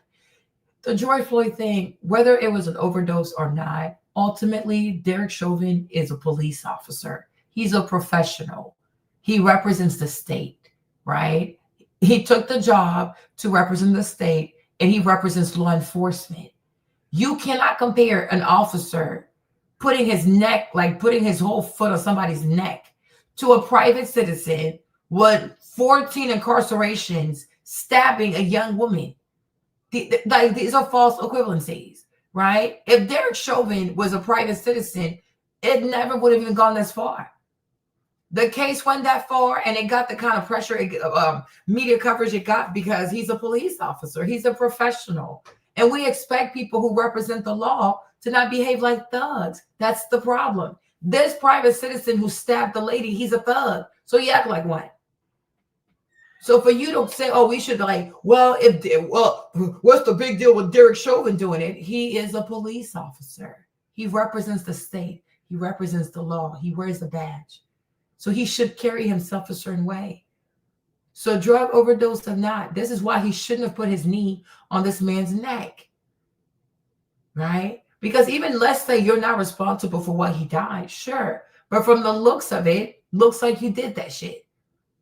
The George Floyd thing, whether it was an overdose or not, ultimately, Derek Chauvin is a police officer. He's a professional. He represents the state, right? He took the job to represent the state, and he represents law enforcement. You cannot compare an officer putting his neck, like putting his whole foot on somebody's neck, to a private citizen with 14 incarcerations stabbing a young woman. Like, these are false equivalencies, right? If Derek Chauvin was a private citizen, it never would have even gone this far. The case went that far, and it got the kind of pressure, media coverage it got because he's a police officer. He's a professional. And we expect people who represent the law to not behave like thugs. That's the problem. This private citizen who stabbed the lady, he's a thug. So he act like one. So for you to say, oh, we should like, well, what's the big deal with Derek Chauvin doing it? He is a police officer. He represents the state. He represents the law. He wears a badge. So he should carry himself a certain way. So drug overdose or not, this is why he shouldn't have put his knee on this man's neck, right? Because even let's say you're not responsible for what he died, sure. But from the looks of it, looks like you did that shit.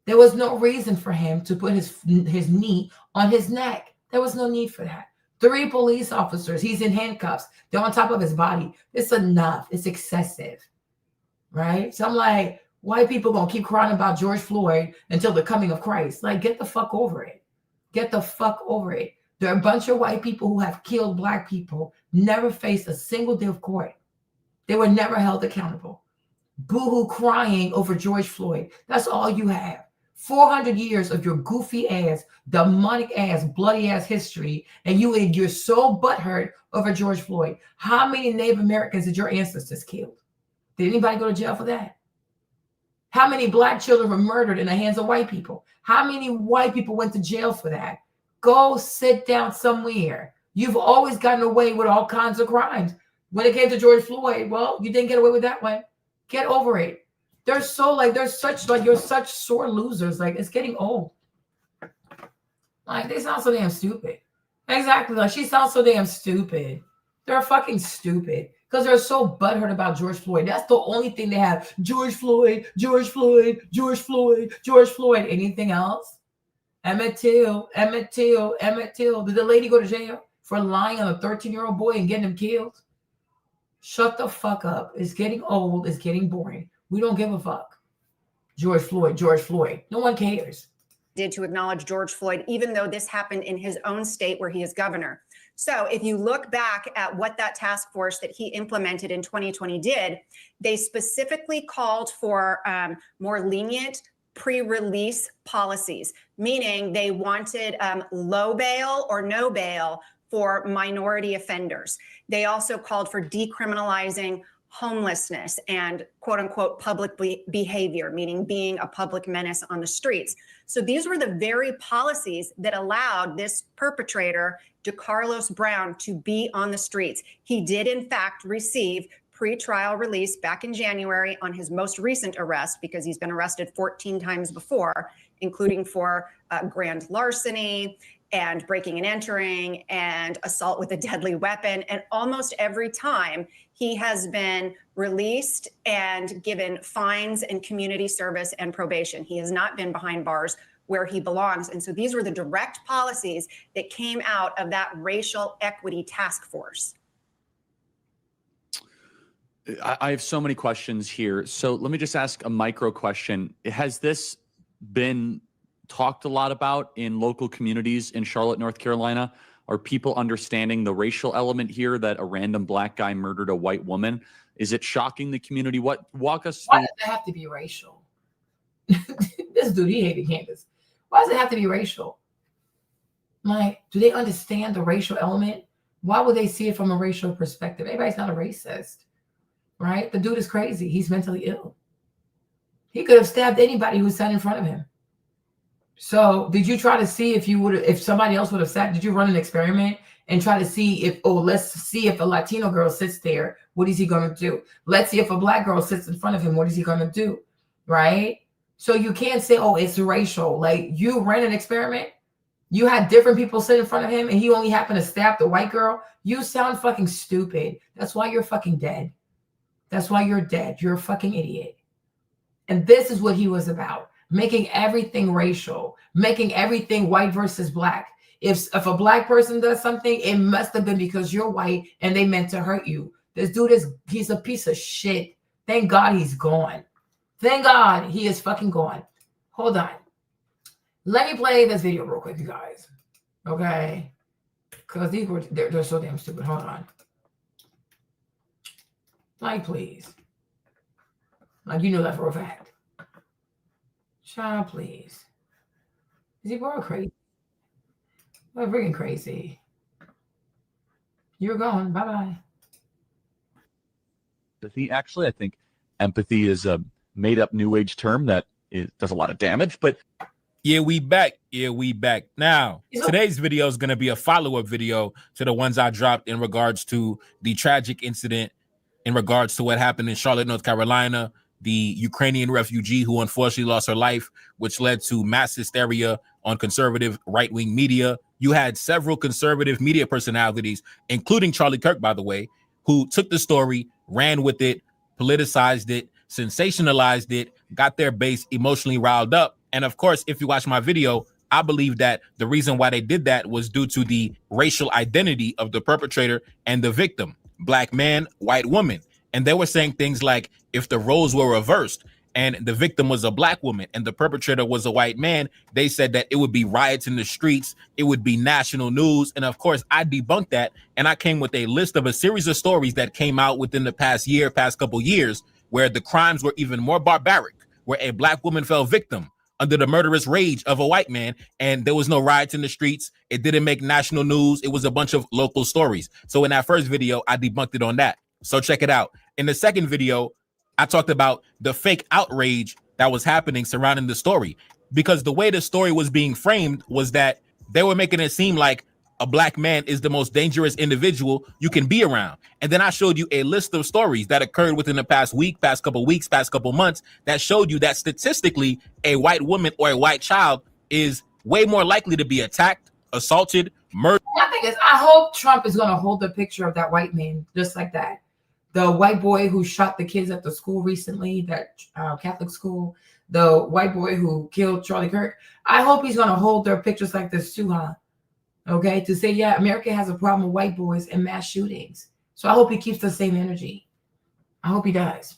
There was no reason for him to put his knee on his neck. There was no need for that. 3 police officers. He's in handcuffs. They're on top of his body. It's enough. It's excessive, right? So I'm like, white people gonna keep crying about George Floyd until the coming of Christ. Like, get the fuck over it. Get the fuck over it. There are a bunch of white people who have killed black people, never faced a single day of court. They were never held accountable. Boo-hoo crying over George Floyd. That's all you have. 400 years of your goofy ass, demonic ass, bloody ass history, and you're so butthurt over George Floyd. How many Native Americans did your ancestors kill? Did anybody go to jail for that? How many black children were murdered in the hands of white people? How many white people went to jail for that? Go sit down somewhere. You've always gotten away with all kinds of crimes. When it came to George Floyd, well, you didn't get away with that one. Get over it. You're such sore losers. Like, it's getting old. Like, they sound so damn stupid. Exactly. Like, she sounds so damn stupid. They're fucking stupid because they're so butthurt about George Floyd. That's the only thing they have. George Floyd, George Floyd, George Floyd, George Floyd. Anything else? Emmett Till, Emmett Till, Emmett Till. Did the lady go to jail for lying on a 13-year-old boy and getting him killed? Shut the fuck up. It's getting old. It's getting boring. We don't give a fuck. George Floyd, George Floyd. No one cares. Did to acknowledge George Floyd, even though this happened in his own state where he is governor. So if you look back at what that task force that he implemented in 2020 did, they specifically called for more lenient pre-release policies, meaning they wanted low bail or no bail for minority offenders. They also called for decriminalizing homelessness and quote unquote public behavior, meaning being a public menace on the streets. So these were the very policies that allowed this perpetrator, DeCarlos Brown, to be on the streets. He did in fact receive pre-trial release back in January on his most recent arrest, because he's been arrested 14 times before, including for grand larceny and breaking and entering and assault with a deadly weapon. And almost every time he has been released and given fines and community service and probation. He has not been behind bars where he belongs. And so these were the direct policies that came out of that racial equity task force. I have so many questions here. So let me just ask a micro question. Has this been talked a lot about in local communities in Charlotte, North Carolina? Are people understanding the racial element here that a random black guy murdered a white woman? Is it shocking the community? Walk us through. Why does it have to be racial? This dude, he hated Candace. Why does it have to be racial? Like, do they understand the racial element? Why would they see it from a racial perspective? Everybody's not a racist, right? The dude is crazy. He's mentally ill. He could have stabbed anybody who sat in front of him. So did you try to see if somebody else would have sat? Did you run an experiment and try to see if, let's see if a Latino girl sits there, what is he going to do? Let's see if a black girl sits in front of him, what is he going to do? Right? So you can't say, it's racial. Like, you ran an experiment. You had different people sit in front of him and he only happened to stab the white girl. You sound fucking stupid. That's why you're fucking dead. That's why you're dead. You're a fucking idiot. And this is what he was about. Making everything racial, making everything white versus black. If a black person does something, it must have been because you're white and they meant to hurt you. This dude he's a piece of shit. Thank God he's gone. Thank God he is fucking gone. Hold on. Let me play this video real quick, you guys. Okay? Because they're so damn stupid. Hold on. Like, please. Like, you know that for a fact. Child, please. Is he going crazy? We're freaking crazy. You're gone. Bye-bye. Actually, I think empathy is a made-up new age term that does a lot of damage, but yeah, we back. Now, today's video is going to be a follow-up video to the ones I dropped in regards to the tragic incident in regards to what happened in Charlotte, North Carolina, the Ukrainian refugee who unfortunately lost her life, which led to mass hysteria on conservative right-wing media. You had several conservative media personalities, including Charlie Kirk, by the way, who took the story, ran with it, politicized it, sensationalized it, got their base emotionally riled up. And of course, if you watch my video, I believe that the reason why they did that was due to the racial identity of the perpetrator and the victim, black man, white woman. And they were saying things like, if the roles were reversed and the victim was a black woman and the perpetrator was a white man, they said that it would be riots in the streets, it would be national news. And of course, I debunked that, and I came with a list of a series of stories that came out within the past couple years, where the crimes were even more barbaric, where a black woman fell victim under the murderous rage of a white man, and there was no riots in the streets. It didn't make national news. It was a bunch of local stories. So in that first video, I debunked it on that. So check it out. In the second video, I talked about the fake outrage that was happening surrounding the story, because the way the story was being framed was that they were making it seem like a black man is the most dangerous individual you can be around. And then I showed you a list of stories that occurred within the past week, past couple weeks, past couple months that showed you that statistically a white woman or a white child is way more likely to be attacked, assaulted, murdered. My thing is, I hope Trump is going to hold the picture of that white man just like that. The white boy who shot the kids at the school recently, that Catholic school, the white boy who killed Charlie Kirk. I hope he's going to hold their pictures like this too, huh? Okay, to say, yeah, America has a problem with white boys and mass shootings. So I hope he keeps the same energy. I hope he does.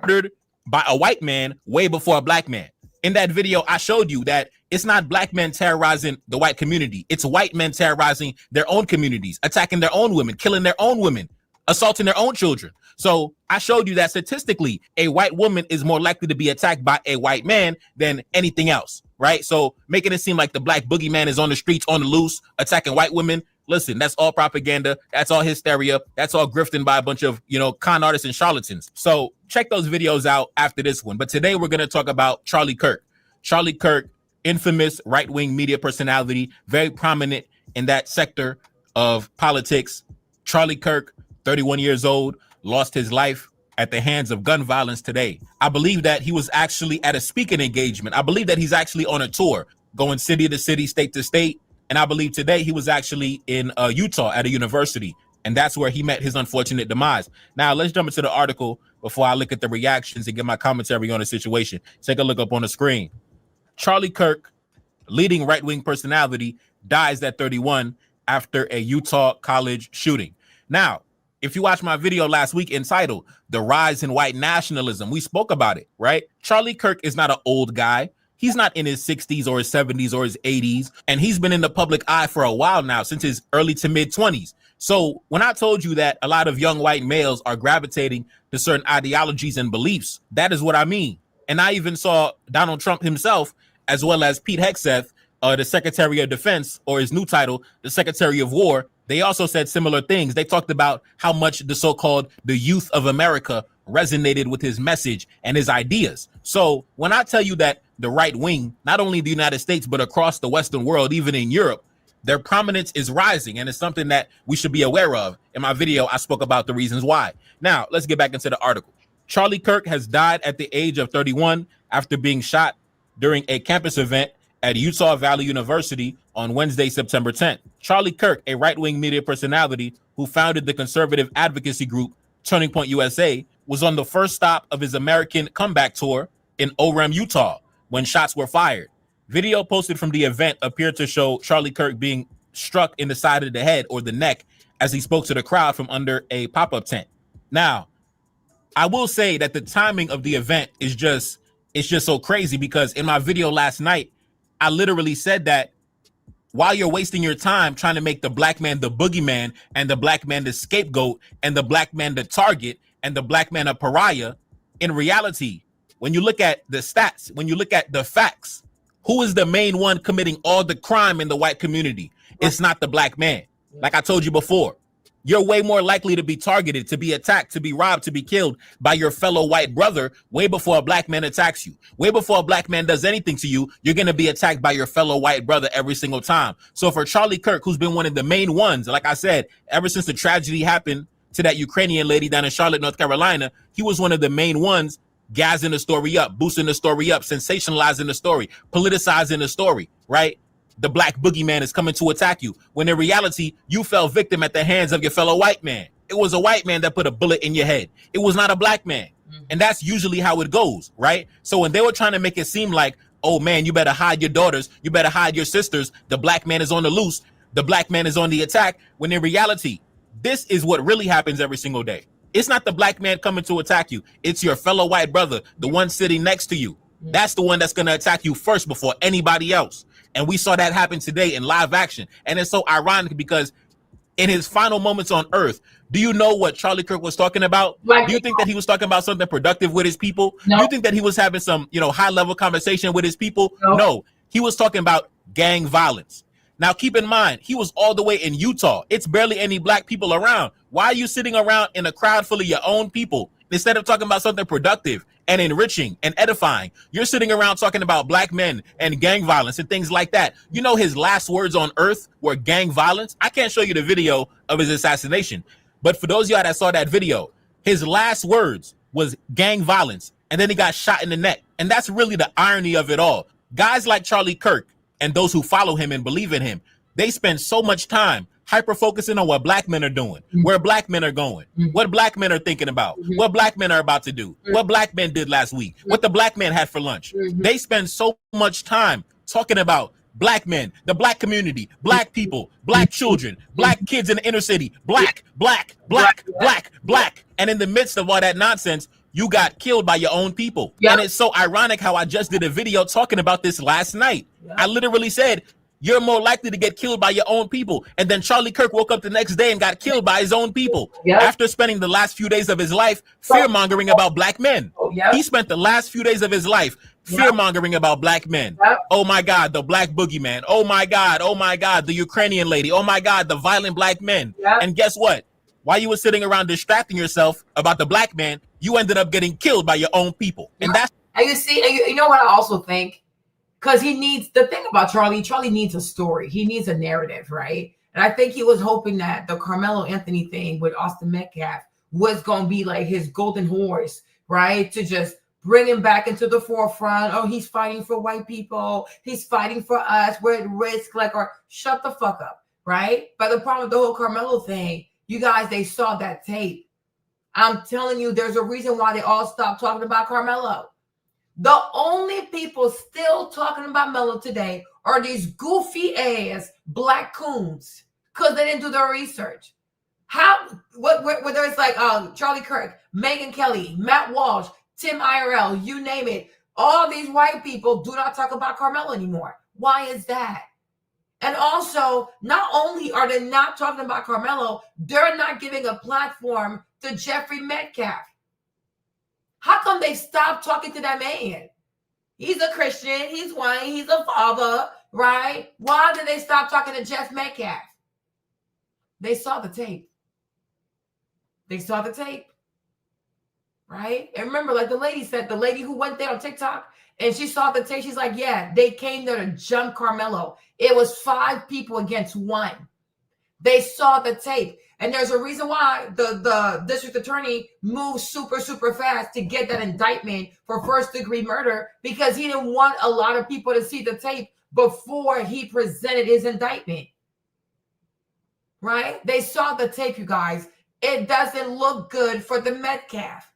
Murdered by a white man way before a black man. In that video, I showed you that it's not black men terrorizing the white community. It's white men terrorizing their own communities, attacking their own women, killing their own women, assaulting their own children. So I showed you that statistically, a white woman is more likely to be attacked by a white man than anything else, right? So making it seem like the black boogeyman is on the streets, on the loose, attacking white women. Listen, that's all propaganda. That's all hysteria. That's all grifting by a bunch of, con artists and charlatans. So check those videos out after this one. But today we're going to talk about Charlie Kirk. Charlie Kirk, infamous right-wing media personality, very prominent in that sector of politics. Charlie Kirk, 31 years old, lost his life at the hands of gun violence today. I believe that he was actually at a speaking engagement. I believe that he's actually on a tour, going city to city, state to state. And I believe today he was actually in Utah at a university. And that's where he met his unfortunate demise. Now, let's jump into the article before I look at the reactions and get my commentary on the situation. Take a look up on the screen. Charlie Kirk, leading right-wing personality, dies at 31 after a Utah college shooting. Now, if you watched my video last week entitled The Rise in White Nationalism, we spoke about it, right? Charlie Kirk is not an old guy. He's not in his 60s or his 70s or his 80s. And he's been in the public eye for a while now, since his early to mid 20s. So when I told you that a lot of young white males are gravitating to certain ideologies and beliefs, that is what I mean. And I even saw Donald Trump himself, as well as Pete Hegseth, the Secretary of Defense, or his new title, the Secretary of War. They also said similar things. They talked about how much the so-called the youth of America resonated with his message and his ideas. So when I tell you that the right wing, not only in the United States, but across the Western world, even in Europe, their prominence is rising, and it's something that we should be aware of. In my video, I spoke about the reasons why. Now, let's get back into the article. Charlie Kirk has died at the age of 31 after being shot during a campus event at Utah Valley University on Wednesday, September 10th. Charlie Kirk, a right-wing media personality who founded the conservative advocacy group Turning Point USA, was on the first stop of his American comeback tour in Orem, Utah, when shots were fired. Video posted from the event appeared to show Charlie Kirk being struck in the side of the head or the neck as he spoke to the crowd from under a pop-up tent. Now, I will say that the timing of the event is just so crazy, because in my video last night, I literally said that while you're wasting your time trying to make the black man the boogeyman and the black man the scapegoat and the black man the target and the black man a pariah, in reality, when you look at the stats, when you look at the facts, who is the main one committing all the crime in the white community? It's not the black man. Like I told you before, you're way more likely to be targeted, to be attacked, to be robbed, to be killed by your fellow white brother way before a black man attacks you. Way before a black man does anything to you, you're going to be attacked by your fellow white brother every single time. So for Charlie Kirk, who's been one of the main ones, like I said, ever since the tragedy happened to that Ukrainian lady down in Charlotte, North Carolina, he was one of the main ones gassing the story up, boosting the story up, sensationalizing the story, politicizing the story, right? The black boogeyman is coming to attack you, when in reality, you fell victim at the hands of your fellow white man. It was a white man that put a bullet in your head. It was not a black man. And that's usually how it goes, right? So when they were trying to make it seem like, oh man, you better hide your daughters, you better hide your sisters, the black man is on the loose, the black man is on the attack, when in reality, this is what really happens every single day. It's not the black man coming to attack you. It's your fellow white brother, the one sitting next to you. That's the one that's going to attack you first before anybody else. And we saw that happen today in live action. And it's so ironic because in his final moments on earth, do you know what Charlie Kirk was talking about? Do you think that he was talking about something productive with his people? No. Do you think that he was having some, high level conversation with his people? No. He was talking about gang violence. Now, keep in mind, he was all the way in Utah. It's barely any black people around. Why are you sitting around in a crowd full of your own people instead of talking about something productive and enriching and edifying? You're sitting around talking about black men and gang violence and things like that. You know, his last words on earth were gang violence. I can't show you the video of his assassination, but for those of y'all that saw that video, his last words was gang violence, and then he got shot in the neck. And that's really the irony of it all. Guys like Charlie Kirk and those who follow him and believe in him, they spend so much time hyper-focusing on what black men are doing, where black men are going, what black men are thinking about, what black men are about to do, what black men did last week, what the black man had for lunch. They spend so much time talking about black men, the black community, black people, black children, black kids in the inner city, black. And in the midst of all that nonsense, you got killed by your own people. Yep. And it's so ironic how I just did a video talking about this last night. Yep. I literally said, you're more likely to get killed by your own people. And then Charlie Kirk woke up the next day and got killed by his own people. Yep. After spending the last few days of his life fear-mongering about black men. Yep. He spent the last few days of his life fear-mongering about black men. Yep. Oh my God, the black boogeyman. Oh my God, the Ukrainian lady. Oh my God, the violent black men. Yep. And guess what? While you were sitting around distracting yourself about the black man, you ended up getting killed by your own people. And that's... And you see, you know what I also think? Because he needs, the thing about Charlie needs a story. He needs a narrative, right? And I think he was hoping that the Carmelo Anthony thing with Austin Metcalf was going to be like his golden horse, right? To just bring him back into the forefront. Oh, he's fighting for white people. He's fighting for us. We're at risk. Or shut the fuck up, right? But the problem with the whole Carmelo thing, you guys, they saw that tape. I'm telling you, there's a reason why they all stopped talking about Carmelo. The only people still talking about Melo today are these goofy ass black coons because they didn't do their research. Whether it's like Charlie Kirk, Megyn Kelly, Matt Walsh, Tim IRL, you name it, all these white people do not talk about Carmelo anymore. Why is that? And also, not only are they not talking about Carmelo, they're not giving a platform to Jeffrey Metcalf. How come they stopped talking to that man? He's a Christian, he's white, he's a father, right? Why did they stop talking to Jeff Metcalf? They saw the tape. They saw the tape, right? And remember, like the lady said, the lady who went there on TikTok, and she saw the tape, she's like, yeah, they came there to jump Carmelo. It was 5 people against 1. They saw the tape. And there's a reason why the district attorney moved super, super fast to get that indictment for first-degree murder, because he didn't want a lot of people to see the tape before he presented his indictment. Right? They saw the tape, you guys. It doesn't look good for the Metcalf.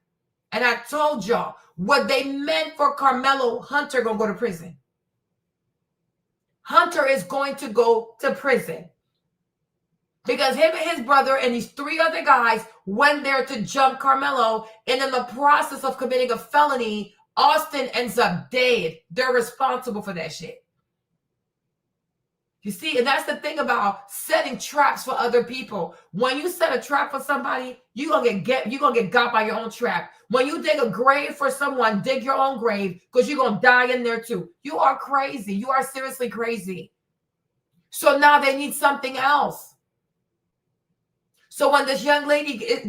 And I told y'all, what they meant for Carmelo, Hunter gonna go to prison. Hunter is going to go to prison. Because him and his brother and these 3 other guys went there to jump Carmelo. And in the process of committing a felony, Austin ends up dead. They're responsible for that shit. You see, and that's the thing about setting traps for other people. When you set a trap for somebody, you're gonna get got by your own trap. When you dig a grave for someone, dig your own grave, because you're gonna die in there too. You are crazy. You are seriously crazy. So now they need something else. So when this young lady, it's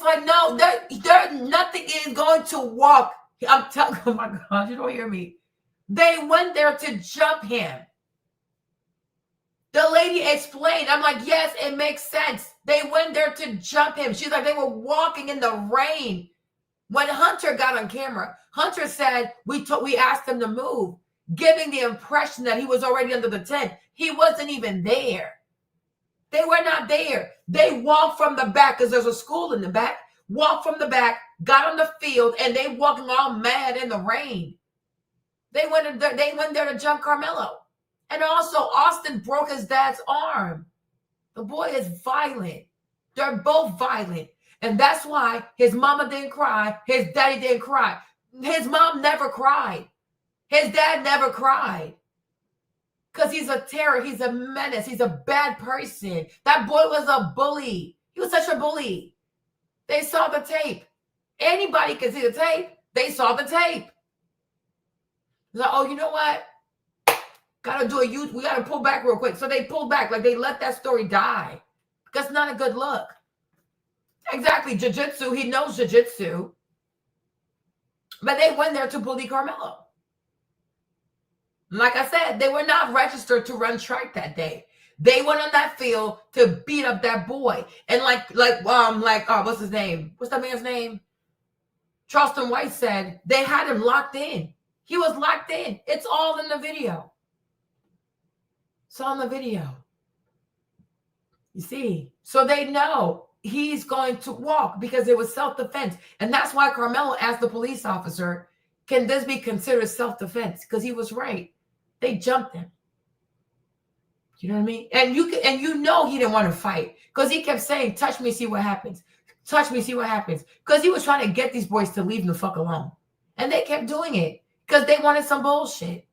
like, no, there nothing is going to walk. I'm telling you, oh my God, you don't hear me. They went there to jump him. The lady explained. I'm like, yes, it makes sense. They went there to jump him. She's like, they were walking in the rain. When Hunter got on camera, Hunter said, we asked him to move, giving the impression that he was already under the tent. He wasn't even there. They were not there. They walked from the back, because there's a school in the back, walked from the back, got on the field, and they walking all mad in the rain. They went there to jump Carmelo. And also, Austin broke his dad's arm. The boy is violent. They're both violent. And that's why his mama didn't cry. His daddy didn't cry. His mom never cried. His dad never cried. Because he's a terror. He's a menace. He's a bad person. That boy was a bully. He was such a bully. They saw the tape. Anybody can see the tape. They saw the tape. Like, oh, you know what? Gotta do we gotta pull back real quick. So they pulled back, like they let that story die. That's not a good look. Exactly, jiu-jitsu, he knows jiu-jitsu. But they went there to bully Carmelo. Like I said, they were not registered to run track that day. They went on that field to beat up that boy. And what's his name? What's that man's name? Charleston White said they had him locked in. He was locked in. It's all in the video. It's on the video. You see? So they know he's going to walk because it was self-defense. And that's why Carmelo asked the police officer, can this be considered self-defense? Because he was right. They jumped him. You know what I mean? And you know he didn't want to fight because he kept saying, touch me, see what happens. Touch me, see what happens. Because he was trying to get these boys to leave him the fuck alone. And they kept doing it because they wanted some bullshit.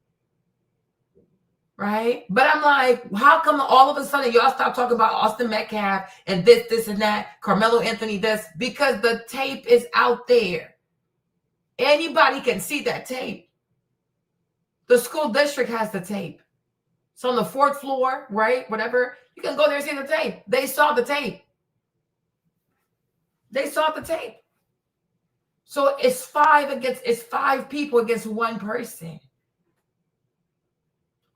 Right? But I'm like, how come all of a sudden y'all stop talking about Austin Metcalf and this and that, Carmelo Anthony this? Because the tape is out there. Anybody can see that tape. The school district has the tape. It's on the 4th floor, right? Whatever. You can go there and see the tape. They saw the tape. They saw the tape. So it's 5 people against one person.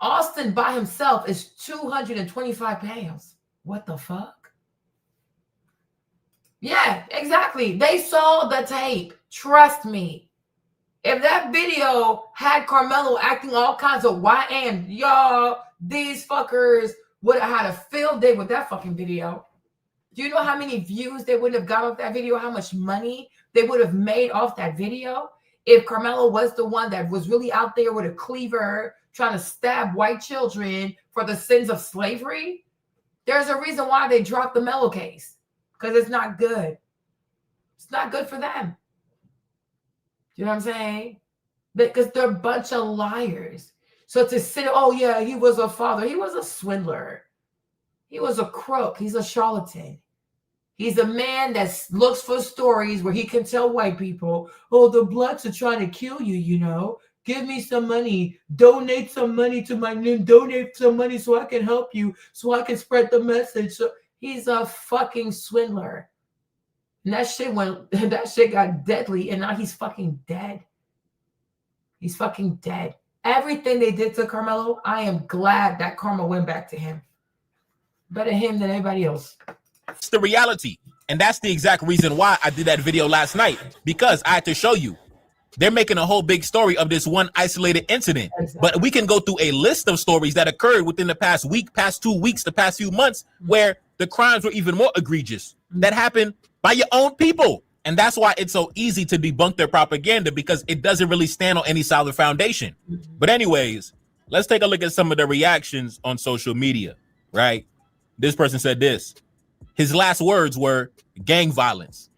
Austin by himself is 225 pounds. What the fuck? Yeah, exactly. They saw the tape. Trust me. If that video had Carmelo acting all kinds of YN, y'all, these fuckers would have had a field day with that fucking video. Do you know how many views they would have got off that video? How much money they would have made off that video? If Carmelo was the one that was really out there with a cleaver trying to stab white children for the sins of slavery, there's a reason why they dropped the Mello case. Because it's not good. It's not good for them. You know what I'm saying? Because they're a bunch of liars. So to say, oh yeah, he was a father. He was a swindler. He was a crook. He's a charlatan. He's a man that looks for stories where he can tell white people, oh, the blacks are trying to kill you, you know. Give me some money. Donate some money to my name. Donate some money so I can help you, so I can spread the message. So he's a fucking swindler. And that shit got deadly, and now he's fucking dead. He's fucking dead. Everything they did to Carmelo, I am glad that karma went back to him. Better him than anybody else. It's the reality. And that's the exact reason why I did that video last night, because I had to show you. They're making a whole big story of this one isolated incident. Exactly. But we can go through a list of stories that occurred within the past week, past 2 weeks, the past few months, where the crimes were even more egregious. That happened by your own people. And that's why it's so easy to debunk their propaganda, because it doesn't really stand on any solid foundation. But anyways, let's take a look at some of the reactions on social media, right? This person said this. His last words were gang violence.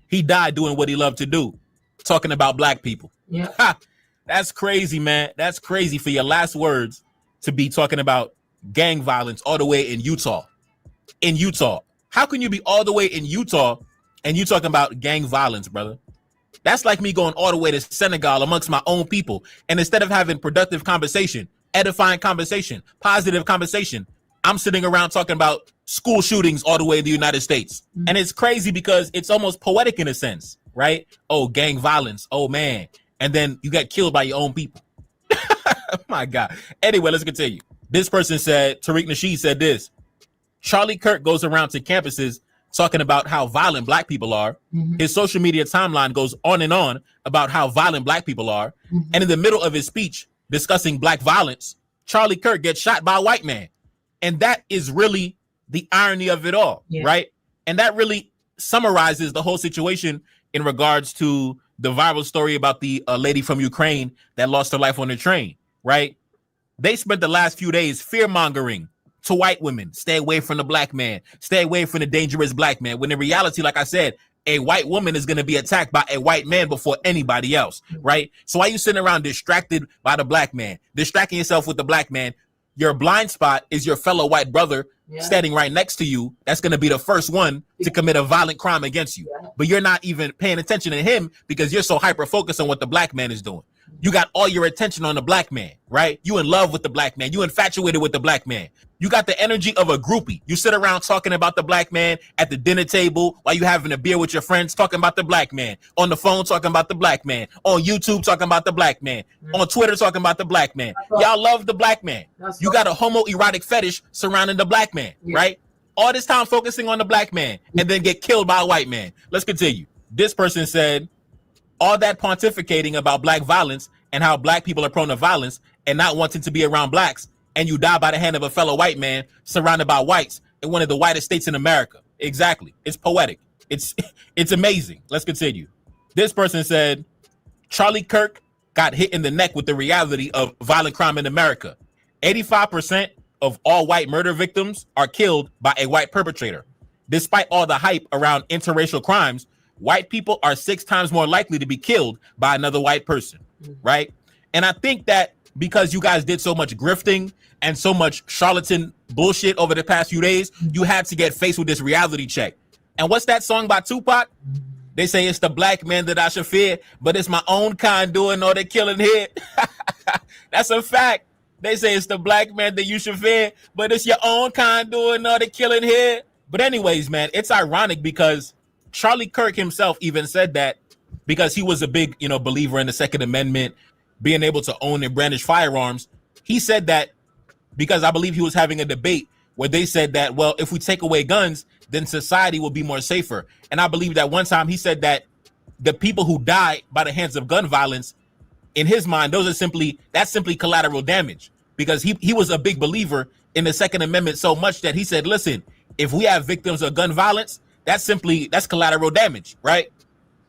He died doing what he loved to do. Talking about black people. Yeah. That's crazy, man. That's crazy for your last words to be talking about gang violence all the way in Utah. In Utah. How can you be all the way in Utah and you talking about gang violence, brother? That's like me going all the way to Senegal amongst my own people. And instead of having productive conversation, edifying conversation, positive conversation, I'm sitting around talking about school shootings all the way in the United States. And it's crazy because it's almost poetic in a sense. Right? Oh, gang violence. Oh, man. And then you get killed by your own people. Oh, my God. Anyway, let's continue. This person said, Tariq Nasheed said this. Charlie Kirk goes around to campuses talking about how violent black people are. His social media timeline goes on and on about how violent black people are. And in the middle of his speech discussing black violence, Charlie Kirk gets shot by a white man. And that is really the irony of it all. Yeah. Right? And that really summarizes the whole situation in regards to the viral story about the lady from Ukraine that lost her life on the train, right? They spent the last few days fear-mongering to white women. Stay away from the black man. Stay away from the dangerous black man. When in reality, like I said, a white woman is going to be attacked by a white man before anybody else, right? So why are you sitting around distracted by the black man? Distracting yourself with the black man. Your blind spot is your fellow white brother standing right next to you. That's going to be the first one to commit a violent crime against you. But you're not even paying attention to him because you're so hyper-focused on what the black man is doing. You got all your attention on the black man, right? You in love with the black man. You infatuated with the black man. You got the energy of a groupie. You sit around talking about the black man at the dinner table while you having a beer with your friends, talking about the black man. On the phone, talking about the black man. On YouTube, talking about the black man. On Twitter, talking about the black man. Y'all love the black man. You got a homoerotic fetish surrounding the black man, right? All this time focusing on the black man and then get killed by a white man. Let's continue. This person said, all that pontificating about black violence and how black people are prone to violence and not wanting to be around blacks, and you die by the hand of a fellow white man surrounded by whites in one of the whitest states in America. Exactly. It's poetic. It's amazing. Let's continue. This person said, Charlie Kirk got hit in the neck with the reality of violent crime in America. 85% of all white murder victims are killed by a white perpetrator. Despite all the hype around interracial crimes, white people are 6 times more likely to be killed by another white person, right? And I think that because you guys did so much grifting and so much charlatan bullshit over the past few days, you had to get faced with this reality check. And what's that song by Tupac? They say it's the black man that I should fear, but it's my own kind doing all the killing here. That's a fact. They say it's the black man that you should fear, but it's your own kind doing all the killing here. But anyways, man, it's ironic because Charlie Kirk himself even said that because he was a big, believer in the Second Amendment, being able to own and brandish firearms. He said that because I believe he was having a debate where they said that, well, if we take away guns, then society will be more safer. And I believe that one time he said that the people who die by the hands of gun violence, in his mind, that's simply collateral damage, because he was a big believer in the Second Amendment so much that he said, listen, if we have victims of gun violence, that's collateral damage, right?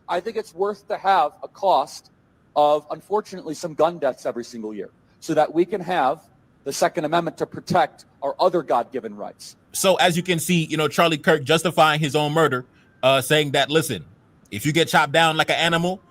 I think it's worth to have a cost of, unfortunately, some gun deaths every single year so that we can have the Second Amendment to protect our other God-given rights. So as you can see, Charlie Kirk justifying his own murder, saying that, listen, if you get chopped down like an animal,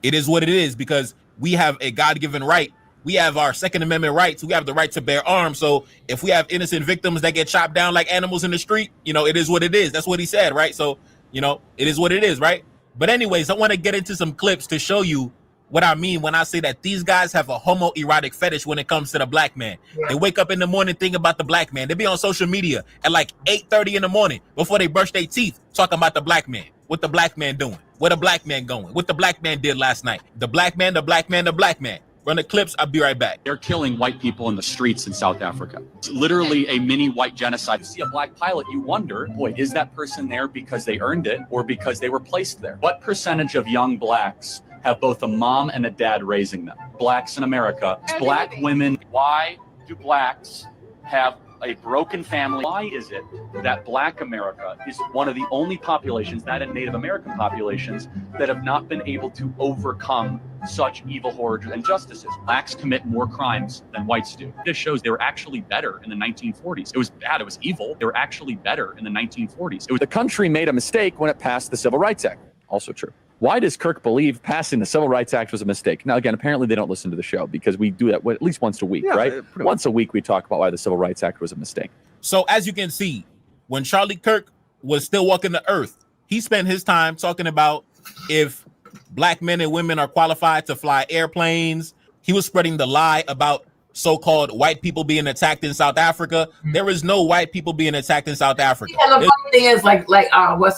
it is what it is, because we have a God-given right. We have our Second Amendment rights. We have the right to bear arms. So if we have innocent victims that get chopped down like animals in the street, it is what it is. That's what he said, right? So, it is what it is, right? But anyways, I want to get into some clips to show you what I mean when I say that these guys have a homoerotic fetish when it comes to the black man. Yeah. They wake up in the morning thinking about the black man. They be on social media at like 8:30 in the morning before they brush their teeth talking about the black man. What the black man doing? Where the black man going? What the black man did last night? The black man, the black man, the black man. Run the clips. I'll be right back. They're killing white people in the streets in South Africa. It's literally a mini white genocide. You see a black pilot, you wonder, boy, is that person there because they earned it or because they were placed there? What percentage of young blacks have both a mom and a dad raising them? Blacks in America, black women. Why do blacks have a broken family? Why is it that black America is one of the only populations, not in Native American populations, that have not been able to overcome such evil, horrors, and injustices? Blacks commit more crimes than whites do. This shows they were actually better in the 1940s. It was bad, it was evil. They were actually better in the 1940s. The country made a mistake when it passed the Civil Rights Act. Also true. Why does Kirk believe passing the Civil Rights Act was a mistake? Now, again, apparently they don't listen to the show because we do that at least once a week, right? Once a week, we talk about why the Civil Rights Act was a mistake. So as you can see, when Charlie Kirk was still walking the earth, he spent his time talking about if black men and women are qualified to fly airplanes. He was spreading the lie about so-called white people being attacked in South Africa. There is no white people being attacked in South Africa. Yeah, the funny thing is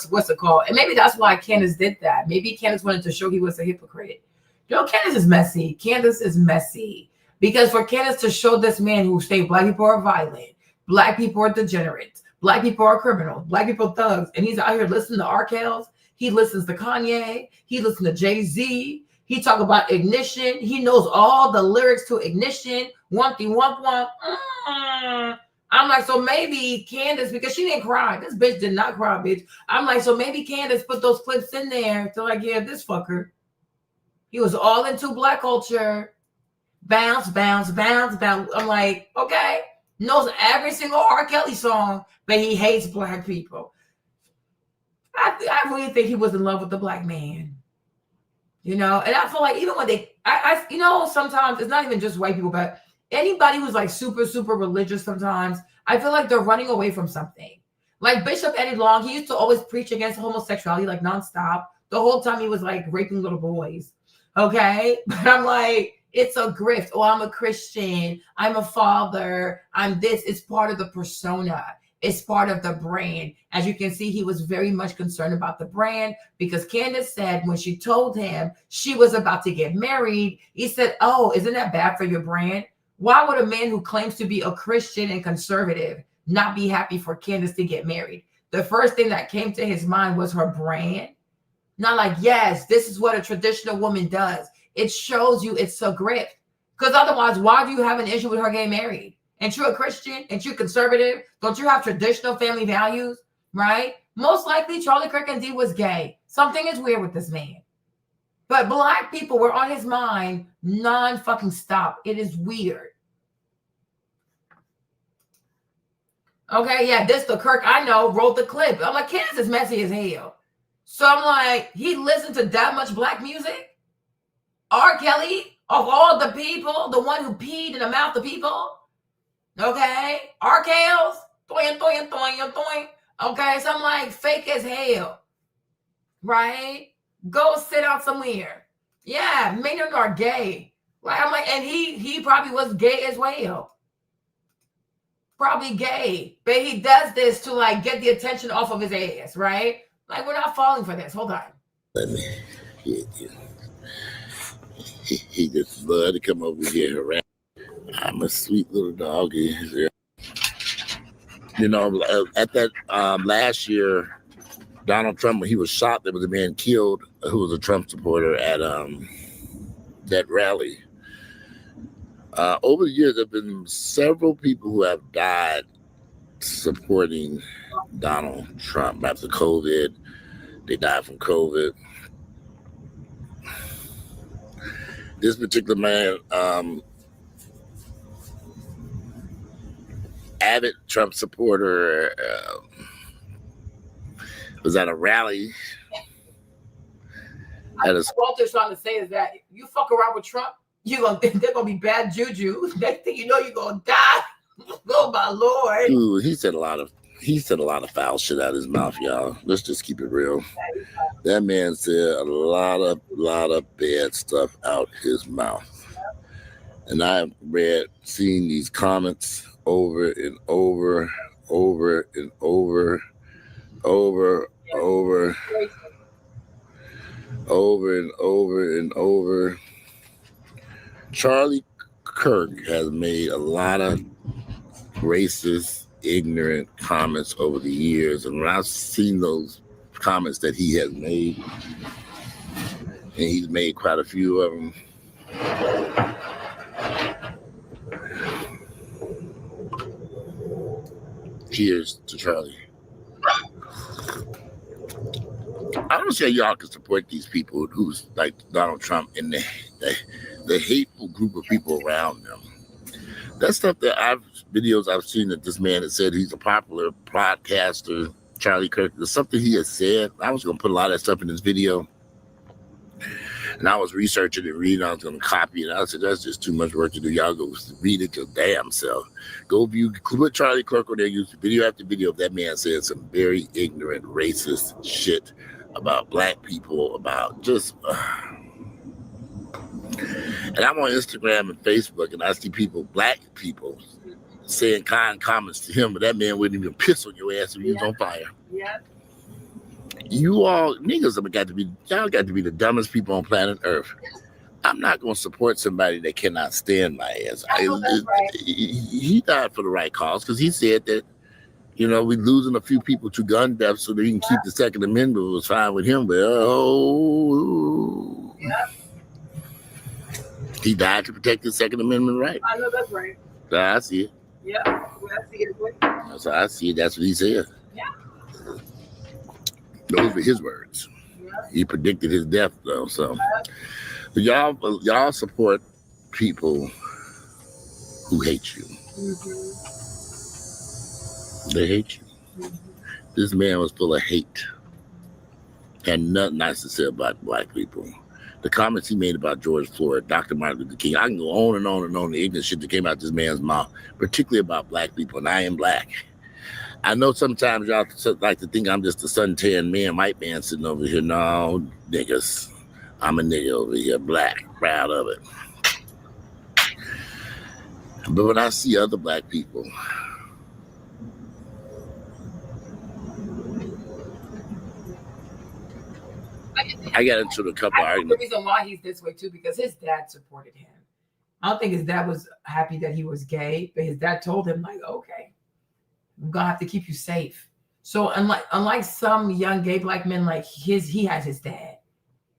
what's it called? And maybe that's why Candace did that. Maybe Candace wanted to show he was a hypocrite. Candace is messy. Candace is messy. Because for Candace to show this man who say black people are violent, black people are degenerates, black people are criminals, black people thugs, and he's out here listening to R. Kells, he listens to Kanye, he listens to Jay-Z, he talk about Ignition, he knows all the lyrics to Ignition, Womp womp. I'm like, so maybe Candace, because she didn't cry. This bitch did not cry, bitch. I'm like, so maybe Candace put those clips in there to like, yeah, this fucker. He was all into black culture. Bounce, bounce, bounce, bounce. I'm like, okay. Knows every single R. Kelly song, but he hates black people. I really think he was in love with the black man. You know, and I feel like even when you know, sometimes it's not even just white people, but anybody who's like super, super religious sometimes, I feel like they're running away from something. Like Bishop Eddie Long, he used to always preach against homosexuality, like nonstop. The whole time he was like raping little boys. Okay. But I'm like, it's a grift. Oh, I'm a Christian. I'm a father. I'm this. It's part of the persona. It's part of the brand. As you can see, he was very much concerned about the brand because Candace said when she told him she was about to get married, he said, oh, isn't that bad for your brand? Why would a man who claims to be a Christian and conservative not be happy for Candace to get married? The first thing that came to his mind was her brand. Not like, yes, this is what a traditional woman does. It shows you it's a grift. Because otherwise, why do you have an issue with her getting married? Ain't you a Christian? Ain't you conservative? Don't you have traditional family values? Right? Most likely, Charlie Kirk indeed was gay. Something is weird with this man. But black people were on his mind non-fucking stop. It is weird. Okay, yeah, this the Kirk I know wrote the clip. I'm like, Candace is messy as hell. So I'm like, he listened to that much black music? R. Kelly, of all the people, the one who peed in the mouth of people? Okay, Arcales, toing, toing, toing, toing. Okay, so I'm like, fake as hell, right? Go sit down somewhere. Yeah, many of them are gay. Like I'm like, and he probably was gay as well. Probably gay, but he does this to like get the attention off of his ass, right? Like we're not falling for this. Hold on. Let me. He just loved to come over here around. I'm a sweet little doggy. You know, at that last year, Donald Trump, when he was shot, there was a man killed who was a Trump supporter at that rally. Over the years, there have been several people who have died supporting Donald Trump after COVID. They died from COVID. This particular man, avid Trump supporter, was at a rally. What Walter's trying to say is that you fuck around with Trump, they're gonna be bad juju. Next thing you know, you're gonna die. Oh my Lord! Dude, he said a lot of foul shit out of his mouth, y'all. Let's just keep it real. That man said a lot of bad stuff out his mouth. And I've seen these comments over and over and over and over. Charlie Kirk has made a lot of racist, ignorant comments over the years. And when I've seen those comments that he has made, and he's made quite a few of them, cheers to Charlie. I don't see how y'all can support these people who's like Donald Trump and the hateful group of people around them. That stuff that videos I've seen that this man has said he's a popular podcaster, Charlie Kirk. There's something he has said. I was going to put a lot of that stuff in this video. And I was researching and reading. I was going to copy it. I said, that's just too much work to do. Y'all go read it your damn self. Go view, put Charlie Kirk on there, use video after video of that man saying some very ignorant, racist shit about black people, about just... And I'm on Instagram and Facebook, and I see people, black people, saying kind comments to him, but that man wouldn't even piss on your ass if he was on fire. Yeah. You all niggas y'all got to be the dumbest people on planet Earth. I'm not going to support somebody that cannot stand my ass. He died for the right cause because he said that, you know, we're losing a few people to gun deaths so that he can keep the Second Amendment. It was fine with him, but he died to protect the Second Amendment right. I know that's right. So I see it. Yeah, I see it. So I see it. That's what he said. Yeah. Those were his words. Yeah. He predicted his death, though. So, Y'all support people who hate you. They hate you. This man was full of hate. Had nothing nice to say about black people. The comments he made about George Floyd, Dr. Martin Luther King, I can go on and on and on, the ignorant shit that came out this man's mouth, particularly about black people, and I am black. I know sometimes y'all like to think I'm just a suntan man, white man sitting over here. No, niggas. I'm a nigga over here, black, proud of it. But when I see other black people, I got into a couple I think arguments. the reason why he's this way too, because his dad supported him. I don't think his dad was happy that he was gay, but his dad told him, like, okay, I'm gonna have to keep you safe. So unlike some young gay black men, like he has his dad.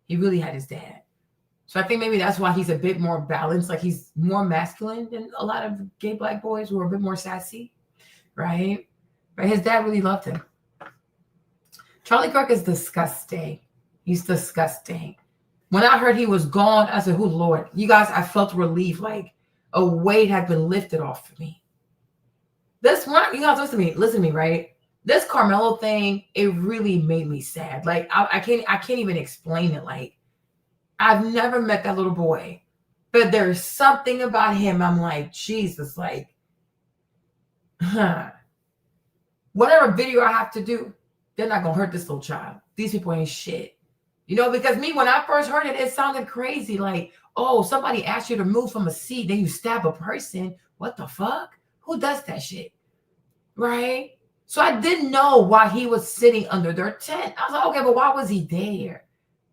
He really had his dad. So I think maybe that's why he's a bit more balanced. Like he's more masculine than a lot of gay black boys who are a bit more sassy, right? But his dad really loved him. Charlie Kirk is disgusting. He's disgusting. When I heard he was gone, I said, "Oh Lord, you guys!" I felt relief, like a weight had been lifted off of me. This one, you guys, listen to me, right? This Carmelo thing, it really made me sad. Like I can't even explain it. Like I've never met that little boy, but there's something about him. I'm like, Jesus, like, whatever video I have to do, they're not gonna hurt this little child. These people ain't shit. You know, because me, when I first heard it, it sounded crazy. Like, oh, somebody asked you to move from a seat, then you stab a person. What the fuck? Who does that shit? Right? So I didn't know why he was sitting under their tent. I was like, okay, but why was he there?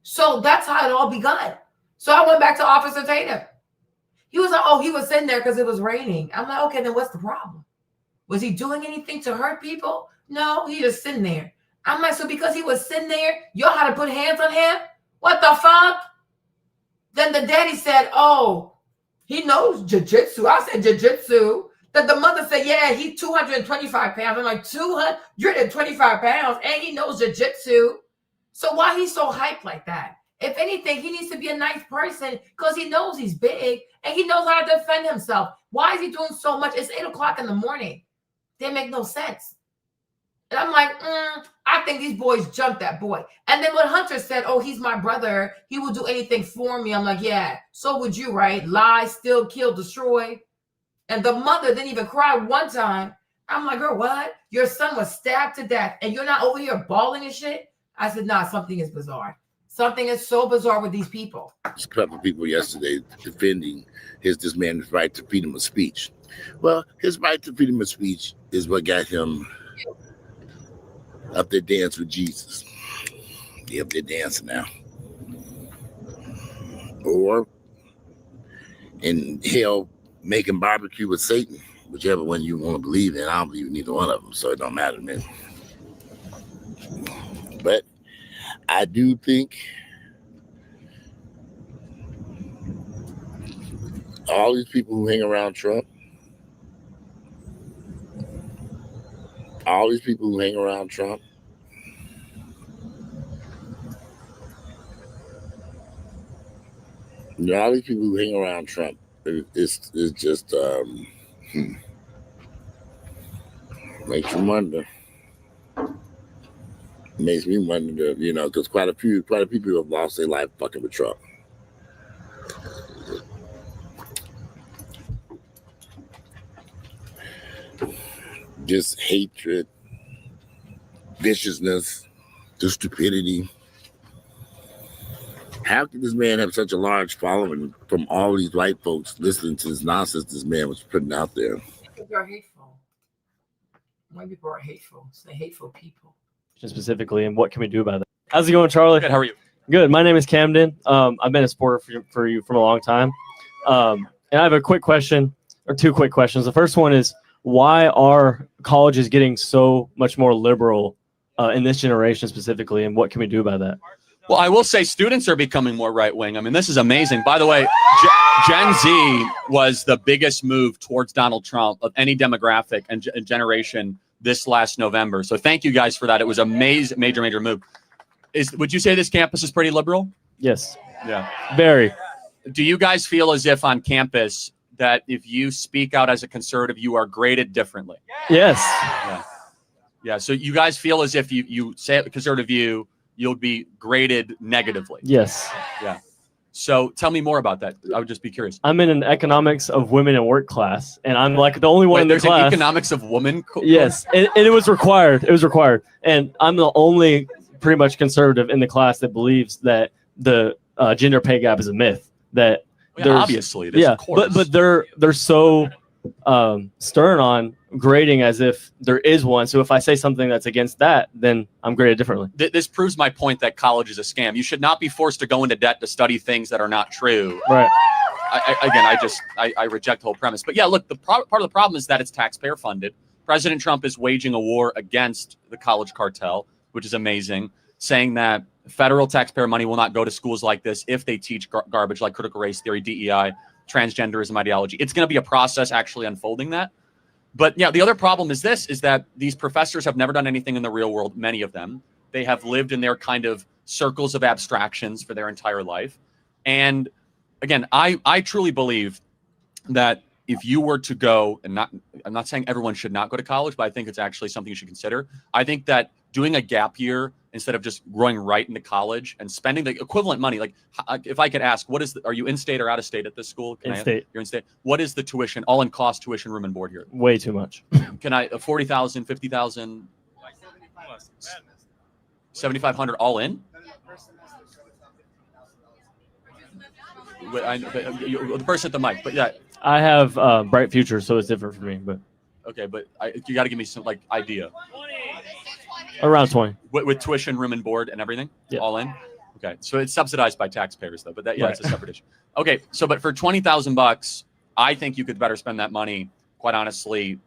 So that's how it all begun. So I went back to Officer Tatum. He was like, oh, he was sitting there because it was raining. I'm like, okay, then what's the problem? Was he doing anything to hurt people? No, he just sitting there. I'm like, so because he was sitting there, y'all had to put hands on him? What the fuck? Then the daddy said, oh, he knows jiu-jitsu. I said jiu-jitsu. Then the mother said, yeah, he's 225 pounds. I'm like, 225 pounds, and he knows jiu-jitsu. So why he's so hyped like that? If anything, he needs to be a nice person because he knows he's big and he knows how to defend himself. Why is he doing so much? It's 8 o'clock in the morning. Didn't make no sense. And I'm like, I think these boys jumped that boy. And then when Hunter said, oh, he's my brother, he will do anything for me. I'm like, yeah, so would you, right? Lie, steal, kill, destroy. And the mother didn't even cry one time. I'm like, girl, what? Your son was stabbed to death and you're not over here bawling and shit? I said, nah, something is bizarre. Something is so bizarre with these people. A couple of people yesterday defending this man's right to freedom of speech. Well, his right to freedom of speech is what got him up there dance with Jesus. He up there dancing now. Or in hell, making barbecue with Satan, whichever one you want to believe in. I don't believe in either one of them, so it don't matter to me. But I do think all these people who hang around Trump, all these people who hang around Trump, it's just makes you wonder. Makes me wonder, because quite a few people have lost their life fucking with Trump. Just hatred, viciousness, just stupidity. How could this man have such a large following from all these white folks listening to this nonsense this man was putting out there? People are hateful. White people are hateful. They're hateful people. Specifically, and what can we do about that? How's it going, Charlie? Good, how are you? Good. My name is Camden. I've been a supporter for you from a long time. And I have a quick question, or two quick questions. The first one is, why are colleges getting so much more liberal in this generation specifically, and what can we do about that? Well, I will say students are becoming more right-wing. I mean, this is amazing. By the way, Gen Z was the biggest move towards Donald Trump of any demographic and generation this last November. So thank you guys for that. It was a major move. Would you say this campus is pretty liberal? Yes. Yeah. Very. Do you guys feel as if on campus that if you speak out as a conservative, you are graded differently? Yes. Yeah. Yeah. So you guys feel as if you say a conservative view, you'll be graded negatively. Yes. Yeah. So tell me more about that. I would just be curious. I'm in an economics of women and work class, and I'm like the only one in the there's class. An economics of women. Yes, and it was required. It was required, and I'm the only pretty much conservative in the class that believes that the gender pay gap is a myth. That obviously, it is, yeah, of course. but they're so stern on grading as if there is one. So if I say something that's against that, then I'm graded differently. This proves my point that college is a scam. You should not be forced to go into debt to study things that are not true. Right. I reject the whole premise. But yeah, look, part of the problem is that it's taxpayer funded. President Trump is waging a war against the college cartel, which is amazing, saying that federal taxpayer money will not go to schools like this if they teach garbage like critical race theory, DEI, transgenderism ideology. It's going to be a process actually unfolding that. But yeah, the other problem is that these professors have never done anything in the real world, many of them. They have lived in their kind of circles of abstractions for their entire life. And again, I truly believe that if you were to go, and I'm not saying everyone should not go to college, but I think it's actually something you should consider. I think that doing a gap year instead of just going right into college and spending the equivalent money, like if I could ask, are you in state or out of state at this school? In-state. You're in state. What is the tuition, all in cost tuition, room and board here? Way too much. Can I, 40,000, 50,000, 7,500 all in? The person at the mic, but yeah. I have bright future, so it's different for me. But okay, but you got to give me some idea. Around 20 with tuition, room and board, and everything, all in. Okay, so it's subsidized by taxpayers though, but that it's a separate issue. Okay, so but for $20,000, I think you could better spend that money, quite honestly,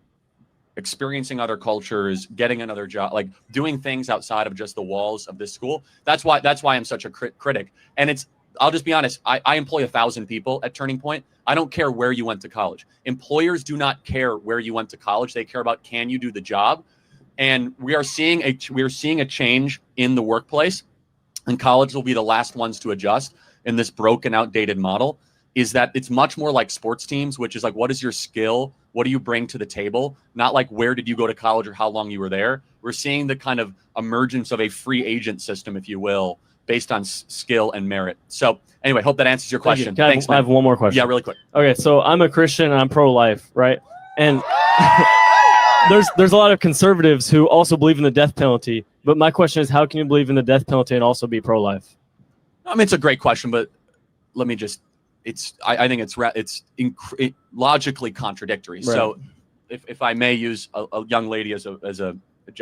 experiencing other cultures, getting another job, like doing things outside of just the walls of this school. That's why I'm such a critic. And I'll just be honest. I employ 1,000 people at Turning Point. I don't care where you went to college. Employers do not care where you went to college. They care about, can you do the job? And we are seeing a change in the workplace, and colleges will be the last ones to adjust in this broken, outdated model. Is that it's much more like sports teams, which is like, what is your skill? What do you bring to the table? Not like where did you go to college or how long you were there. We're seeing the kind of emergence of a free agent system, if you will, based on skill and merit. So anyway, hope that answers your question. Thanks, I have one more question. Yeah, really quick. Okay, so I'm a Christian and I'm pro-life, right? And there's a lot of conservatives who also believe in the death penalty. But my question is, how can you believe in the death penalty and also be pro-life? I mean, it's a great question, but let me just, I think it's logically contradictory. Right. So if I may use a young lady as a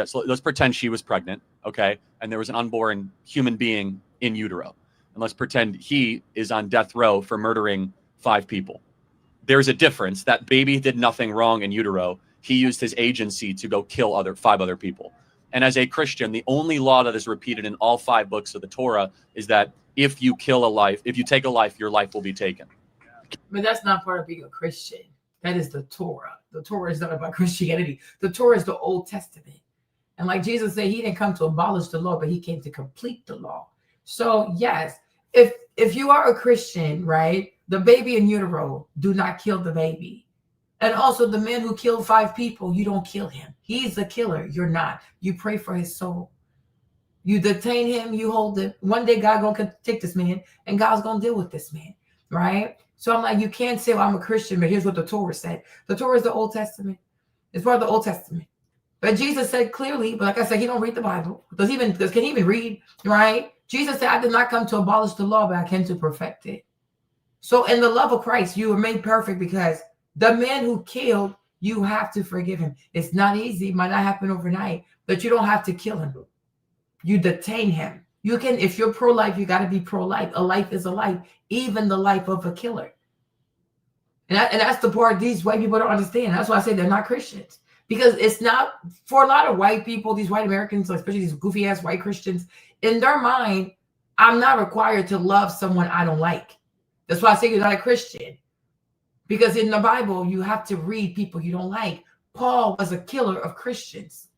so let's pretend she was pregnant, okay? And there was an unborn human being in utero. And let's pretend he is on death row for murdering 5 people. There's a difference. That baby did nothing wrong in utero. He used his agency to go kill 5 other people. And as a Christian, the only law that is repeated in all 5 books of the Torah is that if you kill a life, if you take a life, your life will be taken. But that's not part of being a Christian. That is the Torah. The Torah is not about Christianity. The Torah is the Old Testament. And like Jesus said, he didn't come to abolish the law, but he came to complete the law. So yes, if you are a Christian, right, the baby in utero, do not kill the baby. And also the man who killed 5 people, you don't kill him. He's the killer. You're not. You pray for his soul. You detain him, you hold him. One day God gonna take this man and God's gonna deal with this man, right? So I'm like, you can't say, well, I'm a Christian, but here's what the Torah said. The Torah is the Old Testament. It's part of the Old Testament. But Jesus said clearly, but like I said, he don't read the Bible. Can he even read, right? Jesus said, I did not come to abolish the law, but I came to perfect it. So in the love of Christ, you are made perfect because the man who killed, you have to forgive him. It's not easy. It might not happen overnight, but you don't have to kill him. You detain him. You can, if you're pro-life, you got to be pro-life. A life is a life, even the life of a killer. And that's the part these white people don't understand. That's why I say they're not Christians. Because it's not, for a lot of white people, these white Americans, especially these goofy ass white Christians, in their mind, I'm not required to love someone I don't like. That's why I say you're not a Christian. Because in the Bible, you have to read people you don't like. Paul was a killer of Christians.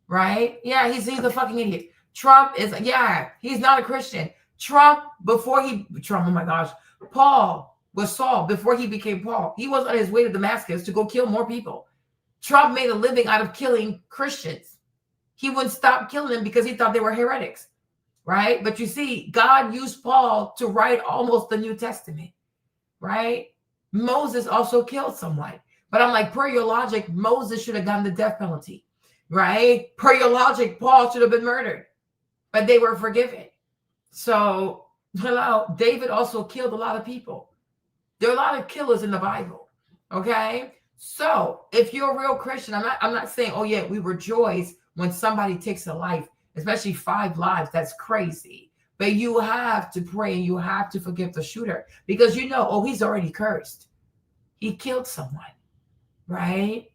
Right? Yeah, he's a fucking idiot. Trump is, he's not a Christian. Trump, oh my gosh, Paul was Saul before he became Paul. He was on his way to Damascus to go kill more people. Trump made a living out of killing Christians. He wouldn't stop killing them because he thought they were heretics, right? But you see, God used Paul to write almost the New Testament, right? Moses also killed someone. But I'm like, per your logic, Moses should have gotten the death penalty, right? Per your logic, Paul should have been murdered, but they were forgiven. So, David also killed a lot of people. There are a lot of killers in the Bible, okay? So if you're a real Christian, I'm not saying, oh yeah, we rejoice when somebody takes a life, especially 5 lives. That's crazy. But you have to pray and you have to forgive the shooter because you know, oh, he's already cursed. He killed someone, right?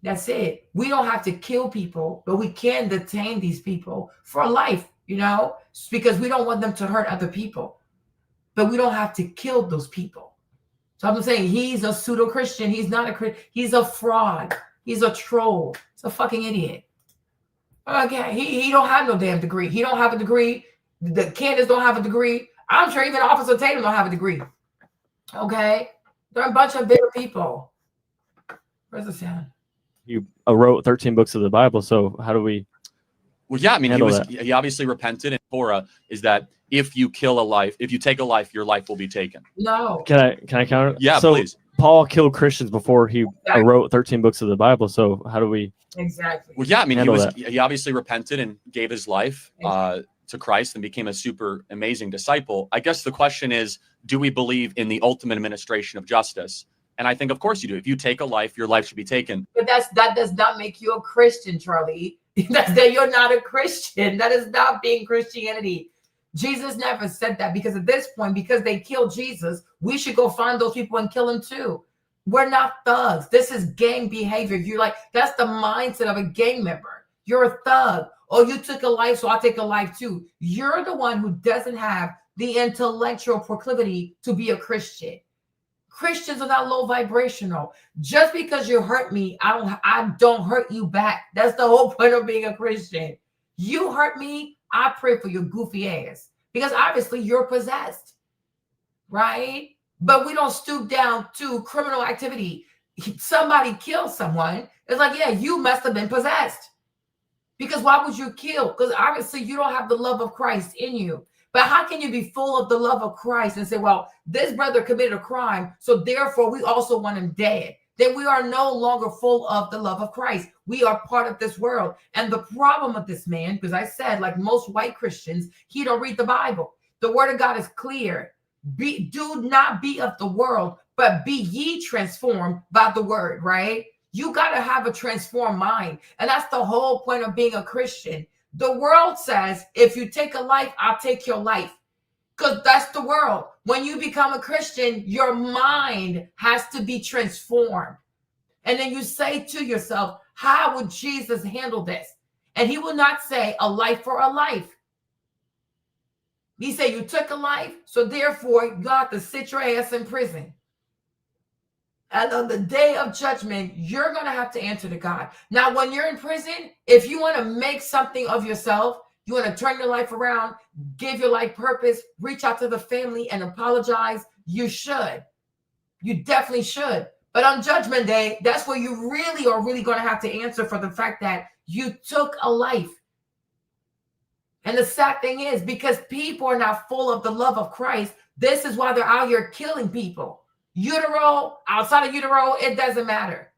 That's it. We don't have to kill people, but we can detain these people for life, you know, because we don't want them to hurt other people. But we don't have to kill those people. So I'm saying he's a pseudo-Christian. He's not a Christian. He's a fraud. He's a troll. He's a fucking idiot. Okay, he don't have no damn degree. He don't have a degree. The candidates don't have a degree. I'm sure even Officer Tatum don't have a degree. Okay? They're a bunch of bitter people. Where's the sound? You wrote 13 books of the Bible, so how do we... Well, yeah, I mean, he obviously repented, and Torah is that if you kill a life, if you take a life, your life will be taken. No. Can I counter? Yeah, so please. Paul killed Christians before he wrote 13 books of the Bible, so how do we... Exactly. Well, yeah, I mean, he obviously repented and gave his life to Christ and became a super amazing disciple. I guess the question is, do we believe in the ultimate administration of justice? And I think, of course, you do. If you take a life, your life should be taken. But that does not make you a Christian, Charlie. That you're not a Christian. That is not being Christianity. Jesus never said that because at this point, because they killed Jesus, we should go find those people and kill them too. We're not thugs. This is gang behavior. You're like, that's the mindset of a gang member. You're a thug. Oh, you took a life, so I'll take a life too. You're the one who doesn't have the intellectual proclivity to be a Christian. Christians are not low vibrational. Just because you hurt me, I don't hurt you back. That's the whole point of being a Christian. You hurt me, I pray for your goofy ass. Because obviously you're possessed. Right? But we don't stoop down to criminal activity. Somebody kills someone. It's like, yeah, you must have been possessed. Because why would you kill? Because obviously you don't have the love of Christ in you. But how can you be full of the love of Christ and say, well, this brother committed a crime, so therefore we also want him dead? Then we are no longer full of the love of Christ. We are part of this world. And the problem with this man, because I said, like most white Christians, he don't read the Bible. The word of God is clear. Do not be of the world, but be ye transformed by the word, right? You got to have a transformed mind. And that's the whole point of being a Christian. The world says, if you take a life, I'll take your life. Because that's the world. When you become a Christian, your mind has to be transformed. And then you say to yourself, how would Jesus handle this? And he will not say a life for a life. He said, you took a life, so therefore you have to sit your ass in prison. And on the day of judgment, you're going to have to answer to God. Now, when you're in prison, if you want to make something of yourself, you want to turn your life around, give your life purpose, reach out to the family and apologize, you should. You definitely should. But on Judgment Day, that's where you really are going to have to answer for the fact that you took a life. And the sad thing is, because people are not full of the love of Christ, this is why they're out here killing people. Utero, outside of utero, it doesn't matter.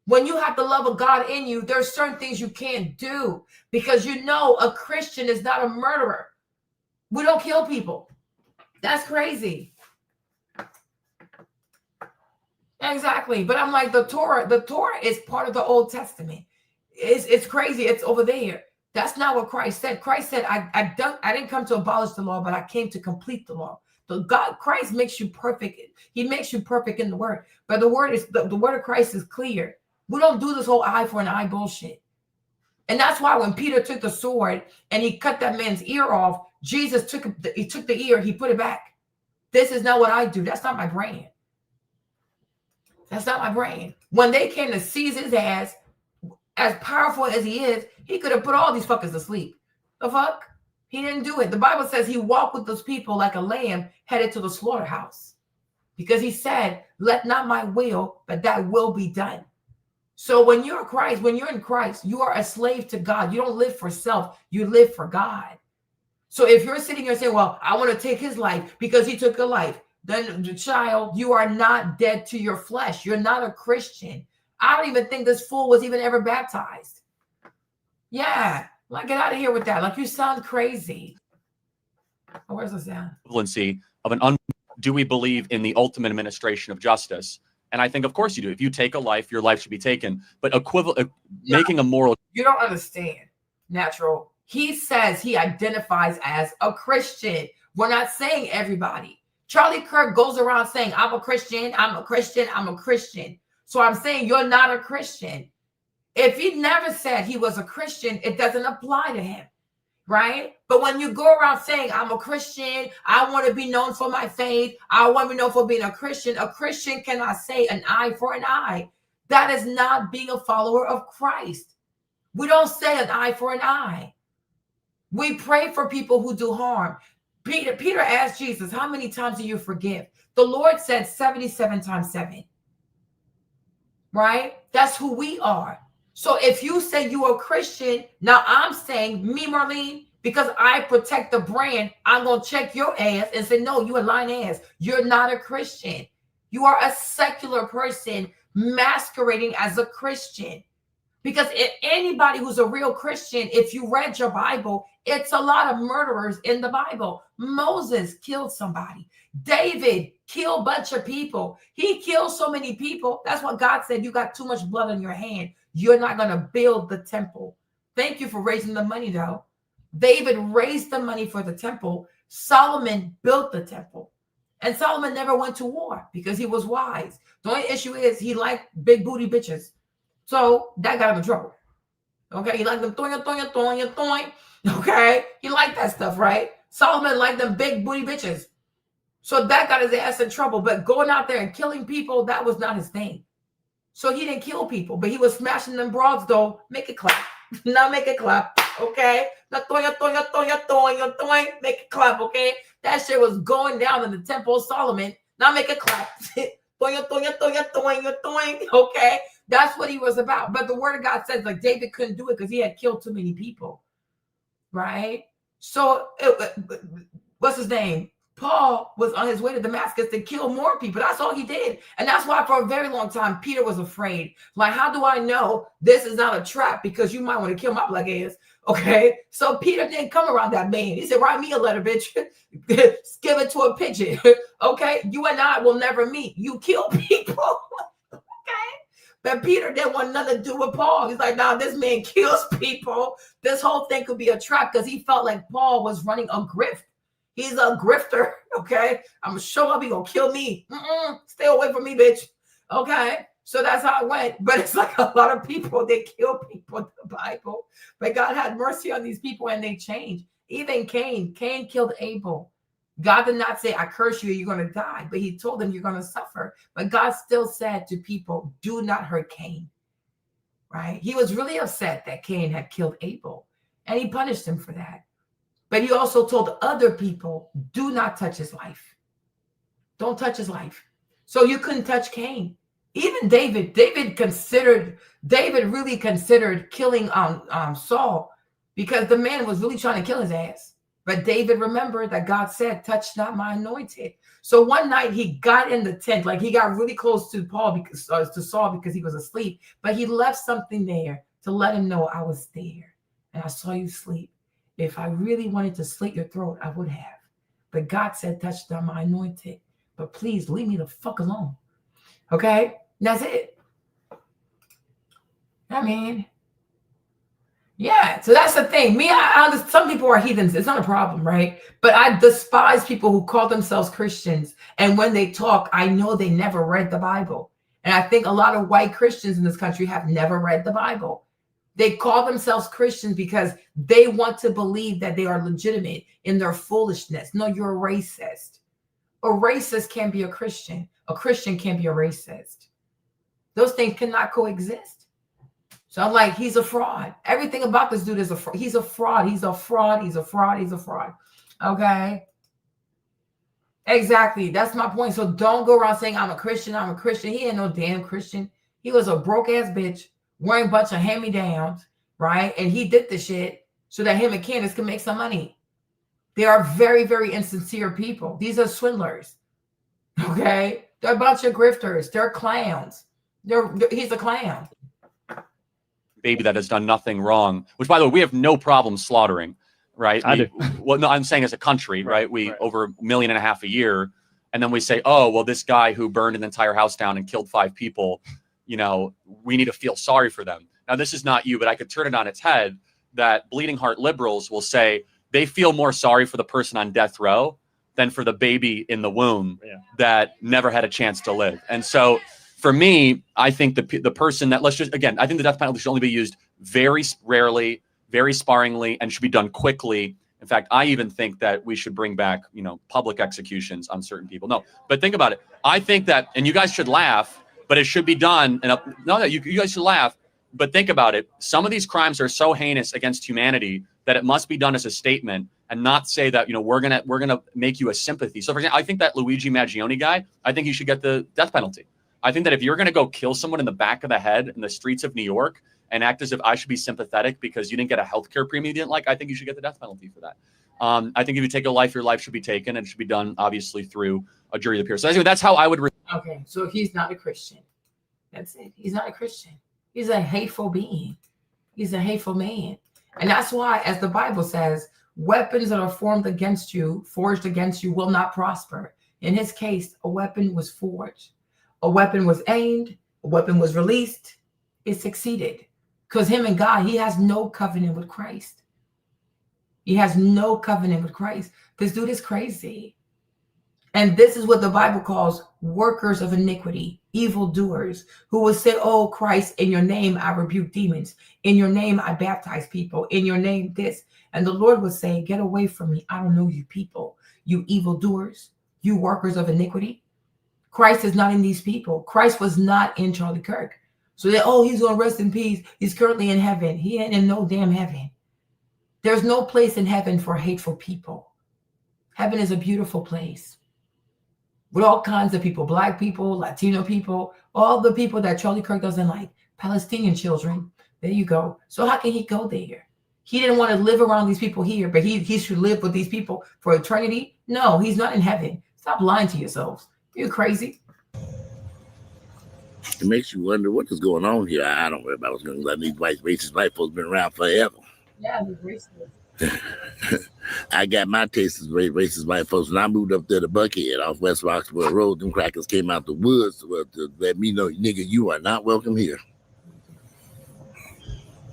When you have the love of God in you, there's certain things you can't do because you know a Christian is not a murderer. We don't kill people. That's crazy. Exactly. But I'm like, the Torah is part of the Old Testament. It's crazy. It's over there. That's not what Christ said. Christ said, I didn't come to abolish the law, but I came to complete the law. Christ makes you perfect. He makes you perfect in the word. But the word of Christ is clear. We don't do this whole eye for an eye bullshit. And that's why when Peter took the sword and he cut that man's ear off, Jesus took the ear, he put it back. This is not what I do. That's not my brain. That's not my brain. When they came to seize his ass, as powerful as he is, he could have put all these fuckers to sleep. The fuck? He didn't do it. The Bible says he walked with those people like a lamb headed to the slaughterhouse, because he said, let not my will, but that will be done. So when you're in Christ, you are a slave to God. You don't live for self. You live for God. So if you're sitting here saying, well, I want to take his life because he took a life, then the child, you are not dead to your flesh. You're not a Christian. I don't even think this fool was even ever baptized. Yeah. Like, get out of here with that. Like, you sound crazy. Oh, where's the sound? Equivalency of do we believe in the ultimate administration of justice? And I think, of course, you do. If you take a life, your life should be taken. But making a moral. You don't understand, Natural. He says he identifies as a Christian. We're not saying everybody. Charlie Kirk goes around saying, I'm a Christian, I'm a Christian, I'm a Christian. So I'm saying you're not a Christian. If he never said he was a Christian, it doesn't apply to him, right? But when you go around saying, I'm a Christian, I want to be known for my faith, I want to be known for being a Christian cannot say an eye for an eye. That is not being a follower of Christ. We don't say an eye for an eye. We pray for people who do harm. Peter asked Jesus, how many times do you forgive? The Lord said 77 times 7, right? That's who we are. So if you say you're a Christian, now I'm saying, me, Marlene, because I protect the brand, I'm going to check your ass and say, no, you a lying ass. You're not a Christian. You are a secular person masquerading as a Christian. Because anybody who's a real Christian, if you read your Bible, it's a lot of murderers in the Bible. Moses killed somebody. David killed a bunch of people. He killed so many people. That's what God said. You got too much blood on your hand. You're not going to build the temple. Thank you for raising the money, though. David raised the money for the temple. Solomon built the temple. And Solomon never went to war because he was wise. The only issue is he liked big booty bitches. So that got him in trouble. Okay, he liked them toing. Okay, he liked that stuff, right? Solomon liked them big booty bitches. So that got his ass in trouble. But going out there and killing people, that was not his thing. So he didn't kill people, but he was smashing them broads, though. Make it clap. Now make it clap. Okay? Now toing. Make it clap, okay? That shit was going down in the temple of Solomon. Now make it clap. Toing. Okay? That's what he was about. But the word of God says, like, David couldn't do it because he had killed too many people. Right? So, what's his name? Paul was on his way to Damascus to kill more people. That's all he did. And that's why for a very long time, Peter was afraid. Like, how do I know this is not a trap? Because you might want to kill my black ass. Okay? So Peter didn't come around that man. He said, write me a letter, bitch. Give it to a pigeon. Okay? You and I will never meet. You kill people. But Peter didn't want nothing to do with Paul. He's like, nah, this man kills people. This whole thing could be a trap because he felt like Paul was running a grift. He's a grifter, okay? I'm going to show up. He's going to kill me. Stay away from me, bitch. Okay? So that's how it went. But it's like a lot of people, they kill people in the Bible. But God had mercy on these people and they changed. Even Cain killed Abel. God did not say, I curse you, you're going to die. But he told them you're going to suffer. But God still said to people, do not hurt Cain. Right? He was really upset that Cain had killed Abel. And he punished him for that. But he also told other people, do not touch his life. Don't touch his life. So you couldn't touch Cain. Even David really considered killing Saul because the man was really trying to kill his ass. But David remembered that God said, touch not my anointed. So one night he got in the tent, like he got really close to Saul because he was asleep. But he left something there to let him know I was there and I saw you sleep. If I really wanted to slit your throat, I would have. But God said, touch not my anointed. But please leave me the fuck alone. Okay? That's it. I mean, yeah, so that's the thing. I understand some people are heathens. It's not a problem, right? But I despise people who call themselves Christians. And when they talk, I know they never read the Bible. And I think a lot of white Christians in this country have never read the Bible. They call themselves Christians because they want to believe that they are legitimate in their foolishness. No, you're a racist. A racist can't be a Christian. A Christian can't be a racist. Those things cannot coexist. So I'm like, he's a fraud. Everything about this dude is a fraud. He's a fraud. He's a fraud. He's a fraud. He's a fraud. Okay. Exactly. That's my point. So don't go around saying I'm a Christian. I'm a Christian. He ain't no damn Christian. He was a broke ass bitch wearing a bunch of hand-me-downs, right? And he did the shit so that him and Candace can make some money. They are very, very insincere people. These are swindlers. Okay. They're a bunch of grifters. They're clowns. He's a clown. Baby that has done nothing wrong, which by the way, we have no problem slaughtering, right? I do. Well, no, I'm saying as a country, right? We over 1.5 million a year. And then we say, oh, well, this guy who burned an entire house down and killed 5 people, you know, we need to feel sorry for them. Now, this is not you, but I could turn it on its head that bleeding heart liberals will say they feel more sorry for the person on death row than for the baby in the womb that never had a chance to live. And so for me, I think the person that, let's just, again, I think the death penalty should only be used very rarely, very sparingly, and should be done quickly. In fact, I even think that we should bring back, you know, public executions on certain people. No, but think about it. I think that, and you guys should laugh, but it should be done. And you guys should laugh, but think about it. Some of these crimes are so heinous against humanity that it must be done as a statement and not say that, you know, we're gonna make you a sympathy. So for example, I think that Luigi Maggioni guy, I think he should get the death penalty. I think that if you're going to go kill someone in the back of the head in the streets of New York and act as if I should be sympathetic because you didn't get a healthcare premium you didn't like, I think you should get the death penalty for that. I think if you take a life, your life should be taken, and it should be done, obviously, through a jury of the peers. So anyway, that's how I would. Okay, so he's not a Christian. That's it. He's not a Christian. He's a hateful being. He's a hateful man. And that's why, as the Bible says, weapons that are forged against you, will not prosper. In his case, a weapon was forged. A weapon was aimed, a weapon was released, it succeeded. Because him and God, he has no covenant with Christ. He has no covenant with Christ. This dude is crazy. And this is what the Bible calls workers of iniquity, evildoers, who will say, oh, Christ, in your name I rebuke demons. In your name I baptize people. In your name this. And the Lord would say, get away from me. I don't know you people, you evildoers, you workers of iniquity. Christ is not in these people. Christ was not in Charlie Kirk. So that, oh, he's going to rest in peace. He's currently in heaven. He ain't in no damn heaven. There's no place in heaven for hateful people. Heaven is a beautiful place with all kinds of people, Black people, Latino people, all the people that Charlie Kirk doesn't like, Palestinian children. There you go. So how can he go there? He didn't want to live around these people here, but he should live with these people for eternity. No, he's not in heaven. Stop lying to yourselves. You crazy? It makes you wonder what is going on here. I don't worry about what's going on. These racist white folks been around forever. Yeah, they're racist. I got my taste as racist white folks when I moved up there to Buckhead off West Roxborough Road. Them crackers came out the woods to let me know, nigga, you are not welcome here.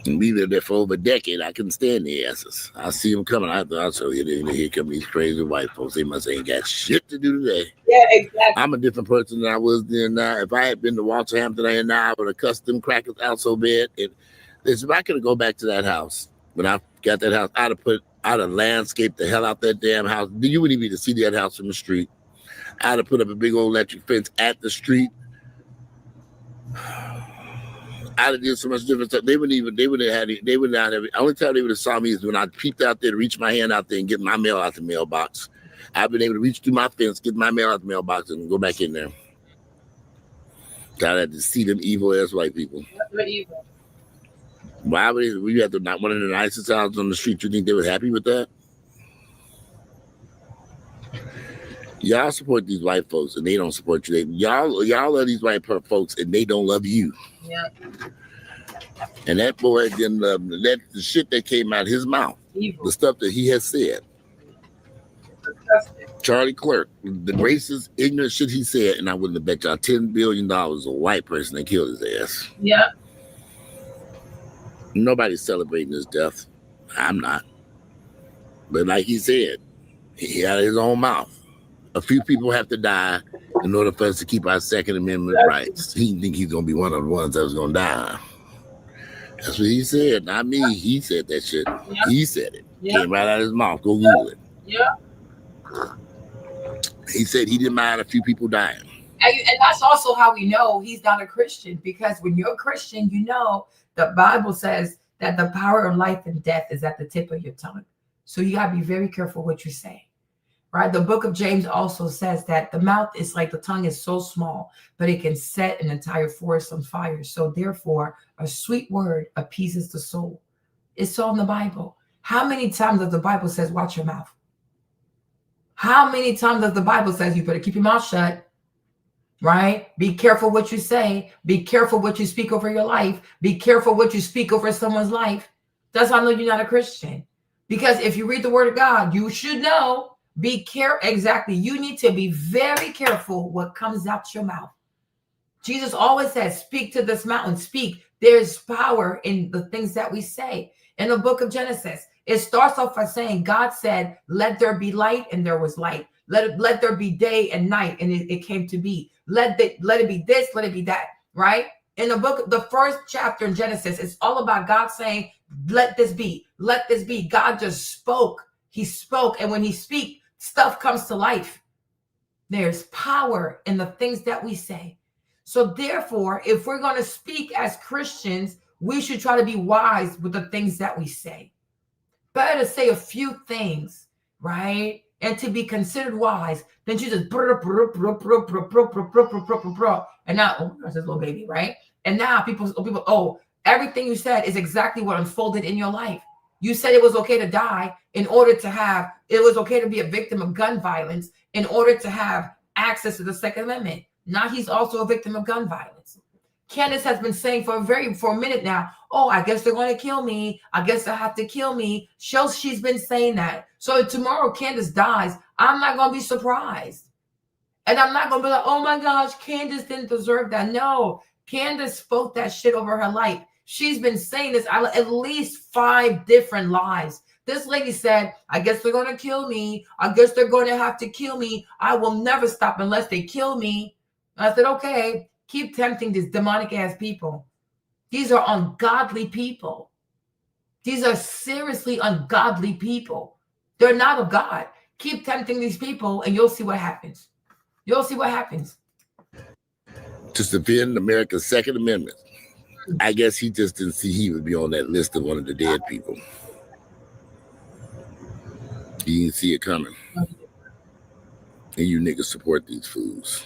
And we lived there for over a decade. I couldn't stand the asses. I see them coming. I thought, so here come these crazy white folks. They must ain't got shit to do today. Yeah, exactly. I'm a different person than I was then. Now, if I had been to Walterhampton and now, I would have cussed them crackers out so bad. If I could go back to that house, when I got that house, I'd have landscaped the hell out that damn house. You wouldn't even see that house from the street. I'd have put up a big old electric fence at the street. I'd have did so much different stuff. They would not have. The only time they would have saw me is when I peeped out there to reach my hand out there and get my mail out the mailbox. I've been able to reach through my fence, get my mail out the mailbox, and go back in there. God had to see them evil ass white people. They're evil. Why would we have to not one of the nicest houses on the street? You think they were happy with that? Y'all support these white folks and they don't support you. Y'all love these white folks and they don't love you. Yeah. And that boy didn't love the shit that came out of his mouth. Evil. The stuff that he has said. Charlie Kirk, the racist, ignorant shit he said, and I wouldn't have bet y'all $10 billion a white person that killed his ass. Yeah. Nobody's celebrating his death. I'm not. But like he said, he out of his own mouth. A few people have to die in order for us to keep our Second Amendment rights. He didn't think he's going to be one of the ones that was going to die. That's what he said, not me. He said that shit. Yeah. He said it. Yeah. Came right out of his mouth. Go Google it. Yeah. He said he didn't mind a few people dying. And that's also how we know he's not a Christian, because when you're a Christian, you know the Bible says that the power of life and death is at the tip of your tongue. So you got to be very careful what you say, right? The book of James also says that the mouth is like the tongue is so small, but it can set an entire forest on fire. So therefore, a sweet word appeases the soul. It's all in the Bible. How many times does the Bible says, watch your mouth? How many times does the Bible says you better keep your mouth shut, right? Be careful what you say. Be careful what you speak over your life. Be careful what you speak over someone's life. That's how I know you're not a Christian. Because if you read the word of God, you should know, be careful. Exactly. You need to be very careful what comes out your mouth. Jesus always says, speak to this mountain, speak. There's power in the things that we say. In the book of Genesis, it starts off by saying, God said, let there be light, and there was light. Let there be day and night, and it came to be. Let it be this, let it be that, right? In the book, the first chapter in Genesis, it's all about God saying, let this be, let this be. God just spoke. He spoke, and when he speaks, stuff comes to life. There's power in the things that we say. So therefore, if we're going to speak as Christians, we should try to be wise with the things that we say. Better to say a few things, right? And to be considered wise than you just and now, oh, that's this little baby, right? And now people, oh, everything you said is exactly what unfolded in your life. You said it was okay to die in order to have, it was okay to be a victim of gun violence in order to have access to the Second Amendment. Now he's also a victim of gun violence. Candace has been saying for a minute now, oh, I guess they're going to kill me. I guess they have to kill me. She's been saying that. So if tomorrow Candace dies, I'm not going to be surprised. And I'm not going to be like, oh my gosh, Candace didn't deserve that. No, Candace spoke that shit over her life. She's been saying this at least 5 different lies. This lady said, I guess they're going to kill me. I guess they're going to have to kill me. I will never stop unless they kill me. I said, okay, keep tempting these demonic ass people. These are ungodly people. These are seriously ungodly people. They're not of God. Keep tempting these people and you'll see what happens. You'll see what happens. To defend America's Second Amendment. I guess he just didn't see he would be on that list of one of the dead people. He didn't see it coming. And you niggas support these fools.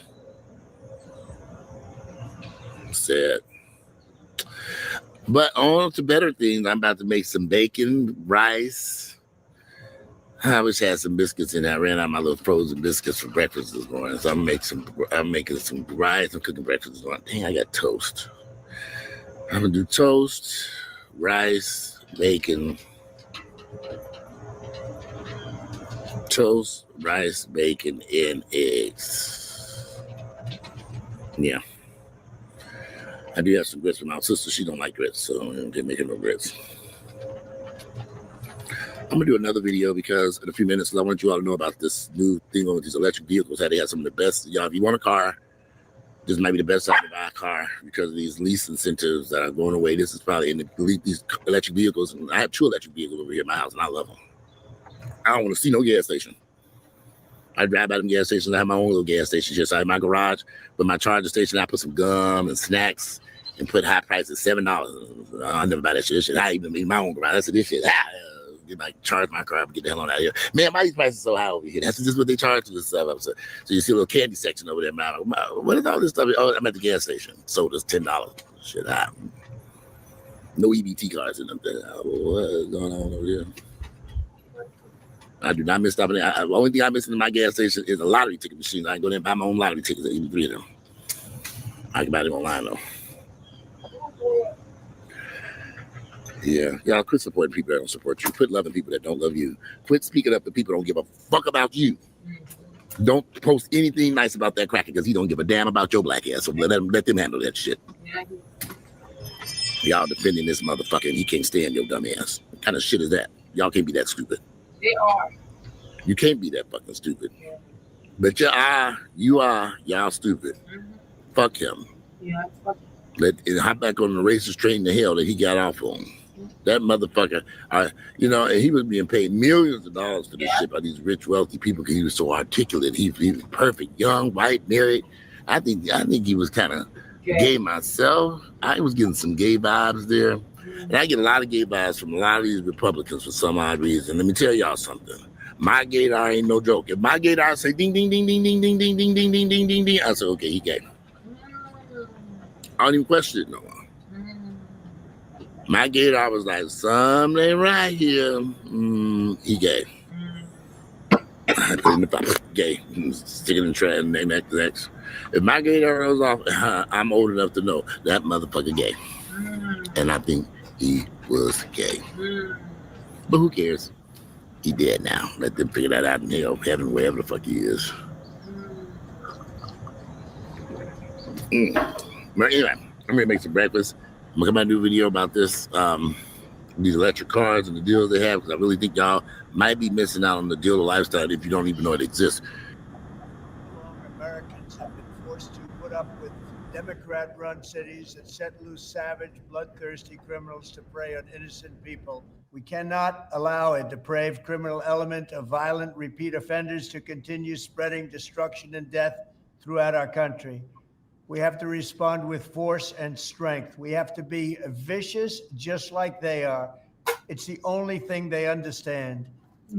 Sad. But on to better things. I'm about to make some bacon, rice. I wish I had some biscuits in there. I ran out of my little frozen biscuits for breakfast this morning. So I'm making some rice. I'm cooking breakfast this morning. Dang, I got toast. I'm gonna do toast, rice, bacon. Toast, rice, bacon, and eggs. Yeah. I do have some grits for my sister. She don't like grits, so I'm not making no grits. I'm gonna do another video because in a few minutes, I want you all to know about this new thing on these electric vehicles. How they have some of the best. Y'all, if you want a car, this might be the best time to buy a car because of these lease incentives that are going away. This is probably in these electric vehicles. And I have 2 electric vehicles over here at my house, and I love them. I don't want to see no gas station. I drive by them gas stations. I have my own little gas station just outside my garage. But my charging station, I put some gum and snacks and put high prices, $7. I never buy that shit. I even make my own garage. That's this shit. Charge my car up and get the hell on out of here. Man, why these prices so high over here? That's just what they charge for this stuff. So you see a little candy section over there. Man, what is all this stuff? Oh, I'm at the gas station. Soda's $10. Shit, no EBT cards in them. What is going on over here? I do not miss stopping there. The only thing I miss in my gas station is a lottery ticket machine. I can go there and buy my own lottery tickets. Even 3 of them. I can buy them online though. Yeah, y'all quit supporting people that don't support you. Quit loving people that don't love you. Quit speaking up to people that don't give a fuck about you. Don't post anything nice about that cracker because he don't give a damn about your black ass. So let them handle that shit. Y'all defending this motherfucker and he can't stand your dumb ass. What kind of shit is that? Y'all can't be that stupid. They are. You can't be that fucking stupid. Yeah. But y'all stupid. Mm-hmm. Fuck him. Yeah, fuck him. Let hop back on the racist train to hell that he got off on. That motherfucker, and he was being paid millions of dollars for this shit by these rich, wealthy people because he was so articulate. He was perfect, young, white, married. I think he was kind of gay myself. I was getting some gay vibes there. And I get a lot of gay vibes from a lot of these Republicans for some odd reason. Let me tell y'all something. My gaydar ain't no joke. If my gaydar say ding, ding, ding, ding, ding, ding, ding, ding, ding, ding, ding, ding, ding, I say, okay, he gay. I don't even question it no more. My gaydar was like, something right here. He gay. I put in the box, gay. Stick it in the trash and name that next. If my gaydar rolls off, I'm old enough to know that motherfucker gay. And I think he was gay. But who cares? He dead now. Let them figure that out in hell, heaven, wherever the fuck he is. But anyway, I'm gonna make some breakfast. I'm gonna come out and do a video about this, these electric cars and the deals they have, because I really think y'all might be missing out on the dealer lifestyle if you don't even know it exists. Americans have been forced to put up with Democrat-run cities that set loose savage, bloodthirsty criminals to prey on innocent people. We cannot allow a depraved criminal element of violent repeat offenders to continue spreading destruction and death throughout our country. We have to respond with force and strength. We have to be vicious just like they are. It's the only thing they understand.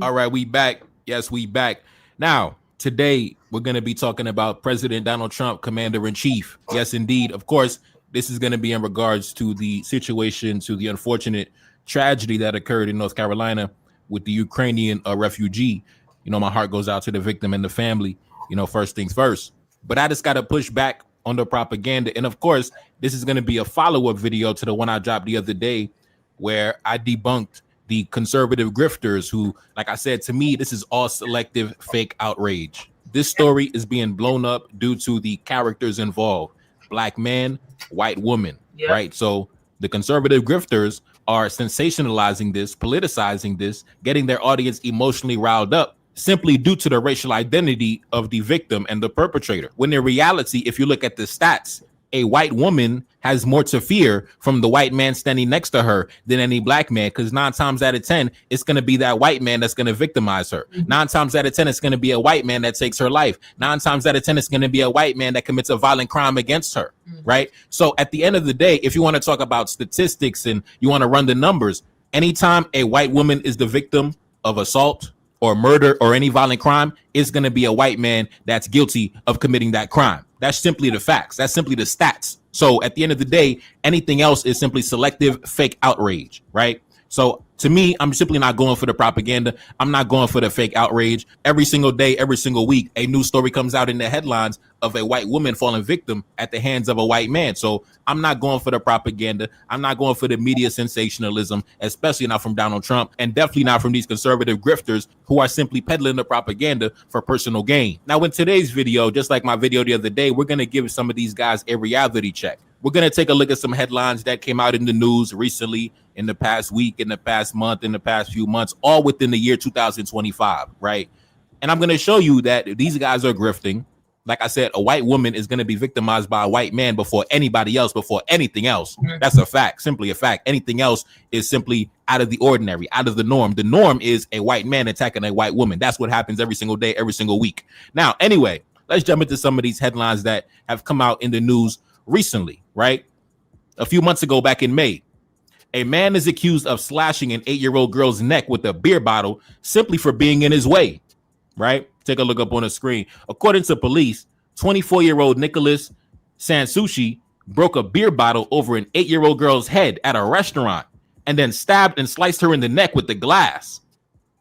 All right, we back. Yes, we back. Now, today, we're going to be talking about President Donald Trump, Commander-in-Chief. Yes, indeed. Of course, this is going to be in regards to the situation, to the unfortunate tragedy that occurred in North Carolina with the Ukrainian refugee. You know, my heart goes out to the victim and the family, you know, first things first. But I just got to push back on the propaganda. And of course, this is going to be a follow-up video to the one I dropped the other day where I debunked the conservative grifters who, like I said, to me, this is all selective fake outrage. This story is being blown up due to the characters involved. Black man, white woman, right? So the conservative grifters are sensationalizing this, politicizing this, getting their audience emotionally riled up simply due to the racial identity of the victim and the perpetrator. When in reality, if you look at the stats, a white woman has more to fear from the white man standing next to her than any black man, because 9 times out of 10, it's going to be that white man that's going to victimize her. 9 times out of 10, it's going to be a white man that takes her life. 9 times out of 10, it's going to be a white man that commits a violent crime against her, right? So at the end of the day, if you want to talk about statistics and you want to run the numbers, anytime a white woman is the victim of assault or murder or any violent crime, it's going to be a white man that's guilty of committing that crime. That's simply the facts. That's simply the stats. So at the end of the day, anything else is simply selective fake outrage, right? So to me, I'm simply not going for the propaganda. I'm not going for the fake outrage. Every single day, every single week, a news story comes out in the headlines of a white woman falling victim at the hands of a white man. So I'm not going for the propaganda. I'm not going for the media sensationalism, especially not from Donald Trump, and definitely not from these conservative grifters who are simply peddling the propaganda for personal gain. Now, in today's video, just like my video the other day, we're going to give some of these guys a reality check. We're going to take a look at some headlines that came out in the news recently, in the past week, in the past month, in the past few months, all within the year 2025, right? And I'm going to show you that these guys are grifting. Like I said, a white woman is going to be victimized by a white man before anybody else, before anything else. That's a fact, simply a fact. Anything else is simply out of the ordinary, out of the norm. The norm is a white man attacking a white woman. That's what happens every single day, every single week. Now, anyway, let's jump into some of these headlines that have come out in the news recently, right? A few months ago, back in May, a man is accused of slashing an 8-year-old girl's neck with a beer bottle simply for being in his way, right? Take a look up on the screen. According to police, 24-year-old Nicholas Sansucci broke a beer bottle over an 8-year-old girl's head at a restaurant and then stabbed and sliced her in the neck with the glass.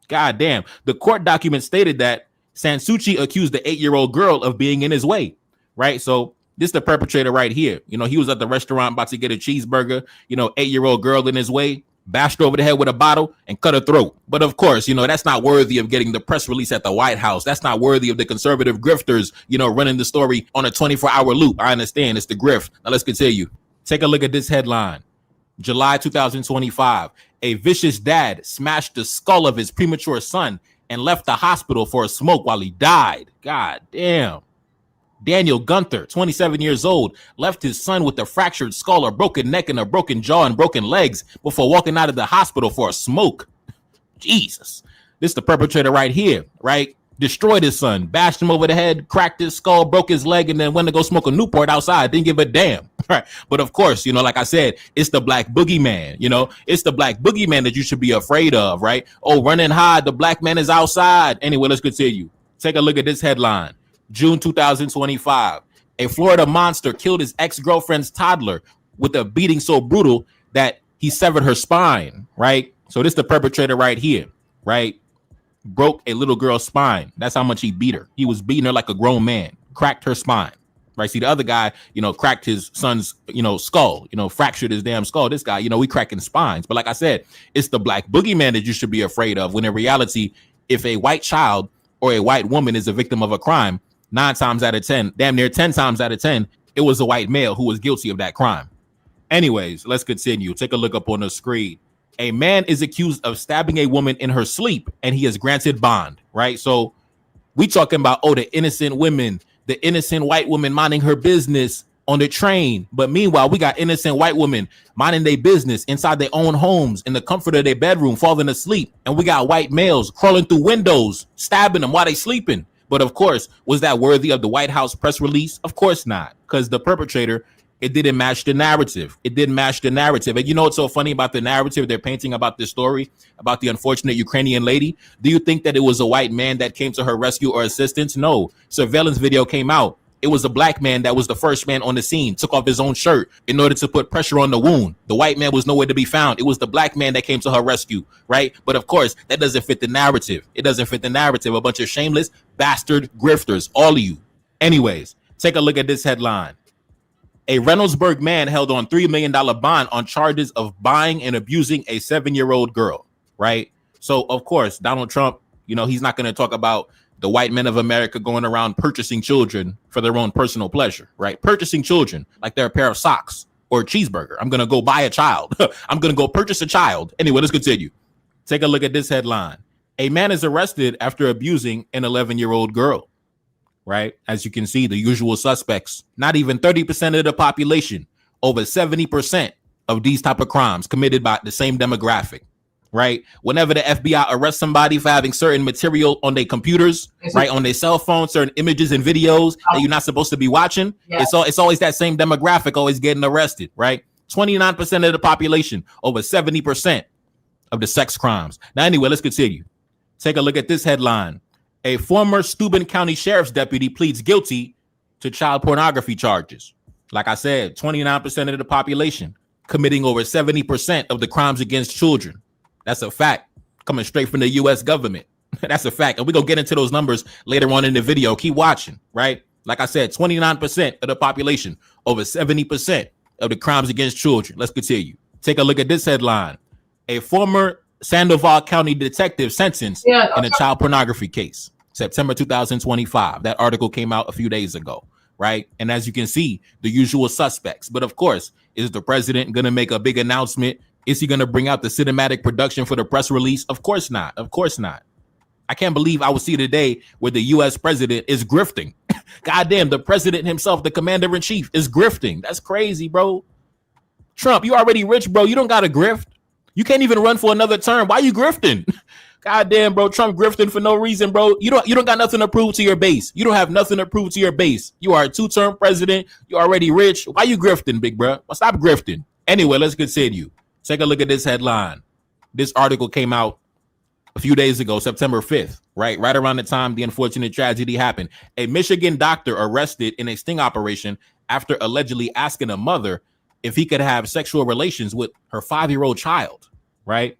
God damn. The court document stated that Sansucci accused the 8-year-old girl of being in his way, right? So this is the perpetrator right here. You know, he was at the restaurant about to get a cheeseburger. You know, 8-year-old girl in his way, bashed her over the head with a bottle and cut her throat. But of course, you know, that's not worthy of getting the press release at the White House. That's not worthy of the conservative grifters, you know, running the story on a 24-hour loop. I understand it's the grift. Now let's continue. Take a look at this headline. July 2025, a vicious dad smashed the skull of his premature son and left the hospital for a smoke while he died. God damn. Daniel Gunther, 27 years old, left his son with a fractured skull, a broken neck, and a broken jaw and broken legs before walking out of the hospital for a smoke. Jesus. This is the perpetrator right here, right? destroyed his son, bashed him over the head, cracked his skull, broke his leg, and then went to go smoke a Newport outside. Didn't give a damn. Right. But of course, like I said, it's the black boogeyman. It's the black boogeyman that you should be afraid of. Right. Oh, run and hide. The black man is outside. Anyway, let's continue. Take a look at this headline. June 2025. A Florida monster killed his ex-girlfriend's toddler with a beating so brutal that he severed her spine. Right. So this is the perpetrator right here. Right. Broke a little girl's spine. That's how much he beat her. He was beating her like a grown man, cracked her spine. Right. See, the other guy, cracked his son's, skull, fractured his damn skull. This guy, we cracking spines. But like I said, it's the black boogeyman that you should be afraid of, when in reality, if a white child or a white woman is a victim of a crime, 9 times out of 10, damn near 10 times out of 10, it was a white male who was guilty of that crime. Anyways, let's continue. Take a look up on the screen. A man is accused of stabbing a woman in her sleep, and he is granted bond, right? So we talking about, the innocent women, the innocent white woman minding her business on the train. But meanwhile, we got innocent white women minding their business inside their own homes, in the comfort of their bedroom, falling asleep. And we got white males crawling through windows, stabbing them while they sleeping. But of course, was that worthy of the White House press release? Of course not, because the perpetrator, it didn't match the narrative. It didn't match the narrative. And what's so funny about the narrative they're painting about this story, about the unfortunate Ukrainian lady? Do you think that it was a white man that came to her rescue or assistance? No. Surveillance video came out. It was a black man that was the first man on the scene, took off his own shirt in order to put pressure on the wound. The white man was nowhere to be found. It was the black man that came to her rescue, right? But of course, that doesn't fit the narrative. It doesn't fit the narrative. A bunch of shameless bastard grifters, all of you. Anyways, take a look at this headline. A Reynoldsburg man held on $3 million bond on charges of buying and abusing a 7-year-old girl, right? So, of course, Donald Trump, he's not going to talk about the white men of America going around purchasing children for their own personal pleasure, right? Purchasing children like they're a pair of socks or a cheeseburger. I'm going to go buy a child. I'm going to go purchase a child. Anyway, let's continue. Take a look at this headline. A man is arrested after abusing an 11-year-old girl. Right. As you can see, the usual suspects, not even 30% of the population, over 70% of these type of crimes committed by the same demographic. Right. Whenever the FBI arrests somebody for having certain material on their computers, right, on their cell phone, certain images and videos that you're not supposed to be watching. Yeah. It's always that same demographic always getting arrested. Right. 29% of the population, over 70% of the sex crimes. Now, anyway, let's continue. Take a look at this headline. A former Steuben County Sheriff's deputy pleads guilty to child pornography charges. Like I said, 29% of the population committing over 70% of the crimes against children. That's a fact coming straight from the U.S. government. That's a fact. And we're going to get into those numbers later on in the video. Keep watching, right? Like I said, 29% of the population, over 70% of the crimes against children. Let's continue. Take a look at this headline. A former Sandoval County detective sentenced in a child pornography case. September 2025. That article came out a few days ago, right? And as you can see, the usual suspects. But of course, is the president going to make a big announcement? Is he going to bring out the cinematic production for the press release? Of course not. Of course not. I can't believe I will see today where the U.S. president is grifting. Goddamn, the president himself, the commander in chief, is grifting. That's crazy, bro. Trump, you already rich, bro. You don't got to grift. You can't even run for another term. Why are you grifting? Goddamn, bro, Trump grifting for no reason, bro. You don't got nothing to prove to your base. You don't have nothing to prove to your base. You are a 2-term president. You're already rich. Why you grifting, big bro? Well, stop grifting. Anyway, let's continue. Take a look at this headline. This article came out a few days ago, September 5th, right around the time the unfortunate tragedy happened. A Michigan doctor arrested in a sting operation after allegedly asking a mother if he could have sexual relations with her 5-year-old child, right?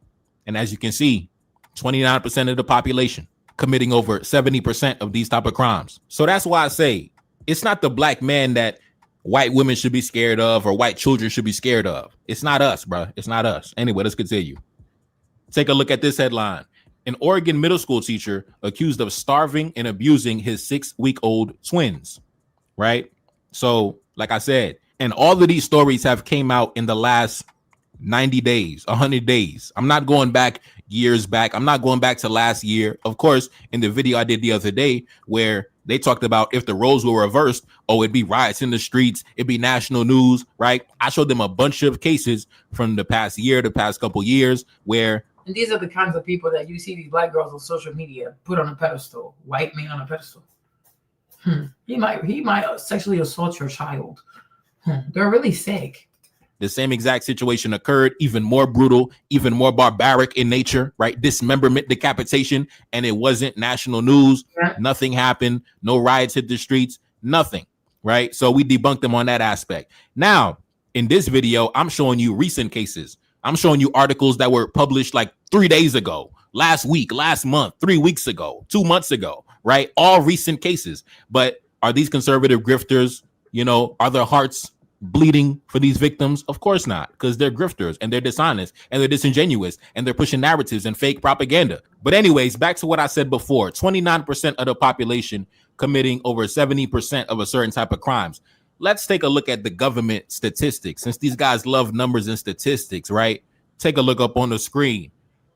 And as you can see, 29% of the population committing over 70% of these type of crimes. So that's why I say it's not the black man that white women should be scared of or white children should be scared of. It's not us, bro. It's not us. Anyway, let's continue. Take a look at this headline. An Oregon middle school teacher accused of starving and abusing his 6-week-old twins, right? So, like I said, and all of these stories have came out in the last 90 days, 100 days. I'm not going back years back. I'm not going back to last year. Of course, in the video I did the other day where they talked about if the roles were reversed, it'd be riots in the streets, it'd be national news, right? I showed them a bunch of cases from the past year, the past couple years where And these are the kinds of people that you see these black girls on social media put on a pedestal, white man on a pedestal. He might sexually assault your child. They're really sick. The same exact situation occurred, even more brutal, even more barbaric in nature, right? Dismemberment, decapitation, and it wasn't national news. Nothing happened. No riots hit the streets, nothing, right? So we debunked them on that aspect. Now, in this video, I'm showing you recent cases. I'm showing you articles that were published like 3 days ago, last week, last month, 3 weeks ago, 2 months ago, right? All recent cases. But are these conservative grifters, are their hearts bleeding for these victims? Of course not, because they're grifters and they're dishonest and they're disingenuous and they're pushing narratives and fake propaganda. But anyways, back to what I said before, 29% of the population committing over 70% of a certain type of crimes. Let's take a look at the government statistics. Since these guys love numbers and statistics, right? Take a look up on the screen.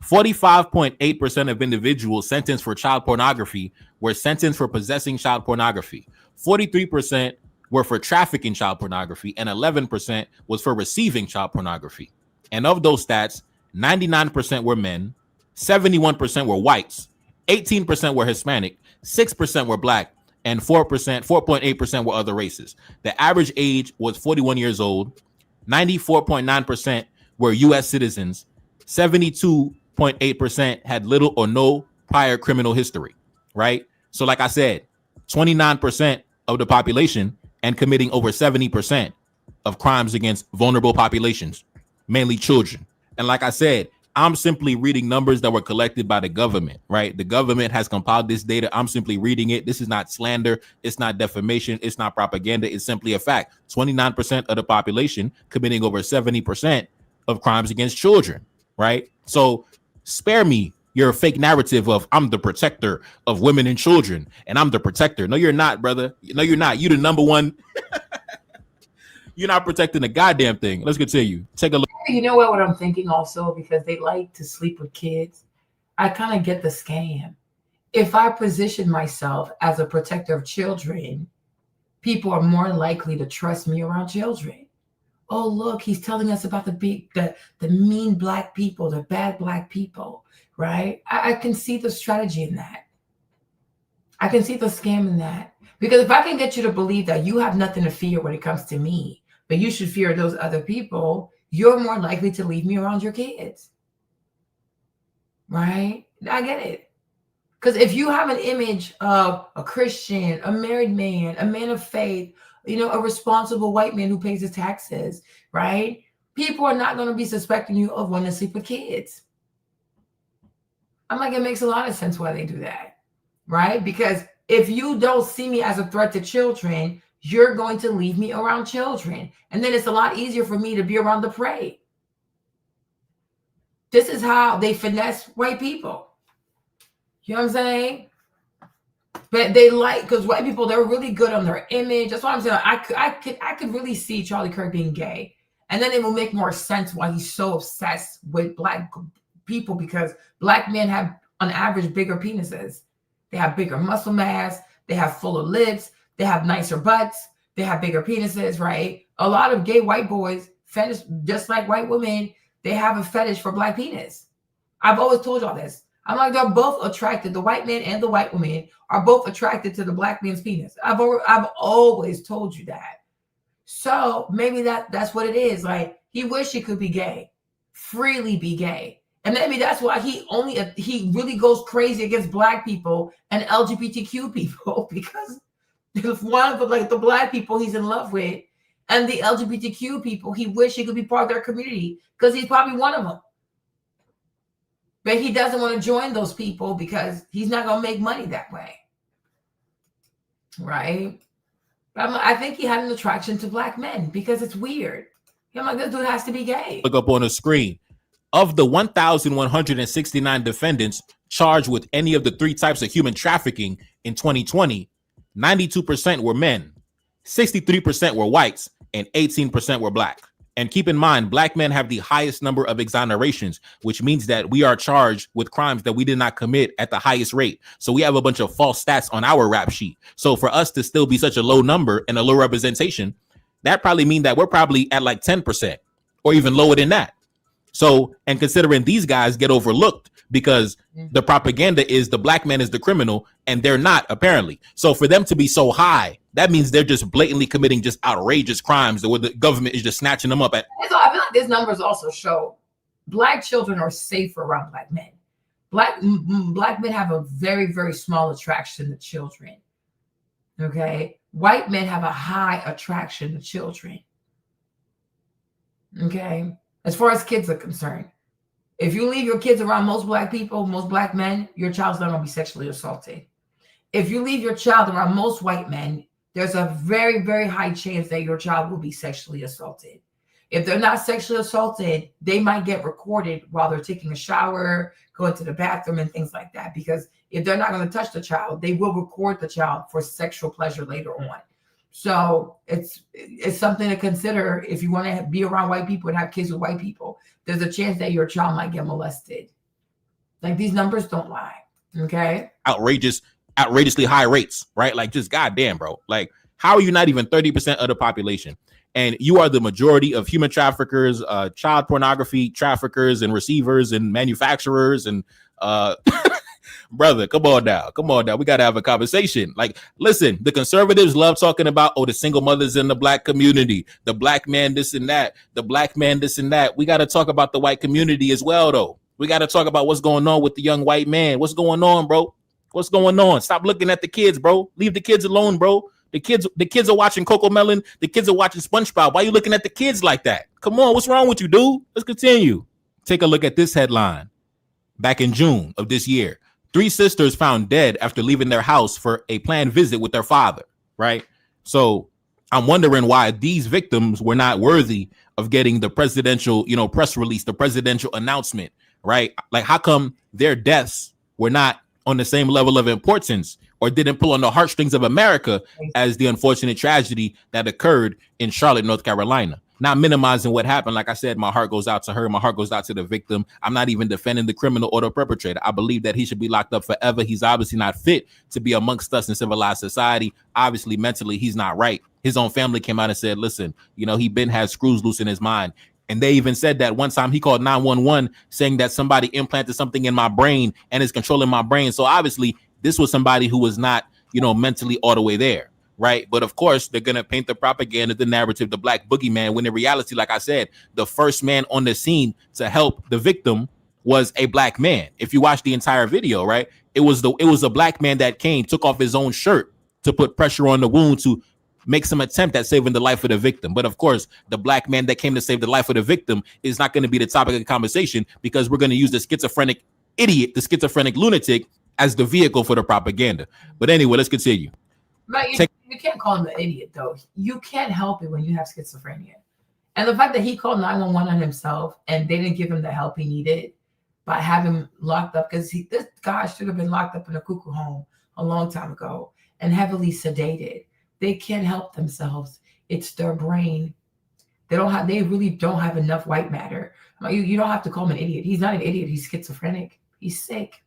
45.8% of individuals sentenced for child pornography were sentenced for possessing child pornography. 43% were for trafficking child pornography, and 11% was for receiving child pornography. And of those stats, 99% were men, 71% were whites, 18% were Hispanic, 6% were black, and 4.8% were other races. The average age was 41 years old. 94.9% were U.S. citizens. 72.8% had little or no prior criminal history, right? So like I said, 29% of the population and committing over 70% of crimes against vulnerable populations, mainly children. And like I said, I'm simply reading numbers that were collected by the government, right? The government has compiled this data. I'm simply reading it. This is not slander. It's not defamation. It's not propaganda. It's simply a fact. 29% of the population committing over 70% of crimes against children, right? So spare me your fake narrative of I'm the protector of women and children and I'm the protector. No, you're not, brother. No, you're not. You the number one. You're not protecting the goddamn thing. Let's continue. Take a look. You know what I'm thinking also, because they like to sleep with kids. I kind of get the scam. If I position myself as a protector of children, people are more likely to trust me around children. Oh, look, he's telling us about the mean black people, the bad black people, right? I can see the strategy in that. I can see the scam in that. Because if I can get you to believe that you have nothing to fear when it comes to me, but you should fear those other people, you're more likely to leave me around your kids. Right? I get it. Because if you have an image of a Christian, a married man, a man of faith, a responsible white man who pays his taxes, right? People are not going to be suspecting you of wanting to sleep with kids. I'm like, it makes a lot of sense why they do that, right? Because if you don't see me as a threat to children, you're going to leave me around children. And then it's a lot easier for me to be around the prey. This is how they finesse white people. You know what I'm saying? But they because white people, they're really good on their image. That's why I'm saying I could really see Charlie Kirk being gay. And then it will make more sense why he's so obsessed with black people, because black men have on average bigger penises. They have bigger muscle mass. They have fuller lips. They have nicer butts. They have bigger penises, right? A lot of gay white boys, fetish, just like white women, they have a fetish for black penis. I've always told y'all this. I'm like, they're both attracted. The white man and the white woman are both attracted to the black man's penis. I've always told you that. So maybe that's what it is. Like, he wish he could be gay, freely be gay. And maybe that's why he really goes crazy against black people and LGBTQ people, because one of the black people he's in love with and the LGBTQ people, he wish he could be part of their community because he's probably one of them. But he doesn't want to join those people because he's not going to make money that way. Right? But I think he had an attraction to black men because it's weird. I'm like, this dude has to be gay. Look up on the screen. Of the 1,169 defendants charged with any of the 3 types of human trafficking in 2020, 92% were men, 63% were whites, and 18% were black. And keep in mind, black men have the highest number of exonerations, which means that we are charged with crimes that we did not commit at the highest rate. So we have a bunch of false stats on our rap sheet. So for us to still be such a low number and a low representation, that probably means that we're probably at like 10% or even lower than that. So, and considering these guys get overlooked because the propaganda is the black man is the criminal, and they're not, apparently. So for them to be so high, that means they're just blatantly committing just outrageous crimes where the government is just snatching them up at. So I feel like these numbers also show black children are safer around black men. Black men have a very, very small attraction to children. Okay. White men have a high attraction to children. Okay. As far as kids are concerned, if you leave your kids around most black people, most black men, your child's not going to be sexually assaulted. If you leave your child around most white men, there's a very, very high chance that your child will be sexually assaulted. If they're not sexually assaulted, they might get recorded while they're taking a shower, going to the bathroom and things like that. Because if they're not going to touch the child, they will record the child for sexual pleasure later on. So it's something to consider if you want to be around white people and have kids with white people. There's a chance that your child might get molested. Like, these numbers don't lie. Okay. Outrageously high rates, right? Like, just goddamn, bro. Like, how are you not even 30% of the population? And you are the majority of human traffickers, child pornography traffickers and receivers and manufacturers and brother, come on now. We got to have a conversation. Like, listen, the conservatives love talking about, the single mothers in the black community, the black man, this and that, the black man, this and that. We got to talk about the white community as well, though. We got to talk about what's going on with the young white man. What's going on, bro? What's going on? Stop looking at the kids, bro. Leave the kids alone, bro. The kids are watching Coco Melon. The kids are watching SpongeBob. Why are you looking at the kids like that? Come on, what's wrong with you, dude? Let's continue. Take a look at this headline. Back in June of this year, 3 sisters found dead after leaving their house for a planned visit with their father, right? So I'm wondering why these victims were not worthy of getting the presidential, press release, the presidential announcement, right? Like, how come their deaths were not on the same level of importance or didn't pull on the heartstrings of America as the unfortunate tragedy that occurred in Charlotte, North Carolina? Not minimizing what happened. Like I said, my heart goes out to her. My heart goes out to the victim. I'm not even defending the criminal or the perpetrator. I believe that he should be locked up forever. He's obviously not fit to be amongst us in civilized society. Obviously, mentally, he's not right. His own family came out and said, listen, he been has screws loose in his mind. And they even said that one time he called 911 saying that somebody implanted something in my brain and is controlling my brain. So obviously, this was somebody who was not, mentally all the way there. Right. But of course, they're going to paint the propaganda, the narrative, the black boogeyman, when in reality, like I said, the first man on the scene to help the victim was a black man. If you watch the entire video, right, it was a black man that came, took off his own shirt to put pressure on the wound to make some attempt at saving the life of the victim. But of course, the black man that came to save the life of the victim is not going to be the topic of the conversation because we're going to use the schizophrenic idiot, the schizophrenic lunatic as the vehicle for the propaganda. But anyway, let's continue. Right, you can't call him an idiot, though. You can't help it when you have schizophrenia. And the fact that he called 911 on himself and they didn't give him the help he needed by having him locked up, because this guy should have been locked up in a cuckoo home a long time ago and heavily sedated. They can't help themselves. It's their brain. They really don't have enough white matter. You don't have to call him an idiot. He's not an idiot. He's schizophrenic. He's sick.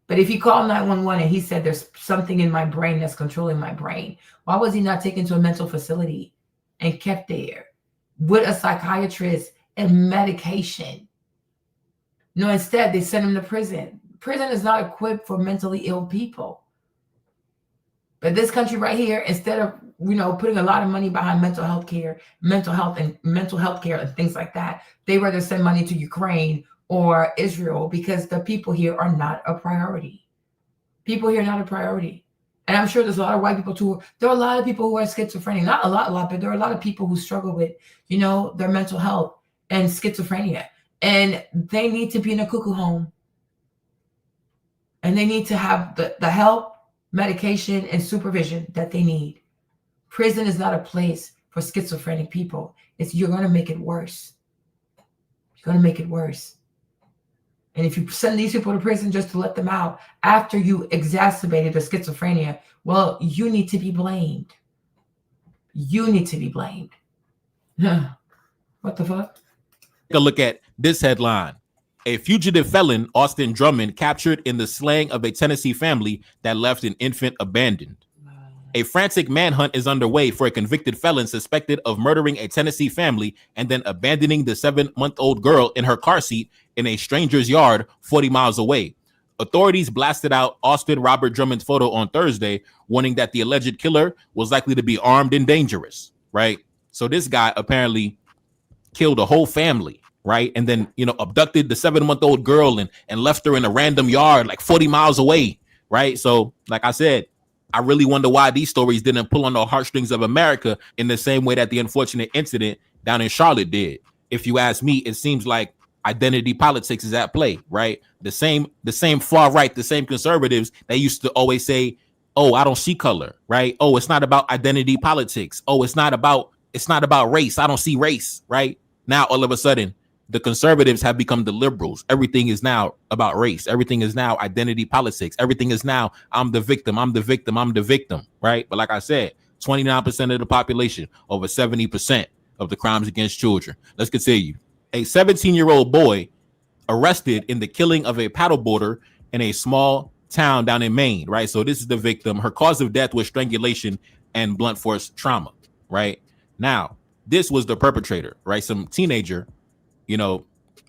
But if he called 911 and he said there's something in my brain that's controlling my brain, why was he not taken to a mental facility and kept there with a psychiatrist and medication? No, instead they sent him to prison. Prison is not equipped for mentally ill people. But this country right here, instead of putting a lot of money behind mental health care and things like that, they rather send money to Ukraine or Israel because the people here are not a priority. People here are not a priority. And I'm sure there's a lot of white people too. There are a lot of people who are schizophrenic. Not a lot, but there are a lot of people who struggle with, their mental health and schizophrenia. And they need to be in a cuckoo home. And they need to have the help, medication, and supervision that they need. Prison is not a place for schizophrenic people. You're going to make it worse. You're going to make it worse. And if you send these people to prison just to let them out after you exacerbated their schizophrenia, well, you need to be blamed. You need to be blamed. What the fuck? Take a look at this headline. A fugitive felon, Austin Drummond, captured in the slaying of a Tennessee family that left an infant abandoned. A frantic manhunt is underway for a convicted felon suspected of murdering a Tennessee family and then abandoning the 7-month-old girl in her car seat in a stranger's yard 40 miles away. Authorities blasted out Austin Robert Drummond's photo on Thursday, warning that the alleged killer was likely to be armed and dangerous, right? So this guy apparently killed a whole family, right? And then, abducted the 7-month-old girl and left her in a random yard like 40 miles away, right? So, like I said, I really wonder why these stories didn't pull on the heartstrings of America in the same way that the unfortunate incident down in Charlotte did. If you ask me, it seems like identity politics is at play, right? The same far right, the same conservatives, they used to always say, oh, I don't see color, right? Oh, it's not about identity politics. Oh, it's not about race. I don't see race, right? Now, all of a sudden, the conservatives have become the liberals. Everything is now about race. Everything is now identity politics. Everything is now, I'm the victim, right? But like I said, 29% of the population, over 70% of the crimes against children. Let's continue. A 17-year-old boy arrested in the killing of a paddleboarder in a small town down in Maine, right? So this is the victim. Her cause of death was strangulation and blunt force trauma, right? Now, this was the perpetrator, right? Some teenager,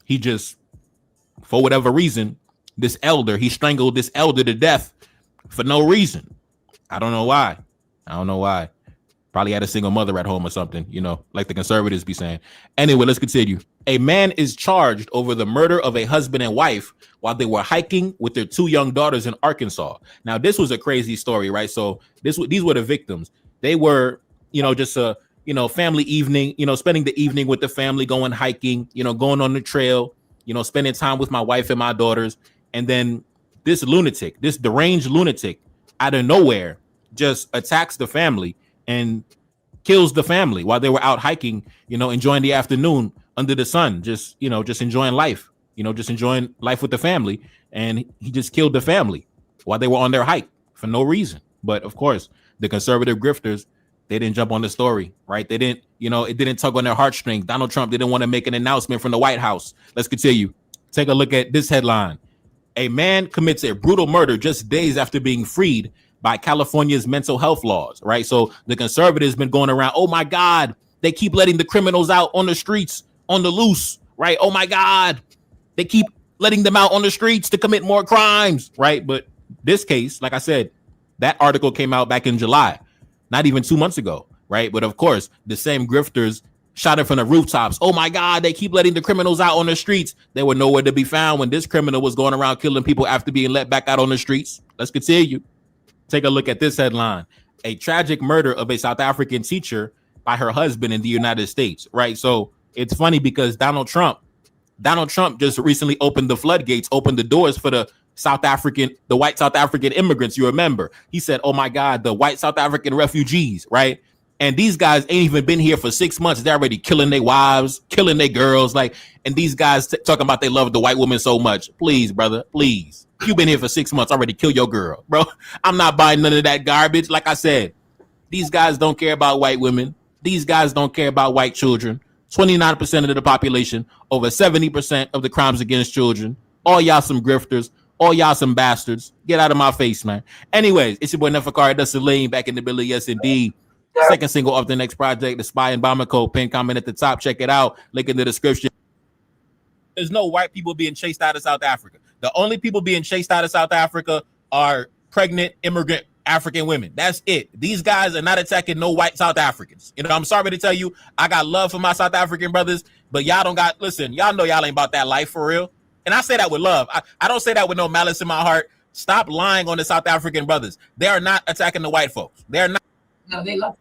he just, for whatever reason, he strangled this elder to death for no reason. I don't know why. Probably had a single mother at home or something, like the conservatives be saying. Anyway, let's continue. A man is charged over the murder of a husband and wife while they were hiking with their 2 young daughters in Arkansas. Now, this was a crazy story, right? So these were the victims. They were, just a, family evening, spending the evening with the family, going hiking, going on the trail, spending time with my wife and my daughters. And then this deranged lunatic out of nowhere just attacks the family and kills the family while they were out hiking, enjoying the afternoon under the sun, just enjoying life, just enjoying life with the family. And he just killed the family while they were on their hike for no reason. But of course, the conservative grifters, they didn't jump on the story, right? They didn't, it didn't tug on their heartstrings. Donald Trump didn't want to make an announcement from the White House. Let's continue. Take a look at this headline. A man commits a brutal murder just days after being freed by California's mental health laws, right? So the conservatives been going around, oh my God, they keep letting the criminals out on the streets, on the loose, right? Oh my God, they keep letting them out on the streets to commit more crimes, right? But this case, like I said, that article came out back in July, not even 2 months ago, right? But of course, the same grifters shouting from the rooftops, oh my God, they keep letting the criminals out on the streets. They were nowhere to be found when this criminal was going around killing people after being let back out on the streets. Let's continue. Take a look at this headline. A tragic murder of a South African teacher by her husband in the United States, right? So it's funny because Donald Trump just recently opened the floodgates, opened the doors for the white South African immigrants. You remember, he said, oh my God, the white South African refugees, right? And these guys ain't even been here for 6 months. They're already killing their wives, killing their girls. And these guys talking about they love the white woman so much. Please, brother, please. You've been here for 6 months, already kill your girl, bro. I'm not buying none of that garbage. Like I said, these guys don't care about white women. These guys don't care about white children. 29% of the population, over 70% of the crimes against children. All y'all some grifters. All y'all some bastards. Get out of my face, man. Anyways, it's your boy Neferkari Salim back in the building. Yes, indeed. Second single of the next project, The Spy and Bomber Code. Pin comment at the top. Check it out. Link in the description. There's no white people being chased out of South Africa. The only people being chased out of South Africa are pregnant immigrant African women. That's it. These guys are not attacking no white South Africans. I'm sorry to tell you, I got love for my South African brothers, but y'all don't got, listen, y'all know y'all ain't about that life for real. And I say that with love. I don't say that with no malice in my heart. Stop lying on the South African brothers. They are not attacking the white folks. They're not. No, they love.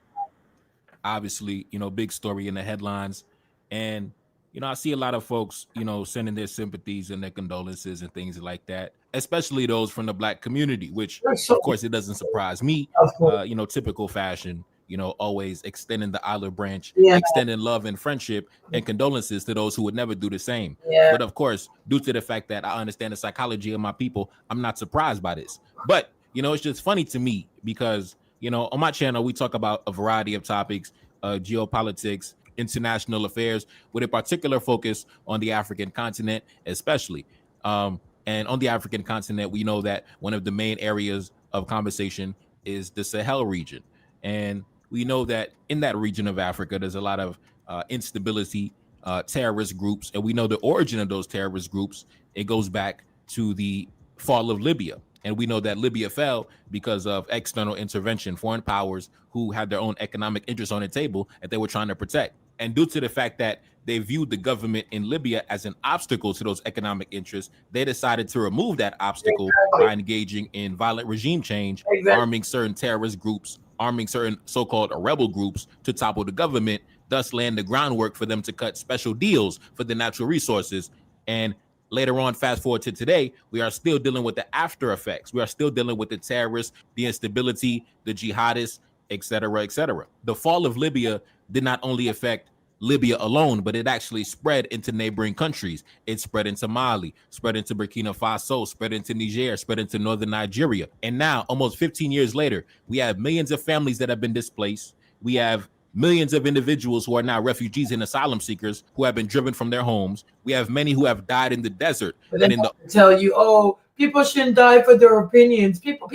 Obviously, big story in the headlines. And, I see a lot of folks, sending their sympathies and their condolences and things like that, especially those from the Black community, which, of course, it doesn't surprise me. Typical fashion, always extending the olive branch, extending love and friendship and condolences to those who would never do the same. But, of course, due to the fact that I understand the psychology of my people, I'm not surprised by this. But, it's just funny to me because, on my channel, we talk about a variety of topics, geopolitics, international affairs, with a particular focus on the African continent, especially. And on the African continent, we know that one of the main areas of conversation is the Sahel region. And we know that in that region of Africa, there's a lot of instability, terrorist groups. And we know the origin of those terrorist groups. It goes back to the fall of Libya. And we know that Libya fell because of external intervention, foreign powers who had their own economic interests on the table that they were trying to protect. And due to the fact that they viewed the government in Libya as an obstacle to those economic interests, they decided to remove that obstacle by engaging in violent regime change, arming certain terrorist groups, arming certain so-called rebel groups to topple the government, thus laying the groundwork for them to cut special deals for the natural resources. And later on, fast forward to today, we are still dealing with the after effects. We are still dealing with the terrorists, the instability, the jihadists, et cetera, et cetera. The fall of Libya did not only affect Libya alone, but it actually spread into neighboring countries. It spread into Mali, spread into Burkina Faso, spread into Niger, spread into northern Nigeria. And now, almost 15 years later, we have millions of families that have been displaced. We have millions of individuals who are now refugees and asylum seekers who have been driven from their homes. We have many who have died in the desert. But and in the tell you, oh, people shouldn't die for their opinions. People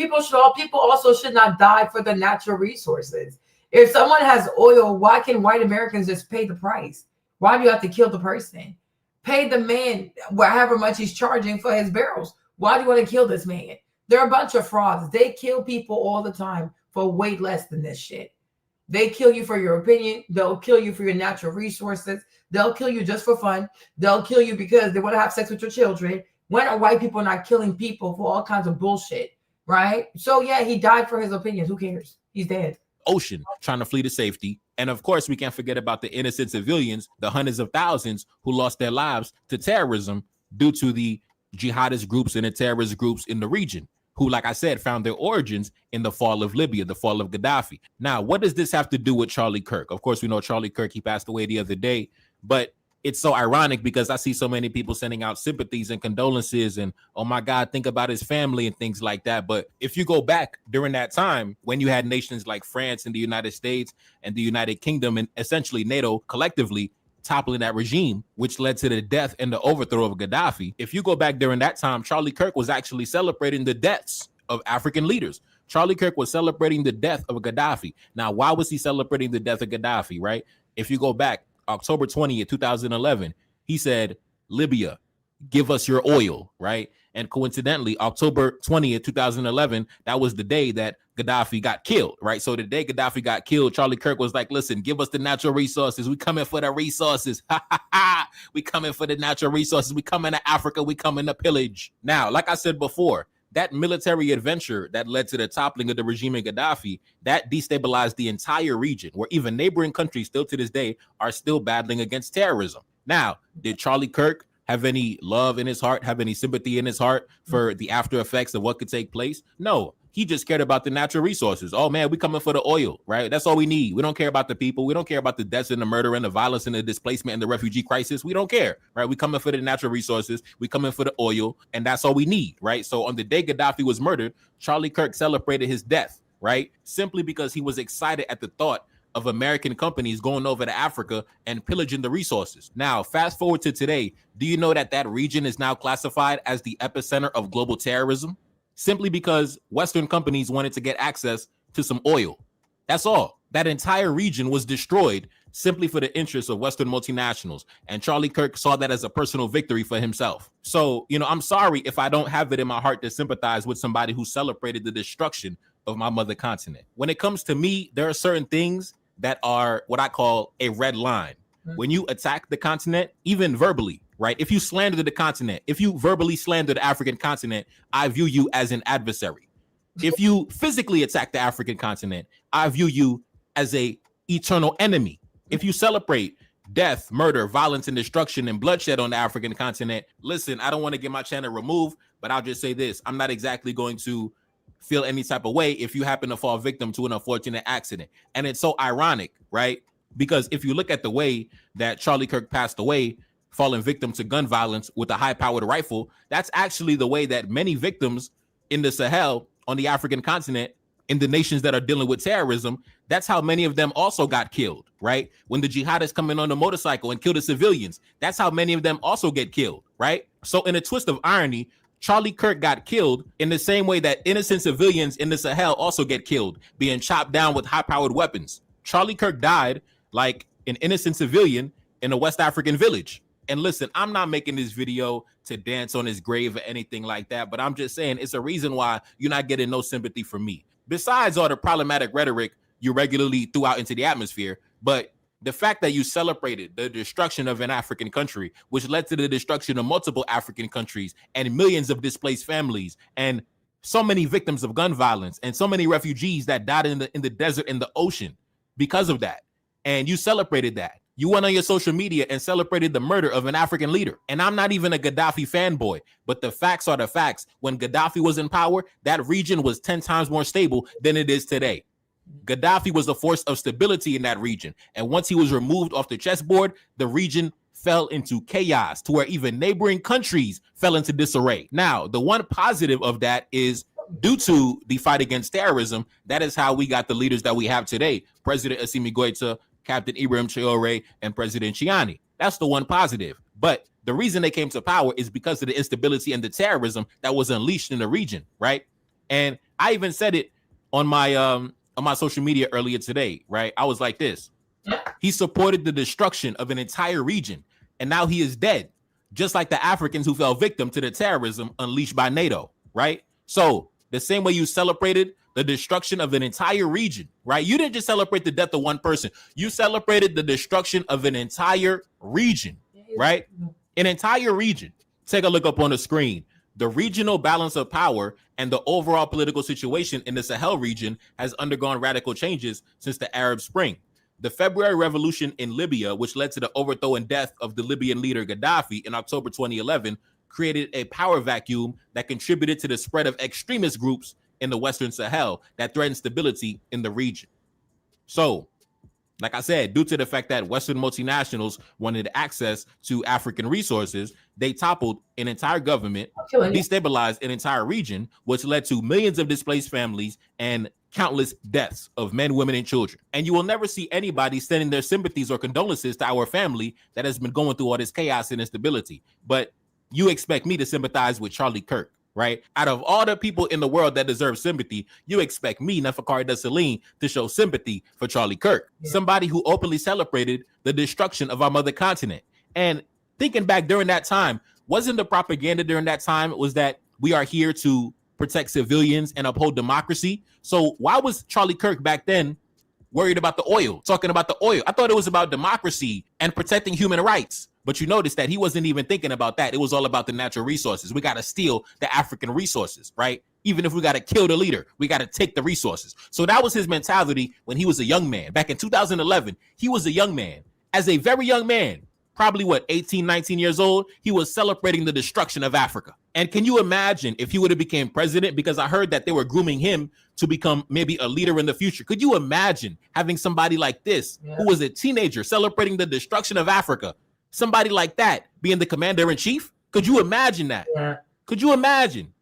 also should not die for the natural resources. If someone has oil, why can white Americans just pay the price? Why do you have to kill the person? Pay the man however much he's charging for his barrels. Why do you want to kill this man? They're a bunch of frauds. They kill people all the time for way less than this shit. They kill you for your opinion. They'll kill you for your natural resources. They'll kill you just for fun. They'll kill you because they want to have sex with your children. When are white people not killing people for all kinds of bullshit, right? So yeah, he died for his opinions. Who cares? He's dead. Ocean trying to flee to safety. And of course, we can't forget about the innocent civilians, the hundreds of thousands who lost their lives to terrorism due to the jihadist groups and the terrorist groups in the region, who, like I said, found their origins in the fall of Libya, the fall of Gaddafi. Now, what does this have to do with Charlie Kirk? Of course, we know Charlie Kirk, he passed away the other day, but it's so ironic because I see so many people sending out sympathies and condolences and, oh my God, think about his family and things like that. But if you go back during that time, when you had nations like France and the United States and the United Kingdom and essentially NATO collectively toppling that regime, which led to the death and the overthrow of Gaddafi. If you go back during that time, Charlie Kirk was actually celebrating the deaths of African leaders. Charlie Kirk was celebrating the death of Gaddafi. Now, why was he celebrating the death of Gaddafi, right? If you go back, October 20th, 2011, he said, Libya, give us your oil, right? And coincidentally, October 20th, 2011, that was the day that Gaddafi got killed, right? So the day Gaddafi got killed, Charlie Kirk was like, listen, give us the natural resources. We coming for the resources. We coming for the natural resources. We coming to Africa. We coming to pillage. Now, like I said before, that military adventure that led to the toppling of the regime in Gaddafi, that destabilized the entire region, where even neighboring countries still to this day are still battling against terrorism. Now, did Charlie Kirk have any love in his heart, have any sympathy in his heart for the after effects of what could take place? No, he just cared about the natural resources. Oh man, we coming for the oil, right? That's all we need. We don't care about the people. We don't care about the deaths and the murder and the violence and the displacement and the refugee crisis. We don't care, right? We coming for the natural resources. We coming for the oil, and that's all we need, right? So on the day Gaddafi was murdered, Charlie Kirk celebrated his death, right? Simply because he was excited at the thought of American companies going over to Africa and pillaging the resources. Now, fast forward to today, do you know that that region is now classified as the epicenter of global terrorism? Simply because Western companies wanted to get access to some oil. That's all. That entire region was destroyed simply for the interests of Western multinationals. And Charlie Kirk saw that as a personal victory for himself. So, I'm sorry if I don't have it in my heart to sympathize with somebody who celebrated the destruction of my mother continent. When it comes to me, there are certain things that are what I call a red line. When you attack the continent, even verbally, right? If you slander the continent, if you verbally slander the African continent, I view you as an adversary. If you physically attack the African continent, I view you as a eternal enemy. If you celebrate death, murder, violence, and destruction and bloodshed on the African continent, listen, I don't want to get my channel removed, but I'll just say this. I'm not exactly going to feel any type of way if you happen to fall victim to an unfortunate accident. And it's so ironic, right? Because if you look at the way that Charlie Kirk passed away, falling victim to gun violence with a high-powered rifle, that's actually the way that many victims in the Sahel, on the African continent, in the nations that are dealing with terrorism, that's how many of them also got killed, right? When the jihadists come in on the motorcycle and kill the civilians, that's how many of them also get killed, right? So in a twist of irony, Charlie Kirk got killed in the same way that innocent civilians in the Sahel also get killed, being chopped down with high-powered weapons. Charlie Kirk died like an innocent civilian in a West African village. And listen, I'm not making this video to dance on his grave or anything like that, but I'm just saying it's a reason why you're not getting no sympathy from me. Besides all the problematic rhetoric you regularly threw out into the atmosphere, but the fact that you celebrated the destruction of an African country, which led to the destruction of multiple African countries and millions of displaced families and so many victims of gun violence and so many refugees that died in the desert, in the ocean because of that. And you celebrated that. You went on your social media and celebrated the murder of an African leader. And I'm not even a Gaddafi fanboy, but the facts are the facts. When Gaddafi was in power, that region was 10 times more stable than it is today. Gaddafi was a force of stability in that region. And once he was removed off the chessboard, the region fell into chaos to where even neighboring countries fell into disarray. Now, the one positive of that is due to the fight against terrorism, that is how we got the leaders that we have today. President Assimi Goïta, Captain Ibrahim Traoré, and President Chiani. That's the one positive. But the reason they came to power is because of the instability and the terrorism that was unleashed in the region, right? And I even said it on my social media earlier today, right? I was like this. He supported the destruction of an entire region, and now he is dead, just like the Africans who fell victim to the terrorism unleashed by NATO, right? So the same way you celebrated the destruction of an entire region, right? You didn't just celebrate the death of one person. You celebrated the destruction of an entire region, right? An entire region. Take a look up on the screen. The regional balance of power and the overall political situation in the Sahel region has undergone radical changes since the Arab Spring. The February Revolution in Libya, which led to the overthrow and death of the Libyan leader Gaddafi in October 2011, created a power vacuum that contributed to the spread of extremist groups in the Western Sahel that threatened stability in the region. So, like I said, due to the fact that Western multinationals wanted access to African resources, they toppled an entire government, destabilized an entire region, which led to millions of displaced families and countless deaths of men, women, and children. And you will never see anybody sending their sympathies or condolences to our family that has been going through all this chaos and instability. But you expect me to sympathize with Charlie Kirk, right? Out of all the people in the world that deserve sympathy, you expect me, Neferkari Dessalines, to show sympathy for Charlie Kirk, somebody who openly celebrated the destruction of our mother continent. And thinking back during that time, wasn't the propaganda during that time was that we are here to protect civilians and uphold democracy? So why was Charlie Kirk back then worried about the oil, talking about the oil? I thought it was about democracy and protecting human rights. But you notice that he wasn't even thinking about that. It was all about the natural resources. We got to steal the African resources, right? Even if we got to kill the leader, we got to take the resources. So that was his mentality when he was a young man. Back in 2011, he was a young man. As a very young man, probably 18, 19 years old, he was celebrating the destruction of Africa. And can you imagine if he would have became president? Because I heard that they were grooming him to become maybe a leader in the future. Could you imagine having somebody like this, who was a teenager, celebrating the destruction of Africa? Somebody like that being the commander-in-chief? Could you imagine that? Yeah. Could you imagine?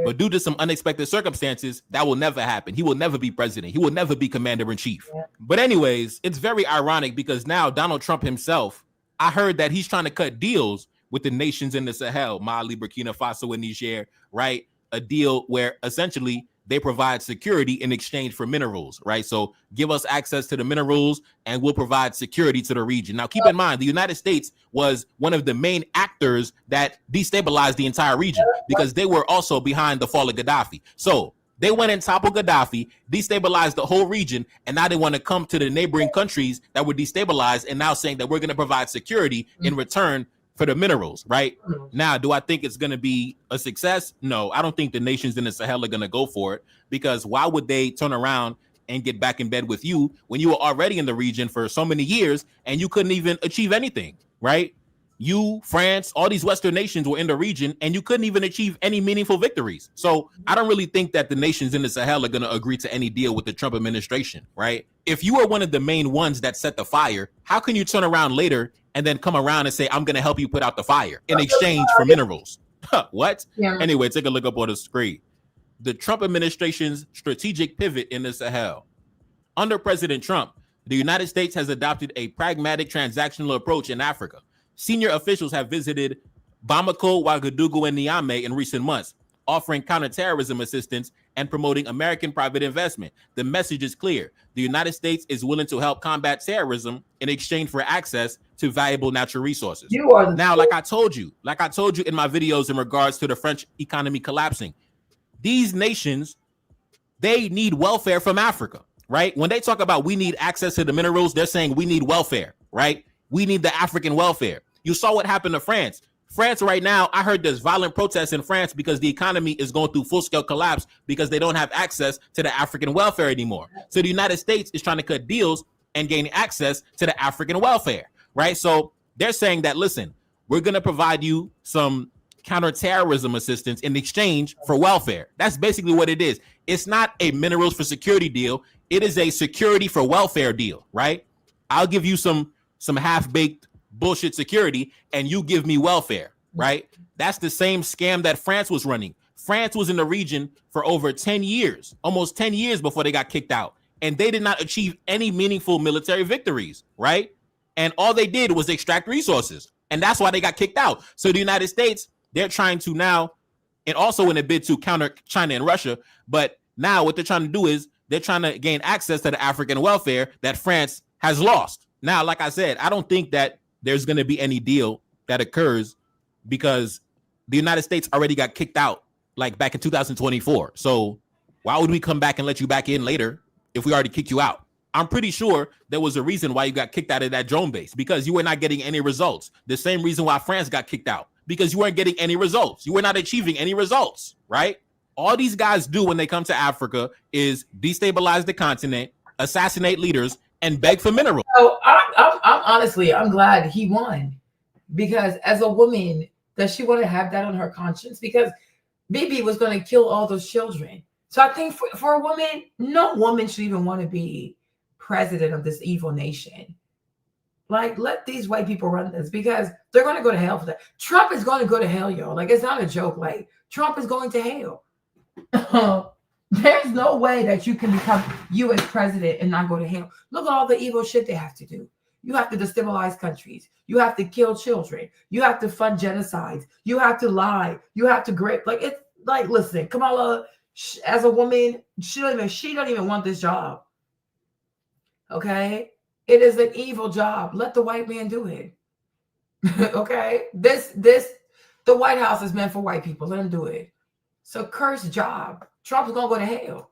But due to some unexpected circumstances, that will never happen. He will never be president. He will never be commander-in-chief. Yeah. But anyways, it's very ironic because now Donald Trump himself, I heard that he's trying to cut deals with the nations in the Sahel, Mali, Burkina Faso, and Niger, right? A deal where essentially they provide security in exchange for minerals, right? So give us access to the minerals and we'll provide security to the region. Now, keep in mind, the United States was one of the main actors that destabilized the entire region because they were also behind the fall of Gaddafi. So they went and toppled Gaddafi, destabilized the whole region, and now they want to come to the neighboring countries that were destabilized and now saying that we're going to provide security in return for the minerals, right? Now, do I think it's going to be a success? No, I don't think the nations in the Sahel are going to go for it because why would they turn around and get back in bed with you when you were already in the region for so many years and you couldn't even achieve anything, right? You, France, all these Western nations were in the region and you couldn't even achieve any meaningful victories. So I don't really think that the nations in the Sahel are going to agree to any deal with the Trump administration, right? If you are one of the main ones that set the fire, how can you turn around later and then come around and say, I'm going to help you put out the fire in exchange for minerals? What? Yeah. Anyway, take a look up on the screen. The Trump administration's strategic pivot in the Sahel. Under President Trump, the United States has adopted a pragmatic transactional approach in Africa. Senior officials have visited Bamako, Ouagadougou, and Niamey in recent months, offering counterterrorism assistance and promoting American private investment. The message is clear. The United States is willing to help combat terrorism in exchange for access to valuable natural resources. Now, like I told you in my videos in regards to the French economy collapsing, these nations, they need welfare from Africa, right? When they talk about we need access to the minerals, they're saying we need welfare, right? We need the African welfare. You saw what happened to France. France right now, I heard there's violent protests in France because the economy is going through full-scale collapse because they don't have access to the African welfare anymore. So the United States is trying to cut deals and gain access to the African welfare, right? So they're saying that, listen, we're going to provide you some counterterrorism assistance in exchange for welfare. That's basically what it is. It's not a minerals for security deal. It is a security for welfare deal, right? I'll give you some half-baked bullshit security and you give me welfare, right? That's the same scam that France was running. France was in the region for over 10 years, almost 10 years before they got kicked out. And they did not achieve any meaningful military victories, right? And all they did was extract resources. And that's why they got kicked out. So the United States, they're trying to now, and also in a bid to counter China and Russia, but now what they're trying to do is they're trying to gain access to the African welfare that France has lost. Now, like I said, I don't think that there's going to be any deal that occurs because the United States already got kicked out like back in 2024. So why would we come back and let you back in later if we already kicked you out? I'm pretty sure there was a reason why you got kicked out of that drone base, because you were not getting any results. The same reason why France got kicked out, because you weren't getting any results. You were not achieving any results, right? All these guys do when they come to Africa is destabilize the continent, assassinate leaders, and beg for minerals. So I'm honestly, I'm glad he won, because as a woman, does she want to have that on her conscience? Because Bibi was going to kill all those children. So I think for a woman, no woman should even want to be president of this evil nation. Like, let these white people run this, because they're going to go to hell for that. Trump is going to go to hell, y'all. Like, it's not a joke. Like, Trump is going to hell. There's no way that you can become U.S. president and not go to hell. Look at all the evil shit they have to do. You have to destabilize countries. You have to kill children. You have to fund genocides. You have to lie. You have to grape. Like, it's like, listen, Kamala, as a woman, she don't even want this job. Okay? It is an evil job. Let the white man do it. Okay? The White House is meant for white people. Let them do it. It's a cursed job. Trump's gonna go to hell.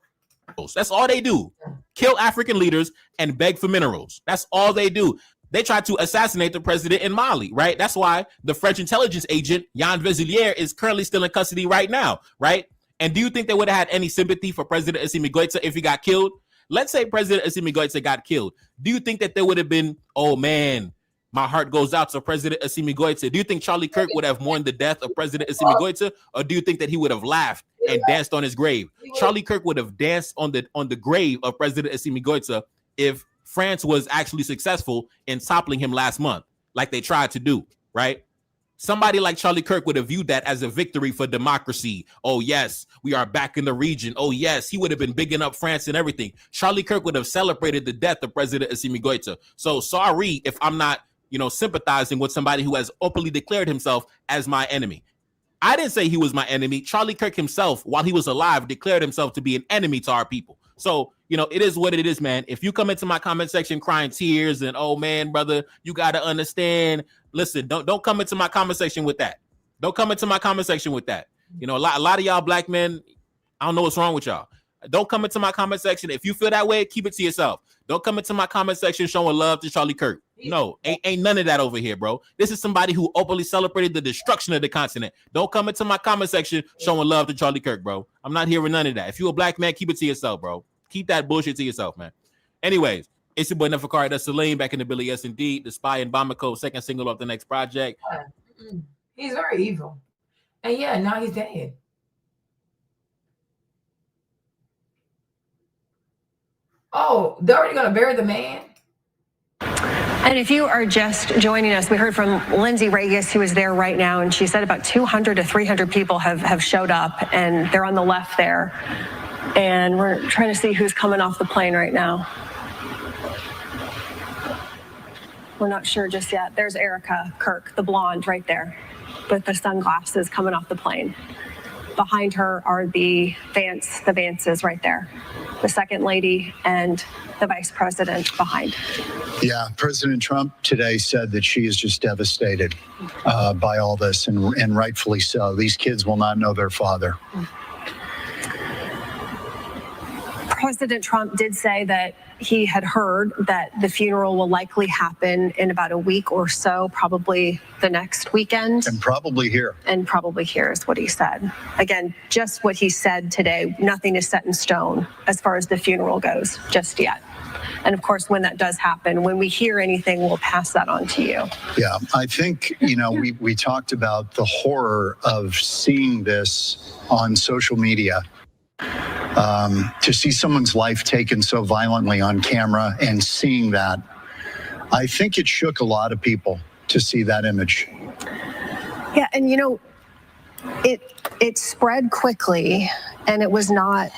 That's all they do. Kill African leaders and beg for minerals. That's all they do. They tried to assassinate the president in Mali, right? That's why the French intelligence agent, Yann Vezelier, is currently still in custody right now, right? And do you think they would have had any sympathy for President Assimi Goïta if he got killed? Let's say President Assimi Goïta got killed. Do you think that there would have been, oh man, my heart goes out to President Assimi Goïta? Do you think Charlie Kirk would have mourned the death of President Assimi Goïta, or do you think that he would have laughed and danced on his grave? Charlie Kirk would have danced on the grave of President Assimi Goïta if France was actually successful in toppling him last month, like they tried to do, right? Somebody like Charlie Kirk would have viewed that as a victory for democracy. Oh, yes, we are back in the region. Oh, yes, he would have been bigging up France and everything. Charlie Kirk would have celebrated the death of President Assimi Goïta. So sorry if I'm not, sympathizing with somebody who has openly declared himself as my enemy. I didn't say he was my enemy. Charlie Kirk himself, while he was alive, declared himself to be an enemy to our people. So, it is what it is, man. If you come into my comment section crying tears and, oh, man, brother, you got to understand. Listen, don't come into my comment section with that. Don't come into my comment section with that. A lot of y'all black men, I don't know what's wrong with y'all. Don't come into my comment section. If you feel that way, keep it to yourself. Don't come into my comment section showing love to Charlie Kirk. No, ain't none of that over here, bro. This is somebody who openly celebrated the destruction of the continent. Don't come into my comment section showing love to Charlie Kirk, bro. I'm not hearing none of that. If you're a black man, keep it to yourself, bro. Keep that bullshit to yourself, man. Anyways, it's your boy Neferkari. That's Salim back in the Billy. Yes, indeed. The Spy in Bamako, second single off the next project. He's very evil. And yeah, now he's dead. Oh, they're already going to bury the man? And if you are just joining us, we heard from Lindsay Regis, who is there right now, and she said about 200 to 300 people have showed up, and they're on the left there. And we're trying to see who's coming off the plane right now. We're not sure just yet. There's Erica Kirk, the blonde right there. with the sunglasses coming off the plane. Behind her are the Vances right there, the second lady and the vice president behind. Yeah, President Trump today said that she is just devastated by all this, and rightfully so. These kids will not know their father. President Trump did say that he had heard that the funeral will likely happen in about a week or so, probably the next weekend. And probably here. And probably here is what he said. Again, just what he said today. Nothing is set in stone as far as the funeral goes just yet. And of course, when that does happen, when we hear anything, we'll pass that on to you. Yeah, I think, you know, we talked about the horror of seeing this on social media. To see someone's life taken so violently on camera and seeing that, I think it shook a lot of people to see that image. Yeah, and you know, it spread quickly, and it was not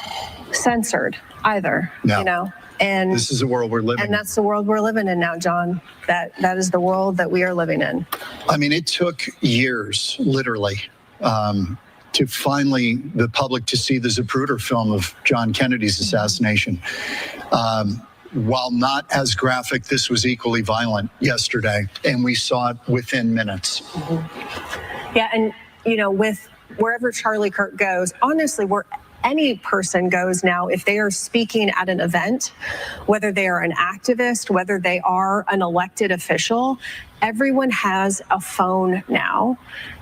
censored either. No. You know, and this is the world we're living in. And that's the world we're living in now, John. That is the world that we are living in. I mean, it took years, literally, to finally the public to see the Zapruder film of John Kennedy's assassination. While not as graphic, this was equally violent yesterday, and we saw it within minutes. Mm-hmm. Yeah, and you know, with wherever Charlie Kirk goes, honestly, where any person goes now, if they are speaking at an event, whether they are an activist, whether they are an elected official, everyone has a phone now.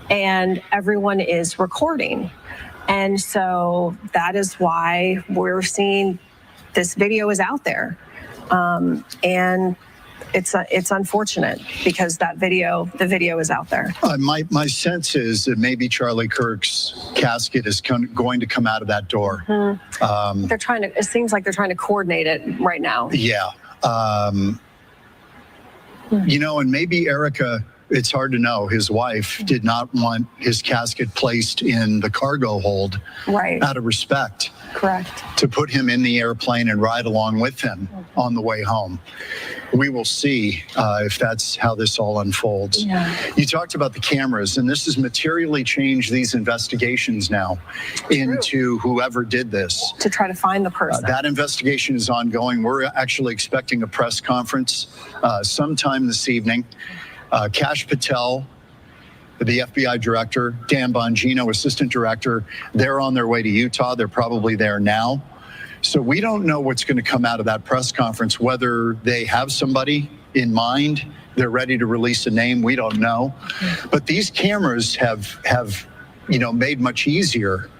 And everyone is recording. And so that is why we're seeing this video is out there. And it's unfortunate because the video is out there. My sense is that maybe Charlie Kirk's casket is going to come out of that door. Mm-hmm. It seems like they're trying to coordinate it right now. Yeah. You know, and maybe Erica, it's hard to know, his wife did not want his casket placed in the cargo hold out of respect. Correct. To put him in the airplane and ride along with him on the way home. We will see if that's how this all unfolds. Yeah. You talked about the cameras, and this has materially changed these investigations now into whoever did this. To try to find the person. That investigation is ongoing. We're actually expecting a press conference sometime this evening. Kash Patel, the FBI director, Dan Bongino, assistant director, they're on their way to Utah. They're probably there now. So we don't know what's going to come out of that press conference, whether they have somebody in mind, they're ready to release a name, we don't know. But these cameras have made much easier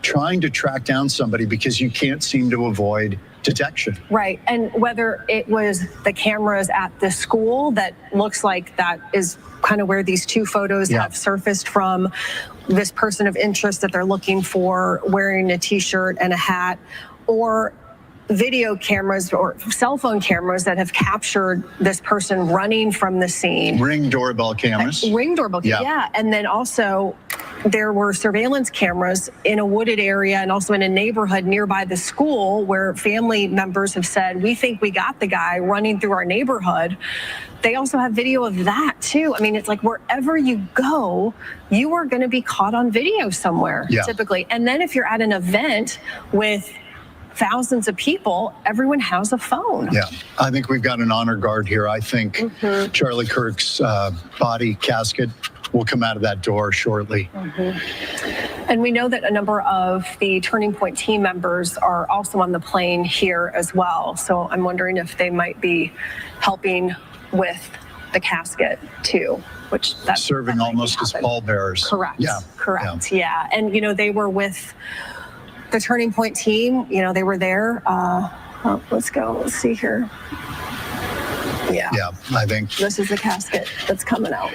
trying to track down somebody because you can't seem to avoid detection. Right. And whether it was the cameras at the school, that looks like that is kind of where these two photos have surfaced from, this person of interest that they're looking for wearing a t-shirt and a hat, or video cameras or cell phone cameras that have captured this person running from the scene. Ring doorbell cameras. Yeah. And then also there were surveillance cameras in a wooded area and also in a neighborhood nearby the school where family members have said, we think we got the guy running through our neighborhood. They also have video of that too. I mean, it's like wherever you go, you are going to be caught on video somewhere, typically. And then if you're at an event with thousands of people, everyone has a phone. Yeah, I think we've got an honor guard here. I think Charlie Kirk's body casket will come out of that door shortly. And we know that a number of the Turning Point team members are also on the plane here as well. So I'm wondering if they might be helping with the casket too, which that's serving almost as pallbearers. Correct. Yeah. And they were with the Turning Point team, they were there. Let's see here. Yeah, I think this is the casket that's coming out.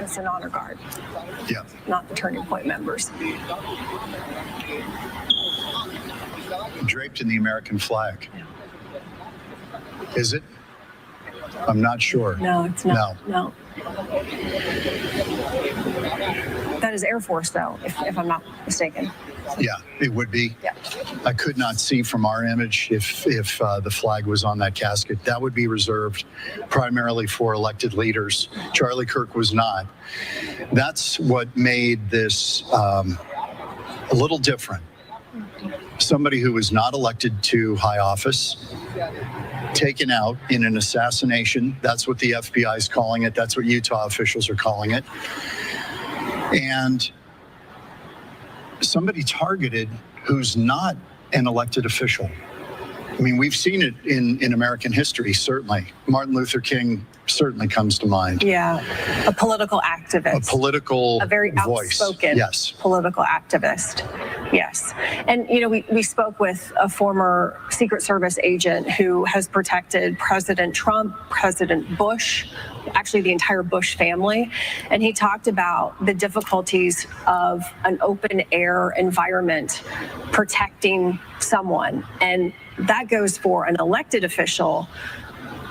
It's an honor guard. Yeah. Not the Turning Point members. Draped in the American flag. Is it? I'm not sure. No, it's not. No. That is Air Force, though, if I'm not mistaken. Yeah, it would be. Yeah. I could not see from our image if the flag was on that casket. That would be reserved primarily for elected leaders. Charlie Kirk was not. That's what made this a little different. Somebody who was not elected to high office, taken out in an assassination. That's what the FBI is calling it. That's what Utah officials are calling it. And somebody targeted who's not an elected official. I mean, we've seen it in American history, certainly. Martin Luther King certainly comes to mind. Yeah, a political activist. A very voice. outspoken Yes. political activist. Yes. And, we spoke with a former Secret Service agent who has protected President Trump, President Bush, actually the entire Bush family. And he talked about the difficulties of an open air environment protecting someone. And that goes for an elected official,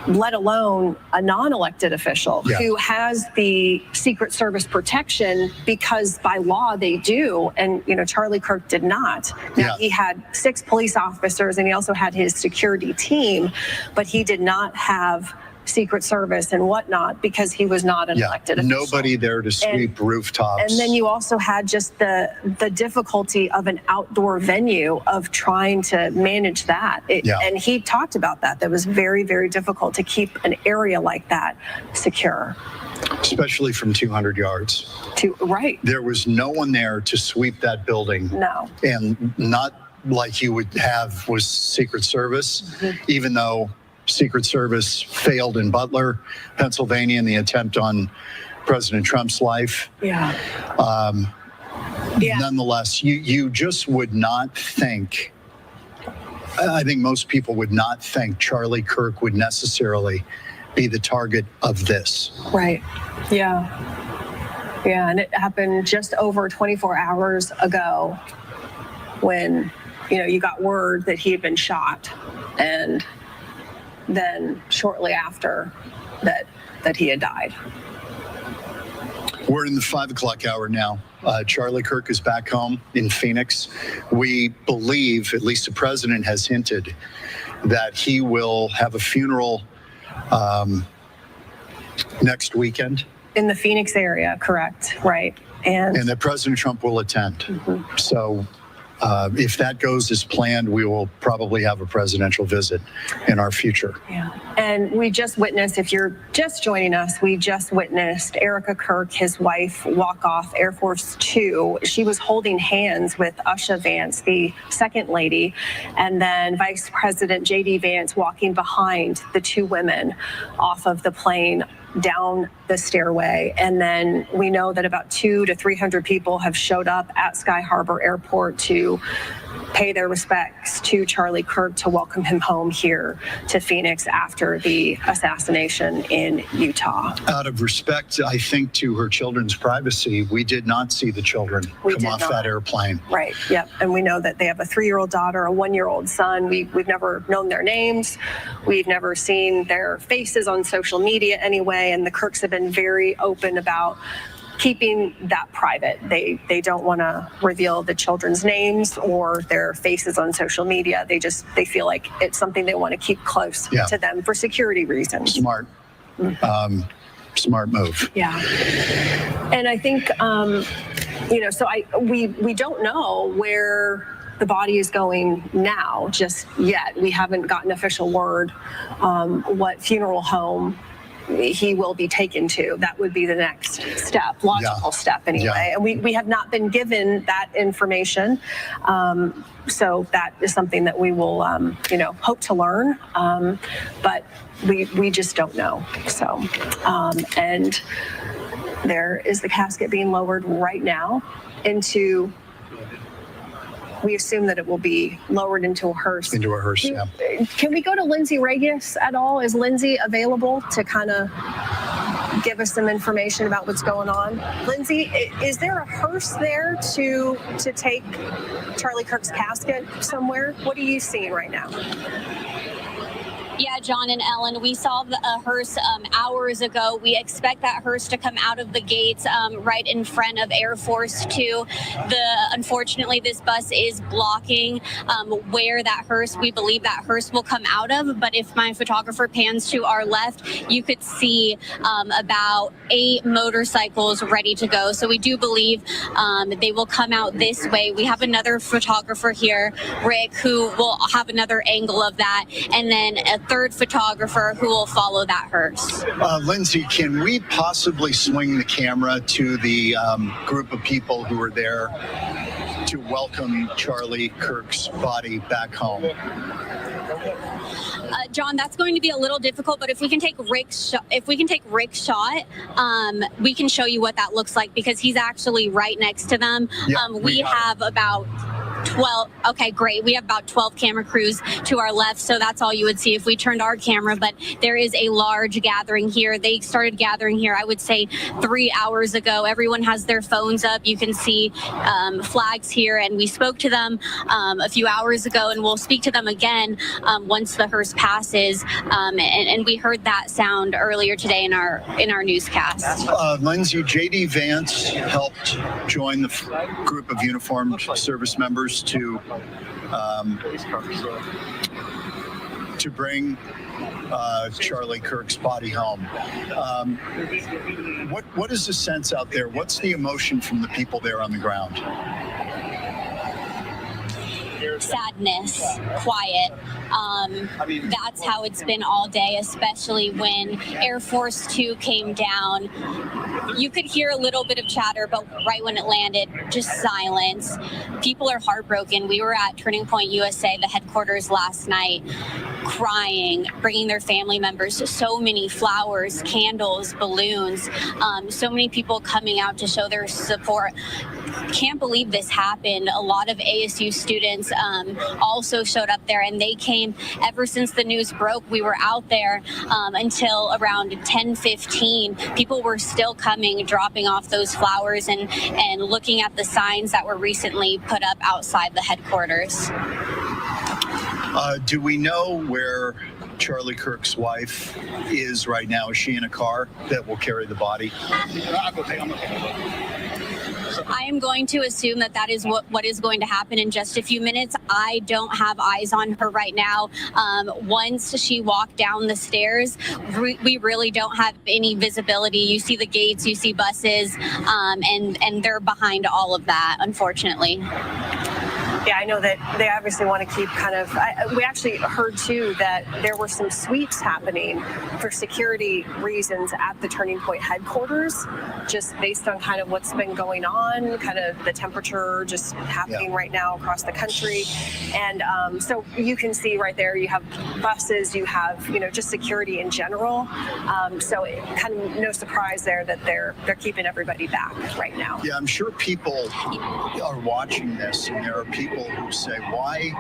let alone a non-elected official who has the Secret Service protection because by law they do. And, Charlie Kirk did not. Now, he had 6 police officers and he also had his security team, but he did not have Secret Service and whatnot because he was not an elected official. Nobody there to sweep rooftops. And then you also had just the difficulty of an outdoor venue of trying to manage that. And he talked about that. That was very, very difficult to keep an area like that secure. Especially from 200 yards. Right. There was no one there to sweep that building. No. And not like you would have with Secret Service, even though Secret Service failed in Butler, Pennsylvania, in the attempt on President Trump's life. Nonetheless, you just would not think, I think most people would not think Charlie Kirk would necessarily be the target of this. Right. Yeah. Yeah. And it happened just over 24 hours ago when, you got word that he had been shot. And then shortly after that he had died. We're in the 5 o'clock hour now. Charlie Kirk is back home in Phoenix. We believe, at least the president has hinted, that he will have a funeral next weekend. In the Phoenix area, correct, right. And that President Trump will attend. So if that goes as planned, we will probably have a presidential visit in our future. Yeah. And we just witnessed, if you're just joining us, we just witnessed Erica Kirk, his wife, walk off Air Force 2. She was holding hands with Usha Vance, the second lady, and then Vice President J.D. Vance walking behind the 2 women off of the plane down the stairway. And then we know that about 200 to 300 people have showed up at Sky Harbor Airport to pay their respects to Charlie Kirk, to welcome him home here to Phoenix after the assassination in Utah. Out of respect, I think, to her children's privacy, we did not see the children come off that airplane. Right. Yep. And we know that they have a 3-year-old daughter, a 1-year-old son. We've never known their names. We've never seen their faces on social media anyway. And the Kirks have been very open about keeping that private. They don't want to reveal the children's names or their faces on social media. They feel like it's something they want to keep close to them for security reasons. Smart. Smart move. Yeah. And I think, so we don't know where the body is going now just yet. We haven't gotten official word what funeral home he will be taken to. That would be the next step, logical step anyway. And we have not been given that information. So that is something that we will, hope to learn. But we just don't know. So, and there is the casket being lowered right now into, we assume that it will be lowered into a hearse. Into a hearse, yeah. Can we go to Lindsay Regius at all? Is Lindsay available to kind of give us some information about what's going on? Lindsay, is there a hearse there to take Charlie Kirk's casket somewhere? What are you seeing right now? Yeah, Yeah, John and Ellen, we saw a hearse hours ago. We expect that hearse to come out of the gates right in front of Air Force 2. Unfortunately, this bus is blocking where that hearse, we believe that hearse will come out of. But if my photographer pans to our left, you could see about 8 motorcycles ready to go. So we do believe they will come out this way. We have another photographer here, Rick, who will have another angle of that, and then a third photographer who will follow that hearse. Lindsay, can we possibly swing the camera to the group of people who were there to welcome Charlie Kirk's body back home? John, that's going to be a little difficult, but if we can take Rick's shot, we can show you what that looks like, because he's actually right next to them. Yeah, we have about 12. Okay, great. We have about 12 camera crews to our left, so that's all you would see if we turned our camera. But there is a large gathering here. They started gathering here, I would say, 3 hours ago. Everyone has their phones up. You can see flags here, and we spoke to them a few hours ago, and we'll speak to them again once the hearse passes. And we heard that sound earlier today in our newscast. Lindsay, J.D. Vance helped join the group of uniformed service members to bring Charlie Kirk's body home. What is the sense out there? What's the emotion from the people there on the ground? Sadness, quiet. That's how it's been all day, especially when Air Force 2 came down. You could hear a little bit of chatter, but right when it landed, just silence. People are heartbroken. We were at Turning Point USA, the headquarters, last night, crying, bringing their family members, so many flowers, candles, balloons, so many people coming out to show their support. Can't believe this happened. A lot of ASU students also showed up there, and they came ever since the news broke. We were out there until around 10:15. People were still coming, dropping off those flowers and looking at the signs that were recently put up outside the headquarters. Do we know where Charlie Kirk's wife is right now? Is she in a car that will carry the body? I am going to assume that is what is going to happen in just a few minutes. I don't have eyes on her right now. Once she walked down the stairs, we really don't have any visibility. You see the gates, you see buses, and they're behind all of that, unfortunately. Yeah, I know that they obviously want to keep we actually heard too that there were some sweeps happening for security reasons at the Turning Point headquarters, just based on kind of what's been going on, kind of the temperature just happening right now across the country. And so you can see right there, you have buses, you have, just security in general. So kind of no surprise there that they're keeping everybody back right now. Yeah, I'm sure people are watching this, and there are people who say, why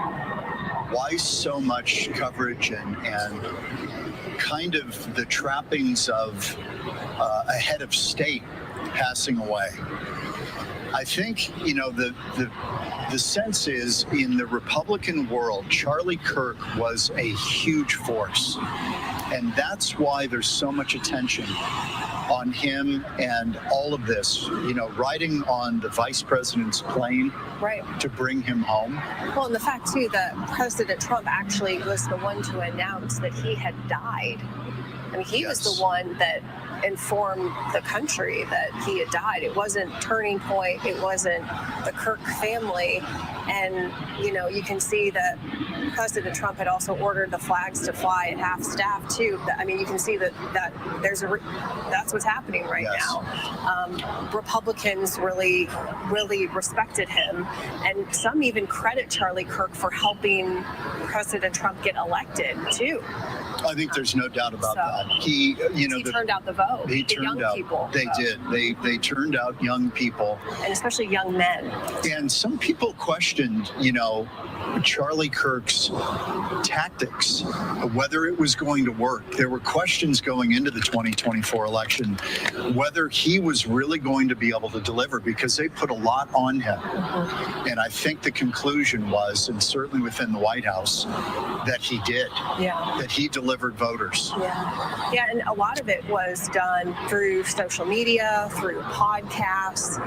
so much coverage and kind of the trappings of a head of state passing away? I think, the sense is, in the Republican world, Charlie Kirk was a huge force. And that's why there's so much attention on him and all of this, riding on the vice president's plane to bring him home. Well, and the fact, too, that President Trump actually was the one to announce that he had died. I mean, he was the one that informed the country that he had died. It wasn't Turning Point. It wasn't the Kirk family. And, you can see that President Trump had also ordered the flags to fly at half staff, too. I mean, you can see that that's what's happening right now. Republicans really, really respected him. And some even credit Charlie Kirk for helping President Trump get elected, too. I think there's no doubt about that. He turned out the vote. He turned out people. They did. They turned out young people, and especially young men. And some people questioned, Charlie Kirk's tactics, whether it was going to work. There were questions going into the 2024 election, whether he was really going to be able to deliver, because they put a lot on him. And I think the conclusion was, and certainly within the White House, that he did. Yeah. That he delivered voters. Yeah. Yeah, and a lot of it was done through social media, through podcasts.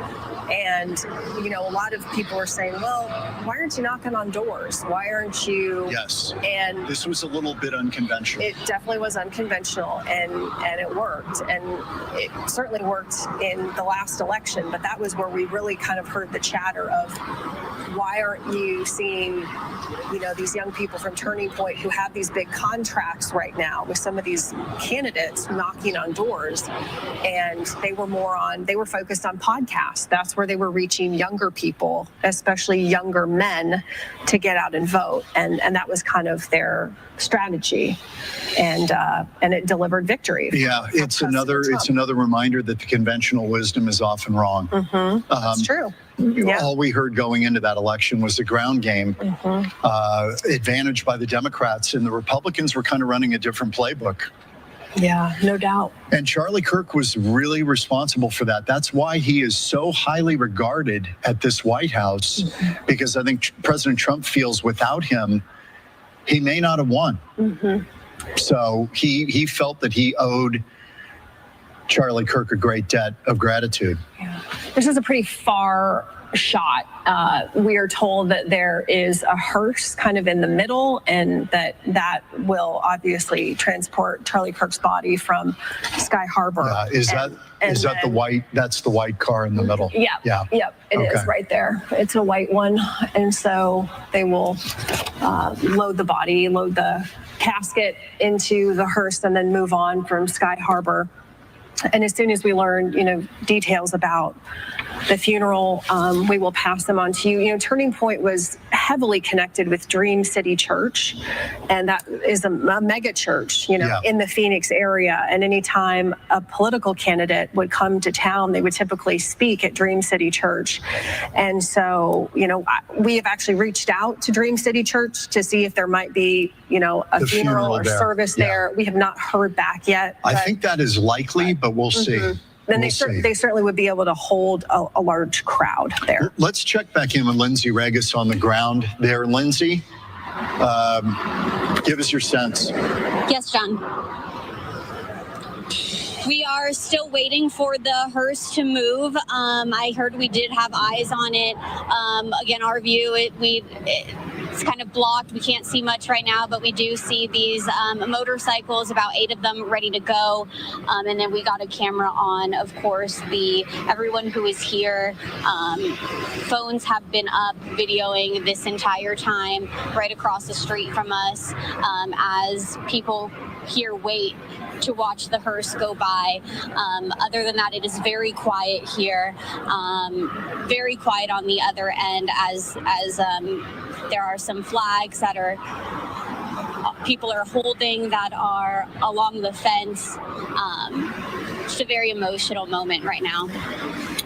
And, you know, a lot of people are saying, well, why aren't you knocking on doors? Why aren't you? Yes. And this was a little bit unconventional. it definitely was unconventional, and it worked. And it certainly worked in the last election, but that was where we really kind of heard the chatter of, why aren't you seeing, you know, these young people from Turning Point who have these big contracts right now with some of these candidates knocking on doors? And they were focused on podcasts. That's where they were reaching younger people, especially younger men, to get out and vote. And that was kind of their strategy. And it delivered victory. Yeah, it's another reminder that the conventional wisdom is often wrong. That's true. Yeah. All we heard going into that election was the ground game, advantage by the Democrats, and the Republicans were kind of running a different playbook. Yeah, no doubt. And Charlie Kirk was really responsible for that. That's why he is so highly regarded at this White House, because I think President Trump feels without him, he may not have won. So he felt that he owed Charlie Kirk a great debt of gratitude. Yeah. This is a pretty far shot. We are told that there is a hearse kind of in the middle, and that will obviously transport Charlie Kirk's body from Sky Harbor. Is that the white? That's the white car in the middle. Yeah. Yeah. Yep. It is right there. It's a white one, and so they will load the casket into the hearse, and then move on from Sky Harbor. And as soon as we learn, you know, details about the funeral, we will pass them on to you. You know, Turning Point was heavily connected with Dream City Church, and that is a mega church, you know, in the Phoenix area. And anytime a political candidate would come to town, they would typically speak at Dream City Church. And so, you know, we have actually reached out to Dream City Church to see if there might be, you know, a funeral or service there. We have not heard back yet. I think that is likely, but we'll see. Then they certainly would be able to hold a large crowd there. Let's check back in with Lindsay Regis on the ground there. Lindsay, give us your sense. Yes, John. We are still waiting for the hearse to move. I heard we did have eyes on it. Again, our view, it's kind of blocked. We can't see much right now, but we do see these motorcycles, about 8 of them ready to go. And then we got a camera on, of course, everyone who is here. Phones have been up videoing this entire time right across the street from us as people here wait to watch the hearse go by. Other than that, it is very quiet here, very quiet on the other end as there are some flags that people are holding that are along the fence. Just a very emotional moment right now.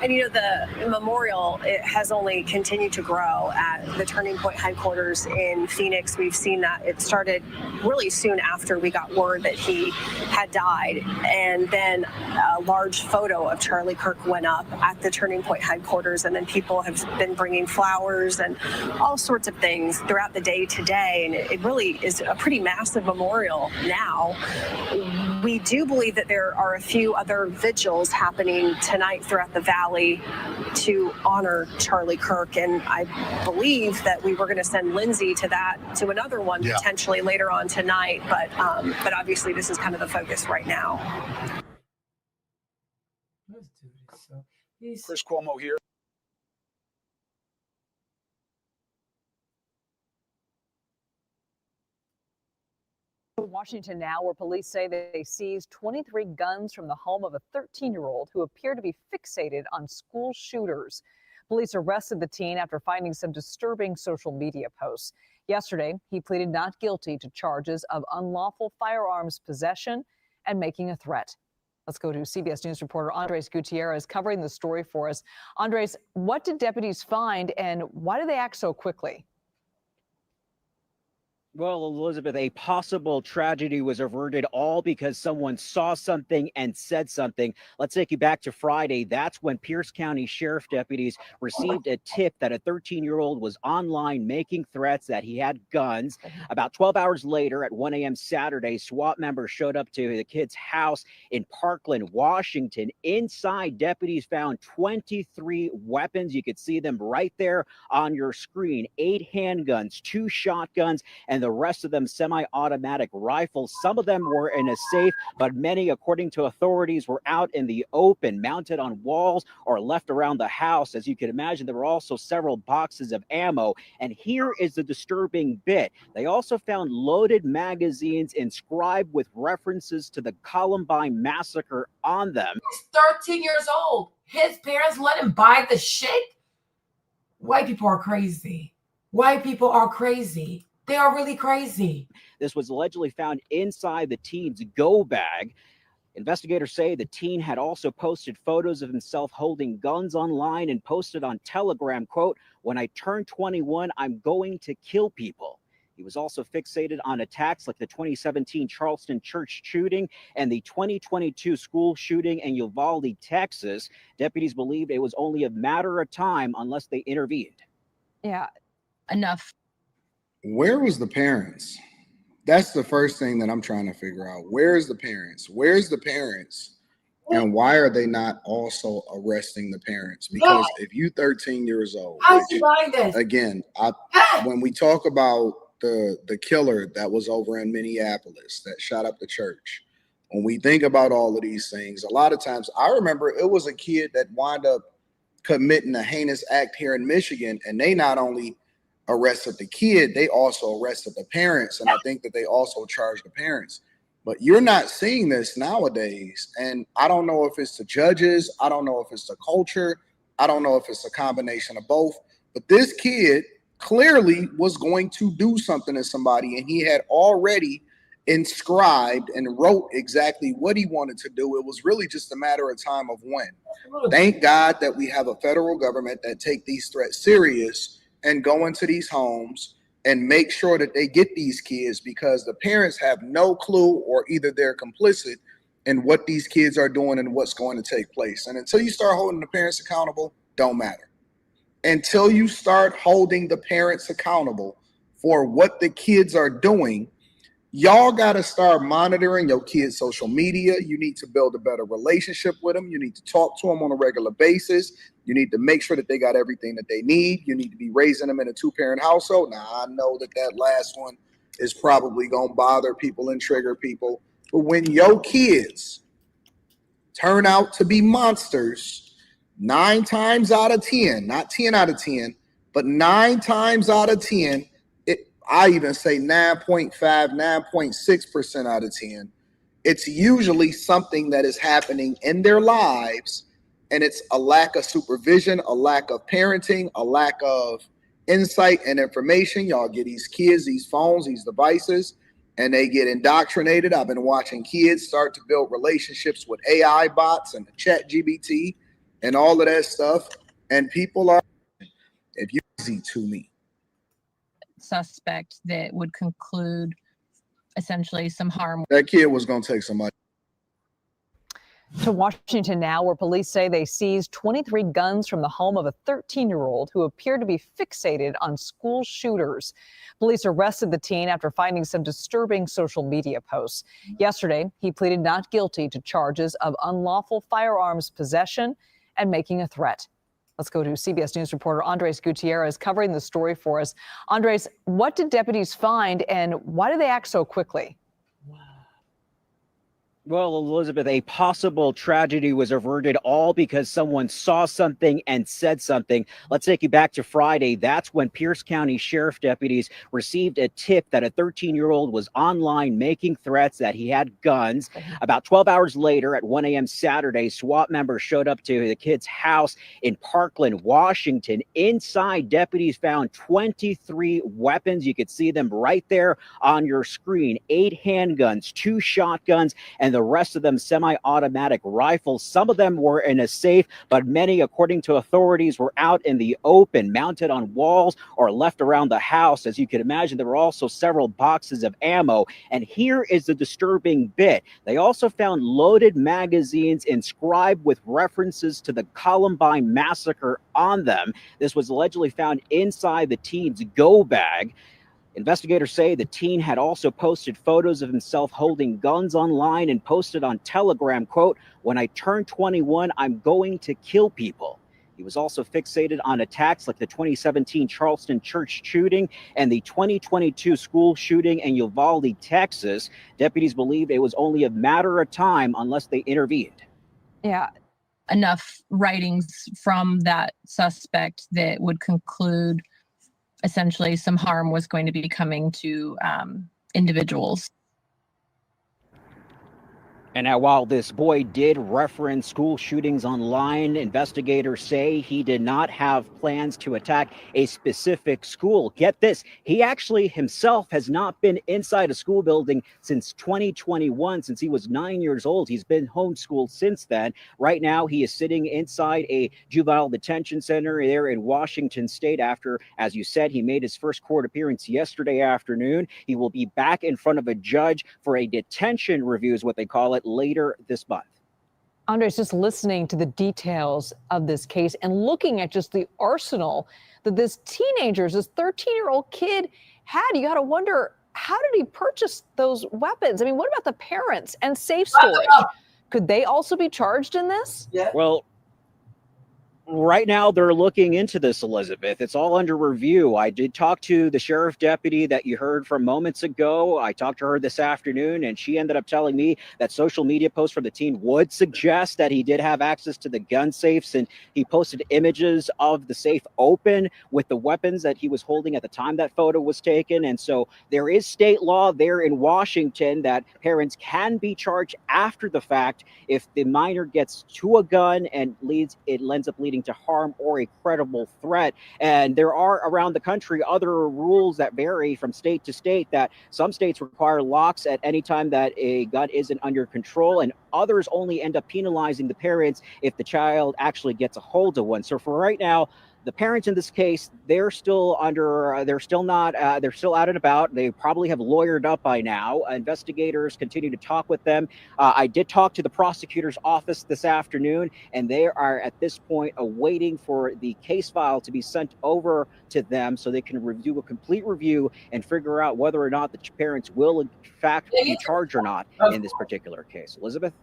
And you know, the memorial, it has only continued to grow at the Turning Point headquarters in Phoenix. We've seen that it started really soon after we got word that he had died. And then a large photo of Charlie Kirk went up at the Turning Point headquarters. And then people have been bringing flowers and all sorts of things throughout the day today. And it really is a pretty massive memorial now. We do believe that there are a few other vigils happening tonight throughout the Valley to honor Charlie Kirk, and I believe that we were going to send Lindsay to another one potentially later on tonight, but obviously this is kind of the focus right now. Chris Cuomo here. Washington now, where police say they seized 23 guns from the home of a 13-year-old who appeared to be fixated on school shooters. Police arrested the teen after finding some disturbing social media posts. Yesterday, he pleaded not guilty to charges of unlawful firearms possession and making a threat. Let's go to CBS News reporter Andres Gutierrez covering the story for us. Andres, what did deputies find and why did they act so quickly? Well, Elizabeth, a possible tragedy was averted all because someone saw something and said something. Let's take you back to Friday. That's when Pierce County Sheriff deputies received a tip that a 13-year-old was online making threats that he had guns. About 12 hours later, at 1 a.m. Saturday, SWAT members showed up to the kid's house in Parkland, Washington. Inside, deputies found 23 weapons. You could see them right there on your screen. 8 handguns, 2 shotguns, and the rest of them semi-automatic rifles. Some of them were in a safe, but many, according to authorities, were out in the open, mounted on walls or left around the house. As you can imagine, there were also several boxes of ammo. And here is the disturbing bit. They also found loaded magazines inscribed with references to the Columbine massacre on them. He's 13 years old. His parents let him buy the shit? White people are crazy. White people are crazy. They are really crazy. This was allegedly found inside the teen's go bag. Investigators say the teen had also posted photos of himself holding guns online and posted on Telegram, quote, "When I turn 21, I'm going to kill people." He was also fixated on attacks like the 2017 Charleston church shooting and the 2022 school shooting in Uvalde, Texas. Deputies believed it was only a matter of time unless they intervened. Yeah, enough. Where was the parents? That's the first thing that I'm trying to figure out. Where's the parents? Where's the parents? And why are they not also arresting the parents? Because if you 13 years old, again, when we talk about the killer that was over in Minneapolis that shot up the church, when we think about all of these things, a lot of times I remember it was a kid that wound up committing a heinous act here in Michigan, and they not only arrested the kid, they also arrested the parents, and I think that they also charged the parents. But you're not seeing this nowadays, and I don't know if it's the judges, I don't know if it's the culture, I don't know if it's a combination of both, but this kid clearly was going to do something to somebody, and he had already inscribed and wrote exactly what he wanted to do. It was really just a matter of time of when. Thank God that we have a federal government that take these threats serious and go into these homes and make sure that they get these kids, because the parents have no clue, or either they're complicit in what these kids are doing and what's going to take place. And until you start holding the parents accountable, don't matter. Until you start holding the parents accountable for what the kids are doing, y'all got to start monitoring your kids' social media. You need to build a better relationship with them. You need to talk to them on a regular basis. You need to make sure that they got everything that they need. You need to be raising them in a 2-parent household. Now, I know that that last one is probably going to bother people and trigger people. But when your kids turn out to be monsters, 9 times out of 10, not 10 out of 10, but 9 times out of 10, I even say 9.5, 9.6% out of 10, it's usually something that is happening in their lives, and it's a lack of supervision, a lack of parenting, a lack of insight and information. Y'all get these kids, these phones, these devices, and they get indoctrinated. I've been watching kids start to build relationships with AI bots and ChatGPT and all of that stuff, and people are, if you easy to me. Suspect that would conclude essentially some harm. That kid was going to take some money. To Washington now, where police say they seized 23 guns from the home of a 13-year-old who appeared to be fixated on school shooters. Police arrested the teen after finding some disturbing social media posts. Yesterday, he pleaded not guilty to charges of unlawful firearms possession and making a threat. Let's go to CBS News reporter Andres Gutierrez covering the story for us. Andres, what did deputies find, and why did they act so quickly? Well, Elizabeth, a possible tragedy was averted all because someone saw something and said something. Let's take you back to Friday. That's when Pierce County Sheriff deputies received a tip that a 13-year-old was online making threats that he had guns. About 12 hours later, at 1 a.m. Saturday, SWAT members showed up to the kid's house in Parkland, Washington. Inside, deputies found 23 weapons. You could see them right there on your screen. 8 handguns, 2 shotguns, and and the rest of them semi-automatic rifles. Some of them were in a safe, but many, according to authorities, were out in the open, mounted on walls or left around the house. As you can imagine, there were also several boxes of ammo. And here is the disturbing bit. They also found loaded magazines inscribed with references to the Columbine massacre on them. This was allegedly found inside the teen's go bag. Investigators say the teen had also posted photos of himself holding guns online and posted on Telegram, quote, "When I turn 21, I'm going to kill people." He was also fixated on attacks like the 2017 Charleston church shooting and the 2022 school shooting in Uvalde, Texas. Deputies believed it was only a matter of time unless they intervened. Yeah, enough writings from that suspect that would conclude essentially some harm was going to be coming to individuals. And now, while this boy did reference school shootings online, investigators say he did not have plans to attack a specific school. Get this, he actually himself has not been inside a school building since 2021, since he was 9 years old. He's been homeschooled since then. Right now, he is sitting inside a juvenile detention center there in Washington State after, as you said, he made his first court appearance yesterday afternoon. He will be back in front of a judge for a detention review, is what they call it, later this month. Andres, just listening to the details of this case and looking at just the arsenal that this 13-year-old kid had, you got to wonder, how did he purchase those weapons? I mean, what about the parents and safe storage? Could they also be charged in this? Yeah. Well, right now they're looking into this, Elizabeth. It's all under review. I did talk to the sheriff deputy that you heard from moments ago. I talked to her this afternoon, and she ended up telling me that social media posts from the teen would suggest that he did have access to the gun safes, and he posted images of the safe open with the weapons that he was holding at the time that photo was taken. And so there is state law there in Washington that parents can be charged after the fact if the minor gets to a gun and it ends up leading to harm or a credible threat. And there are around the country other rules that vary from state to state, that some states require locks at any time that a gun isn't under control, and others only end up penalizing the parents if the child actually gets a hold of one. So for right now, the parents in this case, they're still out and about. They probably have lawyered up by now. Investigators continue to talk with them. I did talk to the prosecutor's office this afternoon, and they are at this point awaiting for the case file to be sent over to them so they can review a complete review and figure out whether or not the parents will in fact be charged or not in this particular case. Elizabeth?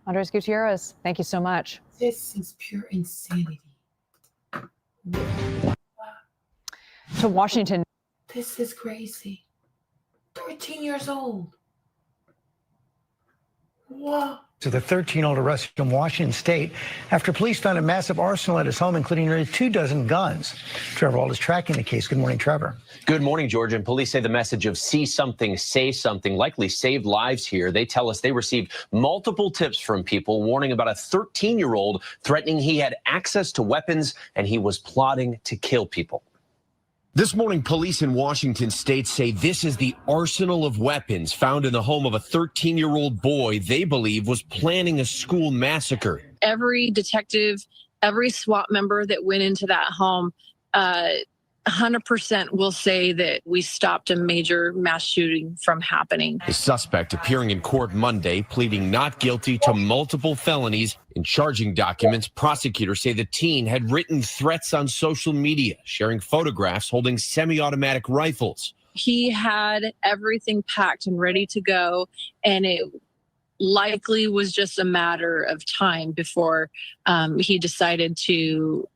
Andres Gutierrez, thank you so much. This is pure insanity. To Washington. This is crazy. 13 years old. What? To the 13-year-old arrested in Washington State after police found a massive arsenal at his home, including nearly 24 guns. Trevor Wald is tracking the case. Good morning, Trevor. Good morning, George. And police say the message of see something, say something likely saved lives here. They tell us they received multiple tips from people warning about a 13-year-old threatening he had access to weapons and he was plotting to kill people. This morning, police in Washington State say this is the arsenal of weapons found in the home of a 13-year-old boy they believe was planning a school massacre. Every detective, every SWAT member that went into that home, 100% will say that we stopped a major mass shooting from happening. The suspect appearing in court Monday, pleading not guilty to multiple felonies. In charging documents, prosecutors say the teen had written threats on social media, sharing photographs holding semi-automatic rifles. He had everything packed and ready to go, and it likely was just a matter of time before he decided to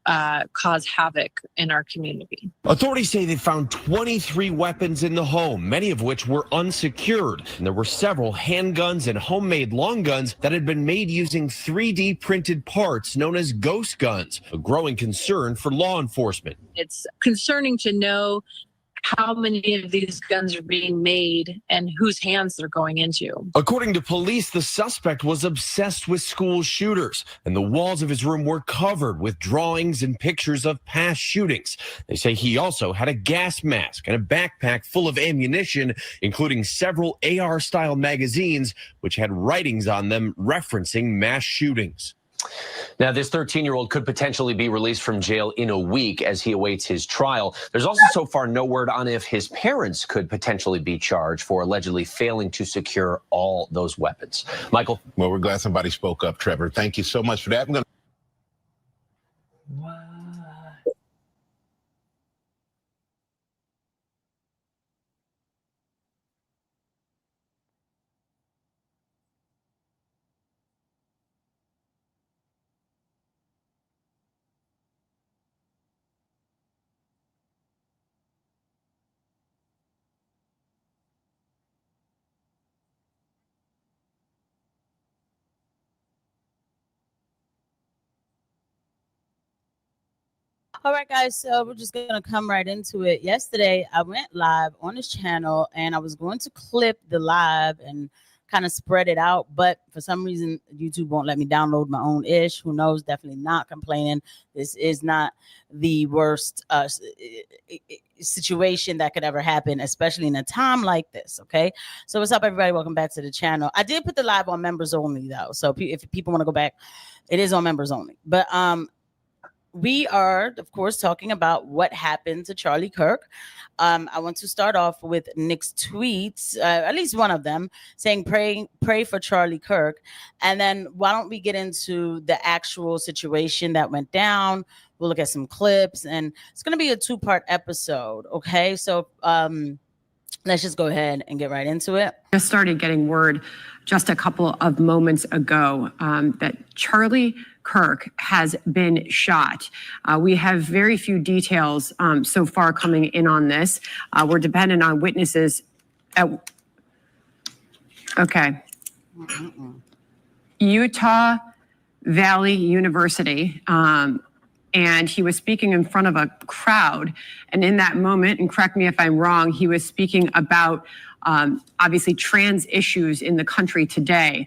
cause havoc in our community. Authorities say they found 23 weapons in the home, many of which were unsecured. And there were several handguns and homemade long guns that had been made using 3D printed parts known as ghost guns, a growing concern for law enforcement. It's concerning to know how many of these guns are being made and whose hands they're going into. According to police, the suspect was obsessed with school shooters, and the walls of his room were covered with drawings and pictures of past shootings. They say he also had a gas mask and a backpack full of ammunition, including several AR-style magazines, which had writings on them referencing mass shootings. Now, this 13-year-old could potentially be released from jail in a week as he awaits his trial. There's also so far no word on if his parents could potentially be charged for allegedly failing to secure all those weapons. Michael? Well, we're glad somebody spoke up, Trevor. Thank you so much for that. All right, guys, so we're just going to come right into it. Yesterday, I went live on this channel, and I was going to clip the live and kind of spread it out, but for some reason, YouTube won't let me download my own ish. Who knows? Definitely not complaining. This is not the worst situation that could ever happen, especially in a time like this, okay? So what's up, everybody? Welcome back to the channel. I did put the live on members only, though, so if people want to go back, it is on members only. But we are, of course, talking about what happened to Charlie Kirk. I want to start off with Nick's tweets, at least one of them, saying pray for Charlie Kirk. And then why don't we get into the actual situation that went down? We'll look at some clips, and it's going to be a two-part episode, okay? So let's just go ahead and get right into it. Just started getting word just a couple of moments ago that Charlie Kirk has been shot. We have very few details so far coming in on this. We're dependent on witnesses. Utah Valley University. And he was speaking in front of a crowd. And in that moment, and correct me if I'm wrong, he was speaking about obviously trans issues in the country today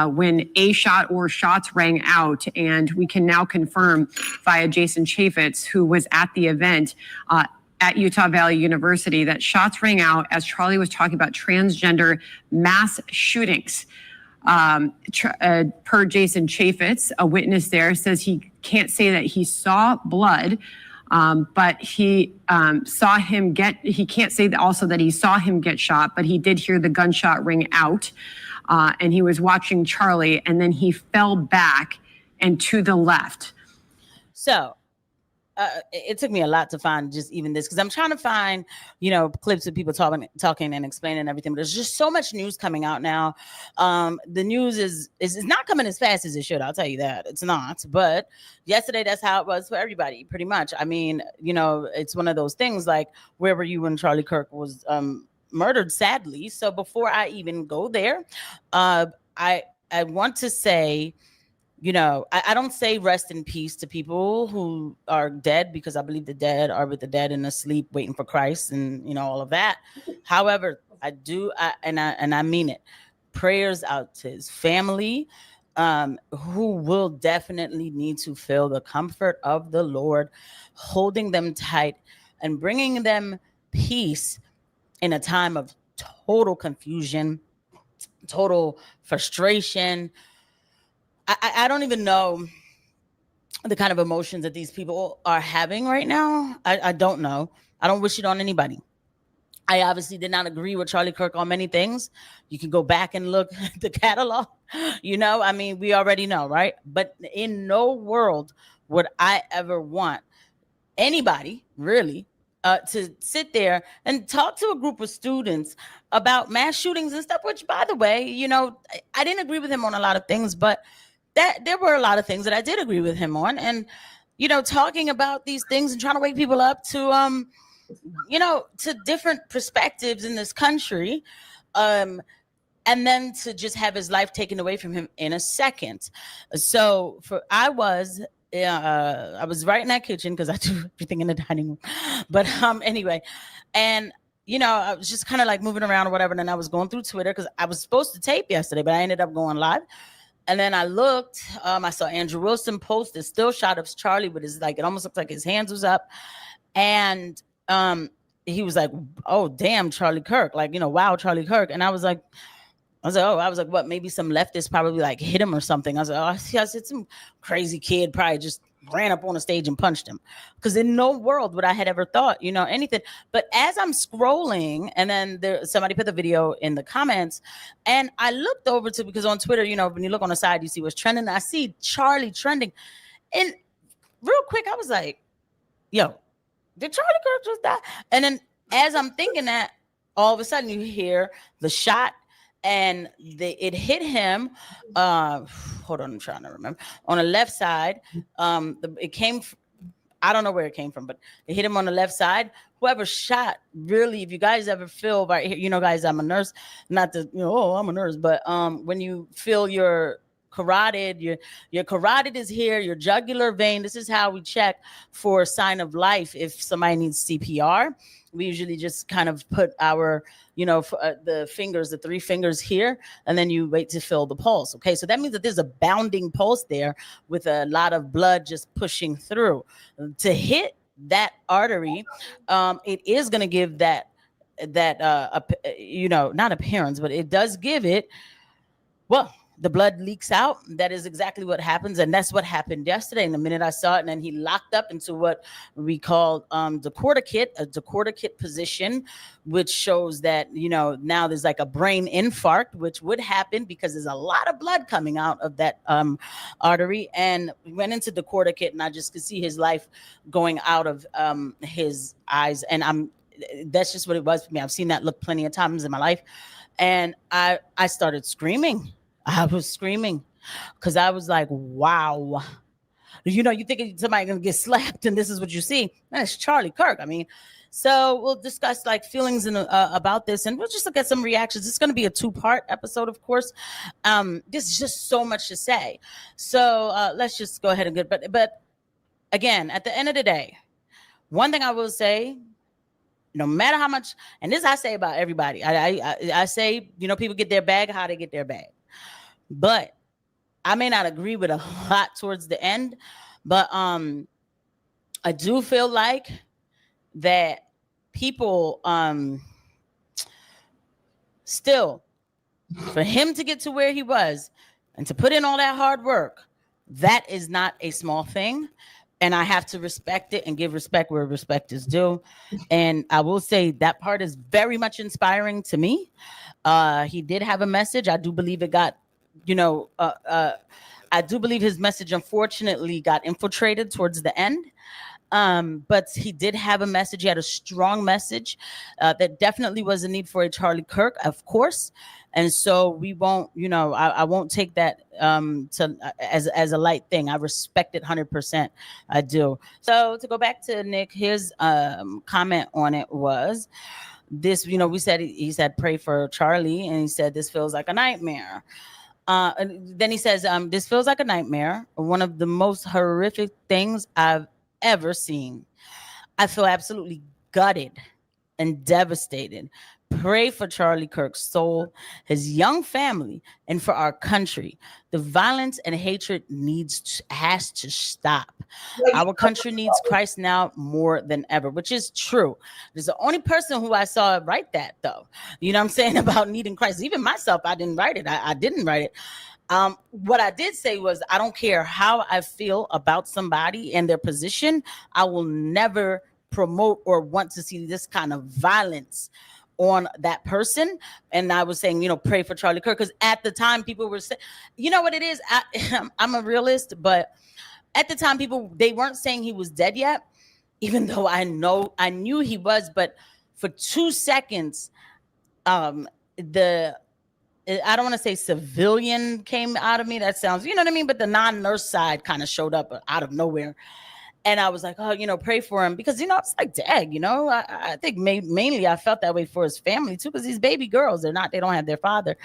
when a shot or shots rang out. And we can now confirm via Jason Chaffetz, who was at the event at Utah Valley University, that shots rang out as Charlie was talking about transgender mass shootings. Per Jason Chaffetz, a witness there, says he can't say that he saw blood, but he saw him he can't say that also that he saw him get shot, but he did hear the gunshot ring out, and he was watching Charlie, and then he fell back and to the left. So it took me a lot to find just even this, because I'm trying to find, clips of people talking and explaining everything. But there's just so much news coming out now. The news is not coming as fast as it should. I'll tell you that. It's not. But yesterday, that's how it was for everybody, pretty much. I mean, it's one of those things like, where were you when Charlie Kirk was murdered, sadly? So before I even go there, I want to say, I don't say rest in peace to people who are dead, because I believe the dead are with the dead and asleep waiting for Christ and, all of that. However, I do, and I mean it. Prayers out to his family, who will definitely need to feel the comfort of the Lord, holding them tight and bringing them peace in a time of total confusion, total frustration. I don't even know the kind of emotions that these people are having right now. I don't know. I don't wish it on anybody. I obviously did not agree with Charlie Kirk on many things. You can go back and look at the catalog. We already know, right? But in no world would I ever want anybody, really, to sit there and talk to a group of students about mass shootings and stuff, which, by the way, I didn't agree with him on a lot of things, but there were a lot of things that I did agree with him on. And, talking about these things and trying to wake people up to, to different perspectives in this country, and then to just have his life taken away from him in a second. So I was I was right in that kitchen because I do everything in the dining room. But anyway, and I was just kind of like moving around or whatever. And then I was going through Twitter because I was supposed to tape yesterday, but I ended up going live. And then I looked, I saw Andrew Wilson post a still shot of Charlie with his, like, it almost looked like his hands was up. And he was like, oh, damn, Charlie Kirk. Like, wow, Charlie Kirk. And I was like, what? Maybe some leftist probably like hit him or something. I was like, I said some crazy kid probably just ran up on the stage and punched him. Because in no world would I had ever thought, anything. But as I'm scrolling, and then somebody put the video in the comments, and I looked over to, because on Twitter, when you look on the side, you see what's trending. I see Charlie trending. And real quick, I was like, yo, did Charlie Kirk just die? And then as I'm thinking that, all of a sudden you hear the shot, and it hit him. Hold on, I'm trying to remember. On the left side, it came. I don't know where it came from, but it hit him on the left side. Whoever shot, really, if you guys ever feel right here, guys, I'm a nurse. Not that I'm a nurse, but when you feel your carotid, your carotid is here, your jugular vein. This is how we check for a sign of life. If somebody needs CPR, we usually just kind of put our, the fingers, the 3 fingers here, and then you wait to feel the pulse. Okay, so that means that there's a bounding pulse there with a lot of blood just pushing through. To hit that artery, it is going to give that not appearance, but it does give it, well, the blood leaks out. That is exactly what happens. And that's what happened yesterday. And the minute I saw it, and then he locked up into what we call decorticate, a decorticate position, which shows that, now there's like a brain infarct, which would happen because there's a lot of blood coming out of that artery. And we went into decorticate, and I just could see his life going out of his eyes. And that's just what it was for me. I've seen that look plenty of times in my life. And I started screaming. I was screaming because I was like, wow. You think somebody's going to get slapped and this is what you see. Man, it's Charlie Kirk. I mean, so we'll discuss like feelings about this, and we'll just look at some reactions. It's going to be a 2-part episode, of course. There's just so much to say. So let's just go ahead and get, but again, at the end of the day, one thing I will say, no matter how much, and this I say about everybody, I say, people get their bag, how they get their bag. But I may not agree with a lot towards the end, but I do feel like that people still, for him to get to where he was and to put in all that hard work, that is not a small thing. And I have to respect it and give respect where respect is due. And I will say that part is very much inspiring to me. He did have a message. I do believe it got, I do believe his message, unfortunately, got infiltrated towards the end. But he did have a message. He had a strong message. That definitely was a need for a Charlie Kirk, of course. And so we won't, I won't take that as a light thing. I respect it 100%. I do. So to go back to Nick, his comment on it was this, we said, he said, pray for Charlie. And he said, this feels like a nightmare. And then he says, this feels like a nightmare. One of the most horrific things I've ever seen. I feel absolutely gutted and devastated. Pray for Charlie Kirk's soul, his young family, and for our country. The violence and hatred has to stop. Our country needs Christ now more than ever, which is true. There's the only person who I saw write that, though. You know what I'm saying about needing Christ. Even myself, I didn't write it. I didn't write it. What I did say was, I don't care how I feel about somebody and their position. I will never promote or want to see this kind of violence on that person. And I was saying, pray for Charlie Kirk, because at the time people were saying, you know what it is, I'm a realist, but at the time they weren't saying he was dead yet, even though I knew he was. But for 2 seconds, I don't want to say civilian came out of me. That sounds, you know what I mean? But the non-nurse side kind of showed up out of nowhere. And I was like, oh, pray for him. Because, it's like, dang, I think mainly I felt that way for his family, too, because these baby girls, they don't have their father.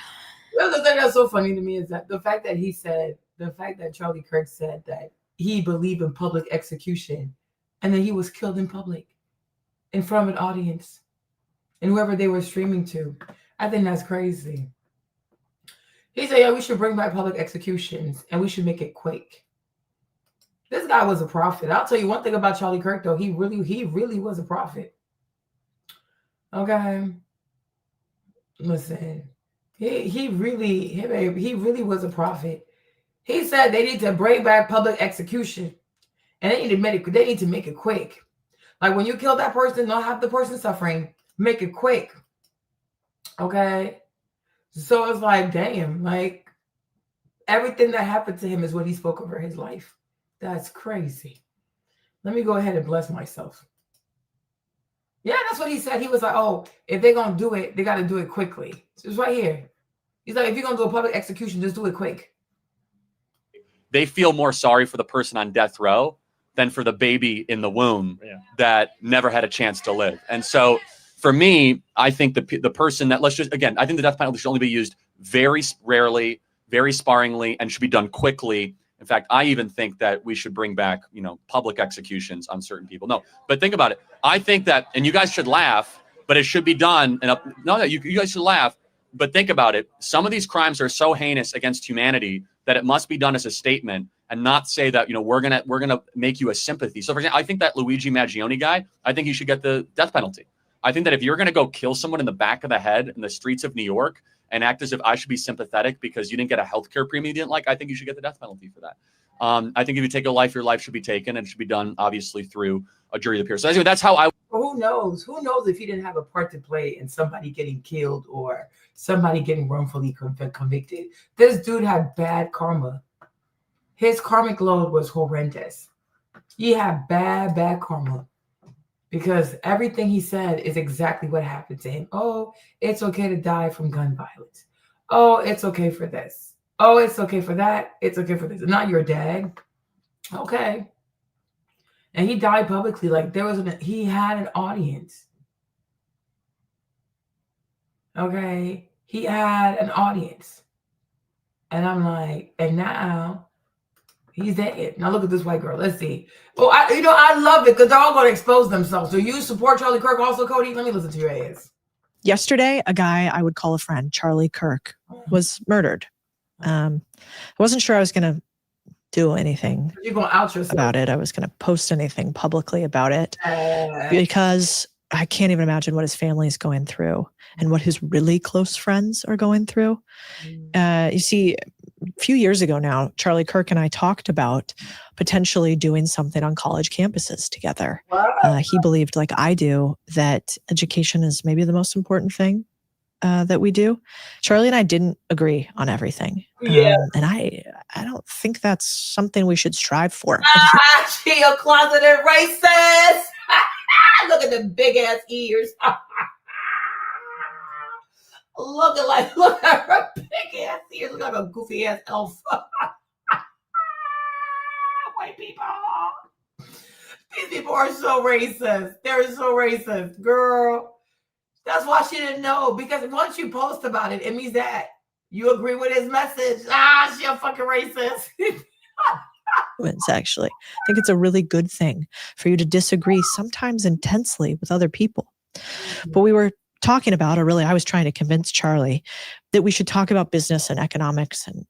Well, the thing that's so funny to me is that the fact that Charlie Kirk said that he believed in public execution, and then he was killed in public in front of an audience and whoever they were streaming to. I think that's crazy. He said, yeah, we should bring back public executions and we should make it quick. This guy was a prophet. I'll tell you one thing about Charlie Kirk, though. He really was a prophet. Okay. Listen, he really was a prophet. He said they need to bring back public execution, and they need to make it quick. Like when you kill that person, don't have the person suffering. Make it quick. Okay. So it's like, damn, like everything that happened to him is what he spoke over his life. That's crazy. Let me go ahead and bless myself. Yeah, that's what he said. He was like, oh, if they're going to do it, they got to do it quickly. It's right here. He's like, if you're going to do a public execution, just do it quick. They feel more sorry for the person on death row than for the baby in the womb that never had a chance to live. And so for me, I think the person that, I think the death penalty should only be used very rarely, very sparingly, and should be done quickly. In fact, I even think that we should bring back, public executions on certain people. No, but think about it. I think that, and you guys should laugh, but it should be done. You guys should laugh, but think about it. Some of these crimes are so heinous against humanity that it must be done as a statement and not say that, we're gonna make you a sympathy. So for example, I think that Luigi Maggioni guy, I think he should get the death penalty. I think that if you're going to go kill someone in the back of the head in the streets of New York and act as if I should be sympathetic because you didn't get a healthcare premium you didn't like, I think you should get the death penalty for that. I think if you take a life, your life should be taken, and it should be done, obviously, through a jury of the peers. So anyway, that's how I... Who knows? Who knows if he didn't have a part to play in somebody getting killed or somebody getting wrongfully convicted. This dude had bad karma. His karmic load was horrendous. He had bad karma. Because everything he said is exactly what happened to him. Oh, it's okay to die from gun violence. Oh, it's okay for this. Oh, it's okay for that. It's okay for this. Not your dad. Okay. And he died publicly. Like he had an audience. Okay. He had an audience. And I'm like, and now he's dead. Now look at this white girl. Let's see. Well, I love it because they're all going to expose themselves. Do you support Charlie Kirk also, Cody? Let me listen to your ass. Yesterday, a guy I would call a friend, Charlie Kirk, was murdered. I wasn't sure I was going to do anything You're going to out yourself about it. I was going to post anything publicly about it because I can't even imagine what his family is going through and what his really close friends are going through. You see, a few years ago now, Charlie Kirk and I talked about potentially doing something on college campuses together. He believed, like I do, that education is maybe the most important thing that we do. Charlie and I didn't agree on everything. And I don't think that's something we should strive for. She a closeted racist. Look at the big ass ears. Look at her big ass ears. Look like a goofy ass elf. White people. These people are so racist. They're so racist, girl. That's why she didn't know. Because once you post about it, it means that you agree with his message. She a fucking racist. Actually, I think it's a really good thing for you to disagree, sometimes intensely, with other people. But we were talking about, or really I was trying to convince Charlie that we should talk about business and economics and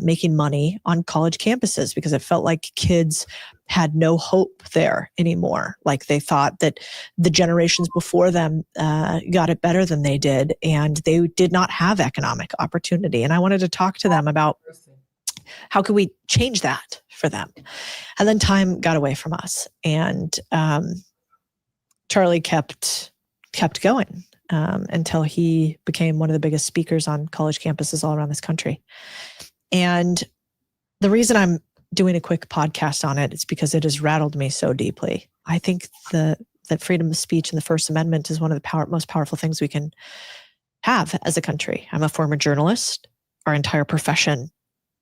making money on college campuses, because it felt like kids had no hope there anymore. Like they thought that the generations before them got it better than they did, and they did not have economic opportunity. And I wanted to talk to them about how could we change that for them. And then time got away from us, and Charlie kept going until he became one of the biggest speakers on college campuses all around this country. And the reason I'm doing a quick podcast on it is because it has rattled me so deeply. I think that freedom of speech and the First Amendment is one of the most powerful things we can have as a country. I'm a former journalist. Our entire profession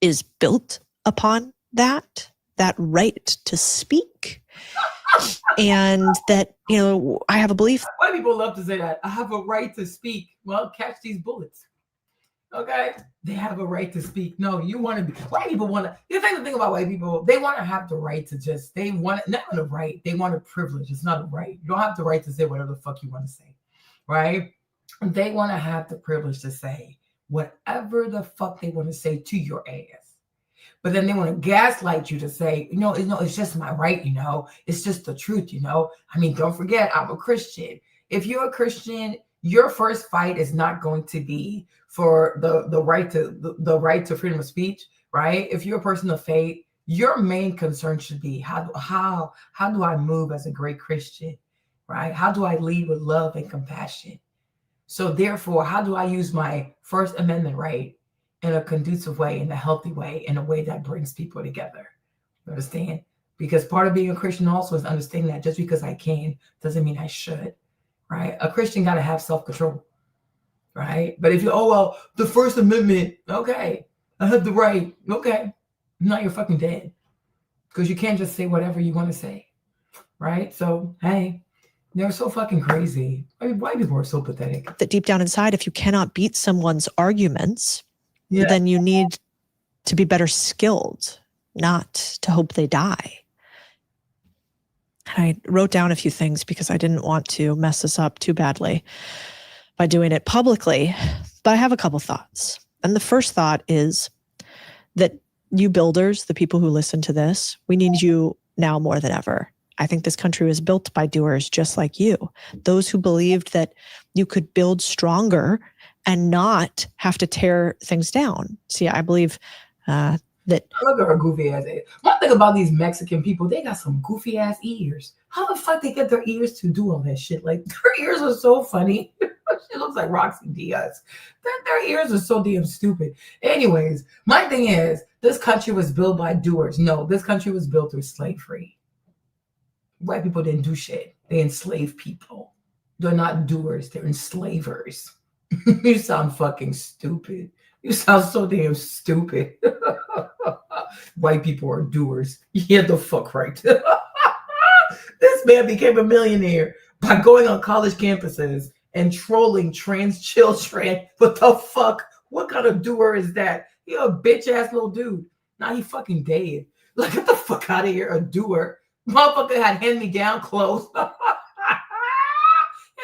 is built upon that right to speak. And that, I have a belief. White people love to say that. I have a right to speak. Well, catch these bullets. Okay, they have a right to speak. No, you want to be. White people want to. The thing about white people, they want to have the right to just. They want not a right. They want a privilege. It's not a right. You don't have the right to say whatever the fuck you want to say, right? They want to have the privilege to say whatever the fuck they want to say to your ass. But then they want to gaslight you to say, it's just my right, it's just the truth, I mean, don't forget, I'm a Christian. If you're a Christian, your first fight is not going to be for the right to freedom of speech, right? If you're a person of faith, your main concern should be how do I move as a great Christian, right? How do I lead with love and compassion? So therefore, how do I use my First Amendment right in a conducive way, in a healthy way, in a way that brings people together? You understand? Because part of being a Christian also is understanding that just because I can doesn't mean I should, right? A Christian got to have self-control, right? But if you, the First Amendment, okay, I have the right, okay. No, you're fucking dead. Because you can't just say whatever you want to say, right? So, hey, they're so fucking crazy. I mean, white people are so pathetic. That deep down inside, if you cannot beat someone's arguments, then you need to be better skilled, not to hope they die. And I wrote down a few things because I didn't want to mess this up too badly by doing it publicly, but I have a couple thoughts. And the first thought is that you builders, the people who listen to this, we need you now more than ever. I think this country was built by doers just like you, those who believed that you could build stronger and not have to tear things down. See, I believe that. Look at her goofy ass. One thing about these Mexican people, they got some goofy ass ears. How the fuck they get their ears to do all that shit? Like, their ears are so funny. She looks like Roxy Diaz. Their ears are so damn stupid. Anyways, my thing is, this country was built by doers. No, this country was built through slavery. White people didn't do shit. They enslaved people. They're not doers. They're enslavers. You sound fucking stupid. You sound so damn stupid. White people are doers. Yeah, the fuck right. This man became a millionaire by going on college campuses and trolling trans children. What the fuck? What kind of doer is that? He a bitch ass little dude. Now he fucking dead. Like, get the fuck out of here, a doer. Motherfucker had hand-me-down clothes.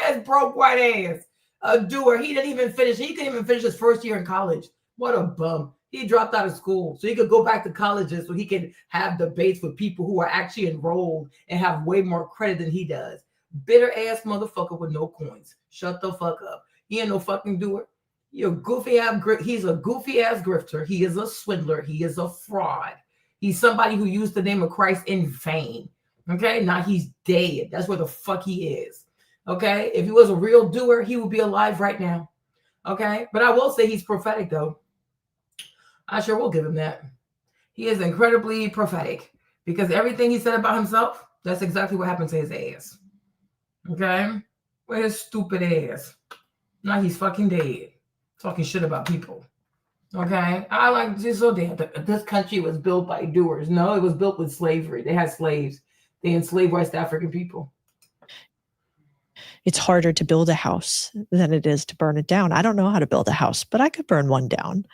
His broke white ass. A doer. He didn't even finish. He couldn't even finish his first year in college. What a bum. He dropped out of school so he could go back to colleges so he can have debates with people who are actually enrolled and have way more credit than he does. Bitter ass motherfucker with no coins. Shut the fuck up. He ain't no fucking doer. He's a goofy ass grifter. He is a swindler. He is a fraud. He's somebody who used the name of Christ in vain. Okay, now he's dead. That's where the fuck he is. Okay, if he was a real doer, he would be alive right now. Okay, but I will say he's prophetic though. I sure will give him that. He is incredibly prophetic because everything he said about himself, that's exactly what happened to his ass. Okay, with his stupid ass. Now he's fucking dead, talking shit about people. Okay, I like just so damn. This country was built by doers. No, it was built with slavery. They had slaves. They enslaved West African people. It's harder to build a house than it is to burn it down. I don't know how to build a house, but I could burn one down.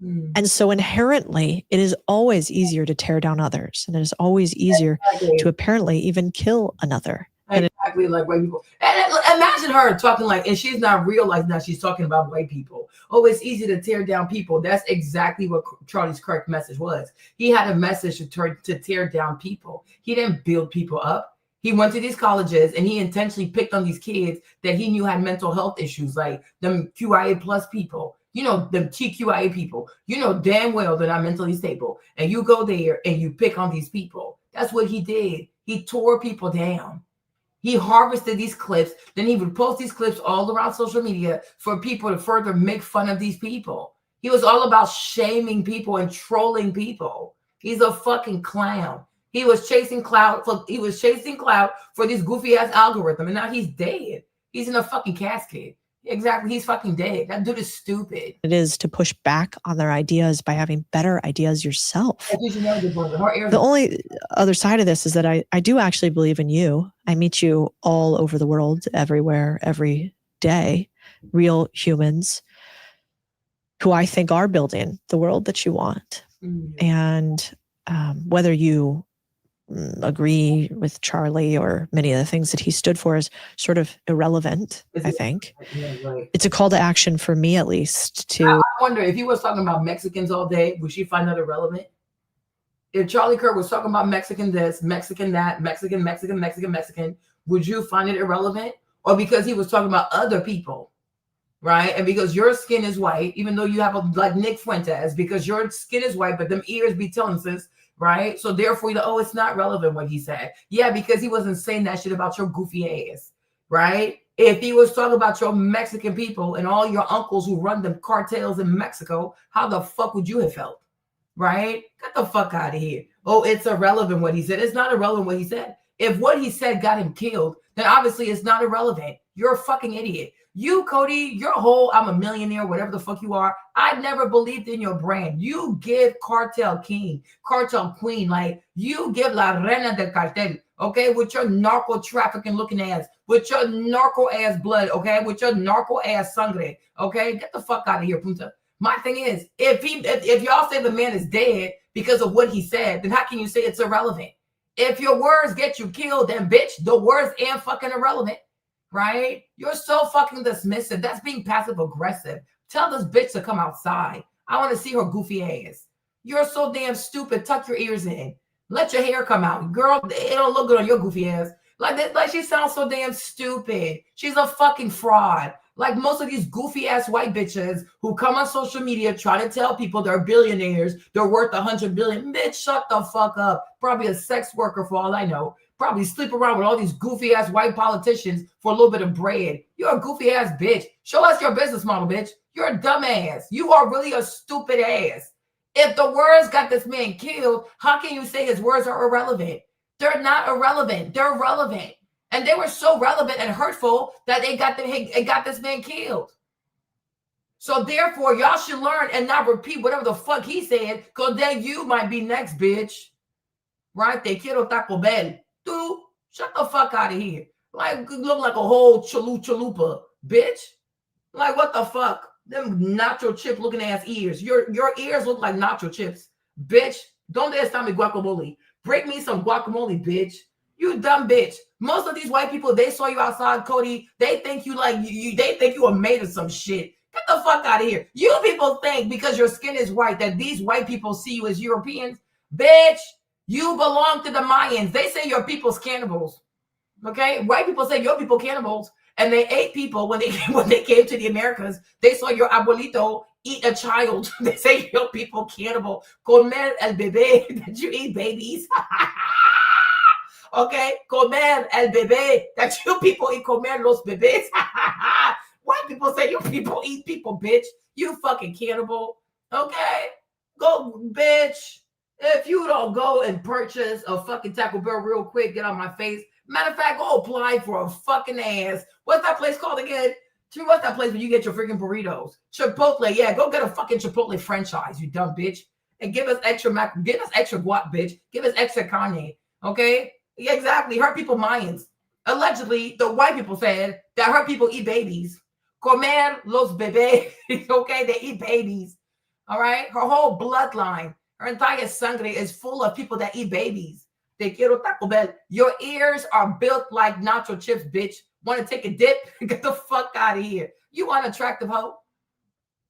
And so inherently, it is always easier to tear down others. And it is always easier to apparently even kill another. Exactly, like white people. And imagine her talking like, and she's not realizing that she's talking about white people. Oh, it's easy to tear down people. That's exactly what Charlie Kirk's message was. He had a message to tear down people. He didn't build people up. He went to these colleges and he intentionally picked on these kids that he knew had mental health issues, like them QIA plus people, them TQIA people. You know damn well they're not mentally stable. And you go there and you pick on these people. That's what he did. He tore people down. He harvested these clips. Then he would post these clips all around social media for people to further make fun of these people. He was all about shaming people and trolling people. He's a fucking clown. He was chasing clout. He was chasing clout for this goofy ass algorithm. And now he's dead. He's in a fucking casket. Exactly. He's fucking dead. That dude is stupid. It is to push back on their ideas by having better ideas yourself. The only other side of this is that I do actually believe in you. I meet you all over the world, everywhere, every day, real humans who I think are building the world that you want. And whether you agree with Charlie or many of the things that he stood for is sort of irrelevant, I think. Yeah, right. It's a call to action for me, at least, to... I wonder if he was talking about Mexicans all day, would she find that irrelevant? If Charlie Kirk was talking about Mexican this, Mexican that, Mexican, would you find it irrelevant? Or because he was talking about other people, right? And because your skin is white, even though you have like Nick Fuentes, because your skin is white, but them ears be telling sis, right? So therefore, it's not relevant what he said. Yeah, because he wasn't saying that shit about your goofy ass, right? If he was talking about your Mexican people and all your uncles who run them cartels in Mexico, how the fuck would you have felt, right? Get the fuck out of here. Oh, it's irrelevant what he said. It's not irrelevant what he said. If what he said got him killed, then obviously it's not irrelevant. You're a fucking idiot. You, Cody, your whole I'm a millionaire, whatever the fuck you are, I never believed in your brand. You give cartel king, cartel queen, like you give la reina del cartel, okay, with your narco trafficking looking ass, with your narco ass blood, okay, with your narco ass sangre, okay, get the fuck out of here, punta. My thing is, if y'all say the man is dead because of what he said, then how can you say it's irrelevant? If your words get you killed, then bitch, the words ain't fucking irrelevant. Right? You're so fucking dismissive. That's being passive aggressive. Tell this bitch to come outside. I want to see her goofy ass. You're so damn stupid. Tuck your ears in. Let your hair come out. Girl, it don't look good on your goofy ass. Like she sounds so damn stupid. She's a fucking fraud. Like most of these goofy ass white bitches who come on social media try to tell people they're billionaires, they're worth 100 billion. Bitch, shut the fuck up. Probably a sex worker for all I know. Probably sleep around with all these goofy ass white politicians for a little bit of bread. You're a goofy ass bitch. Show us your business model, bitch. You're a dumb ass. You are really a stupid ass. If the words got this man killed, how can you say his words are irrelevant? They're not irrelevant. They're relevant. And they were so relevant and hurtful that it got this man killed. So therefore, y'all should learn and not repeat whatever the fuck he said, because then you might be next, bitch. Right? Te quiero Taco Bell. Dude, shut the fuck out of here. Like, look like a whole chalupa, bitch. Like, what the fuck? Them nacho chip looking ass ears. Your ears look like nacho chips, bitch. Donde está mi guacamole? Break me some guacamole, bitch. You dumb bitch. Most of these white people, they saw you outside, Cody. They think you like you. They think you were made of some shit. Get the fuck out of here. You people think because your skin is white that these white people see you as Europeans, bitch. You belong to the Mayans. They say your people's cannibals. Okay, white people say your people cannibals, and they ate people when they came to the Americas. They saw your abuelito eat a child. They say your people cannibal. Comer el bebé, that you eat babies. Okay, comer el bebé, that you people eat comer los bebés. White people say you people eat people, bitch. You fucking cannibal. Okay, go, bitch. If you don't go and purchase a fucking Taco Bell real quick, get on my face. Matter of fact, go apply for a fucking ass. What's that place called again? What's that place where you get your freaking burritos? Chipotle, yeah. Go get a fucking Chipotle franchise, you dumb bitch. And give us extra give us extra guac, bitch. Give us extra carne, okay? Yeah, exactly. Her people Mayans. Allegedly, the white people said that her people eat babies. Comer los bebés, okay? They eat babies, all right? Her whole bloodline. Her entire sangre is full of people that eat babies. Te quiero Taco Bell. Your ears are built like nacho chips, bitch. Want to take a dip? Get the fuck out of here. You unattractive hoe.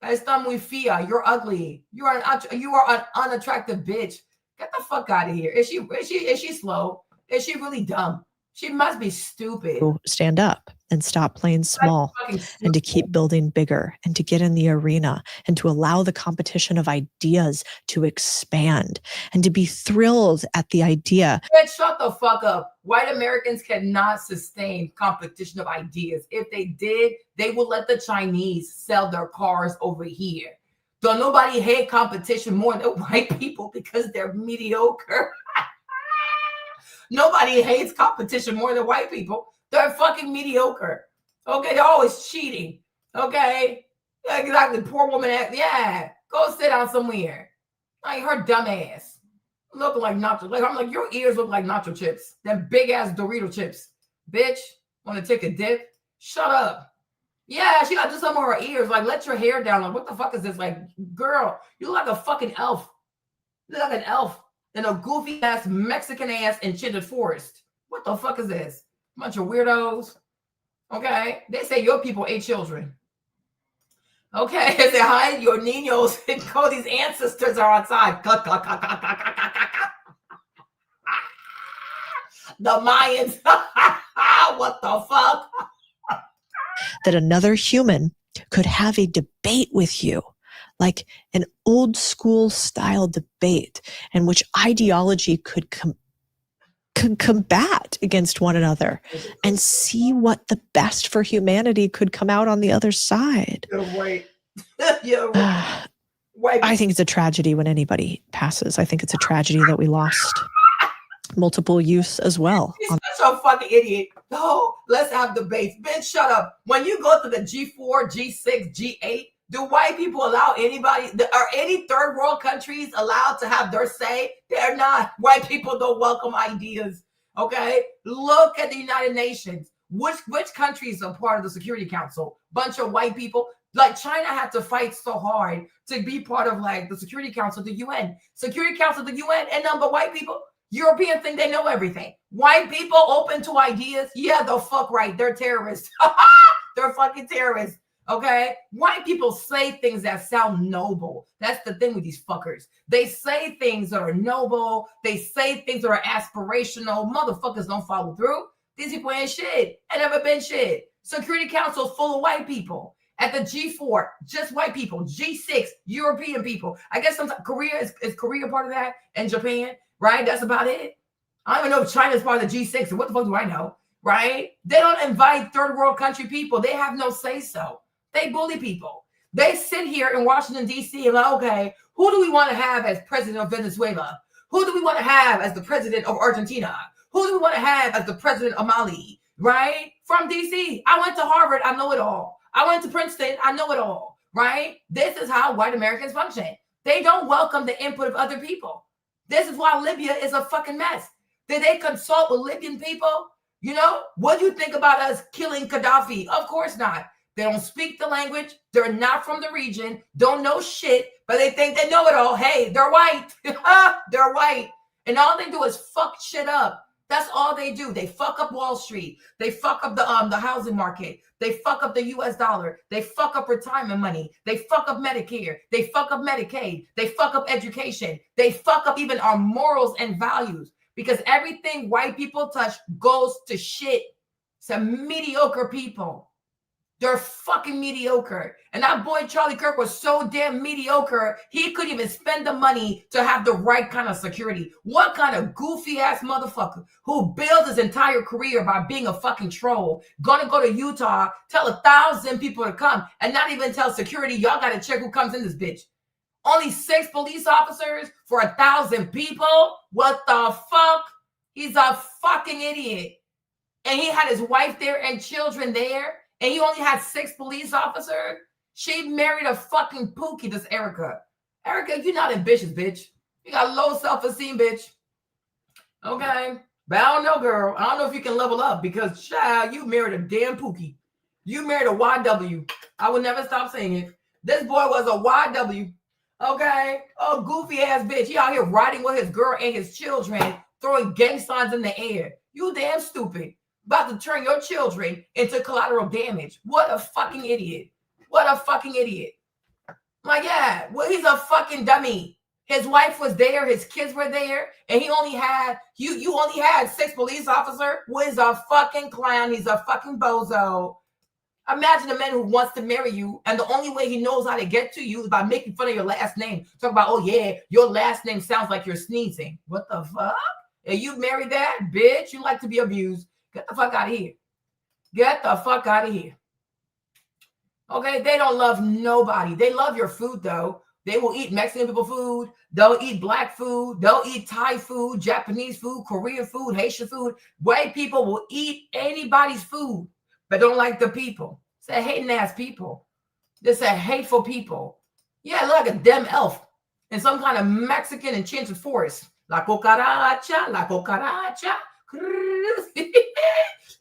Está muy fea. You're ugly. You are an unattractive bitch. Get the fuck out of here. Is she slow? Is she really dumb? She must be stupid. Stand up and stop playing small and to keep building bigger and to get in the arena and to allow the competition of ideas to expand and to be thrilled at the idea. Shut the fuck up. White Americans cannot sustain competition of ideas. If they did, they would let the Chinese sell their cars over here. Don't nobody hate competition more than white people because they're mediocre. Nobody hates competition more than white people. They're fucking mediocre. Okay, they're always cheating. Okay, yeah, exactly. Poor woman. Yeah, go sit down somewhere. Like her dumb ass, looking like nacho. Like I'm like your ears look like nacho chips. Them big ass Dorito chips. Bitch, want to take a dip? Shut up. Yeah, she got to do something with her ears. Like, let your hair down. Like, what the fuck is this? Like, girl, you look like a fucking elf. You look like an elf in a goofy ass Mexican ass enchanted forest. What the fuck is this? Bunch of weirdos. Okay, they say your people ate children. Okay, they say hi, your niños and Cody's ancestors are outside. The Mayans. What the fuck? That another human could have a debate with you, like an old school style debate in which ideology could combat against one another and see what the best for humanity could come out on the other side. You're right. You're right. I think it's a tragedy when anybody passes. I think it's a tragedy that we lost multiple youth as well. He's such a fucking idiot. No, let's have debates. Bitch, shut up. When you go to the G4, G6, G8, do white people allow anybody, are any third world countries allowed to have their say? They're not. White people don't welcome ideas. Okay? Look at the United Nations. Which countries are part of the Security Council? Bunch of white people. Like China had to fight so hard to be part of like the Security Council, the UN. Security Council, the UN, and none but white people. European think they know everything. White people open to ideas. Yeah, the fuck right. They're terrorists. They're fucking terrorists. Okay? White people say things that sound noble. That's the thing with these fuckers. They say things that are noble. They say things that are aspirational. Motherfuckers don't follow through. These people ain't shit. Ain't never been shit. Security Council full of white people. At the G4, just white people. G6, European people. I guess sometimes Korea is Korea part of that, and Japan, right? That's about it. I don't even know if China's part of the G6. So what the fuck do I know, right? They don't invite third world country people. They have no say so. They bully people. They sit here in Washington, D.C. and like, okay, who do we want to have as president of Venezuela? Who do we want to have as the president of Argentina? Who do we want to have as the president of Mali, right? From D.C. I went to Harvard. I know it all. I went to Princeton. I know it all, right? This is how white Americans function. They don't welcome the input of other people. This is why Libya is a fucking mess. Did they consult with Libyan people? You know, what do you think about us killing Gaddafi? Of course not. They don't speak the language. They're not from the region. Don't know shit, but they think they know it all. Hey, they're white. They're white. And all they do is fuck shit up. That's all they do. They fuck up Wall Street. They fuck up the housing market. They fuck up the US dollar. They fuck up retirement money. They fuck up Medicare. They fuck up Medicaid. They fuck up education. They fuck up even our morals and values because everything white people touch goes to shit. Some mediocre people. They're fucking mediocre. And that boy Charlie Kirk was so damn mediocre, he couldn't even spend the money to have the right kind of security. What kind of goofy ass motherfucker who built his entire career by being a fucking troll, gonna go to Utah, tell 1,000 people to come, and not even tell security, y'all gotta check who comes in this bitch. Only 6 police officers for 1,000 people? What the fuck? He's a fucking idiot. And he had his wife there and children there. And he only had 6 police officers. She married a fucking pookie, this Erica. Erica, you're not ambitious, bitch. You got low self-esteem, bitch. Okay? But I don't know, girl. I don't know if you can level up because, child, you married a damn pookie. You married a YW. I will never stop saying it. This boy was a YW. Okay? Oh, goofy-ass bitch. He out here riding with his girl and his children, throwing gang signs in the air. You damn stupid. About to turn your children into collateral damage. What a fucking idiot. What a fucking idiot. Like, yeah, well, he's a fucking dummy. His wife was there, his kids were there, and he only had, you only had 6 police officers. Well, he's a fucking clown. He's a fucking bozo. Imagine a man who wants to marry you, and the only way he knows how to get to you is by making fun of your last name. Talk about, oh yeah, your last name sounds like you're sneezing. What the fuck? And you married that? Bitch, you like to be abused. Get the fuck out of here. Get the fuck out of here. Okay, they don't love nobody. They love your food, though. They will eat Mexican people food. They'll eat black food. They'll eat Thai food, Japanese food, Korean food, Haitian food. White people will eat anybody's food, but don't like the people. It's a hating ass people. It's a hateful people. Yeah, look like a damn elf in some kind of Mexican enchanted forest. La cucaracha, la cucaracha.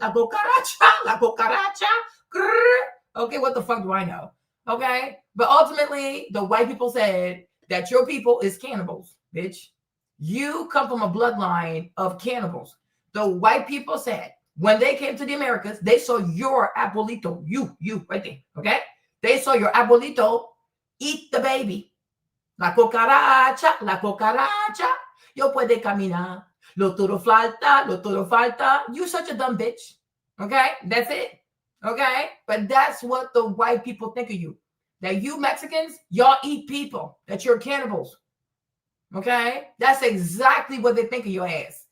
La cucaracha, la cucaracha. Okay, what the fuck do I know? Okay, but ultimately, the white people said that your people is cannibals, bitch. You come from a bloodline of cannibals. The white people said when they came to the Americas, they saw your abuelito, you right there, okay? They saw your abuelito eat the baby. La cucaracha, yo puede caminar. Lo todo falta. You such a dumb bitch. Okay, that's it. Okay, but that's what the white people think of you. That you Mexicans, y'all eat people. That you're cannibals. Okay, that's exactly what they think of your ass.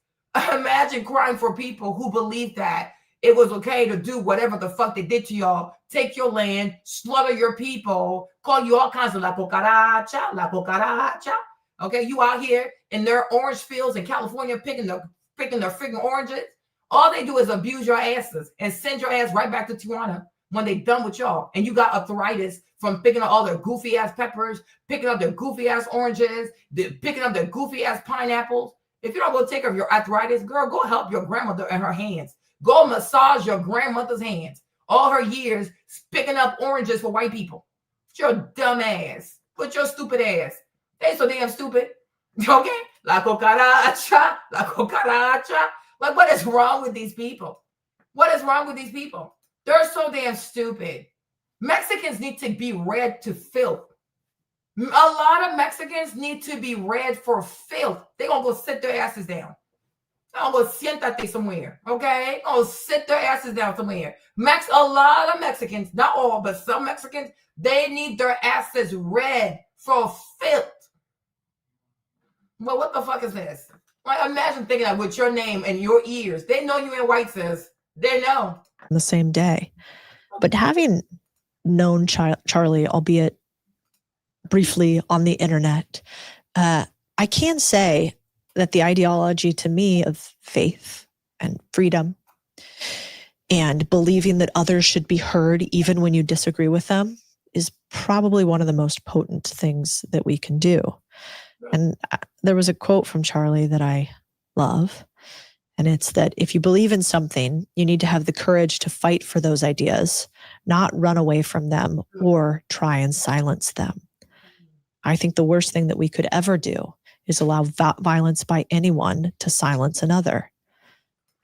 Imagine crying for people who believe that it was okay to do whatever the fuck they did to y'all, take your land, slaughter your people, call you all kinds of la cucaracha. Okay, you out here in their orange fields in California picking their freaking oranges. All they do is abuse your asses and send your ass right back to Tijuana when they done with y'all. And you got arthritis from picking up all their goofy ass peppers, picking up their goofy ass oranges, picking up their goofy ass pineapples. If you don't go take care of your arthritis, girl, go help your grandmother and her hands. Go massage your grandmother's hands. All her years picking up oranges for white people. Put your dumb ass. Put your stupid ass. They so damn stupid. Okay? La cucaracha. Like, what is wrong with these people? What is wrong with these people? They're so damn stupid. Mexicans need to be read to filth. A lot of Mexicans need to be read for filth. They're going to go sit their asses down. They're going to go siéntate somewhere, okay? They're going to sit their asses down somewhere. A lot of Mexicans, not all, but some Mexicans, they need their asses read for filth. Well, what the fuck is this? Like, imagine thinking that with your name and your ears. They know you ain't white, sis. They know. The same day. But having known Charlie, albeit briefly on the internet, I can say that the ideology to me of faith and freedom and believing that others should be heard even when you disagree with them is probably one of the most potent things that we can do. And there was a quote from Charlie that I love, and it's that if you believe in something, you need to have the courage to fight for those ideas, not run away from them or try and silence them. I think the worst thing that we could ever do is allow violence by anyone to silence another.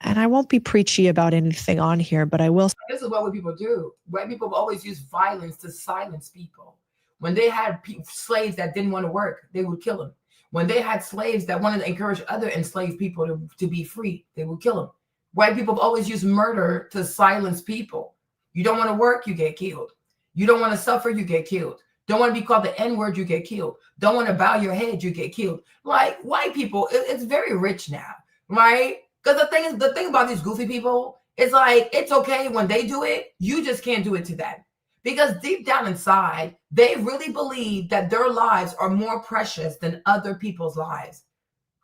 And I won't be preachy about anything on here, but I will. This is what white people do. White people have always used violence to silence people. When they had slaves that didn't want to work, they would kill them. When they had slaves that wanted to encourage other enslaved people to be free, they would kill them. White people have always used murder to silence people. You don't want to work, you get killed. You don't want to suffer, you get killed. Don't want to be called the N-word, you get killed. Don't want to bow your head, you get killed. Like, white people, it's very rich now, right? Because the thing about these goofy people is like, it's okay when they do it, you just can't do it to them. Because deep down inside, they really believe that their lives are more precious than other people's lives,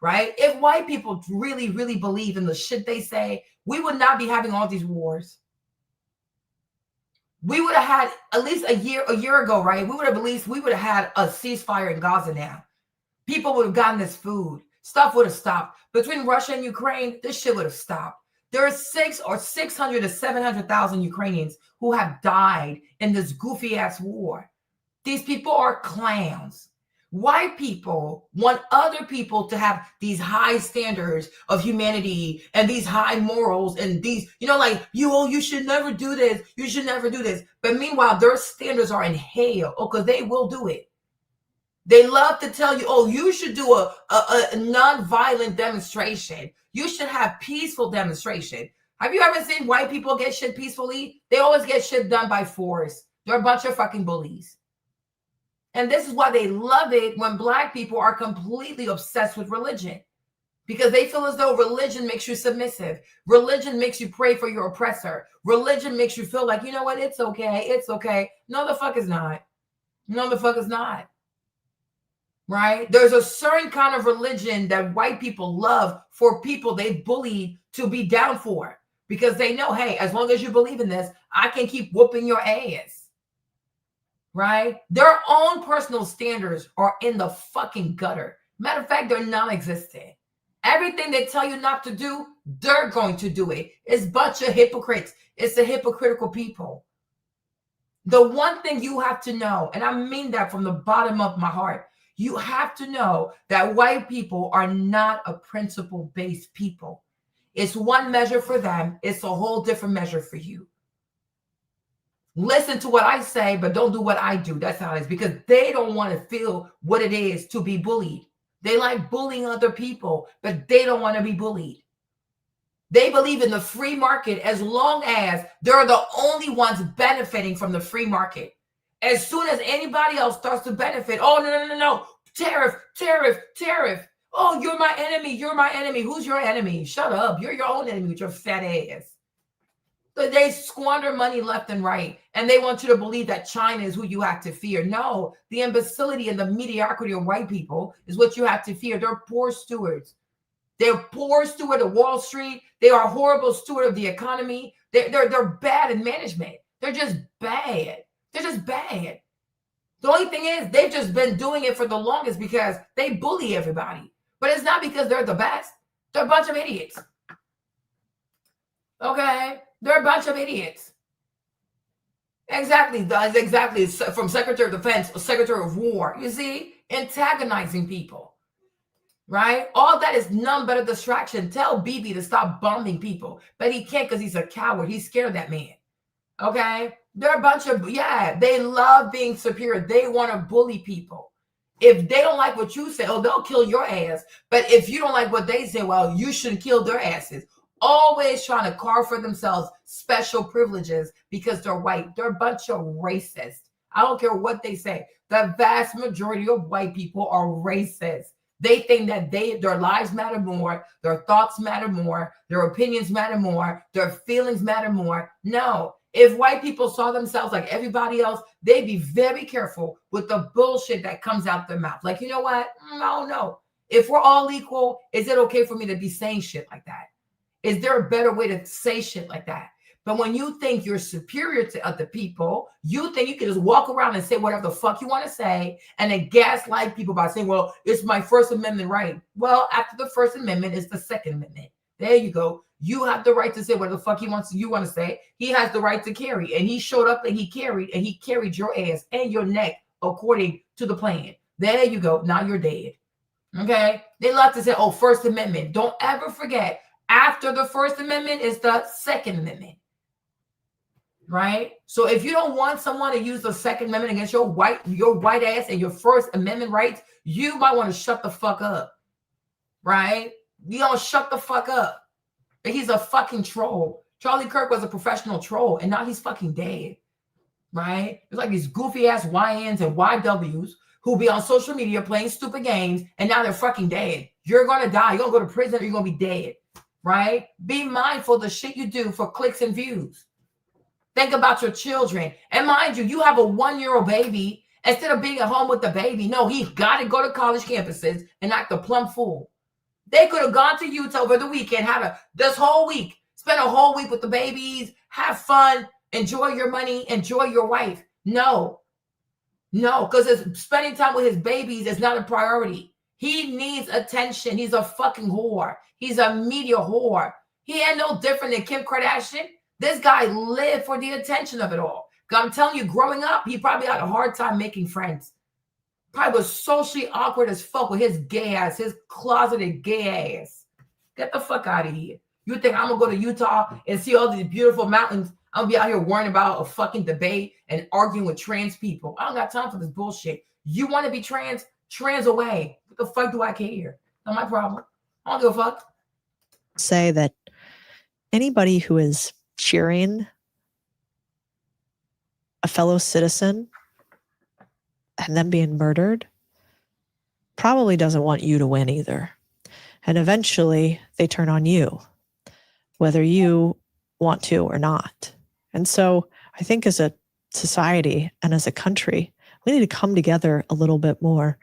right? If white people really, really believe in the shit they say, we would not be having all these wars. We would have had at least a year ago, right? We would have had a ceasefire in Gaza now. People would have gotten this food. Stuff would have stopped. Between Russia and Ukraine, this shit would have stopped. There are 600 to 700,000 Ukrainians who have died in this goofy ass war. These people are clowns. White people want other people to have these high standards of humanity and these high morals and these, like, you should never do this. You should never do this. But meanwhile, their standards are in hell. Because they will do it. They love to tell you, you should do a non-violent demonstration. You should have peaceful demonstration. Have you ever seen white people get shit peacefully? They always get shit done by force. They're a bunch of fucking bullies. And this is why they love it when black people are completely obsessed with religion. Because they feel as though religion makes you submissive. Religion makes you pray for your oppressor. Religion makes you feel like, you know what, it's okay, it's okay. No, the fuck is not. No, the fuck is not. Right? There's a certain kind of religion that white people love for people they bullied to be down for. Because they know, hey, as long as you believe in this, I can keep whooping your ass. Right? Their own personal standards are in the fucking gutter. Matter of fact, they're non-existent. Everything they tell you not to do, they're going to do it. It's a bunch of hypocrites. It's the hypocritical people. The one thing you have to know, and I mean that from the bottom of my heart, you have to know that white people are not a principle-based people. It's one measure for them. It's a whole different measure for you. Listen to what I say, but don't do what I do. That's how it is, because they don't want to feel what it is to be bullied. They like bullying other people, but they don't want to be bullied. They believe in the free market as long as they're the only ones benefiting from the free market. As soon as anybody else starts to benefit, oh, no. Tariff. Oh, you're my enemy. Who's your enemy? Shut up. You're your own enemy with your fat ass. So they squander money left and right, and they want you to believe that China is who you have to fear. No, the imbecility and the mediocrity of white people is what you have to fear. They're poor stewards. They're poor steward of Wall Street. They are horrible steward of the economy. They're bad in management. They're just bad. They're just bad. The only thing is they've just been doing it for the longest because they bully everybody. But it's not because they're the best. They're a bunch of idiots. Okay? They're a bunch of idiots. Exactly. From Secretary of Defense or Secretary of War. You see? Antagonizing people. Right? All that is none but a distraction. Tell Bibi to stop bombing people. But he can't because he's a coward. He's scared of that man. Okay? They're a bunch of, they love being superior. They want to bully people. If they don't like what you say, they'll kill your ass. But if you don't like what they say, well, you shouldn't kill their asses. Always trying to carve for themselves special privileges because they're white. They're a bunch of racists. I don't care what they say. The vast majority of white people are racist. They think that their lives matter more, their thoughts matter more, their opinions matter more, their feelings matter more. No. If white people saw themselves like everybody else, they'd be very careful with the bullshit that comes out their mouth. Like, you know what? No. If we're all equal, is it okay for me to be saying shit like that? Is there a better way to say shit like that? But when you think you're superior to other people, you think you can just walk around and say whatever the fuck you want to say and then gaslight people by saying, well, it's my First Amendment right. Well, after the First Amendment is the Second Amendment. There you go. You have the right to say whatever the fuck you want to say. He has the right to carry. And he showed up and he carried your ass and your neck according to the plan. There you go. Now you're dead. Okay? They love to say, First Amendment. Don't ever forget, after the First Amendment is the Second Amendment. Right? So if you don't want someone to use the Second Amendment against your white ass and your First Amendment rights, you might want to shut the fuck up. Right? You don't shut the fuck up. He's a fucking troll. Charlie Kirk was a professional troll, and now he's fucking dead. Right? It's like these goofy ass YNs and YWs who be on social media playing stupid games, and now they're fucking dead. You're gonna die. You're gonna go to prison, or you're gonna be dead. Right? Be mindful of the shit you do for clicks and views. Think about your children. And mind you, you have a 1-year-old baby. Instead of being at home with the baby, no, he's got to go to college campuses and act a plumb fool. They could have gone to Utah over the weekend, this whole week, spend a whole week with the babies, have fun, enjoy your money, enjoy your wife. No, because spending time with his babies is not a priority. He needs attention. He's a fucking whore. He's a media whore. He ain't no different than Kim Kardashian. This guy lived for the attention of it all. I'm telling you, growing up, he probably had a hard time making friends. Probably was socially awkward as fuck with his gay ass, his closeted gay ass. Get the fuck out of here. You think I'm going to go to Utah and see all these beautiful mountains? I'm going to be out here worrying about a fucking debate and arguing with trans people. I don't got time for this bullshit. You want to be trans? Trans away. What the fuck do I care? Not my problem. I don't give a fuck. Say that anybody who is cheering a fellow citizen and them being murdered probably doesn't want you to win either. And eventually they turn on you, whether you want to or not. And so I think as a society and as a country, we need to come together a little bit more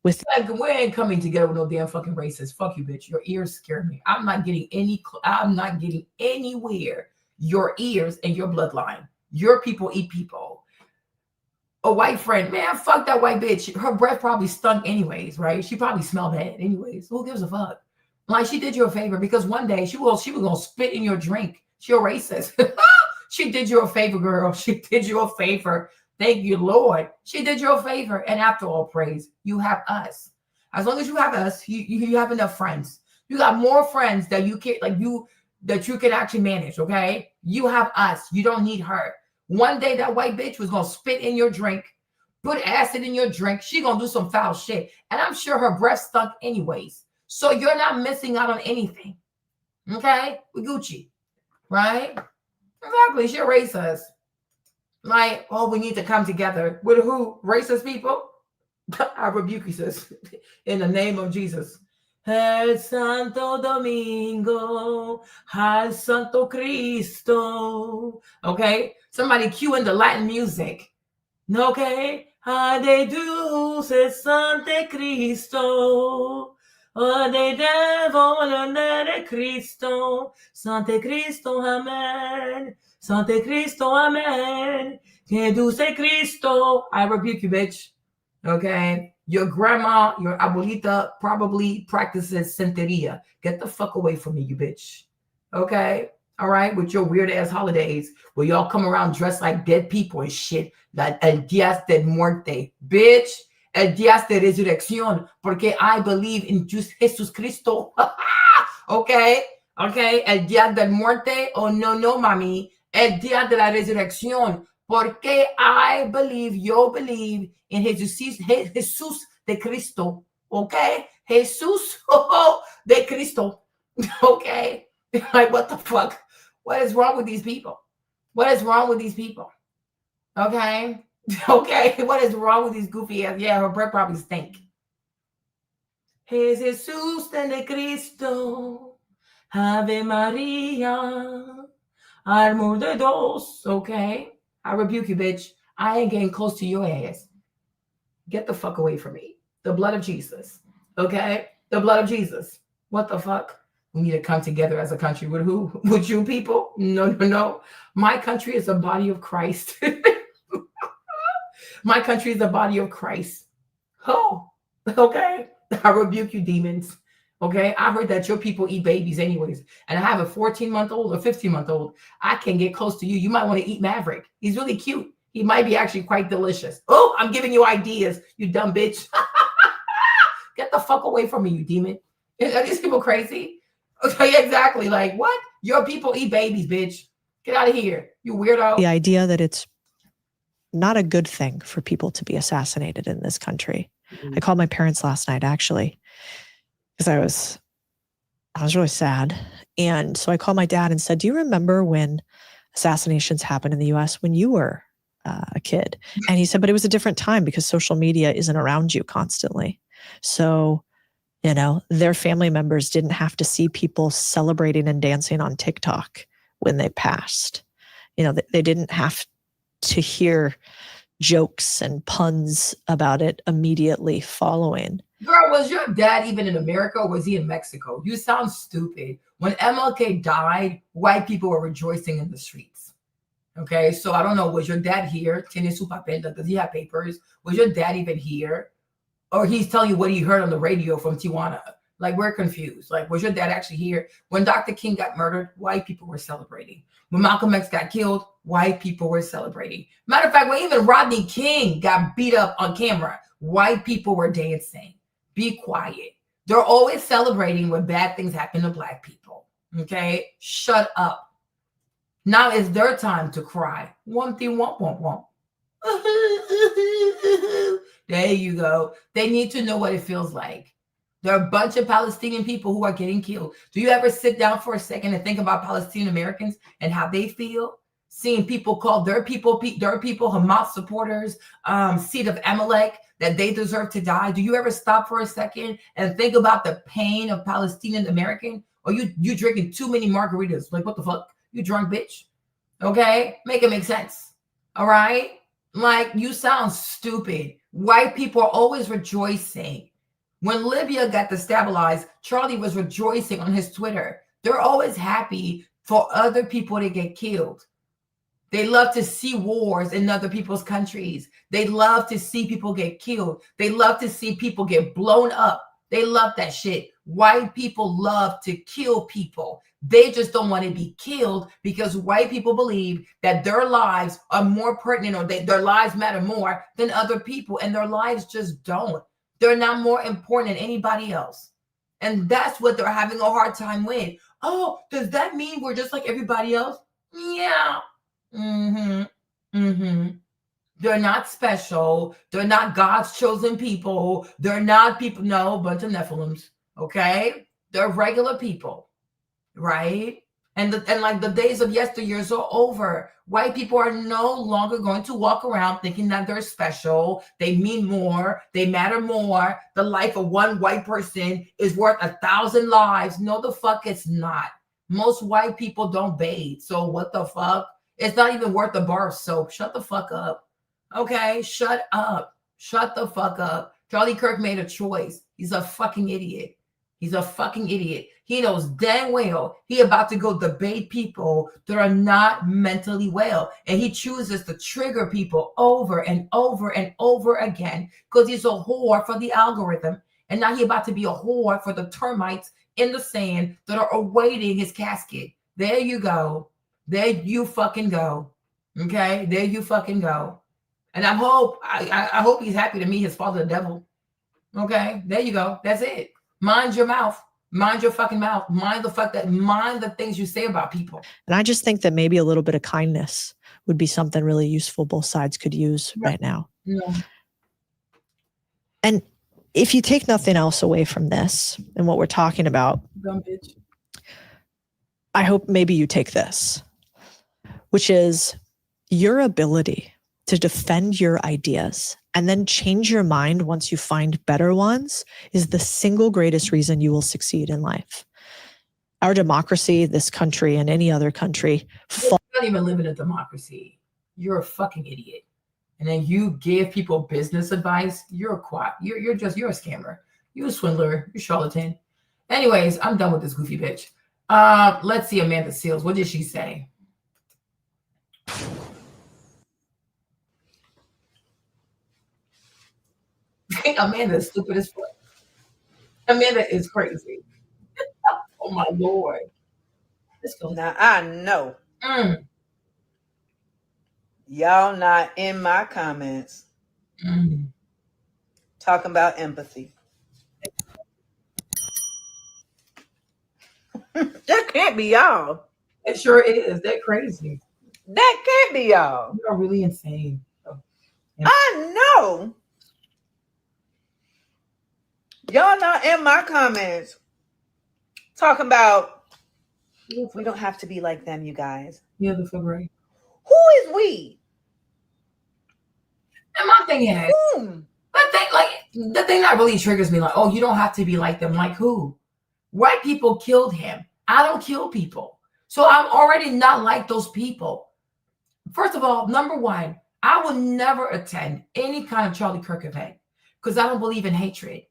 with. We ain't coming together with no damn fucking racists. Fuck you, bitch. Your ears scare me. I'm not getting anywhere. Your ears and your bloodline. Your people eat people. A white friend, man, fuck that white bitch. Her breath probably stunk anyways, right? She probably smelled bad anyways. Who gives a fuck? Like, she did you a favor because one day she was gonna spit in your drink. She a racist. She did you a favor, girl. She did you a favor. Thank you, Lord. She did you a favor. And after all praise, you have us. As long as you have us, you have enough friends. You got more friends that you can that you can actually manage, okay? You have us. You don't need her. One day that white bitch was gonna spit in your drink, put acid in your drink. She gonna do some foul shit. And I'm sure her breath stunk anyways. So you're not missing out on anything. Okay? We Gucci. Right? Exactly. She'll race us. Like, oh, we need to come together. With who? Racist people? I rebuke you, sis. In the name of Jesus. El Santo Domingo, al Santo Cristo. Okay? Somebody cue in the Latin music. Okay? Ade Deus e Sante Cristo. Ade Devo de Cristo. Sante Cristo, amen. Sante Cristo, amen. Que dulce Cristo. I rebuke you, bitch. Okay? Your grandma, your abuelita probably practices Santeria. Get the fuck away from me, you bitch. Okay? All right? With your weird ass holidays where y'all come around dressed like dead people and shit. Like El Días de Muerte. Bitch. El Días de Resurrección. Porque I believe in Jesus Cristo. Okay? Okay? El Día de Muerte. Oh, no, mami. El Día de la Resurrección. Porque I believe, you believe in Jesus de Cristo. Okay? Jesus de Cristo. Okay? Like, what the fuck? What is wrong with these people? What is wrong with these people? Okay? Okay? What is wrong with these goofy ass? Yeah, her breath probably stink. Jesus de Cristo. Ave Maria. Amor de Dios. Okay? I rebuke you, bitch. I ain't getting close to your ass. Get the fuck away from me. The blood of Jesus. Okay? The blood of Jesus. What the fuck? We need to come together as a country. With who? With you people? No. My country is the body of Christ. My country is the body of Christ. Oh, okay? I rebuke you, demons. Okay? I heard that your people eat babies anyways. And I have a 14-month-old or 15-month-old. I can get close to you. You might want to eat Maverick. He's really cute. He might be actually quite delicious. Oh, I'm giving you ideas, you dumb bitch. Get the fuck away from me, you demon. Are these people crazy? Okay, exactly. Like, what? Your people eat babies, bitch. Get out of here, you weirdo. The idea that it's not a good thing for people to be assassinated in this country. I called my parents last night, actually, because I was really sad. And so I called my dad and said, do you remember when assassinations happened in the US when you were a kid? And he said, but it was a different time because social media isn't around you constantly. So, you know, their family members didn't have to see people celebrating and dancing on TikTok when they passed. You know, they didn't have to hear jokes and puns about it immediately following. Girl, was your dad even in America or was he in Mexico? You sound stupid. When MLK died, white people were rejoicing in the streets. Okay, so I don't know, was your dad here? Tiene su papel? Does he have papers? Was your dad even here? Or he's telling you what he heard on the radio from Tijuana? Like, we're confused. Like, was your dad actually here? When Dr. King got murdered, white people were celebrating. When Malcolm X got killed, white people were celebrating. Matter of fact, when even Rodney King got beat up on camera, white people were dancing. Be quiet. They're always celebrating when bad things happen to black people. Okay? Shut up. Now is their time to cry. Wumpty wump wump wump. There you go. They need to know what it feels like. There are a bunch of Palestinian people who are getting killed. Do you ever sit down for a second and think about Palestinian Americans and how they feel? Seeing people call their people Hamas supporters, seed of Amalek, that they deserve to die. Do you ever stop for a second and think about the pain of Palestinian American? Or you drinking too many margaritas? Like, what the fuck? You drunk bitch? Okay? Make it make sense. All right? Like, you sound stupid. White people are always rejoicing. When Libya got destabilized, Charlie was rejoicing on his Twitter. They're always happy for other people to get killed. They love to see wars in other people's countries. They love to see people get killed. They love to see people get blown up They love that shit. White people love to kill people. They just don't want to be killed because white people believe that their lives are more pertinent, or their lives matter more than other people, and their lives just don't. They're not more important than anybody else. And that's what they're having a hard time with. Oh, does that mean we're just like everybody else? Yeah. They're not special. They're not God's chosen people. They're not people. No, a bunch of Nephilims. Okay? They're regular people. Right? And like the days of yesteryears are over. White people are no longer going to walk around thinking that they're special. They mean more. They matter more. The life of one white person is worth 1,000 lives. No, the fuck it's not. Most white people don't bathe. So what the fuck? It's not even worth the bar of soap. Shut the fuck up. Okay? Shut up. Shut the fuck up. Charlie Kirk made a choice. He's a fucking idiot. He's a fucking idiot. He knows dang well he about to go debate people that are not mentally well. And he chooses to trigger people over and over and over again because he's a whore for the algorithm. And now he's about to be a whore for the termites in the sand that are awaiting his casket. There you go. There you fucking go. Okay? There you fucking go. And I hope he's happy to meet his father, the devil. Okay? There you go. That's it. Mind your mouth. Mind your fucking mouth. Mind the things you say about people. And I just think that maybe a little bit of kindness would be something really useful both sides could use right now. Yeah. And if you take nothing else away from this and what we're talking about, Dumb bitch. I hope maybe you take this, which is your ability to defend your ideas and then change your mind once you find better ones is the single greatest reason you will succeed in life. Our democracy, this country, and any other country. You don't even live in a democracy. You're a fucking idiot. And then you give people business advice. You're a quack. You're a scammer. You're a swindler. You're a charlatan. Anyways, I'm done with this goofy bitch. Let's see Amanda Seals. What did she say? Amanda is stupid as fuck. Amanda is crazy. Oh my Lord. Let's go. Now I know. Y'all not in my comments talking about empathy. That can't be y'all. It sure is. They're crazy. That can't be y'all. You are really insane. I know. Y'all not in my comments talking about we don't have to be like them, you guys. Yeah, the fuck right. Who is we? And my thing is, the thing that really triggers me, like, oh, you don't have to be like them. Like who? White people killed him. I don't kill people. So I'm already not like those people. First of all, number one, I will never attend any kind of Charlie Kirk event because I don't believe in hatred.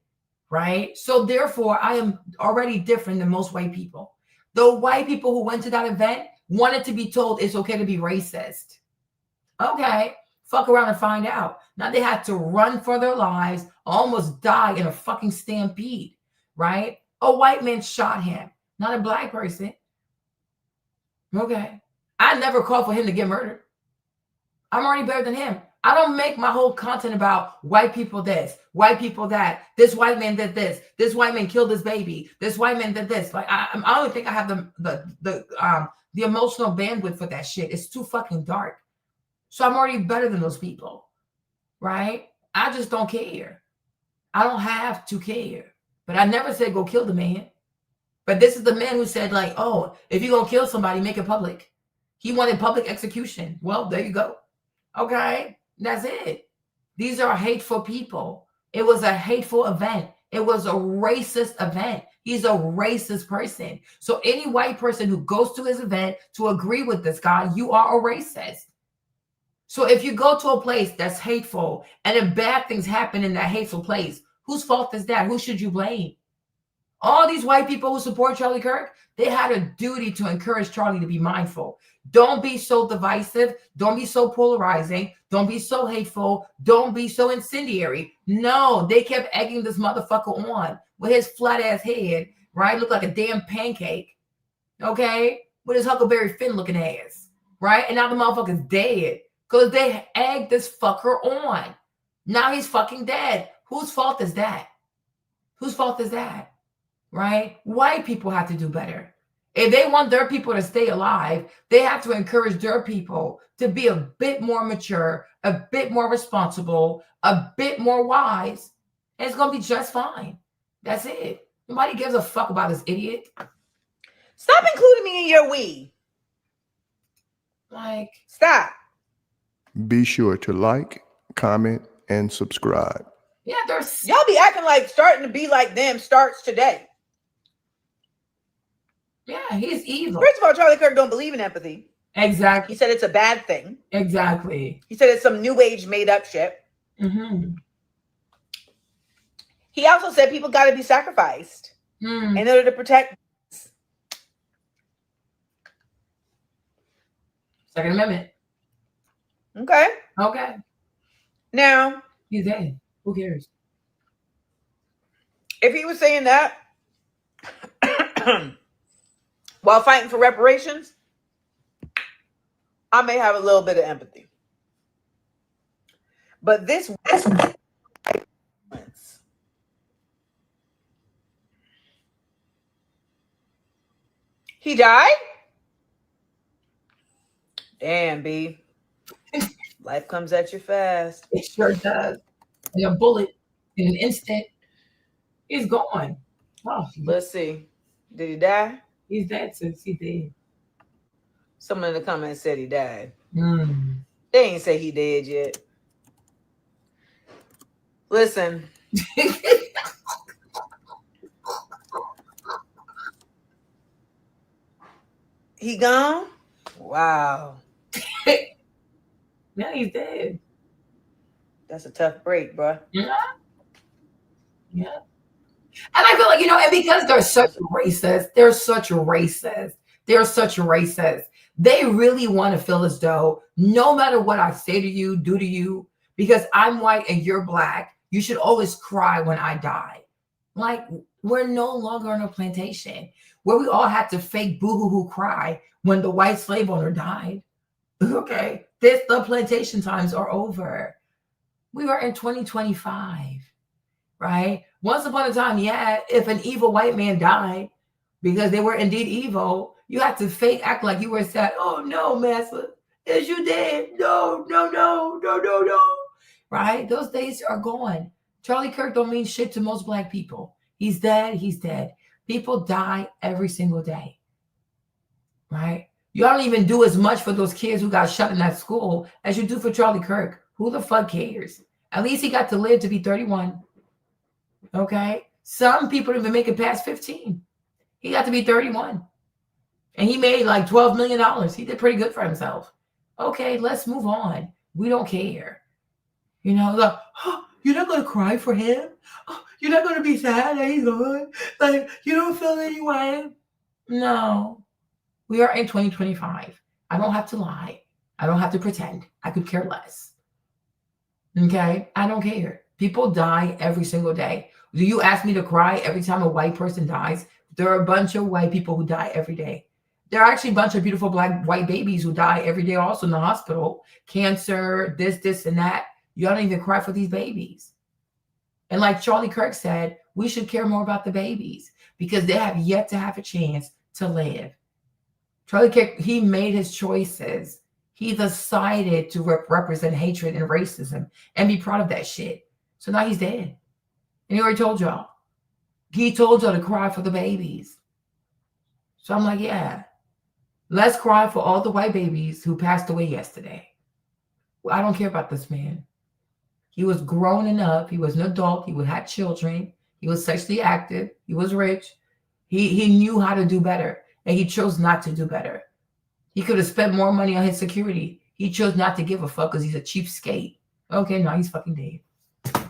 Right? So therefore, I am already different than most white people. The white people who went to that event wanted to be told it's okay to be racist. Okay, fuck around and find out. Now they had to run for their lives, almost die in a fucking stampede, right? A white man shot him, not a black person. Okay, I never called for him to get murdered. I'm already better than him. I don't make my whole content about white people this, white people that. This white man did this. This white man killed his baby. This white man did this. Like I don't think I have the emotional bandwidth for that shit. It's too fucking dark. So I'm already better than those people, right? I just don't care. I don't have to care. But I never said go kill the man. But this is the man who said like, oh, if you're gonna kill somebody, make it public. He wanted public execution. Well, there you go. Okay. That's it. These are hateful people. It was a hateful event. It was a racist event. He's a racist person. So any white person who goes to his event to agree with this guy, you are a racist. So if you go to a place that's hateful and then bad things happen in that hateful place, whose fault is that? Who should you blame? All these white people who support Charlie Kirk, they had a duty to encourage Charlie to be mindful. Don't be so divisive. Don't be so polarizing. Don't be so hateful. Don't be so incendiary. No, they kept egging this motherfucker on with his flat ass head, right? Looked like a damn pancake, okay? With his Huckleberry Finn looking ass, right? And now the motherfucker's dead because they egged this fucker on. Now he's fucking dead. Whose fault is that? Whose fault is that? Right? White people have to do better. If they want their people to stay alive, they have to encourage their people to be a bit more mature, a bit more responsible, a bit more wise, and it's going to be just fine. That's it. Nobody gives a fuck about this idiot. Stop including me in your we. Like, stop. Be sure to like, comment, and subscribe. Yeah, there's y'all be acting like starting to be like them starts today. Yeah, he's evil. First of all, Charlie Kirk don't believe in empathy. Exactly. He said it's a bad thing. Exactly. He said it's some new age made up shit. Mm-hmm. He also said people got to be sacrificed in order to protect. Second Amendment. Okay. Okay. Now he's dead. Who cares? If he was saying that while fighting for reparations, I may have a little bit of empathy. But this he died? Damn, B. Life comes at you fast. It sure does. Like a bullet in an instant. He's gone. Oh, let's see. Did he die? He's dead since he did. Someone in the comments said he died. Mm. They ain't say he did yet. Listen. He gone? Wow. Now he's dead. That's a tough break, bro. Yeah. Yeah. And I feel like, and because they're such racist, they really want to feel as though no matter what I say to you, do to you, because I'm white and you're black, you should always cry when I die. Like, we're no longer on a plantation where we all had to fake boo-hoo-hoo cry when the white slave owner died. Okay, the plantation times are over. We are in 2025, right? Once upon a time, yeah, if an evil white man died because they were indeed evil, you had to fake act like you were sad. Oh no, massa, is you dead? No. Right? Those days are gone. Charlie Kirk don't mean shit to most black people. He's dead. People die every single day. Right? You don't even do as much for those kids who got shot in that school as you do for Charlie Kirk. Who the fuck cares? At least he got to live to be 31. Okay? Some people don't even make it past 15. He got to be 31. And he made like $12 million. He did pretty good for himself. Okay, let's move on. We don't care. Like, oh, you're not going to cry for him? Oh, you're not going to be sad that he's gone? Like, you don't feel any way? No. We are in 2025. I don't have to lie. I don't have to pretend. I could care less. Okay? I don't care. People die every single day. Do you ask me to cry every time a white person dies? There are a bunch of white people who die every day. There are actually a bunch of beautiful black white babies who die every day also in the hospital. Cancer, this, and that. You don't even cry for these babies. And like Charlie Kirk said, we should care more about the babies because they have yet to have a chance to live. Charlie Kirk, he made his choices. He decided to represent hatred and racism and be proud of that shit. So now he's dead. And he already told y'all. He told y'all to cry for the babies. So I'm like, yeah, let's cry for all the white babies who passed away yesterday. Well, I don't care about this man. He was grown enough. He was an adult. He had children. He was sexually active. He was rich. He knew how to do better. And he chose not to do better. He could have spent more money on his security. He chose not to give a fuck because he's a cheapskate. Okay, now he's fucking dead.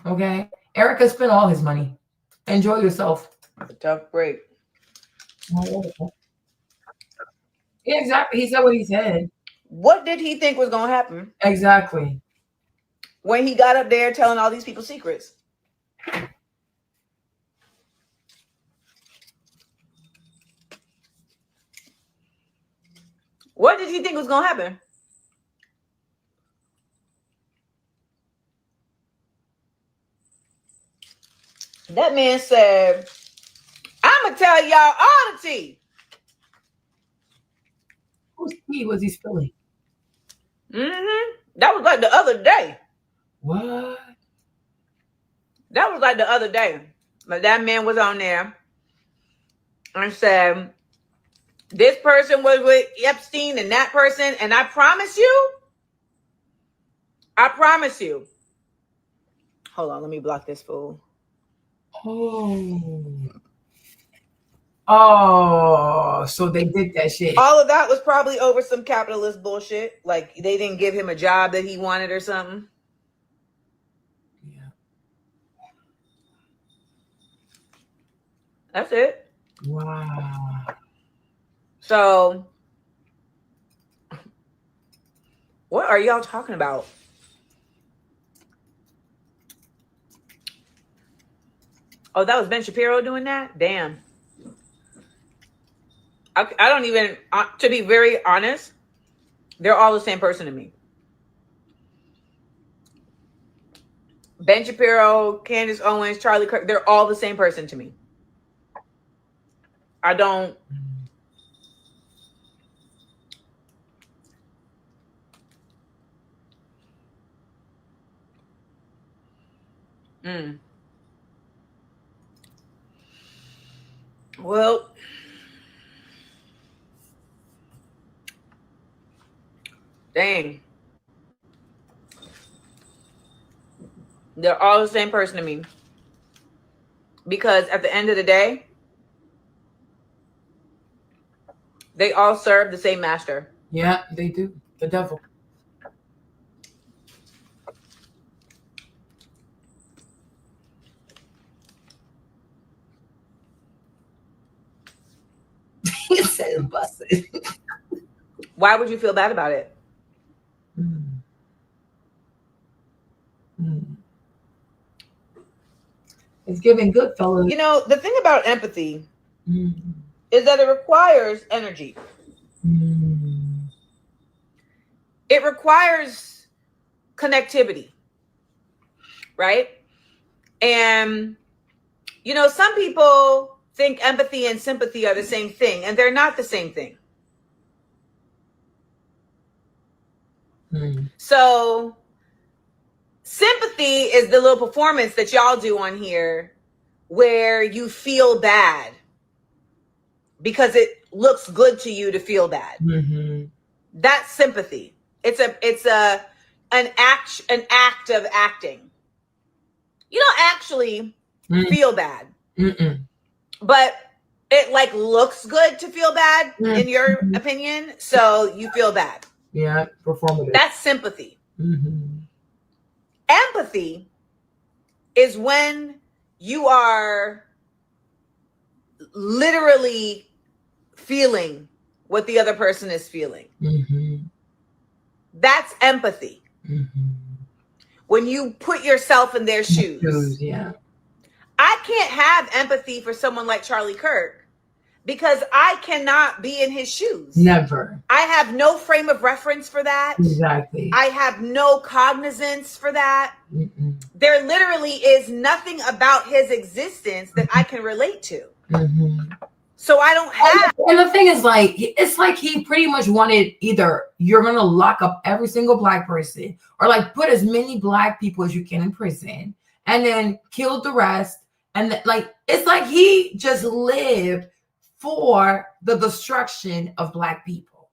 Okay? Erica spent all his money. Enjoy yourself. A tough break. Yeah, exactly. He said what he said. What did he think was going to happen? Exactly. When he got up there telling all these people secrets. What did he think was going to happen? That man said, I'm going to tell y'all all the tea. Whose tea was he spilling? That was like the other day. What? That was like the other day. But that man was on there and said, this person was with Epstein and that person. And I promise you. Hold on, let me block this fool. Oh, so they did that shit. All of that was probably over some capitalist bullshit. Like they didn't give him a job that he wanted or something. Yeah. That's it. Wow. So, what are y'all talking about? Oh, that was Ben Shapiro doing that? Damn. I don't even, to be very honest, they're all the same person to me. Ben Shapiro, Candace Owens, Charlie Kirk, they're all the same person to me. I don't. Well, dang. They're all the same person to me. Because at the end of the day, they all serve the same master. Yeah, they do. The devil. He said busted. Why would you feel bad about it? It's giving good, fellas. You know, the thing about empathy is that it requires energy. It requires connectivity, right? And, you know, some people think empathy and sympathy are the same thing, and they're not the same thing. So sympathy is the little performance that y'all do on here where you feel bad because it looks good to you to feel bad. That's sympathy. It's an act of acting. You don't actually feel bad, but it like looks good to feel bad in your opinion, so you feel bad. Yeah, performative. That's sympathy. Empathy is when you are literally feeling what the other person is feeling. That's empathy. When you put yourself in their shoes. Yeah. I can't have empathy for someone like Charlie Kirk because I cannot be in his shoes. Never. I have no frame of reference for that. Exactly. I have no cognizance for that. There literally is nothing about his existence that I can relate to. So I don't have. And the thing is, like, it's like he pretty much wanted either you're going to lock up every single black person or like put as many black people as you can in prison and then kill the rest. And like, it's like he just lived for the destruction of black people.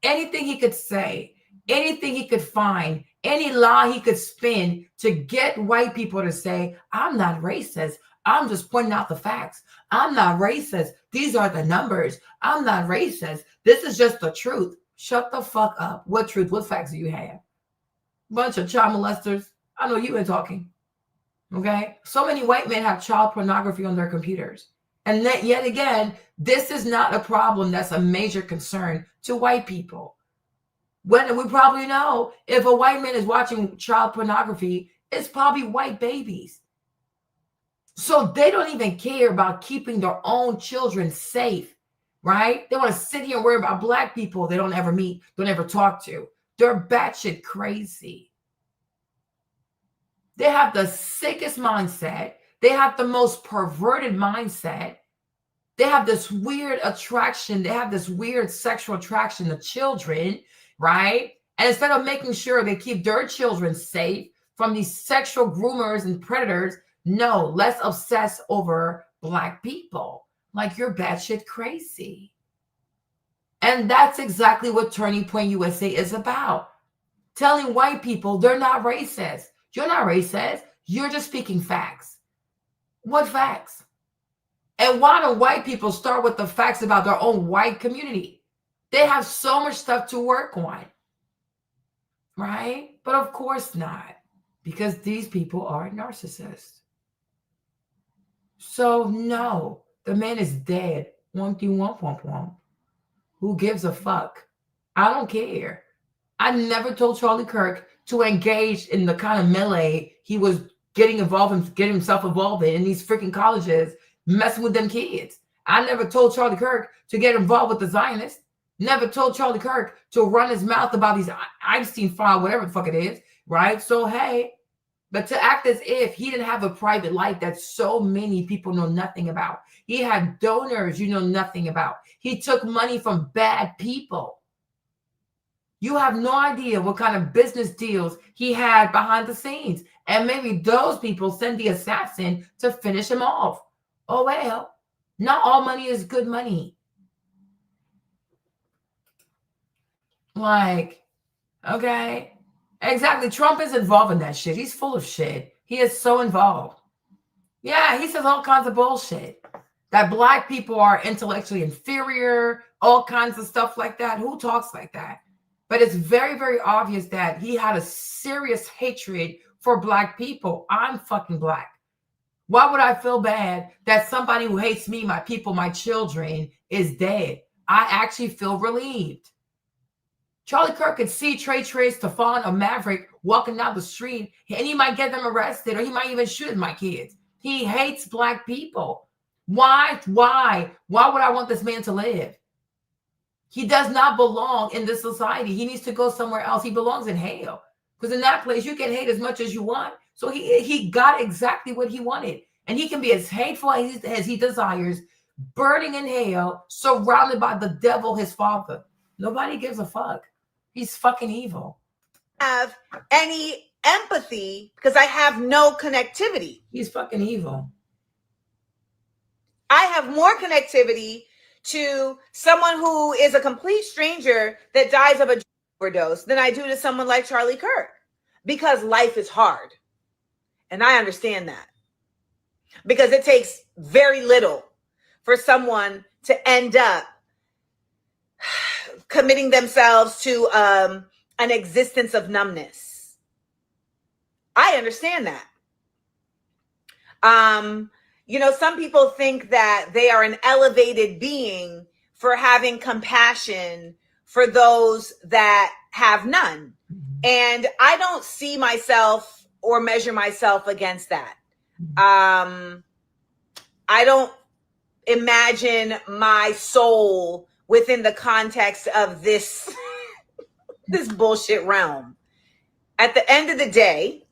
Anything he could say, anything he could find, any lie he could spin to get white people to say, I'm not racist. I'm just pointing out the facts. I'm not racist. These are the numbers. I'm not racist. This is just the truth. Shut the fuck up. What truth? What facts do you have? Bunch of child molesters. I know you ain't talking. Okay? So many white men have child pornography on their computers. And that, yet again, this is not a problem that's a major concern to white people. When we probably know if a white man is watching child pornography, it's probably white babies. So they don't even care about keeping their own children safe, right? They want to sit here and worry about black people they don't ever meet, don't ever talk to. They're batshit crazy. They have the sickest mindset. They have the most perverted mindset. They have this weird attraction. They have this weird sexual attraction to children, right? And instead of making sure they keep their children safe from these sexual groomers and predators, no, let's obsess over black people. Like, you're batshit crazy. And that's exactly what Turning Point USA is about. Telling white people they're not racist. You're not racist. You're just speaking facts. What facts? And why do white people start with the facts about their own white community? They have so much stuff to work on, right? But of course not, because these people are narcissists. So no, the man is dead. Who gives a fuck? I don't care. I never told Charlie Kirk to engage in the kind of melee he was getting himself involved in these freaking colleges, messing with them kids. I never told Charlie Kirk to get involved with the Zionists. Never told Charlie Kirk to run his mouth about these Epstein file, whatever the fuck it is, right? So, hey, but to act as if he didn't have a private life that so many people know nothing about. He had donors you know nothing about. He took money from bad people. You have no idea what kind of business deals he had behind the scenes. And maybe those people send the assassin to finish him off. Oh, well, not all money is good money. Like, okay. Exactly. Trump is involved in that shit. He's full of shit. He is so involved. Yeah, he says all kinds of bullshit. That black people are intellectually inferior, all kinds of stuff like that. Who talks like that? But it's very, very obvious that he had a serious hatred for black people. I'm fucking black. Why would I feel bad that somebody who hates me, my people, my children is dead? I actually feel relieved. Charlie Kirk could see Trey Stefan or Maverick walking down the street, and he might get them arrested, or he might even shoot my kids. He hates black people. Why? Why would I want this man to live? He does not belong in this society. He needs to go somewhere else. He belongs in hell. Because in that place, you can hate as much as you want. So he got exactly what he wanted. And he can be as hateful as he desires, burning in hell, surrounded by the devil, his father. Nobody gives a fuck. He's fucking evil. Have any empathy because I have no connectivity. He's fucking evil. I have more connectivity to someone who is a complete stranger that dies of a drug overdose than I do to someone like Charlie Kirk, because life is hard. And I understand that, because it takes very little for someone to end up committing themselves to an existence of numbness. I understand that. You know, some people think that they are an elevated being for having compassion for those that have none. And I don't see myself or measure myself against that. I don't imagine my soul within the context of this, this bullshit realm. At the end of the day,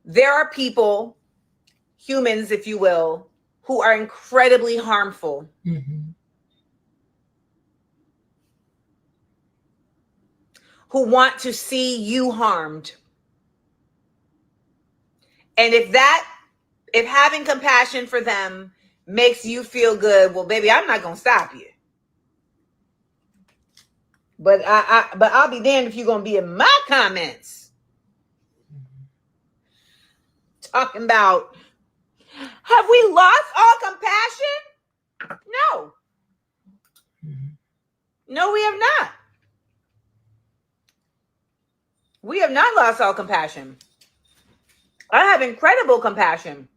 there are people, humans, if you will, who are incredibly harmful. Who want to see you harmed. And if having compassion for them makes you feel good, well, baby, I'm not going to stop you. But I'll be damned if you're going to be in my comments talking about, have we lost all compassion? No. No, we have not. We have not lost all compassion. I have incredible compassion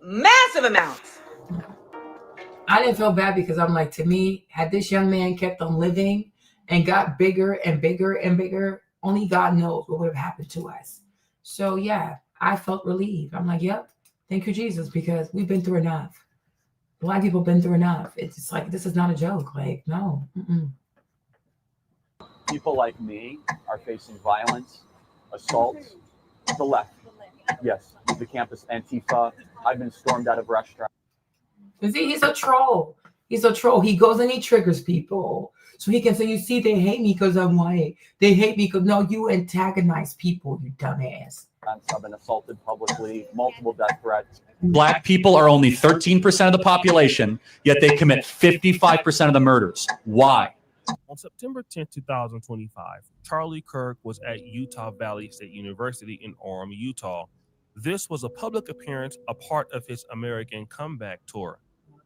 massive amounts. I didn't feel bad because I'm like, to me, had this young man kept on living and got bigger and bigger and bigger, only God knows what would have happened to us. So yeah, I felt relieved. I'm like, yep, thank you, Jesus, because we've been through enough. Black people have been through enough. It's just like, this is not a joke. Like, no. People like me are facing violence, assaults. The left, yes, the campus Antifa. I've been stormed out of restaurants. See, he's a troll. He's a troll. He goes and he triggers people. So he can say, you see, they hate me because I'm white. They hate me because, no, you antagonize people, you dumbass. I've been assaulted publicly, multiple death threats. Black people are only 13% of the population, yet they commit 55% of the murders. Why? On September 10, 2025, Charlie Kirk was at Utah Valley State University in Orem, Utah. This was a public appearance, a part of his American Comeback tour.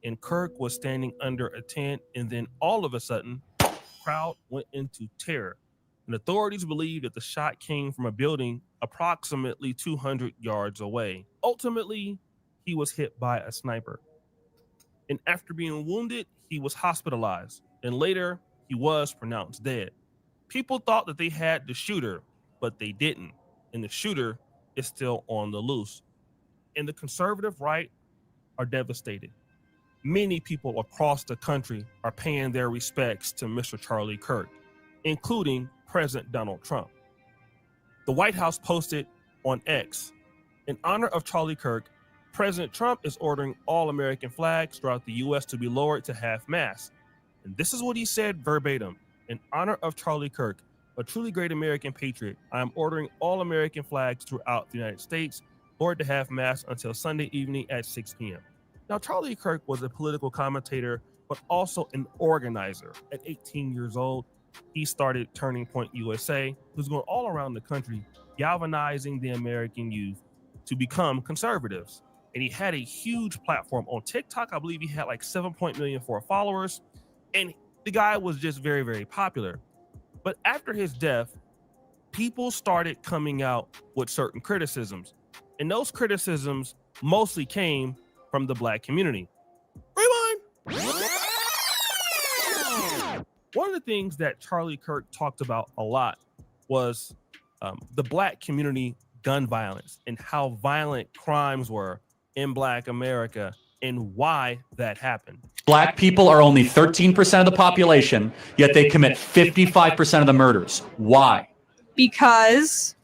And Kirk was standing under a tent, and then all of a sudden, the crowd went into terror. And authorities believe that the shot came from a building approximately 200 yards away. Ultimately, he was hit by a sniper. And after being wounded, he was hospitalized. And later, he was pronounced dead. People thought that they had the shooter, but they didn't. And the shooter is still on the loose. And the conservative right are devastated. Many people across the country are paying their respects to Mr. Charlie Kirk, including President Donald Trump. The White House posted on X, in honor of Charlie Kirk, President Trump is ordering all American flags throughout the U.S. to be lowered to half-mast. And this is what he said verbatim. In honor of Charlie Kirk, a truly great American patriot, I am ordering all American flags throughout the United States lowered to half-mast until Sunday evening at 6 p.m. Now, Charlie Kirk was a political commentator, but also an organizer. At 18 years old, he started Turning Point USA, who's going all around the country, galvanizing the American youth to become conservatives. And he had a huge platform on TikTok. I believe he had like 7.1 million followers. And the guy was just very, very popular. But after his death, people started coming out with certain criticisms. And those criticisms mostly came from the Black community. Rewind! One of the things that Charlie Kirk talked about a lot was the Black community gun violence and how violent crimes were in Black America and why that happened. Black people are only 13% of the population, yet they commit 55% of the murders. Why? Because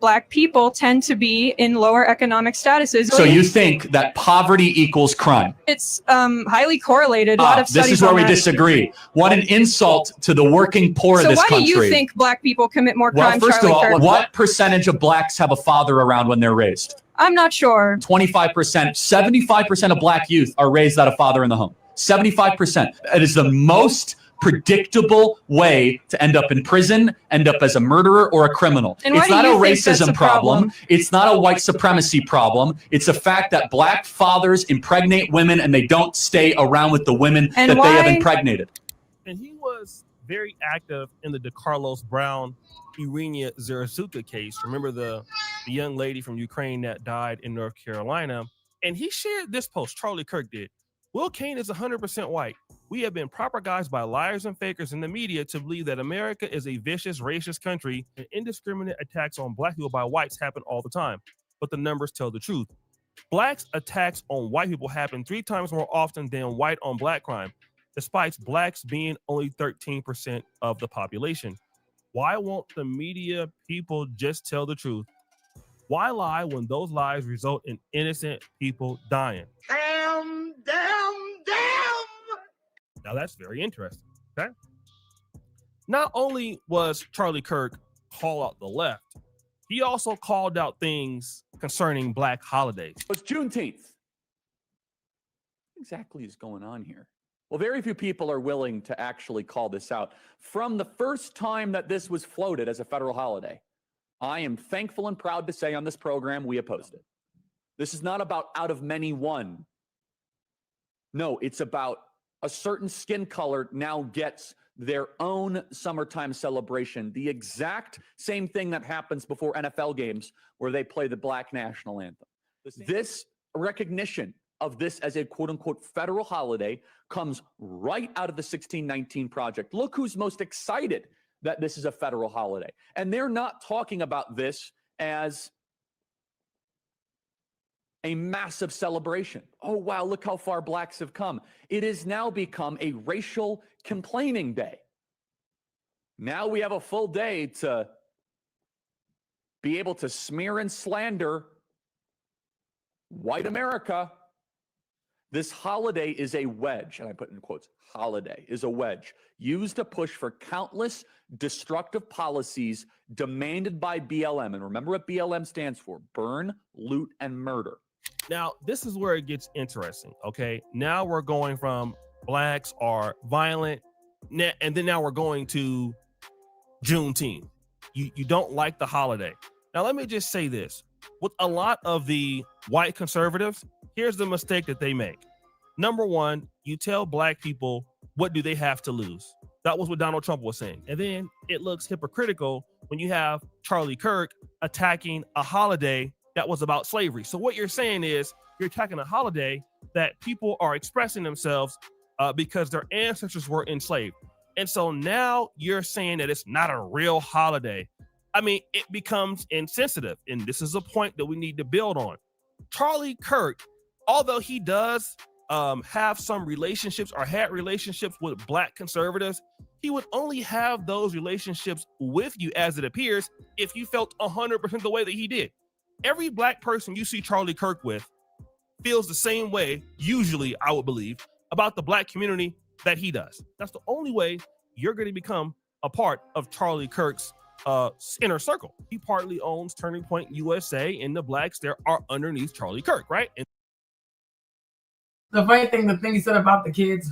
Black people tend to be in lower economic statuses. So you think that poverty equals crime? It's highly correlated. A lot of studies this is where on we that. disagree. What an insult to the working poor of this country. So why do you think Black people commit more crime, Well, first Charlie of all, Kirk? what percentage of Blacks have a father around when they're raised? I'm not sure. 25%. 75% of Black youth are raised without a father in the home. 75%. It is the most predictable way to end up in prison, end up as a murderer or a criminal. And why It's do not a you think that's racism a problem? It's not a white supremacy problem. It's a fact that Black fathers impregnate women and they don't stay around with the women And that they have why- impregnated. And he was very active in the DeCarlos Brown, Irina Zarazuka case. Remember the young lady from Ukraine that died in North Carolina? And he shared this post, Charlie Kirk did. Will Kane is 100% white. We have been propagandized by liars and fakers in the media to believe that America is a vicious, racist country and indiscriminate attacks on Black people by whites happen all the time. But the numbers tell the truth. Blacks' attacks on white people happen 3 times more often than white on Black crime, despite Blacks being only 13% of the population. Why won't the media people just tell the truth? Why lie when those lies result in innocent people dying? Damn. Now that's very interesting. Okay. Not only was Charlie Kirk call out the left, he also called out things concerning Black holidays. It's Juneteenth. What exactly is going on here? Well, very few people are willing to actually call this out. From the first time that this was floated as a federal holiday, I am thankful and proud to say on this program we opposed it. This is not about out of many one. No, it's about a certain skin color now gets their own summertime celebration. The exact same thing that happens before NFL games where they play the Black national anthem. This recognition of this as a quote unquote federal holiday comes right out of the 1619 Project. Look who's most excited that this is a federal holiday. And they're not talking about this as a massive celebration. Oh, wow, look how far blacks have come. It has now become a racial complaining day. Now we have a full day to be able to smear and slander white America. This holiday is a wedge, and I put in quotes, holiday is a wedge used to push for countless destructive policies demanded by BLM. And remember what BLM stands for: burn, loot, and murder. Now, this is where it gets interesting, okay? Now we're going from blacks are violent, and then now we're going to Juneteenth. You don't like the holiday. Now, let me just say this. With a lot of the white conservatives, here's the mistake that they make. Number one, you tell black people, what do they have to lose? That was what Donald Trump was saying. And then it looks hypocritical when you have Charlie Kirk attacking a holiday that was about slavery. So what you're saying is you're attacking a holiday that people are expressing themselves because their ancestors were enslaved. And so now you're saying that it's not a real holiday. I mean, it becomes insensitive. And this is a point that we need to build on. Charlie Kirk, although he does have some relationships or had relationships with black conservatives, he would only have those relationships with you, as it appears, if you felt 100% the way that he did. Every black person you see Charlie Kirk with feels the same way, usually, I would believe, about the black community that he does. That's the only way you're going to become a part of Charlie Kirk's inner circle. He partly owns Turning Point USA, and the blacks there are underneath Charlie Kirk, right? And the funny thing, the thing he said about the kids,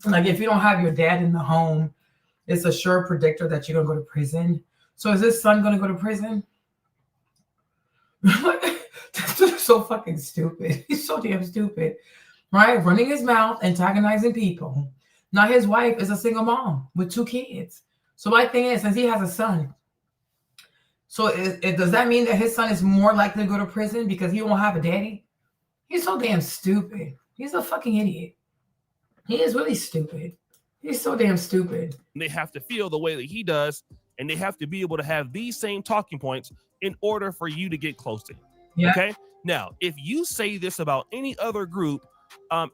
like if you don't have your dad in the home, it's a sure predictor that you're gonna go to prison. So is this son gonna go to prison? This dude is so fucking stupid. He's so damn stupid, right? Running his mouth, antagonizing people. Now his wife is a single mom with 2 kids. So my thing is, since he has a son, so does that mean that his son is more likely to go to prison because he won't have a daddy? He's so damn stupid. He's a fucking idiot. He is really stupid. He's so damn stupid. They have to feel the way that he does, and they have to be able to have these same talking points in order for you to get close to him. Yeah. Okay? Now, if you say this about any other group,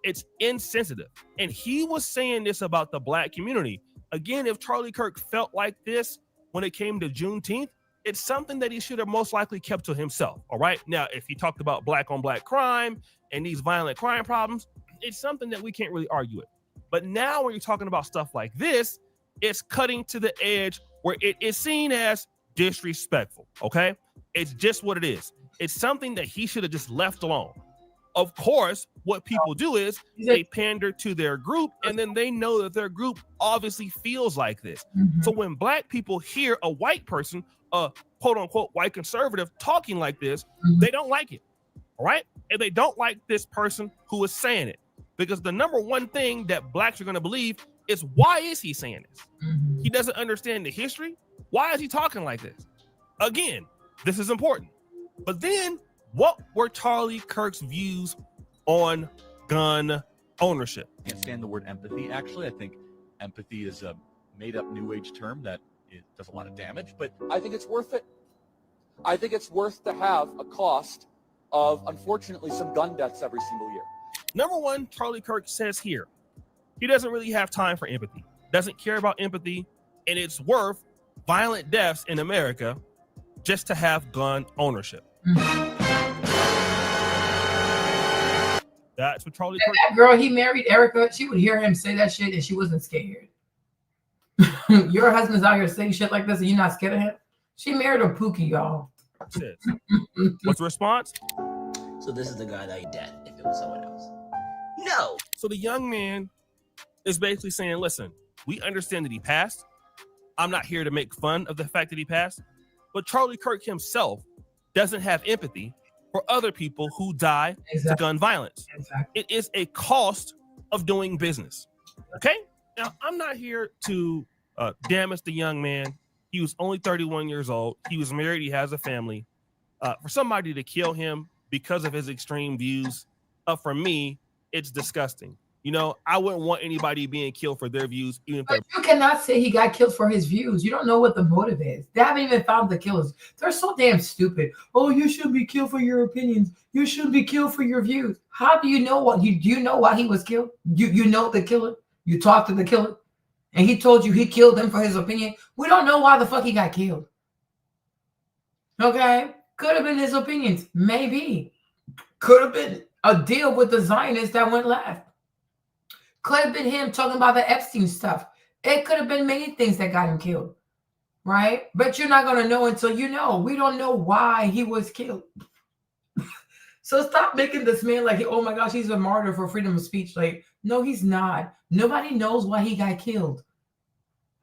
it's insensitive. And he was saying this about the black community. Again, if Charlie Kirk felt like this when it came to Juneteenth, it's something that he should have most likely kept to himself. All right. Now, if he talked about black on black crime and these violent crime problems, it's something that we can't really argue with. But now when you're talking about stuff like this, it's cutting to the edge where it is seen as disrespectful. Okay. It's just what it is. It's something that he should have just left alone. Of course, what people do is they pander to their group, and then they know that their group obviously feels like this. Mm-hmm. So when black people hear a white person, a quote unquote white conservative talking like this, they don't like it. All right. And they don't like this person who is saying it, because the number one thing that blacks are going to believe is, why is he saying this? Mm-hmm. He doesn't understand the history. Why is he talking like this? Again, this is important. But then, what were Charlie Kirk's views on gun ownership? I can't stand the word empathy. Actually, I think empathy is a made-up new age term that it does a lot of damage, but I think it's worth it. I think it's worth to have a cost of, unfortunately, some gun deaths every single year. Number one, Charlie Kirk says here, he doesn't really have time for empathy, doesn't care about empathy, and it's worth violent deaths in America just to have gun ownership. That's what Charlie Kirk. That girl he married, Erica, she would hear him say that shit and she wasn't scared. Your husband's out here saying shit like this and you're not scared of him? She married a Pookie, y'all. What's the response? So this is the guy that he dead if it was someone else. No. So the young man is basically saying, listen, we understand that he passed. I'm not here to make fun of the fact that he passed. But Charlie Kirk himself doesn't have empathy for other people who die to gun violence. Exactly. It is a cost of doing business. Okay? Now, I'm not here to damage the young man. He was only 31 years old. He was married. He has a family. For somebody to kill him because of his extreme views, for me, it's disgusting. You know, I wouldn't want anybody being killed for their views, even if But you cannot say he got killed for his views. You don't know what the motive is. They haven't even found the killers. They're so damn stupid. Oh, you shouldn't be killed for your opinions. You shouldn't be killed for your views. How do you know what? Do you know why he was killed? You know the killer? You talked to the killer? And he told you he killed them for his opinion? We don't know why the fuck he got killed. Okay? Could have been his opinions. Maybe. Could have been a deal with the Zionists that went left. Could have been him talking about the Epstein stuff. It could have been many things that got him killed, right? But you're not going to know until you know. We don't know why he was killed. So stop making this man like, oh my gosh, he's a martyr for freedom of speech. Like, no, he's not. Nobody knows why he got killed.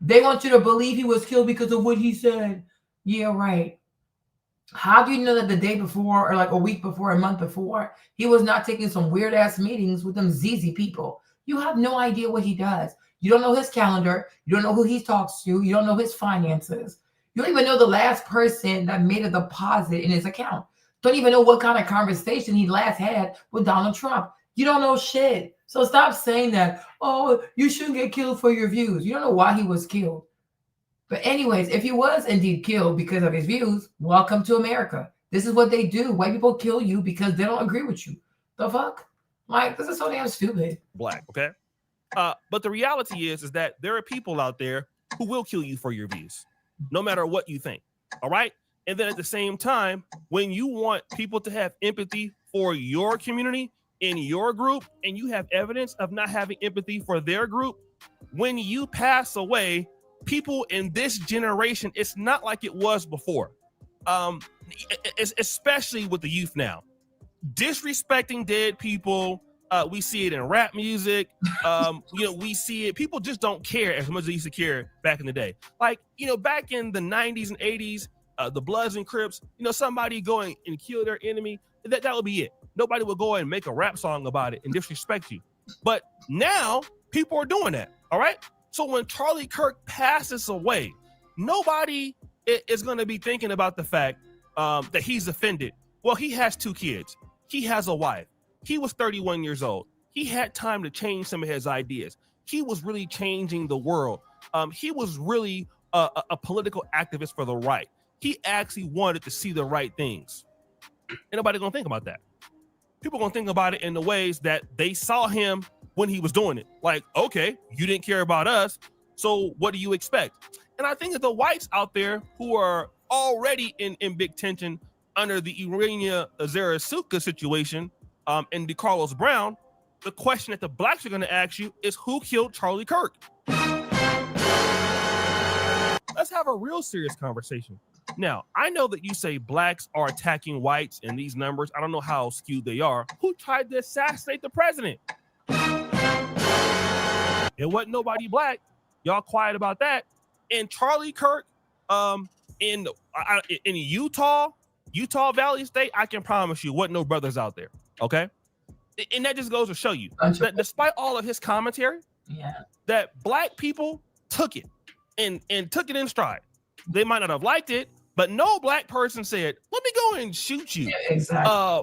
They want you to believe he was killed because of what he said. Yeah, right. How do you know that the day before or like a week before, a month before, he was not taking some weird ass meetings with them ZZ people? You have no idea what he does. You don't know his calendar. You don't know who he talks to. You don't know his finances. You don't even know the last person that made a deposit in his account. Don't even know what kind of conversation he last had with Donald Trump. You don't know shit. So stop saying that, oh, you shouldn't get killed for your views. You don't know why he was killed. But anyways, if he was indeed killed because of his views, welcome to America. This is what they do. White people kill you because they don't agree with you. The fuck? Like, this is so damn stupid. Black, okay? But the reality is that there are people out there who will kill you for your views, no matter what you think, all right? And then at the same time, when you want people to have empathy for your community, in your group, and you have evidence of not having empathy for their group, when you pass away, people in this generation, it's not like it was before, especially with the youth now. Disrespecting dead people, we see it in rap music. We see it. People just don't care as much as they used to care back in the day. Like, back in the 90s and 80s, the Bloods and Crips, somebody going and kill their enemy, that would be it. Nobody would go and make a rap song about it and disrespect you. But now people are doing that, all right? So when Charlie Kirk passes away, nobody is going to be thinking about the fact that he's offended. Well, he has 2 kids. He has a wife. He was 31 years old. He had time to change some of his ideas. He was really changing the world. He was really a political activist for the right. He actually wanted to see the right things. Ain't nobody gonna think about that. People gonna think about it in the ways that they saw him when he was doing it. Like, okay, you didn't care about us, so what do you expect? And I think that the whites out there who are already in big tension under the Irania Azarasuka situation and DeCarlos Brown, the question that the blacks are going to ask you is, who killed Charlie Kirk? Let's have a real serious conversation. Now, I know that you say blacks are attacking whites in these numbers. I don't know how skewed they are. Who tried to assassinate the president? It wasn't nobody black. Y'all quiet about that. And Charlie Kirk in Utah Valley State, I can promise you wasn't no brothers out there. Okay. And that just goes to show you that despite all of his commentary, that black people took it and took it in stride. They might not have liked it, but no black person said, let me go and shoot you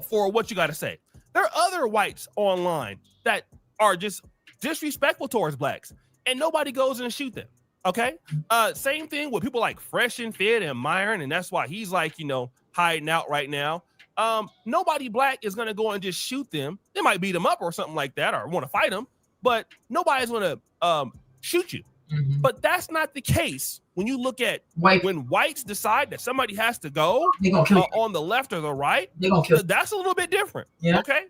for what you got to say. There are other whites online that are just disrespectful towards blacks, and nobody goes in and shoot them. Okay. Same thing with people like Fresh and Fit and Myron, and that's why he's like, hiding out right now. Nobody black is going to go and just shoot them. They might beat them up or something like that, or want to fight them, but nobody's going to shoot you. Mm-hmm. But that's not the case when you look at when whites decide that somebody has to go on the left or the right. That's a little bit different. Yeah. Okay.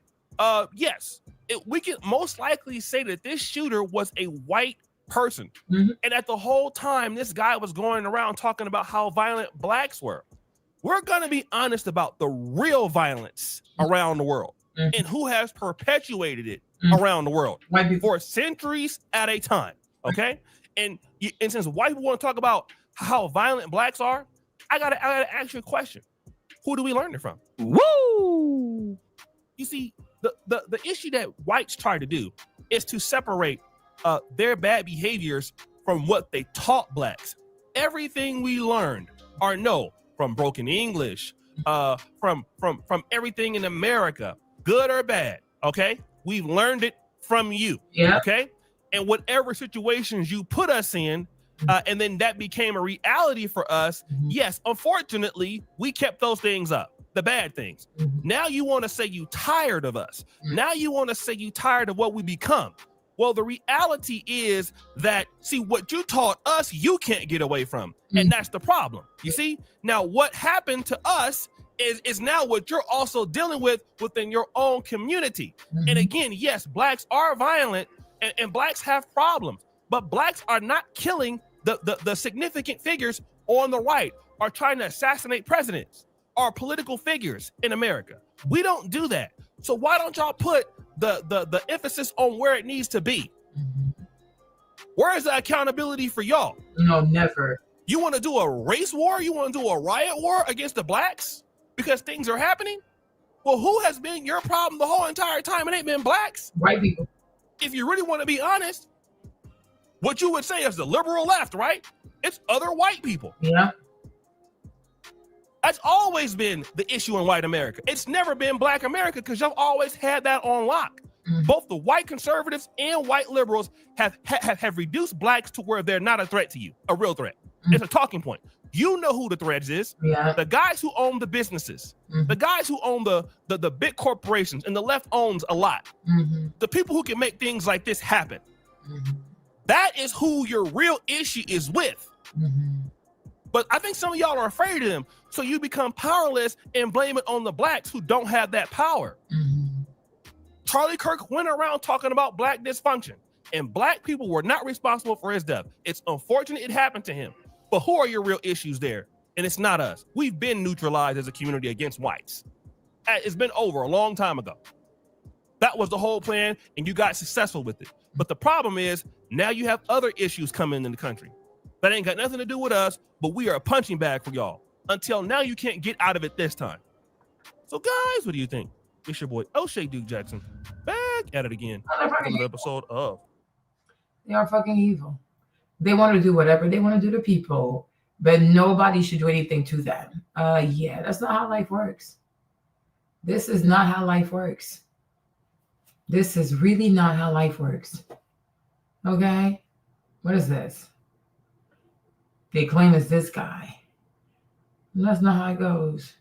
Yes, we can most likely say that this shooter was a white person, and that the whole time this guy was going around talking about how violent blacks were. We're going to be honest about the real violence around the world and who has perpetuated it around the world for centuries at a time. Okay. And since white people want to talk about how violent blacks are, I gotta ask you a question. Who do we learn it from? Woo! You see, the issue that whites try to do is to separate their bad behaviors from what they taught blacks. Everything we learned or know from broken English, from everything in America, good or bad. Okay, we've learned it from you. Yeah. Okay, and whatever situations you put us in, and then that became a reality for us. Yes, unfortunately, we kept those things up, the bad things. Now you want to say you tired of us. Now you want to say you tired of what we become. Well, the reality is that, see, what you taught us, you can't get away from. And that's the problem. You see, now what happened to us is now what you're also dealing with within your own community. And again, yes, blacks are violent and blacks have problems, but blacks are not killing the significant figures on the right or trying to assassinate presidents or political figures in America. We don't do that. So why don't y'all put the emphasis on where it needs to be? Where is the accountability for y'all? No, never. You want to do a race war? You want to do a riot war against the blacks because things are happening? Well, who has been your problem the whole entire time? It ain't been blacks. White people. If you really want to be honest, what you would say is the liberal left, right? It's other white people. Yeah. That's always been the issue in white America. It's never been black America because y'all always had that on lock. Both the white conservatives and white liberals have reduced blacks to where they're not a threat to you, a real threat. It's a talking point. You know who the threat is. Yeah. The guys who own the businesses, the guys who own the big corporations, and the left owns a lot. The people who can make things like this happen. That is who your real issue is with. But I think some of y'all are afraid of them. So you become powerless and blame it on the blacks who don't have that power. Charlie Kirk went around talking about black dysfunction, and black people were not responsible for his death. It's unfortunate it happened to him. But who are your real issues there? And it's not us. We've been neutralized as a community against whites. It's been over a long time ago. That was the whole plan, and you got successful with it. But the problem is, now you have other issues coming in the country. That ain't got nothing to do with us, but we are a punching bag for y'all. Until now, you can't get out of it this time. So guys, what do you think? It's your boy, O'Shea Duke Jackson, back at it again. Another episode of... They are fucking evil. They want to do whatever they want to do to people, but nobody should do anything to them. Yeah, that's not how life works. This is not how life works. This is really not how life works. Okay? What is this? They claim it's this guy. And that's not how it goes.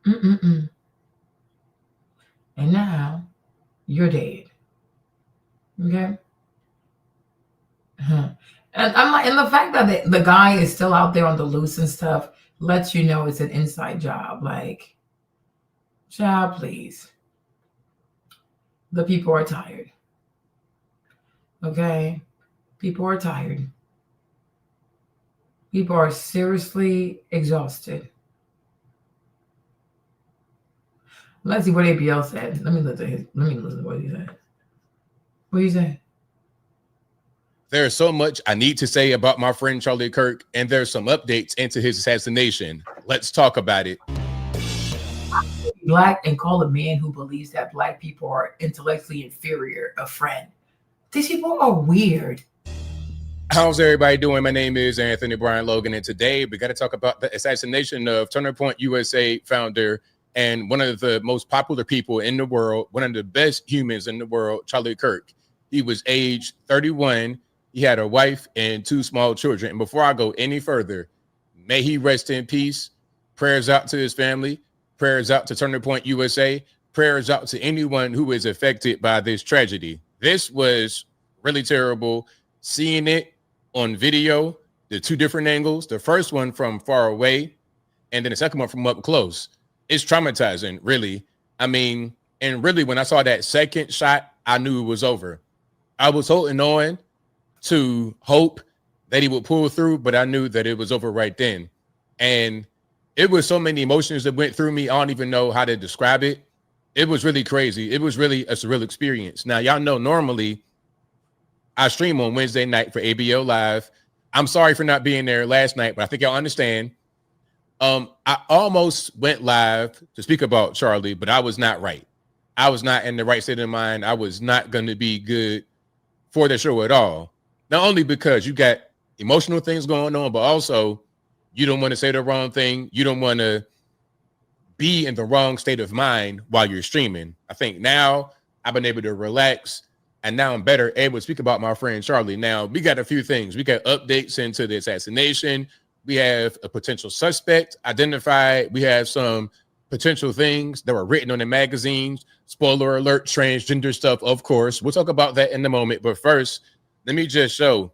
And now you're dead. Okay? And I'm like, and the fact that the guy is still out there on the loose and stuff lets you know it's an inside job. Like, child, please. The people are tired. Okay? People are tired. People are seriously exhausted. Let's see what ABL said. Let me listen to what he said. What you say? There's so much I need to say about my friend Charlie Kirk, and there's some updates into his assassination. Let's talk about it. Black and call a man who believes that black people are intellectually inferior a friend. These people are weird. How's everybody doing? My name is Anthony Brian Logan, and today we got to talk about the assassination of Turning Point USA founder and one of the most popular people in the world, one of the best humans in the world, Charlie Kirk. He was age 31. He had a wife and 2 small children. And before I go any further, may he rest in peace. Prayers out to his family. Prayers out to Turning Point USA. Prayers out to anyone who is affected by this tragedy. This was really terrible. Seeing it on video, the 2 different angles, the first one from far away, and then the second one from up close. It's traumatizing, really. I mean, and really, when I saw that second shot, I knew it was over. I was holding on to hope that he would pull through, but I knew that it was over right then. And it was so many emotions that went through me. I don't even know how to describe it. It was really crazy. It was really a surreal experience. Now, y'all know normally I stream on Wednesday night for ABO Live. I'm sorry for not being there last night, but I think y'all understand. I almost went live to speak about Charlie, but I was not right. I was not in the right state of mind. I was not going to be good for the show at all. Not only because you got emotional things going on, but also You don't want to say the wrong thing. You don't want to be in the wrong state of mind while you're streaming. I think now I've been able to relax, and now I'm better able to speak about my friend Charlie. Now, we got a few things. We got updates into the assassination. We have a potential suspect identified. We have some potential things that were written on the magazines. Spoiler alert, transgender stuff, of course. We'll talk about that in a moment. But first, let me just show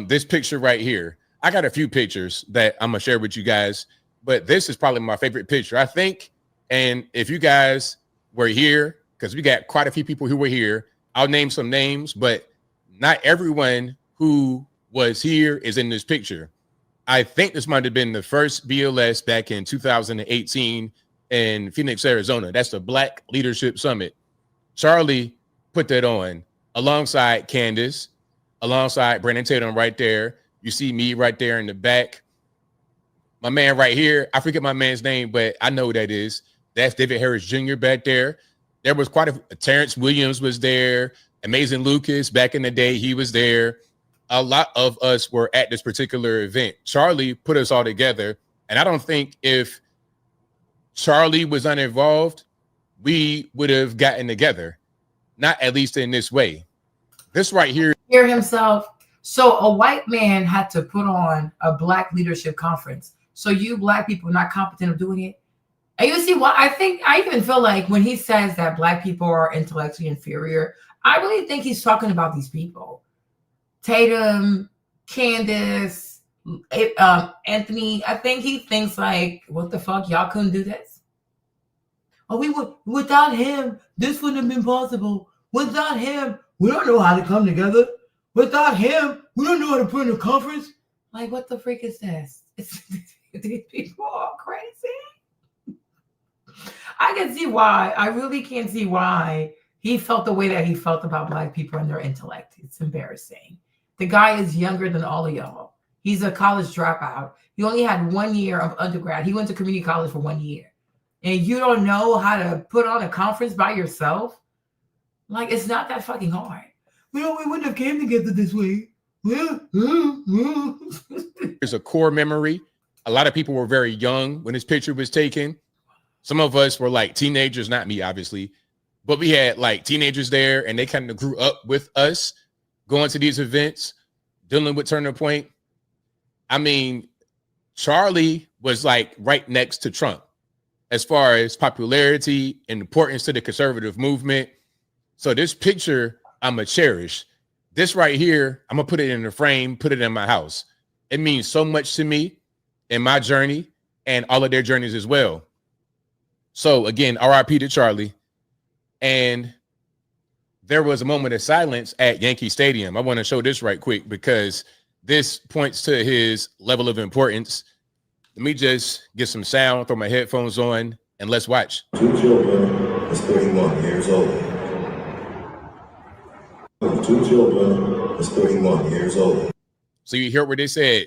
this picture right here. I got a few pictures that I'm going to share with you guys, but this is probably my favorite picture, I think. And if you guys were here, because we got quite a few people who were here, I'll name some names, but not everyone who was here is in this picture. I think this might have been the first BLS back in 2018 in Phoenix, Arizona. That's the Black Leadership Summit. Charlie put that on alongside Candace, alongside Brandon Tatum right there. You see me right there in the back. My man right here, I forget my man's name, but I know who that is. That's David Harris Jr. back there. There was quite a Terrence Williams was there. Amazing Lucas back in the day, he was there. A lot of us were at this particular event. Charlie put us all together. And I don't think if Charlie was uninvolved, we would have gotten together. Not at least in this way. This right here. Hear himself. So a white man had to put on a Black leadership conference. So you Black people are not competent of doing it. And you see what I even feel like when he says that Black people are intellectually inferior, I really think he's talking about these people. Tatum, Candace, Anthony. I think he thinks like, what the fuck? Y'all couldn't do this? Oh, we would, without him, this wouldn't have been possible. Without him, we don't know how to come together. Without him, we don't know how to put in a conference. Like, what the freak is this? These people are crazy. I can see why. I really can't see why he felt the way that he felt about Black people and their intellect. It's embarrassing. The guy is younger than all of y'all. He's a college dropout. He only had 1 year of undergrad. He went to community college for 1 year. And you don't know how to put on a conference by yourself? Like, it's not that fucking hard. We wouldn't have came together this way. There's a core memory. A lot of people were very young when this picture was taken. Some of us were like teenagers, not me, obviously, but we had like teenagers there, and they kind of grew up with us going to these events, dealing with Turning Point. I mean, Charlie was like right next to Trump as far as popularity and importance to the conservative movement. So this picture I'm going to cherish. This right here, I'm going to put it in a frame, put it in my house. It means so much to me in my journey and all of their journeys as well. So again, RIP to Charlie. And there was a moment of silence at Yankee Stadium. I want to show this right quick because this points to his level of importance. Let me just get some sound, throw my headphones on, and let's watch. 2 children is 31 years old. 2 children is 31 years old. So you hear what they said.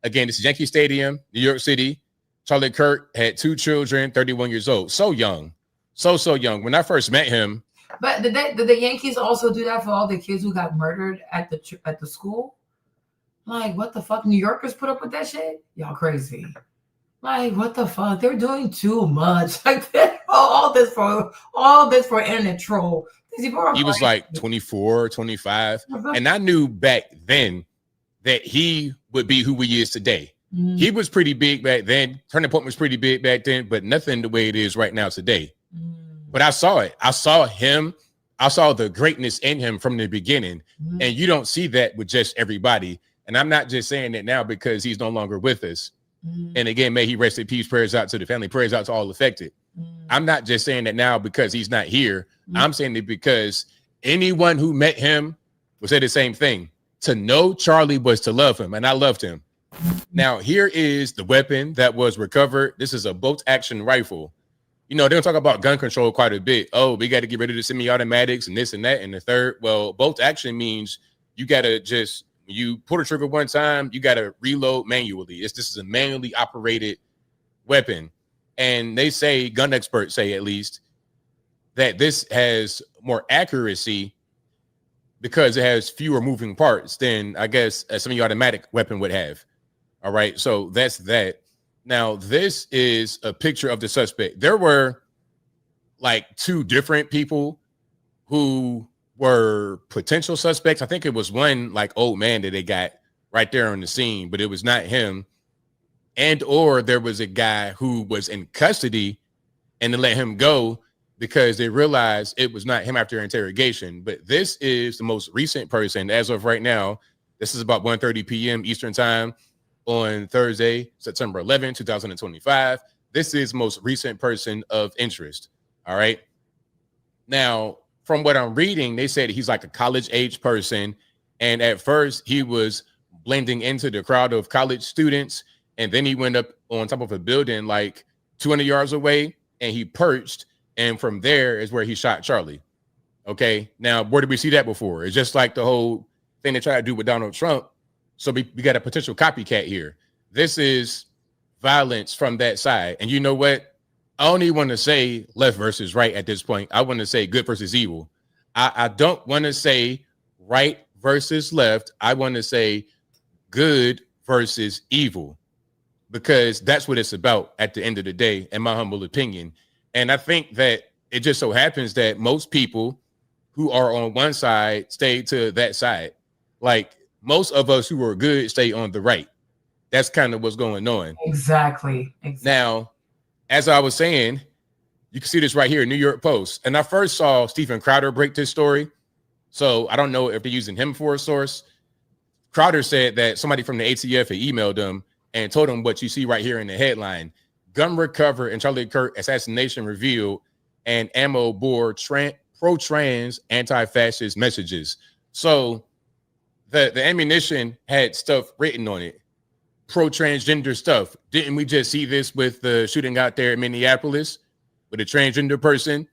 Again, this is Yankee Stadium, New York City. Charlie Kirk had 2 children, 31 years old. So young. So young. When I first met him. But did the Yankees also do that for all the kids who got murdered at the school? Like, what the fuck? New Yorkers put up with that shit? Y'all crazy. Like, what the fuck? They're doing too much. Like, all this for internet troll. He was like 24, 25. And I knew back then that he would be who he is today. Mm-hmm. He was pretty big back then. Turning Point was pretty big back then, but nothing the way it is right now today. Mm-hmm. But I saw it. I saw him. I saw the greatness in him from the beginning. Mm-hmm. And you don't see that with just everybody. And I'm not just saying that now because he's no longer with us. Mm-hmm. And again, may he rest in peace. Prayers out to the family. Prayers out to all affected. Mm-hmm. I'm not just saying that now because he's not here. Mm-hmm. I'm saying it because anyone who met him would say the same thing. To know Charlie was to love him, and I loved him. Now, here is the weapon that was recovered. This is a bolt-action rifle. You know, they'll talk about gun control quite a bit. Oh, we got to get rid of the semi-automatics and this and that and the third. Well, bolt-action means you got to just, you pull the trigger one time, you got to reload manually. This is a manually operated weapon. And they say, gun experts say at least, that this has more accuracy because it has fewer moving parts than, I guess, a semi-automatic weapon would have. All right, so that's that. Now, this is a picture of the suspect. There were like two different people who were potential suspects. I think it was one like old man that they got right there on the scene, but it was not him. And or there was a guy who was in custody and they let him go because they realized it was not him after interrogation. But this is the most recent person as of right now. This is about 1:30 p.m. Eastern time on Thursday, September 11, 2025. This is most recent person of interest. All right. Now, from what I'm reading, they said he's like a college age person. And at first he was blending into the crowd of college students. And then he went up on top of a building like 200 yards away and he perched. And from there is where he shot Charlie. Okay. Now, where did we see that before? It's just like the whole thing they try to do with Donald Trump. So we got a potential copycat here. This is violence from that side. And you know what? I don't even want to say left versus right at this point. I want to say good versus evil. I don't want to say right versus left. I want to say good versus evil, because that's what it's about at the end of the day, in my humble opinion. And I think that it just so happens that most people who are on one side stay to that side. Like most of us who are good stay on the right. That's kind of what's going on. Exactly. Now, as I was saying, you can see this right here in New York Post. And I first saw Stephen Crowder break this story. So I don't know if they're using him for a source. Crowder said that somebody from the ATF had emailed him and told him what you see right here in the headline: gun recovered in Charlie Kirk assassination revealed, and ammo bore pro-trans anti-fascist messages. So the ammunition had stuff written on it, pro-transgender stuff. Didn't we just see this with the shooting out there in Minneapolis with a transgender person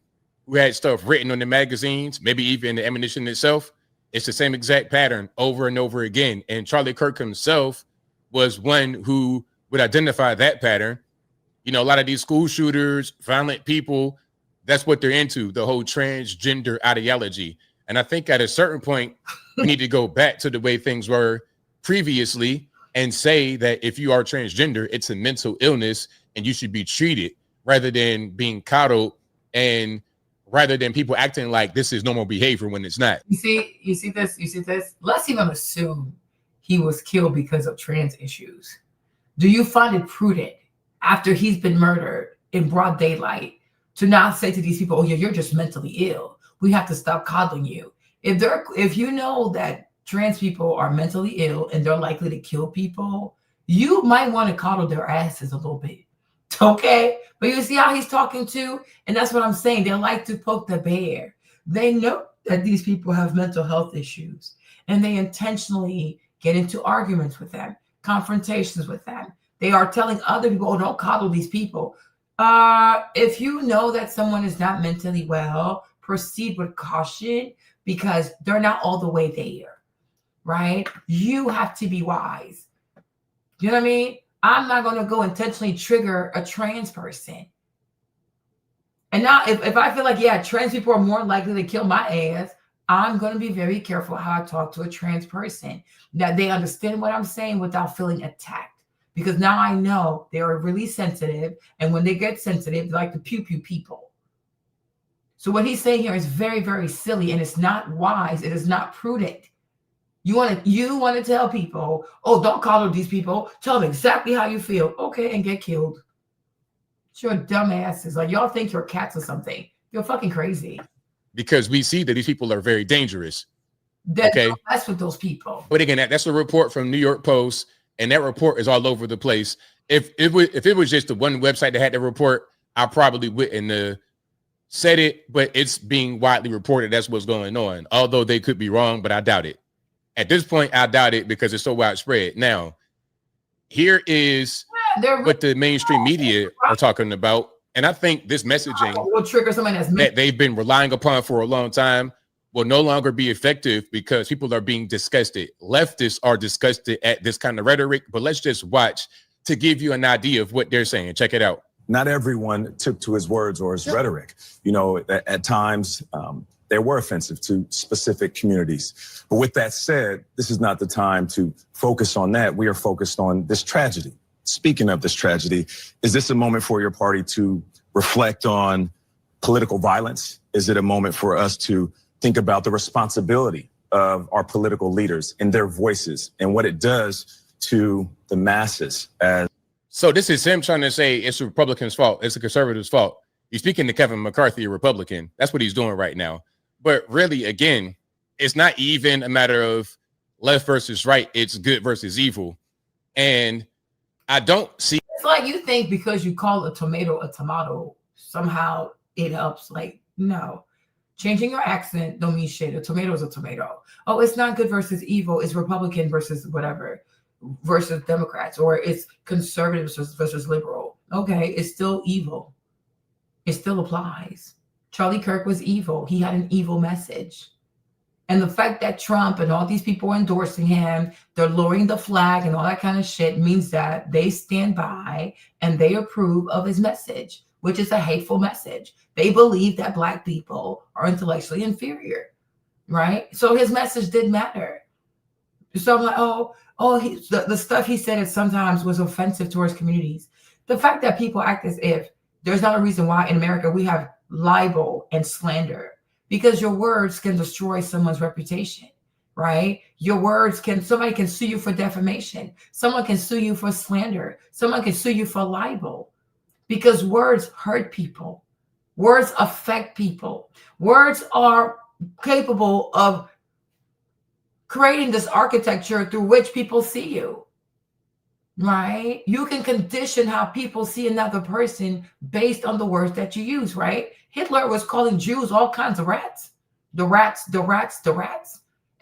who had stuff written on the magazines, maybe even the ammunition itself? It's the same exact pattern over and over again. And Charlie Kirk himself was one who would identify that pattern. You know, a lot of these school shooters, violent people, that's what they're into, the whole transgender ideology. And I think at a certain point, we need to go back to the way things were previously and say that if you are transgender, it's a mental illness and you should be treated, rather than being coddled and rather than people acting like this is normal behavior when it's not. You see this. Let's even assume he was killed because of trans issues. Do you find it prudent after he's been murdered in broad daylight to not say to these people, oh yeah, you're just mentally ill, we have to stop coddling you? If you know that trans people are mentally ill and they're likely to kill people, you might want to coddle their asses a little bit. Okay, but you see how he's talking to, and that's what I'm saying. They like to poke the bear. They know that these people have mental health issues, and they intentionally get into arguments with them, confrontations with them. They are telling other people, oh, don't coddle these people. If you know that someone is not mentally well, proceed with caution, because they're not all the way there, right? You have to be wise. You know what I mean? I'm not going to go intentionally trigger a trans person. And now if I feel like, yeah, trans people are more likely to kill my ass, I'm going to be very careful how I talk to a trans person, that they understand what I'm saying without feeling attacked. Because now I know they are really sensitive. And when they get sensitive, they like to pew-pew people. So what he's saying here is very, very silly, and it's not wise. It is not prudent. You want to tell people, oh, don't coddle these people. Tell them exactly how you feel. Okay, and get killed. It's your dumb asses. Like, y'all think you're cats or something. You're fucking crazy. Because we see that these people are very dangerous. Okay, that's with those people. But again, that's a report from New York Post, and that report is all over the place. If it was just the one website that had the report, I probably wouldn't said it. But it's being widely reported. That's what's going on. Although they could be wrong, but I doubt it. At this point, I doubt it because it's so widespread. Now, here is what the mainstream media are talking about. And I think this messaging will trigger someone that they've been relying upon for a long time will no longer be effective because people are being disgusted. Leftists are disgusted at this kind of rhetoric. But let's just watch to give you an idea of what they're saying. Check it out. Not everyone took to his words or his rhetoric. You know, at times, they were offensive to specific communities. But with that said, this is not the time to focus on that. We are focused on this tragedy. Speaking of this tragedy, is this a moment for your party to reflect on political violence? Is it a moment for us to think about the responsibility of our political leaders and their voices and what it does to the masses? So this is him trying to say it's a Republican's fault. It's a conservative's fault. He's speaking to Kevin McCarthy, a Republican. That's what he's doing right now. But really, again, it's not even a matter of left versus right. It's good versus evil. And I don't see. It's like you think because you call a tomato, somehow it helps. Like, no. Changing your accent don't mean shit. A tomato is a tomato. Oh, it's not good versus evil. It's Republican versus whatever, versus Democrats, or it's conservatives versus liberal. Okay, it's still evil. It still applies. Charlie Kirk was evil. He had an evil message. And the fact that Trump and all these people are endorsing him, they're lowering the flag and all that kind of shit means that they stand by and they approve of his message, which is a hateful message. They believe that Black people are intellectually inferior, right? So his message did matter. So I'm like, the stuff he said sometimes was offensive towards communities. The fact that people act as if there's not a reason why in America we have libel and slander, because your words can destroy someone's reputation, right? Your words somebody can sue you for defamation. Someone can sue you for slander. Someone can sue you for libel, because words hurt people. Words affect people. Words are capable of creating this architecture through which people see you, right? You can condition how people see another person based on the words that you use, right? Hitler was calling Jews all kinds of rats. The rats.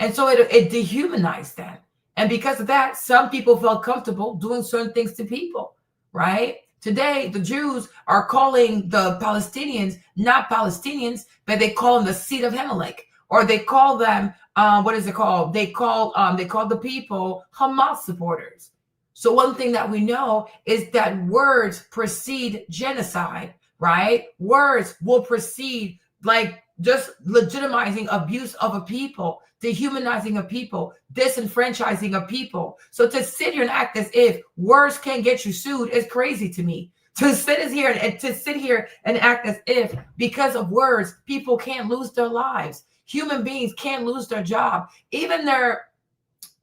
And so it dehumanized them. And because of that, some people felt comfortable doing certain things to people, right? Today, the Jews are calling the Palestinians not Palestinians, but they call them the seed of Amalek, or they call them, what is it called? They call the people Hamas supporters. So one thing that we know is that words precede genocide, right? Words will precede like just legitimizing abuse of a people, dehumanizing of people, disenfranchising of people. So to sit here and act as if words can't get you sued is crazy to me. To sit here and act as if because of words, people can't lose their lives. Human beings can't lose their job. Even their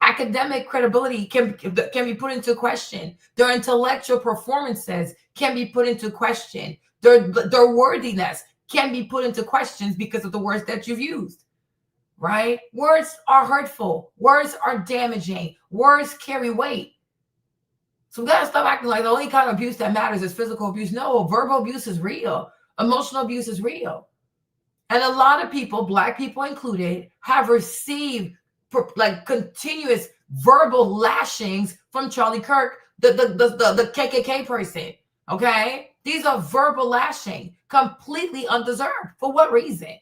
academic credibility can be put into question. Their intellectual performances can be put into question. Their worthiness can be put into questions because of the words that you've used, right? Words are hurtful. Words are damaging. Words carry weight. So we gotta stop acting like the only kind of abuse that matters is physical abuse. No, verbal abuse is real. Emotional abuse is real. And a lot of people, Black people included, have received like continuous verbal lashings from Charlie Kirk, the KKK person. Okay, these are verbal lashing, completely undeserved. For what reason?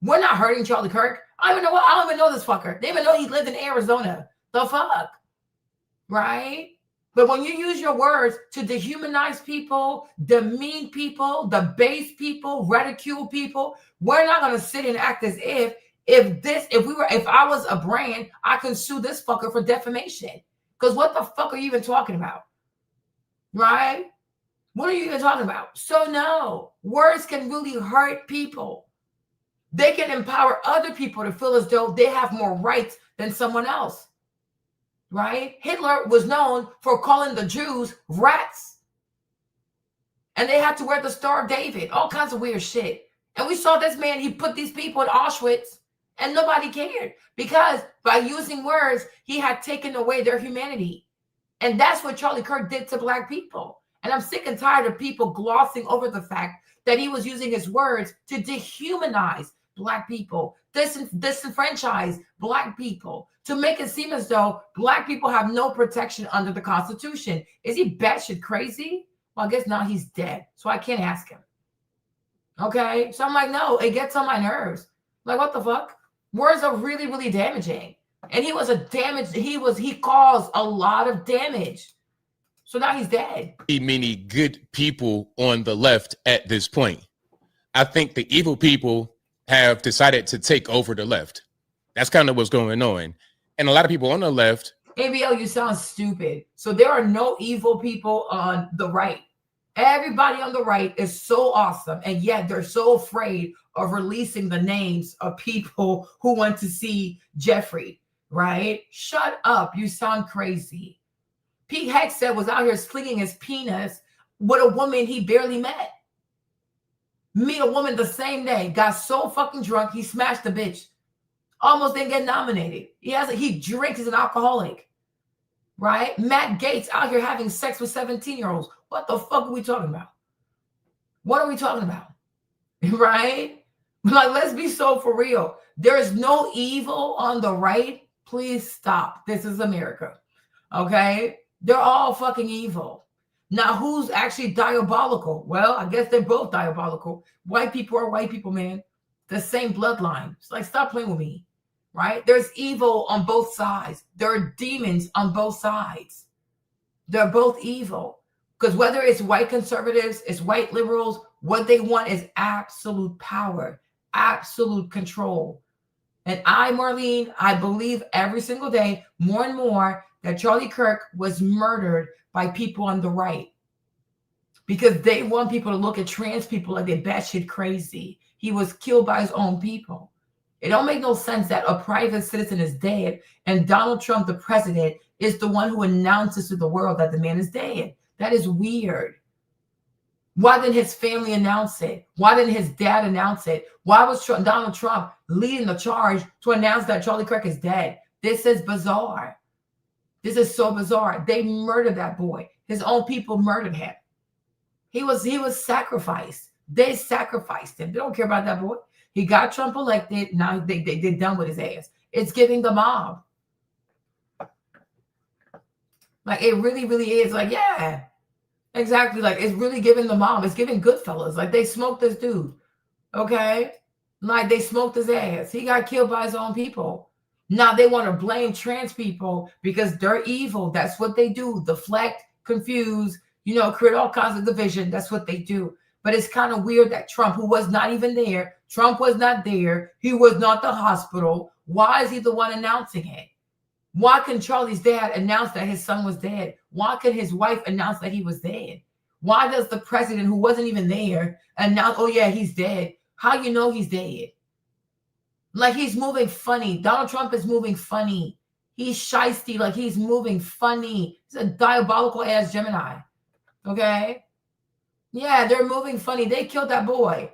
We're not hurting Charlie Kirk. I don't even know this fucker. They even know he lived in Arizona. The fuck, right? But when you use your words to dehumanize people, demean people, debase people, ridicule people, we're not gonna sit and act as if I was a brand, I could sue this fucker for defamation. Because what the fuck are you even talking about? Right? What are you even talking about? So no, words can really hurt people. They can empower other people to feel as though they have more rights than someone else. Right? Hitler was known for calling the Jews rats. And they had to wear the Star of David, all kinds of weird shit. And we saw this man, he put these people in Auschwitz and nobody cared because by using words, he had taken away their humanity. And that's what Charlie Kirk did to Black people. And I'm sick and tired of people glossing over the fact that he was using his words to dehumanize Black people, disenfranchise Black people, to make it seem as though Black people have no protection under the Constitution. Is he batshit crazy? Well, I guess now he's dead, so I can't ask him. Okay, so I'm like, no, it gets on my nerves. Like, what the fuck? Words are really, really damaging. And he caused a lot of damage. So now he's dead. Many good people on the left at this point. I think the evil people have decided to take over the left. That's kind of what's going on. And a lot of people on the left. ABL, you sound stupid. So there are no evil people on the right. Everybody on the right is so awesome. And yet they're so afraid of releasing the names of people who want to see Jeffrey, right? Shut up. You sound crazy. Pete Hegseth was out here slinging his penis with a woman he barely met. Meet a woman the same day, got so fucking drunk, he smashed the bitch. Almost didn't get nominated. He drinks, he's an alcoholic, right? Matt Gaetz out here having sex with 17-year-olds. What the fuck are we talking about? What are we talking about? Right? Like, let's be so for real. There is no evil on the right. Please stop. This is America. Okay? They're all fucking evil. Now, who's actually diabolical? Well, I guess they're both diabolical. White people are white people, man. The same bloodline. It's like, stop playing with me, right? There's evil on both sides. There are demons on both sides. They're both evil. Because whether it's white conservatives, it's white liberals, what they want is absolute power, absolute control. And Marlene, I believe every single day, more and more, that Charlie Kirk was murdered by people on the right because they want people to look at trans people like they're batshit crazy. He was killed by his own people. It don't make no sense that a private citizen is dead and Donald Trump, the president, is the one who announces to the world that the man is dead. That is weird. Why didn't his family announce it? Why didn't his dad announce it? Why was Donald Trump leading the charge to announce that Charlie Kirk is dead? This is bizarre. This is so bizarre. They murdered that boy. His own people murdered him. He was sacrificed. They sacrificed him. They don't care about that boy. He got Trump elected. Now they're done with his ass. It's giving the mob. Like, it really, really is. Like, yeah, exactly. Like, it's really giving the mob. It's giving Goodfellas. Like, they smoked this dude. Okay? Like, they smoked his ass. He got killed by his own people. Now they want to blame trans people because they're evil. That's what they do. Deflect, confuse, create all kinds of division. That's what they do. But it's kind of weird that Trump, who was not even there, Trump was not there. He was not the hospital. Why is he the one announcing it? Why can Charlie's dad announce that his son was dead? Why can his wife announce that he was dead? Why does the president, who wasn't even there, announce, oh yeah, he's dead? How you know he's dead? Like, he's moving funny. Donald Trump is moving funny. He's shisty, like he's moving funny. He's a diabolical ass Gemini. Okay? Yeah, they're moving funny. They killed that boy.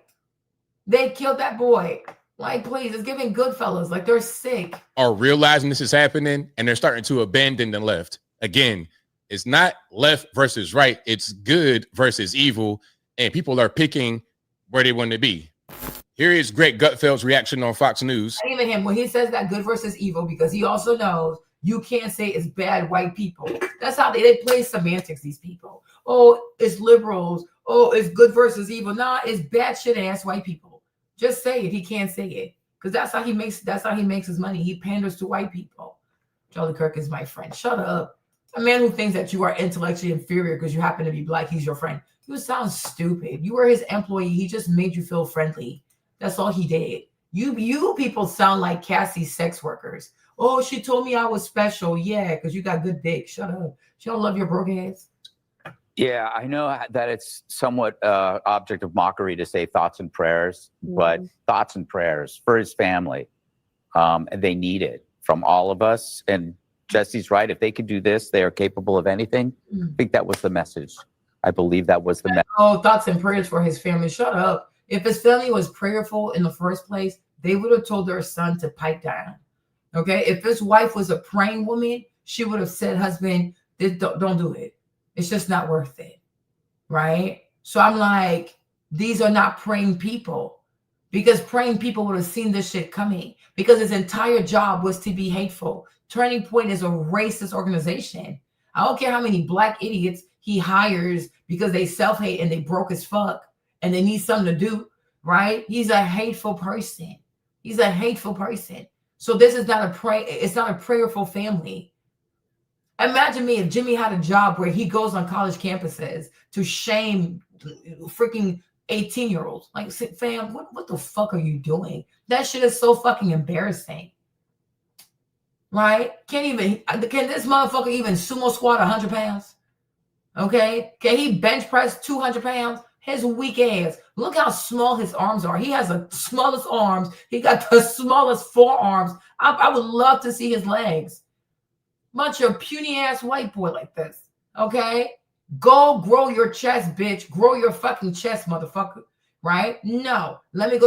They killed that boy. Like, please, it's giving Goodfellas. Like, they're sick. Are realizing this is happening and they're starting to abandon the left. Again, it's not left versus right. It's good versus evil. And people are picking where they want to be. Here is Greg Gutfeld's reaction on Fox News. And even him, when he says that good versus evil, because he also knows you can't say it's bad white people. That's how they play semantics, these people. Oh, it's liberals. Oh, it's good versus evil. Nah, it's bad shit ass white people. Just say it. He can't say it. Because that's how he makes his money. He panders to white people. Charlie Kirk is my friend. Shut up. A man who thinks that you are intellectually inferior because you happen to be black, he's your friend. You sound stupid. You were his employee. He just made you feel friendly. That's all he did. You people sound like Cassie's sex workers. Oh, she told me I was special. Yeah, because you got good dick. Shut up. She don't love your broke ass. Yeah, I know that it's somewhat object of mockery to say thoughts and prayers, but thoughts and prayers for his family. And they need it from all of us. And Jesse's right. If they could do this, they are capable of anything. I think that was the message. I believe that was the message. Oh, thoughts and prayers for his family. Shut up. If his family was prayerful in the first place, they would have told their son to pipe down. Okay? If his wife was a praying woman, she would have said, husband, don't do it. It's just not worth it. Right? So I'm like, these are not praying people. Because praying people would have seen this shit coming. Because his entire job was to be hateful. Turning Point is a racist organization. I don't care how many black idiots he hires because they self-hate and they broke as fuck. And they need something to do, right? He's a hateful person. He's a hateful person. So this is not it's not a prayerful family. Imagine me if Jimmy had a job where he goes on college campuses to shame freaking 18-year-olds. Like, fam, what the fuck are you doing? That shit is so fucking embarrassing. Right? Can this motherfucker even sumo squat 100 pounds? Okay? Can he bench press 200 pounds? His weak ass. Look how small his arms are. He has the smallest arms. He got the smallest forearms. I would love to see his legs. Bunch of puny ass white boy like this. Okay? Go grow your chest, bitch. Grow your fucking chest, motherfucker. Right? No. Let me go